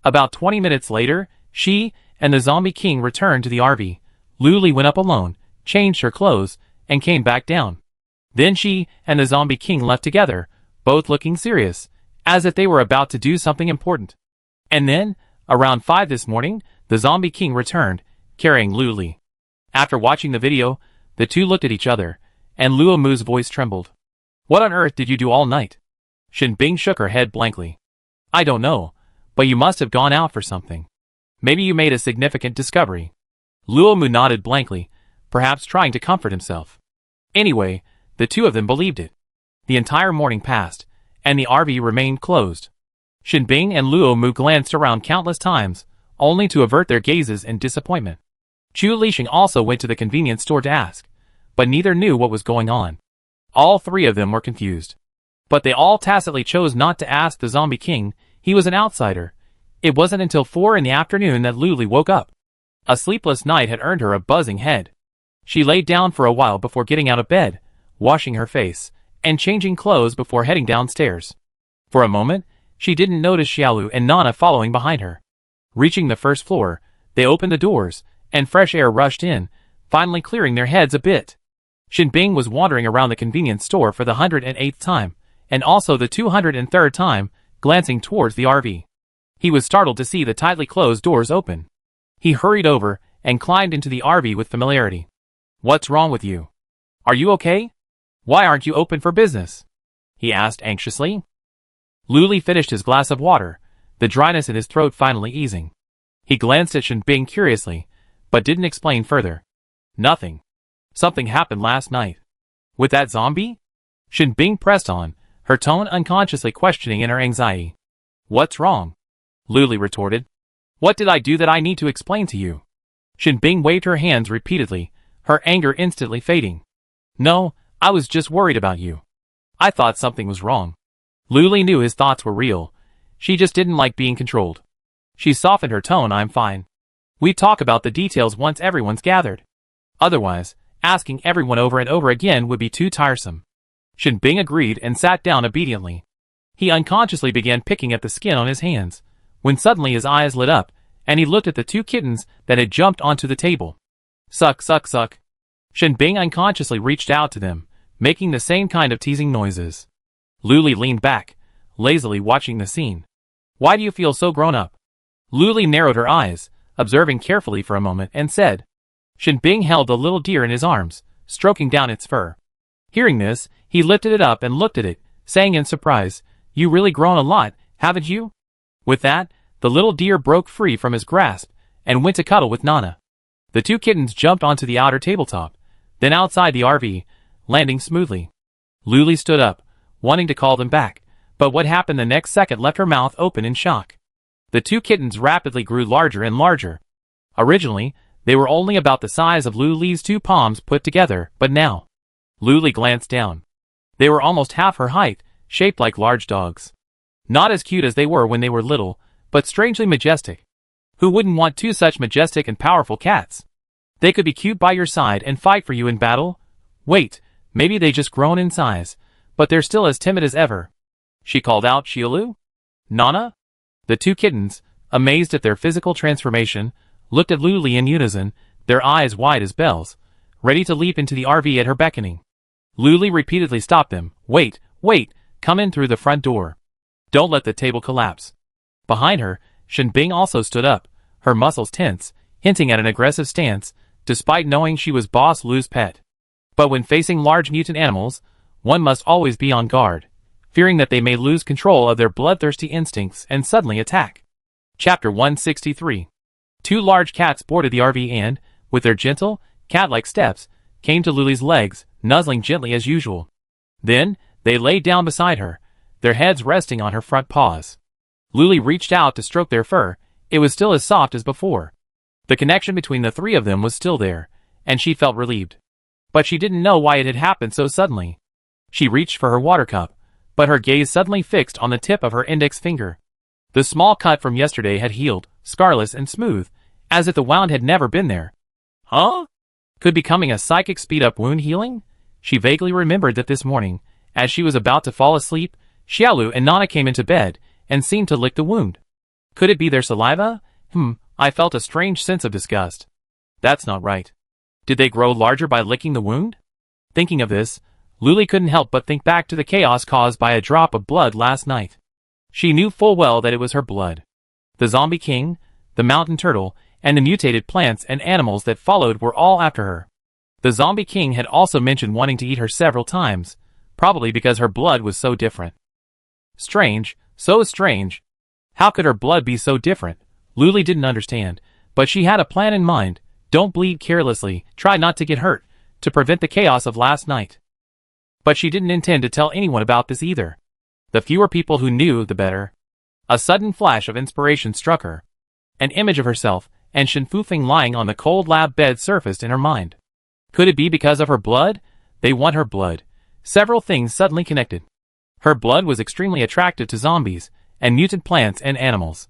About 20 minutes later, she and the Zombie King returned to the RV. Luli went up alone, changed her clothes, and came back down. Then she and the Zombie King left together, both looking serious, as if they were about to do something important. And then, around 5 this morning, the Zombie King returned, carrying Luli. After watching the video, the two looked at each other, and Luo Mu's voice trembled. What on earth did you do all night? Shinbing shook her head blankly. I don't know, But you must have gone out for something. Maybe you made a significant discovery. Luomu nodded blankly, perhaps trying to comfort himself. Anyway, the two of them believed it. The entire morning passed, and the RV remained closed. Shinbing and Luomu glanced around countless times, only to avert their gazes in disappointment. Chu Lixing also went to the convenience store to ask, but neither knew what was going on. All three of them were confused. But they all tacitly chose not to ask the Zombie King. He was an outsider. It wasn't until 4 in the afternoon that Luli woke up. A sleepless night had earned her a buzzing head. She laid down for a while before getting out of bed, washing her face, and changing clothes before heading downstairs. For a moment, she didn't notice Xiaolu and Nana following behind her. Reaching the first floor, they opened the doors, and fresh air rushed in, finally clearing their heads a bit. Shinbing was wandering around the convenience store for the 108th time, and also the 203rd time, glancing towards the RV. He was startled to see the tightly closed doors open. He hurried over and climbed into the RV with familiarity. "What's wrong with you? Are you okay? Why aren't you open for business?" he asked anxiously. Luli finished his glass of water, the dryness in his throat finally easing. He glanced at Shinbing curiously, but didn't explain further. "Nothing. Something happened last night." "With that zombie?" Shinbing pressed on, her tone unconsciously questioning in her anxiety. "What's wrong?" Luli retorted. "What did I do that I need to explain to you?" Shinbing waved her hands repeatedly, her anger instantly fading. "No, I was just worried about you. I thought something was wrong." Luli knew his thoughts were real. She just didn't like being controlled. She softened her tone. "I'm fine. We talk about the details once everyone's gathered. Otherwise, asking everyone over and over again would be too tiresome." Shinbing agreed and sat down obediently. He unconsciously began picking at the skin on his hands, when suddenly his eyes lit up, and he looked at the two kittens that had jumped onto the table. "Suck, suck, suck." Shinbing unconsciously reached out to them, making the same kind of teasing noises. Luli leaned back, lazily watching the scene. "Why do you feel so grown up?" Luli narrowed her eyes, observing carefully for a moment, and said. Shinbing held the little deer in his arms, stroking down its fur. Hearing this, he lifted it up and looked at it, saying in surprise, "You really grown a lot, haven't you?" With that, the little deer broke free from his grasp and went to cuddle with Nana. The two kittens jumped onto the outer tabletop, then outside the RV, landing smoothly. Luli stood up, wanting to call them back, but what happened the next second left her mouth open in shock. The two kittens rapidly grew larger and larger. Originally, they were only about the size of Luli's two palms put together, but now. Luli glanced down. They were almost half her height, shaped like large dogs. Not as cute as they were when they were little, but strangely majestic. Who wouldn't want two such majestic and powerful cats? They could be cute by your side and fight for you in battle. Wait, maybe they just grown in size, but they're still as timid as ever. She called out. "Xiaolu? Nana?" The two kittens, amazed at their physical transformation, looked at Luli in unison, their eyes wide as bells, ready to leap into the RV at her beckoning. Luli repeatedly stopped them. "Wait, wait, come in through the front door. Don't let the table collapse." Behind her, Shinbing also stood up, her muscles tense, hinting at an aggressive stance, despite knowing she was Boss Lu's pet. But when facing large mutant animals, one must always be on guard, fearing that they may lose control of their bloodthirsty instincts and suddenly attack. Chapter 163. Two large cats boarded the RV and, with their gentle, cat-like steps, came to Luli's legs, nuzzling gently as usual. Then, they lay down beside her, their heads resting on her front paws. Luli reached out to stroke their fur. It was still as soft as before. The connection between the three of them was still there, and she felt relieved. But she didn't know why it had happened so suddenly. She reached for her water cup, but her gaze suddenly fixed on the tip of her index finger. The small cut from yesterday had healed, scarless and smooth, as if the wound had never been there. Huh? Could becoming a psychic speed up wound healing? She vaguely remembered that this morning, as she was about to fall asleep, Xiaolu and Nana came into bed and seemed to lick the wound. Could it be their saliva? I felt a strange sense of disgust. That's not right. Did they grow larger by licking the wound? Thinking of this, Luli couldn't help but think back to the chaos caused by a drop of blood last night. She knew full well that it was her blood. The Zombie King, the Mountain Turtle, and the mutated plants and animals that followed were all after her. The Zombie King had also mentioned wanting to eat her several times, probably because her blood was so different. Strange, so strange. How could her blood be so different? Luli didn't understand, but she had a plan in mind. Don't bleed carelessly, try not to get hurt, to prevent the chaos of last night. But she didn't intend to tell anyone about this either. The fewer people who knew, the better. A sudden flash of inspiration struck her. An image of herself and Shen Fufeng lying on the cold lab bed surfaced in her mind. Could it be because of her blood? They want her blood. Several things suddenly connected. Her blood was extremely attractive to zombies and mutant plants and animals.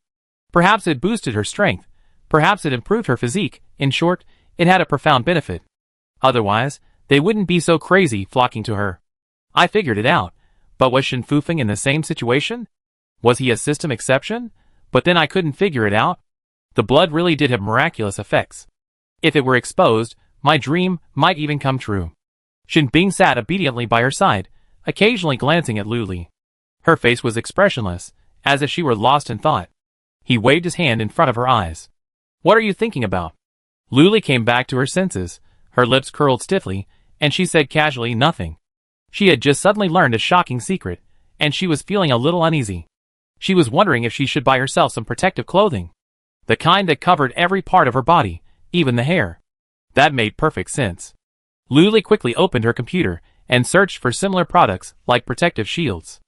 Perhaps it boosted her strength. Perhaps it improved her physique. In short, it had a profound benefit. Otherwise, they wouldn't be so crazy flocking to her. I figured it out. But was Shen Fufeng in the same situation? Was he a system exception? But then I couldn't figure it out. The blood really did have miraculous effects. If it were exposed, my dream might even come true. Shen Bing sat obediently by her side, occasionally glancing at Luli. Her face was expressionless, as if she were lost in thought. He waved his hand in front of her eyes. What are you thinking about? Luli came back to her senses, her lips curled stiffly, and she said casually nothing. She had just suddenly learned a shocking secret, and she was feeling a little uneasy. She was wondering if she should buy herself some protective clothing. The kind that covered every part of her body, even the hair. That made perfect sense. Luli quickly opened her computer and searched for similar products like protective shields.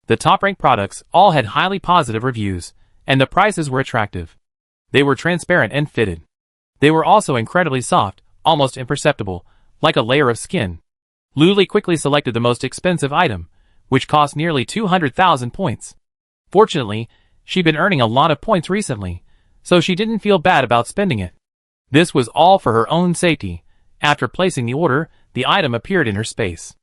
The top-ranked products all had highly positive reviews, and the prices were attractive. They were transparent and fitted. They were also incredibly soft, almost imperceptible, like a layer of skin. Luli quickly selected the most expensive item, which cost nearly 200,000 points. Fortunately, she'd been earning a lot of points recently, so she didn't feel bad about spending it. This was all for her own safety. After placing the order, the item appeared in her space.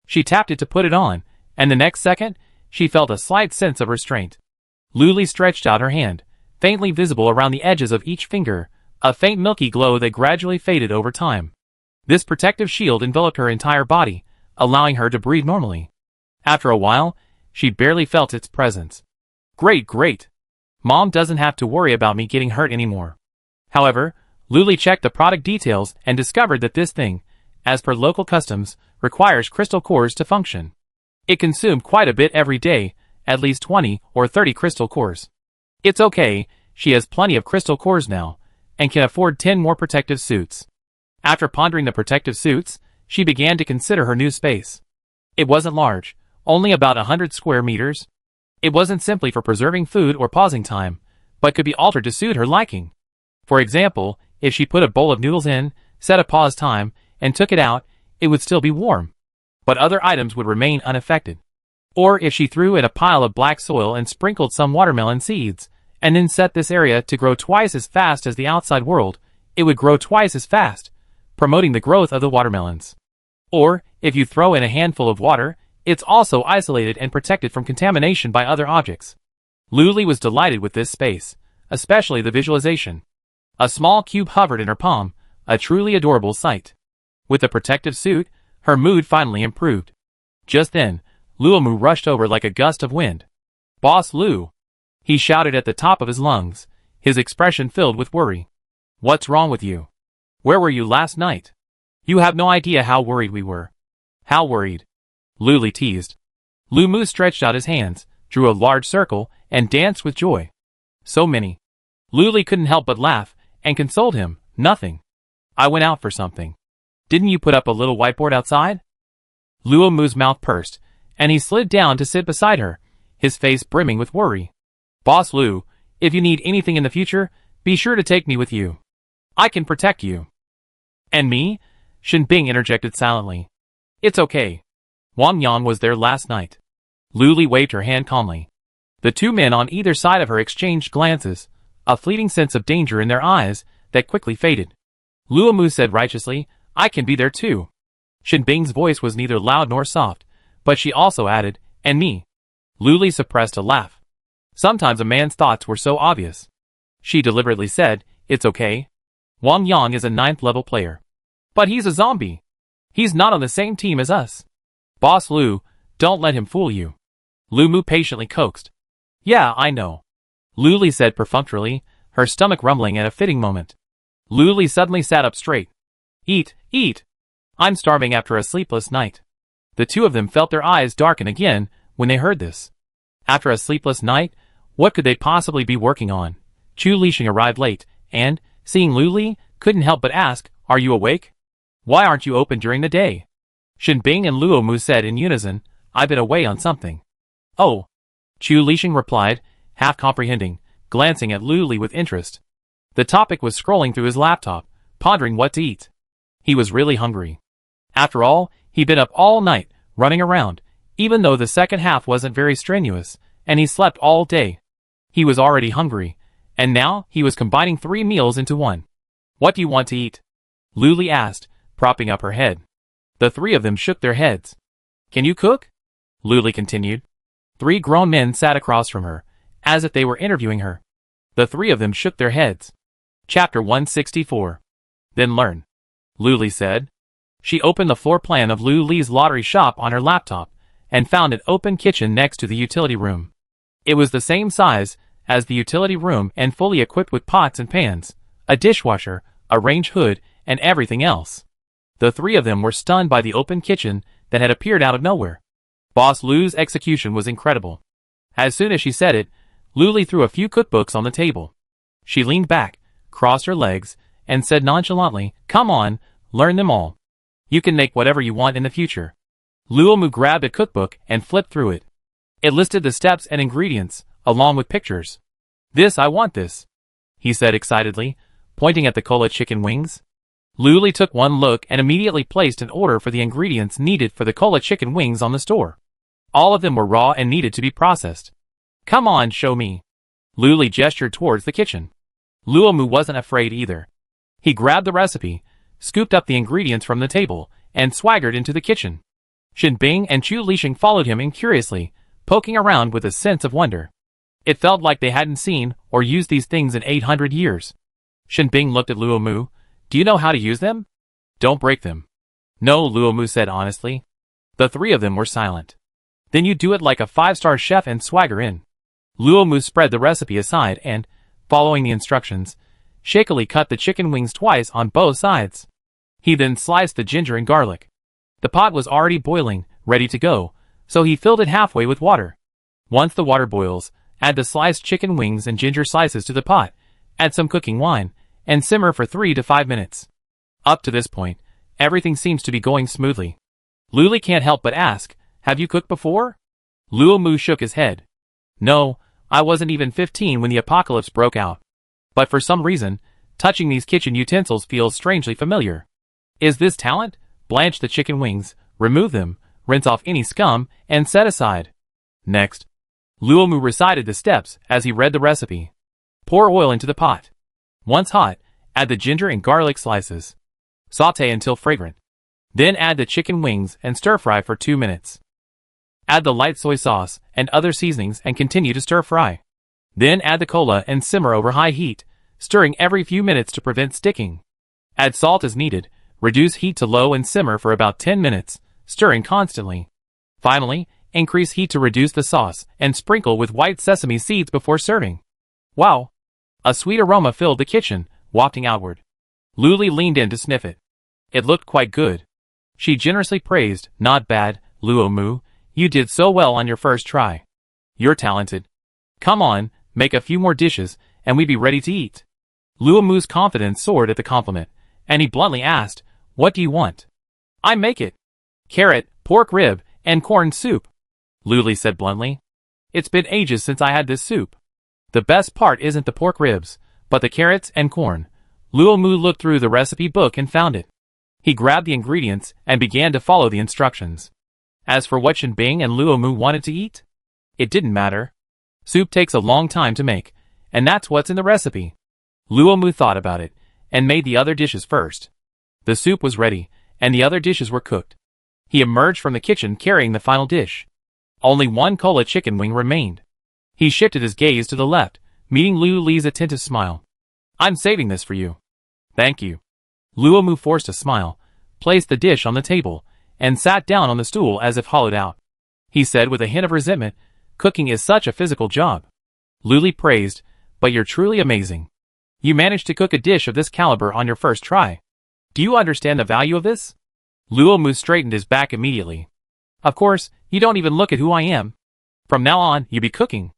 She tapped it to put it on, and the next second, she felt a slight sense of restraint. Luli stretched out her hand, faintly visible around the edges of each finger, a faint milky glow that gradually faded over time. This protective shield enveloped her entire body, allowing her to breathe normally. After a while, she barely felt its presence. Great. Mom doesn't have to worry about me getting hurt anymore. However, Luli checked the product details and discovered that this thing, as per local customs, requires crystal cores to function. It consumed quite a bit every day, at least 20 or 30 crystal cores. It's okay, she has plenty of crystal cores now, and can afford 10 more protective suits. After pondering the protective suits, she began to consider her new space. It wasn't large, only about 100 square meters. It wasn't simply for preserving food or pausing time, but could be altered to suit her liking. For example, if she put a bowl of noodles in, set a pause time, and took it out, it would still be warm. But other items would remain unaffected. Or if she threw in a pile of black soil and sprinkled some watermelon seeds, and then set this area to grow twice as fast as the outside world, it would grow twice as fast, promoting the growth of the watermelons. Or, if you throw in a handful of water, it's also isolated and protected from contamination by other objects. Luli was delighted with this space, especially the visualization. A small cube hovered in her palm, a truly adorable sight. With the protective suit, her mood finally improved. Just then, Luomu rushed over like a gust of wind. "Boss Lu!" He shouted at the top of his lungs, his expression filled with worry. "What's wrong with you? Where were you last night? You have no idea how worried we were." "How worried?" Luli teased. Luomu stretched out his hands, drew a large circle, and danced with joy. "So many." Luli couldn't help but laugh, and consoled him. "Nothing. I went out for something." "Didn't you put up a little whiteboard outside?" Luomu's mouth pursed, and he slid down to sit beside her, his face brimming with worry. "Boss Lu, if you need anything in the future, be sure to take me with you. I can protect you." "And me?" Shen Bing interjected silently. "It's okay. Wang Yan was there last night." Luli waved her hand calmly. The two men on either side of her exchanged glances, a fleeting sense of danger in their eyes that quickly faded. Luomu said righteously, "I can be there too." Shen Bing's voice was neither loud nor soft, but she also added, "And me." Luli suppressed a laugh. Sometimes a man's thoughts were so obvious. She deliberately said, "It's okay. Wang Yang is a 9th level player. But he's a zombie. He's not on the same team as us. Boss Lu, don't let him fool you." Luomu patiently coaxed. "Yeah, I know." Luli said perfunctorily, her stomach rumbling at a fitting moment. Luli suddenly sat up straight. Eat. I'm starving after a sleepless night." The two of them felt their eyes darken again when they heard this. After a sleepless night, What could they possibly be working on? Chu Lixing arrived late, and, seeing Lu Li, couldn't help but ask, "Are you awake? Why aren't you open during the day?" Shen Bing and Luo Mu said in unison, "I've been away on something." "Oh," Chu Lixing replied, half comprehending, glancing at Lu Li with interest. The topic was scrolling through his laptop, pondering what to eat. He was really hungry. After all, he'd been up all night, running around, even though the second half wasn't very strenuous, and he slept all day. He was already hungry, and now he was combining 3 meals into one. "What do you want to eat?" Lu Li asked, propping up her head. The 3 of them shook their heads. "Can you cook?" Lu Li continued. 3 grown men sat across from her, as if they were interviewing her. The 3 of them shook their heads. Chapter 164. Then learn. Lu Li said. She opened the floor plan of Lu Li's lottery shop on her laptop, and found an open kitchen next to the utility room. It was the same size as the utility room and fully equipped with pots and pans, a dishwasher, a range hood, and everything else. The 3 of them were stunned by the open kitchen that had appeared out of nowhere. Boss Lu's execution was incredible. As soon as she said it, Lu Li threw a few cookbooks on the table. She leaned back, crossed her legs, and said nonchalantly, "Come on, learn them all. You can make whatever you want in the future." Luo Mu grabbed a cookbook and flipped through it. It listed the steps and ingredients, along with pictures. I want this," he said excitedly, pointing at the cola chicken wings. Lu Li took one look and immediately placed an order for the ingredients needed for the cola chicken wings on the store. All of them were raw and needed to be processed. "Come on, show me." Lu Li gestured towards the kitchen. Luo Mu wasn't afraid either. He grabbed the recipe, scooped up the ingredients from the table, and swaggered into the kitchen. Shen Bing and Chu Lixing followed him incuriously, poking around with a sense of wonder. It felt like they hadn't seen or used these things in 800 years. Shen Bing looked at Luo Mu. "Do you know how to use them?" "Don't break them." "No," Luo Mu said honestly. The 3 of them were silent. "Then you do it like a 5-star chef and swagger in." Luo Mu spread the recipe aside and, following the instructions, shakily cut the chicken wings twice on both sides. He then sliced the ginger and garlic. The pot was already boiling, ready to go, so he filled it halfway with water. Once the water boils, add the sliced chicken wings and ginger slices to the pot, add some cooking wine, and simmer for 3 to 5 minutes. Up to this point, everything seems to be going smoothly. Lu Li can't help but ask, "Have you cooked before?" Luo Mu shook his head. "No, I wasn't even 15 when the apocalypse broke out. But for some reason, touching these kitchen utensils feels strangely familiar. Is this talent? Blanch the chicken wings, remove them, rinse off any scum, and set aside. Next." Luo Mu recited the steps as he read the recipe. Pour oil into the pot. Once hot, add the ginger and garlic slices. Sauté until fragrant. Then add the chicken wings and stir-fry for 2 minutes. Add the light soy sauce and other seasonings and continue to stir-fry. Then add the cola and simmer over high heat, stirring every few minutes to prevent sticking. Add salt as needed, reduce heat to low and simmer for about 10 minutes, stirring constantly. Finally, increase heat to reduce the sauce and sprinkle with white sesame seeds before serving. Wow! A sweet aroma filled the kitchen, wafting outward. Lu Li leaned in to sniff it. It looked quite good. She generously praised, "Not bad, Luo Mu. You did so well on your first try. You're talented. Come on, make a few more dishes, and we'd be ready to eat." Luo Mu's confidence soared at the compliment, and he bluntly asked, "What do you want?" "I make it. Carrot, pork rib, and corn soup," Lu Li said bluntly. "It's been ages since I had this soup. The best part isn't the pork ribs, but the carrots and corn." Luo Mu looked through the recipe book and found it. He grabbed the ingredients and began to follow the instructions. As for what Shen Bing and Luo Mu wanted to eat, it didn't matter. Soup takes a long time to make, and that's what's in the recipe. Luo Mu thought about it, and made the other dishes first. The soup was ready, and the other dishes were cooked. He emerged from the kitchen carrying the final dish. Only one cola chicken wing remained. He shifted his gaze to the left, meeting Lu Li's attentive smile. "I'm saving this for you." "Thank you." Luo Mu forced a smile, placed the dish on the table, and sat down on the stool as if hollowed out. He said with a hint of resentment, "Cooking is such a physical job." Lu Li praised, "But you're truly amazing. You managed to cook a dish of this caliber on your first try. Do you understand the value of this?" Luo Mu straightened his back immediately. "Of course, you don't even look at who I am. From now on, you be cooking."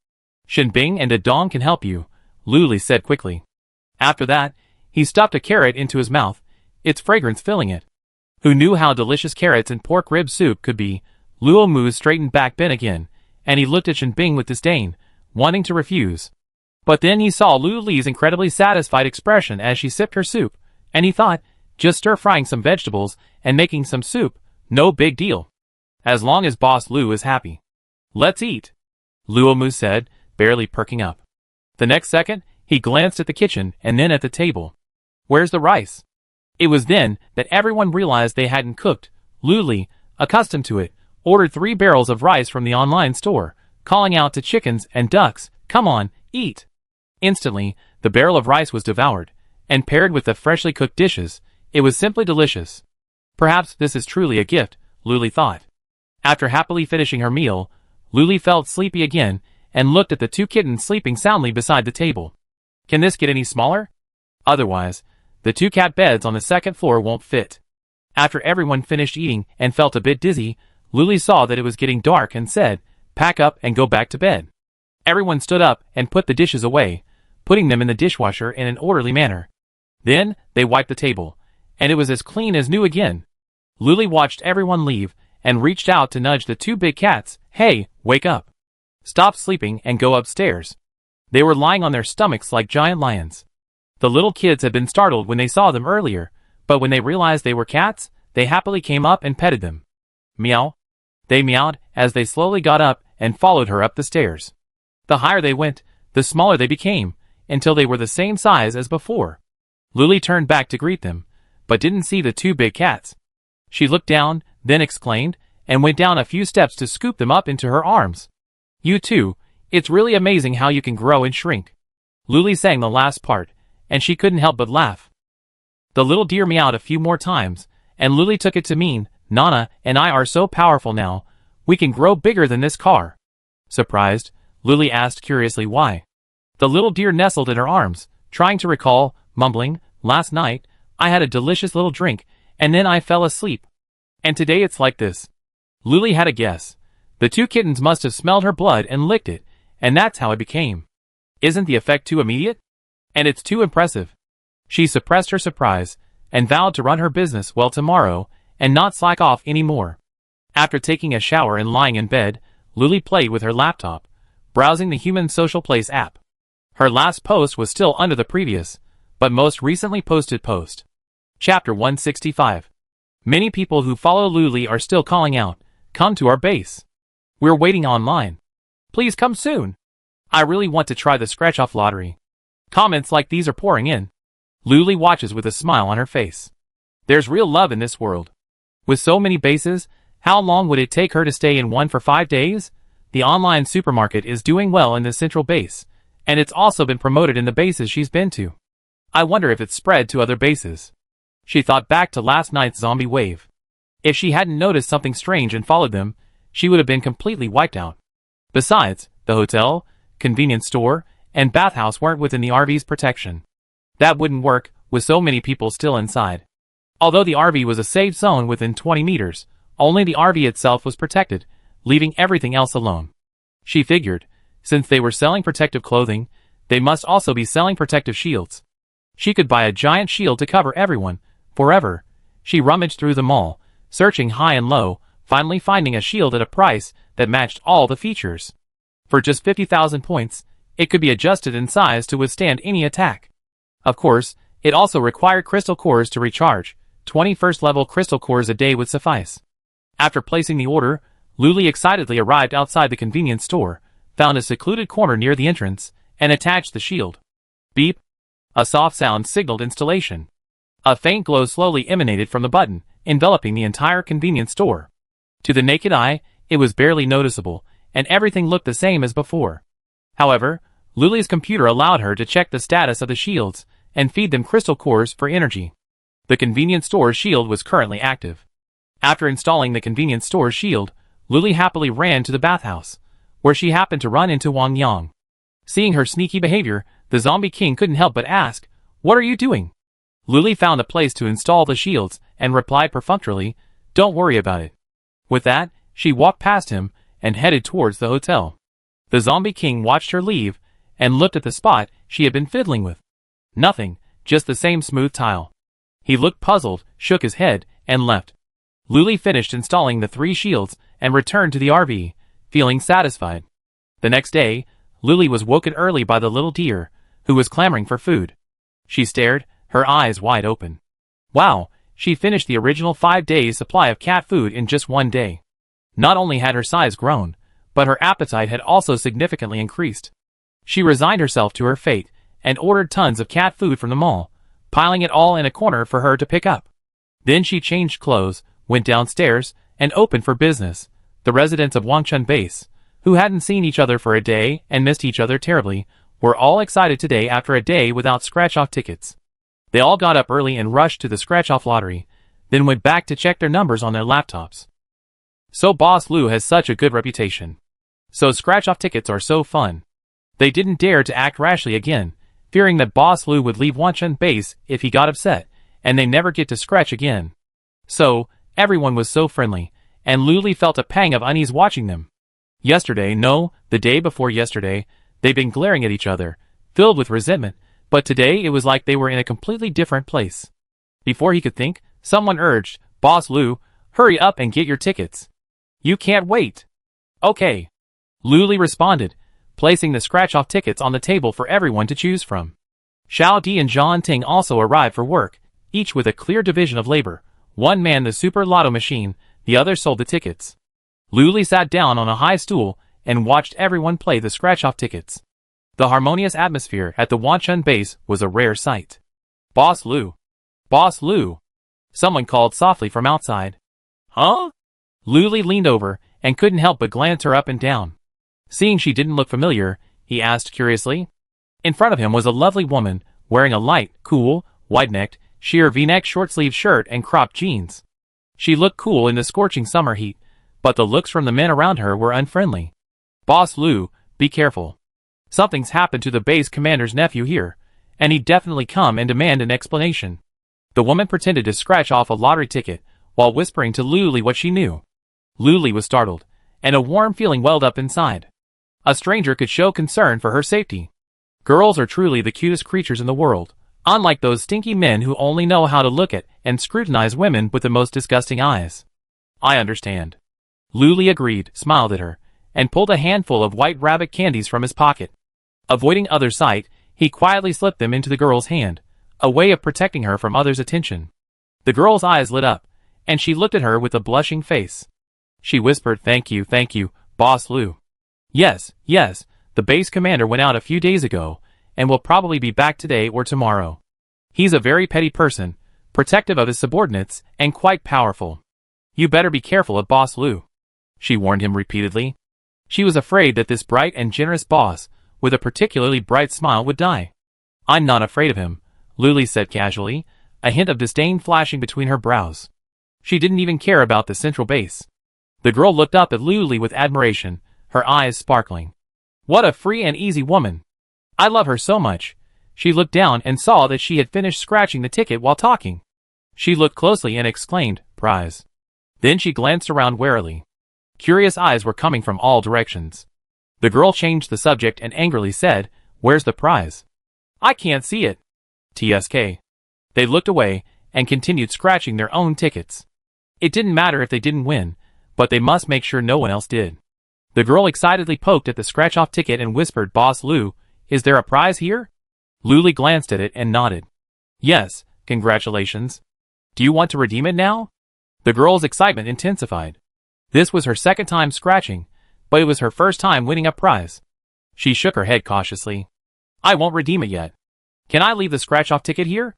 Shinbing and Adong can help you, Luli said quickly. After that, he stuffed a carrot into his mouth, its fragrance filling it. Who knew how delicious carrots and pork rib soup could be? Luo Mu straightened back Ben again, and he looked at Shinbing with disdain, wanting to refuse. But then he saw Lu Li's incredibly satisfied expression as she sipped her soup, and he thought, just stir-frying some vegetables and making some soup, no big deal. As long as Boss Lu is happy. Let's eat, Luo Mu said, barely perking up. The next second, he glanced at the kitchen and then at the table. Where's the rice? It was then that everyone realized they hadn't cooked. Lu Li, accustomed to it, ordered 3 barrels of rice from the online store, calling out to chickens and ducks, "Come on, eat." Instantly, the barrel of rice was devoured, and paired with the freshly cooked dishes, it was simply delicious. Perhaps this is truly a gift, Lu Li thought. After happily finishing her meal, Lu Li felt sleepy again and looked at the 2 kittens sleeping soundly beside the table. Can this get any smaller? Otherwise, the 2 cat beds on the second floor won't fit. After everyone finished eating and felt a bit dizzy, Lu Li saw that it was getting dark and said, "Pack up and go back to bed." Everyone stood up and put the dishes away, putting them in the dishwasher in an orderly manner. Then, they wiped the table, and it was as clean as new again. Lu Li watched everyone leave and reached out to nudge the 2 big cats. "Hey, wake up. Stop sleeping and go upstairs." They were lying on their stomachs like giant lions. The little kids had been startled when they saw them earlier, but when they realized they were cats, they happily came up and petted them. Meow. They meowed as they slowly got up and followed her up the stairs. The higher they went, the smaller they became, until they were the same size as before. Lu Li turned back to greet them, but didn't see the 2 big cats. She looked down, then exclaimed, and went down a few steps to scoop them up into her arms. "You too, it's really amazing how you can grow and shrink." Lu Li sang the last part, and she couldn't help but laugh. The little deer meowed a few more times, and Lu Li took it to mean, "Nana and I are so powerful now, we can grow bigger than this car." Surprised, Lu Li asked curiously why. The little deer nestled in her arms, trying to recall, mumbling, "Last night, I had a delicious little drink, and then I fell asleep. And today it's like this." Lu Li had a guess. The 2 kittens must have smelled her blood and licked it, and that's how it became. Isn't the effect too immediate? And it's too impressive. She suppressed her surprise, and vowed to run her business well tomorrow, and not slack off anymore. After taking a shower and lying in bed, Lu Li played with her laptop, browsing the Human Social Place app. Her last post was still under the previous, but most recently posted post. Chapter 165. Many people who follow Lu Li are still calling out, "Come to our base. We're waiting online. Please come soon. I really want to try the scratch-off lottery." Comments like these are pouring in. Lu Li watches with a smile on her face. There's real love in this world. With so many bases, how long would it take her to stay in one for 5 days? The online supermarket is doing well in the central base, and it's also been promoted in the bases she's been to. I wonder if it's spread to other bases. She thought back to last night's zombie wave. If she hadn't noticed something strange and followed them, she would have been completely wiped out. Besides, the hotel, convenience store, and bathhouse weren't within the RV's protection. That wouldn't work, with so many people still inside. Although the RV was a safe zone within 20 meters, only the RV itself was protected, leaving everything else alone. She figured, since they were selling protective clothing, they must also be selling protective shields. She could buy a giant shield to cover everyone, forever. She rummaged through them all, searching high and low, finally finding a shield at a price that matched all the features. For just 50,000 points, it could be adjusted in size to withstand any attack. Of course, it also required crystal cores to recharge. 21st level crystal cores a day would suffice. After placing the order, Lu Li excitedly arrived outside the convenience store, found a secluded corner near the entrance, and attached the shield. Beep. A soft sound signaled installation. A faint glow slowly emanated from the button, enveloping the entire convenience store. To the naked eye, it was barely noticeable, and everything looked the same as before. However, Lu Li's computer allowed her to check the status of the shields, and feed them crystal cores for energy. The convenience store's shield was currently active. After installing the convenience store's shield, Lu Li happily ran to the bathhouse, where she happened to run into Wang Yang. Seeing her sneaky behavior, the zombie king couldn't help but ask, "What are you doing?" Lu Li found a place to install the shields, and replied perfunctorily, "Don't worry about it." With that, she walked past him, and headed towards the hotel. The zombie king watched her leave and looked at the spot she had been fiddling with. Nothing, just the same smooth tile. He looked puzzled, shook his head, and left. Luli finished installing the 3 shields and returned to the RV, feeling satisfied. The next day, Luli was woken early by the little deer, who was clamoring for food. She stared, her eyes wide open. Wow, she finished the original 5 days' supply of cat food in just 1 day. Not only had her size grown, but her appetite had also significantly increased. She resigned herself to her fate and ordered tons of cat food from the mall, piling it all in a corner for her to pick up. Then she changed clothes, went downstairs, and opened for business. The residents of Wangchun Base, who hadn't seen each other for a day and missed each other terribly, were all excited today after a day without scratch-off tickets. They all got up early and rushed to the scratch-off lottery, then went back to check their numbers on their laptops. So Boss Lu has such a good reputation. So scratch-off tickets are so fun. They didn't dare to act rashly again, fearing that Boss Lu would leave Wangchun Base if he got upset, and they never get to scratch again. So, everyone was so friendly, and Luli felt a pang of unease watching them. Yesterday, no, the day before yesterday, they'd been glaring at each other, filled with resentment, but today it was like they were in a completely different place. Before he could think, someone urged, "Boss Lu, hurry up and get your tickets. You can't wait." "Okay," Luli responded, placing the scratch-off tickets on the table for everyone to choose from. Xiao Di and Zhang Ting also arrived for work, each with a clear division of labor. One manned the super lotto machine, the other sold the tickets. Luli sat down on a high stool and watched everyone play the scratch-off tickets. The harmonious atmosphere at the Wangchun Base was a rare sight. "Boss Lu! Boss Lu!" someone called softly from outside. "Huh?" Luli leaned over and couldn't help but glance her up and down. Seeing she didn't look familiar, he asked curiously. In front of him was a lovely woman, wearing a light, cool, wide-necked, sheer V-neck short-sleeved shirt and cropped jeans. She looked cool in the scorching summer heat, but the looks from the men around her were unfriendly. "Boss Lu, be careful. Something's happened to the base commander's nephew here, and he'd definitely come and demand an explanation." The woman pretended to scratch off a lottery ticket, while whispering to Luli what she knew. Luli was startled, and a warm feeling welled up inside. A stranger could show concern for her safety. Girls are truly the cutest creatures in the world, unlike those stinky men who only know how to look at and scrutinize women with the most disgusting eyes. "I understand." Luli agreed, smiled at her, and pulled a handful of white rabbit candies from his pocket. Avoiding other sight, he quietly slipped them into the girl's hand, a way of protecting her from others' attention. The girl's eyes lit up, and she looked at her with a blushing face. She whispered, thank you, Boss Lu." Yes, the base commander went out a few days ago, and will probably be back today or tomorrow. He's a very petty person, protective of his subordinates, and quite powerful. You better be careful of Boss Lu," she warned him repeatedly. She was afraid that this bright and generous boss, with a particularly bright smile, would die. "I'm not afraid of him," Luli said casually, a hint of disdain flashing between her brows. She didn't even care about the central base. The girl looked up at Luli with admiration, her eyes sparkling. "What a free and easy woman. I love her so much." She looked down and saw that she had finished scratching the ticket while talking. She looked closely and exclaimed, "Prize." Then she glanced around warily. Curious eyes were coming from all directions. The girl changed the subject and angrily said, "Where's the prize? I can't see it." "TSK." They looked away and continued scratching their own tickets. It didn't matter if they didn't win, but they must make sure no one else did. The girl excitedly poked at the scratch-off ticket and whispered, "Boss Lu, is there a prize here?" Luli glanced at it and nodded. "Yes, congratulations. Do you want to redeem it now?" The girl's excitement intensified. This was her second time scratching, but it was her first time winning a prize. She shook her head cautiously. "I won't redeem it yet. Can I leave the scratch-off ticket here?"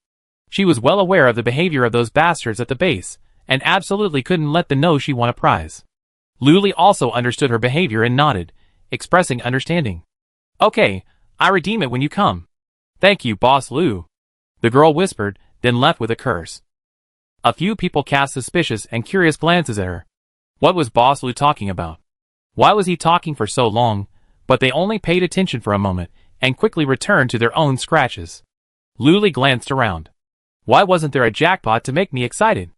She was well aware of the behavior of those bastards at the base, and absolutely couldn't let them know she won a prize. Luli also understood her behavior and nodded, expressing understanding. "Okay, I redeem it when you come." "Thank you, Boss Lu," the girl whispered, then left with a curse. A few people cast suspicious and curious glances at her. What was Boss Lu talking about? Why was he talking for so long? But they only paid attention for a moment, and quickly returned to their own scratches. Luli glanced around. "Why wasn't there a jackpot to make me excited?"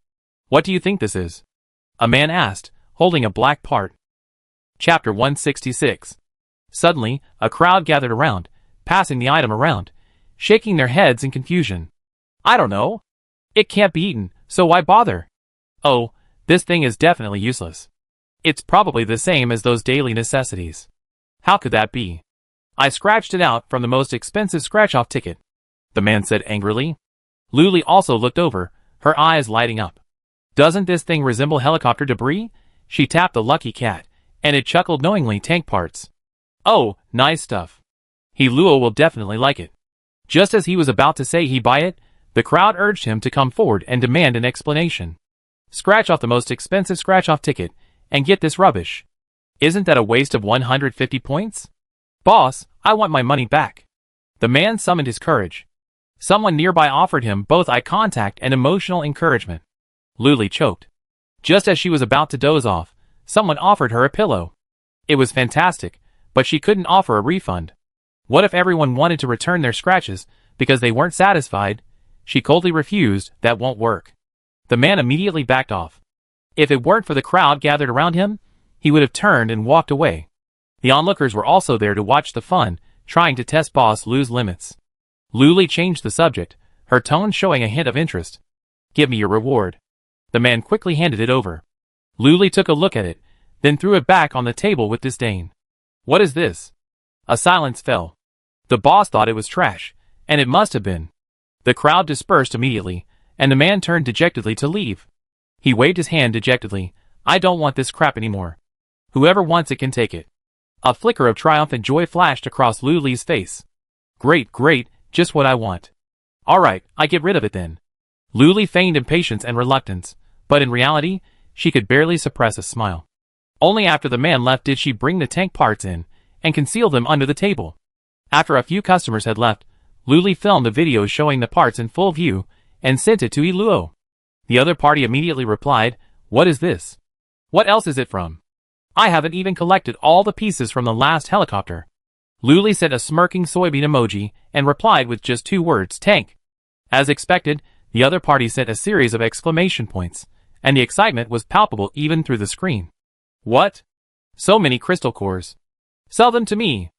"What do you think this is?" a man asked, holding a black part. Chapter 166. Suddenly, a crowd gathered around, passing the item around, shaking their heads in confusion. I don't know. It can't be eaten, so why bother? Oh, this thing is definitely useless. It's probably the same as those daily necessities. How could that be? I scratched it out from the most expensive scratch-off ticket, the man said angrily. Luli also looked over, her eyes lighting up. Doesn't this thing resemble helicopter debris? She tapped the lucky cat, and it chuckled knowingly. Tank parts. Oh, nice stuff. Luo will definitely like it. Just as he was about to say he'd buy it, the crowd urged him to come forward and demand an explanation. Scratch off the most expensive scratch-off ticket, and get this rubbish. Isn't that a waste of 150 points? Boss, I want my money back. The man summoned his courage. Someone nearby offered him both eye contact and emotional encouragement. Luli choked. Just as she was about to doze off, someone offered her a pillow. It was fantastic, but she couldn't offer a refund. What if everyone wanted to return their scratches because they weren't satisfied? She coldly refused. That won't work. The man immediately backed off. If it weren't for the crowd gathered around him, he would have turned and walked away. The onlookers were also there to watch the fun, trying to test Boss Lu's limits. Luli changed the subject, her tone showing a hint of interest. Give me your reward. The man quickly handed it over. Luli took a look at it, then threw it back on the table with disdain. What is this? A silence fell. The boss thought it was trash, and it must have been. The crowd dispersed immediately, and the man turned dejectedly to leave. He waved his hand dejectedly. I don't want this crap anymore. Whoever wants it can take it. A flicker of triumphant joy flashed across Luli's face. Great, great, just what I want. Alright, I get rid of it then. Luli feigned impatience and reluctance, but in reality, she could barely suppress a smile. Only after the man left did she bring the tank parts in, and conceal them under the table. After a few customers had left, Luli filmed a video showing the parts in full view, and sent it to Luo. The other party immediately replied, What is this? What else is it from? I haven't even collected all the pieces from the last helicopter. Luli sent a smirking soybean emoji, and replied with just 2 words, tank. As expected, the other party sent a series of exclamation points, and the excitement was palpable even through the screen. What? So many crystal cores. Sell them to me.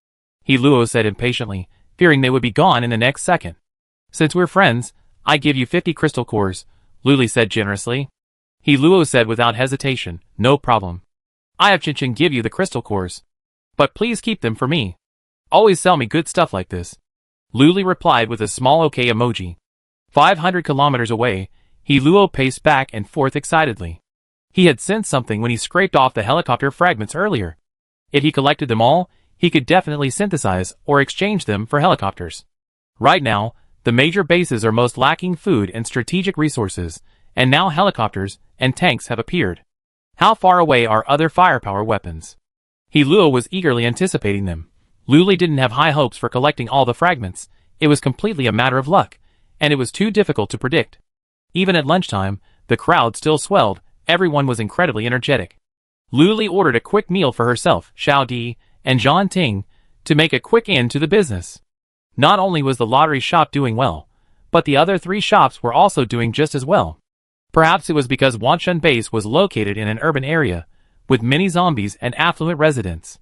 Luo said impatiently, fearing they would be gone in the next second. Since we're friends, I give you 50 crystal cores, Luli said generously. Luo said without hesitation, no problem. I have Chin give you the crystal cores. But please keep them for me. Always sell me good stuff like this. Luli replied with a small okay emoji. 500 kilometers away, Luo paced back and forth excitedly. He had sensed something when he scraped off the helicopter fragments earlier. If he collected them all, he could definitely synthesize or exchange them for helicopters. Right now, the major bases are most lacking food and strategic resources, and now helicopters and tanks have appeared. How far away are other firepower weapons? Luo was eagerly anticipating them. Luli didn't have high hopes for collecting all the fragments. It was completely a matter of luck, and it was too difficult to predict. Even at lunchtime, the crowd still swelled. Everyone was incredibly energetic. Luli ordered a quick meal for herself, Xiao Di, and Zhan Ting, to make a quick end to the business. Not only was the lottery shop doing well, but the other 3 shops were also doing just as well. Perhaps it was because Wanshan Base was located in an urban area, with many zombies and affluent residents.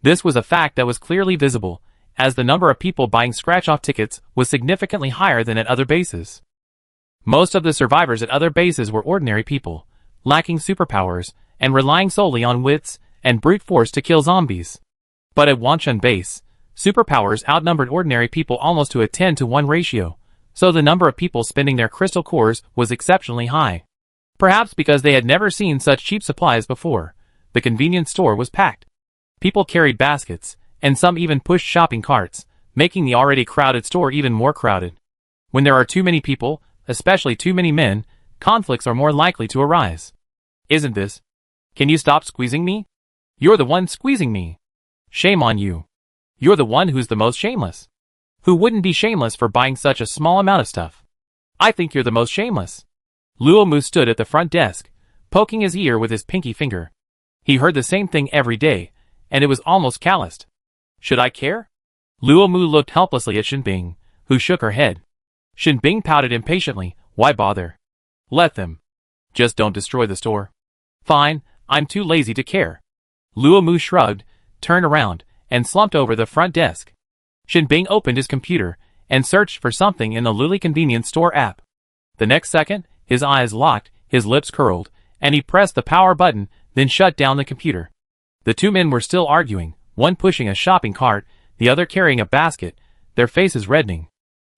This was a fact that was clearly visible, as the number of people buying scratch-off tickets was significantly higher than at other bases. Most of the survivors at other bases were ordinary people, lacking superpowers, and relying solely on wits and brute force to kill zombies. But at Wanshan Base, superpowers outnumbered ordinary people almost to a 10-to-1 ratio, so the number of people spending their crystal cores was exceptionally high. Perhaps because they had never seen such cheap supplies before, the convenience store was packed. People carried baskets, and some even pushed shopping carts, making the already crowded store even more crowded. When there are too many people, especially too many men, conflicts are more likely to arise. Isn't this? Can you stop squeezing me? You're the one squeezing me. Shame on you. You're the one who's the most shameless. Who wouldn't be shameless for buying such a small amount of stuff? I think you're the most shameless. Luo Mu stood at the front desk, poking his ear with his pinky finger. He heard the same thing every day, and it was almost calloused. Should I care? Luo Mu looked helplessly at Shinbing, who shook her head. Shinbing pouted impatiently. Why bother? Let them. Just don't destroy the store. Fine, I'm too lazy to care. Luo Mu shrugged, turned around, and slumped over the front desk. Shinbing opened his computer and searched for something in the Luli convenience store app. The next second, his eyes locked, his lips curled, and he pressed the power button, then shut down the computer. The two men were still arguing, one pushing a shopping cart, the other carrying a basket, their faces reddening.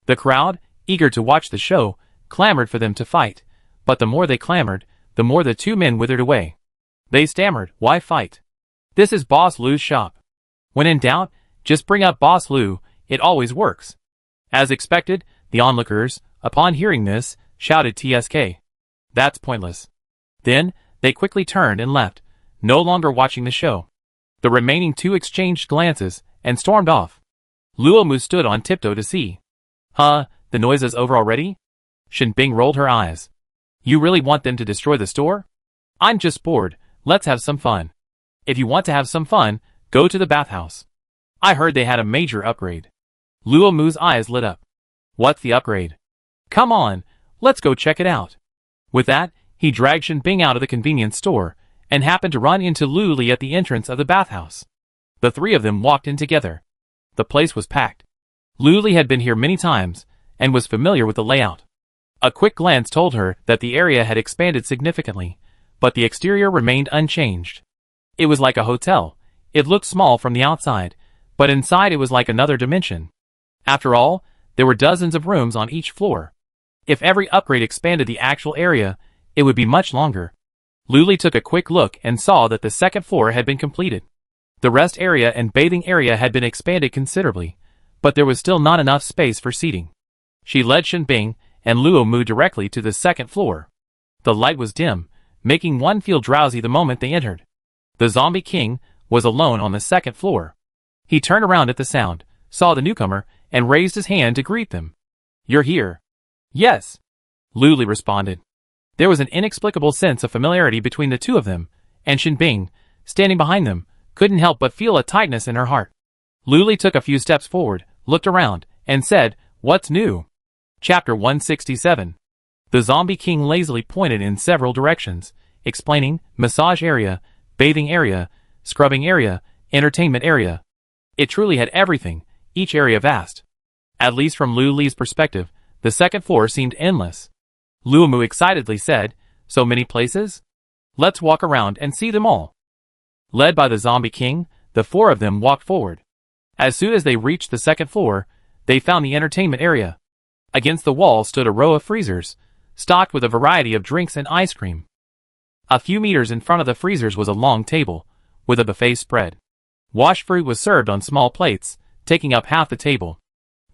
The crowd, eager to watch the show, clamored for them to fight, but the more they clamored, the more the two men withered away. They stammered, "Why fight? This is Boss Lou's shop. When in doubt, just bring up Boss Lou, it always works." As expected, the onlookers, upon hearing this, shouted TSK. "That's pointless." Then, they quickly turned and left, no longer watching the show. The remaining two exchanged glances and stormed off. Luomu stood on tiptoe to see. "Huh, the noise is over already?" Shinbing rolled her eyes. "You really want them to destroy the store?" "I'm just bored, let's have some fun." "If you want to have some fun, go to the bathhouse. I heard they had a major upgrade." Luomu's eyes lit up. "What's the upgrade?" "Come on, let's go check it out." With that, he dragged Shinbing out of the convenience store, and happened to run into Luli at the entrance of the bathhouse. The three of them walked in together. The place was packed. Luli had been here many times, and was familiar with the layout. A quick glance told her that the area had expanded significantly, but the exterior remained unchanged. It was like a hotel. It looked small from the outside, but inside it was like another dimension. After all, there were dozens of rooms on each floor. If every upgrade expanded the actual area, it would be much longer. Luli took a quick look and saw that the second floor had been completed. The rest area and bathing area had been expanded considerably, but there was still not enough space for seating. She led Shinbing and Luomu directly to the second floor. The light was dim, making one feel drowsy the moment they entered. The Zombie King was alone on the second floor. He turned around at the sound, saw the newcomer, and raised his hand to greet them. "You're here." "Yes," Luli responded. There was an inexplicable sense of familiarity between the two of them, and Shinbing, standing behind them, couldn't help but feel a tightness in her heart. Luli took a few steps forward, looked around, and said, "What's new?" Chapter 167. The Zombie King lazily pointed in several directions, explaining massage area, bathing area, scrubbing area, entertainment area. It truly had everything, each area vast. At least from Luli's perspective, the second floor seemed endless. Luomu excitedly said, "So many places? Let's walk around and see them all." Led by the Zombie King, the four of them walked forward. As soon as they reached the second floor, they found the entertainment area. Against the wall stood a row of freezers, stocked with a variety of drinks and ice cream. A few meters in front of the freezers was a long table, with a buffet spread. Washed fruit was served on small plates, taking up half the table.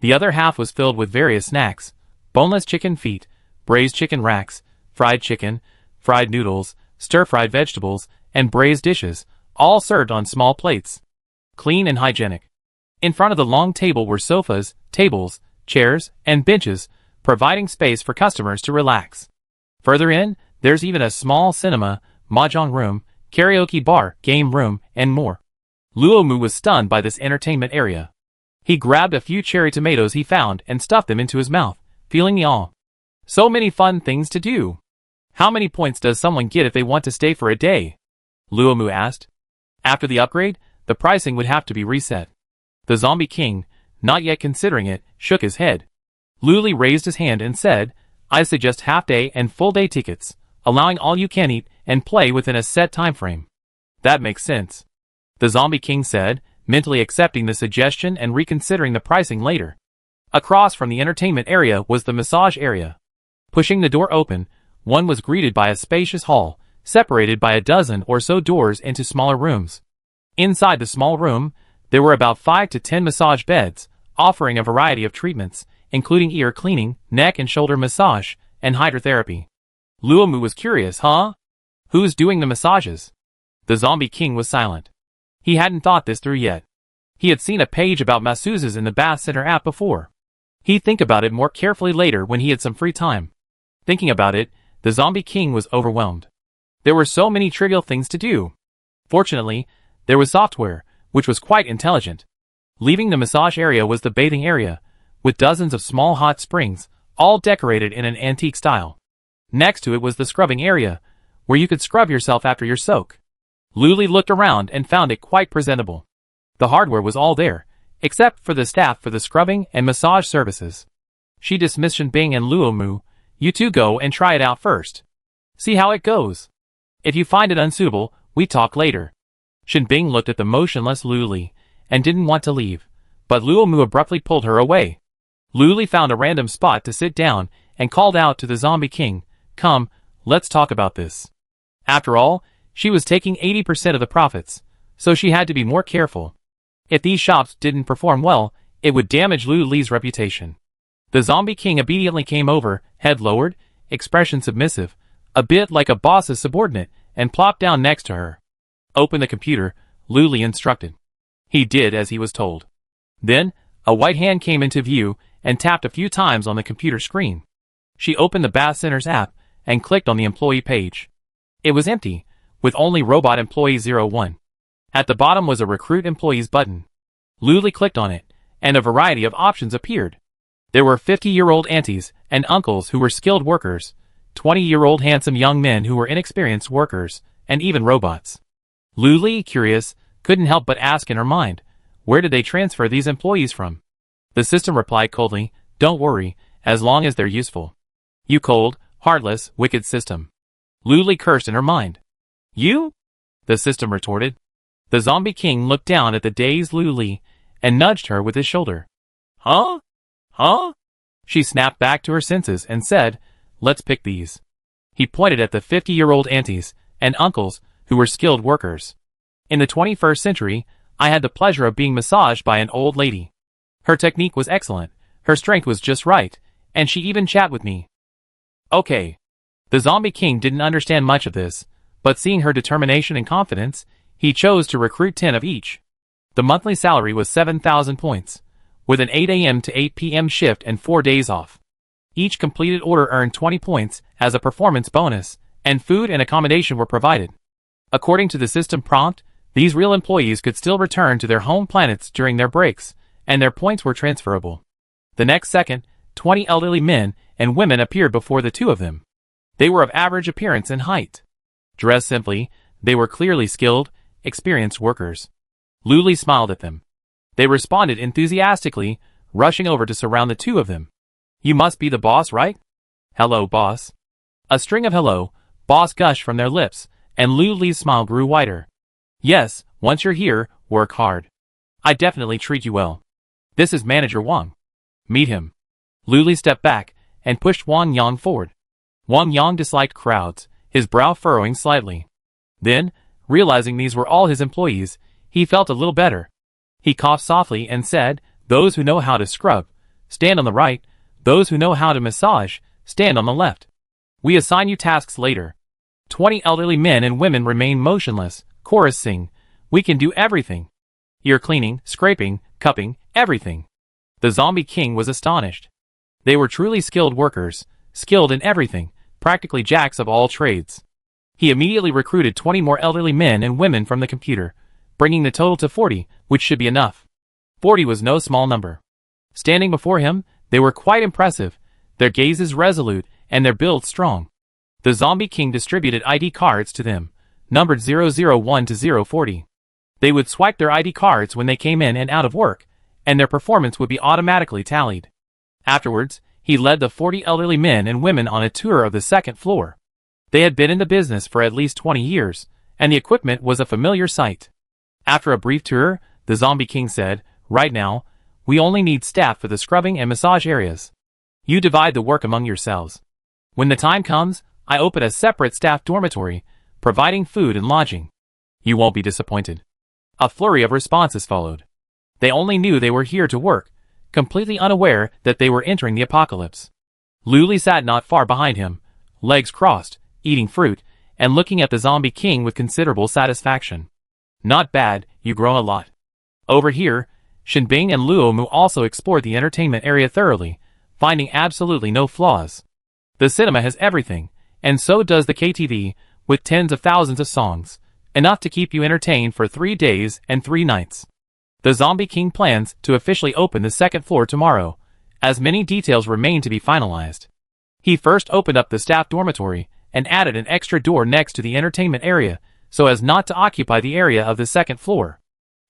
The other half was filled with various snacks: boneless chicken feet, braised chicken racks, fried chicken, fried noodles, stir-fried vegetables, and braised dishes, all served on small plates. Clean and hygienic. In front of the long table were sofas, tables, chairs, and benches, providing space for customers to relax. Further in, there's even a small cinema, mahjong room, karaoke bar, game room, and more. Luomu was stunned by this entertainment area. He grabbed a few cherry tomatoes he found and stuffed them into his mouth, feeling the awe. So many fun things to do. "How many points does someone get if they want to stay for a day?" Luomu asked. After the upgrade, the pricing would have to be reset. The Zombie King, not yet considering it, shook his head. Luli raised his hand and said, "I suggest half-day and full-day tickets, allowing all you can eat and play within a set time frame." "That makes sense," the Zombie King said, mentally accepting the suggestion and reconsidering the pricing later. Across from the entertainment area was the massage area. Pushing the door open, one was greeted by a spacious hall, separated by a dozen or so doors into smaller rooms. Inside the small room, there were about 5 to 10 massage beds, offering a variety of treatments, including ear cleaning, neck and shoulder massage, and hydrotherapy. Luomu was curious, "Huh? Who's doing the massages?" The Zombie King was silent. He hadn't thought this through yet. He had seen a page about masseuses in the Bath Center app before. He'd think about it more carefully later when he had some free time. Thinking about it, the Zombie King was overwhelmed. There were so many trivial things to do. Fortunately, there was software, which was quite intelligent. Leaving the massage area was the bathing area, with dozens of small hot springs, all decorated in an antique style. Next to it was the scrubbing area, where you could scrub yourself after your soak. Luli looked around and found it quite presentable. The hardware was all there, except for the staff for the scrubbing and massage services. She dismissed Shinbing and Luomu. You two go and try it out first. See how it goes. If you find it unsuitable, we talk later. Shinbing looked at the motionless Lu Li and didn't want to leave, but Luomu abruptly pulled her away. Lu Li found a random spot to sit down and called out to the Zombie King, "Come, let's talk about this." After all, she was taking 80% of the profits, so she had to be more careful. If these shops didn't perform well, it would damage Lu Li's reputation. The Zombie King immediately came over, head lowered, expression submissive, a bit like a boss's subordinate, and plopped down next to her. "Open the computer," Lu Li instructed. He did as he was told. Then, a white hand came into view and tapped a few times on the computer screen. She opened the Bath Center's app and clicked on the employee page. It was empty, with only Robot Employee 01. At the bottom was a Recruit Employees button. Lu Li clicked on it, and a variety of options appeared. There were 50-year-old aunties and uncles who were skilled workers, 20-year-old handsome young men who were inexperienced workers, and even robots. Lu Li, curious, couldn't help but ask in her mind, where did they transfer these employees from? The system replied coldly, "Don't worry, as long as they're useful." "You cold, heartless, wicked system." Lu Li cursed in her mind. "You?" the system retorted. The Zombie King looked down at the dazed Lu Li and nudged her with his shoulder. "Huh? Huh?" She snapped back to her senses and said, "Let's pick these." He pointed at the 50-year-old aunties and uncles who were skilled workers. "In the 21st century, I had the pleasure of being massaged by an old lady. Her technique was excellent, her strength was just right, and she even chatted with me." "Okay." The Zombie King didn't understand much of this, but seeing her determination and confidence, he chose to recruit 10 of each. The monthly salary was 7,000 points, with an 8 a.m. to 8 p.m. shift and 4 days off. Each completed order earned 20 points as a performance bonus, and food and accommodation were provided. According to the system prompt, these real employees could still return to their home planets during their breaks, and their points were transferable. The next second, 20 elderly men and women appeared before the two of them. They were of average appearance and height. Dressed simply, they were clearly skilled, experienced workers. Lu Li smiled at them. They responded enthusiastically, rushing over to surround the two of them. "You must be the boss, right?" "Hello, boss." A string of "hello, boss" gushed from their lips, and Lu Li's smile grew wider. "Yes, once you're here, work hard. I definitely treat you well. This is Manager Wang. Meet him." Lu Li stepped back and pushed Wang Yang forward. Wang Yang disliked crowds, his brow furrowing slightly. Then, realizing these were all his employees, he felt a little better. He coughed softly and said, "Those who know how to scrub, stand on the right. Those who know how to massage, stand on the left. We assign you tasks later." 20 elderly men and women remained motionless, chorus sing, "We can do everything. Ear cleaning, scraping, cupping, everything." The Zombie King was astonished. They were truly skilled workers, skilled in everything, practically jacks of all trades. He immediately recruited 20 more elderly men and women from the computer, bringing the total to 40, which should be enough. 40 was no small number. Standing before him, they were quite impressive, their gazes resolute and their build strong. The Zombie King distributed ID cards to them, numbered 001 to 040. They would swipe their ID cards when they came in and out of work, and their performance would be automatically tallied. Afterwards, he led the 40 elderly men and women on a tour of the second floor. They had been in the business for at least 20 years, and the equipment was a familiar sight. After a brief tour, the Zombie King said, "Right now, we only need staff for the scrubbing and massage areas. You divide the work among yourselves. When the time comes, I open a separate staff dormitory, providing food and lodging. You won't be disappointed." A flurry of responses followed. They only knew they were here to work, completely unaware that they were entering the apocalypse. Lu Li sat not far behind him, legs crossed, eating fruit, and looking at the Zombie King with considerable satisfaction. "Not bad, you grow a lot." Over here, Shinbing and Luomu also explored the entertainment area thoroughly, finding absolutely no flaws. The cinema has everything, and so does the KTV, with tens of thousands of songs, enough to keep you entertained for 3 days and 3 nights. The Zombie King plans to officially open the second floor tomorrow, as many details remain to be finalized. He first opened up the staff dormitory and added an extra door next to the entertainment area so as not to occupy the area of the second floor.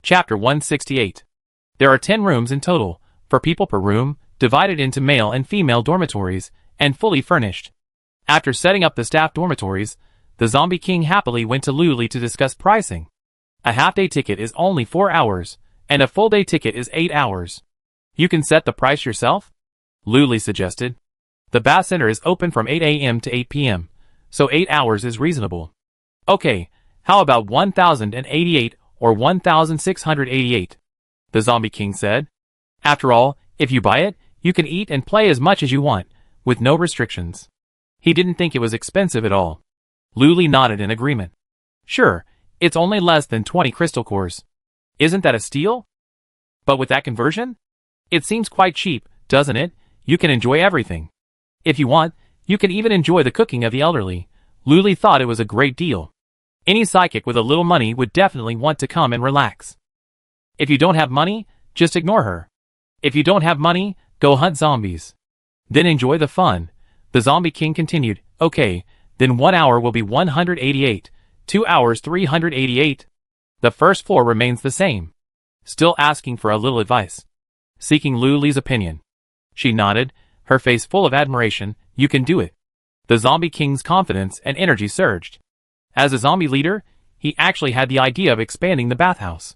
Chapter 168. There are 10 rooms in total, 4 people per room, divided into male and female dormitories, and fully furnished. After setting up the staff dormitories, the Zombie King happily went to Luli to discuss pricing. A half-day ticket is only 4 hours, and a full-day ticket is 8 hours. You can set the price yourself? Luli suggested. The bath center is open from 8 a.m. to 8 p.m., so 8 hours is reasonable. Okay, how about 1,088 or 1,688? The Zombie King said. After all, if you buy it, you can eat and play as much as you want, with no restrictions. He didn't think it was expensive at all. Luli nodded in agreement. Sure, it's only less than 20 crystal cores. Isn't that a steal? But with that conversion? It seems quite cheap, doesn't it? You can enjoy everything. If you want, you can even enjoy the cooking of the elderly. Luli thought it was a great deal. Any psychic with a little money would definitely want to come and relax. If you don't have money, just ignore her. If you don't have money, go hunt zombies. Then enjoy the fun. The Zombie King continued, okay, then 1 hour will be 188, 2 hours 388. The first floor remains the same. Still asking for a little advice. Seeking Luli's opinion. She nodded, her face full of admiration. You can do it. The Zombie King's confidence and energy surged. As a zombie leader, he actually had the idea of expanding the bathhouse.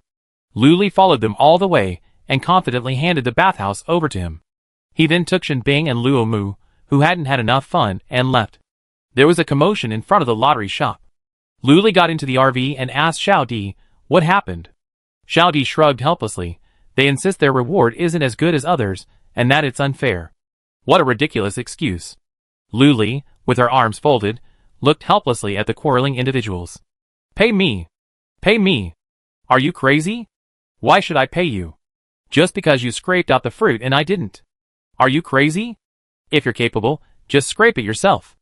Luli followed them all the way, and confidently handed the bathhouse over to him. He then took Shenbing and Luo Mu, who hadn't had enough fun, and left. There was a commotion in front of the lottery shop. Luli got into the RV and asked Xiao Di, what happened? Xiao Di shrugged helplessly. They insist their reward isn't as good as others, and that it's unfair. What a ridiculous excuse. Luli, with her arms folded, looked helplessly at the quarreling individuals. Pay me. Pay me. Are you crazy? Why should I pay you? Just because you scraped out the fruit and I didn't. Are you crazy? If you're capable, just scrape it yourself.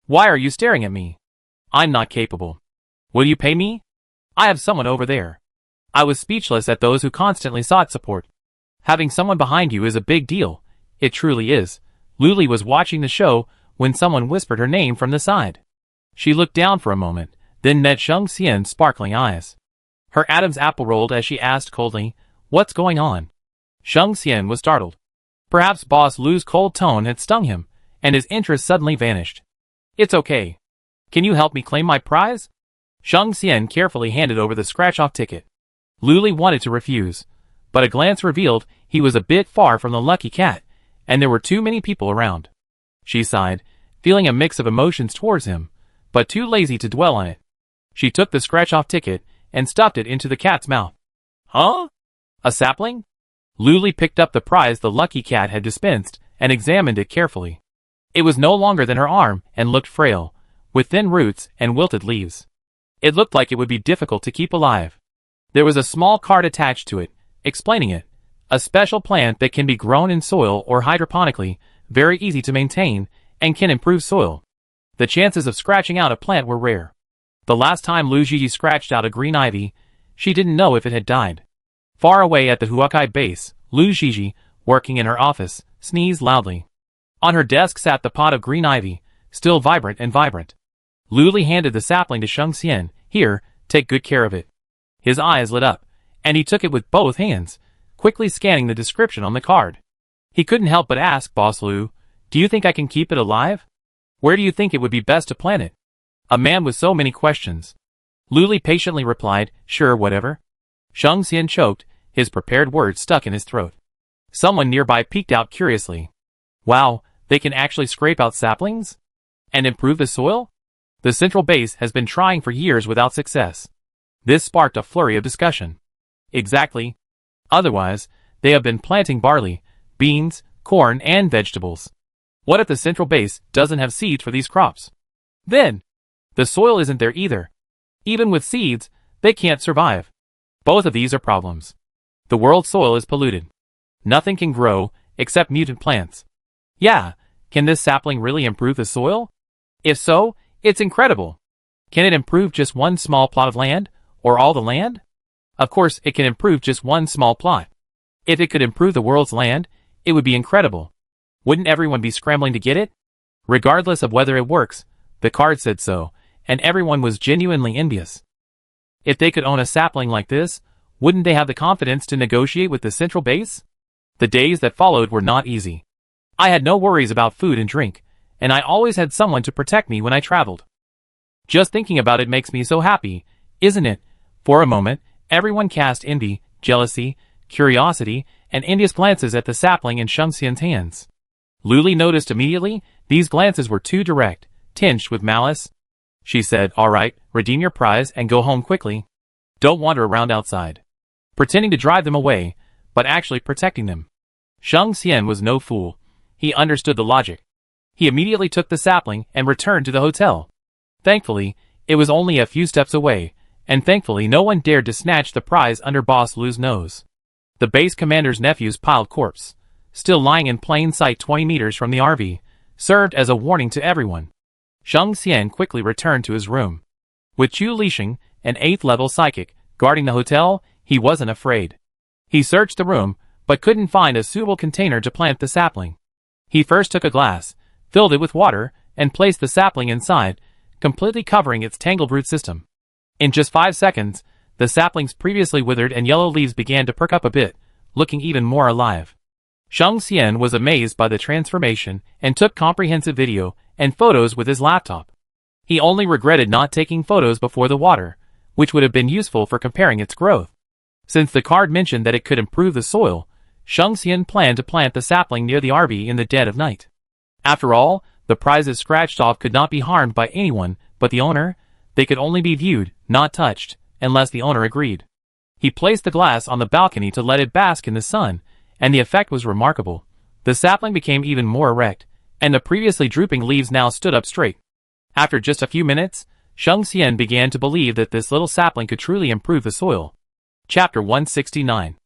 Why are you staring at me? I'm not capable. Will you pay me? I have someone over there. I was speechless at those who constantly sought support. Having someone behind you is a big deal. It truly is. Luli was watching the show when someone whispered her name from the side. She looked down for a moment, then met Sheng Xian's sparkling eyes. Her Adam's apple rolled as she asked coldly, what's going on? Sheng Xian was startled. Perhaps Boss Lu's cold tone had stung him, and his interest suddenly vanished. It's okay. Can you help me claim my prize? Sheng Xian carefully handed over the scratch-off ticket. Luli wanted to refuse, but a glance revealed he was a bit far from the lucky cat, and there were too many people around. She sighed, feeling a mix of emotions towards him, but too lazy to dwell on it. She took the scratch-off ticket and stuffed it into the cat's mouth. Huh? A sapling? Luli picked up the prize the lucky cat had dispensed and examined it carefully. It was no longer than her arm and looked frail, with thin roots and wilted leaves. It looked like it would be difficult to keep alive. There was a small card attached to it, explaining it. A special plant that can be grown in soil or hydroponically, very easy to maintain, and can improve soil. The chances of scratching out a plant were rare. The last time Lu Zhiji scratched out a green ivy, she didn't know if it had died. Far away at the Huakai base, Lu Zhiji, working in her office, sneezed loudly. On her desk sat the pot of green ivy, still vibrant and vibrant. Luli handed the sapling to Sheng Xian. Here, take good care of it. His eyes lit up, and he took it with both hands, quickly scanning the description on the card. He couldn't help but ask Boss Lu, do you think I can keep it alive? Where do you think it would be best to plant it? A man with so many questions. Luli patiently replied, sure, whatever. Sheng Xian choked, his prepared words stuck in his throat. Someone nearby peeked out curiously. Wow, they can actually scrape out saplings? And improve the soil? The central base has been trying for years without success. This sparked a flurry of discussion. Exactly. Otherwise, they have been planting barley, beans, corn, and vegetables. What if the central base doesn't have seeds for these crops? Then, the soil isn't there either. Even with seeds, they can't survive. Both of these are problems. The world's soil is polluted. Nothing can grow, except mutant plants. Yeah, can this sapling really improve the soil? If so, it's incredible. Can it improve just one small plot of land, or all the land? Of course, it can improve just one small plot. If it could improve the world's land, it would be incredible. Wouldn't everyone be scrambling to get it? Regardless of whether it works, the card said so, and everyone was genuinely envious. If they could own a sapling like this, wouldn't they have the confidence to negotiate with the central base? The days that followed were not easy. I had no worries about food and drink, and I always had someone to protect me when I traveled. Just thinking about it makes me so happy, isn't it? For a moment, everyone cast envy, jealousy, curiosity, and envious glances at the sapling in Sheng Xian's hands. Luli noticed immediately these glances were too direct, tinged with malice. She said, "All right, redeem your prize and go home quickly. Don't wander around outside." Pretending to drive them away, but actually protecting them. Sheng Xian was no fool. He understood the logic. He immediately took the sapling and returned to the hotel. Thankfully, it was only a few steps away, and thankfully no one dared to snatch the prize under Boss Lu's nose. The base commander's nephew's piled corpse, still lying in plain sight 20 meters from the RV, served as a warning to everyone. Sheng Xian quickly returned to his room. With Chu Lixing, an 8th-level psychic, guarding the hotel, he wasn't afraid. He searched the room, but couldn't find a suitable container to plant the sapling. He first took a glass, filled it with water, and placed the sapling inside, completely covering its tangled root system. In just 5 seconds, the sapling's previously withered and yellow leaves began to perk up a bit, looking even more alive. Sheng Xian was amazed by the transformation and took comprehensive video and photos with his laptop. He only regretted not taking photos before the water, which would have been useful for comparing its growth. Since the card mentioned that it could improve the soil, Sheng Xian planned to plant the sapling near the RV in the dead of night. After all, the prizes scratched off could not be harmed by anyone but the owner. They could only be viewed, not touched, unless the owner agreed. He placed the glass on the balcony to let it bask in the sun, and the effect was remarkable. The sapling became even more erect, and the previously drooping leaves now stood up straight. After just a few minutes, Sheng Xian began to believe that this little sapling could truly improve the soil. Chapter 169.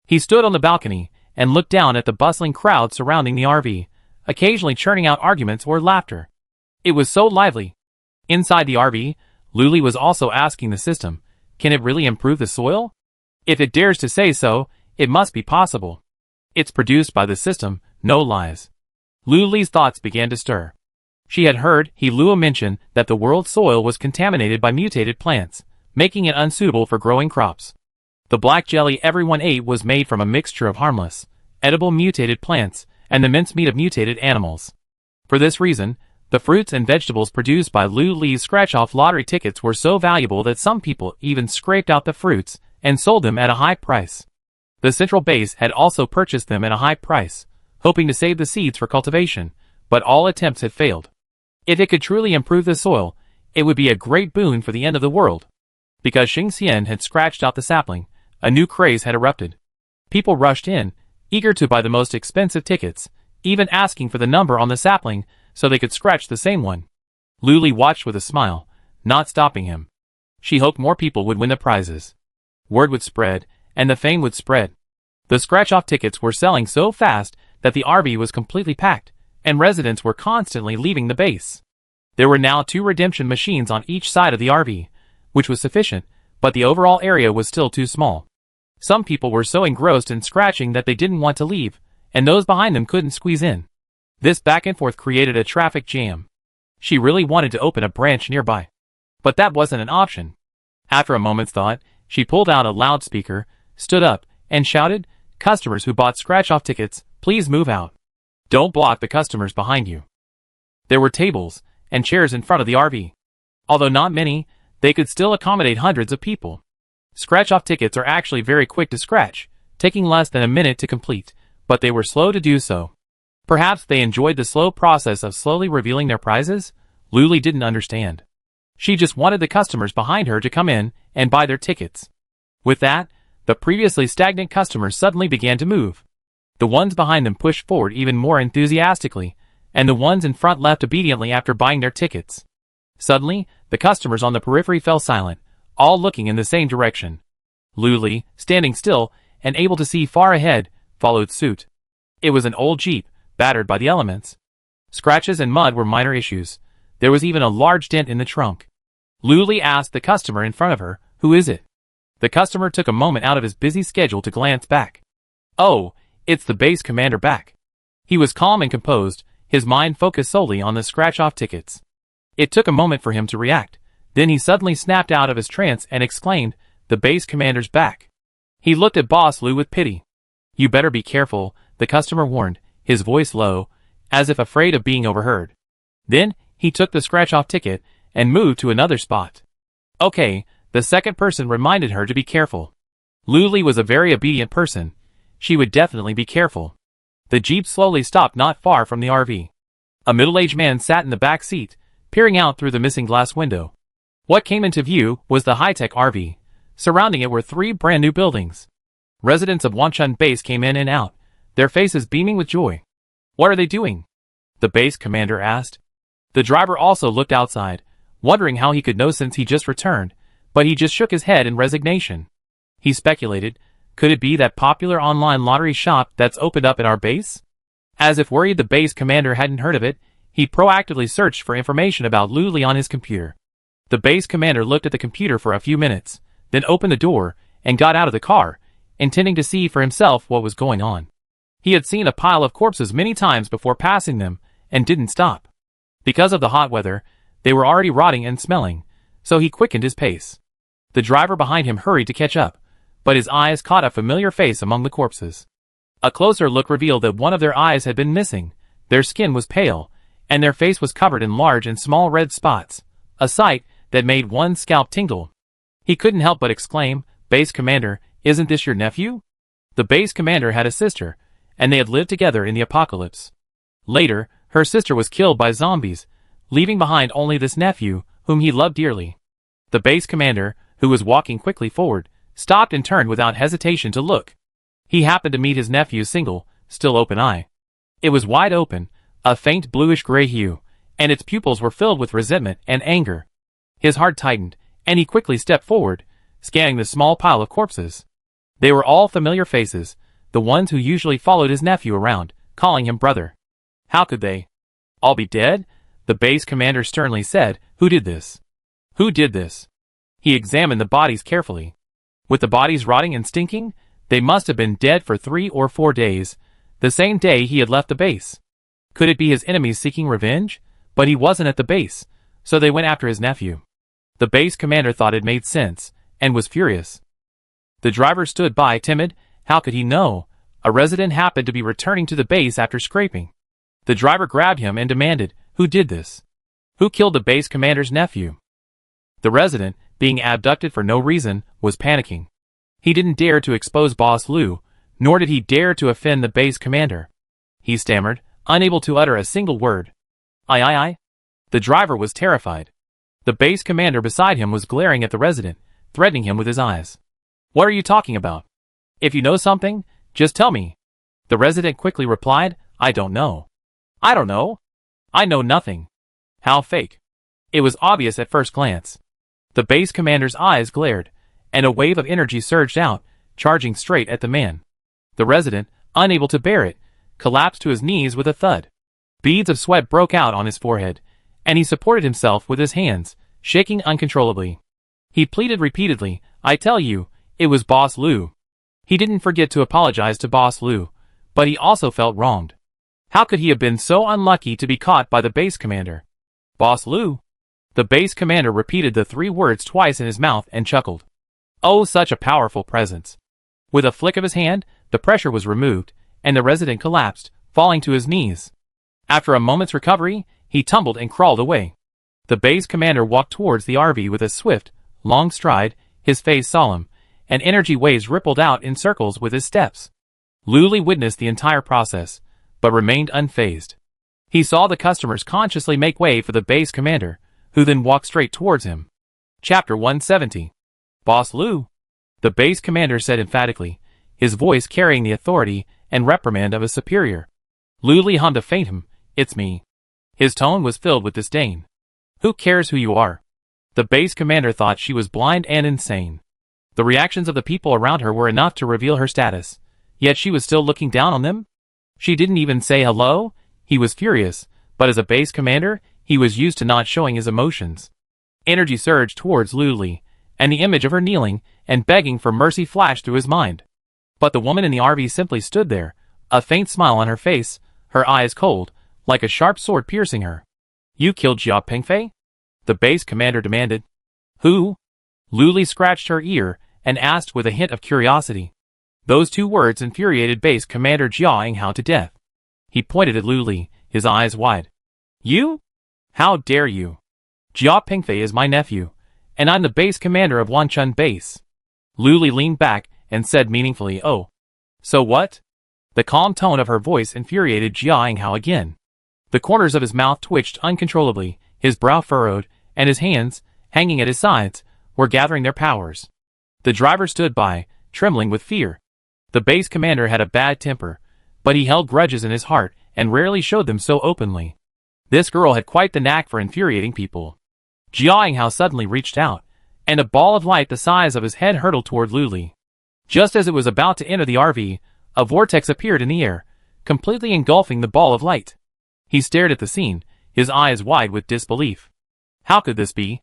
He stood on the balcony and looked down at the bustling crowd surrounding the RV, occasionally churning out arguments or laughter. It was so lively. Inside the RV, Luli was also asking the system, can it really improve the soil? If it dares to say so, it must be possible. It's produced by the system, no lies. Luli's thoughts began to stir. She had heard He Luo mention that the world's soil was contaminated by mutated plants, making it unsuitable for growing crops. The black jelly everyone ate was made from a mixture of harmless, edible mutated plants and the mincemeat of mutated animals. For this reason, the fruits and vegetables produced by Lu Li's scratch-off lottery tickets were so valuable that some people even scraped out the fruits and sold them at a high price. The central base had also purchased them at a high price, hoping to save the seeds for cultivation, but all attempts had failed. If it could truly improve the soil, it would be a great boon for the end of the world. Because Sheng Xian had scratched out the sapling, a new craze had erupted. People rushed in, eager to buy the most expensive tickets, even asking for the number on the sapling so they could scratch the same one. Luli watched with a smile, not stopping him. She hoped more people would win the prizes. Word would spread, and the fame would spread. The scratch-off tickets were selling so fast that the RV was completely packed, and residents were constantly leaving the base. There were now 2 redemption machines on each side of the RV, which was sufficient, but the overall area was still too small. Some people were so engrossed in scratching that they didn't want to leave, and those behind them couldn't squeeze in. This back and forth created a traffic jam. She really wanted to open a branch nearby. But that wasn't an option. After a moment's thought, she pulled out a loudspeaker, stood up, and shouted, "Customers who bought scratch-off tickets, please move out. Don't block the customers behind you." There were tables and chairs in front of the RV. Although not many, they could still accommodate hundreds of people. Scratch-off tickets are actually very quick to scratch, taking less than a minute to complete, but they were slow to do so. Perhaps they enjoyed the slow process of slowly revealing their prizes? Luli didn't understand. She just wanted the customers behind her to come in and buy their tickets. With that, the previously stagnant customers suddenly began to move. The ones behind them pushed forward even more enthusiastically, and the ones in front left obediently after buying their tickets. Suddenly, the customers on the periphery fell silent, all looking in the same direction. Luli, standing still and able to see far ahead, followed suit. It was an old Jeep, battered by the elements. Scratches and mud were minor issues. There was even a large dent in the trunk. Luli asked the customer in front of her, "Who is it?" The customer took a moment out of his busy schedule to glance back. "Oh, it's the base commander back." He was calm and composed, his mind focused solely on the scratch-off tickets. It took a moment for him to react. Then he suddenly snapped out of his trance and exclaimed, "The base commander's back." He looked at Boss Lou with pity. You better be careful, the customer warned, his voice low, as if afraid of being overheard. Then, he took the scratch-off ticket and moved to another spot. Okay, the second person reminded her to be careful. Luli was a very obedient person. She would definitely be careful. The Jeep slowly stopped not far from the RV. A middle-aged man sat in the back seat, peering out through the missing glass window. What came into view was the high-tech RV. Surrounding it were 3 brand-new buildings. Residents of Wanchun Base came in and out, their faces beaming with joy. What are they doing? The base commander asked. The driver also looked outside, wondering how he could know since he just returned, but he just shook his head in resignation. He speculated, could it be that popular online lottery shop that's opened up at our base? As if worried the base commander hadn't heard of it, he proactively searched for information about Luli on his computer. The base commander looked at the computer for a few minutes, then opened the door and got out of the car, intending to see for himself what was going on. He had seen a pile of corpses many times before passing them and didn't stop. Because of the hot weather, they were already rotting and smelling, so he quickened his pace. The driver behind him hurried to catch up, but his eyes caught a familiar face among the corpses. A closer look revealed that one of their eyes had been missing, their skin was pale, and their face was covered in large and small red spots, a sight that made one's scalp tingle. He couldn't help but exclaim, Base Commander, isn't this your nephew? The base commander had a sister, and they had lived together in the apocalypse. Later, her sister was killed by zombies, leaving behind only this nephew, whom he loved dearly. The base commander, who was walking quickly forward, stopped and turned without hesitation to look. He happened to meet his nephew's single, still open eye. It was wide open, a faint bluish-gray hue, and its pupils were filled with resentment and anger. His heart tightened, and he quickly stepped forward, scanning the small pile of corpses. They were all familiar faces, the ones who usually followed his nephew around, calling him brother. How could they all be dead? The base commander sternly said, Who did this? Who did this? He examined the bodies carefully. With the bodies rotting and stinking, they must have been dead for 3 or 4 days, the same day he had left the base. Could it be his enemies seeking revenge? But he wasn't at the base, so they went after his nephew. The base commander thought it made sense, and was furious. The driver stood by, timid. How could he know? A resident happened to be returning to the base after scraping. The driver grabbed him and demanded, Who did this? Who killed the base commander's nephew? The resident, being abducted for no reason, was panicking. He didn't dare to expose Boss Lou, nor did he dare to offend the base commander. He stammered, unable to utter a single word. I. The driver was terrified. The base commander beside him was glaring at the resident, threatening him with his eyes. What are you talking about? If you know something, just tell me. The resident quickly replied, I don't know. I don't know. I know nothing. How fake. It was obvious at first glance. The base commander's eyes glared, and a wave of energy surged out, charging straight at the man. The resident, unable to bear it, collapsed to his knees with a thud. Beads of sweat broke out on his forehead, and he supported himself with his hands, shaking uncontrollably. He pleaded repeatedly, I tell you, it was Boss Lou. He didn't forget to apologize to Boss Lou, but he also felt wronged. How could he have been so unlucky to be caught by the base commander? Boss Lou? The base commander repeated the 3 words twice in his mouth and chuckled. Oh, such a powerful presence. With a flick of his hand, the pressure was removed, and the resident collapsed, falling to his knees. After a moment's recovery, he tumbled and crawled away. The base commander walked towards the RV with a swift, long stride, his face solemn, and energy waves rippled out in circles with his steps. Luli witnessed the entire process, but remained unfazed. He saw the customers consciously make way for the base commander, who then walked straight towards him. Chapter 170. Boss Lou, the base commander said emphatically, his voice carrying the authority and reprimand of a superior. Luli hummed a faint It's me. His tone was filled with disdain. Who cares who you are? The base commander thought she was blind and insane. The reactions of the people around her were enough to reveal her status, yet she was still looking down on them? She didn't even say hello? He was furious, but as a base commander, he was used to not showing his emotions. Energy surged towards Luli, and the image of her kneeling and begging for mercy flashed through his mind. But the woman in the RV simply stood there, a faint smile on her face, her eyes cold, like a sharp sword piercing her. You killed Jia Pengfei? The base commander demanded. Who? Luli scratched her ear, and asked with a hint of curiosity. Those two words infuriated Base Commander Jiang Hao to death. He pointed at Lu Li, his eyes wide. You? How dare you? Jia Pingfei is my nephew, and I'm the base commander of Wanchun Base. Lu Li leaned back and said meaningfully, oh. So what? The calm tone of her voice infuriated Jiang Hao again. The corners of his mouth twitched uncontrollably, his brow furrowed, and his hands, hanging at his sides, were gathering their powers. The driver stood by, trembling with fear. The base commander had a bad temper, but he held grudges in his heart and rarely showed them so openly. This girl had quite the knack for infuriating people. Jiang Hao suddenly reached out, and a ball of light the size of his head hurtled toward Lu Li. Just as it was about to enter the RV, a vortex appeared in the air, completely engulfing the ball of light. He stared at the scene, his eyes wide with disbelief. How could this be?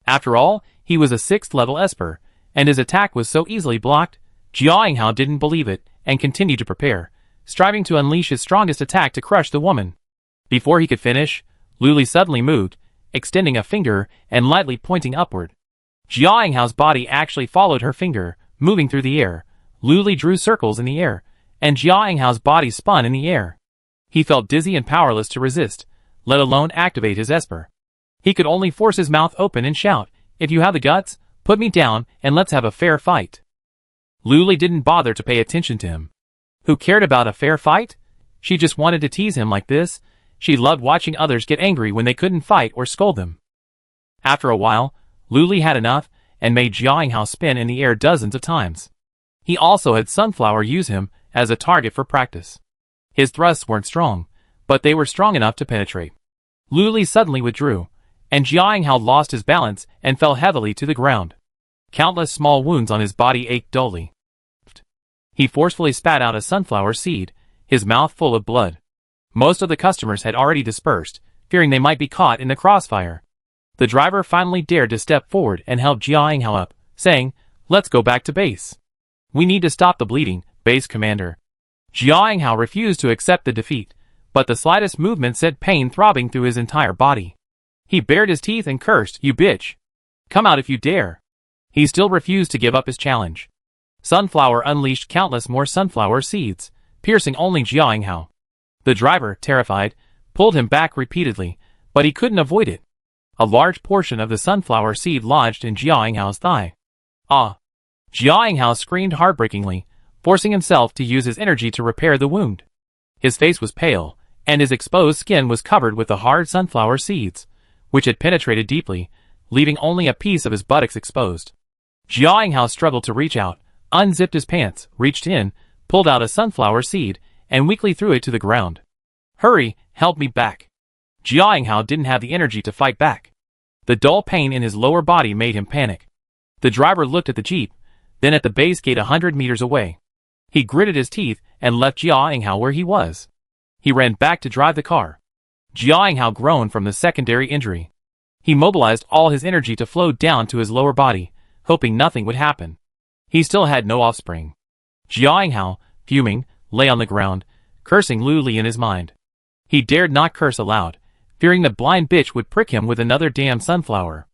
After all, he was a 6th level Esper, and his attack was so easily blocked. Jiang Hao didn't believe it, and continued to prepare, striving to unleash his strongest attack to crush the woman. Before he could finish, Lu Li suddenly moved, extending a finger and lightly pointing upward. Jiang Hao's body actually followed her finger, moving through the air. Lu Li drew circles in the air, and Jiang Hao's body spun in the air. He felt dizzy and powerless to resist, let alone activate his Esper. He could only force his mouth open and shout, "If you have the guts, put me down and let's have a fair fight." Lu Li didn't bother to pay attention to him. Who cared about a fair fight? She just wanted to tease him like this. She loved watching others get angry when they couldn't fight or scold them. After a while, Lu Li had enough and made Jiang Hao spin in the air dozens of times. He also had Sunflower use him as a target for practice. His thrusts weren't strong, but they were strong enough to penetrate. Lu Li suddenly withdrew, and Jiang Hao lost his balance and fell heavily to the ground. Countless small wounds on his body ached dully. He forcefully spat out a sunflower seed, his mouth full of blood. Most of the customers had already dispersed, fearing they might be caught in the crossfire. The driver finally dared to step forward and help Jiang Hao up, saying, "Let's go back to base. We need to stop the bleeding, base commander." Jiang Hao refused to accept the defeat, but the slightest movement sent pain throbbing through his entire body. He bared his teeth and cursed, "You bitch! Come out if you dare!" He still refused to give up his challenge. Sunflower unleashed countless more sunflower seeds, piercing only Jiang Hao. The driver, terrified, pulled him back repeatedly, but he couldn't avoid it. A large portion of the sunflower seed lodged in Jiang Hao's thigh. Ah! Jiang Hao screamed heartbreakingly, forcing himself to use his energy to repair the wound. His face was pale, and his exposed skin was covered with the hard sunflower seeds, which had penetrated deeply, leaving only a piece of his buttocks exposed. Jiang Hao struggled to reach out, unzipped his pants, reached in, pulled out a sunflower seed, and weakly threw it to the ground. "Hurry, help me back." Jiang Hao didn't have the energy to fight back. The dull pain in his lower body made him panic. The driver looked at the jeep, then at the base gate 100 meters away. He gritted his teeth and left Jiang Hao where he was. He ran back to drive the car. Jiang Hao groaned from the secondary injury. He mobilized all his energy to flow down to his lower body, hoping nothing would happen. He still had no offspring. Jiang Hao, fuming, lay on the ground, cursing Lu Li in his mind. He dared not curse aloud, fearing the blind bitch would prick him with another damn sunflower.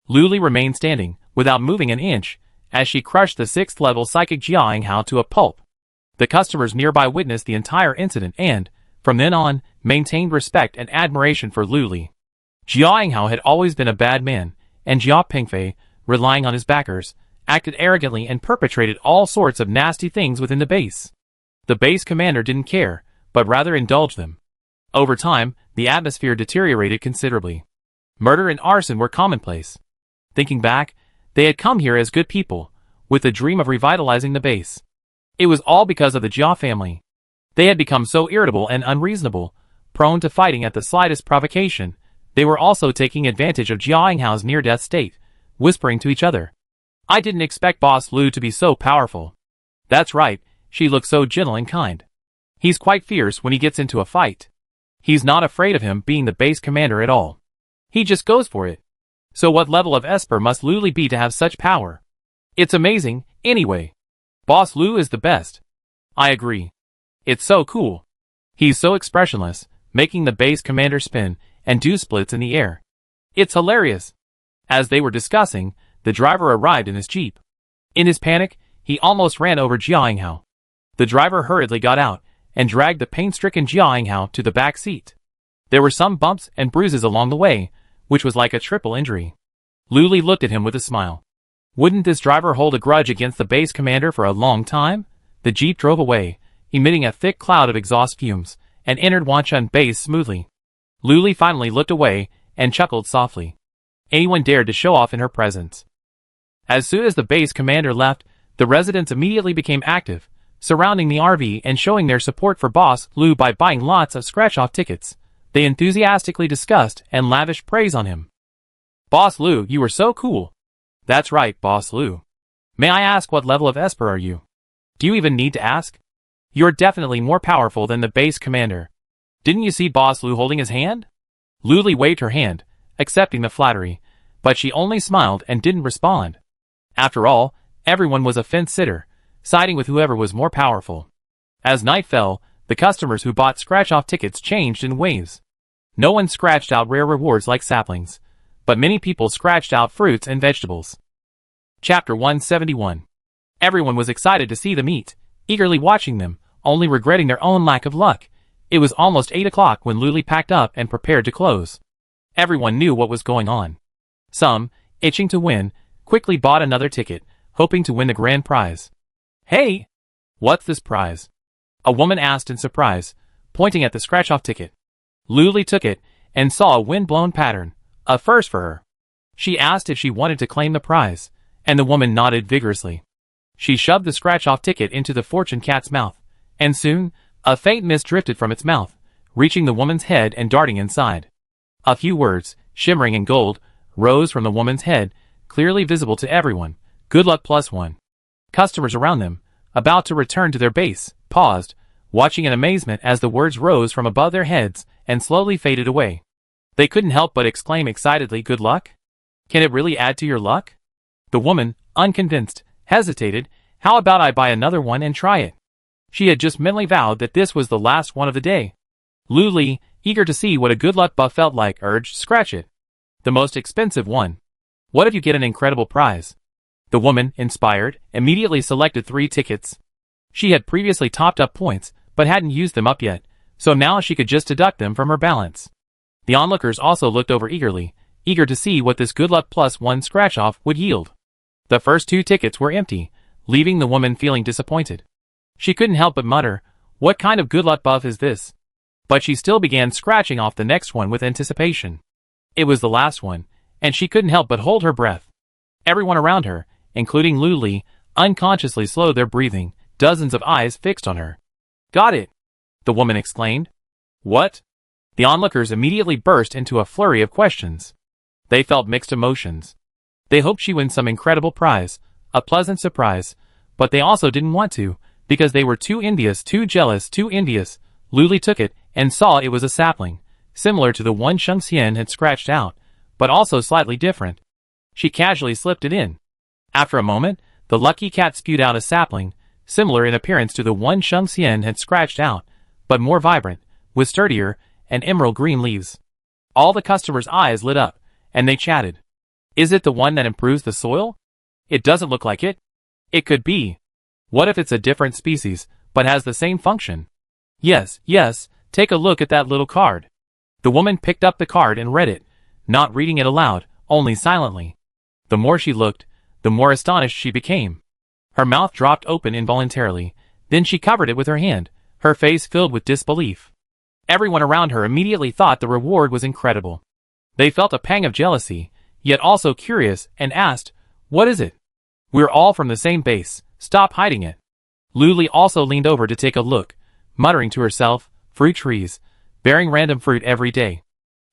Lu Li remained standing, without moving an inch, as she crushed the 6th level psychic Jiang Hao to a pulp. The customers nearby witnessed the entire incident and, from then on, maintained respect and admiration for Lu Li. Jiang Hao had always been a bad man, and Jia Pingfei, relying on his backers, acted arrogantly and perpetrated all sorts of nasty things within the base. The base commander didn't care, but rather indulged them. Over time, the atmosphere deteriorated considerably. Murder and arson were commonplace. Thinking back, they had come here as good people, with the dream of revitalizing the base. It was all because of the Jia family. They had become so irritable and unreasonable, prone to fighting at the slightest provocation. They were also taking advantage of Jiang Hao's near-death state, whispering to each other, "I didn't expect Boss Lu to be so powerful. That's right, she looks so gentle and kind. He's quite fierce when he gets into a fight. He's not afraid of him being the base commander at all. He just goes for it. So what level of Esper must Lu Li be to have such power? It's amazing, anyway. Boss Lu is the best. I agree. It's so cool. He's so expressionless, making the base commander spin and do splits in the air. It's hilarious." As they were discussing, the driver arrived in his jeep. In his panic, he almost ran over Jiainghao. The driver hurriedly got out and dragged the pain-stricken Jiainghao to the back seat. There were some bumps and bruises along the way, which was like a triple injury. Lu Li looked at him with a smile. Wouldn't this driver hold a grudge against the base commander for a long time? The jeep drove away, emitting a thick cloud of exhaust fumes, and entered Wanchun base smoothly. Lu Li finally looked away and chuckled softly. Anyone dared to show off in her presence. As soon as the base commander left, the residents immediately became active, surrounding the RV and showing their support for Boss Lu by buying lots of scratch-off tickets. They enthusiastically discussed and lavished praise on him. Boss Lu, you were so cool. That's right, Boss Lu. May I ask what level of Esper are you? Do you even need to ask? You're definitely more powerful than the base commander. Didn't you see Boss Lu holding his hand? Lu Li waved her hand, accepting the flattery, but she only smiled and didn't respond. After all, everyone was a fence-sitter, siding with whoever was more powerful. As night fell, the customers who bought scratch-off tickets changed in waves. No one scratched out rare rewards like saplings, but many people scratched out fruits and vegetables. Chapter 171. Everyone was excited to see them eat, eagerly watching them, only regretting their own lack of luck. It was almost 8 o'clock when Lu Li packed up and prepared to close. Everyone knew what was going on. Some, itching to win, quickly bought another ticket, hoping to win the grand prize. Hey! What's this prize? A woman asked in surprise, pointing at the scratch-off ticket. Lu Li took it and saw a wind-blown pattern, a first for her. She asked if she wanted to claim the prize, and the woman nodded vigorously. She shoved the scratch-off ticket into the fortune cat's mouth, and soon, a faint mist drifted from its mouth, reaching the woman's head and darting inside. A few words, shimmering in gold, rose from the woman's head, clearly visible to everyone. Good luck +1. Customers around them, about to return to their base, paused, watching in amazement as the words rose from above their heads and slowly faded away. They couldn't help but exclaim excitedly, "Good luck? Can it really add to your luck?" The woman, unconvinced, hesitated. "How about I buy another one and try it?" She had just mentally vowed that this was the last one of the day. Lu Li, eager to see what a good luck buff felt like, urged, "Scratch it. The most expensive one. What if you get an incredible prize?" The woman, inspired, immediately selected 3 tickets. She had previously topped up points, but hadn't used them up yet, so now she could just deduct them from her balance. The onlookers also looked over eagerly, eager to see what this good luck +1 scratch-off would yield. The first 2 tickets were empty, leaving the woman feeling disappointed. She couldn't help but mutter, "What kind of good luck buff is this?" But she still began scratching off the next one with anticipation. It was the last one, and she couldn't help but hold her breath. Everyone around her, including Lu Li, unconsciously slowed their breathing, dozens of eyes fixed on her. "Got it!" the woman exclaimed. "What?" The onlookers immediately burst into a flurry of questions. They felt mixed emotions. They hoped she win some incredible prize, a pleasant surprise, but they also didn't want to, because they were too envious, too jealous, too envious. Lu Li took it and saw it was a sapling, similar to the one Sheng Xian had scratched out, but also slightly different. She casually slipped it in. After a moment, the lucky cat spewed out a sapling, similar in appearance to the one Sheng Xian had scratched out, but more vibrant, with sturdier and emerald green leaves. All the customers' eyes lit up, and they chatted. "Is it the one that improves the soil? It doesn't look like it. It could be. What if it's a different species, but has the same function?" Yes, take a look at that little card." The woman picked up the card and read it, not reading it aloud, only silently. The more she looked, the more astonished she became. Her mouth dropped open involuntarily, then she covered it with her hand, her face filled with disbelief. Everyone around her immediately thought the reward was incredible. They felt a pang of jealousy, yet also curious, and asked, "What is it?" "We're all from the same base, stop hiding it." Lu Li also leaned over to take a look, muttering to herself, "Fruit trees, bearing random fruit every day."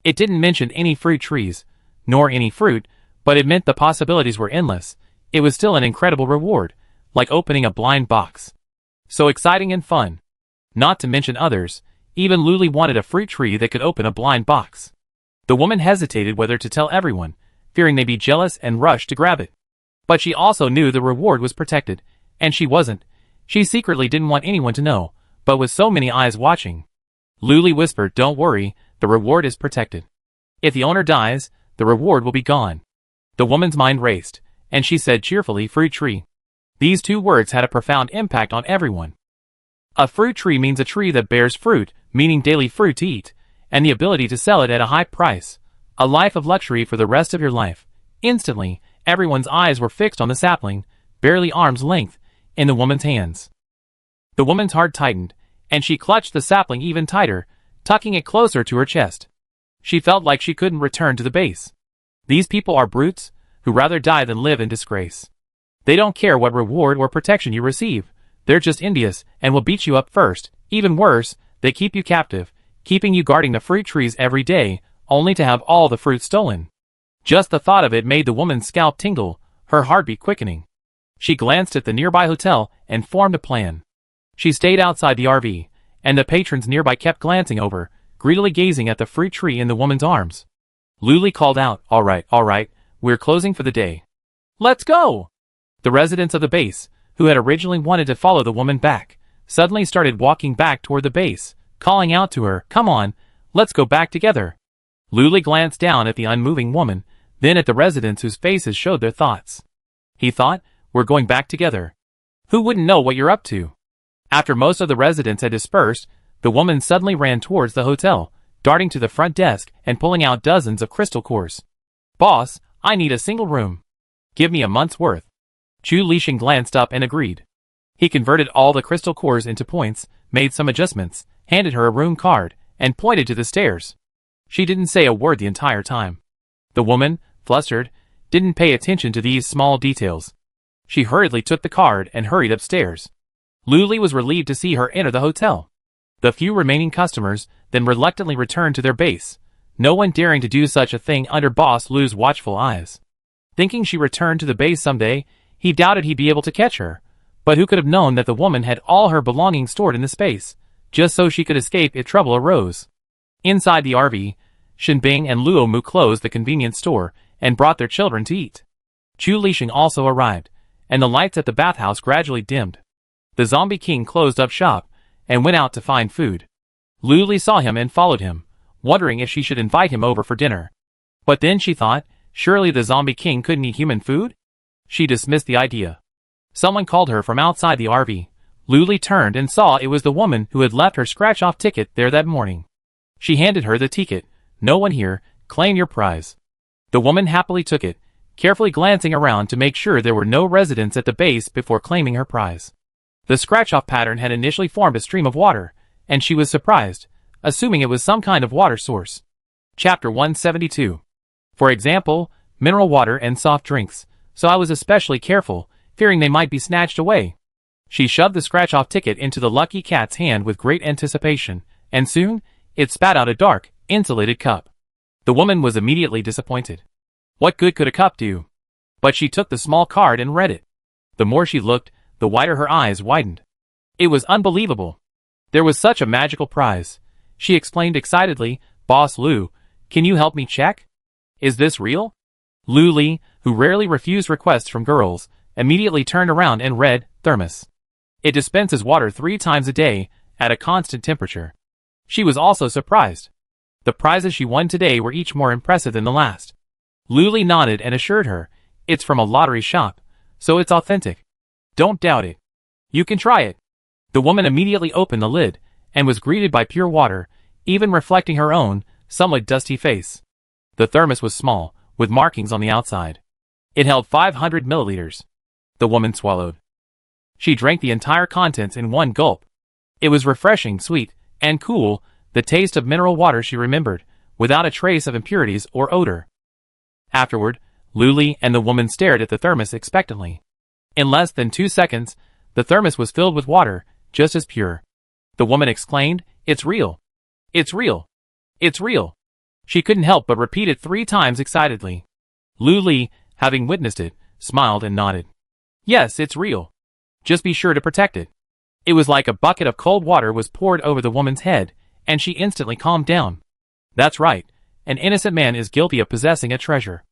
It didn't mention any fruit trees, nor any fruit, but it meant the possibilities were endless. It was still an incredible reward, like opening a blind box. So exciting and fun. Not to mention others, even Lu Li wanted a fruit tree that could open a blind box. The woman hesitated whether to tell everyone, fearing they'd be jealous and rush to grab it. But she also knew the reward was protected, and she wasn't. She secretly didn't want anyone to know, but with so many eyes watching. Lu Li whispered, "Don't worry, the reward is protected. If the owner dies, the reward will be gone." The woman's mind raced, and she said cheerfully, "Fruit tree. These two words had a profound impact on everyone. A fruit tree means a tree that bears fruit, meaning daily fruit to eat, and the ability to sell it at a high price. A life of luxury for the rest of your life. Instantly, everyone's eyes were fixed on the sapling, barely arm's length, in the woman's hands. The woman's heart tightened, and she clutched the sapling even tighter, tucking it closer to her chest. She felt like she couldn't return to the base. These people are brutes, who rather die than live in disgrace. They don't care what reward or protection you receive. They're just envious and will beat you up first. Even worse, they keep you captive, keeping you guarding the fruit trees every day, only to have all the fruit stolen. Just the thought of it made the woman's scalp tingle, her heartbeat quickening. She glanced at the nearby hotel and formed a plan. She stayed outside the RV, and the patrons nearby kept glancing over, greedily gazing at the fruit tree in the woman's arms. Luli called out, all right, we're closing for the day. Let's go! The residents of the base, who had originally wanted to follow the woman back, suddenly started walking back toward the base, calling out to her, come on, let's go back together. Luli glanced down at the unmoving woman, then at the residents whose faces showed their thoughts. He thought, we're going back together. Who wouldn't know what you're up to? After most of the residents had dispersed, the woman suddenly ran towards the hotel, darting to the front desk and pulling out dozens of crystal cores. Boss, I need a single room. Give me a month's worth. Chu Lixing glanced up and agreed. He converted all the crystal cores into points, made some adjustments, handed her a room card, and pointed to the stairs. She didn't say a word the entire time. The woman, flustered, didn't pay attention to these small details. She hurriedly took the card and hurried upstairs. Luli was relieved to see her enter the hotel. The few remaining customers then reluctantly returned to their base, no one daring to do such a thing under Boss Lu's watchful eyes. Thinking she returned to the base someday, he doubted he'd be able to catch her, but who could have known that the woman had all her belongings stored in the space, just so she could escape if trouble arose. Inside the RV, Shinbing and Luo Mu closed the convenience store and brought their children to eat. Chu Lixing also arrived, and the lights at the bathhouse gradually dimmed. The zombie king closed up shop and went out to find food. Luli saw him and followed him, wondering if she should invite him over for dinner. But then she thought, surely the zombie king couldn't eat human food? She dismissed the idea. Someone called her from outside the RV. Luli turned and saw it was the woman who had left her scratch-off ticket there that morning. She handed her the ticket. No one here, claim your prize. The woman happily took it, carefully glancing around to make sure there were no residents at the base before claiming her prize. The scratch-off pattern had initially formed a stream of water, and she was surprised, assuming it was some kind of water source. Chapter 172. For example, mineral water and soft drinks, so I was especially careful, fearing they might be snatched away. She shoved the scratch-off ticket into the lucky cat's hand with great anticipation, and soon, it spat out a dark, insulated cup. The woman was immediately disappointed. What good could a cup do? But she took the small card and read it. The more she looked, the wider her eyes widened. It was unbelievable. There was such a magical prize. She explained excitedly, Boss Lu, can you help me check? Is this real? Lu Li, who rarely refused requests from girls, immediately turned around and read, Thermos. It dispenses water 3 times a day, at a constant temperature. She was also surprised. The prizes she won today were each more impressive than the last. Lu Li nodded and assured her, it's from a lottery shop, so it's authentic. Don't doubt it. You can try it. The woman immediately opened the lid, and was greeted by pure water, even reflecting her own, somewhat dusty face. The thermos was small, with markings on the outside. It held 500 milliliters. The woman swallowed. She drank the entire contents in one gulp. It was refreshing, sweet, and cool, the taste of mineral water she remembered, without a trace of impurities or odor. Afterward, Lu Li and the woman stared at the thermos expectantly. In less than 2 seconds, the thermos was filled with water, just as pure. The woman exclaimed, it's real. It's real. It's real. She couldn't help but repeat it 3 times excitedly. Lu Li, having witnessed it, smiled and nodded. Yes, it's real. Just be sure to protect it. It was like a bucket of cold water was poured over the woman's head, and she instantly calmed down. That's right, an innocent man is guilty of possessing a treasure.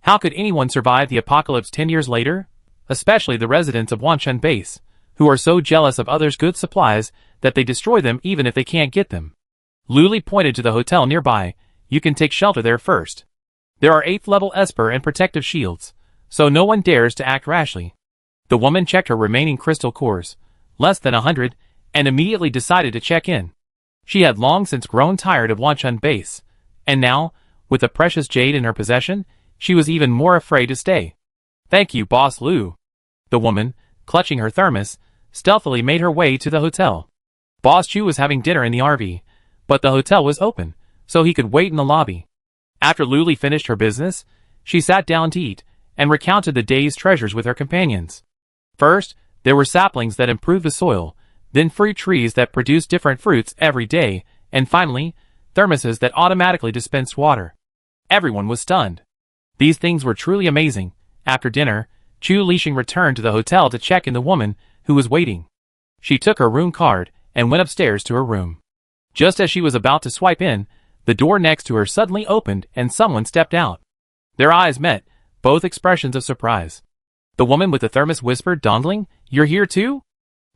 How could anyone survive the apocalypse 10 years later? Especially the residents of Wanshan Base, who are so jealous of others' good supplies that they destroy them even if they can't get them. Lu Li pointed to the hotel nearby. You can take shelter there first. There are 8th level Esper and protective shields, so no one dares to act rashly. The woman checked her remaining crystal cores, less than 100, and immediately decided to check in. She had long since grown tired of Wanchun Base, and now, with the precious jade in her possession, she was even more afraid to stay. "Thank you, Boss Lu." The woman, clutching her thermos, stealthily made her way to the hotel. Boss Chu was having dinner in the RV, but the hotel was open, so he could wait in the lobby. After Luli finished her business, she sat down to eat, and recounted the day's treasures with her companions. First, there were saplings that improved the soil, then fruit trees that produced different fruits every day, and finally, thermoses that automatically dispensed water. Everyone was stunned. These things were truly amazing. After dinner, Chu Lixing returned to the hotel to check in the woman who was waiting. She took her room card and went upstairs to her room. Just as she was about to swipe in, the door next to her suddenly opened and someone stepped out. Their eyes met, both expressions of surprise. The woman with the thermos whispered, "Dongling, you're here too?"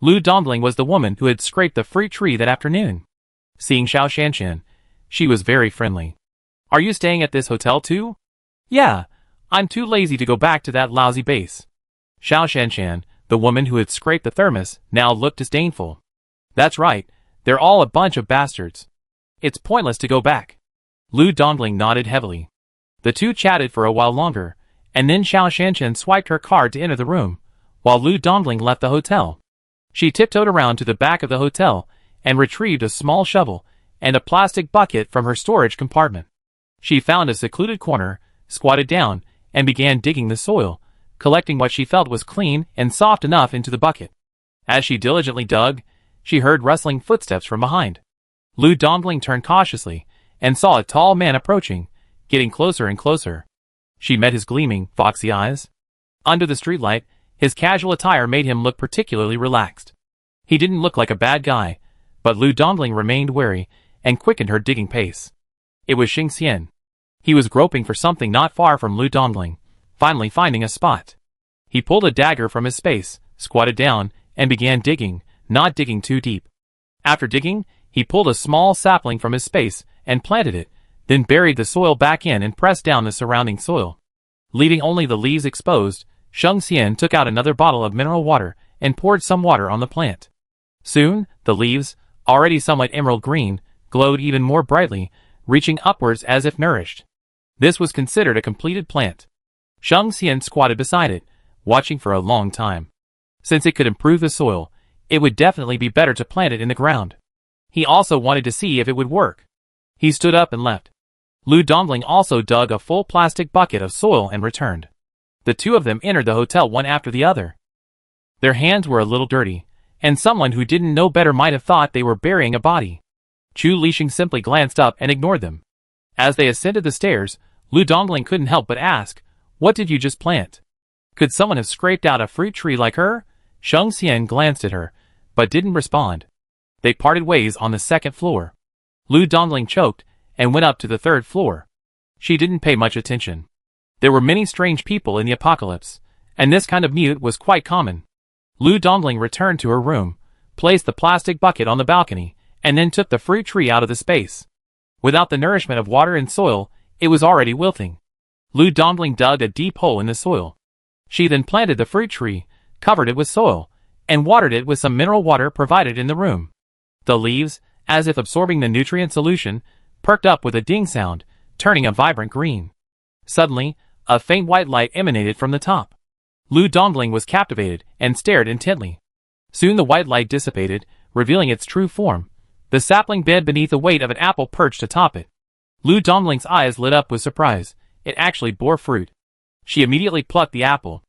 Lu Dongling was the woman who had scraped the fruit tree that afternoon. Seeing Xiao Shanshan, she was very friendly. "Are you staying at this hotel too?" "Yeah, I'm too lazy to go back to that lousy base." Xiao Shanshan, the woman who had scraped the thermos, now looked disdainful. "That's right, they're all a bunch of bastards. It's pointless to go back." Lu Dongling nodded heavily. The two chatted for a while longer, and then Xiao Shanshan swiped her card to enter the room, while Lu Dongling left the hotel. She tiptoed around to the back of the hotel and retrieved a small shovel and a plastic bucket from her storage compartment. She found a secluded corner, squatted down, and began digging the soil, collecting what she felt was clean and soft enough into the bucket. As she diligently dug, she heard rustling footsteps from behind. Lu Dongling turned cautiously and saw a tall man approaching, getting closer and closer. She met his gleaming, foxy eyes. Under the streetlight, his casual attire made him look particularly relaxed. He didn't look like a bad guy, but Lu Dongling remained wary and quickened her digging pace. It was Xing Xian. He was groping for something not far from Lu Dongling, finally finding a spot. He pulled a dagger from his space, squatted down, and began digging, not digging too deep. After digging, he pulled a small sapling from his space and planted it, then buried the soil back in and pressed down the surrounding soil. Leaving only the leaves exposed, Xing Xian took out another bottle of mineral water and poured some water on the plant. Soon, the leaves, already somewhat emerald green, glowed even more brightly, reaching upwards as if nourished. This was considered a completed plant. Xing Xian squatted beside it, watching for a long time. Since it could improve the soil, it would definitely be better to plant it in the ground. He also wanted to see if it would work. He stood up and left. Lu Dongling also dug a full plastic bucket of soil and returned. The two of them entered the hotel one after the other. Their hands were a little dirty, and someone who didn't know better might have thought they were burying a body. Chu Lixing simply glanced up and ignored them. As they ascended the stairs, Lu Dongling couldn't help but ask, "What did you just plant? Could someone have scraped out a fruit tree like her?" Xing Xian glanced at her, but didn't respond. They parted ways on the second floor. Lu Dongling choked and went up to the third floor. She didn't pay much attention. There were many strange people in the apocalypse, and this kind of mute was quite common. Lu Dongling returned to her room, placed the plastic bucket on the balcony, and then took the fruit tree out of the space. Without the nourishment of water and soil, it was already wilting. Lu Dongling dug a deep hole in the soil. She then planted the fruit tree, covered it with soil, and watered it with some mineral water provided in the room. The leaves, as if absorbing the nutrient solution, perked up with a ding sound, turning a vibrant green. Suddenly, a faint white light emanated from the top. Lu Dongling was captivated and stared intently. Soon the white light dissipated, revealing its true form. The sapling bed beneath the weight of an apple perched atop it. Lu Dongling's eyes lit up with surprise. It actually bore fruit. She immediately plucked the apple.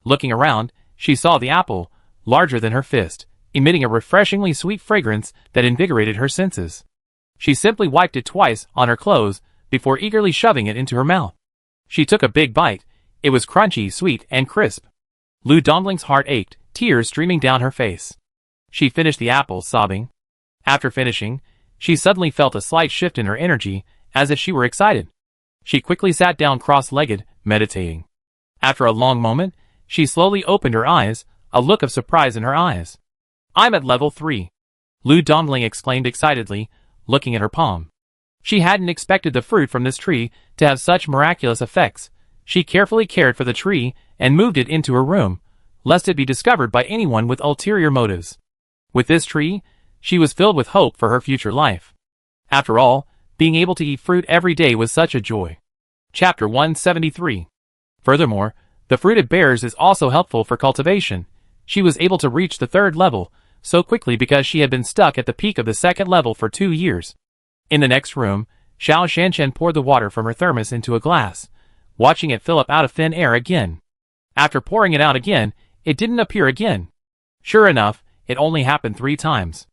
Looking around, she saw the apple, larger than her fist, emitting a refreshingly sweet fragrance that invigorated her senses. She simply wiped it twice on her clothes before eagerly shoving it into her mouth. She took a big bite. It was crunchy, sweet, and crisp. Lu Dongling's heart ached, tears streaming down her face. She finished the apple, sobbing. After finishing, she suddenly felt a slight shift in her energy, as if she were excited. She quickly sat down cross-legged, meditating. After a long moment, she slowly opened her eyes, a look of surprise in her eyes. "I'm at level 3. Lu Dongling exclaimed excitedly, looking at her palm. She hadn't expected the fruit from this tree to have such miraculous effects. She carefully cared for the tree and moved it into her room, lest it be discovered by anyone with ulterior motives. With this tree, she was filled with hope for her future life. After all, being able to eat fruit every day was such a joy. Chapter 173. Furthermore, the fruit it bears is also helpful for cultivation. She was able to reach the 3rd level so quickly because she had been stuck at the peak of the 2nd level for 2 years. In the next room, Xiao Shanchen poured the water from her thermos into a glass, watching it fill up out of thin air again. After pouring it out again, it didn't appear again. Sure enough, it only happened 3 times.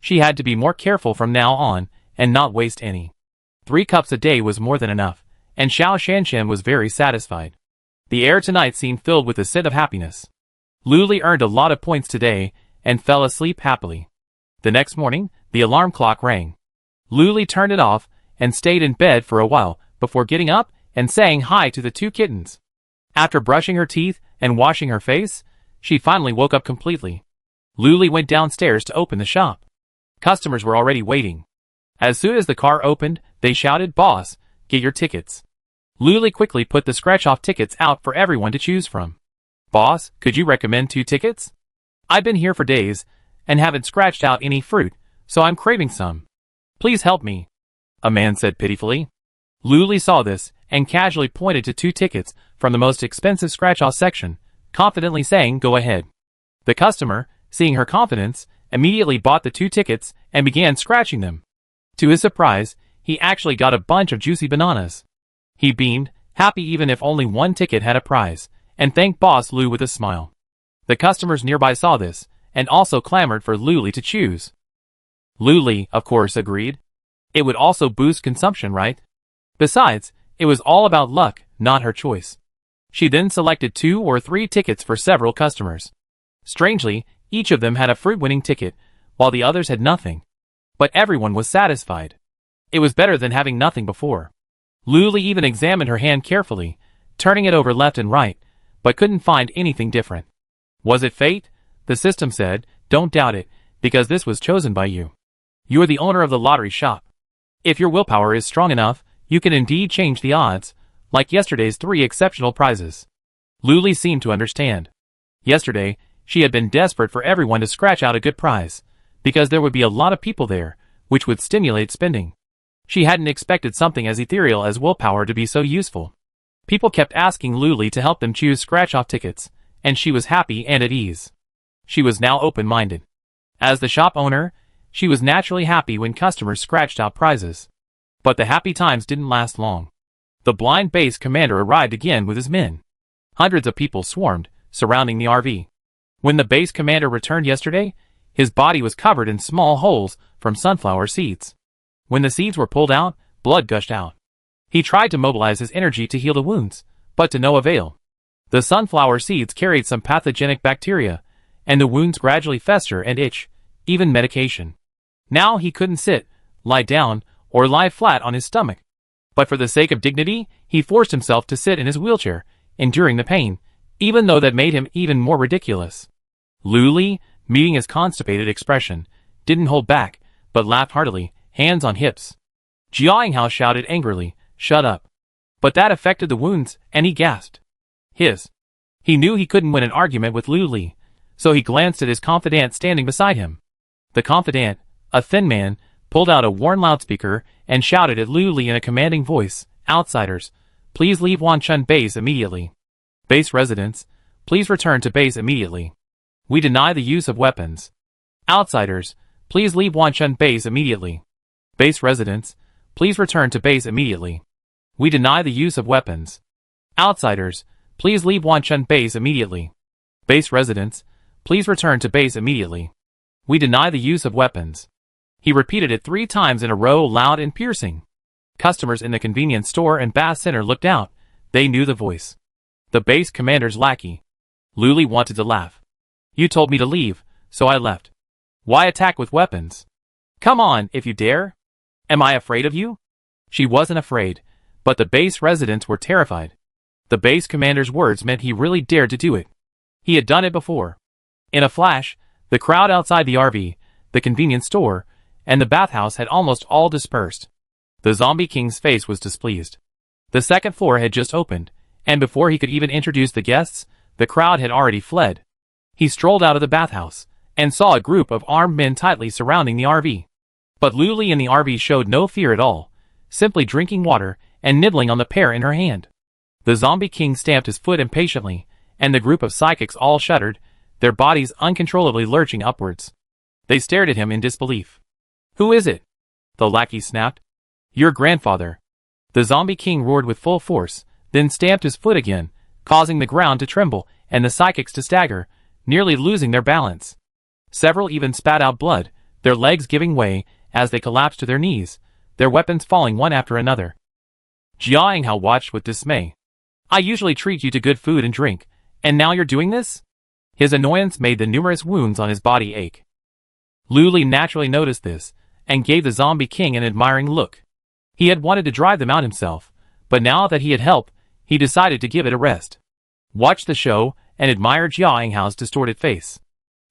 She had to be more careful from now on and not waste any. 3 cups a day was more than enough, and Xiao Shanchen was very satisfied. The air tonight seemed filled with a scent of happiness. Luli earned a lot of points today and fell asleep happily. The next morning, the alarm clock rang. Luli turned it off and stayed in bed for a while before getting up and saying hi to the 2 kittens. After brushing her teeth and washing her face, she finally woke up completely. Luli went downstairs to open the shop. Customers were already waiting. As soon as the car opened, they shouted, "Boss, get your tickets." Luli quickly put the scratch-off tickets out for everyone to choose from. "Boss, could you recommend 2 tickets? I've been here for days and haven't scratched out any fruit, so I'm craving some. Please help me," a man said pitifully. Luli saw this and casually pointed to 2 tickets from the most expensive scratch-off section, confidently saying, "Go ahead." The customer, seeing her confidence, immediately bought the 2 tickets and began scratching them. To his surprise, he actually got a bunch of juicy bananas. He beamed, happy even if only 1 ticket had a prize, and thanked Boss Lu with a smile. The customers nearby saw this, and also clamored for Luli to choose. Luli, of course, agreed. It would also boost consumption, right? Besides, it was all about luck, not her choice. She then selected 2 or 3 tickets for several customers. Strangely, each of them had a fruit-winning ticket, while the others had nothing. But everyone was satisfied. It was better than having nothing before. Luli even examined her hand carefully, turning it over left and right, but couldn't find anything different. Was it fate? The system said, "Don't doubt it, because this was chosen by you. You are the owner of the lottery shop. If your willpower is strong enough, you can indeed change the odds, like yesterday's 3 exceptional prizes." Luli seemed to understand. Yesterday, she had been desperate for everyone to scratch out a good prize, because there would be a lot of people there, which would stimulate spending. She hadn't expected something as ethereal as willpower to be so useful. People kept asking Luli to help them choose scratch-off tickets, and she was happy and at ease. She was now open-minded. As the shop owner, she was naturally happy when customers scratched out prizes. But the happy times didn't last long. The blind base commander arrived again with his men. Hundreds of people swarmed, surrounding the RV. When the base commander returned yesterday, his body was covered in small holes from sunflower seeds. When the seeds were pulled out, blood gushed out. He tried to mobilize his energy to heal the wounds, but to no avail. The sunflower seeds carried some pathogenic bacteria, and the wounds gradually fester and itch, even medication. Now he couldn't sit, lie down, or lie flat on his stomach. But for the sake of dignity, he forced himself to sit in his wheelchair, enduring the pain, even though that made him even more ridiculous. Luli, meeting his constipated expression, didn't hold back, but laughed heartily, hands on hips. Jiainghao shouted angrily, "Shut up." But that affected the wounds, and he gasped. He knew he couldn't win an argument with Luli, so he glanced at his confidant standing beside him. The confidant, a thin man, pulled out a worn loudspeaker and shouted at Luli in a commanding voice, "Outsiders, please leave Wanchun base immediately. Base residents, please return to base immediately. We deny the use of weapons. Outsiders, please leave Wanchun base immediately. Base residents, please return to base immediately. We deny the use of weapons. Outsiders, please leave Wanchun base immediately. Base residents, please return to base immediately. We deny the use of weapons." He repeated it 3 times in a row, loud and piercing. Customers in the convenience store and bath center looked out. They knew the voice. The base commander's lackey. Luli wanted to laugh. "You told me to leave, so I left. Why attack with weapons? Come on, if you dare. Am I afraid of you?" She wasn't afraid, but the base residents were terrified. The base commander's words meant he really dared to do it. He had done it before. In a flash, the crowd outside the RV, the convenience store, and the bathhouse had almost all dispersed. The zombie king's face was displeased. The 2nd floor had just opened, and before he could even introduce the guests, the crowd had already fled. He strolled out of the bathhouse and saw a group of armed men tightly surrounding the RV. But Luli in the RV showed no fear at all, simply drinking water and nibbling on the pear in her hand. The zombie king stamped his foot impatiently, and the group of psychics all shuddered, their bodies uncontrollably lurching upwards. They stared at him in disbelief. "Who is it?" the lackey snapped. "Your grandfather." The zombie king roared with full force, then stamped his foot again, causing the ground to tremble and the psychics to stagger, nearly losing their balance. Several even spat out blood, their legs giving way as they collapsed to their knees, their weapons falling one after another. Jia Yinghao watched with dismay. "I usually treat you to good food and drink, and now you're doing this?" His annoyance made the numerous wounds on his body ache. Luli naturally noticed this, and gave the zombie king an admiring look. He had wanted to drive them out himself, but now that he had help, he decided to give it a rest. Watch the show, and admire Jia Yinghao's distorted face.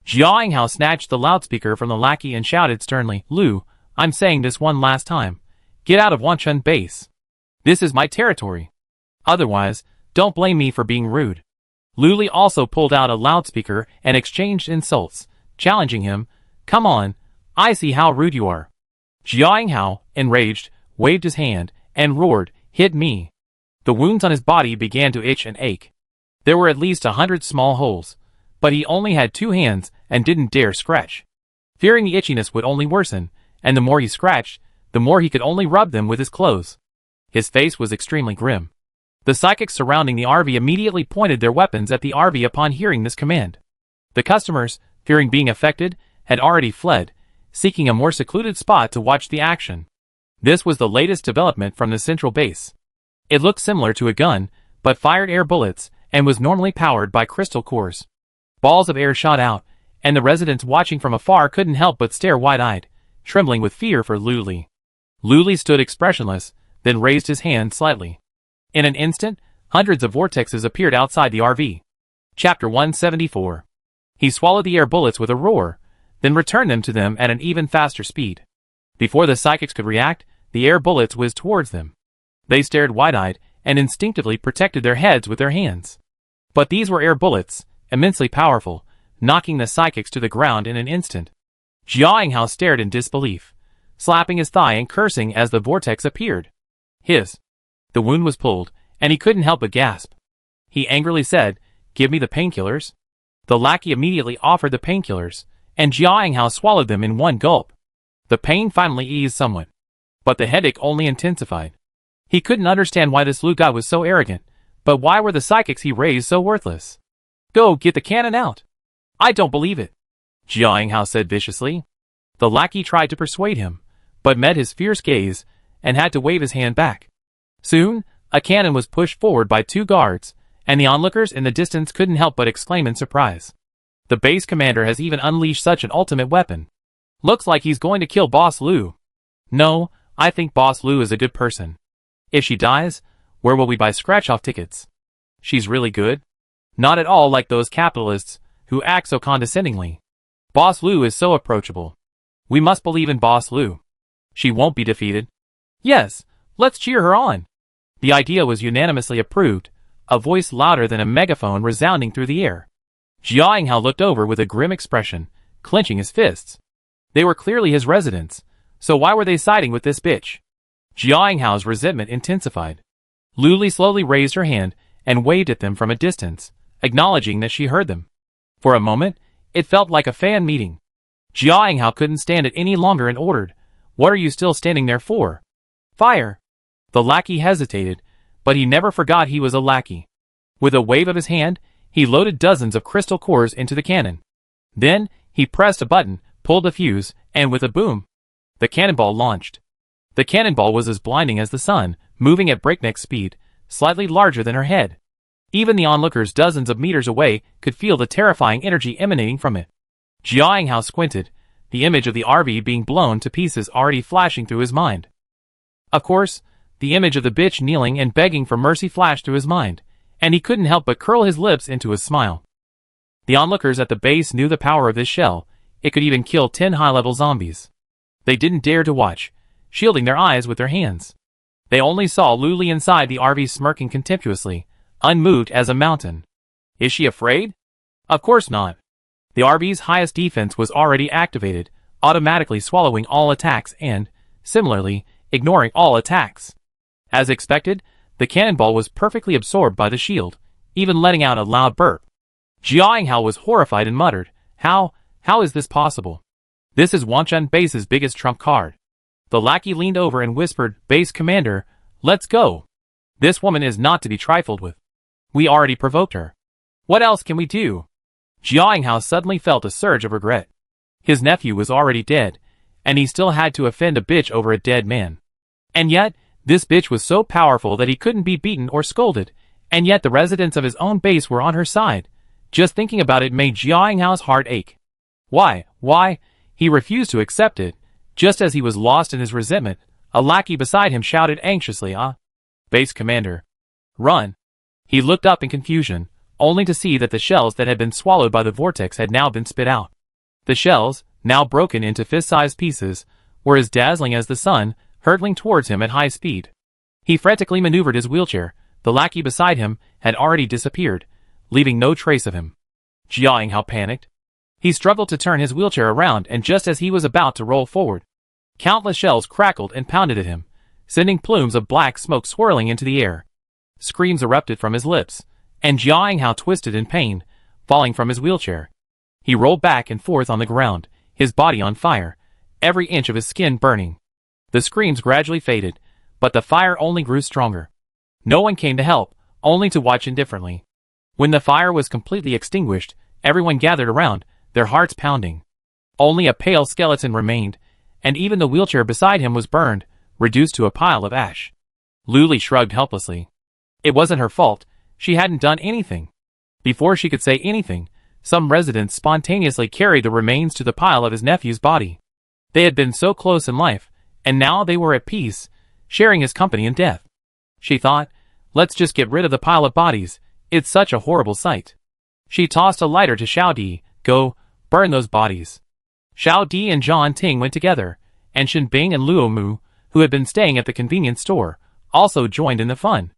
Jia Yinghao snatched the loudspeaker from the lackey and shouted sternly, "Lu, I'm saying this one last time. Get out of Wanchun base. This is my territory. Otherwise, don't blame me for being rude." Luli also pulled out a loudspeaker and exchanged insults, challenging him, "Come on, I see how rude you are." Jia Yinghao, enraged, waved his hand, and roared, "Hit me." The wounds on his body began to itch and ache. There were at least 100 small holes, but he only had 2 hands and didn't dare scratch. Fearing the itchiness would only worsen, and the more he scratched, the more he could only rub them with his clothes. His face was extremely grim. The psychics surrounding the RV immediately pointed their weapons at the RV upon hearing this command. The customers, fearing being affected, had already fled, seeking a more secluded spot to watch the action. This was the latest development from the central base. It looked similar to a gun, but fired air bullets, and was normally powered by crystal cores. Balls of air shot out, and the residents watching from afar couldn't help but stare wide-eyed, trembling with fear for Luli. Luli stood expressionless, then raised his hand slightly. In an instant, hundreds of vortexes appeared outside the RV. Chapter 174. He swallowed the air bullets with a roar, then returned them to them at an even faster speed. Before the psychics could react, the air bullets whizzed towards them. They stared wide-eyed and instinctively protected their heads with their hands. But these were air bullets, immensely powerful, knocking the psychics to the ground in an instant. Jia Yinghao stared in disbelief, slapping his thigh and cursing as the vortex appeared. Hiss. The wound was pulled, and he couldn't help but gasp. He angrily said, "Give me the painkillers." The lackey immediately offered the painkillers, and Jia Yinghao swallowed them in one gulp. The pain finally eased somewhat, but the headache only intensified. He couldn't understand why this Lu guy was so arrogant, but why were the psychics he raised so worthless? "Go get the cannon out." "I don't believe it," Jia Yinghao said viciously. The lackey tried to persuade him, but met his fierce gaze, and had to wave his hand back. Soon, a cannon was pushed forward by 2 guards, and the onlookers in the distance couldn't help but exclaim in surprise. The base commander has even unleashed such an ultimate weapon. Looks like he's going to kill Boss Lu. No, I think Boss Lu is a good person. If she dies, where will we buy scratch-off tickets? She's really good? Not at all like those capitalists who act so condescendingly. Boss Lu is so approachable. We must believe in Boss Lu. She won't be defeated. Yes, let's cheer her on. The idea was unanimously approved, a voice louder than a megaphone resounding through the air. Jia Yinghao looked over with a grim expression, clenching his fists. They were clearly his residents, so why were they siding with this bitch? Jia Yinghao's resentment intensified. Luli slowly raised her hand and waved at them from a distance, acknowledging that she heard them. For a moment, it felt like a fan meeting. Jia Yinghao couldn't stand it any longer and ordered, "What are you still standing there for? Fire!" The lackey hesitated, but he never forgot he was a lackey. With a wave of his hand, he loaded dozens of crystal cores into the cannon. Then, he pressed a button, pulled a fuse, and with a boom, the cannonball launched. The cannonball was as blinding as the sun, moving at breakneck speed, slightly larger than her head. Even the onlookers dozens of meters away could feel the terrifying energy emanating from it. Jia Yinghao squinted, the image of the RV being blown to pieces already flashing through his mind. Of course, the image of the bitch kneeling and begging for mercy flashed through his mind, and he couldn't help but curl his lips into a smile. The onlookers at the base knew the power of this shell. It could even kill 10 high-level zombies. They didn't dare to watch, shielding their eyes with their hands. They only saw Luli inside the RV smirking contemptuously, unmoved as a mountain. Is she afraid? Of course not. The RV's highest defense was already activated, automatically swallowing all attacks and, similarly, ignoring all attacks. As expected, the cannonball was perfectly absorbed by the shield, even letting out a loud burp. Jiao Hao was horrified and muttered, How is this possible? This is Wanchun Base's biggest trump card. The lackey leaned over and whispered, Base Commander, let's go. This woman is not to be trifled with. We already provoked her. What else can we do? Jiao Hao suddenly felt a surge of regret. His nephew was already dead, and he still had to offend a bitch over a dead man. And yet, this bitch was so powerful that he couldn't be beaten or scolded, and yet the residents of his own base were on her side. Just thinking about it made Jiao Hao's heart ache. Why? He refused to accept it. Just as he was lost in his resentment, a lackey beside him shouted anxiously, Base Commander. Run. He looked up in confusion, only to see that the shells that had been swallowed by the vortex had now been spit out. The shells, now broken into fist-sized pieces, were as dazzling as the sun, hurtling towards him at high speed. He frantically maneuvered his wheelchair. The lackey beside him had already disappeared, leaving no trace of him. Jiao Hao panicked. He struggled to turn his wheelchair around, and just as he was about to roll forward, countless shells crackled and pounded at him, sending plumes of black smoke swirling into the air. Screams erupted from his lips, and Jiao Hao twisted in pain, falling from his wheelchair. He rolled back and forth on the ground, his body on fire, every inch of his skin burning. The screams gradually faded, but the fire only grew stronger. No one came to help, only to watch indifferently. When the fire was completely extinguished, everyone gathered around, their hearts pounding. Only a pale skeleton remained, and even the wheelchair beside him was burned, reduced to a pile of ash. Luli shrugged helplessly. It wasn't her fault. She hadn't done anything. Before she could say anything, some residents spontaneously carried the remains to the pile of his nephew's body. They had been so close in life, and now they were at peace, sharing his company in death. She thought, let's just get rid of the pile of bodies. It's such a horrible sight. She tossed a lighter to Xiao Di. Go, burn those bodies. Xiao Di and Zhang Ting went together, and Shen Bing and Luo Mu, who had been staying at the convenience store, also joined in the fun.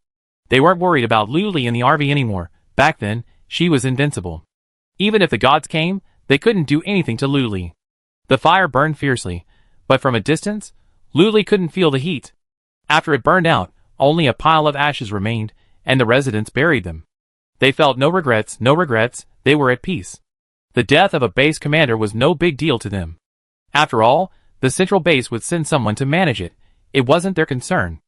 They weren't worried about Lu Li in the RV anymore. Back then, she was invincible. Even if the gods came, they couldn't do anything to Lu Li. The fire burned fiercely, but from a distance, Lu Li couldn't feel the heat. After it burned out, only a pile of ashes remained, and the residents buried them. They felt no regrets, they were at peace. The death of a base commander was no big deal to them. After all, the central base would send someone to manage it. It wasn't their concern.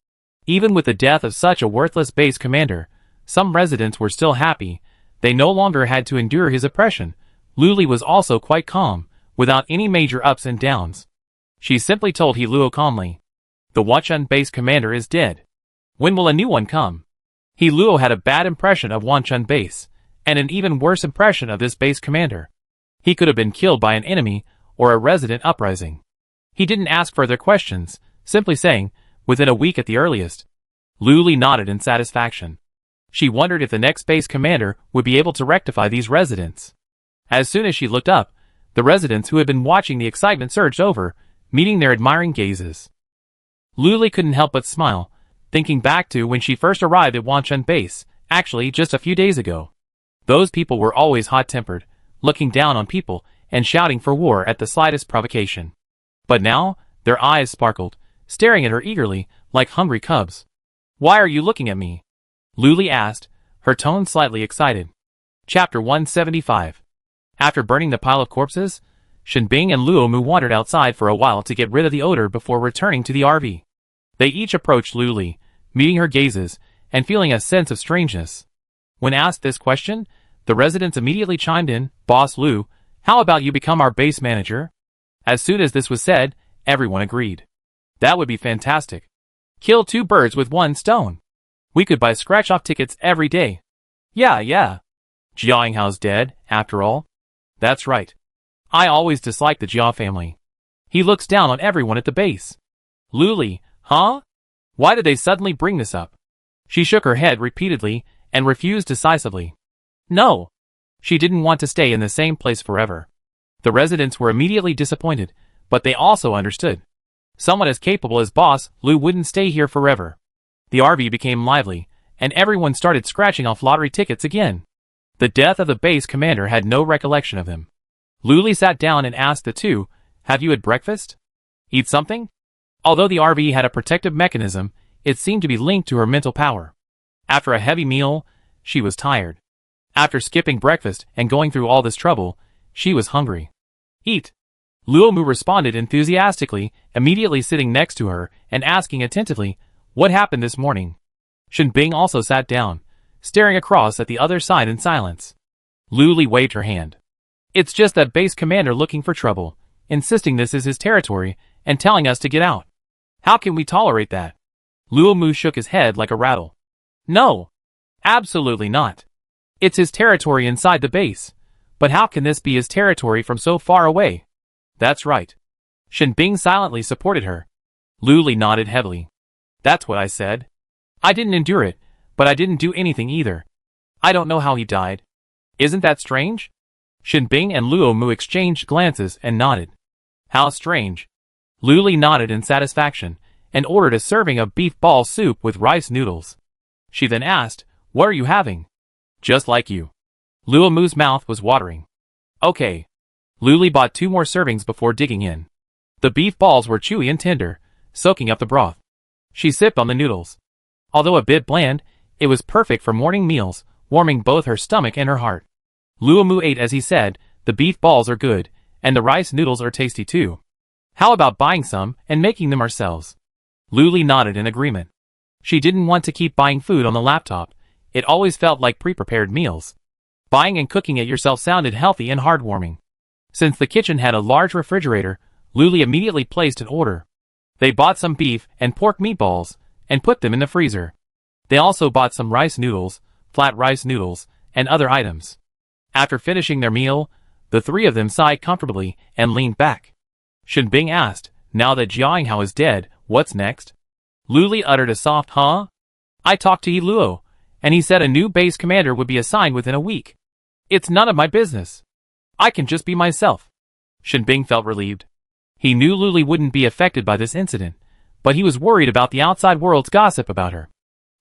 Even with the death of such a worthless base commander, some residents were still happy. They no longer had to endure his oppression. Lu Li was also quite calm, without any major ups and downs. She simply told He Luo calmly, The Wanchun base commander is dead. When will a new one come? He Luo had a bad impression of Wanchun base, and an even worse impression of this base commander. He could have been killed by an enemy, or a resident uprising. He didn't ask further questions, simply saying, within a week at the earliest. Lu Li nodded in satisfaction. She wondered if the next base commander would be able to rectify these residents. As soon as she looked up, the residents who had been watching the excitement surged over, meeting their admiring gazes. Lu Li couldn't help but smile, thinking back to when she first arrived at Wanchun base, actually just a few days ago. Those people were always hot-tempered, looking down on people and shouting for war at the slightest provocation. But now, their eyes sparkled, staring at her eagerly, like hungry cubs. Why are you looking at me? Lu Li asked, her tone slightly excited. Chapter 175. After burning the pile of corpses, Shen Bing and Luo Mu wandered outside for a while to get rid of the odor before returning to the RV. They each approached Lu Li, meeting her gazes, and feeling a sense of strangeness. When asked this question, the residents immediately chimed in, Boss Lu, how about you become our base manager? As soon as this was said, everyone agreed. That would be fantastic. Kill two birds with one stone. We could buy scratch-off tickets every day. Yeah. Jiao Hao's dead, after all. That's right. I always disliked the Jia family. He looks down on everyone at the base. Lu Li, huh? Why did they suddenly bring this up? She shook her head repeatedly and refused decisively. No. She didn't want to stay in the same place forever. The residents were immediately disappointed, but they also understood. Someone as capable as Boss Lu wouldn't stay here forever. The RV became lively, and everyone started scratching off lottery tickets again. The death of the base commander had no recollection of him. Luli sat down and asked the two, "Have you had breakfast? Eat something?" Although the RV had a protective mechanism, it seemed to be linked to her mental power. After a heavy meal, she was tired. After skipping breakfast and going through all this trouble, she was hungry. "Eat." Luomu responded enthusiastically, immediately sitting next to her and asking attentively, "What happened this morning?" Shenbing also sat down, staring across at the other side in silence. Luli waved her hand. "It's just that base commander looking for trouble, insisting this is his territory, and telling us to get out. How can we tolerate that?" Luomu shook his head like a rattle. "No. Absolutely not. It's his territory inside the base. But how can this be his territory from so far away?" "That's right." Shenbing silently supported her. Luli nodded heavily. "That's what I said. I didn't endure it, but I didn't do anything either. I don't know how he died. Isn't that strange?" Shenbing and Luomu exchanged glances and nodded. "How strange." Luli nodded in satisfaction and ordered a serving of beef ball soup with rice noodles. She then asked, "What are you having?" "Just like you." Luomu's mouth was watering. "Okay." Luli bought 2 more servings before digging in. The beef balls were chewy and tender, soaking up the broth. She sipped on the noodles. Although a bit bland, it was perfect for morning meals, warming both her stomach and her heart. Luomu ate as he said, "The beef balls are good, and the rice noodles are tasty too. How about buying some and making them ourselves?" Luli nodded in agreement. She didn't want to keep buying food on the laptop. It always felt like pre-prepared meals. Buying and cooking it yourself sounded healthy and heartwarming. Since the kitchen had a large refrigerator, Luli immediately placed an order. They bought some beef and pork meatballs, and put them in the freezer. They also bought some rice noodles, flat rice noodles, and other items. After finishing their meal, the 3 of them sighed comfortably and leaned back. Shenbing asked, "Now that Jiahinghao is dead, what's next?" Luli uttered a soft huh. "I talked to Yi Luo, and he said a new base commander would be assigned within a week. It's none of my business. I can just be myself." Shenbing felt relieved. He knew Luli wouldn't be affected by this incident, but he was worried about the outside world's gossip about her.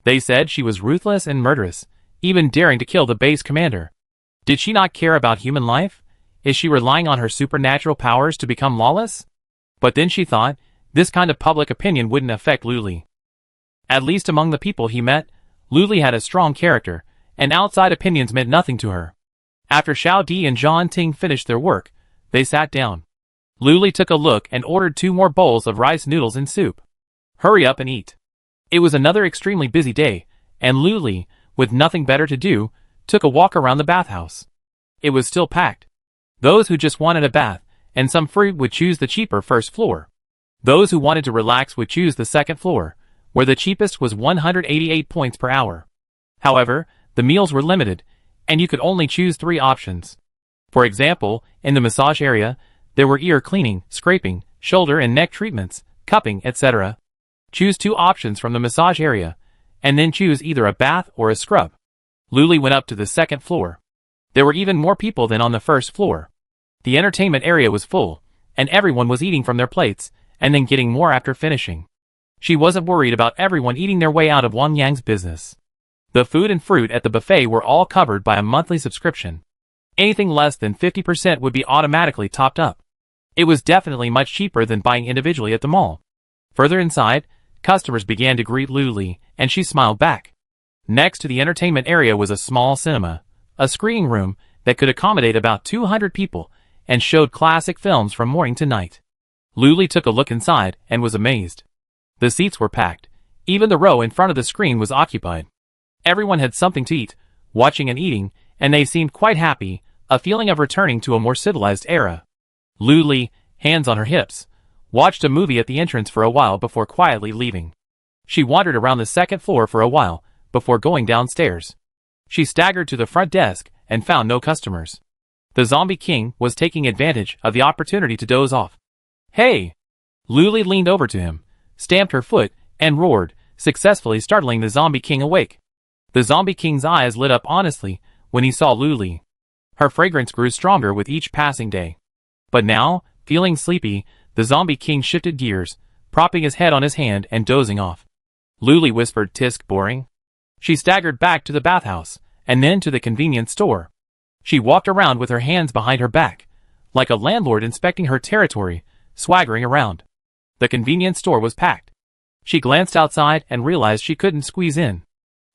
They said she was ruthless and murderous, even daring to kill the base commander. Did she not care about human life? Is she relying on her supernatural powers to become lawless? But then she thought, this kind of public opinion wouldn't affect Luli. At least among the people he met, Luli had a strong character, and outside opinions meant nothing to her. After Xiao Di and Zhang Ting finished their work, they sat down. Luli took a look and ordered 2 more bowls of rice noodles and soup. "Hurry up and eat." It was another extremely busy day, and Luli, with nothing better to do, took a walk around the bathhouse. It was still packed. Those who just wanted a bath and some fruit would choose the cheaper first floor. Those who wanted to relax would choose the second floor, where the cheapest was 188 points per hour. However, the meals were limited, and you could only choose 3 options. For example, in the massage area, there were ear cleaning, scraping, shoulder and neck treatments, cupping, etc. Choose 2 options from the massage area, and then choose either a bath or a scrub. Luli went up to the second floor. There were even more people than on the first floor. The entertainment area was full, and everyone was eating from their plates, and then getting more after finishing. She wasn't worried about everyone eating their way out of Wang Yang's business. The food and fruit at the buffet were all covered by a monthly subscription. Anything less than 50% would be automatically topped up. It was definitely much cheaper than buying individually at the mall. Further inside, customers began to greet Luli, and she smiled back. Next to the entertainment area was a small cinema, a screening room that could accommodate about 200 people, and showed classic films from morning to night. Luli took a look inside and was amazed. The seats were packed. Even the row in front of the screen was occupied. Everyone had something to eat, watching and eating, and they seemed quite happy, a feeling of returning to a more civilized era. Luli, hands on her hips, watched a movie at the entrance for a while before quietly leaving. She wandered around the second floor for a while, before going downstairs. She staggered to the front desk and found no customers. The Zombie King was taking advantage of the opportunity to doze off. "Hey!" Luli leaned over to him, stamped her foot, and roared, successfully startling the Zombie King awake. The Zombie King's eyes lit up honestly when he saw Luli. Her fragrance grew stronger with each passing day. But now, feeling sleepy, the Zombie King shifted gears, propping his head on his hand and dozing off. Luli whispered, "Tisk, boring." She staggered back to the bathhouse, and then to the convenience store. She walked around with her hands behind her back, like a landlord inspecting her territory, swaggering around. The convenience store was packed. She glanced outside and realized she couldn't squeeze in.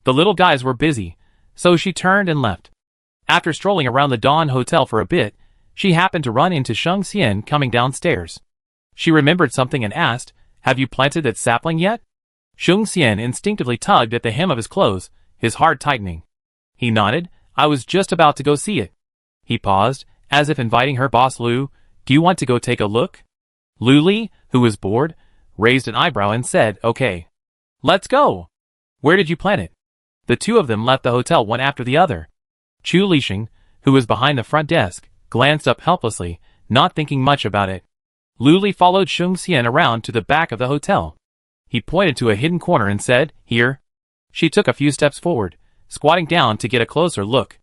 The little guys were busy, so she turned and left. After strolling around the Dawn Hotel for a bit, she happened to run into Sheng Xian coming downstairs. She remembered something and asked, "Have you planted that sapling yet?" Sheng Xian instinctively tugged at the hem of his clothes, his heart tightening. He nodded. "I was just about to go see it." He paused, as if inviting her. "Boss Lu, do you want to go take a look?" Lu Li, who was bored, raised an eyebrow and said, "Okay. Let's go." "Where did you plant it?" The two of them left the hotel one after the other. Chu Lixing, who was behind the front desk, glanced up helplessly, not thinking much about it. Lu Li followed Sheng Xian around to the back of the hotel. He pointed to a hidden corner and said, "Here." She took a few steps forward, squatting down to get a closer look.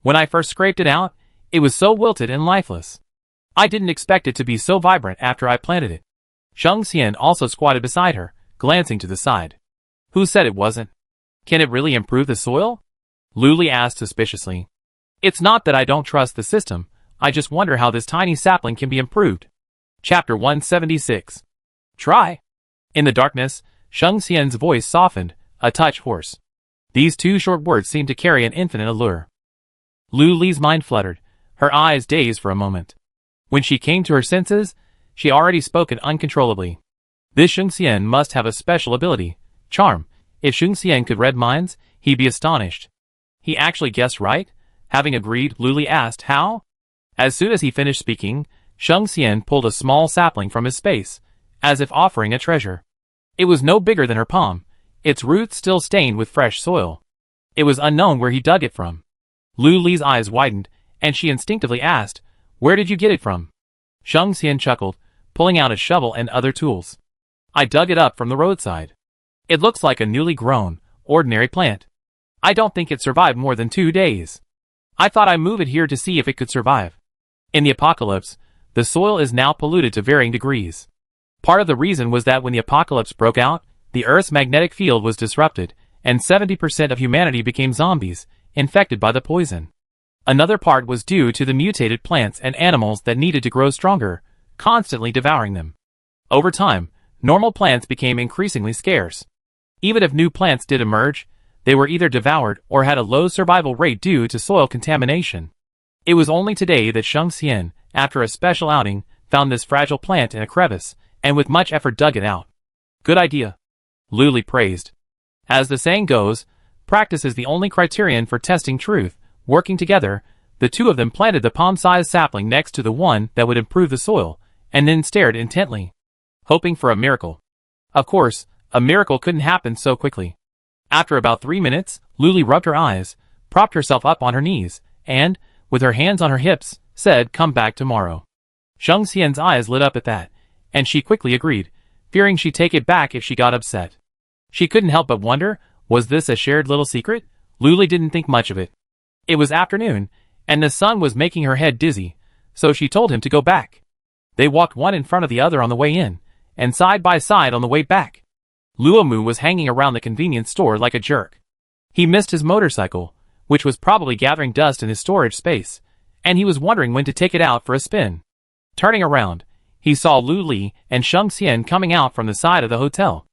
"When I first scraped it out, it was so wilted and lifeless. I didn't expect it to be so vibrant after I planted it." Sheng Xian also squatted beside her, glancing to the side. "Who said it wasn't? Can it really improve the soil?" Lu Li asked suspiciously. "It's not that I don't trust the system, I just wonder how this tiny sapling can be improved." Chapter 176. Try. In the darkness, Sheng Xian's voice softened, a touch hoarse. These two short words seemed to carry an infinite allure. Lu Li's mind fluttered, her eyes dazed for a moment. When she came to her senses, she already spoken uncontrollably. This Sheng Xian must have a special ability, charm. If Sheng Xian could read minds, he'd be astonished. He actually guessed right? Having agreed, Lu Li asked, "How?" As soon as he finished speaking, Sheng Xian pulled a small sapling from his space, as if offering a treasure. It was no bigger than her palm, its roots still stained with fresh soil. It was unknown where he dug it from. Lu Li's eyes widened, and she instinctively asked, "Where did you get it from?" Sheng Xian chuckled, pulling out a shovel and other tools. "I dug it up from the roadside. It looks like a newly grown, ordinary plant. I don't think it survived more than 2 days. I thought I'd move it here to see if it could survive. In the apocalypse, the soil is now polluted to varying degrees. Part of the reason was that when the apocalypse broke out, the Earth's magnetic field was disrupted, and 70% of humanity became zombies, infected by the poison. Another part was due to the mutated plants and animals that needed to grow stronger, constantly devouring them. Over time, normal plants became increasingly scarce. Even if new plants did emerge, they were either devoured or had a low survival rate due to soil contamination. It was only today that Sheng Xian, after a special outing, found this fragile plant in a crevice, and with much effort dug it out. "Good idea," Lu Li praised. As the saying goes, practice is the only criterion for testing truth. Working together, the two of them planted the palm-sized sapling next to the one that would improve the soil, and then stared intently, hoping for a miracle. Of course, a miracle couldn't happen so quickly. After about 3 minutes, Lu Li rubbed her eyes, propped herself up on her knees, and, with her hands on her hips, said, "Come back tomorrow." Sheng Xian's eyes lit up at that, and she quickly agreed, fearing she'd take it back if she got upset. She couldn't help but wonder, was this a shared little secret? Lu Li didn't think much of it. It was afternoon, and the sun was making her head dizzy, so she told him to go back. They walked one in front of the other on the way in, and side by side on the way back. Luomu was hanging around the convenience store like a jerk. He missed his motorcycle, which was probably gathering dust in his storage space, and he was wondering when to take it out for a spin. Turning around, he saw Lu Li and Sheng Xian coming out from the side of the hotel.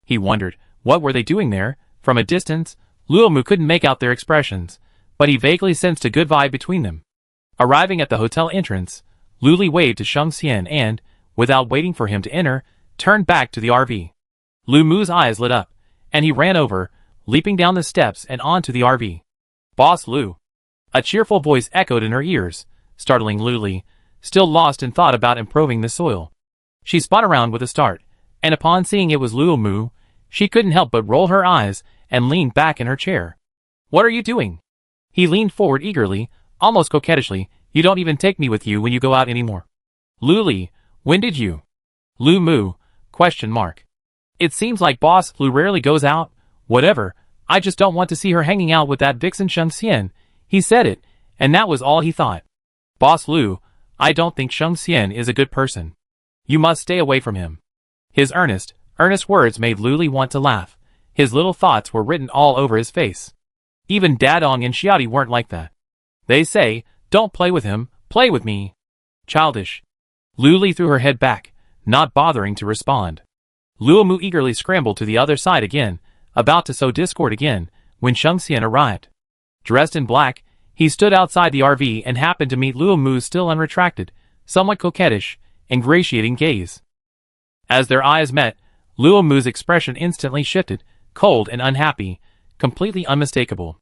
He wondered, what were they doing there? From a distance, Luomu couldn't make out their expressions, but he vaguely sensed a good vibe between them. Arriving at the hotel entrance, Lu Li waved to Sheng Xian and, without waiting for him to enter, turned back to the RV. Lu Mu's eyes lit up, and he ran over, leaping down the steps and onto the RV. "Boss Lu." A cheerful voice echoed in her ears, startling Lu Li, still lost in thought about improving the soil. She spun around with a start, and upon seeing it was Luomu, she couldn't help but roll her eyes and lean back in her chair. "What are you doing?" He leaned forward eagerly, almost coquettishly. "You don't even take me with you when you go out anymore." "Lu Li, when did you?" "Lu Mu, ? It seems like Boss Lu rarely goes out. Whatever, I just don't want to see her hanging out with that vixen Sheng Xian." He said it, and that was all he thought. "Boss Lu, I don't think Sheng Xian is a good person. You must stay away from him." His earnest words made Lu Li want to laugh. His little thoughts were written all over his face. Even Dadong and Xiaodi weren't like that. They say, "Don't play with him, play with me." Childish. Lu Li threw her head back, not bothering to respond. Luo Mu eagerly scrambled to the other side again, about to sow discord again, when Sheng Xian arrived. Dressed in black, he stood outside the RV and happened to meet Luo Mu's still unretracted, somewhat coquettish, ingratiating gaze. As their eyes met, Luo Mu's expression instantly shifted, cold and unhappy, completely unmistakable.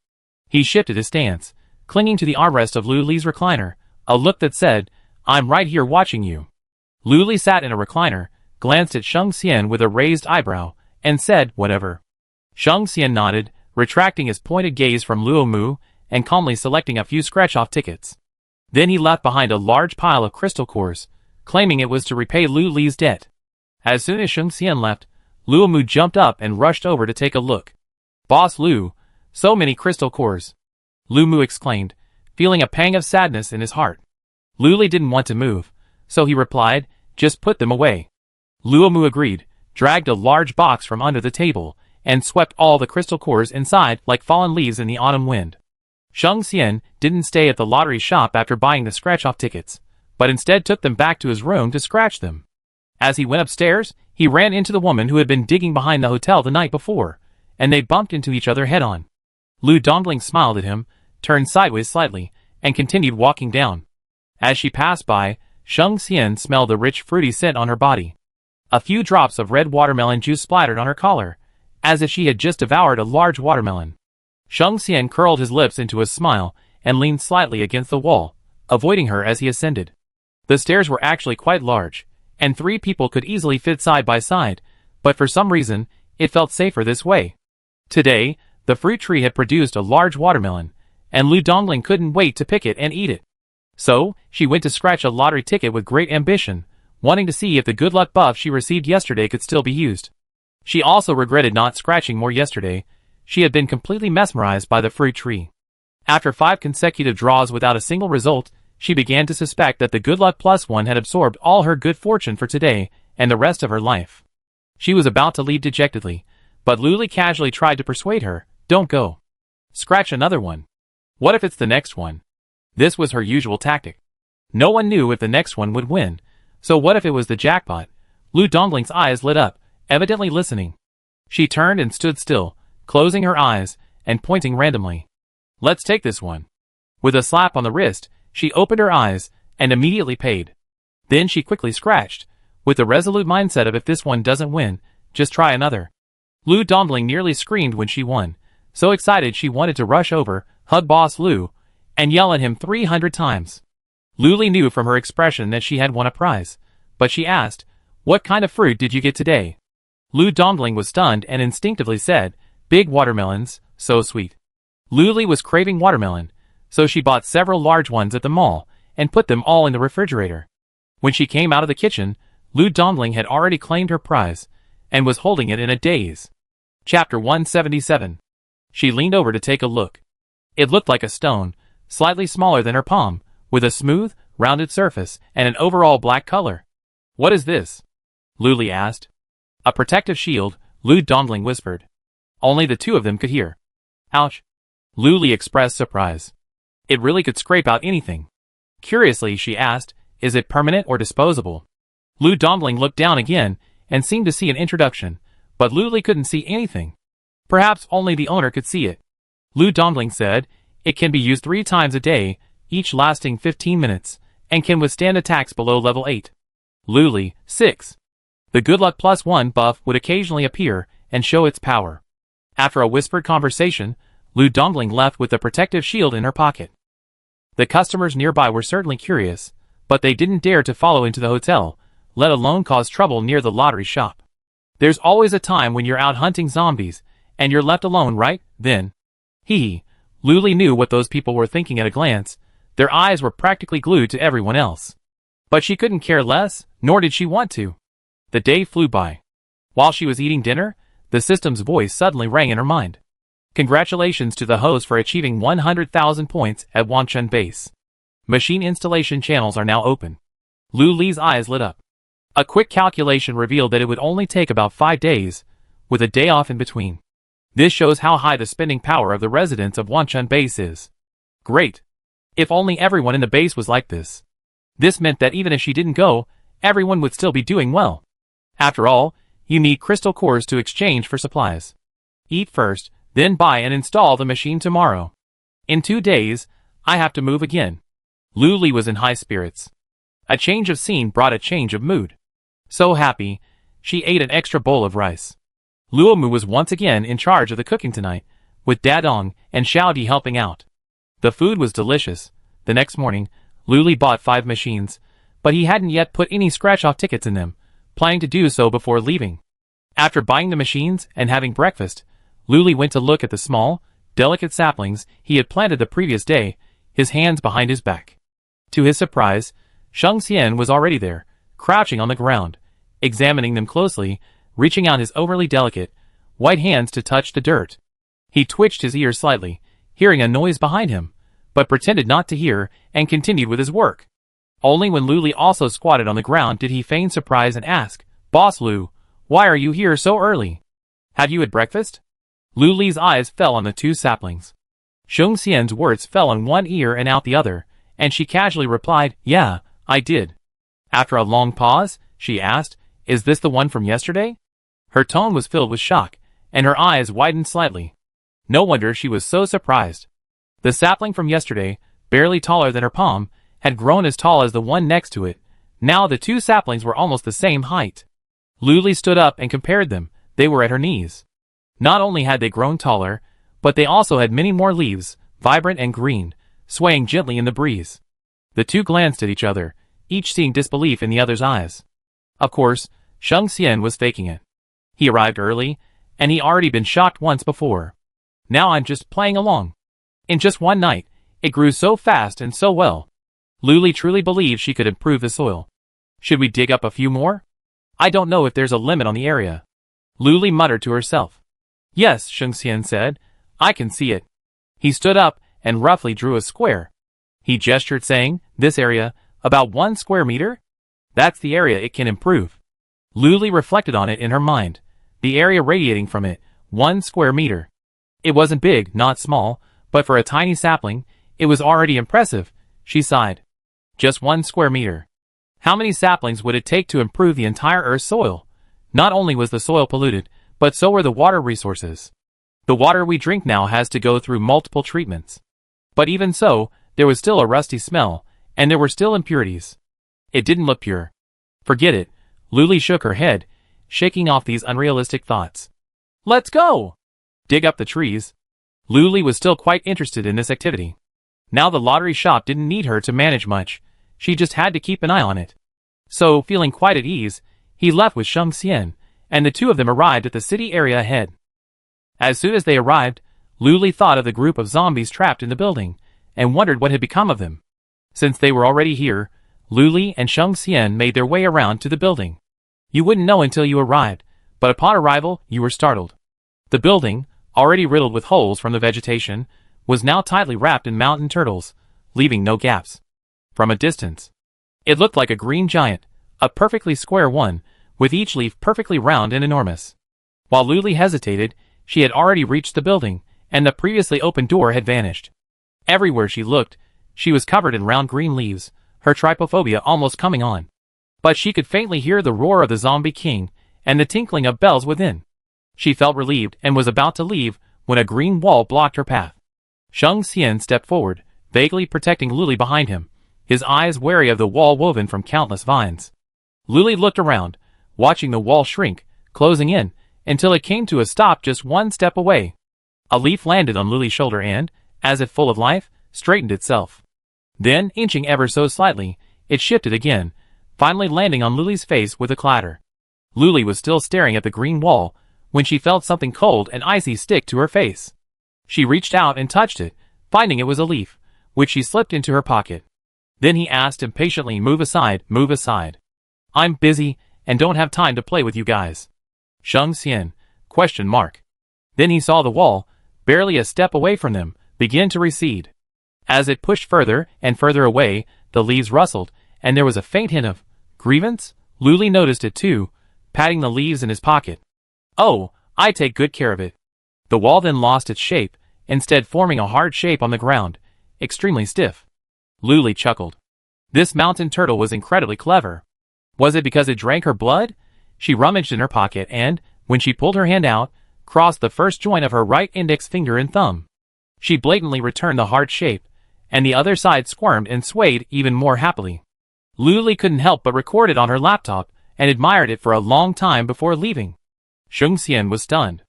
He shifted his stance, clinging to the armrest of Lu Li's recliner, a look that said, "I'm right here watching you." Lu Li sat in a recliner, glanced at Sheng Xian with a raised eyebrow, and said, "Whatever." Sheng Xian nodded, retracting his pointed gaze from Luo Mu, and calmly selecting a few scratch-off tickets. Then he left behind a large pile of crystal cores, claiming it was to repay Lu Li's debt. As soon as Sheng Xian left, Luo Mu jumped up and rushed over to take a look. "Boss Lu, so many crystal cores!" Lu Mu exclaimed, feeling a pang of sadness in his heart. Lu Li didn't want to move, so he replied, "Just put them away." Luo Mu agreed, dragged a large box from under the table, and swept all the crystal cores inside like fallen leaves in the autumn wind. Sheng Xian didn't stay at the lottery shop after buying the scratch-off tickets, but instead took them back to his room to scratch them. As he went upstairs, he ran into the woman who had been digging behind the hotel the night before, and they bumped into each other head-on. Lu Dongling smiled at him, turned sideways slightly, and continued walking down. As she passed by, Sheng Xian smelled the rich fruity scent on her body. A few drops of red watermelon juice splattered on her collar, as if she had just devoured a large watermelon. Sheng Xian curled his lips into a smile and leaned slightly against the wall, avoiding her as he ascended. The stairs were actually quite large, and 3 people could easily fit side by side, but for some reason, it felt safer this way. Today, the fruit tree had produced a large watermelon, and Lu Dongling couldn't wait to pick it and eat it. So, she went to scratch a lottery ticket with great ambition, wanting to see if the good luck buff she received yesterday could still be used. She also regretted not scratching more yesterday. She had been completely mesmerized by the fruit tree. After 5 consecutive draws without a single result, she began to suspect that the good luck +1 had absorbed all her good fortune for today and the rest of her life. She was about to leave dejectedly, but Lu Li casually tried to persuade her, "Don't go. Scratch another one. What if it's the next one?" This was her usual tactic. No one knew if the next one would win, so what if it was the jackpot? Lu Dongling's eyes lit up, evidently listening. She turned and stood still, closing her eyes and pointing randomly. "Let's take this one." With a slap on the wrist, she opened her eyes and immediately paid. Then she quickly scratched, with the resolute mindset of if this one doesn't win, just try another. Lu Dongling nearly screamed when she won, so excited she wanted to rush over, hug Boss Lu, and yell at him 300 times. Lu Li knew from her expression that she had won a prize, but she asked, "What kind of fruit did you get today?" Lu Dongling was stunned and instinctively said, "Big watermelons, so sweet." Lu Li was craving watermelon, so she bought several large ones at the mall and put them all in the refrigerator. When she came out of the kitchen, Lu Dongling had already claimed her prize and was holding it in a daze. Chapter 177. She leaned over to take a look. It looked like a stone, slightly smaller than her palm, with a smooth, rounded surface and an overall black color. "What is this?" Lu Li asked. "A protective shield," Lu Dongling whispered. Only the 2 of them could hear. "Ouch." Lu Li expressed surprise. It really could scrape out anything. Curiously, she asked, "Is it permanent or disposable?" Lu Dongling looked down again and seemed to see an introduction, but Lu Li couldn't see anything. Perhaps only the owner could see it. Lu Dongling said, "It can be used 3 times a day, each lasting 15 minutes, and can withstand attacks below level 8. Lu Li, 6. The good luck +1 buff would occasionally appear and show its power. After a whispered conversation, Lu Dongling left with the protective shield in her pocket. The customers nearby were certainly curious, but they didn't dare to follow into the hotel, let alone cause trouble near the lottery shop. There's always a time when you're out hunting zombies, and you're left alone, right? Then. Lu Li knew what those people were thinking at a glance. Their eyes were practically glued to everyone else. But she couldn't care less, nor did she want to. The day flew by. While she was eating dinner, the system's voice suddenly rang in her mind. "Congratulations to the host for achieving 100,000 points at Wanchun Base. Machine installation channels are now open." Lu Li's eyes lit up. A quick calculation revealed that it would only take about 5 days, with a day off in between. This shows how high the spending power of the residents of Wanchun Base is. Great. If only everyone in the base was like this. This meant that even if she didn't go, everyone would still be doing well. After all, you need crystal cores to exchange for supplies. Eat first, then buy and install the machine tomorrow. In 2 days, I have to move again. Luli was in high spirits. A change of scene brought a change of mood. So happy, she ate an extra bowl of rice. Luomu was once again in charge of the cooking tonight, with Dadong and Xiaodi helping out. The food was delicious. The next morning, Luli bought 5 machines, but he hadn't yet put any scratch-off tickets in them, planning to do so before leaving. After buying the machines and having breakfast, Luli went to look at the small, delicate saplings he had planted the previous day, his hands behind his back. To his surprise, Sheng Xian was already there, crouching on the ground, examining them closely, reaching out his overly delicate, white hands to touch the dirt. He twitched his ears slightly, hearing a noise behind him, but pretended not to hear and continued with his work. Only when Luli also squatted on the ground did he feign surprise and ask, "Boss Lu, why are you here so early? Have you had breakfast?" Luli's eyes fell on the 2 saplings. Sheng Xian's words fell on one ear and out the other, and she casually replied, "Yeah, I did." After a long pause, she asked, "Is this the one from yesterday?" Her tone was filled with shock, and her eyes widened slightly. No wonder she was so surprised. The sapling from yesterday, barely taller than her palm, had grown as tall as the one next to it. Now the 2 saplings were almost the same height. Luli stood up and compared them. They were at her knees. Not only had they grown taller, but they also had many more leaves, vibrant and green, swaying gently in the breeze. The 2 glanced at each other, each seeing disbelief in the other's eyes. Of course, Sheng Xian was faking it. He arrived early, and he already been shocked once before. Now I'm just playing along. In just one night, it grew so fast and so well. Luli truly believed she could improve the soil. Should we dig up a few more? I don't know if there's a limit on the area. Luli muttered to herself. Yes, Sheng Xian said. I can see it. He stood up and roughly drew a square. He gestured saying, this area, about 1 square meter? That's the area it can improve. Luli reflected on it in her mind. The area radiating from it, 1 square meter. It wasn't big, not small, but for a tiny sapling, it was already impressive. She sighed. Just 1 square meter. How many saplings would it take to improve the entire Earth's soil? Not only was the soil polluted, but so were the water resources. The water we drink now has to go through multiple treatments. But even so, there was still a rusty smell, and there were still impurities. It didn't look pure. Forget it. Luli shook her head, shaking off these unrealistic thoughts. Let's go! Dig up the trees. Luli was still quite interested in this activity. Now the lottery shop didn't need her to manage much. She just had to keep an eye on it. So, feeling quite at ease, he left with Sheng Xian, and the 2 of them arrived at the city area ahead. As soon as they arrived, Luli thought of the group of zombies trapped in the building, and wondered what had become of them. Since they were already here, Luli and Sheng Xian made their way around to the building. You wouldn't know until you arrived, but upon arrival, you were startled. The building, already riddled with holes from the vegetation, was now tightly wrapped in mountain turtles, leaving no gaps. From a distance, it looked like a green giant, a perfectly square one, with each leaf perfectly round and enormous. While Luli hesitated, she had already reached the building, and the previously open door had vanished. Everywhere she looked, she was covered in round green leaves, her trypophobia almost coming on. But she could faintly hear the roar of the zombie king, and the tinkling of bells within. She felt relieved and was about to leave, when a green wall blocked her path. Sheng Xian stepped forward, vaguely protecting Luli behind him, his eyes wary of the wall woven from countless vines. Luli looked around, watching the wall shrink, closing in, until it came to a stop just 1 step away. A leaf landed on Luli's shoulder and, as if full of life, straightened itself. Then, inching ever so slightly, it shifted again, finally landing on Luli's face with a clatter. Luli was still staring at the green wall, when she felt something cold and icy stick to her face. She reached out and touched it, finding it was a leaf, which she slipped into her pocket. Then he asked impatiently, move aside, move aside. I'm busy, and don't have time to play with you guys. Sheng Xian, ? Then he saw the wall, barely a step away from them, begin to recede. As it pushed further and further away, the leaves rustled, and there was a faint hint of grievance. Luli noticed it too, patting the leaves in his pocket. Oh, I take good care of it. The wall then lost its shape, instead forming a hard shape on the ground, extremely stiff. Luli chuckled. This mountain turtle was incredibly clever. Was it because it drank her blood? She rummaged in her pocket and, when she pulled her hand out, crossed the first joint of her right index finger and thumb. She blatantly returned the heart shape, and the other side squirmed and swayed even more happily. Luli couldn't help but record it on her laptop and admired it for a long time before leaving. Shung Xian was stunned.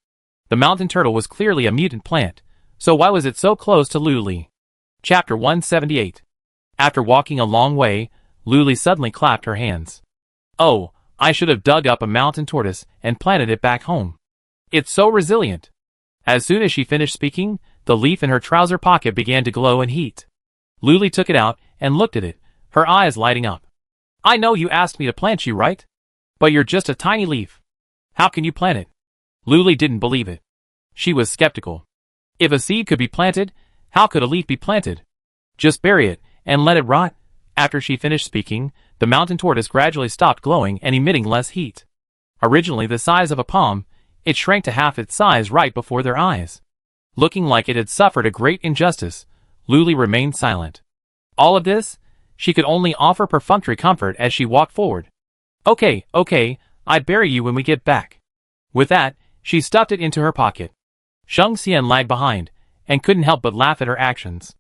The mountain turtle was clearly a mutant plant, so why was it so close to Luli? Chapter 178. After walking a long way, Luli suddenly clapped her hands. Oh, I should have dug up a mountain tortoise and planted it back home. It's so resilient. As soon as she finished speaking, the leaf in her trouser pocket began to glow and heat. Luli took it out and looked at it, her eyes lighting up. I know you asked me to plant you, right? But you're just a tiny leaf. How can you plant it? Luli didn't believe it. She was skeptical. If a seed could be planted, how could a leaf be planted? Just bury it and let it rot. After she finished speaking, the mountain tortoise gradually stopped glowing and emitting less heat. Originally the size of a palm, it shrank to half its size right before their eyes. Looking like it had suffered a great injustice, Luli remained silent. All of this, she could only offer perfunctory comfort as she walked forward. Okay, I'd bury you when we get back. With that, she stuffed it into her pocket. Shung Xian lagged behind, and couldn't help but laugh at her actions.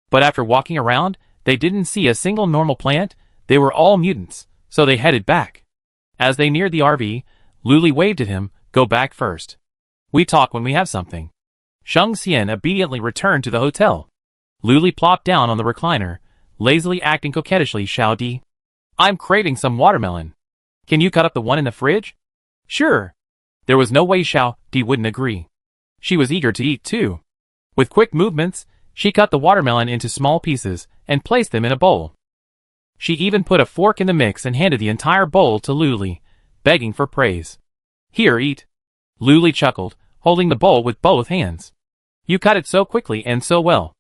But after walking around, they didn't see a single normal plant. They were all mutants, so they headed back. As they neared the RV, Luli waved at him, go back first. We talk when we have something. Shung Xian obediently returned to the hotel. Luli plopped down on the recliner, lazily acting coquettishly. Xiao Di, I'm craving some watermelon. Can you cut up the one in the fridge? Sure. There was no way Xiao Di wouldn't agree. She was eager to eat too. With quick movements, she cut the watermelon into small pieces and placed them in a bowl. She even put a fork in the mix and handed the entire bowl to Luli, begging for praise. Here, eat. Luli chuckled, holding the bowl with both hands. You cut it so quickly and so well.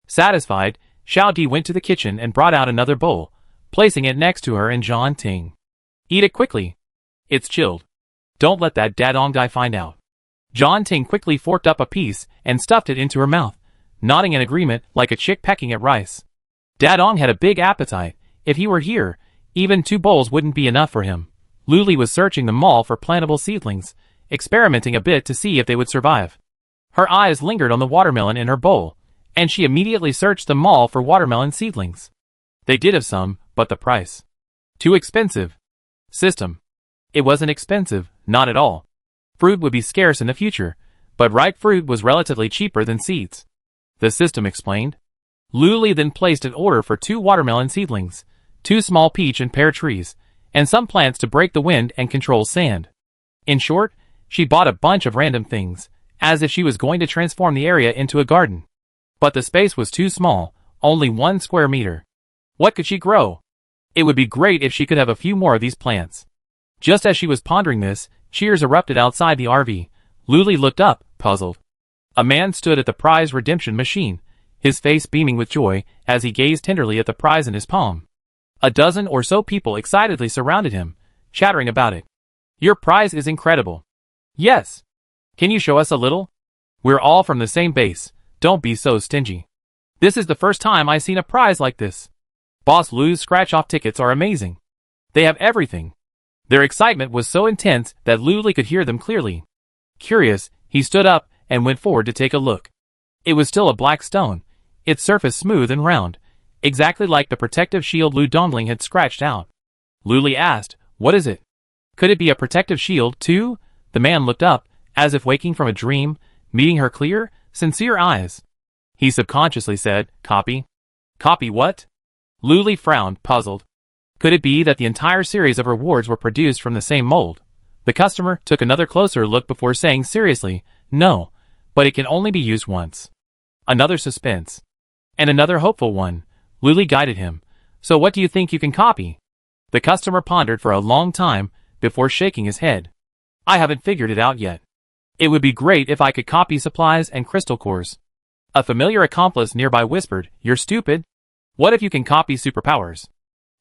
Satisfied, Xiao Di went to the kitchen and brought out another bowl, placing it next to her and John Ting. Eat it quickly. It's chilled. Don't let that Dadong Dai find out. John Ting quickly forked up a piece and stuffed it into her mouth, nodding in agreement like a chick pecking at rice. Dadong had a big appetite. If he were here, even 2 bowls wouldn't be enough for him. Luli was searching the mall for plantable seedlings, experimenting a bit to see if they would survive. Her eyes lingered on the watermelon in her bowl, and she immediately searched the mall for watermelon seedlings. They did have some, but the price. Too expensive. System. It wasn't expensive, not at all. Fruit would be scarce in the future, but ripe fruit was relatively cheaper than seeds. The system explained. Luli then placed an order for 2 watermelon seedlings, 2 small peach and pear trees, and some plants to break the wind and control sand. In short, she bought a bunch of random things, as if she was going to transform the area into a garden. But the space was too small, only 1 square meter. What could she grow? It would be great if she could have a few more of these plants. Just as she was pondering this, cheers erupted outside the RV. Luli looked up, puzzled. A man stood at the prize redemption machine, his face beaming with joy as he gazed tenderly at the prize in his palm. A dozen or so people excitedly surrounded him, chattering about it. Your prize is incredible. Yes. Can you show us a little? We're all from the same base. Don't be so stingy. This is the first time I've seen a prize like this. Boss Lu's scratch-off tickets are amazing. They have everything. Their excitement was so intense that Luli could hear them clearly. Curious, he stood up and went forward to take a look. It was still a black stone, its surface smooth and round, exactly like the protective shield Lu Dongling had scratched out. Luli asked, what is it? Could it be a protective shield, too? The man looked up, as if waking from a dream, meeting her clear, sincere eyes. He subconsciously said, copy. Copy what? Luli frowned, puzzled. Could it be that the entire series of rewards were produced from the same mold? The customer took another closer look before saying seriously, no, but it can only be used once. Another suspense. And another hopeful one. Luli guided him. So what do you think you can copy? The customer pondered for a long time before shaking his head. I haven't figured it out yet. It would be great if I could copy supplies and crystal cores. A familiar accomplice nearby whispered, you're stupid. What if you can copy superpowers?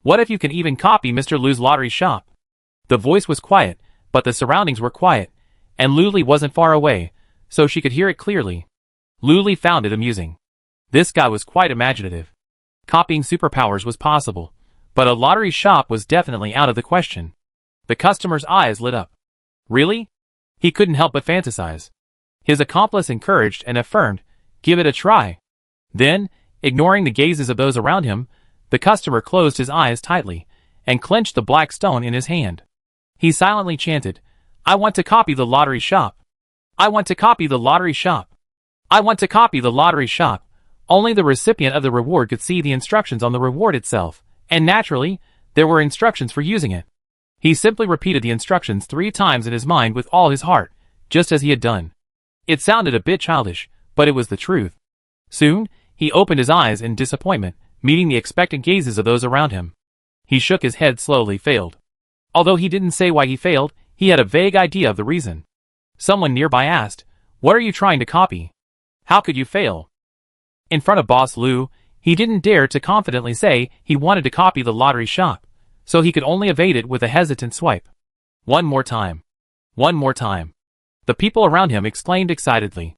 What if you can even copy Mr. Lu's lottery shop? The voice was quiet, but the surroundings were quiet, and Luli wasn't far away, so she could hear it clearly. Luli found it amusing. This guy was quite imaginative. Copying superpowers was possible, But a lottery shop was definitely out of the question. The customer's eyes lit up. Really? He couldn't help but fantasize. His accomplice encouraged and affirmed, "Give it a try." Then, ignoring the gazes of those around him, the customer closed his eyes tightly and clenched the black stone in his hand. He silently chanted, "I want to copy the lottery shop. I want to copy the lottery shop. I want to copy the lottery shop." Only the recipient of the reward could see the instructions on the reward itself, and naturally, there were instructions for using it. He simply repeated the instructions 3 times in his mind with all his heart, just as he had done. It sounded a bit childish, but it was the truth. Soon, he opened his eyes in disappointment, meeting the expectant gazes of those around him. He shook his head slowly, failed. Although he didn't say why he failed, he had a vague idea of the reason. Someone nearby asked, "What are you trying to copy? How could you fail?" In front of Boss Lou, he didn't dare to confidently say he wanted to copy the lottery shop, so he could only evade it with a hesitant swipe. "One more time. One more time." The people around him exclaimed excitedly.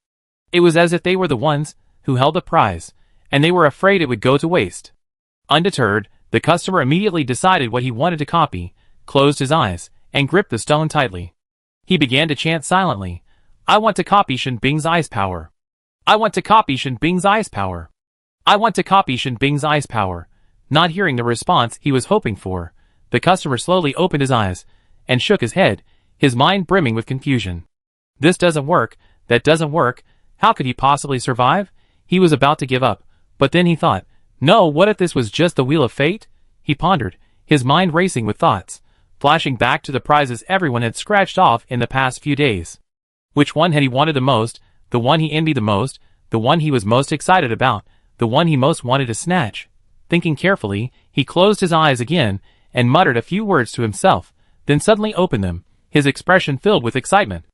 It was as if they were the ones who held the prize, and they were afraid it would go to waste. Undeterred, the customer immediately decided what he wanted to copy, closed his eyes, and gripped the stone tightly. He began to chant silently, "I want to copy Shen Bing's ice power. I want to copy Shen Bing's ice power. I want to copy Shen Bing's ice power." Not hearing the response he was hoping for, the customer slowly opened his eyes and shook his head, his mind brimming with confusion. This doesn't work, that doesn't work, how could he possibly survive? He was about to give up, but then he thought, no, what if this was just the wheel of fate? He pondered, his mind racing with thoughts, flashing back to the prizes everyone had scratched off in the past few days. Which one had he wanted the most, the one he envied the most, the one he was most excited about, the one he most wanted to snatch? Thinking carefully, he closed his eyes again and muttered a few words to himself, then suddenly opened them, his expression filled with excitement.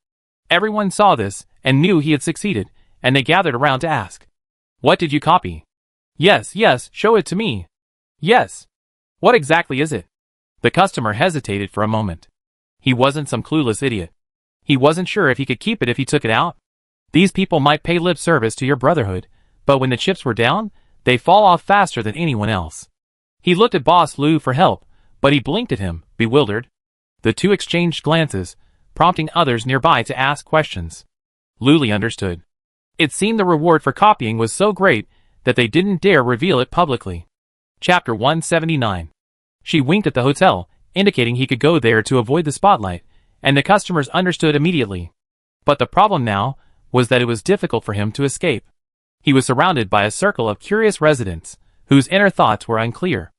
Everyone saw this and knew he had succeeded, and they gathered around to ask, "What did you copy?" "Yes, yes, show it to me." "Yes." "What exactly is it?" The customer hesitated for a moment. He wasn't some clueless idiot. He wasn't sure if he could keep it if he took it out. These people might pay lip service to your brotherhood, but when the chips were down, they fall off faster than anyone else. He looked at Boss Lou for help, but he blinked at him, bewildered. The two exchanged glances, prompting others nearby to ask questions. Luli understood. It seemed the reward for copying was so great that they didn't dare reveal it publicly. Chapter 179. She winked at the hotel, indicating he could go there to avoid the spotlight, and the customers understood immediately. But the problem now was that it was difficult for him to escape. He was surrounded by a circle of curious residents, whose inner thoughts were unclear.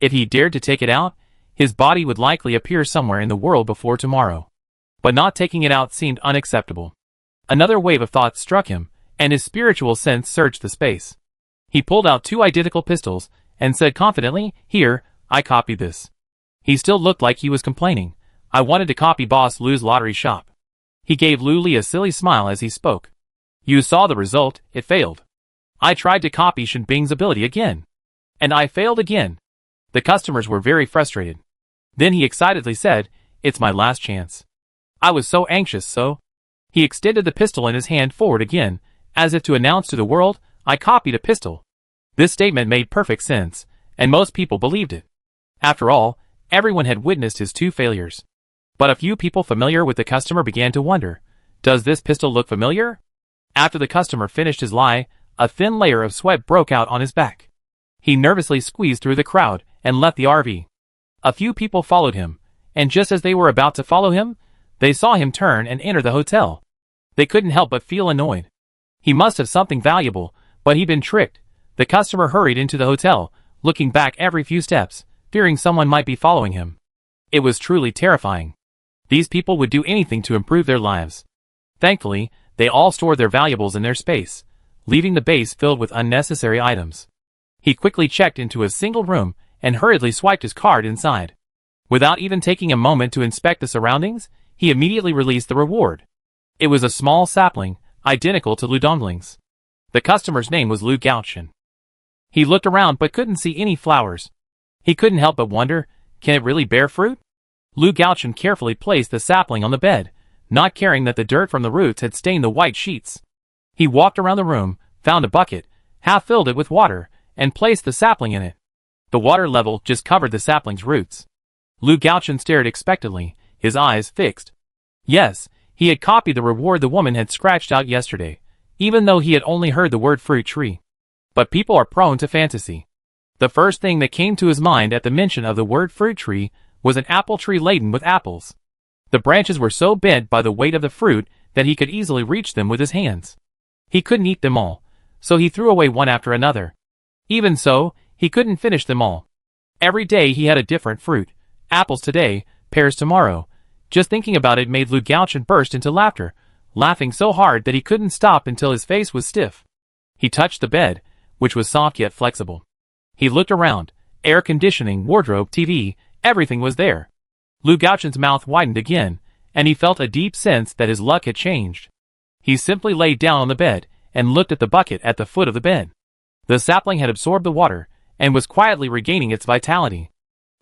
If he dared to take it out, his body would likely appear somewhere in the world before tomorrow. But not taking it out seemed unacceptable. Another wave of thoughts struck him, and his spiritual sense searched the space. He pulled out 2 identical pistols, and said confidently, "Here, I copied this." He still looked like he was complaining. "I wanted to copy Boss Lou's lottery shop." He gave Lu Li a silly smile as he spoke. "You saw the result, it failed. I tried to copy Shen Bing's ability again. And I failed again." The customers were very frustrated. Then he excitedly said, "It's my last chance. I was so anxious, so." He extended the pistol in his hand forward again, as if to announce to the world, "I copied a pistol." This statement made perfect sense, and most people believed it. After all, everyone had witnessed his 2 failures. But a few people familiar with the customer began to wonder, does this pistol look familiar? After the customer finished his lie, a thin layer of sweat broke out on his back. He nervously squeezed through the crowd and left the RV. A few people followed him, and just as they were about to follow him, they saw him turn and enter the hotel. They couldn't help but feel annoyed. He must have something valuable, but he'd been tricked. The customer hurried into the hotel, looking back every few steps, fearing someone might be following him. It was truly terrifying. These people would do anything to improve their lives. Thankfully, they all stored their valuables in their space, leaving the base filled with unnecessary items. He quickly checked into a single room and hurriedly swiped his card inside. Without even taking a moment to inspect the surroundings, he immediately released the reward. It was a small sapling, identical to Lu Dongling's. The customer's name was Lu Gaochen. He looked around but couldn't see any flowers. He couldn't help but wonder, can it really bear fruit? Lu Gaochen carefully placed the sapling on the bed, not caring that the dirt from the roots had stained the white sheets. He walked around the room, found a bucket, half filled it with water, and placed the sapling in it. The water level just covered the sapling's roots. Lu Gaochen stared expectantly, his eyes fixed. Yes, he had copied the reward the woman had scratched out yesterday, even though he had only heard the word fruit tree. But people are prone to fantasy. The first thing that came to his mind at the mention of the word fruit tree was an apple tree laden with apples. The branches were so bent by the weight of the fruit that he could easily reach them with his hands. He couldn't eat them all, so he threw away one after another. Even so, he couldn't finish them all. Every day he had a different fruit. Apples today, pears tomorrow. Just thinking about it made Lu Gaochen burst into laughter, laughing so hard that he couldn't stop until his face was stiff. He touched the bed, which was soft yet flexible. He looked around. Air conditioning, wardrobe, TV, everything was there. Lu Gaochen's mouth widened again, and he felt a deep sense that his luck had changed. He simply lay down on the bed and looked at the bucket at the foot of the bed. The sapling had absorbed the water and was quietly regaining its vitality.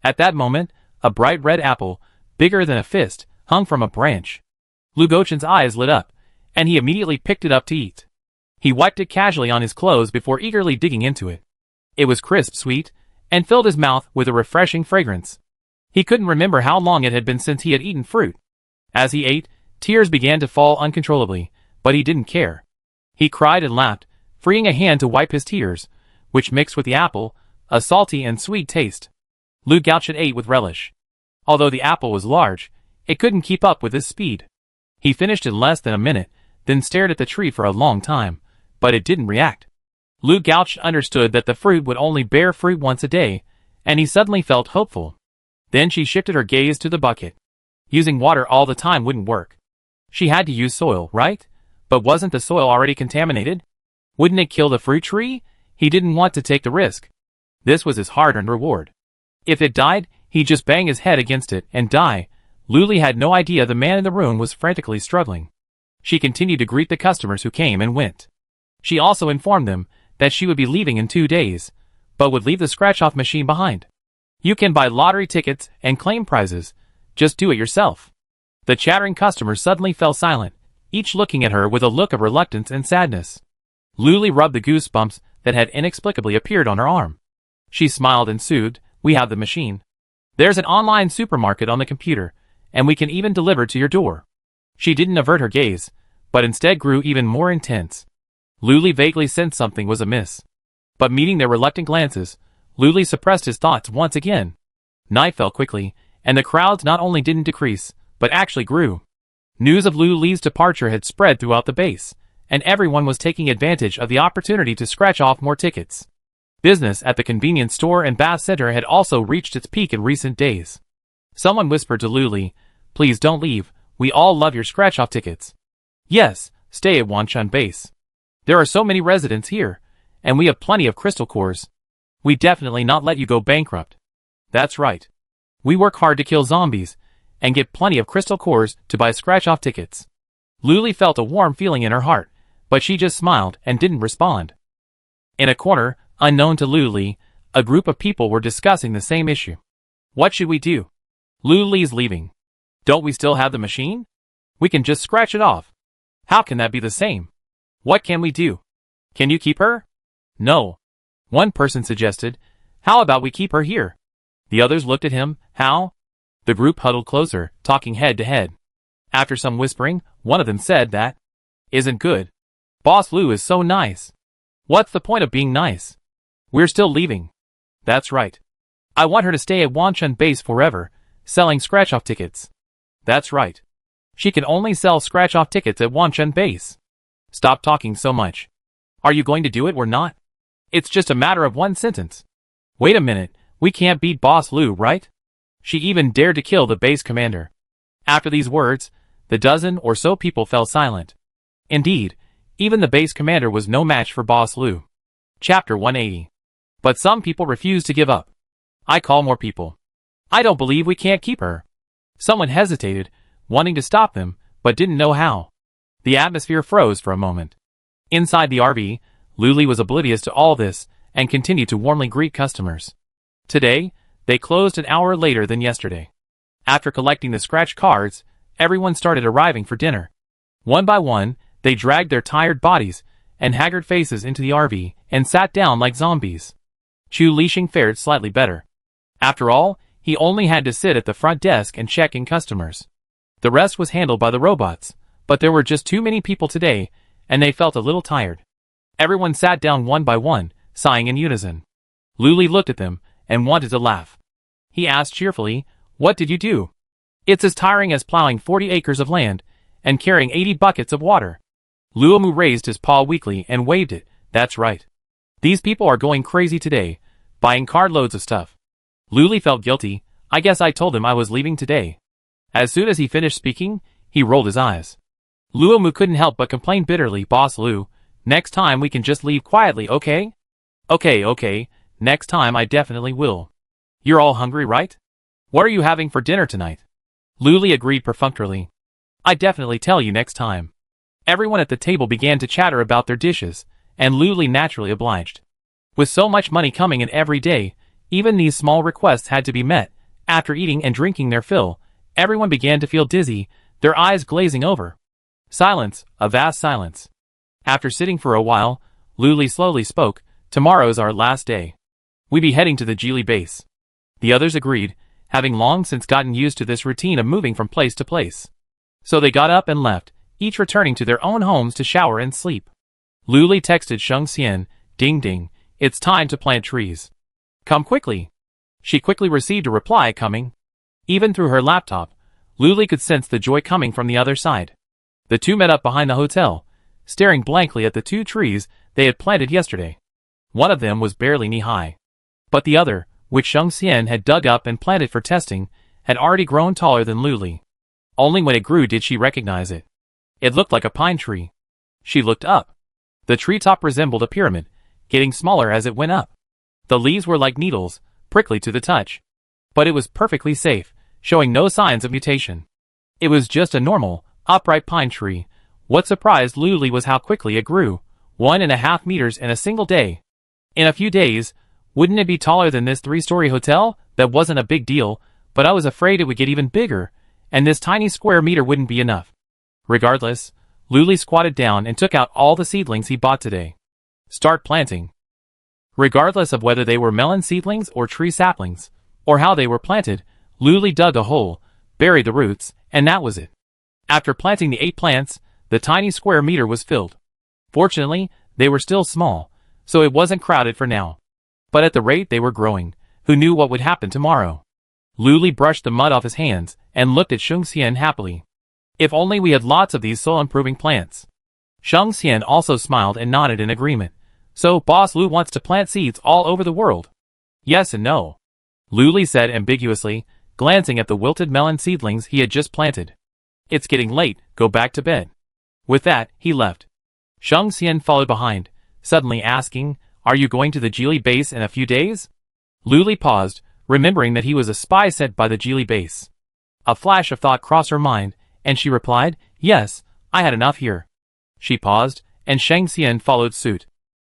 At that moment, a bright red apple, bigger than a fist, hung from a branch. Lu Gaochen's eyes lit up, and he immediately picked it up to eat. He wiped it casually on his clothes before eagerly digging into it. It was crisp, sweet, and filled his mouth with a refreshing fragrance. He couldn't remember how long it had been since he had eaten fruit. As he ate, tears began to fall uncontrollably, but he didn't care. He cried and laughed, freeing a hand to wipe his tears, which mixed with the apple, a salty and sweet taste. Lu Gaochen ate with relish. Although the apple was large, it couldn't keep up with his speed. He finished in less than a minute, then stared at the tree for a long time, but it didn't react. Lu Gaochen understood that the fruit would only bear fruit once a day, and he suddenly felt hopeful. Then she shifted her gaze to the bucket. Using water all the time wouldn't work. She had to use soil, right? But wasn't the soil already contaminated? Wouldn't it kill the fruit tree? He didn't want to take the risk. This was his hard-earned reward. If it died, he'd just bang his head against it and die. Luli had no idea the man in the room was frantically struggling. She continued to greet the customers who came and went. She also informed them that she would be leaving in 2 days, but would leave the scratch-off machine behind. You can buy lottery tickets and claim prizes. Just do it yourself. The chattering customers suddenly fell silent, each looking at her with a look of reluctance and sadness. Luli rubbed the goosebumps that had inexplicably appeared on her arm. She smiled and soothed, "We have the machine. There's an online supermarket on the computer, and we can even deliver to your door." She didn't avert her gaze, but instead grew even more intense. Luli vaguely sensed something was amiss. But meeting their reluctant glances, Luli suppressed his thoughts once again. Night fell quickly, and the crowds not only didn't decrease, but actually grew. News of Luli's departure had spread throughout the base, and everyone was taking advantage of the opportunity to scratch off more tickets. Business at the convenience store and bath center had also reached its peak in recent days. Someone whispered to Luli, "Please don't leave, we all love your scratch-off tickets." "Yes, stay at Wanchun Base. There are so many residents here, and we have plenty of crystal cores. We definitely not let you go bankrupt." "That's right. We work hard to kill zombies, and get plenty of crystal cores to buy scratch-off tickets." Luli felt a warm feeling in her heart, but she just smiled and didn't respond. In a corner, unknown to Luli, a group of people were discussing the same issue. "What should we do? Luli's leaving. Don't we still have the machine? We can just scratch it off. How can that be the same? What can we do? Can you keep her?" "No." One person suggested, "How about we keep her here?" The others looked at him. "How?" The group huddled closer, talking head to head. After some whispering, one of them said that isn't good. "Boss Lu is so nice. What's the point of being nice? We're still leaving." "That's right. I want her to stay at Wanchun Base forever, selling scratch-off tickets." "That's right. She can only sell scratch-off tickets at Wanchun Base." "Stop talking so much. Are you going to do it or not? It's just a matter of one sentence." "Wait a minute, we can't beat Boss Lu, right? She even dared to kill the base commander." After these words, the dozen or so people fell silent. Indeed, even the base commander was no match for Boss Lu. Chapter 180. But some people refused to give up. "I call more people. I don't believe we can't keep her." Someone hesitated, wanting to stop them, but didn't know how. The atmosphere froze for a moment. Inside the RV, Luli was oblivious to all this and continued to warmly greet customers. Today, they closed an hour later than yesterday. After collecting the scratch cards, everyone started arriving for dinner. One by one, they dragged their tired bodies and haggard faces into the RV and sat down like zombies. Chu Lixing fared slightly better. After all, he only had to sit at the front desk and check in customers. The rest was handled by the robots, but there were just too many people today, and they felt a little tired. Everyone sat down one by one, sighing in unison. Luli looked at them, and wanted to laugh. He asked cheerfully, "What did you do?" "It's as tiring as plowing 40 acres of land, and carrying 80 buckets of water." Luomu raised his paw weakly and waved it. "That's right. These people are going crazy today, buying carloads of stuff." Luli felt guilty. "I guess I told him I was leaving today." As soon as he finished speaking, he rolled his eyes. Luomu couldn't help but complain bitterly. "Boss Lu, next time we can just leave quietly, okay?" Okay, next time I definitely will." "You're all hungry, right? What are you having for dinner tonight?" Luli agreed perfunctorily. "I'd definitely tell you next time." Everyone at the table began to chatter about their dishes, and Luli naturally obliged. With so much money coming in every day, even these small requests had to be met. After eating and drinking their fill, everyone began to feel dizzy, their eyes glazing over. Silence, a vast silence. After sitting for a while, Luli slowly spoke. "Tomorrow's our last day. We be heading to the Geely base." The others agreed, having long since gotten used to this routine of moving from place to place. So they got up and left, each returning to their own homes to shower and sleep. Luli texted Sheng Xian, "Ding ding, it's time to plant trees. Come quickly." She quickly received a reply, "Coming." Even through her laptop, Luli could sense the joy coming from the other side. The two met up behind the hotel, staring blankly at the 2 trees they had planted yesterday. One of them was barely knee-high. But the other, which Sheng Xian had dug up and planted for testing, had already grown taller than Luli. Only when it grew did she recognize it. It looked like a pine tree. She looked up. The treetop resembled a pyramid, getting smaller as it went up. The leaves were like needles, prickly to the touch. But it was perfectly safe, showing no signs of mutation. It was just a normal, upright pine tree. What surprised Luli was how quickly it grew, 1.5 meters in a single day. In a few days, wouldn't it be taller than this 3-story hotel? That wasn't a big deal, but I was afraid it would get even bigger, and this tiny square meter wouldn't be enough. Regardless, Luli squatted down and took out all the seedlings he bought today. Start planting. Regardless of whether they were melon seedlings or tree saplings, or how they were planted, Luli dug a hole, buried the roots, and that was it. After planting the 8 plants, the tiny square meter was filled. Fortunately, they were still small, so it wasn't crowded for now. But at the rate they were growing, who knew what would happen tomorrow? Luli brushed the mud off his hands and looked at Sheng Xian happily. "If only we had lots of these soul-improving plants." Sheng Xian also smiled and nodded in agreement. "So, Boss Lu wants to plant seeds all over the world?" "Yes and no," Luli said ambiguously, glancing at the wilted melon seedlings he had just planted. "It's getting late, go back to bed." With that, he left. Sheng Xian followed behind, suddenly asking, "Are you going to the Geely base in a few days?" Luli paused, remembering that he was a spy sent by the Geely base. A flash of thought crossed her mind, and she replied, "Yes, I had enough here." She paused, and Sheng Xian followed suit.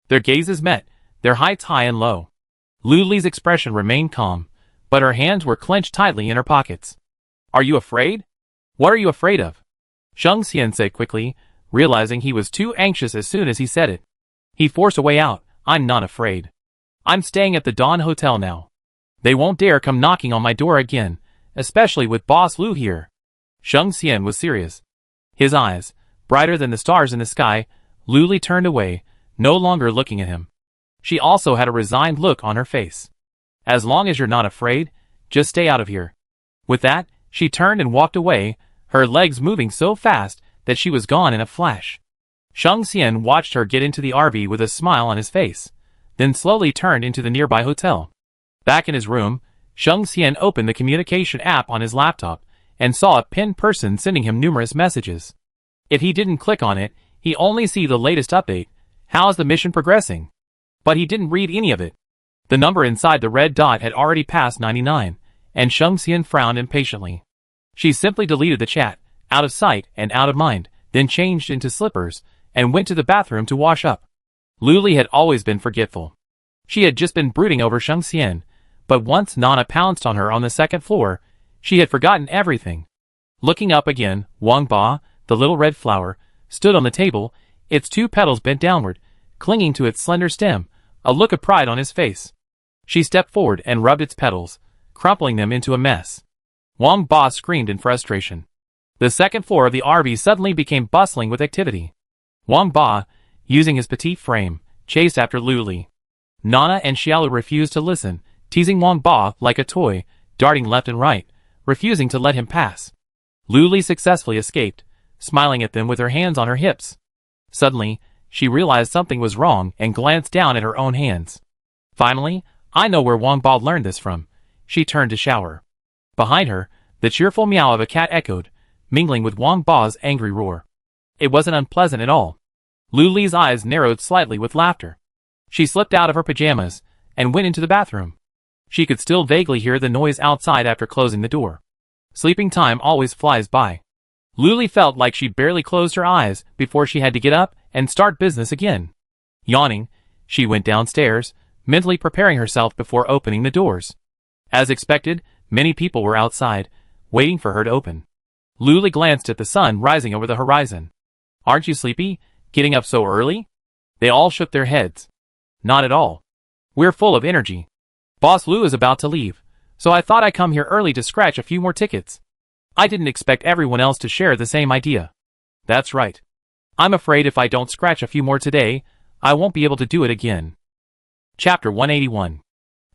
Their gazes met, their heights high and low. Luli's expression remained calm, but her hands were clenched tightly in her pockets. "Are you afraid?" "What are you afraid of?" Sheng Xian said quickly, realizing he was too anxious as soon as he said it. He forced a way out. "I'm not afraid. I'm staying at the Dawn Hotel now. They won't dare come knocking on my door again, especially with Boss Lu here." Sheng Xian was serious. His eyes, brighter than the stars in the sky. Luli turned away, no longer looking at him. She also had a resigned look on her face. "As long as you're not afraid, just stay out of here." With that, she turned and walked away, her legs moving so fast that she was gone in a flash. Sheng Xian watched her get into the RV with a smile on his face, then slowly turned into the nearby hotel. Back in his room, Sheng Xian opened the communication app on his laptop and saw a pinned person sending him numerous messages. If he didn't click on it, he only see the latest update. How's the mission progressing? But he didn't read any of it. The number inside the red dot had already passed 99, and Sheng Xian frowned impatiently. She simply deleted the chat, out of sight and out of mind, then changed into slippers, and went to the bathroom to wash up. Luli had always been forgetful. She had just been brooding over Sheng Xian, but once Nana pounced on her on the 2nd floor, she had forgotten everything. Looking up again, Wang Ba, the little red flower, stood on the table, its 2 petals bent downward, clinging to its slender stem, a look of pride on his face. She stepped forward and rubbed its petals, crumpling them into a mess. Wang Ba screamed in frustration. The second floor of the RV suddenly became bustling with activity. Wang Ba, using his petite frame, chased after Lu Li. Nana and Xiaolu refused to listen, teasing Wang Ba like a toy, darting left and right, refusing to let him pass. Lu Li successfully escaped, smiling at them with her hands on her hips. Suddenly, she realized something was wrong and glanced down at her own hands. Finally, I know where Wang Ba learned this from. She turned to shower. Behind her, the cheerful meow of a cat echoed, mingling with Wang Ba's angry roar. It wasn't unpleasant at all. Lu Li's eyes narrowed slightly with laughter. She slipped out of her pajamas and went into the bathroom. She could still vaguely hear the noise outside after closing the door. Sleeping time always flies by. Lu Li felt like she barely closed her eyes before she had to get up and start business again. Yawning, she went downstairs, mentally preparing herself before opening the doors. As expected, many people were outside, waiting for her to open. Lu Li glanced at the sun rising over the horizon. "Aren't you sleepy, getting up so early?" They all shook their heads. "Not at all. We're full of energy. Boss Lu is about to leave, so I thought I'd come here early to scratch a few more tickets. I didn't expect everyone else to share the same idea." "That's right. I'm afraid if I don't scratch a few more today, I won't be able to do it again." Chapter 181.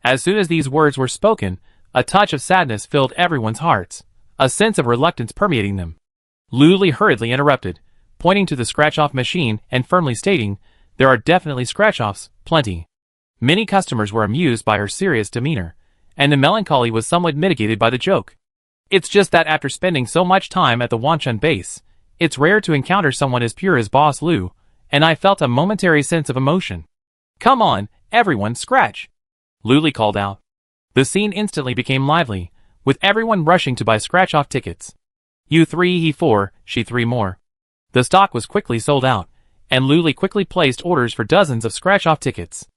As soon as these words were spoken, a touch of sadness filled everyone's hearts, a sense of reluctance permeating them. Lu Li hurriedly interrupted, pointing to the scratch-off machine and firmly stating, "There are definitely scratch-offs, plenty." Many customers were amused by her serious demeanor, and the melancholy was somewhat mitigated by the joke. It's just that after spending so much time at the Wanchun base, it's rare to encounter someone as pure as Boss Lu, and I felt a momentary sense of emotion. "Come on, everyone, scratch!" Lu Li called out. The scene instantly became lively, with everyone rushing to buy scratch-off tickets. You 3, he 4, she 3 more. The stock was quickly sold out, and Lu Li quickly placed orders for dozens of scratch-off tickets.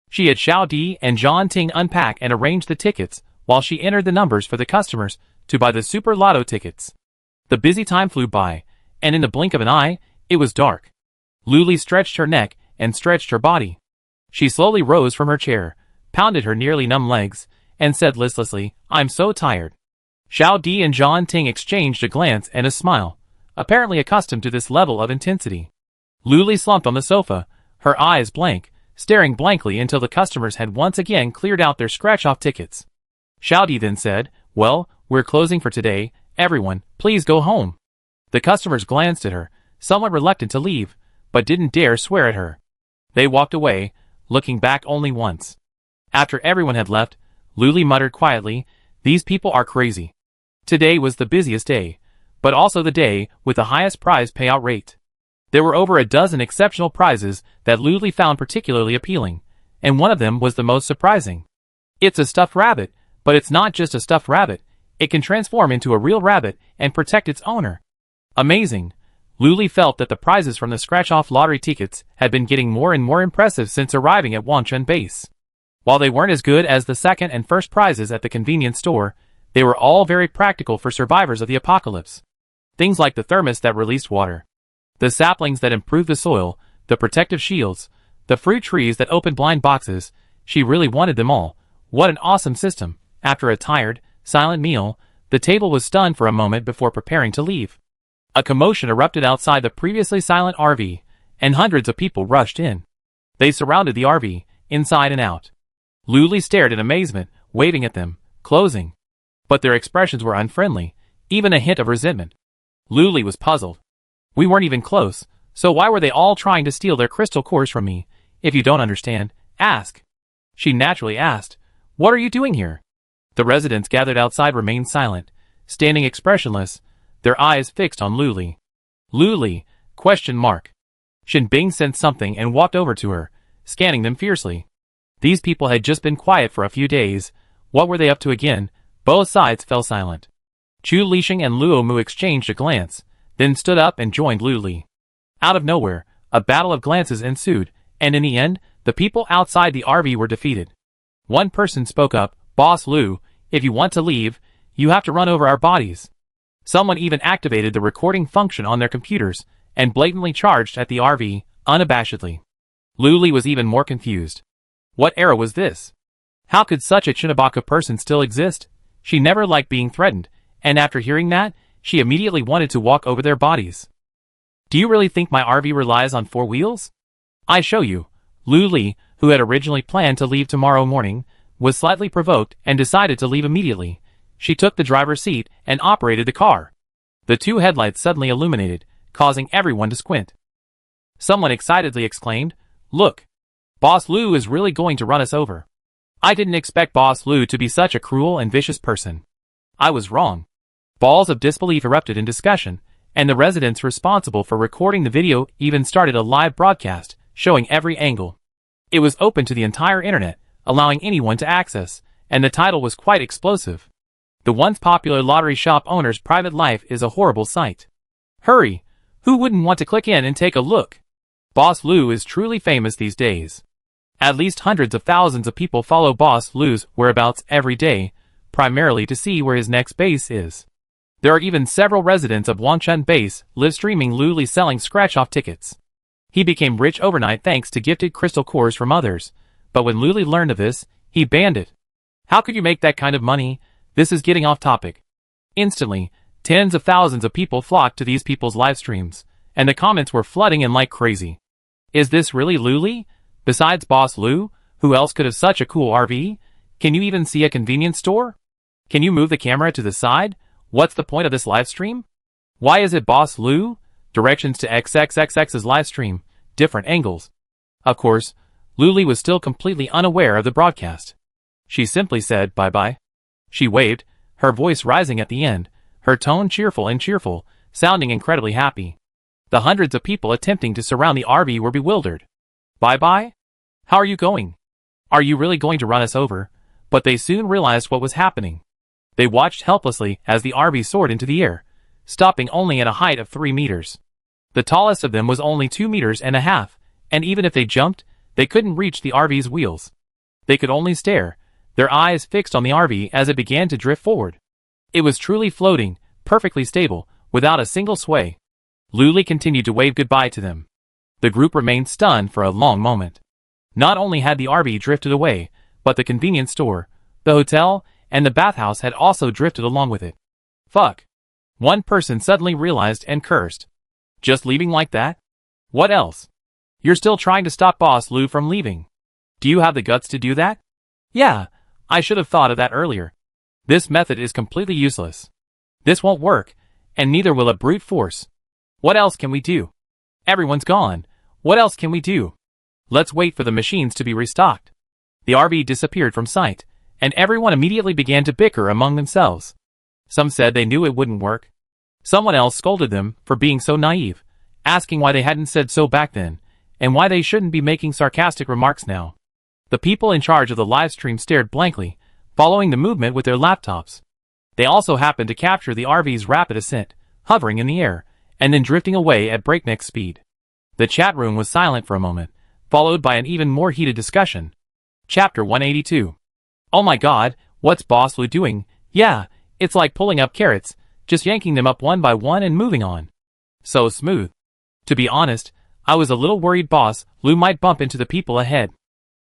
She had Xiao Di and John Ting unpack and arrange the tickets, while she entered the numbers for the customers to buy the Super Lotto tickets. The busy time flew by, and in the blink of an eye, it was dark. Lu Li stretched her neck and stretched her body. She slowly rose from her chair, pounded her nearly numb legs, and said listlessly, "I'm so tired." Xiao Di and John Ting exchanged a glance and a smile, apparently accustomed to this level of intensity. Lu Li slumped on the sofa, her eyes blank, staring blankly until the customers had once again cleared out their scratch-off tickets. Xiao Di then said, "Well, we're closing for today, everyone, please go home." The customers glanced at her, somewhat reluctant to leave, but didn't dare swear at her. They walked away, looking back only once. After everyone had left, Lu Li muttered quietly, "These people are crazy." Today was the busiest day, but also the day with the highest prize payout rate. There were over a dozen exceptional prizes that Lu Li found particularly appealing, and one of them was the most surprising. It's a stuffed rabbit, but it's not just a stuffed rabbit, it can transform into a real rabbit and protect its owner. Amazing! Lu Li felt that the prizes from the scratch-off lottery tickets had been getting more and more impressive since arriving at Wanchun base. While they weren't as good as the second and first prizes at the convenience store, they were all very practical for survivors of the apocalypse. Things like the thermos that released water, the saplings that improved the soil, the protective shields, the fruit trees that opened blind boxes. She really wanted them all. What an awesome system! After a tired, silent meal, the table was stunned for a moment before preparing to leave. A commotion erupted outside the previously silent RV, and hundreds of people rushed in. They surrounded the RV, inside and out. Lu Li stared in amazement, waving at them, closing. But their expressions were unfriendly, even a hint of resentment. Lu Li was puzzled. We weren't even close, so why were they all trying to steal their crystal cores from me? If you don't understand, ask. She naturally asked, "What are you doing here?" The residents gathered outside remained silent, standing expressionless, their eyes fixed on Lu Li. "Lu Li? Question mark. Shin Bing sensed something and walked over to her, scanning them fiercely. These people had just been quiet for a few days. What were they up to again? Both sides fell silent. Chu Lixing and Luo Mu exchanged a glance, then stood up and joined Lu Li. Out of nowhere, a battle of glances ensued, and in the end, the people outside the RV were defeated. One person spoke up, "Boss Lu, if you want to leave, you have to run over our bodies." Someone even activated the recording function on their computers, and blatantly charged at the RV, unabashedly. Lu Li was even more confused. What era was this? How could such a Chinabaka person still exist? She never liked being threatened, and after hearing that, she immediately wanted to walk over their bodies. Do you really think my RV relies on 4 wheels? I show you. Lu Li, who had originally planned to leave tomorrow morning, was slightly provoked and decided to leave immediately. She took the driver's seat and operated the car. The 2 headlights suddenly illuminated, causing everyone to squint. Someone excitedly exclaimed, "Look! Boss Lu is really going to run us over." I didn't expect Boss Lu to be such a cruel and vicious person. I was wrong. Balls of disbelief erupted in discussion, and the residents responsible for recording the video even started a live broadcast, showing every angle. It was open to the entire internet, allowing anyone to access, and the title was quite explosive. The once popular lottery shop owner's private life is a horrible sight. Hurry! Who wouldn't want to click in and take a look? Boss Lu is truly famous these days. At least hundreds of thousands of people follow Boss Lu's whereabouts every day, primarily to see where his next base is. There are even several residents of Wanchun base live streaming Lu Li selling scratch-off tickets. He became rich overnight thanks to gifted crystal cores from others, but when Lu Li learned of this, he banned it. How could you make that kind of money? This is getting off topic. Instantly, tens of thousands of people flocked to these people's live streams, and the comments were flooding in like crazy. Is this really Lu Li? Besides Boss Lu, who else could have such a cool RV? Can you even see a convenience store? Can you move the camera to the side? What's the point of this live stream? Why is it Boss Lu? Directions to XXXX's live stream, different angles. Of course, Lu Li was still completely unaware of the broadcast. She simply said bye-bye. She waved, her voice rising at the end, her tone cheerful, sounding incredibly happy. The hundreds of people attempting to surround the RV were bewildered. Bye-bye? How are you going? Are you really going to run us over? But they soon realized what was happening. They watched helplessly as the RV soared into the air, stopping only at a height of 3 meters. The tallest of them was only 2.5 meters, and even if they jumped, they couldn't reach the RV's wheels. They could only stare, their eyes fixed on the RV as it began to drift forward. It was truly floating, perfectly stable, without a single sway. Lu Li continued to wave goodbye to them. The group remained stunned for a long moment. Not only had the RV drifted away, but the convenience store, the hotel, and the bathhouse had also drifted along with it. Fuck. One person suddenly realized and cursed. Just leaving like that? What else? You're still trying to stop Boss Lu from leaving. Do you have the guts to do that? Yeah, I should have thought of that earlier. This method is completely useless. This won't work, and neither will a brute force. What else can we do? Everyone's gone. What else can we do? Let's wait for the machines to be restocked. The RV disappeared from sight, and everyone immediately began to bicker among themselves. Some said they knew it wouldn't work. Someone else scolded them for being so naive, asking why they hadn't said so back then, and why they shouldn't be making sarcastic remarks now. The people in charge of the live stream stared blankly, following the movement with their laptops. They also happened to capture the RV's rapid ascent, hovering in the air, and then drifting away at breakneck speed. The chat room was silent for a moment, followed by an even more heated discussion. Chapter 182. Oh my god, what's Boss Lu doing? Yeah, it's like pulling up carrots, just yanking them up one by one and moving on. So smooth. To be honest, I was a little worried Boss Lu might bump into the people ahead.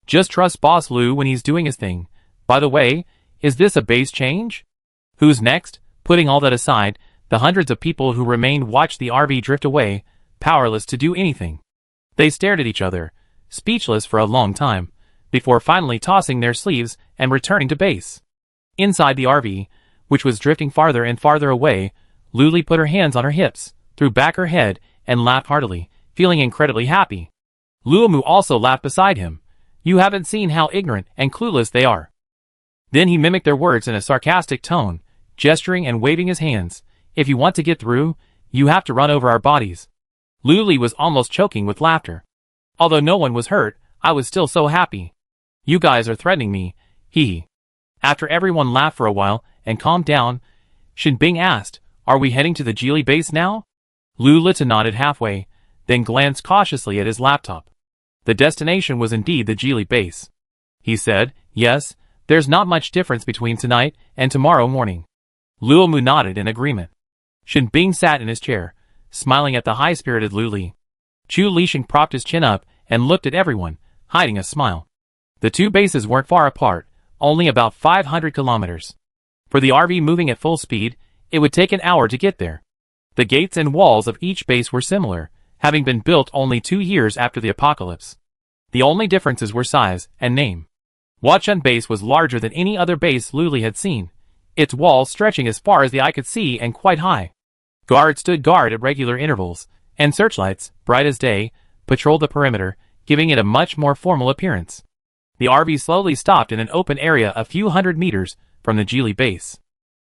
Just trust Boss Lu when he's doing his thing. By the way, is this a base change? Who's next? Putting all that aside, the hundreds of people who remained watched the RV drift away, powerless to do anything. They stared at each other, speechless for a long time, before finally tossing their sleeves and returning to base. Inside the RV, which was drifting farther and farther away, Lu Li put her hands on her hips, threw back her head, and laughed heartily, feeling incredibly happy. Luomu also laughed beside him. You haven't seen how ignorant and clueless they are. Then he mimicked their words in a sarcastic tone, gesturing and waving his hands. If you want to get through, you have to run over our bodies. Lu Li was almost choking with laughter. Although no one was hurt, I was still so happy. You guys are threatening me, hee. After everyone laughed for a while and calmed down, Shin Bing asked, are we heading to the Geely base now? Lu Lita nodded halfway, then glanced cautiously at his laptop. The destination was indeed the Geely base. He said, yes, there's not much difference between tonight and tomorrow morning. Luomu nodded in agreement. Shin Bing sat in his chair, smiling at the high-spirited Lu Li. Chu Lixing propped his chin up and looked at everyone, hiding a smile. The two bases weren't far apart, only about 500 kilometers. For the RV moving at full speed, it would take an hour to get there. The gates and walls of each base were similar, having been built only 2 years after the apocalypse. The only differences were size and name. Wachun base was larger than any other base Luli had seen, its walls stretching as far as the eye could see and quite high. Guards stood guard at regular intervals, and searchlights, bright as day, patrolled the perimeter, giving it a much more formal appearance. The RV slowly stopped in an open area a few hundred meters from the Geely base.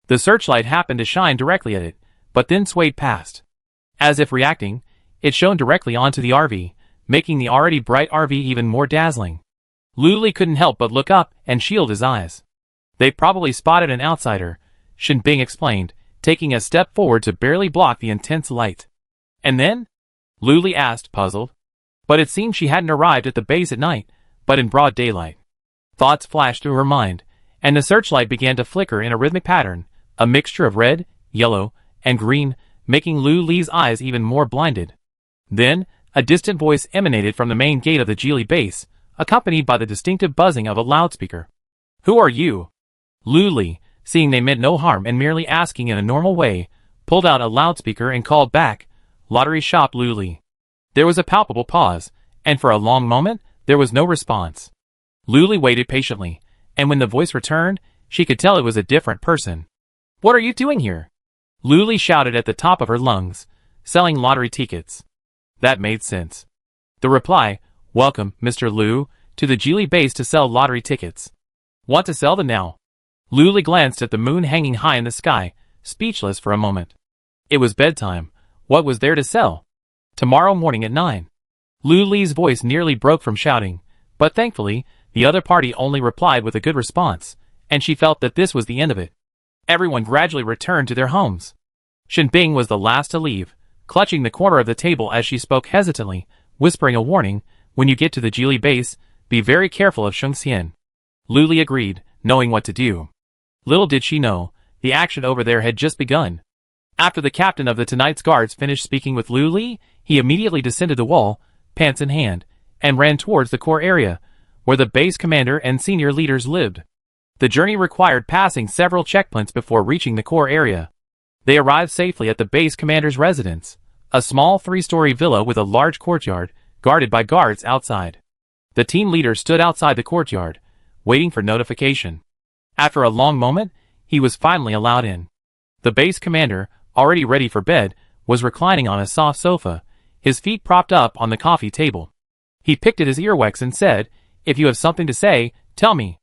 The searchlight happened to shine directly at it, but then swayed past. As if reacting, it shone directly onto the RV, making the already bright RV even more dazzling. Luli couldn't help but look up and shield his eyes. They probably spotted an outsider, Shinbing explained, taking a step forward to barely block the intense light. And then? Luli asked, puzzled. But it seemed she hadn't arrived at the base at night, but in broad daylight. Thoughts flashed through her mind, and the searchlight began to flicker in a rhythmic pattern, a mixture of red, yellow, and green, making Luli's eyes even more blinded. Then, a distant voice emanated from the main gate of the Geely base, accompanied by the distinctive buzzing of a loudspeaker. "Who are you?" Luli, seeing they meant no harm and merely asking in a normal way, pulled out a loudspeaker and called back, "Lottery shop Luli." There was a palpable pause, and for a long moment, there was no response. Luli waited patiently, and when the voice returned, she could tell it was a different person. "What are you doing here?" Luli shouted at the top of her lungs, "Selling lottery tickets." That made sense. The reply, "Welcome, Mr. Lu, to the Geely base to sell lottery tickets. Want to sell them now?" Luli glanced at the moon hanging high in the sky, speechless for a moment. It was bedtime. What was there to sell? Tomorrow morning at 9. Luli's voice nearly broke from shouting, but thankfully, the other party only replied with a good response, and she felt that this was the end of it. Everyone gradually returned to their homes. Shinbing was the last to leave, clutching the corner of the table as she spoke hesitantly, whispering a warning, "When you get to the Geely base, be very careful of Shengxian." Luli agreed, knowing what to do. Little did she know, the action over there had just begun. After the captain of the tonight's guards finished speaking with Luli, he immediately descended the wall, pants in hand, and ran towards the core area, where the base commander and senior leaders lived. The journey required passing several checkpoints before reaching the core area. They arrived safely at the base commander's residence, a small 3-story villa with a large courtyard, guarded by guards outside. The team leader stood outside the courtyard, waiting for notification. After a long moment, he was finally allowed in. The base commander, already ready for bed, was reclining on a soft sofa, his feet propped up on the coffee table. He picked at his earwax and said, "If you have something to say, tell me."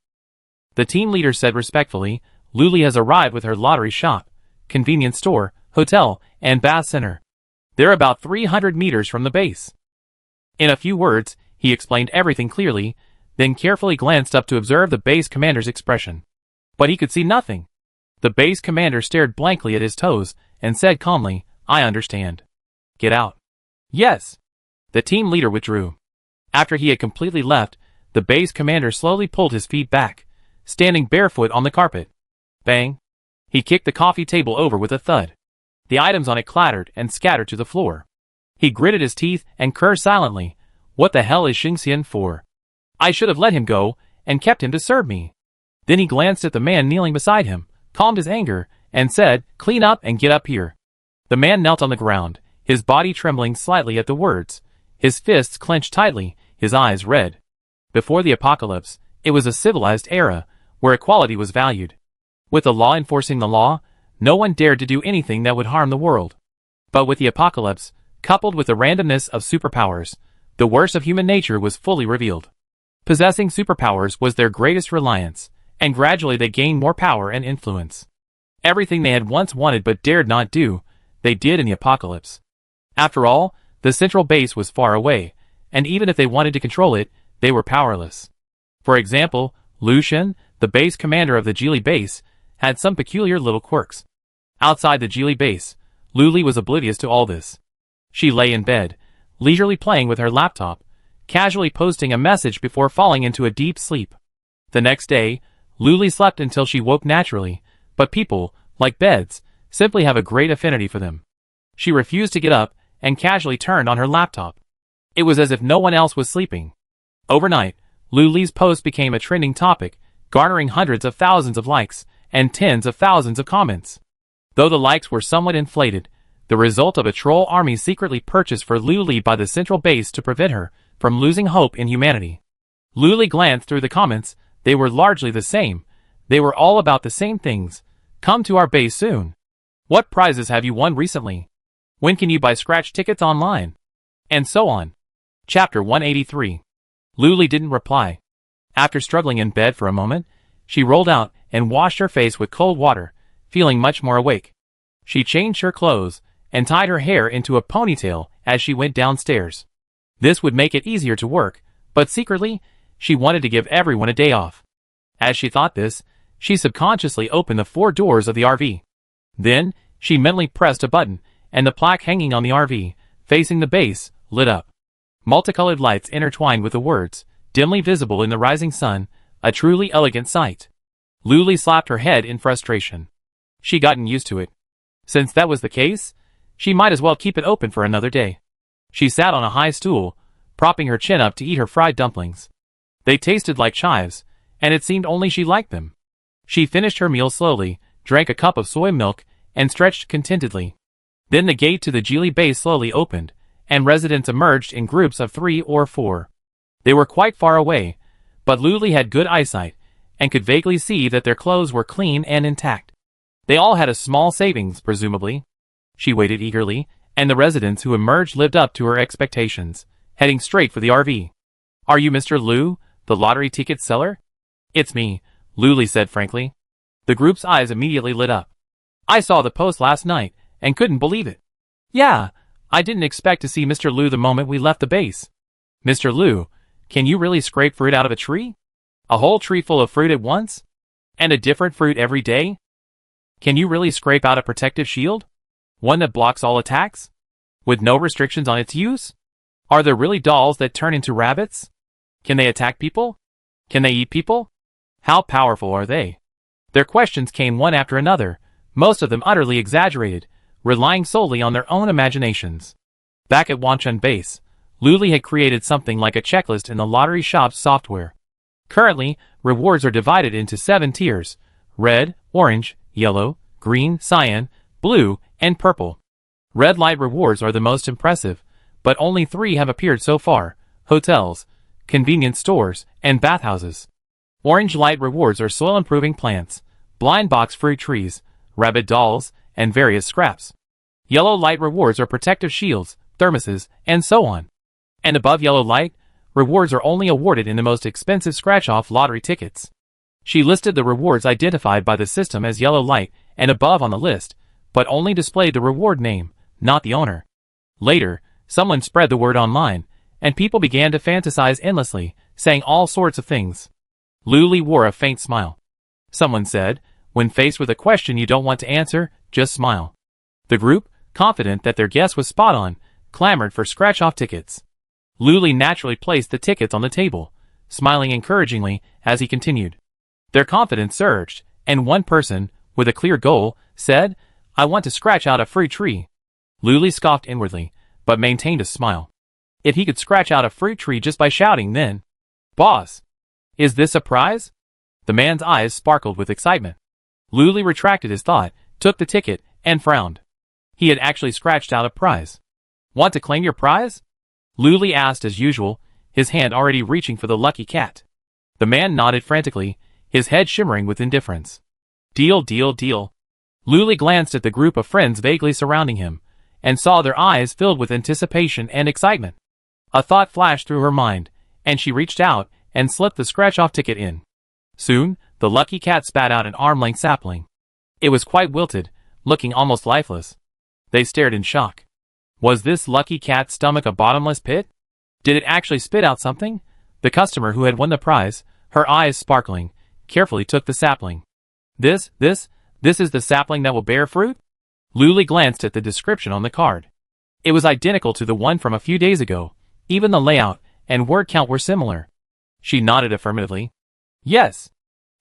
The team leader said respectfully, "Luli has arrived with her lottery shop, convenience store, hotel, and bath center. They're about 300 meters from the base." In a few words, he explained everything clearly, then carefully glanced up to observe the base commander's expression. But he could see nothing. The base commander stared blankly at his toes and said calmly, "I understand. Get out." "Yes." The team leader withdrew. After he had completely left, the base commander slowly pulled his feet back, standing barefoot on the carpet. Bang! He kicked the coffee table over with a thud. The items on it clattered and scattered to the floor. He gritted his teeth and cursed silently. "What the hell is Shengxian for? I should have let him go and kept him to serve me." Then he glanced at the man kneeling beside him, calmed his anger, and said, "Clean up and get up here." The man knelt on the ground, his body trembling slightly at the words, his fists clenched tightly, his eyes red. Before the apocalypse, it was a civilized era, where equality was valued. With the law enforcing the law, no one dared to do anything that would harm the world. But with the apocalypse, coupled with the randomness of superpowers, the worst of human nature was fully revealed. Possessing superpowers was their greatest reliance, and gradually they gained more power and influence. Everything they had once wanted but dared not do, they did in the apocalypse. After all, the central base was far away, and even if they wanted to control it, they were powerless. For example, Lu Shen, the base commander of the Geely base, had some peculiar little quirks. Outside the Geely base, Luli was oblivious to all this. She lay in bed, leisurely playing with her laptop, casually posting a message before falling into a deep sleep. The next day, Luli slept until she woke naturally, but people, like beds, simply have a great affinity for them. She refused to get up and casually turned on her laptop. It was as if no one else was sleeping. Overnight, Luli's post became a trending topic, garnering hundreds of thousands of likes and tens of thousands of comments. Though the likes were somewhat inflated, the result of a troll army secretly purchased for Luli by the central base to prevent her from losing hope in humanity. Luli glanced through the comments. They were largely the same. They were all about the same things. Come to our base soon. What prizes have you won recently? When can you buy scratch tickets online? And so on. Chapter 183. Luli didn't reply. After struggling in bed for a moment, she rolled out and washed her face with cold water, feeling much more awake. She changed her clothes and tied her hair into a ponytail as she went downstairs. This would make it easier to work, but secretly, she wanted to give everyone a day off. As she thought this, she subconsciously opened the 4 doors of the RV. Then, she mentally pressed a button, and the plaque hanging on the RV, facing the base, lit up. Multicolored lights intertwined with the words, dimly visible in the rising sun, a truly elegant sight. Luli slapped her head in frustration. She'd gotten used to it. Since that was the case, she might as well keep it open for another day. She sat on a high stool, propping her chin up to eat her fried dumplings. They tasted like chives, and it seemed only she liked them. She finished her meal slowly, drank a cup of soy milk, and stretched contentedly. Then the gate to the Geely base slowly opened, and residents emerged in groups of 3 or 4. They were quite far away, but Luli had good eyesight, and could vaguely see that their clothes were clean and intact. They all had a small savings, presumably. She waited eagerly, and the residents who emerged lived up to her expectations, heading straight for the RV. Are you Mr. Lu, the lottery ticket seller? It's me, Luli said frankly. The group's eyes immediately lit up. I saw the post last night, and couldn't believe it. Yeah, I didn't expect to see Mr. Lu the moment we left the base. Mr. Lu, can you really scrape fruit out of a tree? A whole tree full of fruit at once? And a different fruit every day? Can you really scrape out a protective shield? One that blocks all attacks? With no restrictions on its use? Are there really dolls that turn into rabbits? Can they attack people? Can they eat people? How powerful are they? Their questions came one after another, most of them utterly exaggerated, relying solely on their own imaginations. Back at Wanchun base, Luli had created something like a checklist in the lottery shop's software. Currently, rewards are divided into 7 tiers: red, orange, yellow, green, cyan, blue, and purple. Red light rewards are the most impressive, but only 3 have appeared so far: hotels, convenience stores, and bathhouses. Orange light rewards are soil-improving plants, blind box fruit trees, rabbit dolls, and various scraps. Yellow light rewards are protective shields, thermoses, and so on. And above yellow light, rewards are only awarded in the most expensive scratch-off lottery tickets. She listed the rewards identified by the system as yellow light and above on the list, but only displayed the reward name, not the owner. Later, someone spread the word online, and people began to fantasize endlessly, saying all sorts of things. Luli wore a faint smile. Someone said, when faced with a question you don't want to answer, just smile. The group, confident that their guess was spot on, clamored for scratch-off tickets. Luli naturally placed the tickets on the table, smiling encouragingly as he continued. Their confidence surged, and one person, with a clear goal, said, I want to scratch out a fruit tree. Luli scoffed inwardly, but maintained a smile. If he could scratch out a fruit tree just by shouting, then... Boss! Is this a prize? The man's eyes sparkled with excitement. Luli retracted his thought, took the ticket, and frowned. He had actually scratched out a prize. Want to claim your prize? Luli asked as usual, his hand already reaching for the lucky cat. The man nodded frantically, his head shimmering with indifference. Deal, deal, deal. Luli glanced at the group of friends vaguely surrounding him, and saw their eyes filled with anticipation and excitement. A thought flashed through her mind, and she reached out and slipped the scratch-off ticket in. Soon, the lucky cat spat out an arm-length sapling. It was quite wilted, looking almost lifeless. They stared in shock. Was this lucky cat's stomach a bottomless pit? Did it actually spit out something? The customer who had won the prize, her eyes sparkling, carefully took the sapling. This is the sapling that will bear fruit? Luli glanced at the description on the card. It was identical to the one from a few days ago. Even the layout and word count were similar. She nodded affirmatively. Yes.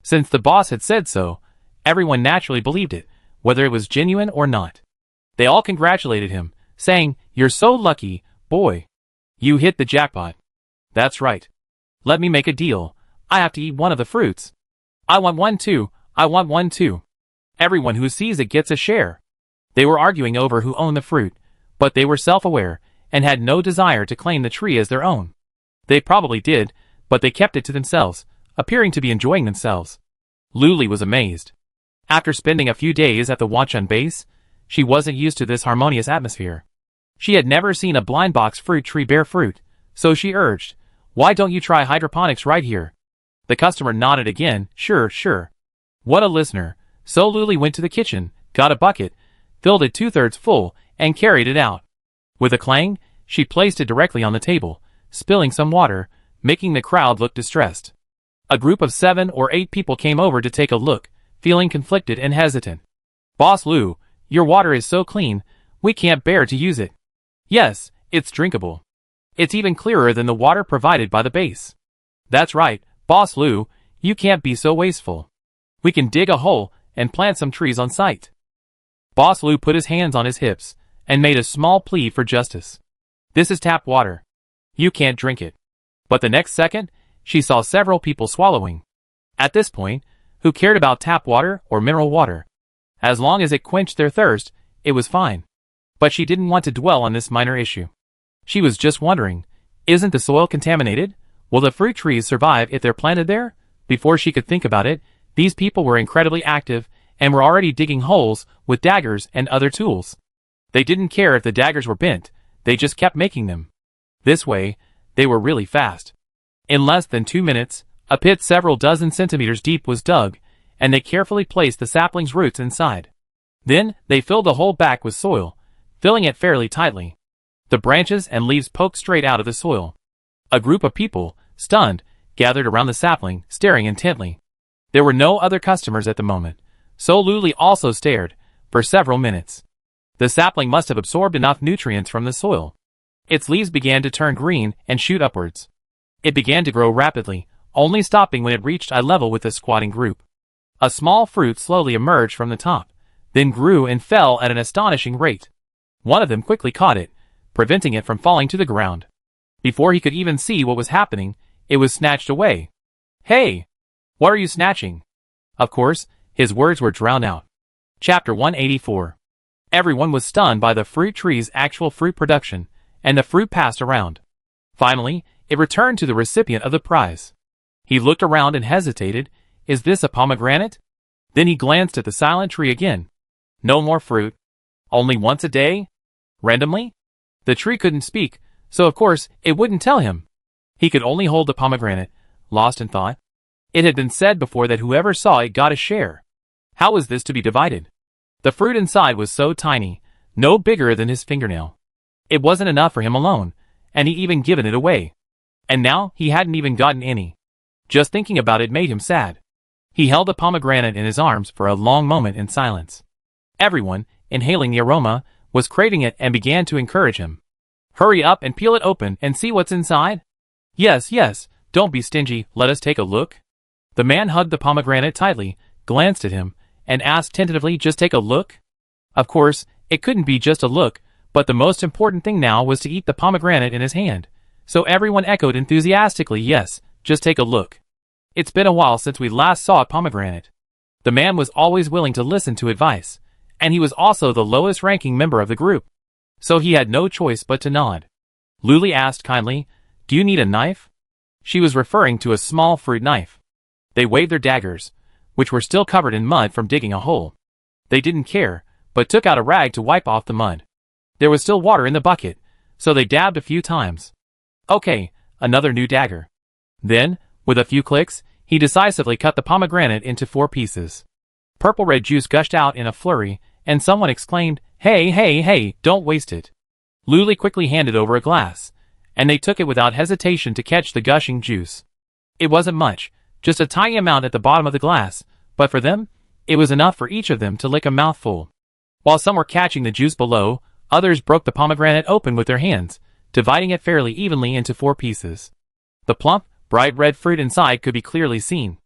Since the boss had said so, everyone naturally believed it, whether it was genuine or not. They all congratulated him, saying, You're so lucky, boy. You hit the jackpot. That's right. Let me make a deal. I have to eat one of the fruits. I want one too, I want one too. Everyone who sees it gets a share. They were arguing over who owned the fruit, but they were self-aware and had no desire to claim the tree as their own. They probably did, but they kept it to themselves, appearing to be enjoying themselves. Luli was amazed. After spending a few days at the Watchun base, she wasn't used to this harmonious atmosphere. She had never seen a blind box fruit tree bear fruit, so she urged, "Why don't you try hydroponics right here?" The customer nodded again, "Sure, sure." What a listener. So Luli went to the kitchen, got a bucket, filled it 2/3 full, and carried it out. With a clang, she placed it directly on the table, spilling some water, making the crowd look distressed. A group of 7 or 8 people came over to take a look, feeling conflicted and hesitant. "Boss Lou, your water is so clean, we can't bear to use it." "Yes, it's drinkable. It's even clearer than the water provided by the base." "That's right, Boss Lou, you can't be so wasteful. We can dig a hole and plant some trees on site." Boss Lou put his hands on his hips and made a small plea for justice. "This is tap water. You can't drink it." But the next second, she saw several people swallowing. At this point, who cared about tap water or mineral water? As long as it quenched their thirst, it was fine. But she didn't want to dwell on this minor issue. She was just wondering, isn't the soil contaminated? Will the fruit trees survive if they're planted there? Before she could think about it, these people were incredibly active and were already digging holes with daggers and other tools. They didn't care if the daggers were bent, they just kept making them. This way, they were really fast. In less than 2 minutes, a pit several dozen centimeters deep was dug, and they carefully placed the sapling's roots inside. Then, they filled the hole back with soil, filling it fairly tightly. The branches and leaves poked straight out of the soil. A group of people, stunned, gathered around the sapling, staring intently. There were no other customers at the moment, so Luli also stared, for several minutes. The sapling must have absorbed enough nutrients from the soil. Its leaves began to turn green and shoot upwards. It began to grow rapidly, only stopping when it reached eye level with the squatting group. A small fruit slowly emerged from the top, then grew and fell at an astonishing rate. One of them quickly caught it, preventing it from falling to the ground. Before he could even see what was happening, it was snatched away. "Hey! What are you snatching?" Of course, his words were drowned out. Chapter 184. Everyone was stunned by the fruit tree's actual fruit production, and the fruit passed around. Finally, it returned to the recipient of the prize. He looked around and hesitated. Is this a pomegranate? Then he glanced at the silent tree again. No more fruit. Only once a day? Randomly? The tree couldn't speak, so of course it wouldn't tell him. He could only hold the pomegranate, lost in thought. It had been said before that whoever saw it got a share. How was this to be divided? The fruit inside was so tiny, no bigger than his fingernail. It wasn't enough for him alone, and he'd even given it away. And now he hadn't even gotten any. Just thinking about it made him sad. He held the pomegranate in his arms for a long moment in silence. Everyone, inhaling the aroma, was craving it and began to encourage him. "Hurry up and peel it open and see what's inside." "Yes, yes, don't be stingy, let us take a look." The man hugged the pomegranate tightly, glanced at him, and asked tentatively, "Just take a look?" Of course, it couldn't be just a look, but the most important thing now was to eat the pomegranate in his hand. So everyone echoed enthusiastically, "Yes, just take a look." It's been a while since we last saw a pomegranate. The man was always willing to listen to advice, and he was also the lowest-ranking member of the group. So he had no choice but to nod. Luli asked kindly, "Do you need a knife?" She was referring to a small fruit knife. They waved their daggers, which were still covered in mud from digging a hole. They didn't care, but took out a rag to wipe off the mud. There was still water in the bucket, so they dabbed a few times. Okay, another new dagger. Then, with a few clicks, he decisively cut the pomegranate into 4 pieces. Purple-red juice gushed out in a flurry, and someone exclaimed, "Hey, hey, hey, don't waste it." Luli quickly handed over a glass, and they took it without hesitation to catch the gushing juice. It wasn't much, just a tiny amount at the bottom of the glass, but for them, it was enough for each of them to lick a mouthful. While some were catching the juice below, others broke the pomegranate open with their hands, dividing it fairly evenly into 4 pieces. The plump, bright red fruit inside could be clearly seen.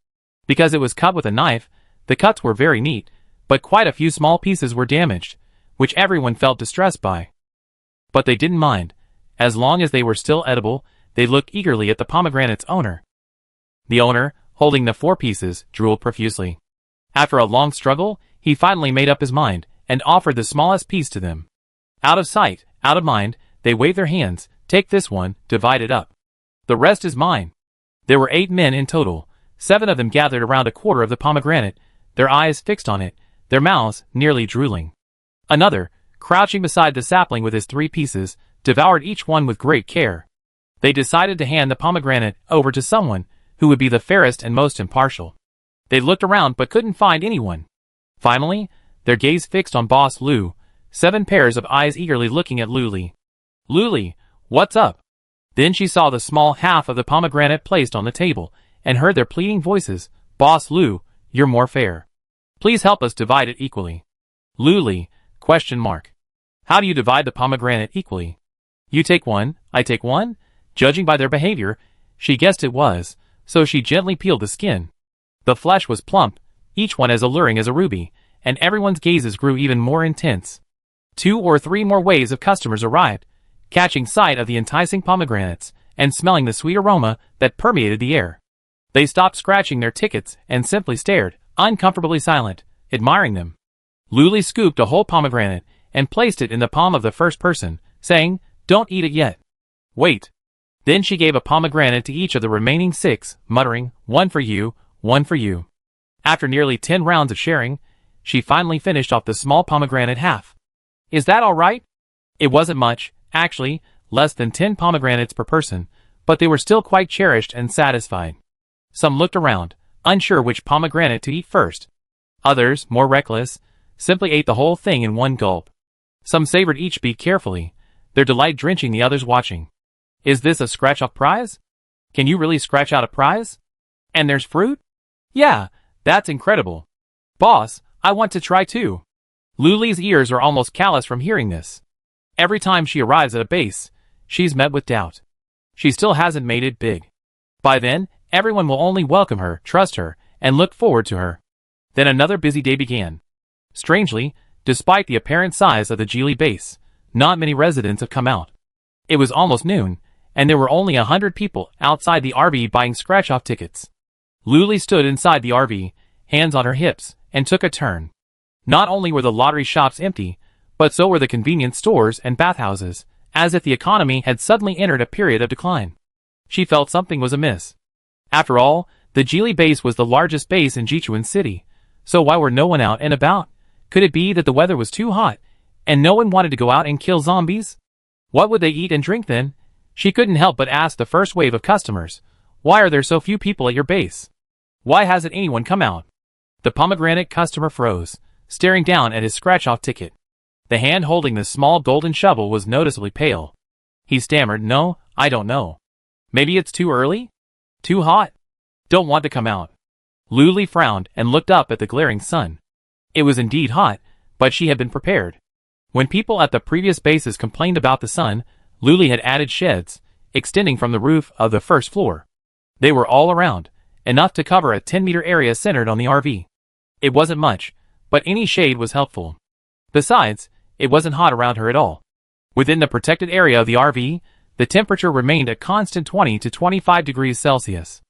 Because it was cut with a knife, the cuts were very neat, but quite a few small pieces were damaged, which everyone felt distressed by. But they didn't mind. As long as they were still edible, they looked eagerly at the pomegranate's owner. The owner, holding the 4 pieces, drooled profusely. After a long struggle, he finally made up his mind, and offered the smallest piece to them. Out of sight, out of mind, they waved their hands. Take this one, divide it up. The rest is mine. There were 8 men in total. 7 of them gathered around a quarter of the pomegranate, their eyes fixed on it, their mouths nearly drooling. Another, crouching beside the sapling with his 3 pieces, devoured each one with great care. They decided to hand the pomegranate over to someone who would be the fairest and most impartial. They looked around but couldn't find anyone. Finally, their gaze fixed on Boss Lou, 7 pairs of eyes eagerly looking at Luli. Luli, what's up? Then she saw the small half of the pomegranate placed on the table, and heard their pleading voices. Boss Lou, you're more fair. Please help us divide it equally. Luli, ? How do you divide the pomegranate equally? You take one, I take one? Judging by their behavior, she guessed it was, so she gently peeled the skin. The flesh was plump, each one as alluring as a ruby, and everyone's gazes grew even more intense. 2 or 3 more waves of customers arrived, catching sight of the enticing pomegranates, and smelling the sweet aroma that permeated the air. They stopped scratching their tickets and simply stared, uncomfortably silent, admiring them. Luli scooped a whole pomegranate and placed it in the palm of the first person, saying, Don't eat it yet. Wait. Then she gave a pomegranate to each of the remaining 6, muttering, One for you, one for you. After nearly 10 rounds of sharing, she finally finished off the small pomegranate half. Is that all right? It wasn't much, actually, less than 10 pomegranates per person, but they were still quite cherished and satisfied. Some looked around, unsure which pomegranate to eat first. Others, more reckless, simply ate the whole thing in one gulp. Some savored each bite carefully, their delight drenching the others watching. Is this a scratch-off prize? Can you really scratch out a prize? And there's fruit? Yeah, that's incredible. Boss, I want to try too. Luli's ears are almost callous from hearing this. Every time she arrives at a base, she's met with doubt. She still hasn't made it big. By then, everyone will only welcome her, trust her, and look forward to her. Then another busy day began. Strangely, despite the apparent size of the Geely base, not many residents have come out. It was almost noon, and there were only 100 people outside the RV buying scratch-off tickets. Luli stood inside the RV, hands on her hips, and took a turn. Not only were the lottery shops empty, but so were the convenience stores and bathhouses, as if the economy had suddenly entered a period of decline. She felt something was amiss. After all, the Geely base was the largest base in Jichuan City, so why were no one out and about? Could it be that the weather was too hot, and no one wanted to go out and kill zombies? What would they eat and drink then? She couldn't help but ask the first wave of customers, Why are there so few people at your base? Why hasn't anyone come out? The pomegranate customer froze, staring down at his scratch-off ticket. The hand holding the small golden shovel was noticeably pale. He stammered, No, I don't know. Maybe it's too early? Too hot? Don't want to come out. Luli frowned and looked up at the glaring sun. It was indeed hot, but she had been prepared. When people at the previous bases complained about the sun, Luli had added sheds, extending from the roof of the first floor. They were all around, enough to cover a 10-meter area centered on the RV. It wasn't much, but any shade was helpful. Besides, it wasn't hot around her at all. Within the protected area of the RV, the temperature remained a constant 20 to 25 degrees Celsius.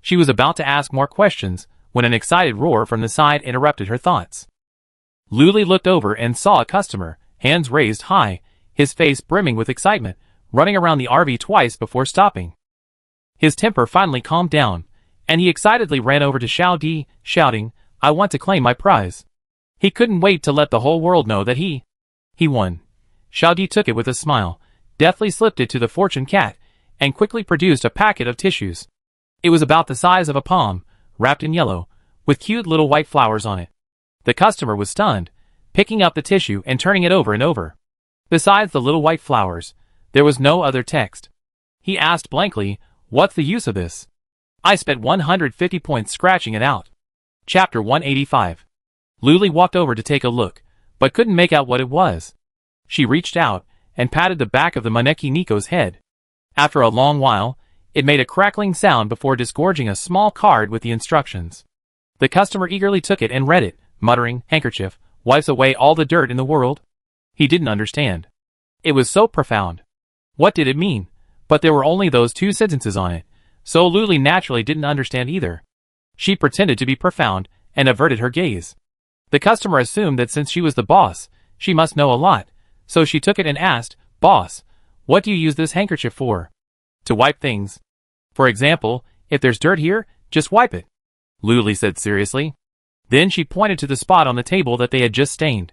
She was about to ask more questions when an excited roar from the side interrupted her thoughts. Luli looked over and saw a customer, hands raised high, his face brimming with excitement, running around the RV twice before stopping. His temper finally calmed down, and he excitedly ran over to Xiao Di, shouting, I want to claim my prize. He couldn't wait to let the whole world know that he won. Xiao Di took it with a smile, deftly slipped it to the fortune cat, and quickly produced a packet of tissues. It was about the size of a palm, wrapped in yellow, with cute little white flowers on it. The customer was stunned, picking up the tissue and turning it over and over. Besides the little white flowers, there was no other text. He asked blankly, What's the use of this? I spent 150 points scratching it out. Chapter 185. Luli walked over to take a look, but couldn't make out what it was. She reached out and patted the back of the Maneki Nico's head. After a long while, it made a crackling sound before disgorging a small card with the instructions. The customer eagerly took it and read it, muttering, Handkerchief, wipes away all the dirt in the world. He didn't understand. It was so profound. What did it mean? But there were only those 2 sentences on it, so Luli naturally didn't understand either. She pretended to be profound and averted her gaze. The customer assumed that since she was the boss, she must know a lot, so she took it and asked, "Boss, what do you use this handkerchief for?" "To wipe things. For example, if there's dirt here, just wipe it," Luli said seriously. Then she pointed to the spot on the table that they had just stained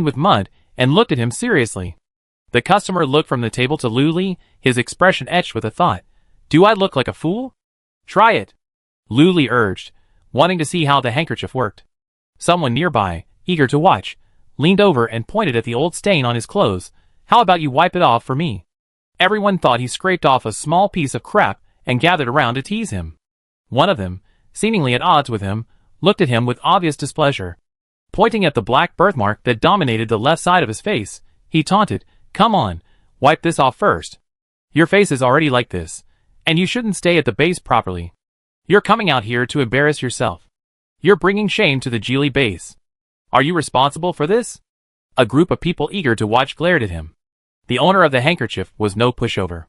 with mud, and looked at him seriously. The customer looked from the table to Luli, his expression etched with a thought. "Do I look like a fool?" "Try it," Luli urged, wanting to see how the handkerchief worked. Someone nearby, eager to watch, leaned over and pointed at the old stain on his clothes. "How about you wipe it off for me?" Everyone thought he scraped off a small piece of crap and gathered around to tease him. One of them, seemingly at odds with him, looked at him with obvious displeasure. Pointing at the black birthmark that dominated the left side of his face, he taunted, "Come on, wipe this off first. Your face is already like this, and you shouldn't stay at the base properly. You're coming out here to embarrass yourself. You're bringing shame to the Geely base. Are you responsible for this?" A group of people eager to watch glared at him. The owner of the handkerchief was no pushover.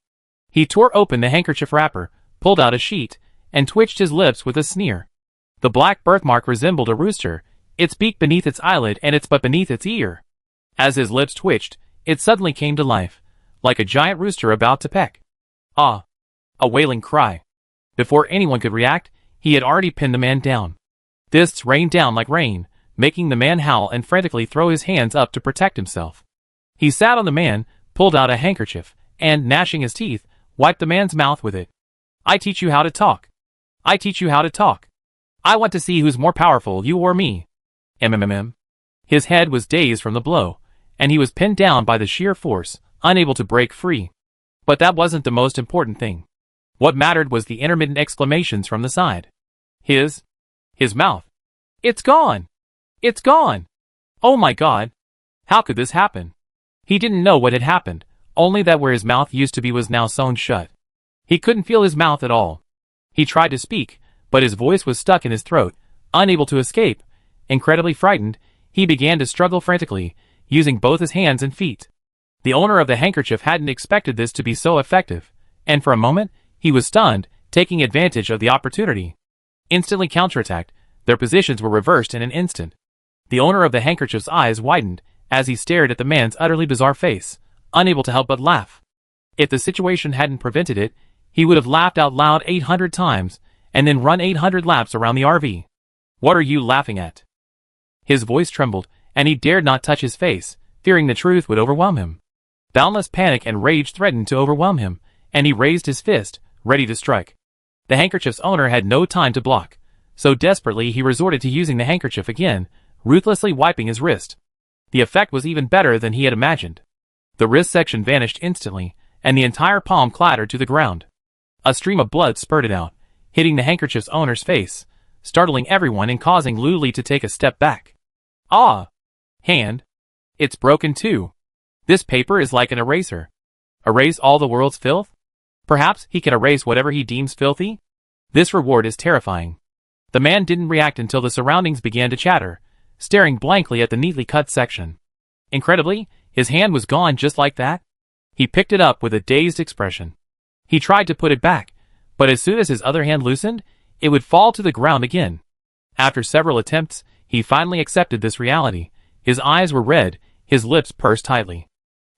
He tore open the handkerchief wrapper, pulled out a sheet, and twitched his lips with a sneer. The black birthmark resembled a rooster, its beak beneath its eyelid and its butt beneath its ear. As his lips twitched, it suddenly came to life, like a giant rooster about to peck. "Ah!" A wailing cry. Before anyone could react, he had already pinned the man down. Fists rained down like rain, making the man howl and frantically throw his hands up to protect himself. He sat on the man, pulled out a handkerchief, and, gnashing his teeth, wiped the man's mouth with it. "I teach you how to talk. I teach you how to talk. I want to see who's more powerful, you or me." MMM. His head was dazed from the blow, and he was pinned down by the sheer force, unable to break free. But that wasn't the most important thing. What mattered was the intermittent exclamations from the side. His mouth. "It's gone! It's gone! Oh my God! How could this happen?" He didn't know what had happened, only that where his mouth used to be was now sewn shut. He couldn't feel his mouth at all. He tried to speak, but his voice was stuck in his throat, unable to escape. Incredibly frightened, he began to struggle frantically, using both his hands and feet. The owner of the handkerchief hadn't expected this to be so effective, and for a moment, he was stunned, taking advantage of the opportunity. Instantly counterattacked, their positions were reversed in an instant. The owner of the handkerchief's eyes widened as he stared at the man's utterly bizarre face, unable to help but laugh. If the situation hadn't prevented it, he would have laughed out loud 800 times, and then run 800 laps around the RV. "What are you laughing at?" His voice trembled, and he dared not touch his face, fearing the truth would overwhelm him. Boundless panic and rage threatened to overwhelm him, and he raised his fist, ready to strike. The handkerchief's owner had no time to block, so desperately he resorted to using the handkerchief again, ruthlessly wiping his wrist. The effect was even better than he had imagined. The wrist section vanished instantly, and the entire palm clattered to the ground. A stream of blood spurted out, hitting the handkerchief's owner's face, startling everyone and causing Luli to take a step back. "Ah! Hand! It's broken too. This paper is like an eraser. Erase all the world's filth? Perhaps he can erase whatever he deems filthy? This reward is terrifying." The man didn't react until the surroundings began to chatter, staring blankly at the neatly cut section. Incredibly, his hand was gone just like that. He picked it up with a dazed expression. He tried to put it back, but as soon as his other hand loosened, it would fall to the ground again. After several attempts, he finally accepted this reality. His eyes were red, his lips pursed tightly.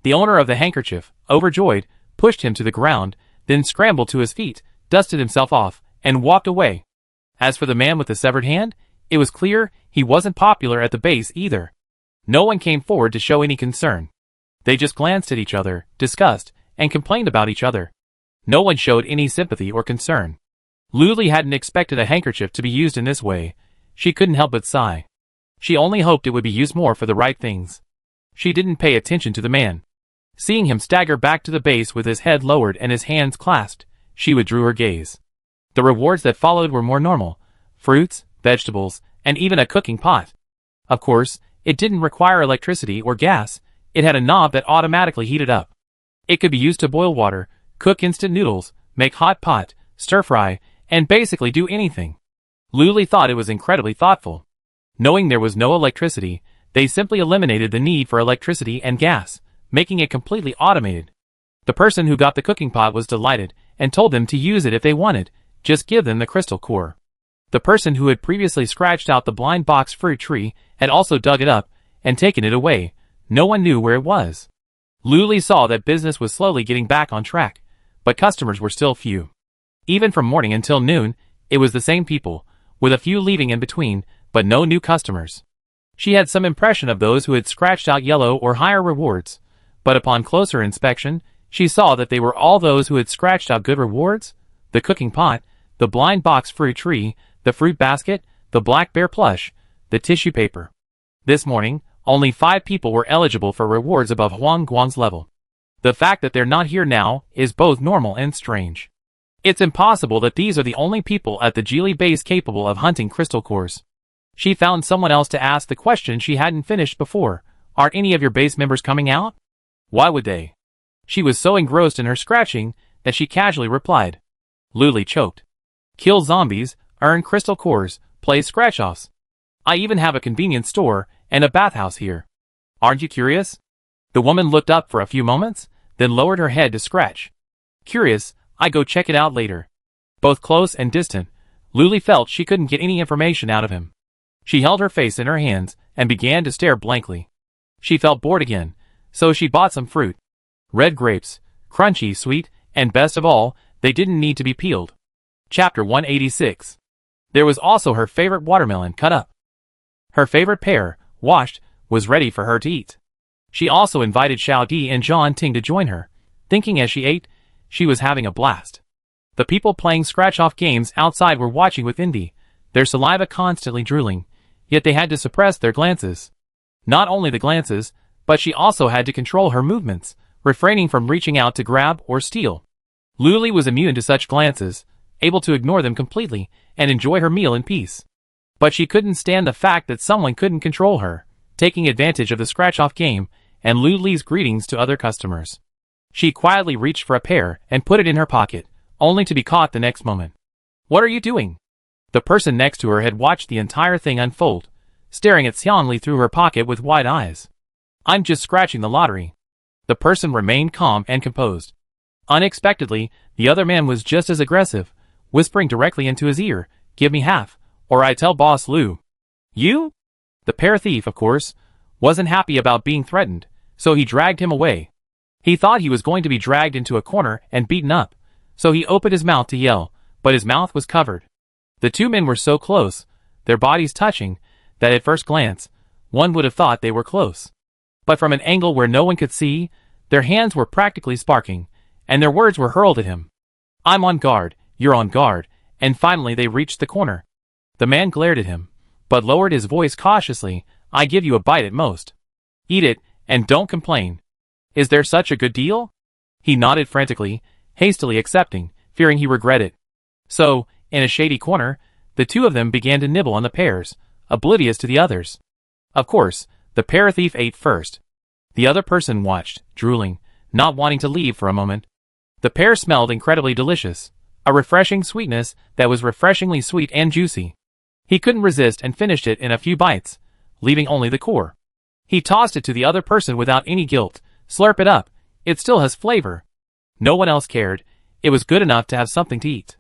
The owner of the handkerchief, overjoyed, pushed him to the ground, then scrambled to his feet, dusted himself off, and walked away. As for the man with the severed hand, it was clear he wasn't popular at the base either. No one came forward to show any concern. They just glanced at each other, discussed, and complained about each other. No one showed any sympathy or concern. Luli hadn't expected a handkerchief to be used in this way. She couldn't help but sigh. She only hoped it would be used more for the right things. She didn't pay attention to the man. Seeing him stagger back to the base with his head lowered and his hands clasped, she withdrew her gaze. The rewards that followed were more normal: fruits, vegetables, and even a cooking pot. Of course, it didn't require electricity or gas. It had a knob that automatically heated up. It could be used to boil water, cook instant noodles, make hot pot, stir fry, and basically do anything. Luli thought it was incredibly thoughtful. Knowing there was no electricity, they simply eliminated the need for electricity and gas, making it completely automated. The person who got the cooking pot was delighted and told them to use it if they wanted, just give them the crystal core. The person who had previously scratched out the blind box fruit tree had also dug it up and taken it away. No one knew where it was. Luli saw that business was slowly getting back on track, but customers were still few. Even from morning until noon, it was the same people, with a few leaving in between, but no new customers. She had some impression of those who had scratched out yellow or higher rewards, but upon closer inspection, she saw that they were all those who had scratched out good rewards: the cooking pot, the blind box fruit tree, the fruit basket, the black bear plush, the tissue paper. This morning, only 5 people were eligible for rewards above Huang Guang's level. The fact that they're not here now is both normal and strange. It's impossible that these are the only people at the Geely base capable of hunting crystal cores. She found someone else to ask the question she hadn't finished before. Aren't any of your base members coming out? Why would they? She was so engrossed in her scratching that she casually replied. Luli choked. Kill zombies, earn crystal cores, play scratch-offs. I even have a convenience store and a bathhouse here. Aren't you curious? The woman looked up for a few moments, then lowered her head to scratch. Curious, I go check it out later. Both close and distant, Luli felt she couldn't get any information out of him. She held her face in her hands and began to stare blankly. She felt bored again, so she bought some fruit. Red grapes, crunchy, sweet, and best of all, they didn't need to be peeled. Chapter 186. There was also her favorite watermelon cut up. Her favorite pear, washed, was ready for her to eat. She also invited Xiao Di and John Ting to join her, thinking as she ate, she was having a blast. The people playing scratch-off games outside were watching with envy, their saliva constantly drooling, yet they had to suppress their glances. Not only the glances, but she also had to control her movements, refraining from reaching out to grab or steal. Luli was immune to such glances, able to ignore them completely and enjoy her meal in peace. But she couldn't stand the fact that someone couldn't control her, taking advantage of the scratch-off game and Luli's greetings to other customers. She quietly reached for a pear and put it in her pocket, only to be caught the next moment. What are you doing? The person next to her had watched the entire thing unfold, staring at Xiangli through her pocket with wide eyes. I'm just scratching the lottery. The person remained calm and composed. Unexpectedly, the other man was just as aggressive, whispering directly into his ear, give me half, or I tell Boss Lu. You? The pear thief, of course, wasn't happy about being threatened, so he dragged him away. He thought he was going to be dragged into a corner and beaten up, so he opened his mouth to yell, but his mouth was covered. The two men were so close, their bodies touching, that at first glance, one would have thought they were close. But from an angle where no one could see, their hands were practically sparking, and their words were hurled at him. I'm on guard, you're on guard, and finally they reached the corner. The man glared at him, but lowered his voice cautiously, I give you a bite at most. Eat it, and don't complain. Is there such a good deal? He nodded frantically, hastily accepting, fearing he regret it. So, in a shady corner, the two of them began to nibble on the pears, oblivious to the others. Of course, the pear thief ate first. The other person watched, drooling, not wanting to leave for a moment. The pear smelled incredibly delicious, a refreshing sweetness that was refreshingly sweet and juicy. He couldn't resist and finished it in a few bites, leaving only the core. He tossed it to the other person without any guilt. Slurp it up, it still has flavor. No one else cared, it was good enough to have something to eat.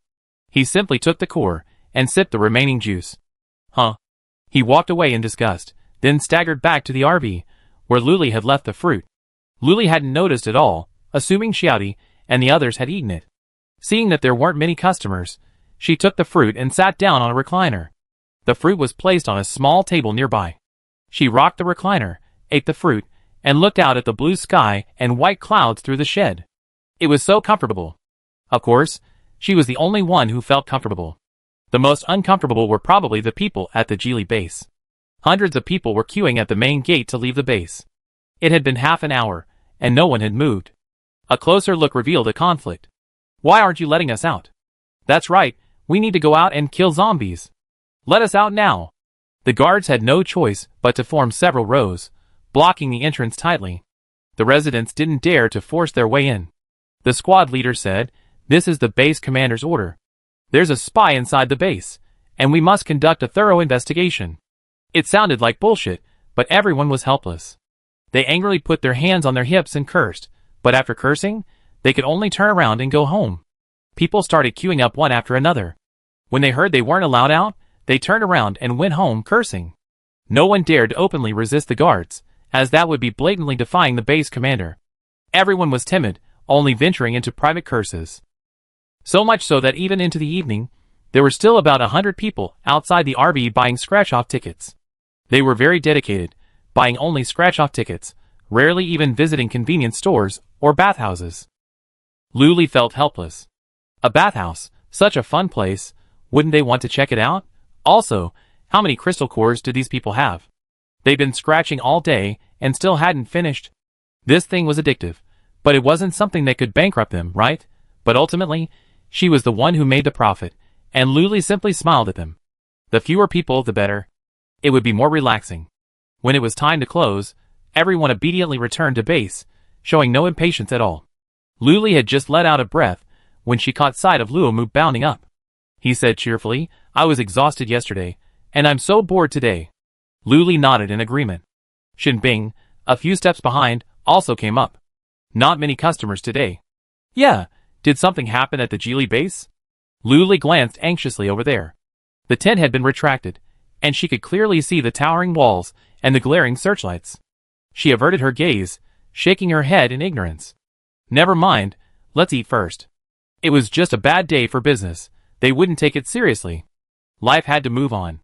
He simply took the core, and sipped the remaining juice. Huh? He walked away in disgust, then staggered back to the RV, where Luli had left the fruit. Luli hadn't noticed at all, assuming Xiaodi and the others had eaten it. Seeing that there weren't many customers, she took the fruit and sat down on a recliner. The fruit was placed on a small table nearby. She rocked the recliner, ate the fruit, and looked out at the blue sky and white clouds through the shed. It was so comfortable. Of course, she was the only one who felt comfortable. The most uncomfortable were probably the people at the Geely base. Hundreds of people were queuing at the main gate to leave the base. It had been half an hour, and no one had moved. A closer look revealed a conflict. Why aren't you letting us out? That's right, we need to go out and kill zombies. Let us out now. The guards had no choice but to form several rows, blocking the entrance tightly. The residents didn't dare to force their way in. The squad leader said, this is the base commander's order. There's a spy inside the base, and we must conduct a thorough investigation. It sounded like bullshit, but everyone was helpless. They angrily put their hands on their hips and cursed, but after cursing, they could only turn around and go home. People started queuing up one after another. When they heard they weren't allowed out, they turned around and went home cursing. No one dared openly resist the guards, as that would be blatantly defying the base commander. Everyone was timid, only venturing into private curses. So much so that even into the evening, there were still about 100 people outside the RV buying scratch-off tickets. They were very dedicated, buying only scratch-off tickets, rarely even visiting convenience stores or bathhouses. Luli felt helpless. A bathhouse, such a fun place, wouldn't they want to check it out? Also, how many crystal cores did these people have? They'd been scratching all day and still hadn't finished. This thing was addictive, but it wasn't something that could bankrupt them, right? But ultimately, she was the one who made the profit, and Luli simply smiled at them. The fewer people, the better. It would be more relaxing. When it was time to close, everyone obediently returned to base, showing no impatience at all. Luli had just let out a breath when she caught sight of Luomu bounding up. He said cheerfully, "I was exhausted yesterday, and I'm so bored today." Luli nodded in agreement. Shinbing, a few steps behind, also came up. "Not many customers today." "Yeah, did something happen at the Geely base?" Luli glanced anxiously over there. The tent had been retracted, and she could clearly see the towering walls and the glaring searchlights. She averted her gaze, shaking her head in ignorance. "Never mind, let's eat first." It was just a bad day for business. They wouldn't take it seriously. Life had to move on.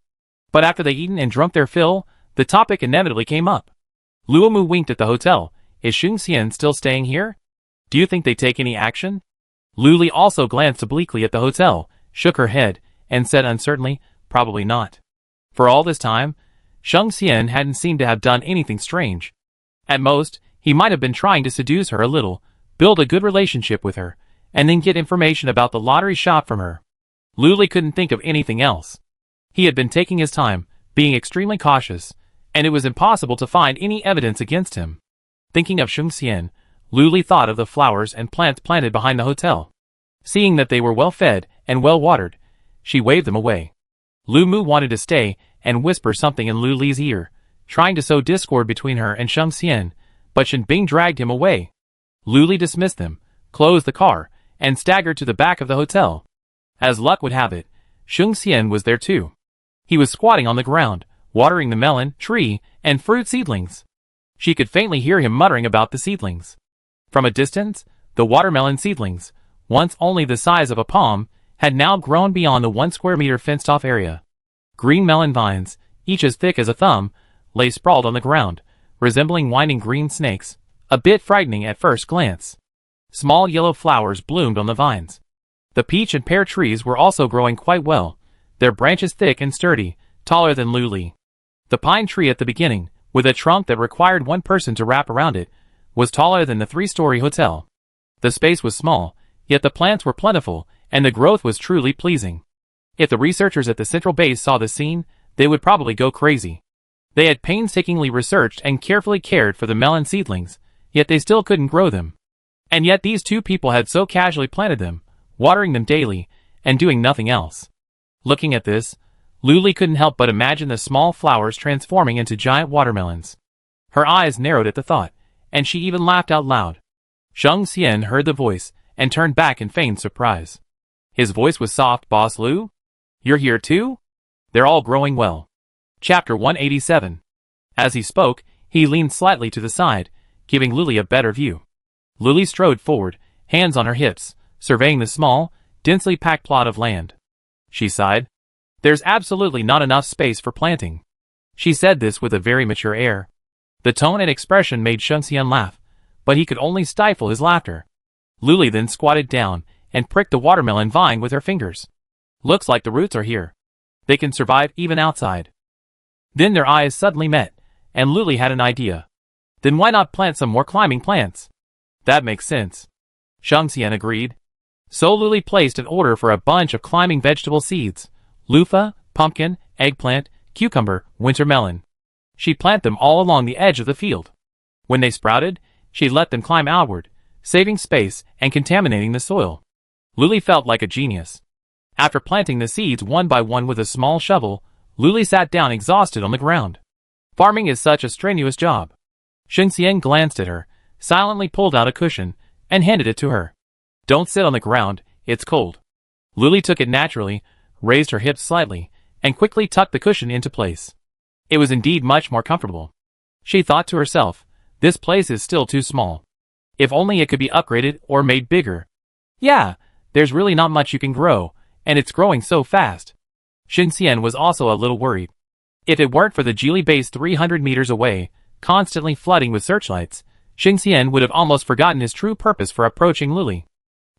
But after they'd eaten and drunk their fill, the topic inevitably came up. Luomu winked at the hotel. "Is Shung Xian still staying here? Do you think they take any action?" Luli also glanced obliquely at the hotel, shook her head, and said uncertainly, "Probably not." For all this time, Shung Xian hadn't seemed to have done anything strange. At most, he might have been trying to seduce her a little, build a good relationship with her, and then get information about the lottery shop from her. Luli couldn't think of anything else. He had been taking his time, being extremely cautious, and it was impossible to find any evidence against him. Thinking of Shung Xian, Luli thought of the flowers and plants planted behind the hotel. Seeing that they were well fed and well watered, she waved them away. Lu Mu wanted to stay and whisper something in Luli's ear, trying to sow discord between her and Shung Xian, but Shen Bing dragged him away. Luli dismissed them, closed the car, and staggered to the back of the hotel. As luck would have it, Shung Xian was there too. He was squatting on the ground, watering the melon, tree, and fruit seedlings. She could faintly hear him muttering about the seedlings. From a distance, the watermelon seedlings, once only the size of a palm, had now grown beyond the 1 square meter fenced-off area. Green melon vines, each as thick as a thumb, lay sprawled on the ground, resembling winding green snakes, a bit frightening at first glance. Small yellow flowers bloomed on the vines. The peach and pear trees were also growing quite well, their branches thick and sturdy, taller than Luli. The pine tree at the beginning, with a trunk that required one person to wrap around it, was taller than the 3-story hotel. The space was small, yet the plants were plentiful, and the growth was truly pleasing. If the researchers at the central base saw the scene, they would probably go crazy. They had painstakingly researched and carefully cared for the melon seedlings, yet they still couldn't grow them. And yet these two people had so casually planted them, watering them daily, and doing nothing else. Looking at this, Luli couldn't help but imagine the small flowers transforming into giant watermelons. Her eyes narrowed at the thought, and she even laughed out loud. Shung Xian heard the voice, and turned back in feigned surprise. His voice was soft. "Boss Lu? You're here too? They're all growing well." Chapter 187. As he spoke, he leaned slightly to the side, giving Luli a better view. Luli strode forward, hands on her hips, surveying the small, densely packed plot of land. She sighed. "There's absolutely not enough space for planting." She said this with a very mature air. The tone and expression made Shung Xian laugh, but he could only stifle his laughter. Luli then squatted down and pricked the watermelon vine with her fingers. "Looks like the roots are here. They can survive even outside." Then their eyes suddenly met, and Luli had an idea. "Then why not plant some more climbing plants?" "That makes sense," Shung Xian agreed. So Luli placed an order for a bunch of climbing vegetable seeds: loofah, pumpkin, eggplant, cucumber, winter melon. She planted them all along the edge of the field. When they sprouted, she let them climb outward, saving space and contaminating the soil. Luli felt like a genius. After planting the seeds one by one with a small shovel, Luli sat down exhausted on the ground. Farming is such a strenuous job. Shung Xian glanced at her, silently pulled out a cushion, and handed it to her. "Don't sit on the ground, it's cold." Luli took it naturally, raised her hips slightly, and quickly tucked the cushion into place. It was indeed much more comfortable. She thought to herself, this place is still too small. If only it could be upgraded or made bigger. Yeah, there's really not much you can grow, and it's growing so fast. Xinxian was also a little worried. If it weren't for the Geely base 300 meters away, constantly flooding with searchlights, Xinxian would have almost forgotten his true purpose for approaching Luli.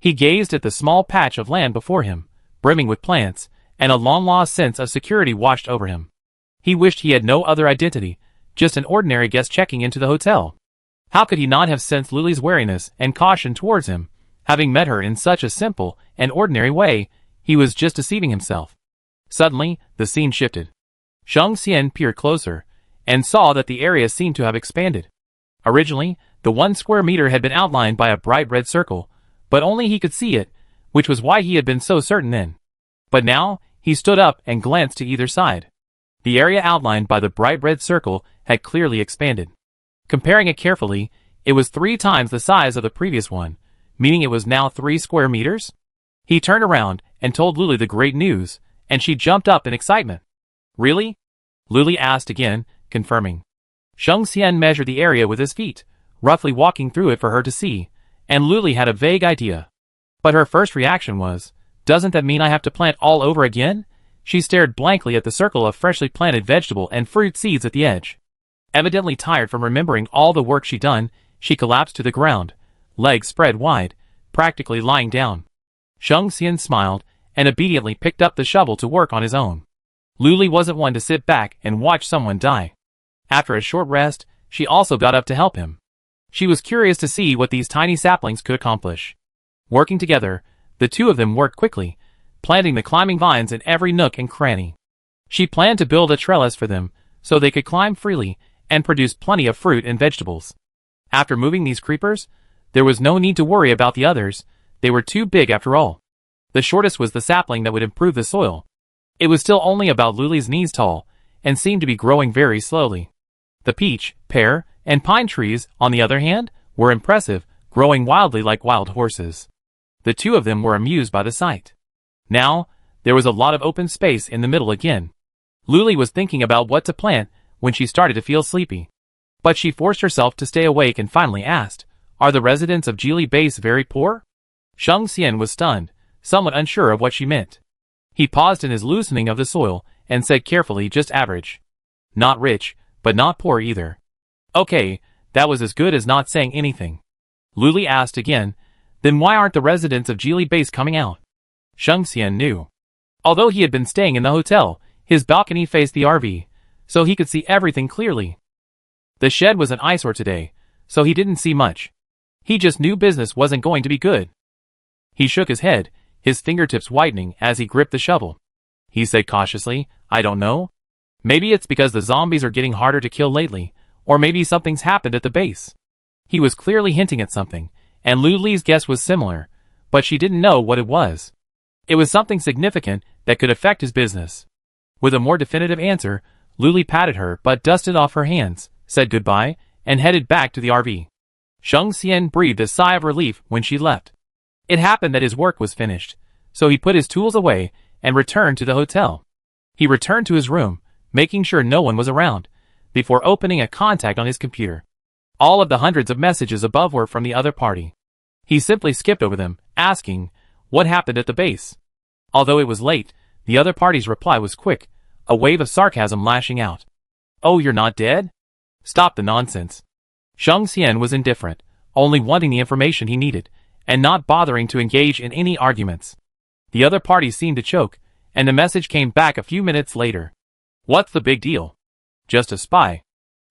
He gazed at the small patch of land before him, brimming with plants, and a long-lost sense of security washed over him. He wished he had no other identity, just an ordinary guest checking into the hotel. How could he not have sensed Luli's wariness and caution towards him? Having met her in such a simple and ordinary way, he was just deceiving himself. Suddenly, the scene shifted. Xinxian peered closer, and saw that the area seemed to have expanded. Originally, the 1 square meter had been outlined by a bright red circle, but only he could see it, which was why he had been so certain then. But now, he stood up and glanced to either side. The area outlined by the bright red circle had clearly expanded. Comparing it carefully, it was 3 times the size of the previous one, meaning it was now 3 square meters? He turned around and told Luli the great news, and she jumped up in excitement. Really? Luli asked again, confirming. Xinxian measured the area with his feet, roughly walking through it for her to see, and Luli had a vague idea. But her first reaction was, doesn't that mean I have to plant all over again? She stared blankly at the circle of freshly planted vegetable and fruit seeds at the edge. Evidently tired from remembering all the work she'd done, she collapsed to the ground, legs spread wide, practically lying down. Xinxian smiled, and obediently picked up the shovel to work on his own. Luli wasn't one to sit back and watch someone die. After a short rest, she also got up to help him. She was curious to see what these tiny saplings could accomplish. Working together, the two of them worked quickly, planting the climbing vines in every nook and cranny. She planned to build a trellis for them, so they could climb freely and produce plenty of fruit and vegetables. After moving these creepers, there was no need to worry about the others, they were too big after all. The shortest was the sapling that would improve the soil. It was still only about Luli's knees tall, and seemed to be growing very slowly. The peach, pear, and pine trees, on the other hand, were impressive, growing wildly like wild horses. The two of them were amused by the sight. Now, there was a lot of open space in the middle again. Luli was thinking about what to plant when she started to feel sleepy. But she forced herself to stay awake and finally asked, are the residents of Geely Base very poor? Xinxian was stunned, somewhat unsure of what she meant. He paused in his loosening of the soil and said carefully, just average. Not rich, but not poor either. Okay, that was as good as not saying anything. Luli asked again, then why aren't the residents of Geely Base coming out? Xinxian knew. Although he had been staying in the hotel, his balcony faced the RV, so he could see everything clearly. The shed was an eyesore today, so he didn't see much. He just knew business wasn't going to be good. He shook his head, his fingertips whitening as he gripped the shovel. He said cautiously, I don't know. Maybe it's because the zombies are getting harder to kill lately, or maybe something's happened at the base. He was clearly hinting at something, and Luli's guess was similar, but she didn't know what it was. It was something significant that could affect his business. With a more definitive answer, Luli patted her but dusted off her hands, said goodbye, and headed back to the RV. Xinxian breathed a sigh of relief when she left. It happened that his work was finished, so he put his tools away and returned to the hotel. He returned to his room, making sure no one was around, before opening a contact on his computer. All of the hundreds of messages above were from the other party. He simply skipped over them, asking, what happened at the base? Although it was late, the other party's reply was quick, a wave of sarcasm lashing out. Oh, you're not dead? Stop the nonsense. Xinxian was indifferent, only wanting the information he needed, and not bothering to engage in any arguments. The other party seemed to choke, and the message came back a few minutes later. What's the big deal? Just a spy.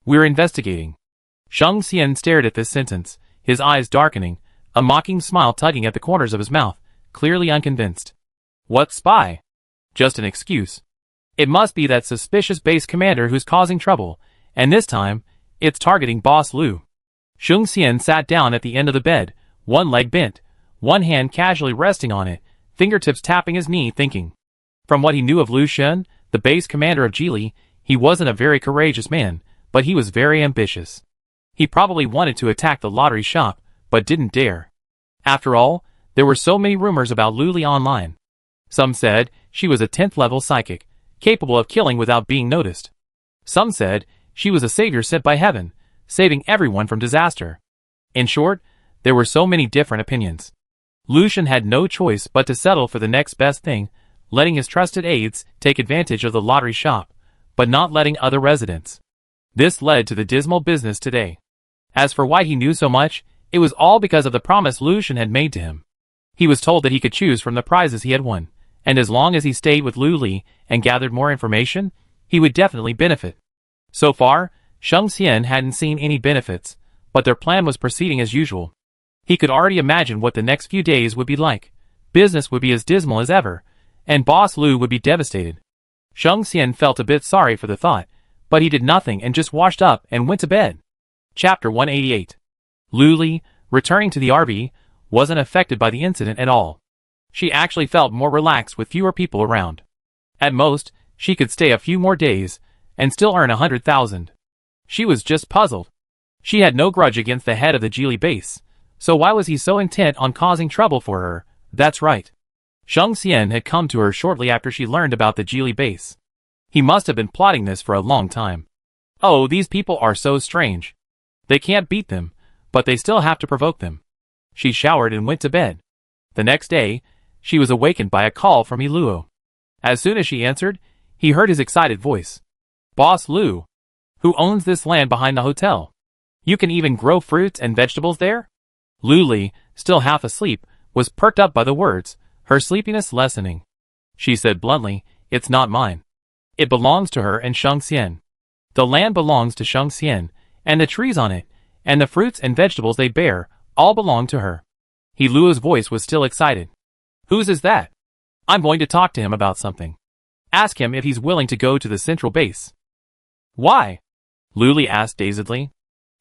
We're investigating. Xinxian stared at this sentence, his eyes darkening, a mocking smile tugging at the corners of his mouth, clearly unconvinced. What spy? Just an excuse. It must be that suspicious base commander who's causing trouble, and this time, it's targeting Boss Lu. Xinxian sat down at the end of the bed, one leg bent, one hand casually resting on it, fingertips tapping his knee, thinking. From what he knew of Lu Xun, the base commander of Geely, he wasn't a very courageous man, but he was very ambitious. He probably wanted to attack the lottery shop, but didn't dare. After all, there were so many rumors about Luli online. Some said she was a 10th level psychic, capable of killing without being noticed. Some said she was a savior sent by heaven, saving everyone from disaster. In short, there were so many different opinions. Lucian had no choice but to settle for the next best thing, letting his trusted aides take advantage of the lottery shop, but not letting other residents. This led to the dismal business today. As for why he knew so much, it was all because of the promise Lucian had made to him. He was told that he could choose from the prizes he had won, and as long as he stayed with Lu Li and gathered more information, he would definitely benefit. So far, Sheng Xian hadn't seen any benefits, but their plan was proceeding as usual. He could already imagine what the next few days would be like. Business would be as dismal as ever, and Boss Lu would be devastated. Sheng Xian felt a bit sorry for the thought, but he did nothing and just washed up and went to bed. Chapter 188. Lu Li, returning to the RV, wasn't affected by the incident at all. She actually felt more relaxed with fewer people around. At most, she could stay a few more days, and still earn 100,000. She was just puzzled. She had no grudge against the head of the Geely base, so why was he so intent on causing trouble for her? That's right. Sheng Xian had come to her shortly after she learned about the Geely base. He must have been plotting this for a long time. Oh, these people are so strange. They can't beat them, but they still have to provoke them. She showered and went to bed. The next day, she was awakened by a call from Luo. As soon as she answered, he heard his excited voice. Boss Lu, who owns this land behind the hotel? You can even grow fruits and vegetables there? Lu Li, still half asleep, was perked up by the words, her sleepiness lessening. She said bluntly, it's not mine. It belongs to her and Sheng Xian. The land belongs to Sheng Xian, and the trees on it, and the fruits and vegetables they bear, all belong to her. Luo's voice was still excited. Whose is that? I'm going to talk to him about something. Ask him if he's willing to go to the central base. Why? Lu Li asked dazedly.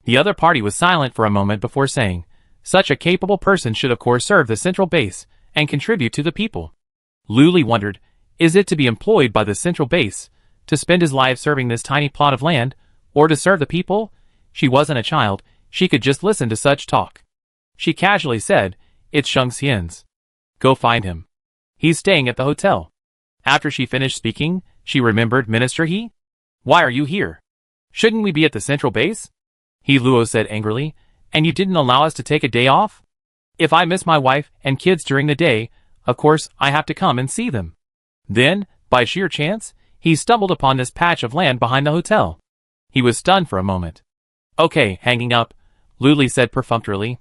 The other party was silent for a moment before saying, such a capable person should of course serve the central base and contribute to the people. Lu Li wondered, is it to be employed by the central base, to spend his life serving this tiny plot of land, or to serve the people? She wasn't a child, she could just listen to such talk. She casually said, it's Sheng Xian's. Go find him. He's staying at the hotel. After she finished speaking, she remembered Minister He. Why are you here? Shouldn't we be at the central base? Luo said angrily, and you didn't allow us to take a day off? If I miss my wife and kids during the day, of course I have to come and see them. Then, by sheer chance, he stumbled upon this patch of land behind the hotel. He was stunned for a moment. Okay, hanging up, Lu Li said perfunctorily.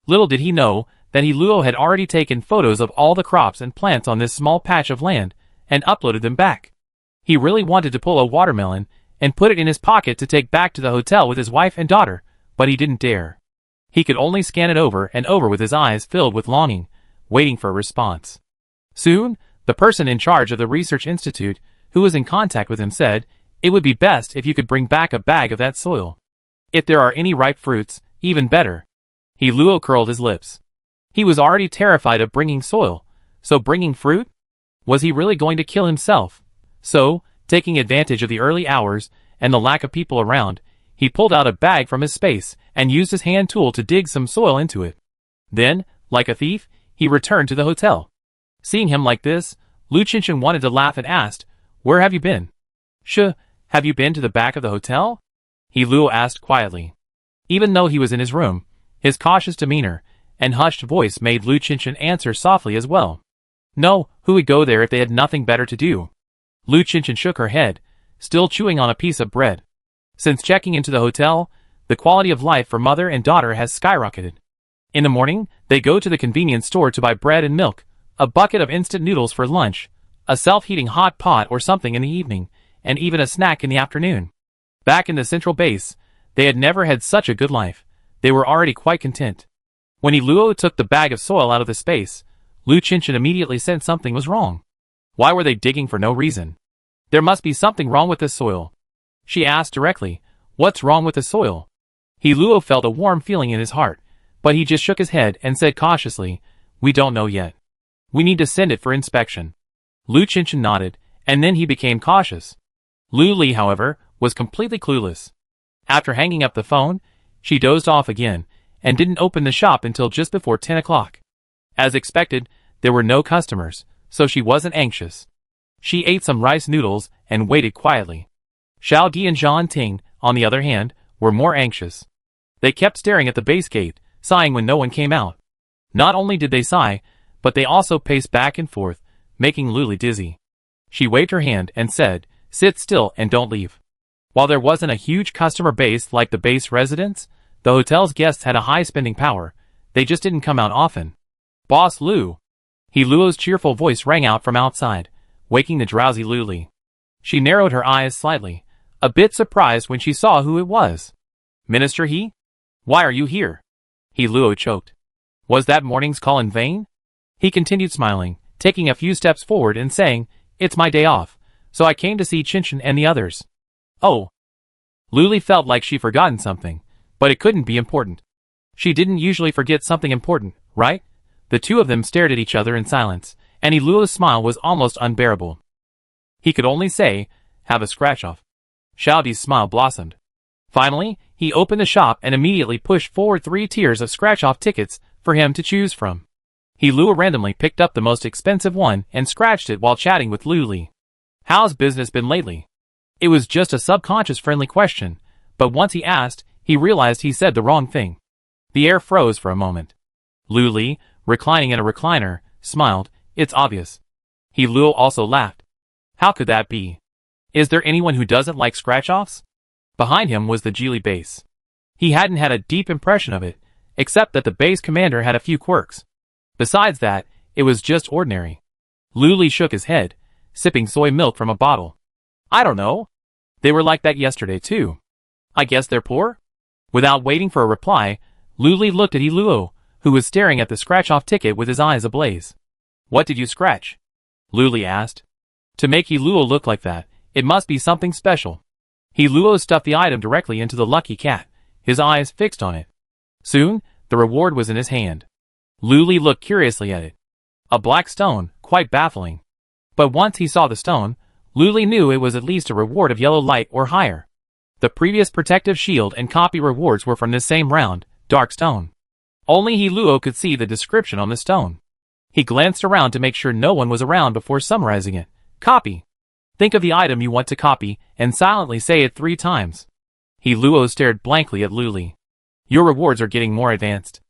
Little did he know that Luo had already taken photos of all the crops and plants on this small patch of land and uploaded them back. He really wanted to pull a watermelon and put it in his pocket to take back to the hotel with his wife and daughter, but he didn't dare. He could only scan it over and over with his eyes filled with longing, waiting for a response. Soon, the person in charge of the research institute, who was in contact with him, said, it would be best if you could bring back a bag of that soil. If there are any ripe fruits, even better. Luo curled his lips. He was already terrified of bringing soil, so bringing fruit? Was he really going to kill himself? So, taking advantage of the early hours and the lack of people around, he pulled out a bag from his space and used his hand tool to dig some soil into it. Then, like a thief, he returned to the hotel. Seeing him like this, Lu Qinshan wanted to laugh and asked, where have you been? Have you been to the back of the hotel? Luo asked quietly. Even though he was in his room, his cautious demeanor and hushed voice made Lu Qinshan answer softly as well. No, who would go there if they had nothing better to do? Lu Qinshan shook her head, still chewing on a piece of bread. Since checking into the hotel, the quality of life for mother and daughter has skyrocketed. In the morning, they go to the convenience store to buy bread and milk, a bucket of instant noodles for lunch, a self-heating hot pot or something in the evening, and even a snack in the afternoon. Back in the central base, they had never had such a good life. They were already quite content. When Luo took the bag of soil out of the space, Lu Qinshan immediately sensed something was wrong. Why were they digging for no reason? There must be something wrong with this soil. She asked directly, what's wrong with the soil? Luo felt a warm feeling in his heart, but he just shook his head and said cautiously, we don't know yet. We need to send it for inspection. Lu Qinshan nodded, and then he became cautious. Lu Li, however, was completely clueless. After hanging up the phone, she dozed off again, and didn't open the shop until just before 10 o'clock. As expected, there were no customers, so she wasn't anxious. She ate some rice noodles and waited quietly. Xiao Di and Zhan Ting, on the other hand, were more anxious. They kept staring at the base gate, sighing when no one came out. Not only did they sigh, but they also paced back and forth, making Luli dizzy. She waved her hand and said, "Sit still and don't leave." While there wasn't a huge customer base like the base residents, the hotel's guests had a high spending power. They just didn't come out often. "Boss Lu." Luo's cheerful voice rang out from outside, waking the drowsy Luli. She narrowed her eyes slightly, a bit surprised when she saw who it was. "Minister He? Why are you here?" Luo choked. Was that morning's call in vain? He continued smiling, taking a few steps forward and saying, "It's my day off, so I came to see Qinshan and the others." Oh. Luli felt like she'd forgotten something, but it couldn't be important. She didn't usually forget something important, right? The two of them stared at each other in silence, and Luo's smile was almost unbearable. He could only say, "Have a scratch-off." Xiao Di's smile blossomed. Finally, he opened the shop and immediately pushed forward 3 tiers of scratch-off tickets for him to choose from. Luo randomly picked up the most expensive one and scratched it while chatting with Luli. "How's business been lately?" It was just a subconscious friendly question, but once he asked, he realized he said the wrong thing. The air froze for a moment. Luli, reclining in a recliner, smiled. "It's obvious." Luo also laughed. "How could that be? Is there anyone who doesn't like scratch-offs?" Behind him was the Geely base. He hadn't had a deep impression of it, except that the base commander had a few quirks. Besides that, it was just ordinary. Luli shook his head, sipping soy milk from a bottle. "I don't know. They were like that yesterday too. I guess they're poor?" Without waiting for a reply, Luli looked at Luo, who was staring at the scratch-off ticket with his eyes ablaze. "What did you scratch?" Luli asked. To make Luo look like that, it must be something special. Luo stuffed the item directly into the lucky cat, his eyes fixed on it. Soon, the reward was in his hand. Luli looked curiously at it. A black stone, quite baffling. But once he saw the stone, Luli knew it was at least a reward of yellow light or higher. The previous protective shield and copy rewards were from this same round, dark stone. Only Luo could see the description on the stone. He glanced around to make sure no one was around before summarizing it. Copy. Think of the item you want to copy, and silently say it 3 times. Luo stared blankly at Luli. Your rewards are getting more advanced.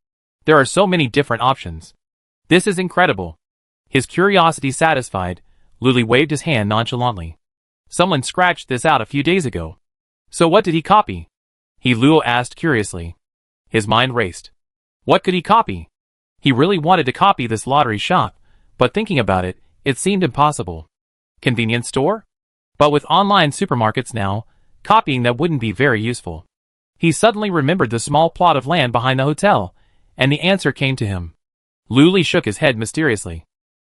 There are so many different options. This is incredible. His curiosity satisfied, Luli waved his hand nonchalantly. Someone scratched this out a few days ago. So what did he copy? Luo asked curiously. His mind raced. What could he copy? He really wanted to copy this lottery shop, but thinking about it, it seemed impossible. Convenience store? But with online supermarkets now, copying that wouldn't be very useful. He suddenly remembered the small plot of land behind the hotel, and the answer came to him. Luli shook his head mysteriously.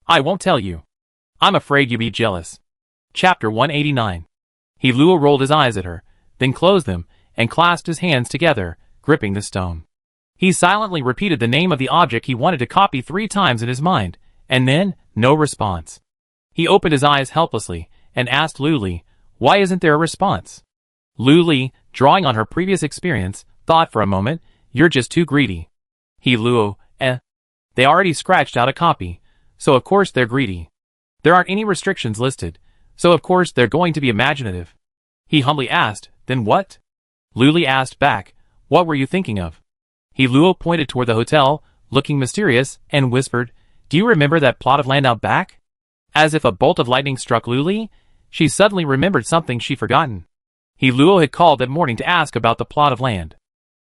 I won't tell you. I'm afraid you'd be jealous. Chapter 189. Luo rolled his eyes at her, then closed them, and clasped his hands together, gripping the stone. He silently repeated the name of the object he wanted to copy 3 times in his mind, and then, no response. He opened his eyes helplessly, and asked Luli, why isn't there a response? Luli, drawing on her previous experience, thought for a moment, you're just too greedy. Luo, They already scratched out a copy, so of course they're greedy. There aren't any restrictions listed, so of course they're going to be imaginative. He humbly asked, then what? Luli asked back, what were you thinking of? Luo pointed toward the hotel, looking mysterious, and whispered, do you remember that plot of land out back? As if a bolt of lightning struck Luli, she suddenly remembered something she'd forgotten. Luo had called that morning to ask about the plot of land.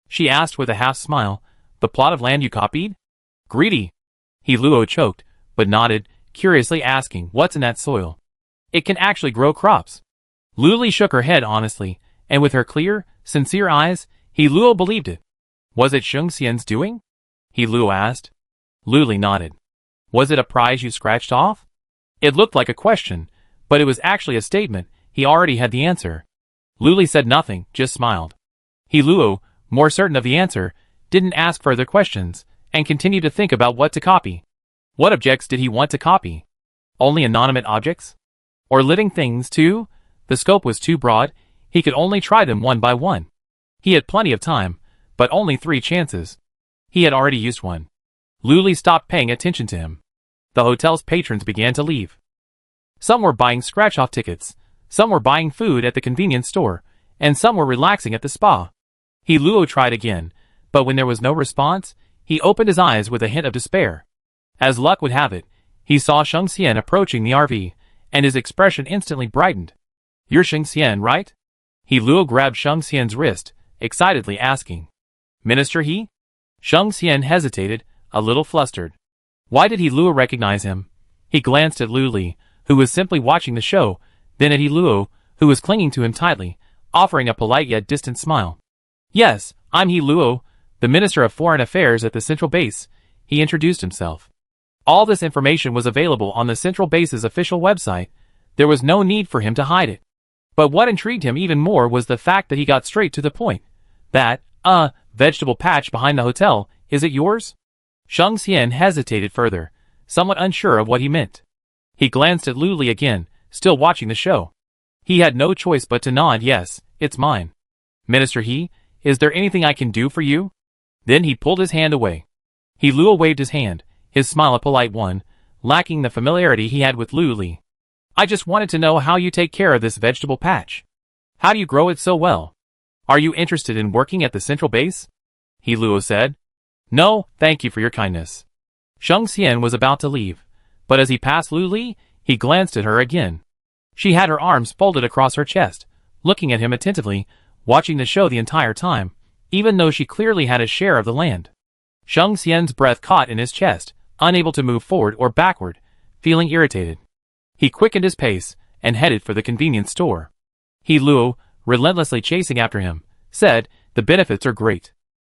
She asked with a half smile, the plot of land you copied? Greedy. Luo choked, but nodded, curiously asking, what's in that soil? It can actually grow crops. Luli shook her head honestly, and with her clear, sincere eyes, Luo believed it. Was it Sheng Xian's doing? Luo asked. Luli nodded. Was it a prize you scratched off? It looked like a question, but it was actually a statement. He already had the answer. Luli said nothing, just smiled. Luo, more certain of the answer, didn't ask further questions, and continued to think about what to copy. What objects did he want to copy? Only inanimate objects? Or living things too? The scope was too broad, he could only try them one by one. He had plenty of time, but only 3 chances. He had already used one. Luli stopped paying attention to him. The hotel's patrons began to leave. Some were buying scratch-off tickets, some were buying food at the convenience store, and some were relaxing at the spa. Luo tried again, but when there was no response, he opened his eyes with a hint of despair. As luck would have it, he saw Sheng Xian approaching the RV, and his expression instantly brightened. "You're Sheng Xian, right?" Luo grabbed Sheng Xian's wrist, excitedly asking. "Minister He?" Sheng Xian hesitated, a little flustered. Why did Luo recognize him? He glanced at Lu Li, who was simply watching the show, then at Luo, who was clinging to him tightly, offering a polite yet distant smile. "Yes, I'm Luo, the Minister of Foreign Affairs at the Central Base," he introduced himself. All this information was available on the Central Base's official website. There was no need for him to hide it. But what intrigued him even more was the fact that he got straight to the point. "That, vegetable patch behind the hotel, is it yours?" Sheng Xian hesitated further, somewhat unsure of what he meant. He glanced at Lu Li again, still watching the show. He had no choice but to nod. "Yes, it's mine." "Minister He, is there anything I can do for you?" Then he pulled his hand away. Luo waved his hand, his smile a polite one, lacking the familiarity he had with Lu Li. "I just wanted to know how you take care of this vegetable patch. How do you grow it so well? Are you interested in working at the Central Base?" Luo said. "No, thank you for your kindness." Sheng Xian was about to leave, but as he passed Lu Li, he glanced at her again. She had her arms folded across her chest, looking at him attentively, watching the show the entire time, even though she clearly had a share of the land. Sheng Xian's breath caught in his chest, unable to move forward or backward, feeling irritated. He quickened his pace and headed for the convenience store. Luo, relentlessly chasing after him, said, "The benefits are great."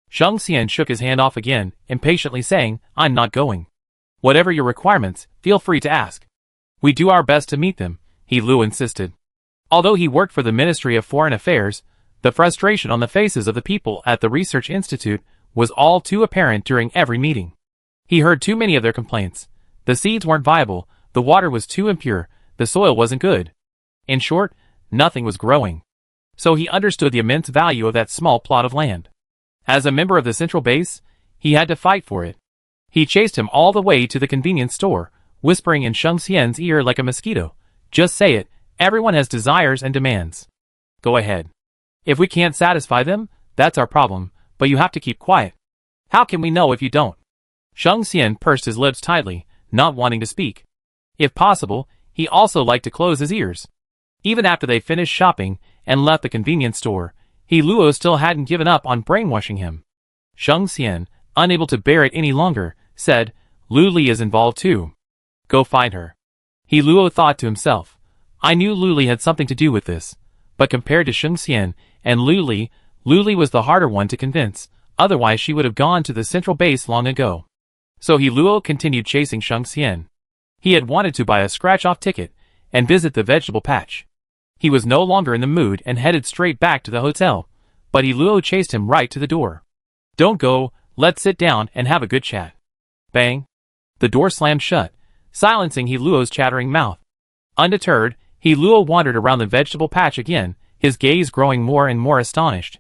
Sheng Xian shook his hand off again, impatiently saying, "I'm not going. Whatever your requirements, feel free to ask. We do our best to meet them," Luo insisted. Although he worked for the Ministry of Foreign Affairs, the frustration on the faces of the people at the Research Institute was all too apparent during every meeting. He heard too many of their complaints. The seeds weren't viable, the water was too impure, the soil wasn't good. In short, nothing was growing. So he understood the immense value of that small plot of land. As a member of the Central Base, he had to fight for it. He chased him all the way to the convenience store, whispering in Sheng Xian's ear like a mosquito, "Just say it, everyone has desires and demands. Go ahead. If we can't satisfy them, that's our problem, but you have to keep quiet." "How can we know if you don't?" Sheng Xian pursed his lips tightly, not wanting to speak. If possible, he also liked to close his ears. Even after they finished shopping and left the convenience store, Luo still hadn't given up on brainwashing him. Sheng Xian, unable to bear it any longer, said, "Lu Li is involved too. Go find her." Luo thought to himself, "I knew Lu Li had something to do with this," but compared to Sheng Xian and Lu Li was the harder one to convince, otherwise she would have gone to the Central Base long ago. So Luo continued chasing Sheng Xian. He had wanted to buy a scratch-off ticket and visit the vegetable patch. He was no longer in the mood and headed straight back to the hotel, but Luo chased him right to the door. "Don't go, let's sit down and have a good chat." Bang! The door slammed shut, silencing Luo's chattering mouth. Undeterred, Luo wandered around the vegetable patch again, his gaze growing more and more astonished.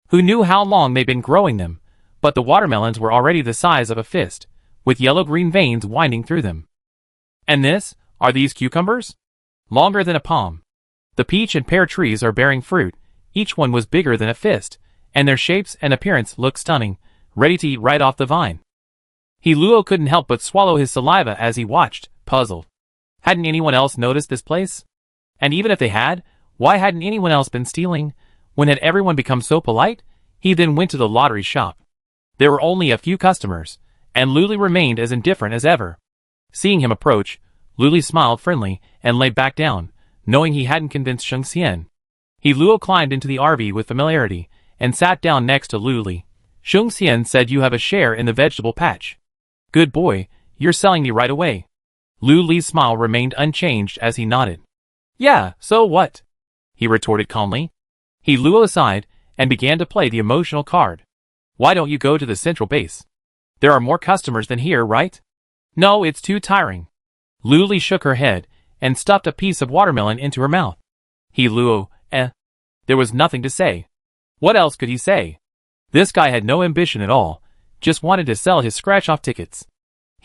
Who knew how long they'd been growing them, but the watermelons were already the size of a fist, with yellow-green veins winding through them. And are these cucumbers? Longer than a palm. The peach and pear trees are bearing fruit, each one was bigger than a fist, and their shapes and appearance looked stunning, ready to eat right off the vine. Luo couldn't help but swallow his saliva as he watched, puzzled. Hadn't anyone else noticed this place? And even if they had, why hadn't anyone else been stealing? When had everyone become so polite? He then went to the lottery shop. There were only a few customers, and Lu Li remained as indifferent as ever. Seeing him approach, Lu Li smiled friendly and lay back down, knowing he hadn't convinced Sheng Xian. Luo climbed into the RV with familiarity and sat down next to Lu Li. "Sheng Xian said you have a share in the vegetable patch. Good boy, you're selling me right away." Lu Li's smile remained unchanged as he nodded. "Yeah, so what?" he retorted calmly. Luo sighed and began to play the emotional card. "Why don't you go to the Central Base? There are more customers than here, right?" "No, it's too tiring." Lu Li shook her head and stuffed a piece of watermelon into her mouth. Luo, There was nothing to say. What else could he say? This guy had no ambition at all, just wanted to sell his scratch-off tickets.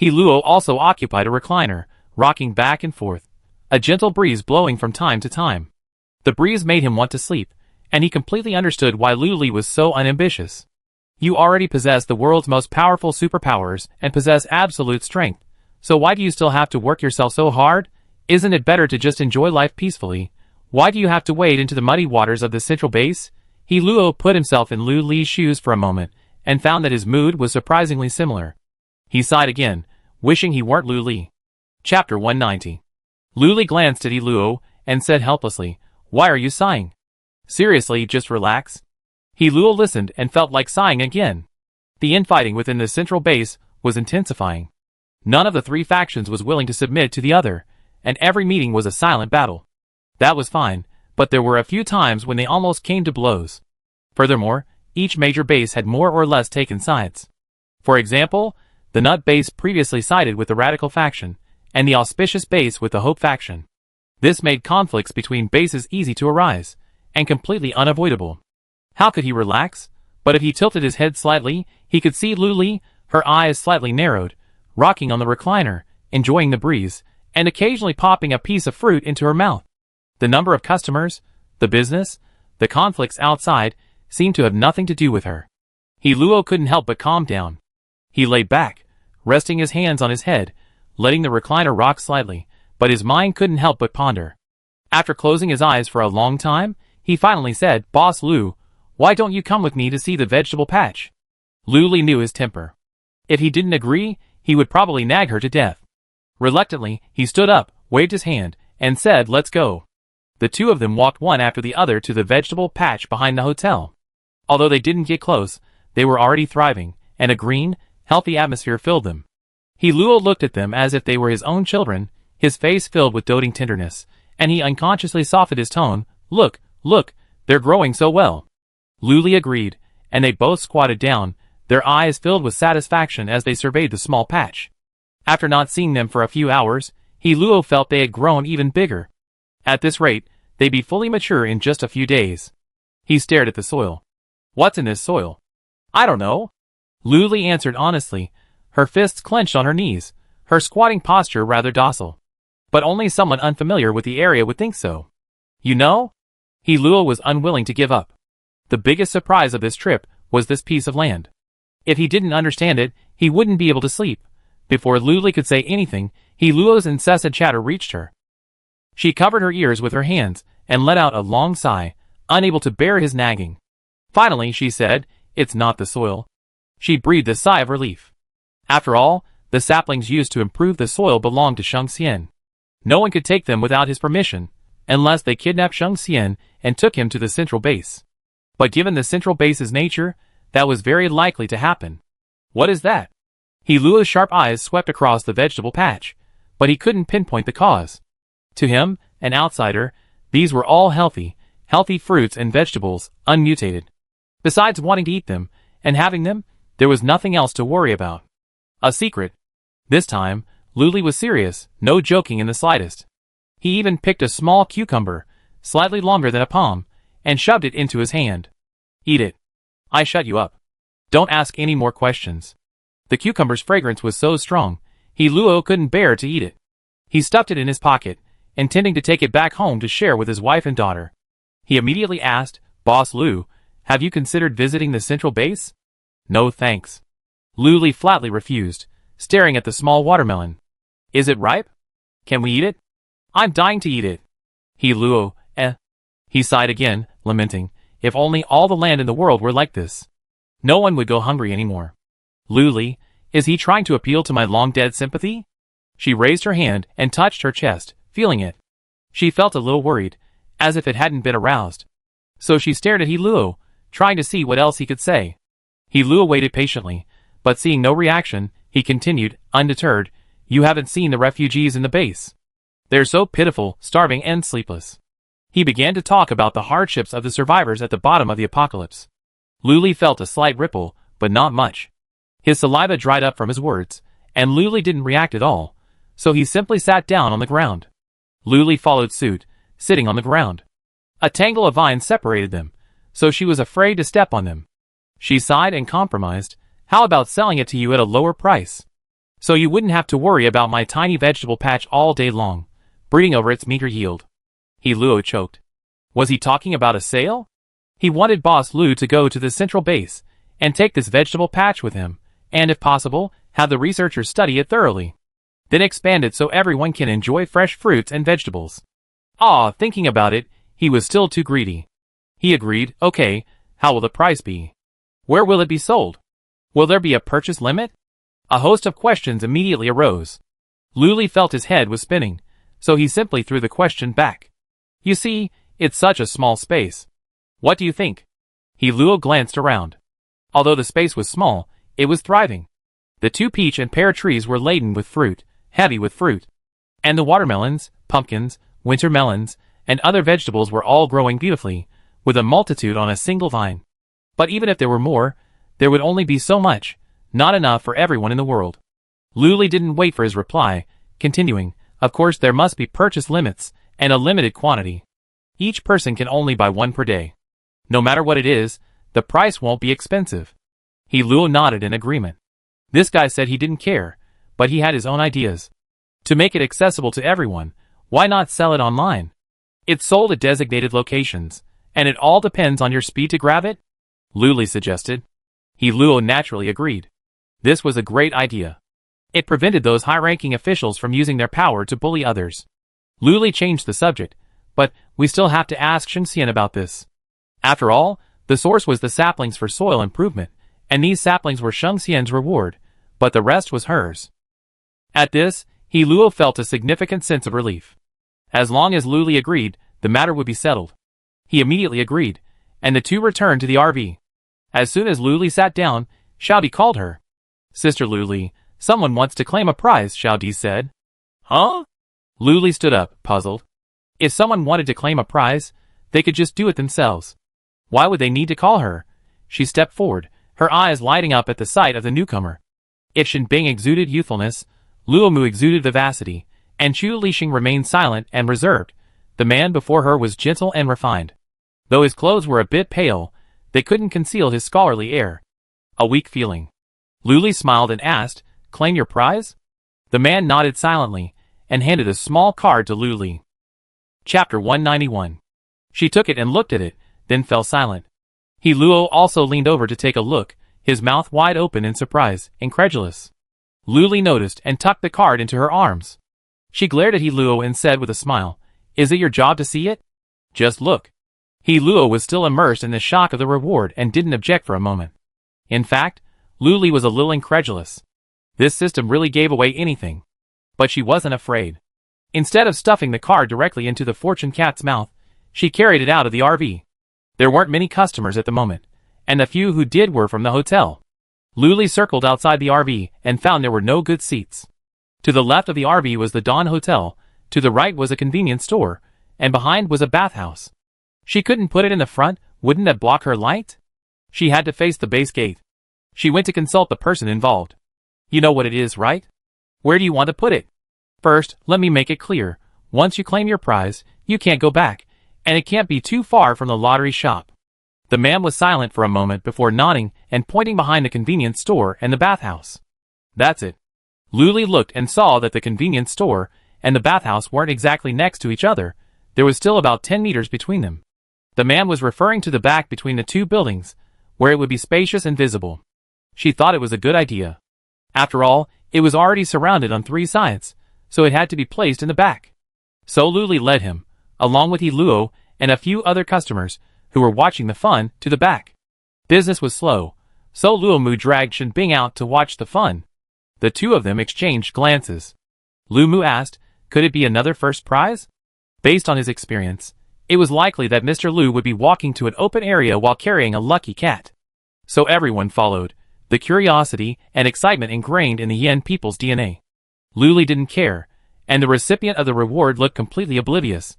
Luo also occupied a recliner, rocking back and forth. a gentle breeze blowing from time to time. The breeze made him want to sleep, and he completely understood why Luli was so unambitious. You already possess the world's most powerful superpowers and possess absolute strength, so why do you still have to work yourself so hard? Isn't it better to just enjoy life peacefully? Why do you have to wade into the muddy waters of the central base? He Luo put himself in Lu Li's shoes for a moment, and found that his mood was surprisingly similar. He sighed again, wishing he weren't Lu Li. Chapter 190. Lu Li glanced at He Luo, and said helplessly, "Why are you sighing? Seriously, just relax." He Luo listened and felt like sighing again. The infighting within the central base was intensifying. None of the three factions was willing to submit to the other, and every meeting was a silent battle. That was fine, but there were a few times when they almost came to blows. Furthermore, each major base had more or less taken sides. For example, the Nut base previously sided with the Radical faction, and the Auspicious base with the Hope faction. This made conflicts between bases easy to arise, and completely unavoidable. How could he relax? But if he tilted his head slightly, he could see Lu Li, her eyes slightly narrowed, rocking on the recliner, enjoying the breeze, and occasionally popping a piece of fruit into her mouth. The number of customers, the business, the conflicts outside, seemed to have nothing to do with her. He Luo couldn't help but calm down. He lay back, resting his hands on his head, letting the recliner rock slightly, but his mind couldn't help but ponder. After closing his eyes for a long time, he finally said, "Boss Lu, why don't you come with me to see the vegetable patch?" Lu Li knew his temper. If he didn't agree, he would probably nag her to death. Reluctantly, he stood up, waved his hand, and said, "Let's go." The two of them walked one after the other to the vegetable patch behind the hotel. Although they didn't get close, they were already thriving, and a green, healthy atmosphere filled them. He Luo looked at them as if they were his own children, his face filled with doting tenderness, and he unconsciously softened his tone. Look, they're growing so well." Lu Li agreed, and they both squatted down, their eyes filled with satisfaction as they surveyed the small patch. After not seeing them for a few hours, He Luo felt they had grown even bigger. At this rate, they'd be fully mature in just a few days. He stared at the soil. "What's in this soil?" "I don't know." Lu Li answered honestly, her fists clenched on her knees, her squatting posture rather docile. But only someone unfamiliar with the area would think so. "You know?" He Luo was unwilling to give up. The biggest surprise of this trip was this piece of land. If he didn't understand it, he wouldn't be able to sleep. Before Lu Li could say anything, He Luo's incessant chatter reached her. She covered her ears with her hands, and let out a long sigh, unable to bear his nagging. Finally, she said, "It's not the soil." She breathed a sigh of relief. After all, the saplings used to improve the soil belonged to Sheng Xian. No one could take them without his permission, unless they kidnapped Sheng Xian and took him to the central base. But given the central base's nature, that was very likely to happen. "What is that?" He Luo's sharp eyes swept across the vegetable patch, but he couldn't pinpoint the cause. To him, an outsider, these were all healthy fruits and vegetables, unmutated. Besides wanting to eat them, and having them, there was nothing else to worry about. A secret. This time, Lu Li was serious, no joking in the slightest. He even picked a small cucumber, slightly longer than a palm, and shoved it into his hand. "Eat it. I shut you up. Don't ask any more questions." The cucumber's fragrance was so strong, He Luo couldn't bear to eat it. He stuffed it in his pocket, intending to take it back home to share with his wife and daughter. He immediately asked, "Boss Lu, have you considered visiting the central base?" "No thanks." Lu Li flatly refused, staring at the small watermelon. "Is it ripe? Can we eat it? I'm dying to eat it." He Luo, He sighed again, lamenting, "If only all the land in the world were like this. No one would go hungry anymore." "Lu Li, is he trying to appeal to my long-dead sympathy?" She raised her hand and touched her chest, feeling it. She felt a little worried, as if it hadn't been aroused. So she stared at He Luo, trying to see what else he could say. He Luo waited patiently, but seeing no reaction, he continued, undeterred, "You haven't seen the refugees in the base. They're so pitiful, starving and sleepless." He began to talk about the hardships of the survivors at the bottom of the apocalypse. Lu Li felt a slight ripple, but not much. His saliva dried up from his words, and Lu Li didn't react at all, so he simply sat down on the ground. Lu Li followed suit, sitting on the ground. A tangle of vines separated them, so she was afraid to step on them. She sighed and compromised, "How about selling it to you at a lower price? So you wouldn't have to worry about my tiny vegetable patch all day long. brooding over its meager yield. Luo choked. Was he talking about a sale? He wanted Boss Lu to go to the central base and take this vegetable patch with him, and if possible, have the researchers study it thoroughly. Then expand it so everyone can enjoy fresh fruits and vegetables. Thinking about it, he was still too greedy. He agreed, okay, how will the price be? Where will it be sold? Will there be a purchase limit? A host of questions immediately arose. Lu felt his head was spinning, so he simply threw the question back. You see, it's such a small space. What do you think? Luo glanced around. Although the space was small, it was thriving. The 2 peach and pear trees were laden with fruit, heavy with fruit. And the watermelons, pumpkins, winter melons, and other vegetables were all growing beautifully, with a multitude on a single vine. But even if there were more, there would only be so much, not enough for everyone in the world. Lu didn't wait for his reply, continuing, of course there must be purchase limits, and a limited quantity. Each person can only buy 1 per day. No matter what it is, the price won't be expensive. Luo nodded in agreement. This guy said he didn't care, but he had his own ideas. To make it accessible to everyone, why not sell it online? It's sold at designated locations, and it all depends on your speed to grab it? Lu suggested. Luo naturally agreed. This was a great idea. It prevented those high-ranking officials from using their power to bully others. Lu changed the subject, but we still have to ask Shenxian about this. After all, the source was the saplings for soil improvement, and these saplings were Shenxian's reward, but the rest was hers. At this, Luo felt a significant sense of relief. As long as Lu agreed, the matter would be settled. He immediately agreed, and the two returned to the RV. As soon as Lu sat down, Xiaodi called her. Sister Lu, someone wants to claim a prize, Xiaodi said. Huh? Lu stood up, puzzled. If someone wanted to claim a prize, they could just do it themselves. Why would they need to call her? She stepped forward, her eyes lighting up at the sight of the newcomer. If Shenbing exuded youthfulness, Luomu exuded vivacity, and Chu Lixing remained silent and reserved. The man before her was gentle and refined. Though his clothes were a bit pale, they couldn't conceal his scholarly air. A weak feeling. Lu smiled and asked, "Claim your prize?" The man nodded silently, and handed a small card to Lu. Chapter 191. She took it and looked at it, then fell silent. Luo also leaned over to take a look, his mouth wide open in surprise, incredulous. Lu noticed and tucked the card into her arms. She glared at Luo and said with a smile, "Is it your job to see it? Just look." Luo was still immersed in the shock of the reward and didn't object for a moment. In fact, Lu was a little incredulous. This system really gave away anything. But she wasn't afraid. Instead of stuffing the card directly into the fortune cat's mouth, she carried it out of the RV. There weren't many customers at the moment, and the few who did were from the hotel. Lu circled outside the RV and found there were no good seats. To the left of the RV was the Dawn Hotel, to the right was a convenience store, and behind was a bathhouse. She couldn't put it in the front, wouldn't that block her light? She had to face the base gate. She went to consult the person involved. "You know what it is, right? Where do you want to put it?" "First, let me make it clear. Once you claim your prize, you can't go back, and it can't be too far from the lottery shop." The man was silent for a moment before nodding and pointing behind the convenience store and the bathhouse. "That's it." Lu looked and saw that the convenience store and the bathhouse weren't exactly next to each other. There was still about 10 meters between them. The man was referring to the back between the two buildings, where it would be spacious and visible. She thought it was a good idea. After all, it was already surrounded on 3 sides, so it had to be placed in the back. So Lu led him, along with Luo and a few other customers who were watching the fun, to the back. Business was slow, so Luomu dragged Shenbing out to watch the fun. The two of them exchanged glances. Luomu asked, could it be another first prize? Based on his experience, it was likely that Mr. Lu would be walking to an open area while carrying a lucky cat. So everyone followed, the curiosity and excitement ingrained in the Yen people's DNA. Lu didn't care, and the recipient of the reward looked completely oblivious.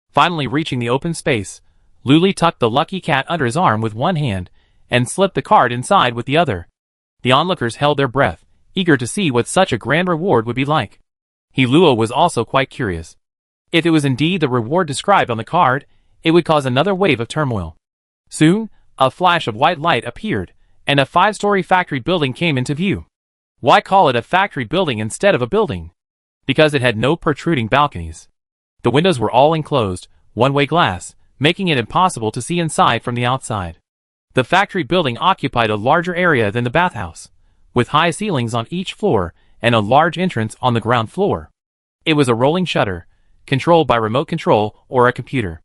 Finally reaching the open space, Lu tucked the lucky cat under his arm with one hand and slipped the card inside with the other. The onlookers held their breath, eager to see what such a grand reward would be like. Luo was also quite curious. If it was indeed the reward described on the card, it would cause another wave of turmoil. Soon, a flash of white light appeared, and a 5-story factory building came into view. Why call it a factory building instead of a building? Because it had no protruding balconies. The windows were all enclosed, one-way glass, making it impossible to see inside from the outside. The factory building occupied a larger area than the bathhouse, with high ceilings on each floor and a large entrance on the ground floor. It was a rolling shutter, controlled by remote control or a computer.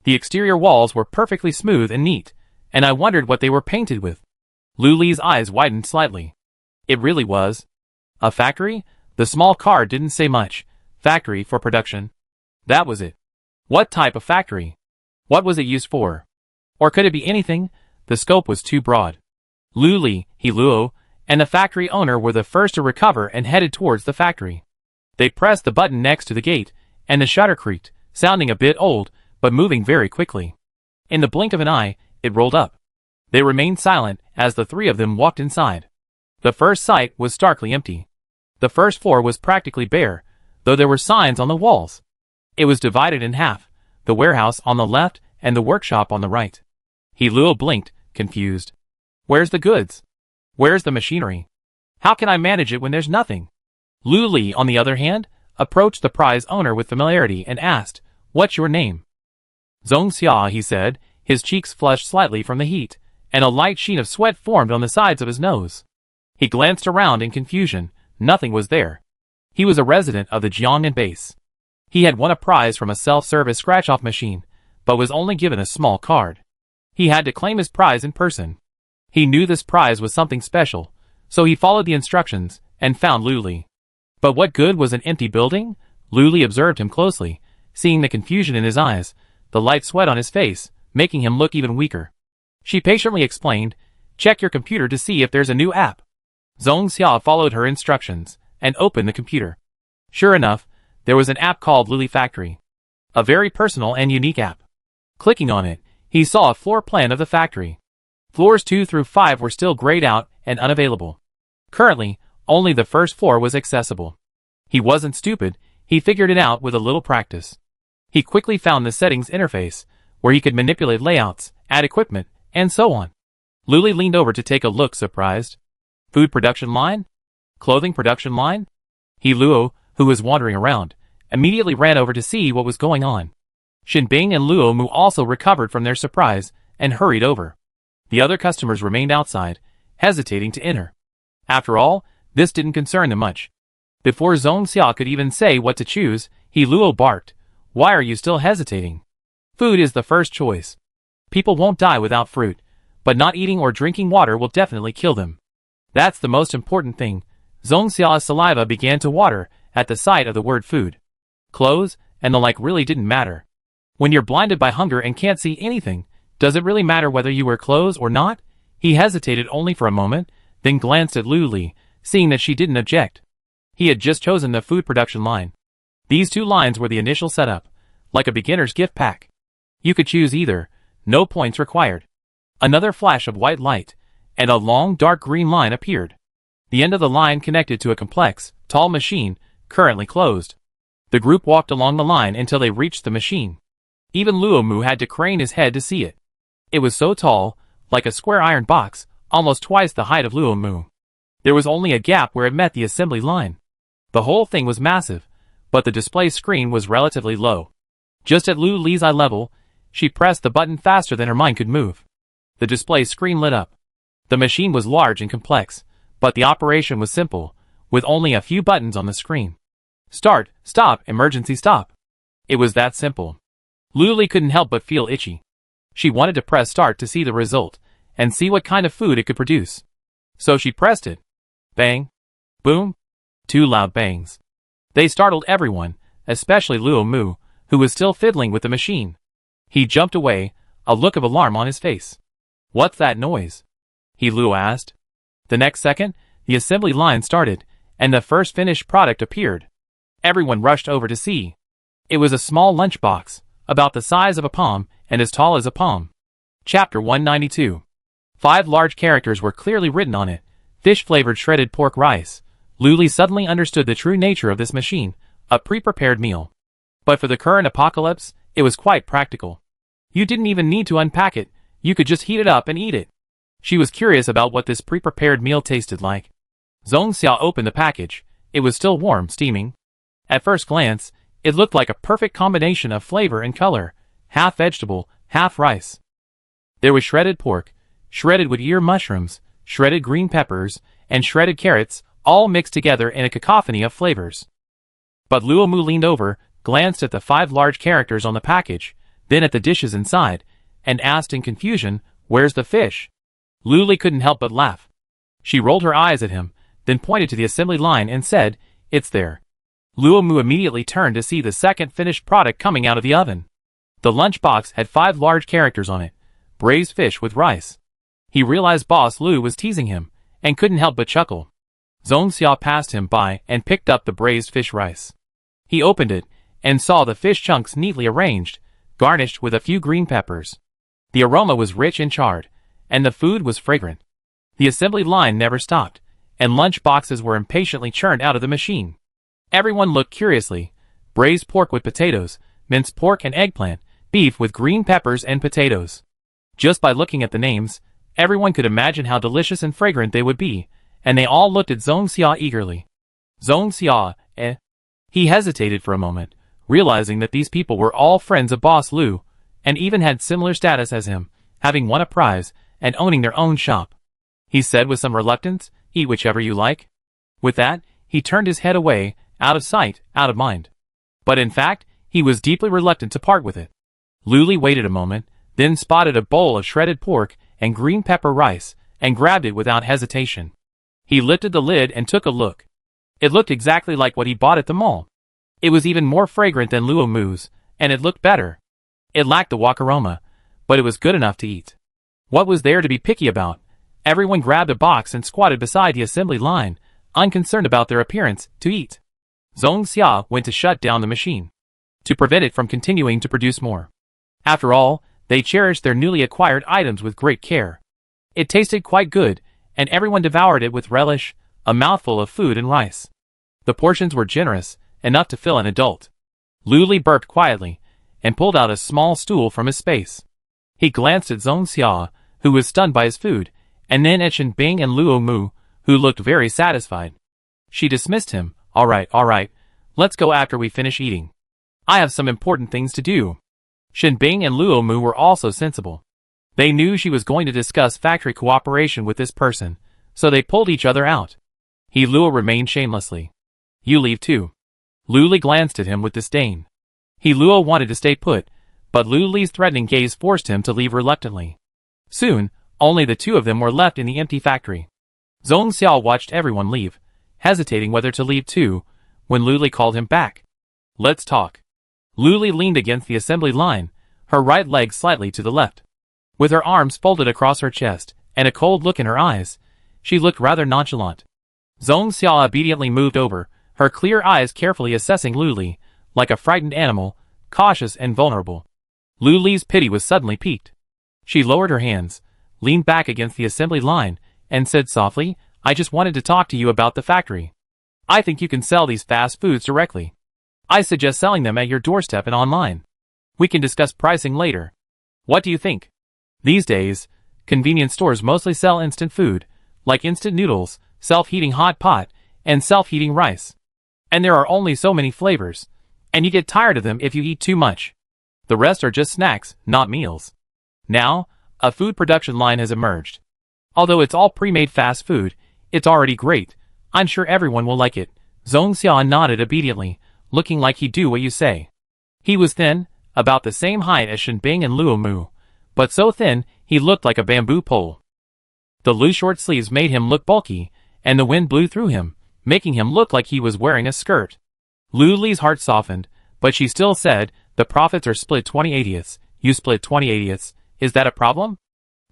The exterior walls were perfectly smooth and neat, and I wondered what they were painted with. Lu Li's eyes widened slightly. It really was a factory? The small card didn't say much. Factory for production. That was it. What type of factory? What was it used for? Or could it be anything? The scope was too broad. Lu Li, Luo, and the factory owner were the first to recover and headed towards the factory. They pressed the button next to the gate, and the shutter creaked, sounding a bit old, but moving very quickly. In the blink of an eye, it rolled up. They remained silent as the three of them walked inside. The first sight was starkly empty. The first floor was practically bare, though there were signs on the walls. It was divided in half, the warehouse on the left and the workshop on the right. Luo blinked, confused. Where's the goods? Where's the machinery? How can I manage it when there's nothing? Lu Li, on the other hand, approached the prize owner with familiarity and asked, "What's your name?" Zhong Xia, he said, his cheeks flushed slightly from the heat, and a light sheen of sweat formed on the sides of his nose. He glanced around in confusion. Nothing was there. He was a resident of the Jiangnan base. He had won a prize from a self-service scratch-off machine, but was only given a small card. He had to claim his prize in person. He knew this prize was something special, so he followed the instructions and found Lu Li. But what good was an empty building? Lu Li observed him closely, seeing the confusion in his eyes, the light sweat on his face, making him look even weaker. She patiently explained, "Check your computer to see if there's a new app." Zhong Xia followed her instructions and opened the computer. Sure enough, there was an app called Lily Factory. A very personal and unique app. Clicking on it, he saw a floor plan of the factory. Floors 2 through 5 were still grayed out and unavailable. Currently, only the first floor was accessible. He wasn't stupid, he figured it out with a little practice. He quickly found the settings interface, where he could manipulate layouts, add equipment, and so on. Lu Li leaned over to take a look, surprised. Food production line? Clothing production line? Luo, who was wandering around, immediately ran over to see what was going on. Xinbing and Luo Mu also recovered from their surprise and hurried over. The other customers remained outside, hesitating to enter. After all, this didn't concern them much. Before Zhong Xia could even say what to choose, Luo barked, "Why are you still hesitating? Food is the first choice. People won't die without fruit, but not eating or drinking water will definitely kill them. That's the most important thing." Zhong Xia's saliva began to water at the sight of the word food. Clothes and the like really didn't matter. When you're blinded by hunger and can't see anything, does it really matter whether you wear clothes or not? He hesitated only for a moment, then glanced at Lu Li, seeing that she didn't object. He had just chosen the food production line. These two lines were the initial setup, like a beginner's gift pack. You could choose either, no points required. Another flash of white light, and a long dark green line appeared. The end of the line connected to a complex, tall machine, currently closed. The group walked along the line until they reached the machine. Even Luo Mu had to crane his head to see it. It was so tall, like a square iron box, almost twice the height of Luo Mu. There was only a gap where it met the assembly line. The whole thing was massive, but the display screen was relatively low. Just at Lu Li's eye level, she pressed the button faster than her mind could move. The display screen lit up. The machine was large and complex, but the operation was simple, with only a few buttons on the screen. Start, stop, emergency stop. It was that simple. Lu Li couldn't help but feel itchy. She wanted to press start to see the result, and see what kind of food it could produce. So she pressed it. Bang. Boom. 2 loud bangs. They startled everyone, especially Luo Mu, who was still fiddling with the machine. He jumped away, a look of alarm on his face. "What's that noise?" Luo asked. The next second, the assembly line started, and the first finished product appeared. Everyone rushed over to see. It was a small lunchbox, about the size of a palm and as tall as a palm. Chapter 192. 5 large characters were clearly written on it. Fish-flavored shredded pork rice. Lu Li suddenly understood the true nature of this machine, a pre-prepared meal. But for the current apocalypse, it was quite practical. You didn't even need to unpack it, you could just heat it up and eat it. She was curious about what this pre-prepared meal tasted like. Zhong Xia opened the package. It was still warm, steaming. At first glance, It looked like a perfect combination of flavor and color, half vegetable, half rice. There was shredded pork, shredded with ear mushrooms, shredded green peppers, and shredded carrots, all mixed together in a cacophony of flavors. But Luo Mu leaned over, glanced at the 5 large characters on the package, then at the dishes inside, and asked in confusion, "Where's the fish?" Lu Li couldn't help but laugh. She rolled her eyes at him, then pointed to the assembly line and said, "It's there." Luo Mu immediately turned to see the second finished product coming out of the oven. The lunchbox had 5 large characters on it, braised fish with rice. He realized Boss Lu was teasing him, and couldn't help but chuckle. Zhong Xia passed him by and picked up the braised fish rice. He opened it, and saw the fish chunks neatly arranged, garnished with a few green peppers. The aroma was rich and charred, and the food was fragrant. The assembly line never stopped, and lunch boxes were impatiently churned out of the machine. Everyone looked curiously. Braised pork with potatoes, minced pork and eggplant, beef with green peppers and potatoes. Just by looking at the names, everyone could imagine how delicious and fragrant they would be, and they all looked at Zhong Xia eagerly. Zhong Xia, eh? He hesitated for a moment, realizing that these people were all friends of Boss Lu, and even had similar status as him, having won a prize, and owning their own shop. He said with some reluctance, "Eat whichever you like." With that, he turned his head away, out of sight, out of mind. But in fact, he was deeply reluctant to part with it. Lu Li waited a moment, then spotted a bowl of shredded pork and green pepper rice, and grabbed it without hesitation. He lifted the lid and took a look. It looked exactly like what he bought at the mall. It was even more fragrant than Luo Mu's, and it looked better. It lacked the wok aroma, but it was good enough to eat. What was there to be picky about? Everyone grabbed a box and squatted beside the assembly line, unconcerned about their appearance, to eat. Zhong Xia went to shut down the machine, to prevent it from continuing to produce more. After all, they cherished their newly acquired items with great care. It tasted quite good, and everyone devoured it with relish, a mouthful of food and rice. The portions were generous, enough to fill an adult. Lu Li burped quietly, and pulled out a small stool from his space. He glanced at Zhong Xia, who was stunned by his food, and then at Shen Bing and Luo Mu, who looked very satisfied. She dismissed him. All right, let's go after we finish eating. I have some important things to do." Shen Bing and Luo Mu were also sensible. They knew she was going to discuss factory cooperation with this person, so they pulled each other out. Luo remained shamelessly. "You leave too." Lu Li glanced at him with disdain. Luo wanted to stay put, but Lu Li's threatening gaze forced him to leave reluctantly. Soon, only the two of them were left in the empty factory. Zhong Xia watched everyone leave, hesitating whether to leave too, when Lu Li called him back. "Let's talk." Lu Li leaned against the assembly line, her right leg slightly to the left. With her arms folded across her chest, and a cold look in her eyes, she looked rather nonchalant. Zhong Xia obediently moved over, her clear eyes carefully assessing Lu Li, like a frightened animal, cautious and vulnerable. Lu Li's pity was suddenly piqued. She lowered her hands, leaned back against the assembly line, and said softly, "I just wanted to talk to you about the factory. I think you can sell these fast foods directly. I suggest selling them at your doorstep and online. We can discuss pricing later. What do you think?" These days, convenience stores mostly sell instant food, like instant noodles, self-heating hot pot, and self-heating rice. And there are only so many flavors, and you get tired of them if you eat too much. The rest are just snacks, not meals. Now, a food production line has emerged. Although it's all pre-made fast food, it's already great. I'm sure everyone will like it. Zhong Xia nodded obediently, looking like he'd do what you say. He was thin, about the same height as Shen Bing and Luo Mu, but so thin he looked like a bamboo pole. The loose short sleeves made him look bulky, and the wind blew through him, making him look like he was wearing a skirt. Lu Li's heart softened, but she still said, "The profits are split 20/80ths, you split 20/80ths, is that a problem?"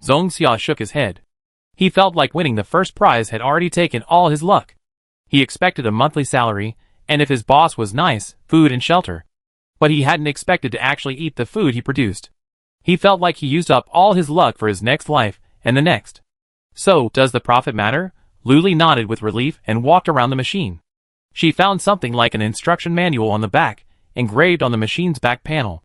Zhong Xia shook his head. He felt like winning the first prize had already taken all his luck. He expected a monthly salary, and if his boss was nice, food and shelter. But he hadn't expected to actually eat the food he produced. He felt like he used up all his luck for his next life, and the next. "So, does the profit matter?" Lu Li nodded with relief and walked around the machine. She found something like an instruction manual on the back, engraved on the machine's back panel.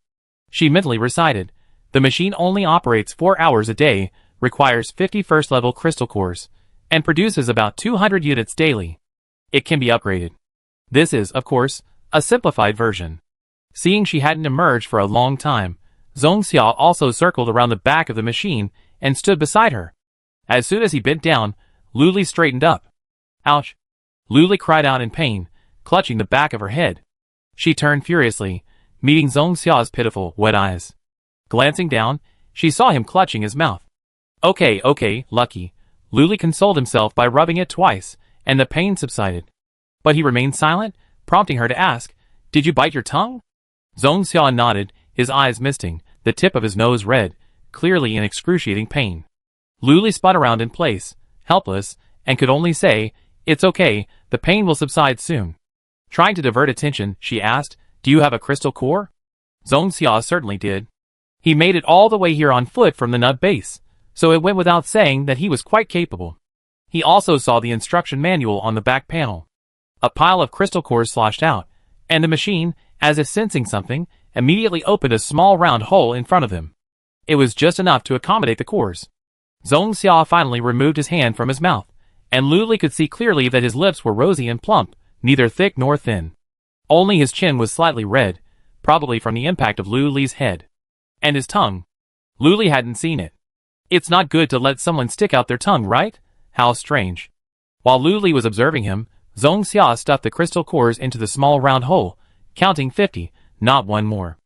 She mentally recited, "The machine only operates 4 hours a day, requires 50 first-level crystal cores, and produces about 200 units daily. It can be upgraded." This is, of course, a simplified version. Seeing she hadn't emerged for a long time, Zhongxia also circled around the back of the machine and stood beside her. As soon as he bent down, Luli straightened up. Ouch! Luli cried out in pain, clutching the back of her head. She turned furiously, meeting Zhongxia's pitiful, wet eyes. Glancing down, she saw him clutching his mouth. Okay, lucky. Luli consoled himself by rubbing it twice, and the pain subsided. But he remained silent, prompting her to ask, "Did you bite your tongue?" Zhongxia nodded, his eyes misting, the tip of his nose red, clearly in excruciating pain. Luli spun around in place, helpless, and could only say, "It's okay, the pain will subside soon." Trying to divert attention, she asked, "Do you have a crystal core?" Zhongxia certainly did. He made it all the way here on foot from the nut base, so it went without saying that he was quite capable. He also saw the instruction manual on the back panel. A pile of crystal cores sloshed out, and the machine, as if sensing something, immediately opened a small round hole in front of him. It was just enough to accommodate the cores. Zhongxia finally removed his hand from his mouth, and Luli could see clearly that his lips were rosy and plump, neither thick nor thin. Only his chin was slightly red, probably from the impact of Luli's head. And his tongue. Luli hadn't seen it. It's not good to let someone stick out their tongue, right? How strange. While Luli was observing him, Zhongxia stuffed the crystal cores into the small round hole, counting 50, not one more.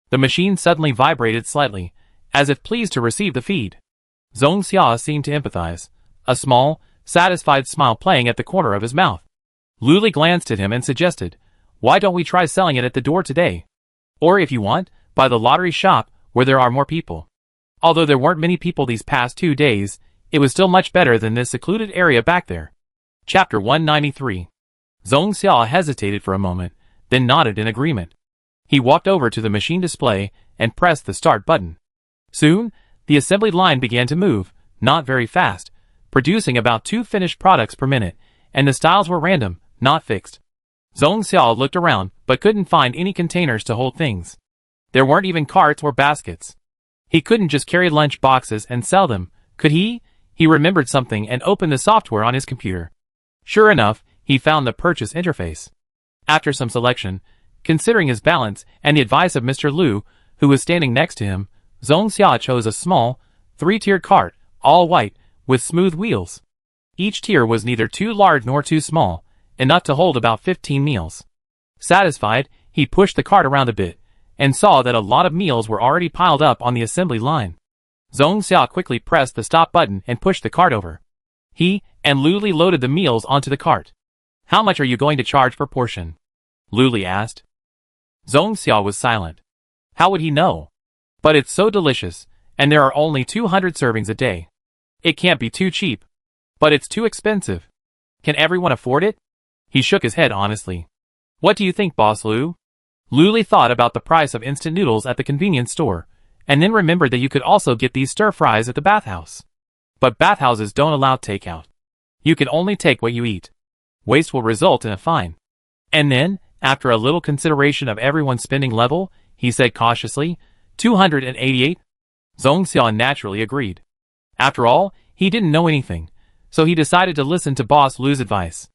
The machine suddenly vibrated slightly, as if pleased to receive the feed. Zhongxia seemed to empathize, a small, satisfied smile playing at the corner of his mouth. Luli glanced at him and suggested, "Why don't we try selling it at the door today? Or if you want, by the lottery shop, where there are more people." Although there weren't many people these past 2 days, it was still much better than this secluded area back there. Chapter 193. Zhongxia hesitated for a moment, then nodded in agreement. He walked over to the machine display and pressed the start button. Soon, the assembly line began to move, not very fast, producing about 2 finished products per minute, and the styles were random, not fixed. Zhongxia looked around, but couldn't find any containers to hold things. There weren't even carts or baskets. He couldn't just carry lunch boxes and sell them, could he? He remembered something and opened the software on his computer. Sure enough, he found the purchase interface. After some selection, considering his balance and the advice of Mr. Liu, who was standing next to him, Zhongxia chose a small, 3-tiered cart, all white, with smooth wheels. Each tier was neither too large nor too small, enough to hold about 15 meals. Satisfied, he pushed the cart around a bit, and saw that a lot of meals were already piled up on the assembly line. Zhongxia quickly pressed the stop button and pushed the cart over. He and Luli loaded the meals onto the cart. "How much are you going to charge per portion?" Luli asked. Zhongxia was silent. How would he know? But it's so delicious, and there are only 200 servings a day. It can't be too cheap. But it's too expensive. Can everyone afford it? He shook his head honestly. "What do you think, Boss Liu?" Luli thought about the price of instant noodles at the convenience store, and then remembered that you could also get these stir-fries at the bathhouse. But bathhouses don't allow takeout. You can only take what you eat. Waste will result in a fine. And then, after a little consideration of everyone's spending level, he said cautiously, 288? Zhongxia naturally agreed. After all, he didn't know anything, so he decided to listen to Boss Liu's advice.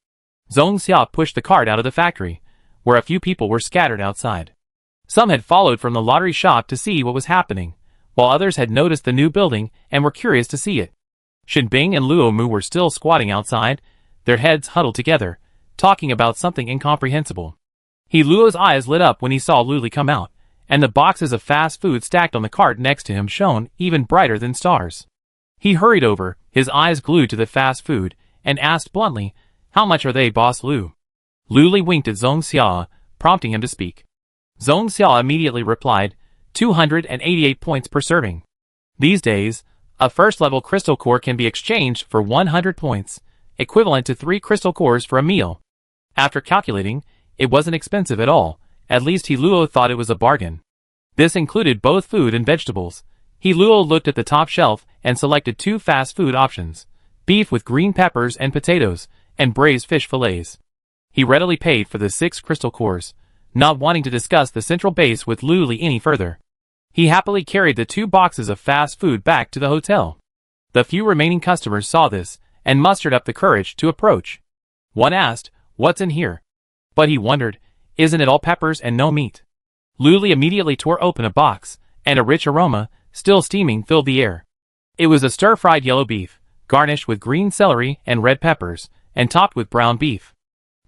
Zhongxia pushed the cart out of the factory, where a few people were scattered outside. Some had followed from the lottery shop to see what was happening, while others had noticed the new building and were curious to see it. Shinbing and Luomu were still squatting outside, their heads huddled together, talking about something incomprehensible. Luo's eyes lit up when he saw Luli come out, and the boxes of fast food stacked on the cart next to him shone even brighter than stars. He hurried over, his eyes glued to the fast food, and asked bluntly, "How much are they, Boss Liu?" Luli winked at Zhongxia, prompting him to speak. Zhongxia immediately replied, 288 points per serving. These days, a first-level crystal core can be exchanged for 100 points, equivalent to 3 crystal cores for a meal. After calculating, it wasn't expensive at all, at least Luo thought it was a bargain. This included both food and vegetables. Luo looked at the top shelf and selected 2 fast food options, beef with green peppers and potatoes, and braised fish fillets. He readily paid for the 6 crystal cores, not wanting to discuss the central base with Luli any further. He happily carried the 2 boxes of fast food back to the hotel. The few remaining customers saw this and mustered up the courage to approach. One asked, "What's in here?" But he wondered, isn't it all peppers and no meat? Luli immediately tore open a box, and a rich aroma, still steaming, filled the air. It was a stir-fried yellow beef, garnished with green celery and red peppers, and topped with brown beef.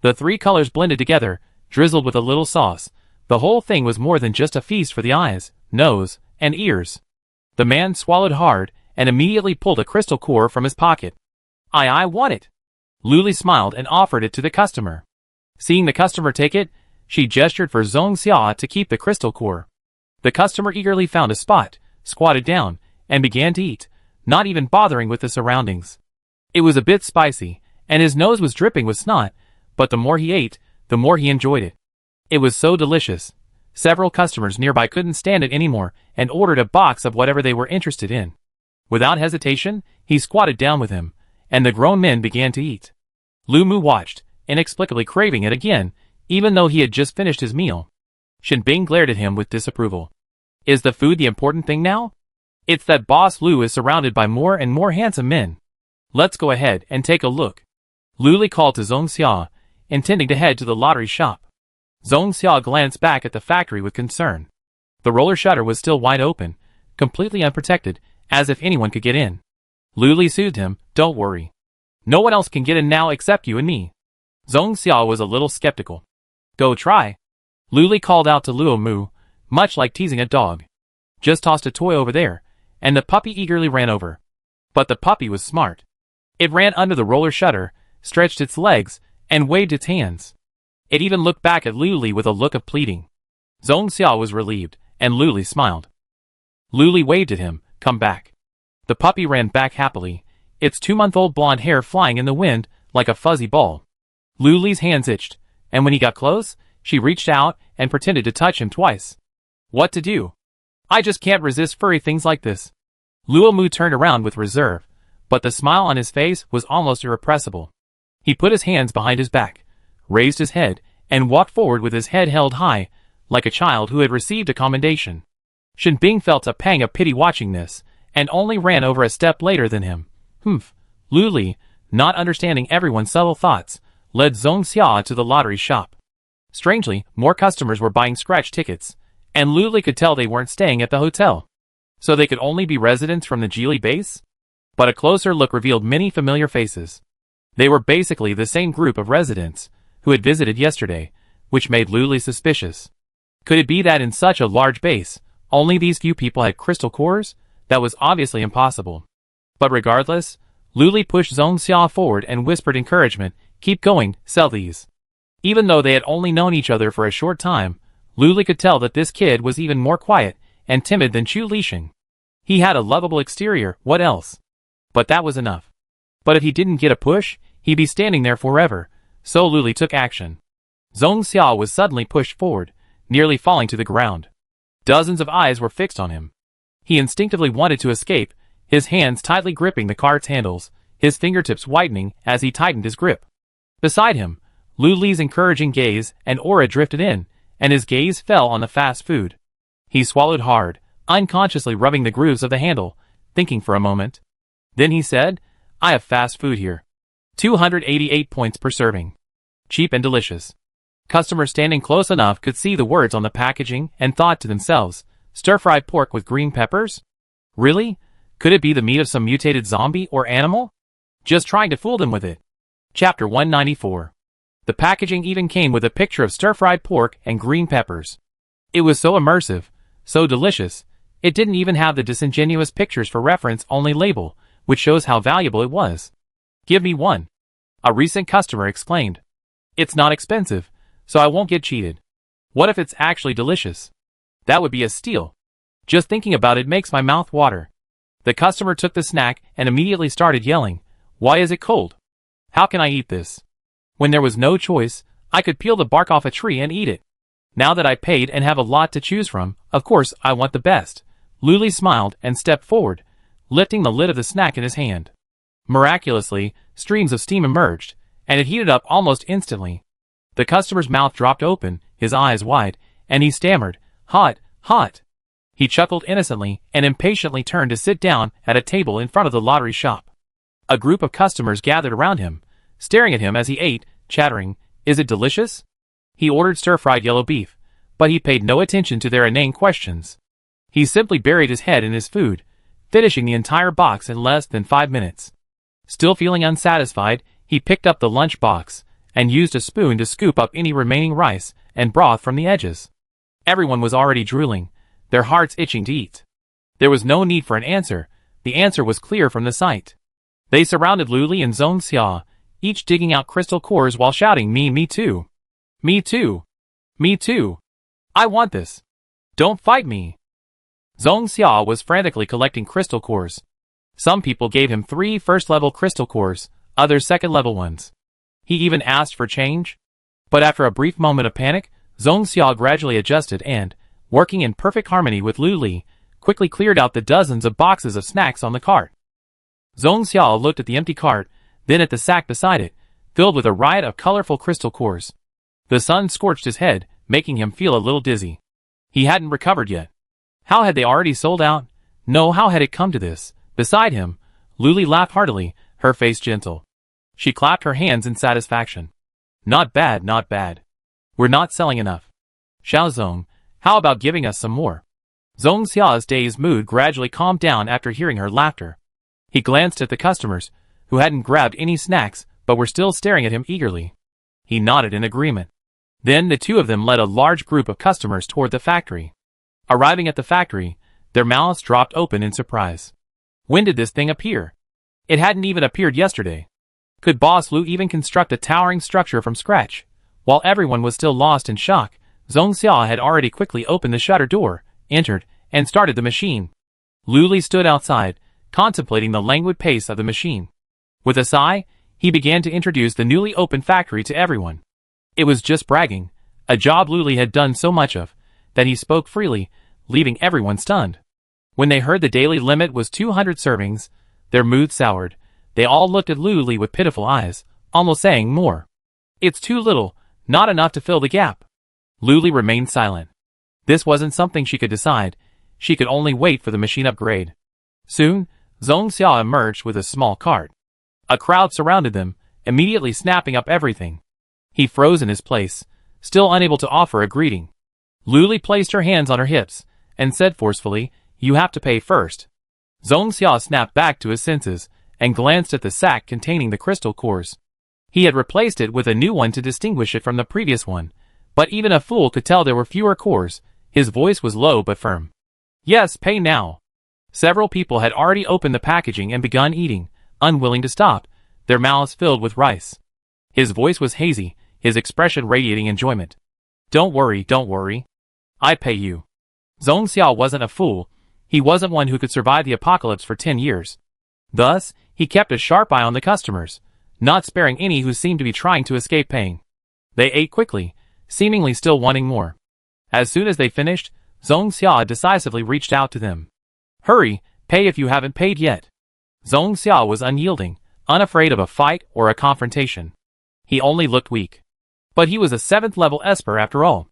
The three colors blended together, drizzled with a little sauce. The whole thing was more than just a feast for the eyes, nose, and ears. The man swallowed hard, and immediately pulled a crystal core from his pocket. I want it. Luli smiled and offered it to the customer. Seeing the customer take it, she gestured for Zhong Xia to keep the crystal core. The customer eagerly found a spot, squatted down, and began to eat, not even bothering with the surroundings. It was a bit spicy, and his nose was dripping with snot, but the more he ate, the more he enjoyed it. It was so delicious. Several customers nearby couldn't stand it anymore and ordered a box of whatever they were interested in. Without hesitation, he squatted down with him, and the grown men began to eat. Lu Mu watched, inexplicably craving it again, even though he had just finished his meal. Shen Bing glared at him with disapproval. Is the food the important thing now? It's that Boss Lu is surrounded by more and more handsome men. Let's go ahead and take a look. Luli called to Zhong Xia, intending to head to the lottery shop. Zhong Xia glanced back at the factory with concern. The roller shutter was still wide open, completely unprotected, as if anyone could get in. Luli soothed him, don't worry. No one else can get in now except you and me. Zhong Xia was a little skeptical. Go try. Luli called out to Luo Mu, much like teasing a dog. Just tossed a toy over there, and the puppy eagerly ran over. But the puppy was smart. It ran under the roller shutter, stretched its legs, and waved its hands. It even looked back at Luli with a look of pleading. Zhong Xia was relieved, and Luli smiled. Luli waved at him, come back. The puppy ran back happily, its 2-month-old blonde hair flying in the wind like a fuzzy ball. Luli's hands itched, and when he got close, she reached out and pretended to touch him twice. What to do? I just can't resist furry things like this. Luo Mu turned around with reserve, but the smile on his face was almost irrepressible. He put his hands behind his back, raised his head, and walked forward with his head held high, like a child who had received a commendation. Shen Bing felt a pang of pity watching this, and only ran over a step later than him. Luli, not understanding everyone's subtle thoughts, led Zhong Xia to the lottery shop. Strangely, more customers were buying scratch tickets, and Luli could tell they weren't staying at the hotel. So they could only be residents from the Geely base? But a closer look revealed many familiar faces. They were basically the same group of residents who had visited yesterday, which made Luli suspicious. Could it be that in such a large base, only these few people had crystal cores? That was obviously impossible. But regardless, Luli pushed Zhong Xia forward and whispered encouragement, keep going, sell these. Even though they had only known each other for a short time, Luli could tell that this kid was even more quiet and timid than Chu Lixing. He had a lovable exterior, what else? But that was enough. But if he didn't get a push, he'd be standing there forever, so Luli took action. Zhong Xia was suddenly pushed forward, nearly falling to the ground. Dozens of eyes were fixed on him. He instinctively wanted to escape, his hands tightly gripping the cart's handles, his fingertips whitening as he tightened his grip. Beside him, Luli's encouraging gaze and aura drifted in, and his gaze fell on the fast food. He swallowed hard, unconsciously rubbing the grooves of the handle, thinking for a moment. Then he said, I have fast food here. 288 points per serving. Cheap and delicious. Customers standing close enough could see the words on the packaging and thought to themselves, stir-fried pork with green peppers? Really? Could it be the meat of some mutated zombie or animal? Just trying to fool them with it. Chapter 194. The packaging even came with a picture of stir-fried pork and green peppers. It was so immersive, so delicious, it didn't even have the disingenuous pictures for reference only label, which shows how valuable it was. Give me one. A recent customer exclaimed. It's not expensive, so I won't get cheated. What if it's actually delicious? That would be a steal. Just thinking about it makes my mouth water. The customer took the snack and immediately started yelling, why is it cold? How can I eat this? When there was no choice, I could peel the bark off a tree and eat it. Now that I paid and have a lot to choose from, of course I want the best. Luli smiled and stepped forward, lifting the lid of the snack in his hand. Miraculously, streams of steam emerged, and it heated up almost instantly. The customer's mouth dropped open, his eyes wide, and he stammered, hot, hot. He chuckled innocently and impatiently turned to sit down at a table in front of the lottery shop. A group of customers gathered around him, staring at him as he ate, chattering, is it delicious? He ordered stir-fried yellow beef, but he paid no attention to their inane questions. He simply buried his head in his food, finishing the entire box in less than 5 minutes. Still feeling unsatisfied, he picked up the lunch box and used a spoon to scoop up any remaining rice and broth from the edges. Everyone was already drooling, their hearts itching to eat. There was no need for an answer. The answer was clear from the sight. They surrounded Lu Li and Zhong Xia, each digging out crystal cores while shouting, me too. Me too. Me too. I want this. Don't fight me. Zhong Xia was frantically collecting crystal cores. Some people gave him 3 first-level crystal cores, others second-level ones. He even asked for change. But after a brief moment of panic, Zhong Xia gradually adjusted and, working in perfect harmony with Lu Li, quickly cleared out the dozens of boxes of snacks on the cart. Zhong Xia looked at the empty cart, then at the sack beside it, filled with a riot of colorful crystal cores. The sun scorched his head, making him feel a little dizzy. He hadn't recovered yet. How had they already sold out? No, how had it come to this? Beside him, Lu Li laughed heartily, her face gentle. She clapped her hands in satisfaction. Not bad, not bad. We're not selling enough. Xiaozong, how about giving us some more? Zhong Xia's dazed mood gradually calmed down after hearing her laughter. He glanced at the customers, who hadn't grabbed any snacks but were still staring at him eagerly. He nodded in agreement. Then the two of them led a large group of customers toward the factory. Arriving at the factory, their mouths dropped open in surprise. When did this thing appear? It hadn't even appeared yesterday. Could Boss Lu even construct a towering structure from scratch? While everyone was still lost in shock, Zhong Xia had already quickly opened the shutter door, entered, and started the machine. Lu Li stood outside, contemplating the languid pace of the machine. With a sigh, he began to introduce the newly opened factory to everyone. It was just bragging, a job Lu Li had done so much of, that he spoke freely, leaving everyone stunned. When they heard the daily limit was 200 servings, their mood soured. They all looked at Lu Li with pitiful eyes, almost saying more. It's too little, not enough to fill the gap. Lu Li remained silent. This wasn't something she could decide. She could only wait for the machine upgrade. Soon, Zhong Xia emerged with a small cart. A crowd surrounded them, immediately snapping up everything. He froze in his place, still unable to offer a greeting. Lu Li placed her hands on her hips, and said forcefully, "You have to pay first." Zhong Xia snapped back to his senses, and glanced at the sack containing the crystal cores. He had replaced it with a new one to distinguish it from the previous one, but even a fool could tell there were fewer cores. His voice was low but firm. "Yes, pay now." Several people had already opened the packaging and begun eating, unwilling to stop, their mouths filled with rice. His voice was hazy, his expression radiating enjoyment. Don't worry. I pay you." Zhong Xia wasn't a fool. He wasn't one who could survive the apocalypse for 10 years. Thus, he kept a sharp eye on the customers, not sparing any who seemed to be trying to escape paying. They ate quickly, seemingly still wanting more. As soon as they finished, Zhong Xia decisively reached out to them. "Hurry, pay if you haven't paid yet." Zhong Xia was unyielding, unafraid of a fight or a confrontation. He only looked weak. But he was a 7th level Esper after all.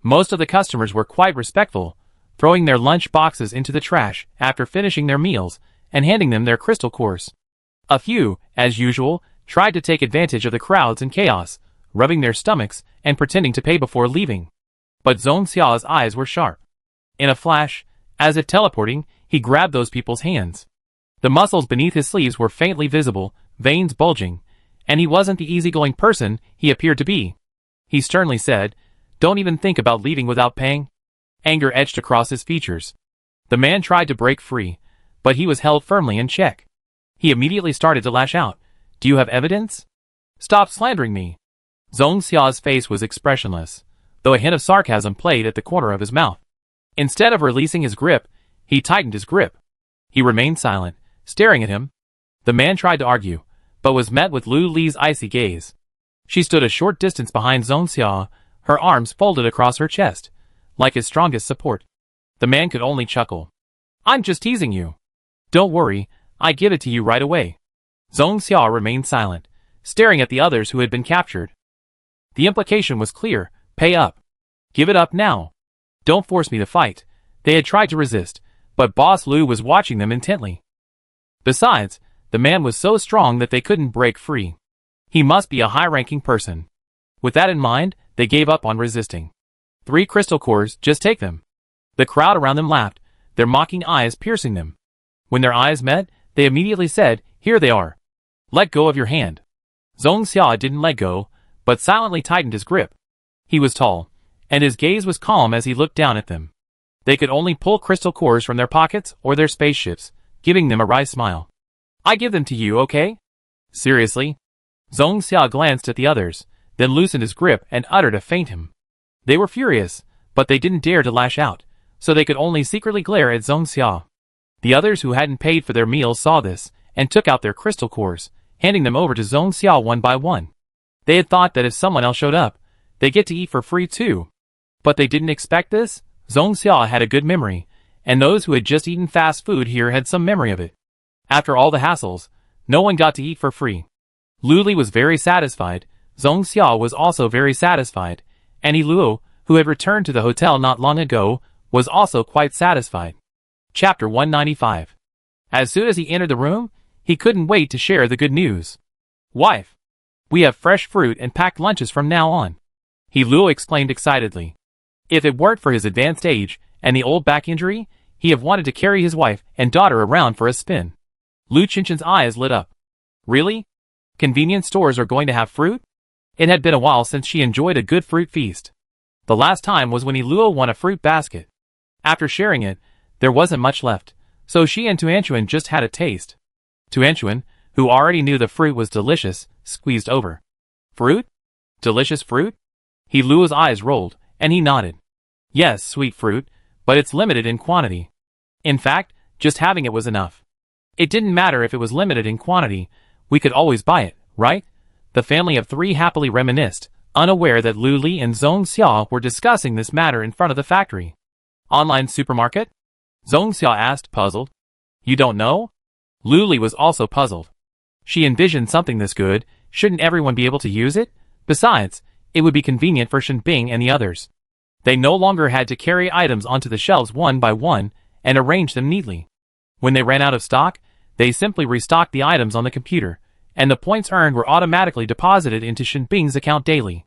Most of the customers were quite respectful, throwing their lunch boxes into the trash after finishing their meals and handing them their crystal cores. A few, as usual, tried to take advantage of the crowds and chaos, rubbing their stomachs and pretending to pay before leaving. But Zhong Xia's eyes were sharp. In a flash, as if teleporting, he grabbed those people's hands. The muscles beneath his sleeves were faintly visible, veins bulging, and he wasn't the easygoing person he appeared to be. He sternly said, "Don't even think about leaving without paying." Anger etched across his features. The man tried to break free, but he was held firmly in check. He immediately started to lash out. "Do you have evidence? Stop slandering me." Zhong Xia's face was expressionless, though a hint of sarcasm played at the corner of his mouth. Instead of releasing his grip, he tightened his grip. He remained silent, staring at him. The man tried to argue, but was met with Lu Li's icy gaze. She stood a short distance behind Zhong Xia, her arms folded across her chest, like his strongest support. The man could only chuckle. "I'm just teasing you. Don't worry, I give it to you right away." Zhong Xia remained silent, staring at the others who had been captured. The implication was clear: pay up. Give it up now. Don't force me to fight. They had tried to resist, but Boss Lu was watching them intently. Besides, the man was so strong that they couldn't break free. He must be a high-ranking person. With that in mind, they gave up on resisting. 3 crystal cores, just take them. The crowd around them laughed, their mocking eyes piercing them. When their eyes met, they immediately said, here they are. Let go of your hand. Zhong Xia didn't let go, but silently tightened his grip. He was tall, and his gaze was calm as he looked down at them. They could only pull crystal cores from their pockets or their spaceships, giving them a wry smile. I give them to you, okay? Seriously? Zhong Xia glanced at the others, then loosened his grip and uttered a faint hymn. They were furious, but they didn't dare to lash out, so they could only secretly glare at Zhong Xia. The others who hadn't paid for their meals saw this, and took out their crystal cores, handing them over to Zhong Xia one by one. They had thought that if someone else showed up, they'd get to eat for free too. But they didn't expect this. Zhong Xia had a good memory, and those who had just eaten fast food here had some memory of it. After all the hassles, no one got to eat for free. Lu Li was very satisfied, Zhong Xia was also very satisfied, and He Luo, who had returned to the hotel not long ago, was also quite satisfied. Chapter 195. As soon as he entered the room, he couldn't wait to share the good news. Wife! We have fresh fruit and packed lunches from now on. He Luo exclaimed excitedly. If it weren't for his advanced age and the old back injury, he'd have wanted to carry his wife and daughter around for a spin. Lu Qinchen's eyes lit up. Really? Convenience stores are going to have fruit? It had been a while since she enjoyed a good fruit feast. The last time was when He Luo won a fruit basket. After sharing it, there wasn't much left, so she and Tuanchuan just had a taste. Tuanchuan, who already knew the fruit was delicious, squeezed over. Fruit? Delicious fruit? He Luo's eyes rolled, and he nodded. Yes, sweet fruit, but it's limited in quantity. In fact, just having it was enough. It didn't matter if it was limited in quantity, we could always buy it, right? The family of 3 happily reminisced, unaware that Lu Li and Zhong Xia were discussing this matter in front of the factory. Online supermarket? Zhong Xia asked, puzzled. You don't know? Lu Li was also puzzled. She envisioned something this good, shouldn't everyone be able to use it? Besides, it would be convenient for Shen Bing and the others. They no longer had to carry items onto the shelves one by one and arrange them neatly. When they ran out of stock, they simply restocked the items on the computer, and the points earned were automatically deposited into Shen Bing's account daily.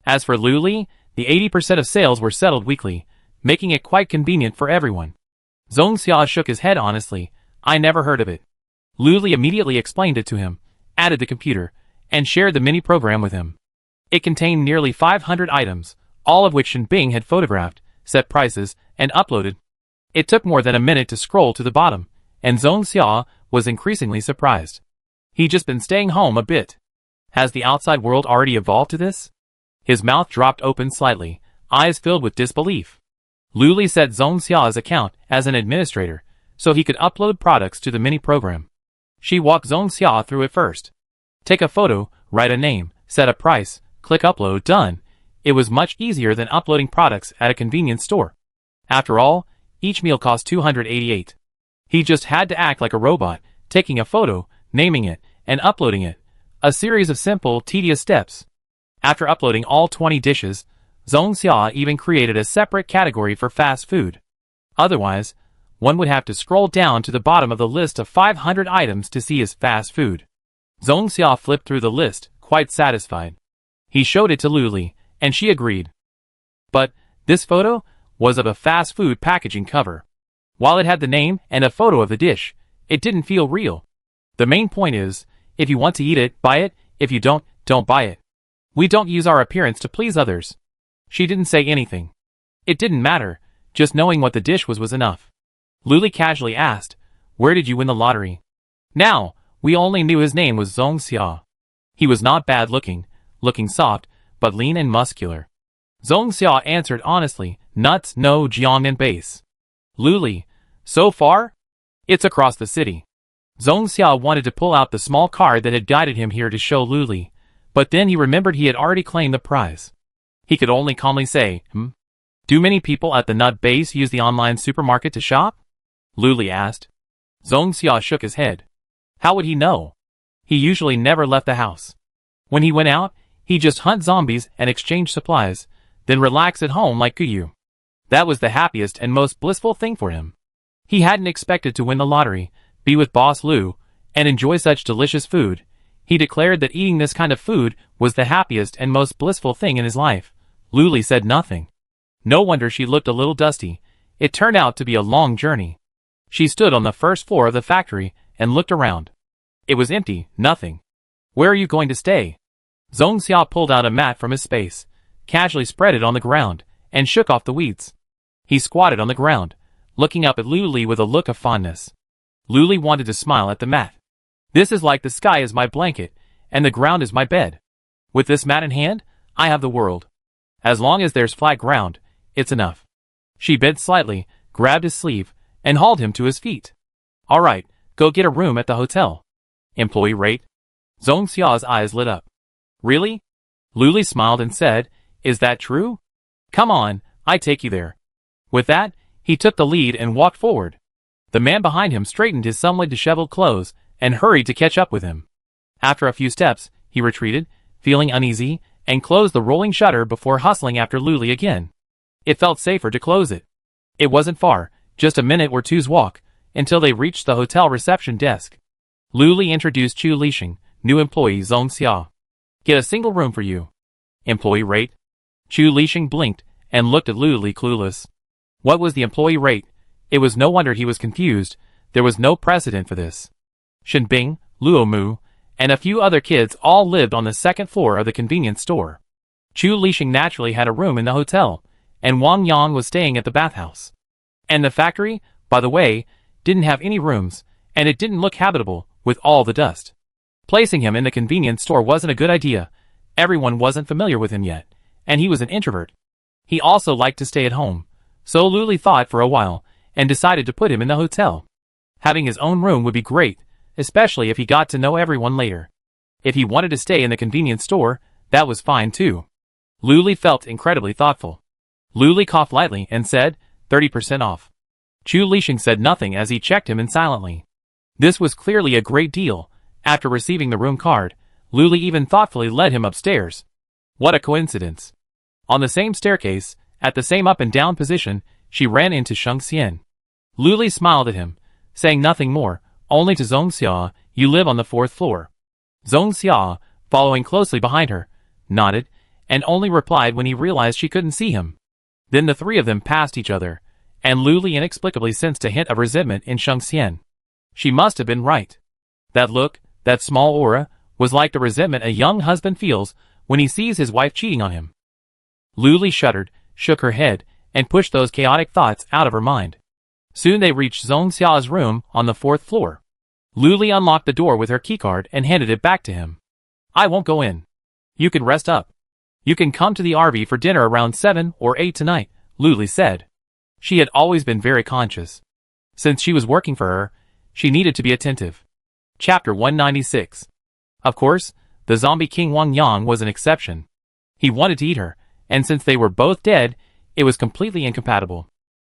As for Lu Li, the 80% of sales were settled weekly, making it quite convenient for everyone. Zhong Xia shook his head honestly. I never heard of it. Lu Li immediately explained it to him, added the computer, and shared the mini-program with him. It contained nearly 500 items, all of which Shen Bing had photographed, set prices, and uploaded. It took more than a minute to scroll to the bottom, and Zhong Xia was increasingly surprised. He'd just been staying home a bit. Has the outside world already evolved to this? His mouth dropped open slightly, eyes filled with disbelief. Lu Li set Zhong Xia's account as an administrator, so he could upload products to the mini-program. She walked Zhong Xia through it first. Take a photo, write a name, set a price, click upload, done. It was much easier than uploading products at a convenience store. After all, each meal cost 288. He just had to act like a robot, taking a photo, naming it, and uploading it. A series of simple, tedious steps. After uploading all 20 dishes, Zhong Xia even created a separate category for fast food. Otherwise, one would have to scroll down to the bottom of the list of 500 items to see his fast food. Zhong Xia flipped through the list, quite satisfied. He showed it to Lu Li, and she agreed. But this photo was of a fast food packaging cover. While it had the name and a photo of the dish, it didn't feel real. The main point is, if you want to eat it, buy it. If you don't, don't buy it. We don't use our appearance to please others. She didn't say anything. It didn't matter, just knowing what the dish was enough. Lu Li casually asked, where did you win the lottery? Now, we only knew his name was Zhong Xia. He was not bad looking soft, but lean and muscular. Zhong Xia answered honestly, nuts, no, Jiangnan base. Lu Li, so far? It's across the city. Zhong Xia wanted to pull out the small card that had guided him here to show Lu Li, but then he remembered he had already claimed the prize. He could only calmly say, Do many people at the nut base use the online supermarket to shop? Lu Li asked. Zhong Xia shook his head. How would he know? He usually never left the house. When he went out, he just hunt zombies and exchange supplies, then relax at home like Guyu. That was the happiest and most blissful thing for him. He hadn't expected to win the lottery, be with Boss Lu, and enjoy such delicious food. He declared that eating this kind of food was the happiest and most blissful thing in his life. Lu Li said nothing. No wonder she looked a little dusty. It turned out to be a long journey. She stood on the first floor of the factory and looked around. It was empty, nothing. Where are you going to stay? Zhong Xia pulled out a mat from his space, casually spread it on the ground, and shook off the weeds. He squatted on the ground, looking up at Lu Li with a look of fondness. Lu Li wanted to smile at the mat. This is like the sky is my blanket, and the ground is my bed. With this mat in hand, I have the world. As long as there's flat ground, it's enough. She bent slightly, grabbed his sleeve, and hauled him to his feet. All right, go get a room at the hotel. Employee rate? Zhong Xia's eyes lit up. Really? Lu Li smiled and said, is that true? Come on, I take you there. With that, he took the lead and walked forward. The man behind him straightened his somewhat disheveled clothes and hurried to catch up with him. After a few steps, he retreated, feeling uneasy, and closed the rolling shutter before hustling after Lu Li again. It felt safer to close it. It wasn't far, just a minute or two's walk, until they reached the hotel reception desk. Lu Li introduced Chu Lixing, new employee Zhong Xia. Get a single room for you. Employee rate? Chu Lixing blinked and looked at Lu Li clueless. What was the employee rate? It was no wonder he was confused. There was no precedent for this. Shen Bing, Luo Mu, and a few other kids all lived on the second floor of the convenience store. Chu Lixing naturally had a room in the hotel, and Wang Yang was staying at the bathhouse. And the factory, by the way, didn't have any rooms, and it didn't look habitable with all the dust. Placing him in the convenience store wasn't a good idea. Everyone wasn't familiar with him yet, and he was an introvert. He also liked to stay at home, so Lu Li thought for a while and decided to put him in the hotel. Having his own room would be great, especially if he got to know everyone later. If he wanted to stay in the convenience store, that was fine too. Lu Li felt incredibly thoughtful. Lu Li coughed lightly and said, 30% off. Chu Lixing said nothing as he checked him in silently. This was clearly a great deal. After receiving the room card, Lu Li even thoughtfully led him upstairs. What a coincidence. On the same staircase, at the same up and down position, she ran into Sheng Xian. Lu Li smiled at him, saying nothing more, only to Zhong Xia, you live on the 4th floor. Zhong Xia, following closely behind her, nodded, and only replied when he realized she couldn't see him. Then the three of them passed each other, and Lu Li inexplicably sensed a hint of resentment in Sheng Xian. She must have been right. That look, that small aura, was like the resentment a young husband feels when he sees his wife cheating on him. Lu Li shuddered, shook her head, and pushed those chaotic thoughts out of her mind. Soon they reached Zhong Xia's room on the 4th floor. Lu Li unlocked the door with her keycard and handed it back to him. I won't go in. You can rest up. You can come to the RV for dinner around 7 or 8 tonight, Lu Li said. She had always been very conscious. Since she was working for her, she needed to be attentive. Chapter 196. Of course, the zombie king Wang Yang was an exception. He wanted to eat her, and since they were both dead, it was completely incompatible.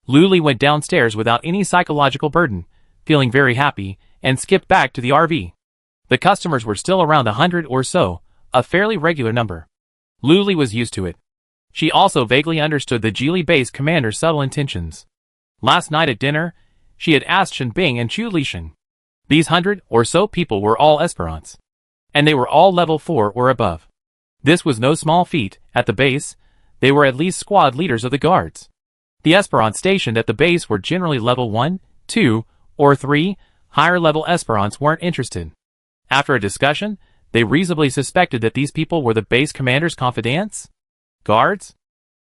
Lu Li went downstairs without any psychological burden, feeling very happy, and skipped back to the RV. The customers were still around 100 or so, a fairly regular number. Lu Li was used to it. She also vaguely understood the Geely base commander's subtle intentions. Last night at dinner, she had asked Shen Bing and Chu Lixing. These 100 or so people were all Esperants, and they were all level 4 or above. This was no small feat. At the base, they were at least squad leaders of the guards. The Esperants stationed at the base were generally level 1, 2, or 3, higher level Esperants weren't interested. After a discussion, they reasonably suspected that these people were the base commander's confidants? Guards?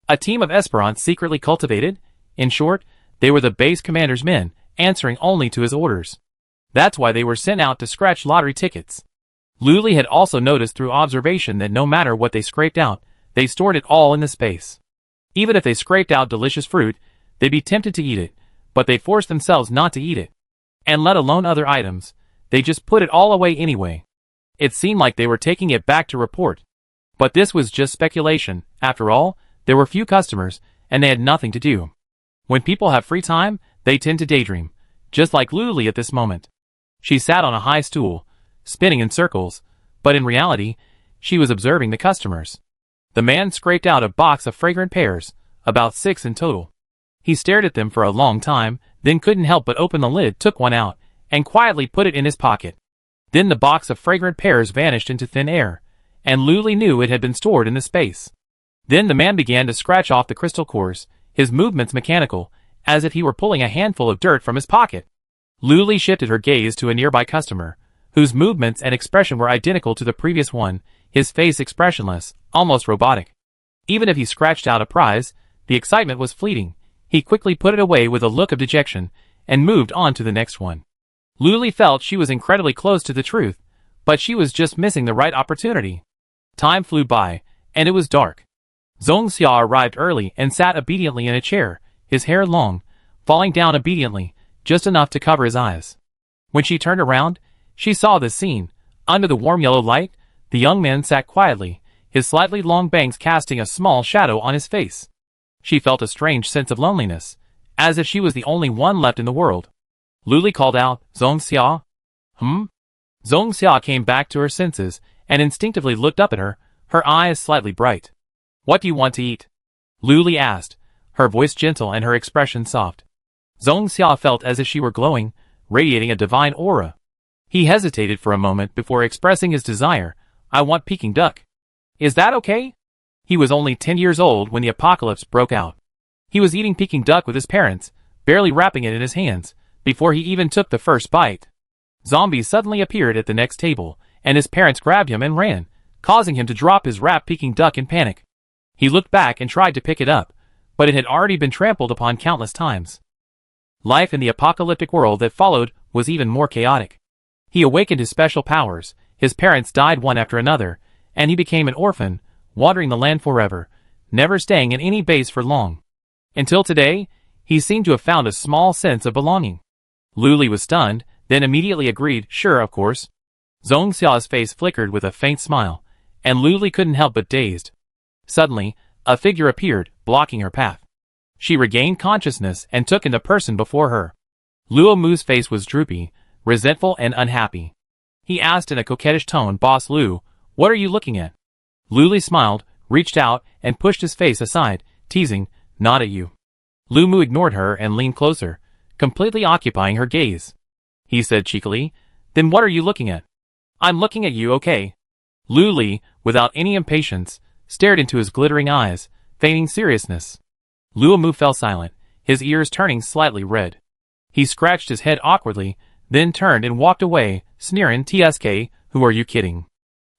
A team of Esperants secretly cultivated? In short, they were the base commander's men, answering only to his orders. That's why they were sent out to scratch lottery tickets. Lu Li had also noticed through observation that no matter what they scraped out, they stored it all in the space. Even if they scraped out delicious fruit, they'd be tempted to eat it, but they forced themselves not to eat it. And let alone other items, they just put it all away anyway. It seemed like they were taking it back to report. But this was just speculation. After all, there were few customers, and they had nothing to do. When people have free time, they tend to daydream, just like Lu Li at this moment. She sat on a high stool, spinning in circles, but in reality, she was observing the customers. The man scraped out a box of fragrant pears, about 6 in total. He stared at them for a long time, then couldn't help but open the lid, took one out, and quietly put it in his pocket. Then the box of fragrant pears vanished into thin air, and Lu Li knew it had been stored in the space. Then the man began to scratch off the crystal cores, his movements mechanical, as if he were pulling a handful of dirt from his pocket. Luli shifted her gaze to a nearby customer, whose movements and expression were identical to the previous one, his face expressionless, almost robotic. Even if he scratched out a prize, the excitement was fleeting. He quickly put it away with a look of dejection, and moved on to the next one. Luli felt she was incredibly close to the truth, but she was just missing the right opportunity. Time flew by, and it was dark. Zhong Xia arrived early and sat obediently in a chair, his hair long, falling down obediently, just enough to cover his eyes. When she turned around, she saw the scene. Under the warm yellow light, the young man sat quietly, his slightly long bangs casting a small shadow on his face. She felt a strange sense of loneliness, as if she was the only one left in the world. Luli called out, "Zhong Xia?" Zhong Xia came back to her senses, and instinctively looked up at her, her eyes slightly bright. "What do you want to eat?" Luli asked, her voice gentle and her expression soft. Zhong Xia felt as if she were glowing, radiating a divine aura. He hesitated for a moment before expressing his desire. "I want Peking duck." "Is that okay?" He was only 10 years old when the apocalypse broke out. He was eating Peking duck with his parents, barely wrapping it in his hands, before he even took the first bite. Zombies suddenly appeared at the next table, and his parents grabbed him and ran, causing him to drop his wrapped Peking duck in panic. He looked back and tried to pick it up, but it had already been trampled upon countless times. Life in the apocalyptic world that followed was even more chaotic. He awakened his special powers, his parents died one after another, and he became an orphan, wandering the land forever, never staying in any base for long. Until today, he seemed to have found a small sense of belonging. Luli was stunned, then immediately agreed, "Sure, of course." Zhong Xia's face flickered with a faint smile, and Luli couldn't help but dazed. Suddenly, a figure appeared, blocking her path. She regained consciousness and took in the person before her. Luo Mu's face was droopy, resentful and unhappy. He asked in a coquettish tone, "Boss Lu, what are you looking at?" Luli smiled, reached out, and pushed his face aside, teasing, "Not at you." Lu Mu ignored her and leaned closer, completely occupying her gaze. He said cheekily, "Then what are you looking at?" "I'm looking at you, okay?" Luli, without any impatience, stared into his glittering eyes, feigning seriousness. Luo Mu fell silent, his ears turning slightly red. He scratched his head awkwardly, then turned and walked away, sneering, "Tsk, who are you kidding?"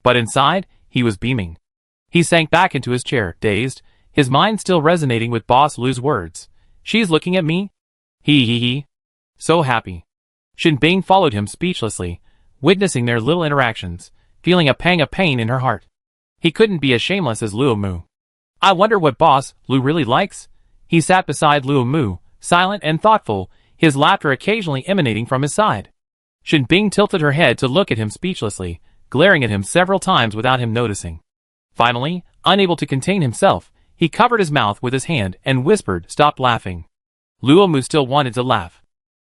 But inside, he was beaming. He sank back into his chair, dazed, his mind still resonating with Boss Lu's words. "She's looking at me? He. So happy." Shinbing followed him speechlessly, witnessing their little interactions, feeling a pang of pain in her heart. He couldn't be as shameless as Luo Mu. "I wonder what Boss Lu really likes?" He sat beside Luo Mu, silent and thoughtful, his laughter occasionally emanating from his side. Shinbing tilted her head to look at him speechlessly, glaring at him several times without him noticing. Finally, unable to contain himself, he covered his mouth with his hand and whispered, "Stop laughing." Luo Mu still wanted to laugh.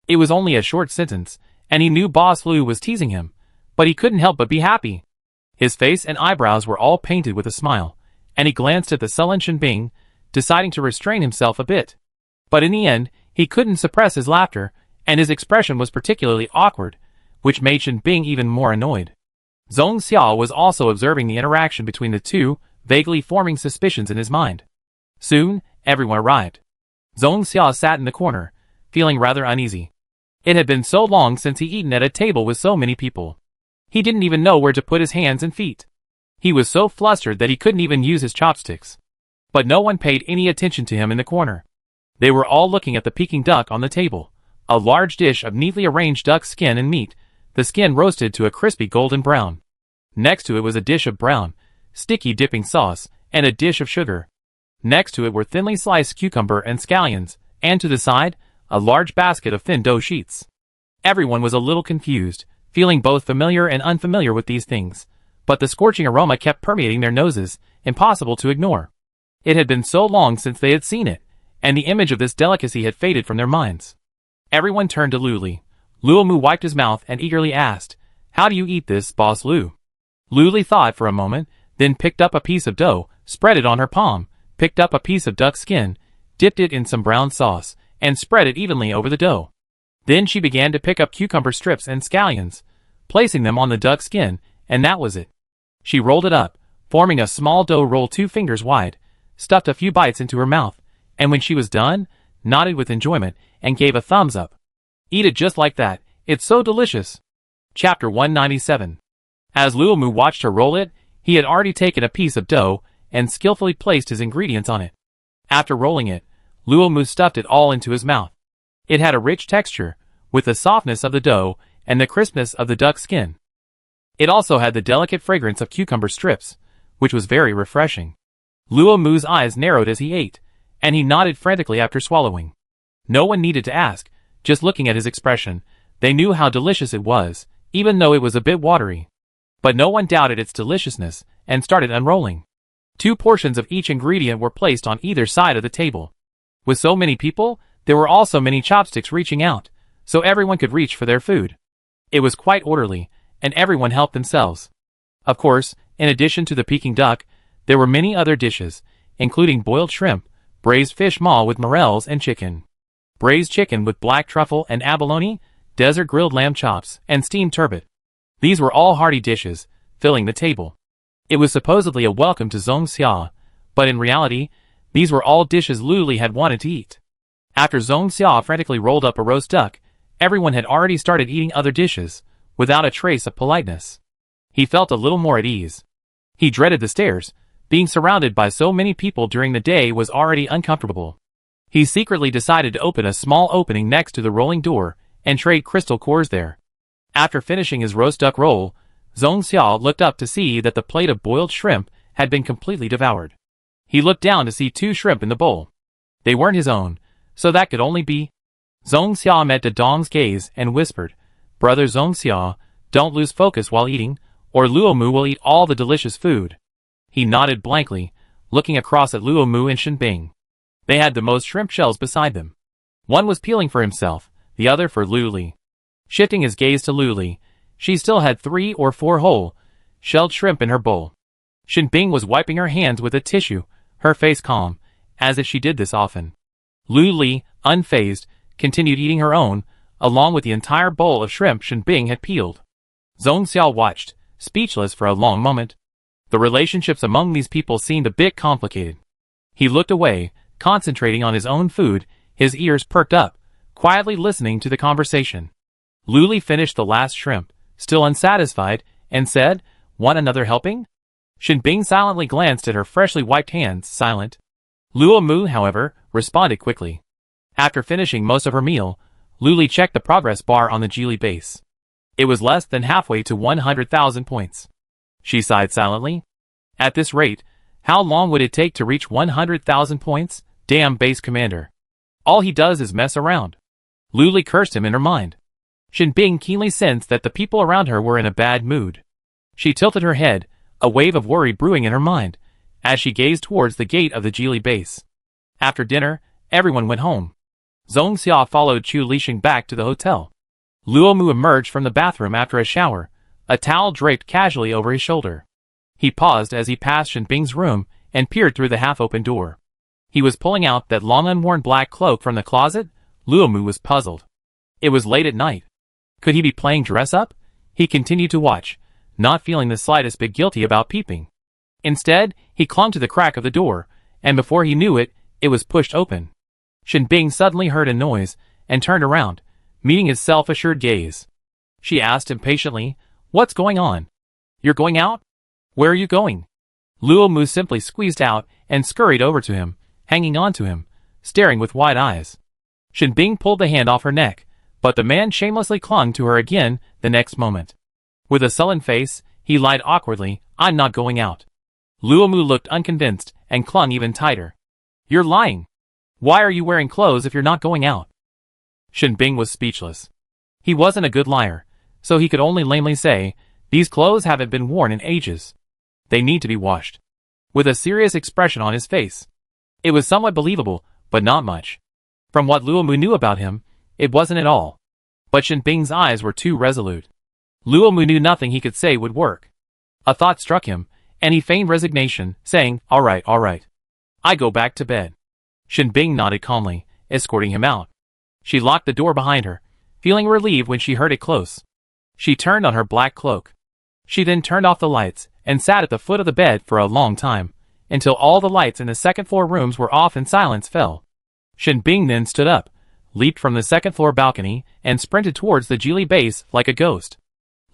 It was only a short sentence, and he knew Boss Lu was teasing him, but he couldn't help but be happy. His face and eyebrows were all painted with a smile, and he glanced at the sullen Shinbing, deciding to restrain himself a bit. But in the end, he couldn't suppress his laughter, and his expression was particularly awkward, which made Shinbing even more annoyed. Zhong Xia was also observing the interaction between the two, vaguely forming suspicions in his mind. Soon, everyone arrived. Zhong Xia sat in the corner, feeling rather uneasy. It had been so long since he'd eaten at a table with so many people. He didn't even know where to put his hands and feet. He was so flustered that he couldn't even use his chopsticks. But no one paid any attention to him in the corner. They were all looking at the Peking duck on the table, a large dish of neatly arranged duck skin and meat, the skin roasted to a crispy golden brown. Next to it was a dish of brown, sticky dipping sauce, and a dish of sugar. Next to it were thinly sliced cucumber and scallions, and to the side, a large basket of thin dough sheets. Everyone was a little confused, feeling both familiar and unfamiliar with these things, but the scorching aroma kept permeating their noses, impossible to ignore. It had been so long since they had seen it, and the image of this delicacy had faded from their minds. Everyone turned to Luli. Luo Mu wiped his mouth and eagerly asked, "How do you eat this, Boss Lu?" Luli thought for a moment, then picked up a piece of dough, spread it on her palm, picked up a piece of duck skin, dipped it in some brown sauce, and spread it evenly over the dough. Then she began to pick up cucumber strips and scallions, placing them on the duck skin, and that was it. She rolled it up, forming a small dough roll 2 fingers wide, stuffed a few bites into her mouth, and when she was done, nodded with enjoyment and gave a thumbs up. Eat it just like that, it's so delicious. Chapter 197. As Luomu watched her roll it, he had already taken a piece of dough and skillfully placed his ingredients on it. After rolling it, Luomu stuffed it all into his mouth. It had a rich texture, with the softness of the dough and the crispness of the duck skin. It also had the delicate fragrance of cucumber strips, which was very refreshing. Luomu's eyes narrowed as he ate, and he nodded frantically after swallowing. No one needed to ask, just looking at his expression, they knew how delicious it was, even though it was a bit watery. But no one doubted its deliciousness, and started unrolling. 2 portions of each ingredient were placed on either side of the table. With so many people, there were also many chopsticks reaching out, so everyone could reach for their food. It was quite orderly, and everyone helped themselves. Of course, in addition to the Peking duck, there were many other dishes, including boiled shrimp, braised fish maw with morels and chicken, braised chicken with black truffle and abalone, desert grilled lamb chops, and steamed turbot. These were all hearty dishes, filling the table. It was supposedly a welcome to Zhong Xia, but in reality, these were all dishes Lu Li had wanted to eat. After Zhong Xia frantically rolled up a roast duck, everyone had already started eating other dishes, without a trace of politeness. He felt a little more at ease. He dreaded the stairs. Being surrounded by so many people during the day was already uncomfortable. He secretly decided to open a small opening next to the rolling door and trade crystal cores there. After finishing his roast duck roll, Zhong Xia looked up to see that the plate of boiled shrimp had been completely devoured. He looked down to see 2 shrimp in the bowl. They weren't his own, so that could only be. Zhong Xia met Dong's gaze and whispered, "Brother Zhong Xia, don't lose focus while eating, or Luomu will eat all the delicious food." He nodded blankly, looking across at Luomu and Shenbing. They had the most shrimp shells beside them. One was peeling for himself, the other for Lu Li. Shifting his gaze to Lu Li, she still had 3 or 4 whole, shelled shrimp in her bowl. Shenbing was wiping her hands with a tissue, her face calm, as if she did this often. Lu Li, unfazed, continued eating her own, along with the entire bowl of shrimp Shenbing had peeled. Zhong Xia watched, speechless for a long moment. The relationships among these people seemed a bit complicated. He looked away, concentrating on his own food, his ears perked up, quietly listening to the conversation. Lu Li finished the last shrimp, still unsatisfied, and said, "Want another helping?" Shenbing silently glanced at her freshly wiped hands, silent. Luomu, however, responded quickly. After finishing most of her meal, Lu Li checked the progress bar on the Geely base. It was less than halfway to 100,000 points. She sighed silently. At this rate, how long would it take to reach 100,000 points? Damn base commander. All he does is mess around. Lu Li cursed him in her mind. Shenbing keenly sensed that the people around her were in a bad mood. She tilted her head, a wave of worry brewing in her mind, as she gazed towards the gate of the Geely base. After dinner, everyone went home. Zhong Xia followed Chu Lixing back to the hotel. Luomu emerged from the bathroom after a shower, a towel draped casually over his shoulder. He paused as he passed Shenbing's room and peered through the half-open door. He was pulling out that long unworn black cloak from the closet. Luomu was puzzled. It was late at night. Could he be playing dress-up? He continued to watch, not feeling the slightest bit guilty about peeping. Instead, he clung to the crack of the door, and before he knew it, it was pushed open. Shenbing suddenly heard a noise and turned around, meeting his self-assured gaze. She asked impatiently, "What's going on? You're going out? Where are you going?" Luomu simply squeezed out and scurried over to him, hanging on to him, staring with wide eyes. Shenbing pulled the hand off her neck, but the man shamelessly clung to her again the next moment. With a sullen face, he lied awkwardly, "I'm not going out." Luomu looked unconvinced and clung even tighter. "You're lying. Why are you wearing clothes if you're not going out?" Shenbing was speechless. He wasn't a good liar, so he could only lamely say, "These clothes haven't been worn in ages. They need to be washed." With a serious expression on his face. It was somewhat believable, but not much. From what Luomu knew about him, it wasn't at all. But Shenbing's eyes were too resolute. Luomu knew nothing he could say would work. A thought struck him, and he feigned resignation, saying, all right. I go back to bed." Shenbing nodded calmly, escorting him out. She locked the door behind her, feeling relieved when she heard it close. She turned on her black cloak. She then turned off the lights and sat at the foot of the bed for a long time, until all the lights in the second-floor rooms were off and silence fell. Shin Bing then stood up, leaped from the second-floor balcony, and sprinted towards the Geely base like a ghost.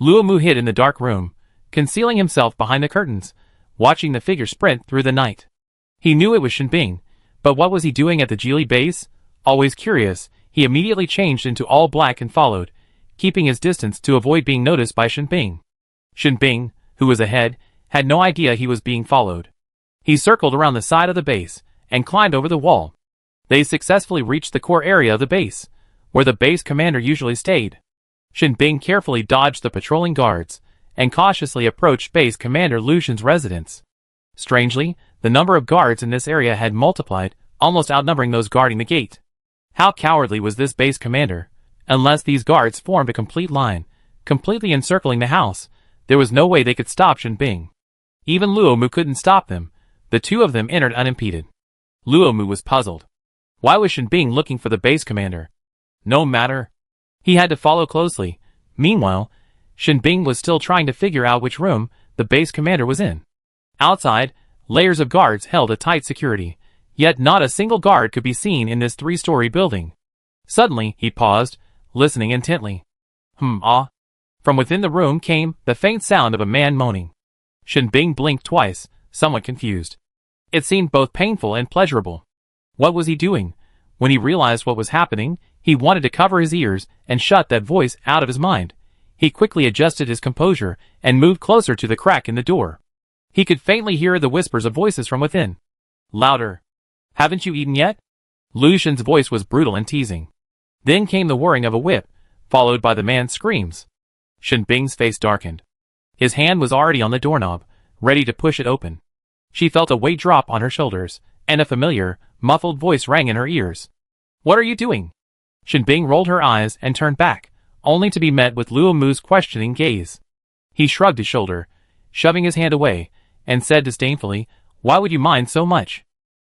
Luo Mu hid in the dark room, concealing himself behind the curtains, watching the figure sprint through the night. He knew it was Shin Bing, but what was he doing at the Geely base? Always curious, he immediately changed into all black and followed, keeping his distance to avoid being noticed by Shin Bing. Shin Bing, who was ahead, had no idea he was being followed. He circled around the side of the base and climbed over the wall. They successfully reached the core area of the base, where the base commander usually stayed. Shin Bing carefully dodged the patrolling guards and cautiously approached Base Commander Lu Xun's residence. Strangely, the number of guards in this area had multiplied, almost outnumbering those guarding the gate. How cowardly was this base commander? Unless these guards formed a complete line, completely encircling the house, there was no way they could stop Shin Bing. Even Luo Mu couldn't stop them. The two of them entered unimpeded. Luo Mu was puzzled. Why was Shin Bing looking for the base commander? No matter. He had to follow closely. Meanwhile, Shin Bing was still trying to figure out which room the base commander was in. Outside, layers of guards held a tight security, yet not a single guard could be seen in this 3-story building. Suddenly, he paused, listening intently. From within the room came the faint sound of a man moaning. Shin Bing blinked twice, somewhat confused. It seemed both painful and pleasurable. What was he doing? When he realized what was happening, he wanted to cover his ears and shut that voice out of his mind. He quickly adjusted his composure and moved closer to the crack in the door. He could faintly hear the whispers of voices from within. Louder. Haven't you eaten yet? Lu Xun's voice was brutal and teasing. Then came the whirring of a whip, followed by the man's screams. Shin Bing's face darkened. His hand was already on the doorknob, ready to push it open. She felt a weight drop on her shoulders, and a familiar, muffled voice rang in her ears. What are you doing? Shin Bing rolled her eyes and turned back, only to be met with Luo Mu's questioning gaze. He shrugged his shoulder, shoving his hand away, and said disdainfully, Why would you mind so much?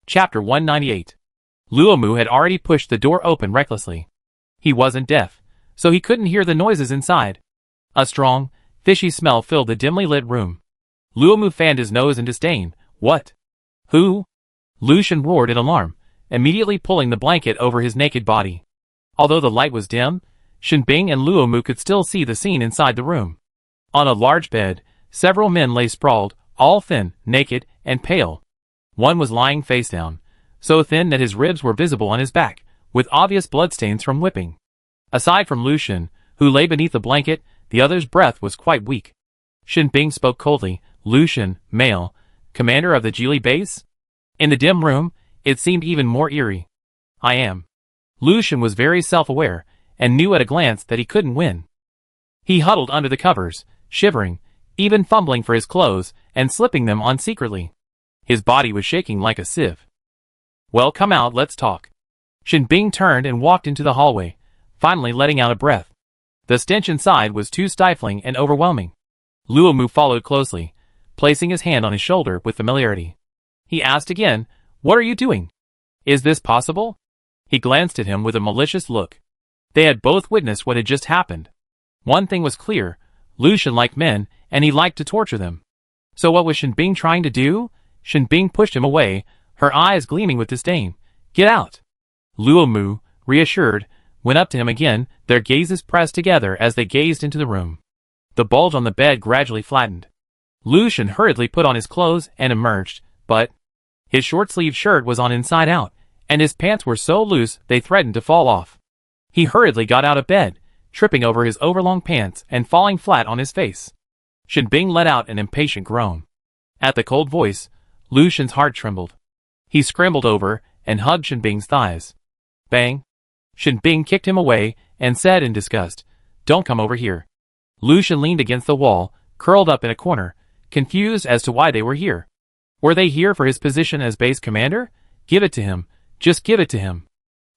Chapter 198. Luo Mu had already pushed the door open recklessly. He wasn't deaf, so he couldn't hear the noises inside. A strong, fishy smell filled the dimly lit room. Luo Mu fanned his nose in disdain. What? Who? Lu Xun roared in alarm, immediately pulling the blanket over his naked body. Although the light was dim, Shin Bing and Luo Mu could still see the scene inside the room. On a large bed, several men lay sprawled, all thin, naked, and pale. One was lying face down, so thin that his ribs were visible on his back, with obvious bloodstains from whipping. Aside from Lu Xun, who lay beneath the blanket, the other's breath was quite weak. Shin Bing spoke coldly. Lu Xun, male, commander of the Geely base? In the dim room, it seemed even more eerie. I am. Lu Xun was very self-aware, and knew at a glance that he couldn't win. He huddled under the covers, shivering, even fumbling for his clothes and slipping them on secretly. His body was shaking like a sieve. Well, come out, let's talk. Shin Bing turned and walked into the hallway, finally letting out a breath. The stench inside was too stifling and overwhelming. Luo Mu followed closely, placing his hand on his shoulder with familiarity. He asked again, What are you doing? Is this possible? He glanced at him with a malicious look. They had both witnessed what had just happened. One thing was clear, Lu Xun liked men, and he liked to torture them. So what was Shin Bing trying to do? Shin Bing pushed him away, her eyes gleaming with disdain. Get out! Luo Mu, reassured, went up to him again, their gazes pressed together as they gazed into the room. The bulge on the bed gradually flattened. Lu Xun hurriedly put on his clothes and emerged, but his short-sleeved shirt was on inside out, and his pants were so loose they threatened to fall off. He hurriedly got out of bed, tripping over his overlong pants and falling flat on his face. Shin Bing let out an impatient groan. At the cold voice, Lu Xun's heart trembled. He scrambled over and hugged Shin Bing's thighs. Bang! Shin Bing kicked him away and said in disgust, Don't come over here. Lu Xun leaned against the wall, curled up in a corner, confused as to why they were here. Were they here for his position as base commander? Give it to him. Just give it to him.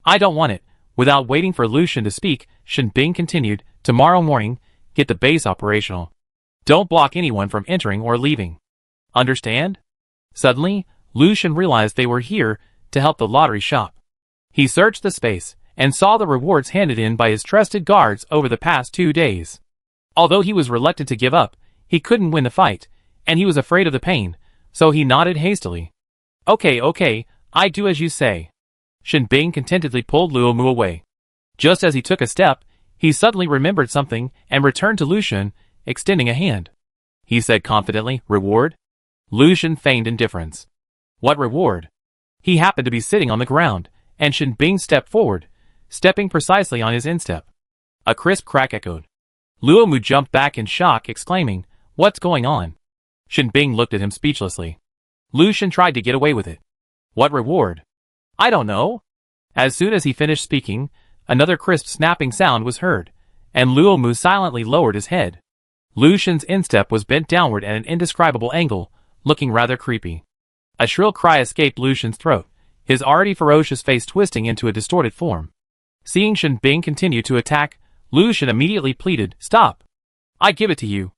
I don't want it. Without waiting for Lu Xun to speak, Shin Bing continued, Tomorrow morning, get the base operational. Don't block anyone from entering or leaving. Understand? Suddenly, Lu Xun realized they were here to help the lottery shop. He searched the space and saw the rewards handed in by his trusted guards over the past 2 days. Although he was reluctant to give up, he couldn't win the fight, and he was afraid of the pain, so he nodded hastily. Okay, I do as you say. Shin Bing contentedly pulled Luo Mu away. Just as he took a step, he suddenly remembered something and returned to Lu Xun, extending a hand. He said confidently, "Reward?" Lu Xun feigned indifference. "What reward?" He happened to be sitting on the ground, and Shin Bing stepped forward, stepping precisely on his instep. A crisp crack echoed. Luo Mu jumped back in shock, exclaiming, "What's going on?" Shin Bing looked at him speechlessly. Lu Xun tried to get away with it. "What reward?" "I don't know." As soon as he finished speaking, another crisp snapping sound was heard, and Luo Mu silently lowered his head. Lu Xun's instep was bent downward at an indescribable angle, looking rather creepy. A shrill cry escaped Lu Xun's throat, his already ferocious face twisting into a distorted form. Seeing Shin Bing continue to attack, Lu Xun immediately pleaded, "Stop! I give it to you."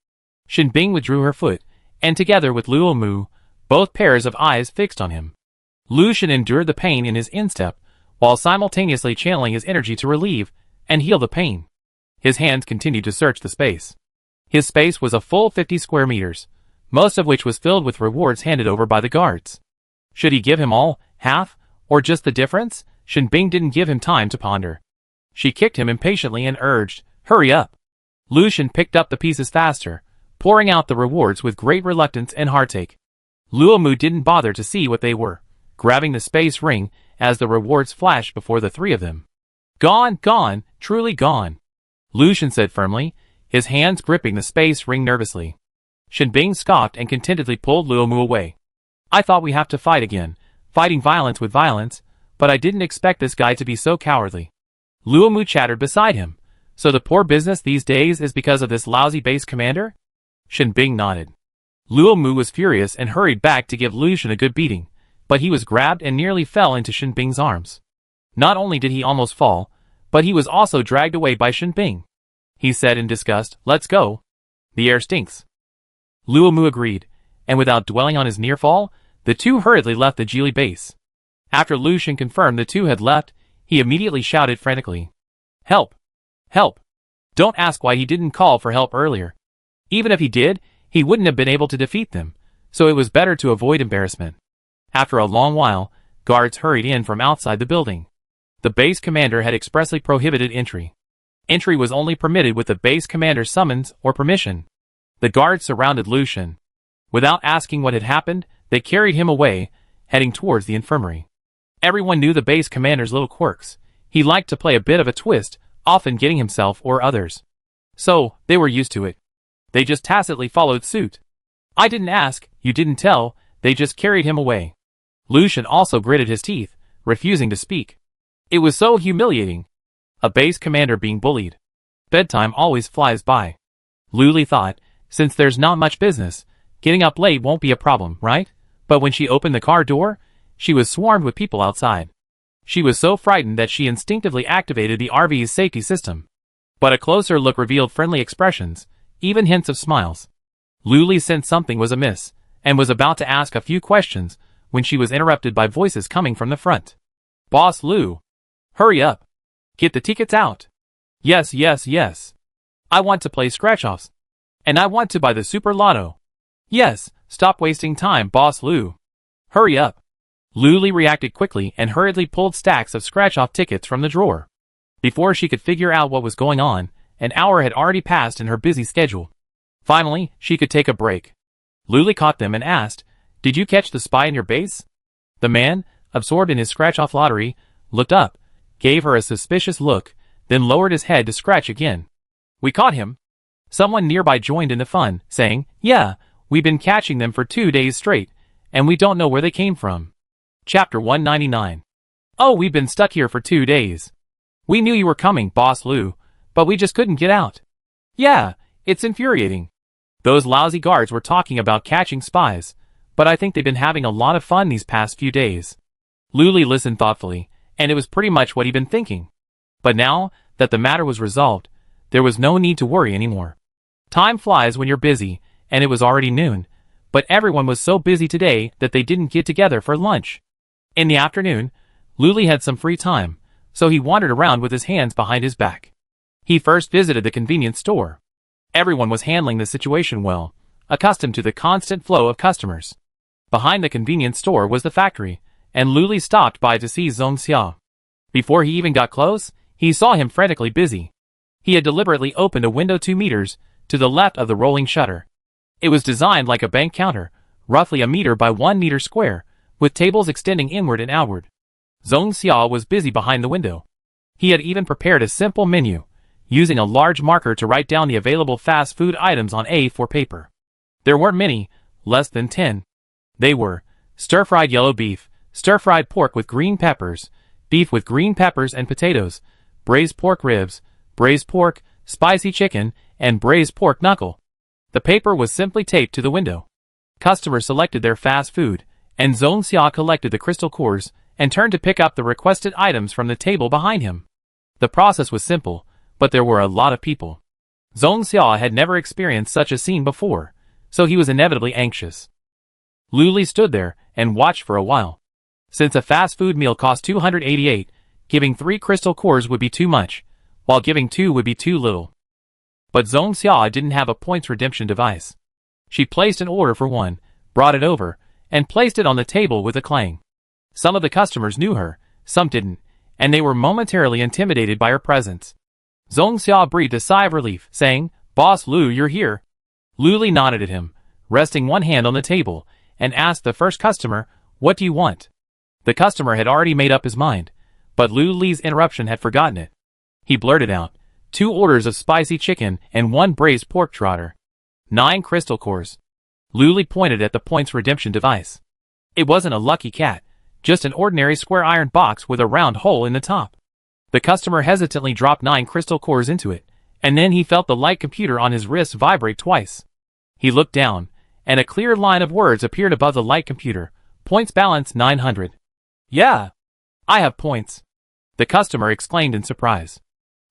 Shin Bing withdrew her foot, and together with Luo Mu, both pairs of eyes fixed on him. Lu Xun endured the pain in his instep, while simultaneously channeling his energy to relieve and heal the pain. His hands continued to search the space. His space was a full 50 square meters, most of which was filled with rewards handed over by the guards. Should he give him all, half, or just the difference? Shin Bing didn't give him time to ponder. She kicked him impatiently and urged, "Hurry up!" Lu Xun picked up the pieces faster, pouring out the rewards with great reluctance and heartache. Luo Mu didn't bother to see what they were, grabbing the space ring as the rewards flashed before the three of them. "Gone, gone, truly gone," Lu Xun said firmly, his hands gripping the space ring nervously. Shin Bing scoffed and contentedly pulled Luo Mu away. "I thought we have to fight again, fighting violence with violence, but I didn't expect this guy to be so cowardly." Luo Mu chattered beside him. "So the poor business these days is because of this lousy base commander?" Shin Bing nodded. Luo Mu was furious and hurried back to give Lu Xun a good beating, but he was grabbed and nearly fell into Shin Bing's arms. Not only did he almost fall, but he was also dragged away by Shin Bing. He said in disgust, "Let's go. The air stinks." Luo Mu agreed, and without dwelling on his near fall, the two hurriedly left the Geely base. After Lu Xun confirmed the two had left, he immediately shouted frantically, "Help! Help!" Don't ask why he didn't call for help earlier. Even if he did, he wouldn't have been able to defeat them, so it was better to avoid embarrassment. After a long while, guards hurried in from outside the building. The base commander had expressly prohibited entry. Entry was only permitted with the base commander's summons or permission. The guards surrounded Lu Xun. Without asking what had happened, they carried him away, heading towards the infirmary. Everyone knew the base commander's little quirks. He liked to play a bit of a twist, often getting himself or others. So, they were used to it. They just tacitly followed suit. "I didn't ask, you didn't tell," they just carried him away. Lu Xun also gritted his teeth, refusing to speak. It was so humiliating. A base commander being bullied. Bedtime always flies by. Luli thought, since there's not much business, getting up late won't be a problem, right? But when she opened the car door, she was swarmed with people outside. She was so frightened that she instinctively activated the RV's safety system. But a closer look revealed friendly expressions, even hints of smiles. Luli sensed something was amiss, and was about to ask a few questions, when she was interrupted by voices coming from the front. "Boss Lu! Hurry up! Get the tickets out! Yes, yes, yes! I want to play scratch-offs! And I want to buy the Super Lotto! Yes, stop wasting time, Boss Lu! Hurry up!" Luli reacted quickly and hurriedly pulled stacks of scratch-off tickets from the drawer. Before she could figure out what was going on, an hour had already passed in her busy schedule. Finally, she could take a break. Luli caught them and asked, "Did you catch the spy in your base?" The man, absorbed in his scratch-off lottery, looked up, gave her a suspicious look, then lowered his head to scratch again. "We caught him." Someone nearby joined in the fun, saying, "Yeah, we've been catching them for 2 days straight, and we don't know where they came from." Chapter 199. "Oh, we've been stuck here for 2 days. We knew you were coming, Boss Lu, but we just couldn't get out." "Yeah, it's infuriating. Those lousy guards were talking about catching spies, but I think they've been having a lot of fun these past few days." Luli listened thoughtfully, and it was pretty much what he'd been thinking. But now that the matter was resolved, there was no need to worry anymore. Time flies when you're busy, and it was already noon, but everyone was so busy today that they didn't get together for lunch. In the afternoon, Luli had some free time, so he wandered around with his hands behind his back. He first visited the convenience store. Everyone was handling the situation well, accustomed to the constant flow of customers. Behind the convenience store was the factory, and Luli stopped by to see Zhong Xia. Before he even got close, he saw him frantically busy. He had deliberately opened a window 2 meters to the left of the rolling shutter. It was designed like a bank counter, roughly a meter by 1 meter square, with tables extending inward and outward. Zhong Xia was busy behind the window. He had even prepared a simple menu, using a large marker to write down the available fast food items on A4 paper. There weren't many, less than 10. They were stir-fried yellow beef, stir-fried pork with green peppers, beef with green peppers and potatoes, braised pork ribs, braised pork, spicy chicken, and braised pork knuckle. The paper was simply taped to the window. Customers selected their fast food, and Zhong Xia collected the crystal cores and turned to pick up the requested items from the table behind him. The process was simple, but there were a lot of people. Zhong Xia had never experienced such a scene before, so he was inevitably anxious. Luli stood there and watched for a while. Since a fast food meal cost 288, giving 3 crystal cores would be too much, while giving 2 would be too little. But Zhong Xia didn't have a points redemption device. She placed an order for 1, brought it over, and placed it on the table with a clang. Some of the customers knew her, some didn't, and they were momentarily intimidated by her presence. Zhong Xia breathed a sigh of relief, saying, "Boss Lu, you're here." Luli nodded at him, resting one hand on the table, and asked the first customer, "What do you want?" The customer had already made up his mind, but Luli's interruption had forgotten it. He blurted out, 2 orders of spicy chicken and 1 braised pork trotter. 9 crystal cores. Luli pointed at the points redemption device. It wasn't a lucky cat, just an ordinary square iron box with a round hole in the top. The customer hesitantly dropped 9 crystal cores into it, and then he felt the light computer on his wrist vibrate twice. He looked down, and a clear line of words appeared above the light computer. Points balance 900. "Yeah, I have points," the customer exclaimed in surprise.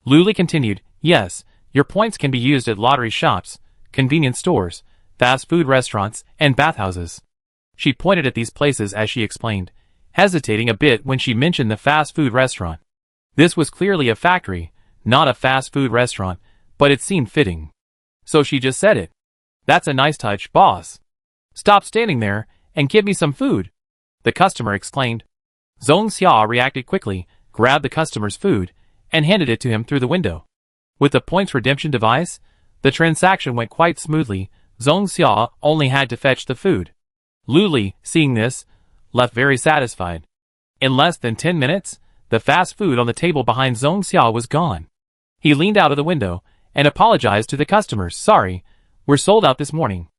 Luli continued, "Yes, your points can be used at lottery shops, convenience stores, fast food restaurants, and bathhouses." She pointed at these places as she explained, hesitating a bit when she mentioned the fast food restaurant. This was clearly a factory, not a fast food restaurant, but it seemed fitting. So she just said it. "That's a nice touch, boss. Stop standing there and give me some food," the customer exclaimed. Zhong Xia reacted quickly, grabbed the customer's food, and handed it to him through the window. With the points redemption device, the transaction went quite smoothly. Zhong Xia only had to fetch the food. Luli, seeing this, left very satisfied. In less than 10 minutes, the fast food on the table behind Zhong Xia was gone. He leaned out of the window and apologized to the customers. "Sorry, we're sold out this morning."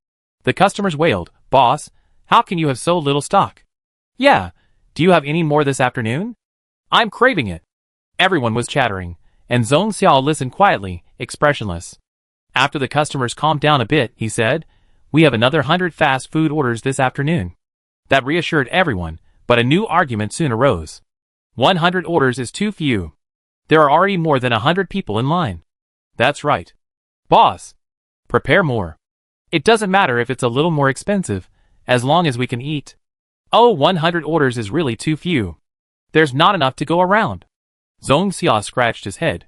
The customers wailed, "Boss, how can you have so little stock?" "Yeah, do you have any more this afternoon? I'm craving it." Everyone was chattering, and Zhong Xia listened quietly, expressionless. After the customers calmed down a bit, he said, "We have another 100 fast food orders this afternoon." That reassured everyone, but a new argument soon arose. 100 orders is too few. There are already more than 100 people in line. "That's right, boss. Prepare more. It doesn't matter if it's a little more expensive, as long as we can eat." "Oh, 100 orders is really too few. There's not enough to go around." Zhong Xia scratched his head.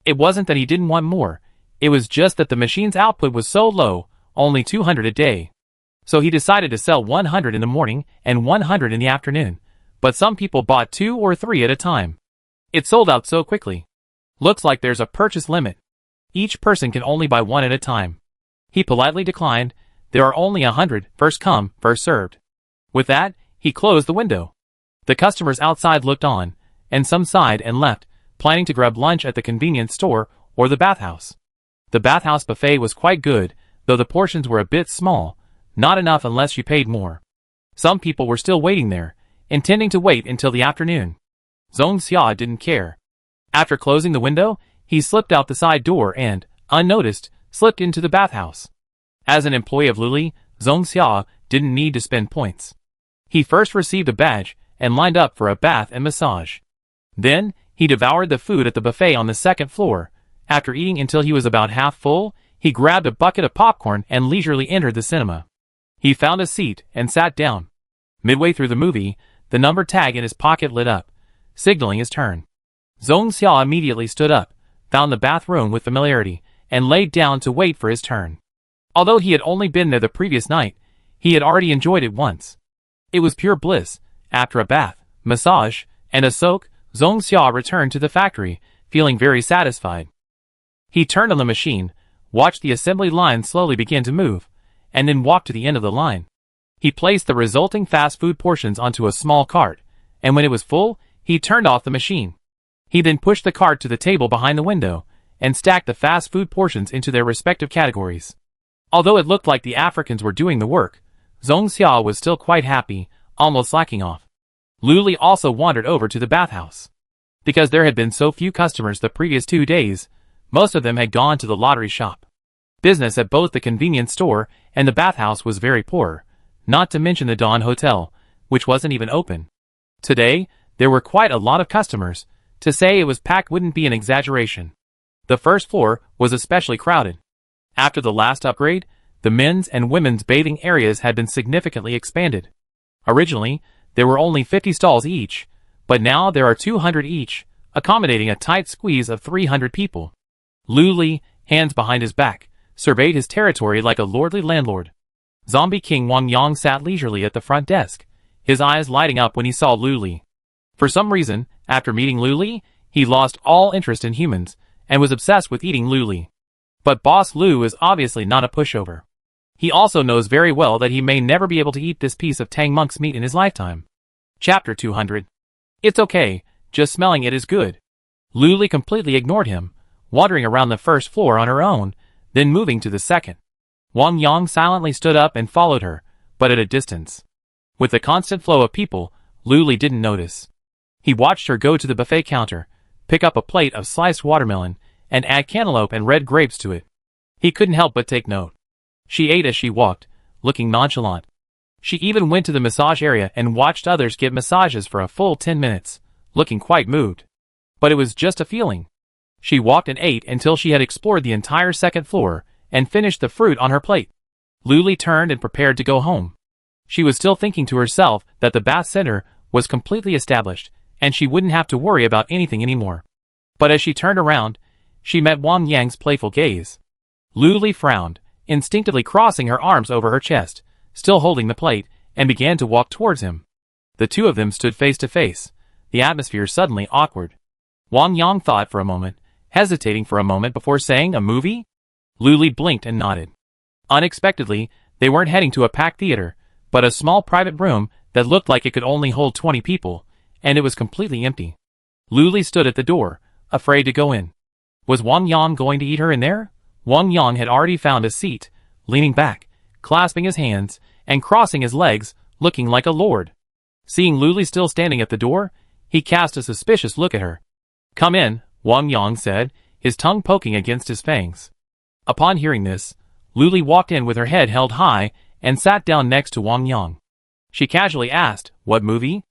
It wasn't that he didn't want more, it was just that the machine's output was so low, only 200 a day. So he decided to sell 100 in the morning and 100 in the afternoon, but some people bought 2 or 3 at a time. It sold out so quickly. "Looks like there's a purchase limit. Each person can only buy 1 at a time." He politely declined. "There are only 100, first come, first served." With that, he closed the window. The customers outside looked on, and some sighed and left, planning to grab lunch at the convenience store or the bathhouse. The bathhouse buffet was quite good, though the portions were a bit small, not enough unless you paid more. Some people were still waiting there, intending to wait until the afternoon. Zhong Xia didn't care. After closing the window, he slipped out the side door and, unnoticed, slipped into the bathhouse. As an employee of Luli, Zhong Xia didn't need to spend points. He first received a badge and lined up for a bath and massage. Then, he devoured the food at the buffet on the second floor. After eating until he was about half full, he grabbed a bucket of popcorn and leisurely entered the cinema. He found a seat and sat down. Midway through the movie, the number tag in his pocket lit up, signaling his turn. Zhong Xia immediately stood up, found the bathroom with familiarity, and laid down to wait for his turn. Although he had only been there the previous night, he had already enjoyed it once. It was pure bliss, After a bath, massage, and a soak, Zhong Xia returned to the factory, feeling very satisfied. He turned on the machine, watched the assembly line slowly begin to move, and then walked to the end of the line. He placed the resulting fast food portions onto a small cart, and when it was full, he turned off the machine. He then pushed the cart to the table behind the window, and stacked the fast food portions into their respective categories. Although it looked like the Africans were doing the work, Zhong Xia was still quite happy, almost slacking off. Lu Li also wandered over to the bathhouse. Because there had been so few customers the previous 2 days, most of them had gone to the lottery shop. Business at both the convenience store and the bathhouse was very poor, not to mention the Dawn Hotel, which wasn't even open. Today, there were quite a lot of customers. To say it was packed wouldn't be an exaggeration. The first floor was especially crowded. After the last upgrade, the men's and women's bathing areas had been significantly expanded. Originally, there were only 50 stalls each, but now there are 200 each, accommodating a tight squeeze of 300 people. Lu Li, hands behind his back, surveyed his territory like a lordly landlord. Zombie King Wang Yang sat leisurely at the front desk, his eyes lighting up when he saw Lu Li. For some reason, after meeting Lu Li, he lost all interest in humans, and was obsessed with eating Lu Li. But Boss Lu is obviously not a pushover. He also knows very well that he may never be able to eat this piece of Tang Monk's meat in his lifetime. Chapter 200. It's okay, just smelling it is good. Lu Li completely ignored him, wandering around the first floor on her own, then moving to the second. Wang Yang silently stood up and followed her, but at a distance. With the constant flow of people, Lu Li didn't notice. He watched her go to the buffet counter, pick up a plate of sliced watermelon, and add cantaloupe and red grapes to it. He couldn't help but take note. She ate as she walked, looking nonchalant. She even went to the massage area and watched others get massages for a full 10 minutes, looking quite moved. But it was just a feeling. She walked and ate until she had explored the entire second floor, and finished the fruit on her plate. Lu Li turned and prepared to go home. She was still thinking to herself that the bath center was completely established, and she wouldn't have to worry about anything anymore. But as she turned around, she met Wang Yang's playful gaze. Lu Li frowned, instinctively crossing her arms over her chest, still holding the plate, and began to walk towards him. The two of them stood face to face, the atmosphere suddenly awkward. Wang Yang thought for a moment, hesitating for a moment before saying, "A movie?" Lu Li blinked and nodded. Unexpectedly, they weren't heading to a packed theater, but a small private room that looked like it could only hold 20 people, and it was completely empty. Lu Li stood at the door, afraid to go in. Was Wang Yang going to eat her in there? Wang Yang had already found a seat, leaning back, clasping his hands, and crossing his legs, looking like a lord. Seeing Lu Li still standing at the door, he cast a suspicious look at her. "Come in," Wang Yang said, his tongue poking against his fangs. Upon hearing this, Lu Li walked in with her head held high and sat down next to Wang Yang. She casually asked, "What movie?"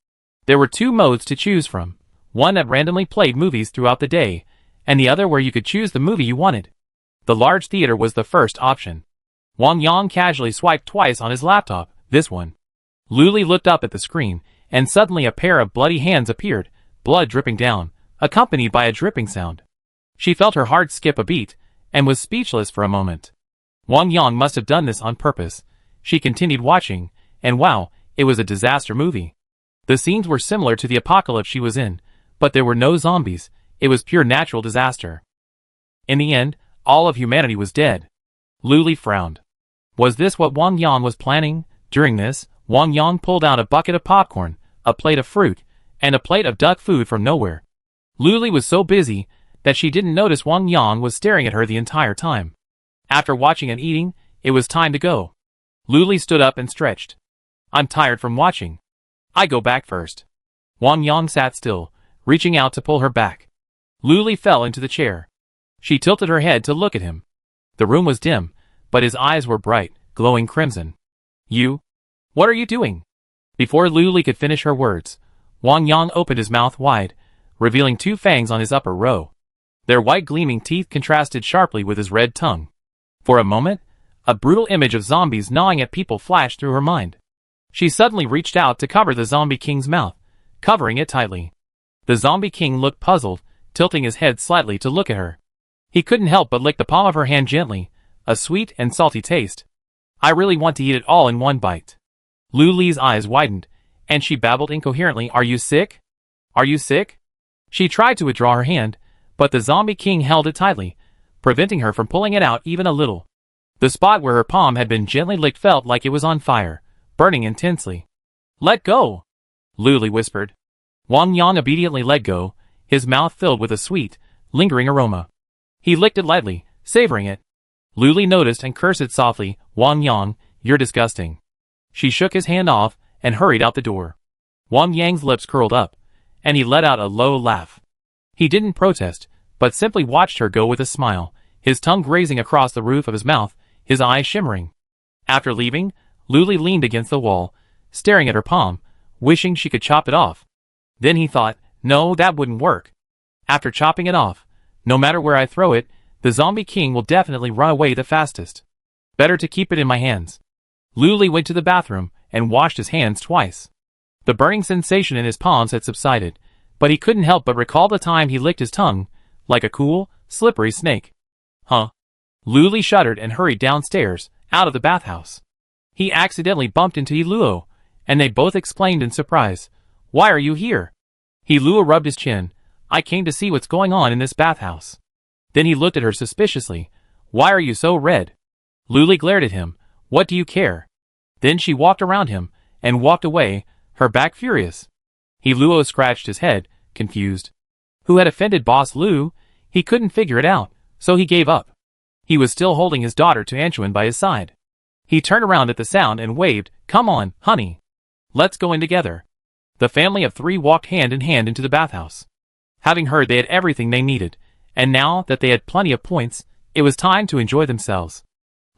There were 2 modes to choose from, one that randomly played movies throughout the day, and the other where you could choose the movie you wanted. The large theater was the first option. Wang Yang casually swiped twice on his laptop, this one. Lu Li looked up at the screen, and suddenly a pair of bloody hands appeared, blood dripping down, accompanied by a dripping sound. She felt her heart skip a beat, and was speechless for a moment. Wang Yang must have done this on purpose. She continued watching, and wow, it was a disaster movie. The scenes were similar to the apocalypse she was in, but there were no zombies, it was pure natural disaster. In the end, all of humanity was dead. Lu Li frowned. Was this what Wang Yang was planning? During this, Wang Yang pulled out a bucket of popcorn, a plate of fruit, and a plate of duck food from nowhere. Lu Li was so busy that she didn't notice Wang Yang was staring at her the entire time. After watching and eating, it was time to go. Lu Li stood up and stretched. "I'm tired from watching. I go back first." Wang Yang sat still, reaching out to pull her back. Lu Li fell into the chair. She tilted her head to look at him. The room was dim, but his eyes were bright, glowing crimson. "You? What are you doing?" Before Lu Li could finish her words, Wang Yang opened his mouth wide, revealing 2 fangs on his upper row. Their white gleaming teeth contrasted sharply with his red tongue. For a moment, a brutal image of zombies gnawing at people flashed through her mind. She suddenly reached out to cover the Zombie King's mouth, covering it tightly. The Zombie King looked puzzled, tilting his head slightly to look at her. He couldn't help but lick the palm of her hand gently, a sweet and salty taste. "I really want to eat it all in one bite." Lu Li's eyes widened, and she babbled incoherently, "Are you sick? Are you sick?" She tried to withdraw her hand, but the zombie king held it tightly, preventing her from pulling it out even a little. The spot where her palm had been gently licked felt like it was on fire, burning intensely. "Let go," Luli whispered. Wang Yang obediently let go, his mouth filled with a sweet, lingering aroma. He licked it lightly, savoring it. Luli noticed and cursed softly, "Wang Yang, you're disgusting." She shook his hand off and hurried out the door. Wang Yang's lips curled up, and he let out a low laugh. He didn't protest, but simply watched her go with a smile, his tongue grazing across the roof of his mouth, his eyes shimmering. After leaving, Luli leaned against the wall, staring at her palm, wishing she could chop it off. Then he thought, no, that wouldn't work. After chopping it off, no matter where I throw it, the zombie king will definitely run away the fastest. Better to keep it in my hands. Luli went to the bathroom and washed his hands twice. The burning sensation in his palms had subsided, but he couldn't help but recall the time he licked his tongue, like a cool, slippery snake. Huh? Luli shuddered and hurried downstairs, out of the bathhouse. He accidentally bumped into Hiluo, and they both exclaimed in surprise, "Why are you here?" Hiluo rubbed his chin. "I came to see what's going on in this bathhouse." Then he looked at her suspiciously. "Why are you so red?" Luli glared at him. "What do you care?" Then she walked around him, and walked away, her back furious. Hiluo scratched his head, confused. Who had offended Boss Lu? He couldn't figure it out, so he gave up. He was still holding his daughter Tuanchuan by his side. He turned around at the sound and waved, "Come on, honey. Let's go in together." The family of three walked hand in hand into the bathhouse. Having heard they had everything they needed, and now that they had plenty of points, it was time to enjoy themselves.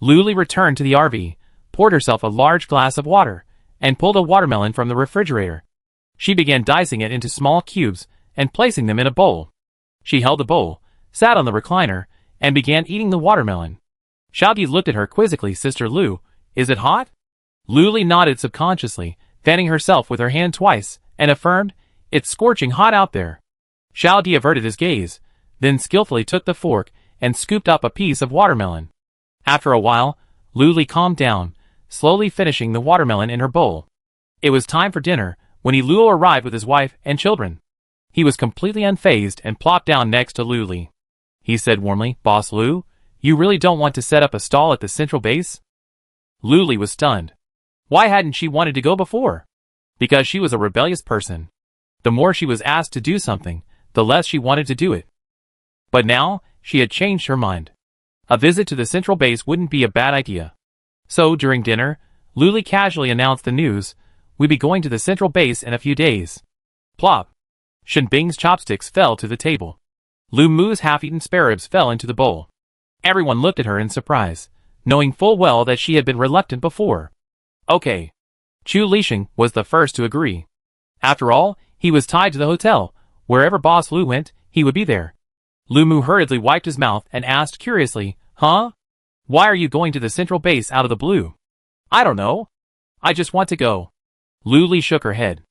Luli returned to the RV, poured herself a large glass of water, and pulled a watermelon from the refrigerator. She began dicing it into small cubes and placing them in a bowl. She held the bowl, sat on the recliner, and began eating the watermelon. Xiaodi looked at her quizzically. "Sister Lu, is it hot?" Luli nodded subconsciously, fanning herself with her hand twice, and affirmed, "It's scorching hot out there." Xiaodi averted his gaze, then skillfully took the fork and scooped up a piece of watermelon. After a while, Luli calmed down, slowly finishing the watermelon in her bowl. It was time for dinner when Hiluo arrived with his wife and children. He was completely unfazed and plopped down next to Luli. He said warmly, "Boss Lu, you really don't want to set up a stall at the central base?" Luli was stunned. Why hadn't she wanted to go before? Because she was a rebellious person. The more she was asked to do something, the less she wanted to do it. But now, she had changed her mind. A visit to the central base wouldn't be a bad idea. So, during dinner, Luli casually announced the news, "We'll be going to the central base in a few days." Plop! Shenbing's chopsticks fell to the table. Lu Mu's half-eaten spare ribs fell into the bowl. Everyone looked at her in surprise, knowing full well that she had been reluctant before. Okay. Chu Lixing was the first to agree. After all, he was tied to the hotel. Wherever Boss Lu went, he would be there. Lu Mu hurriedly wiped his mouth and asked curiously, "Huh? Why are you going to the central base out of the blue?" "I don't know. I just want to go." Lu Li shook her head.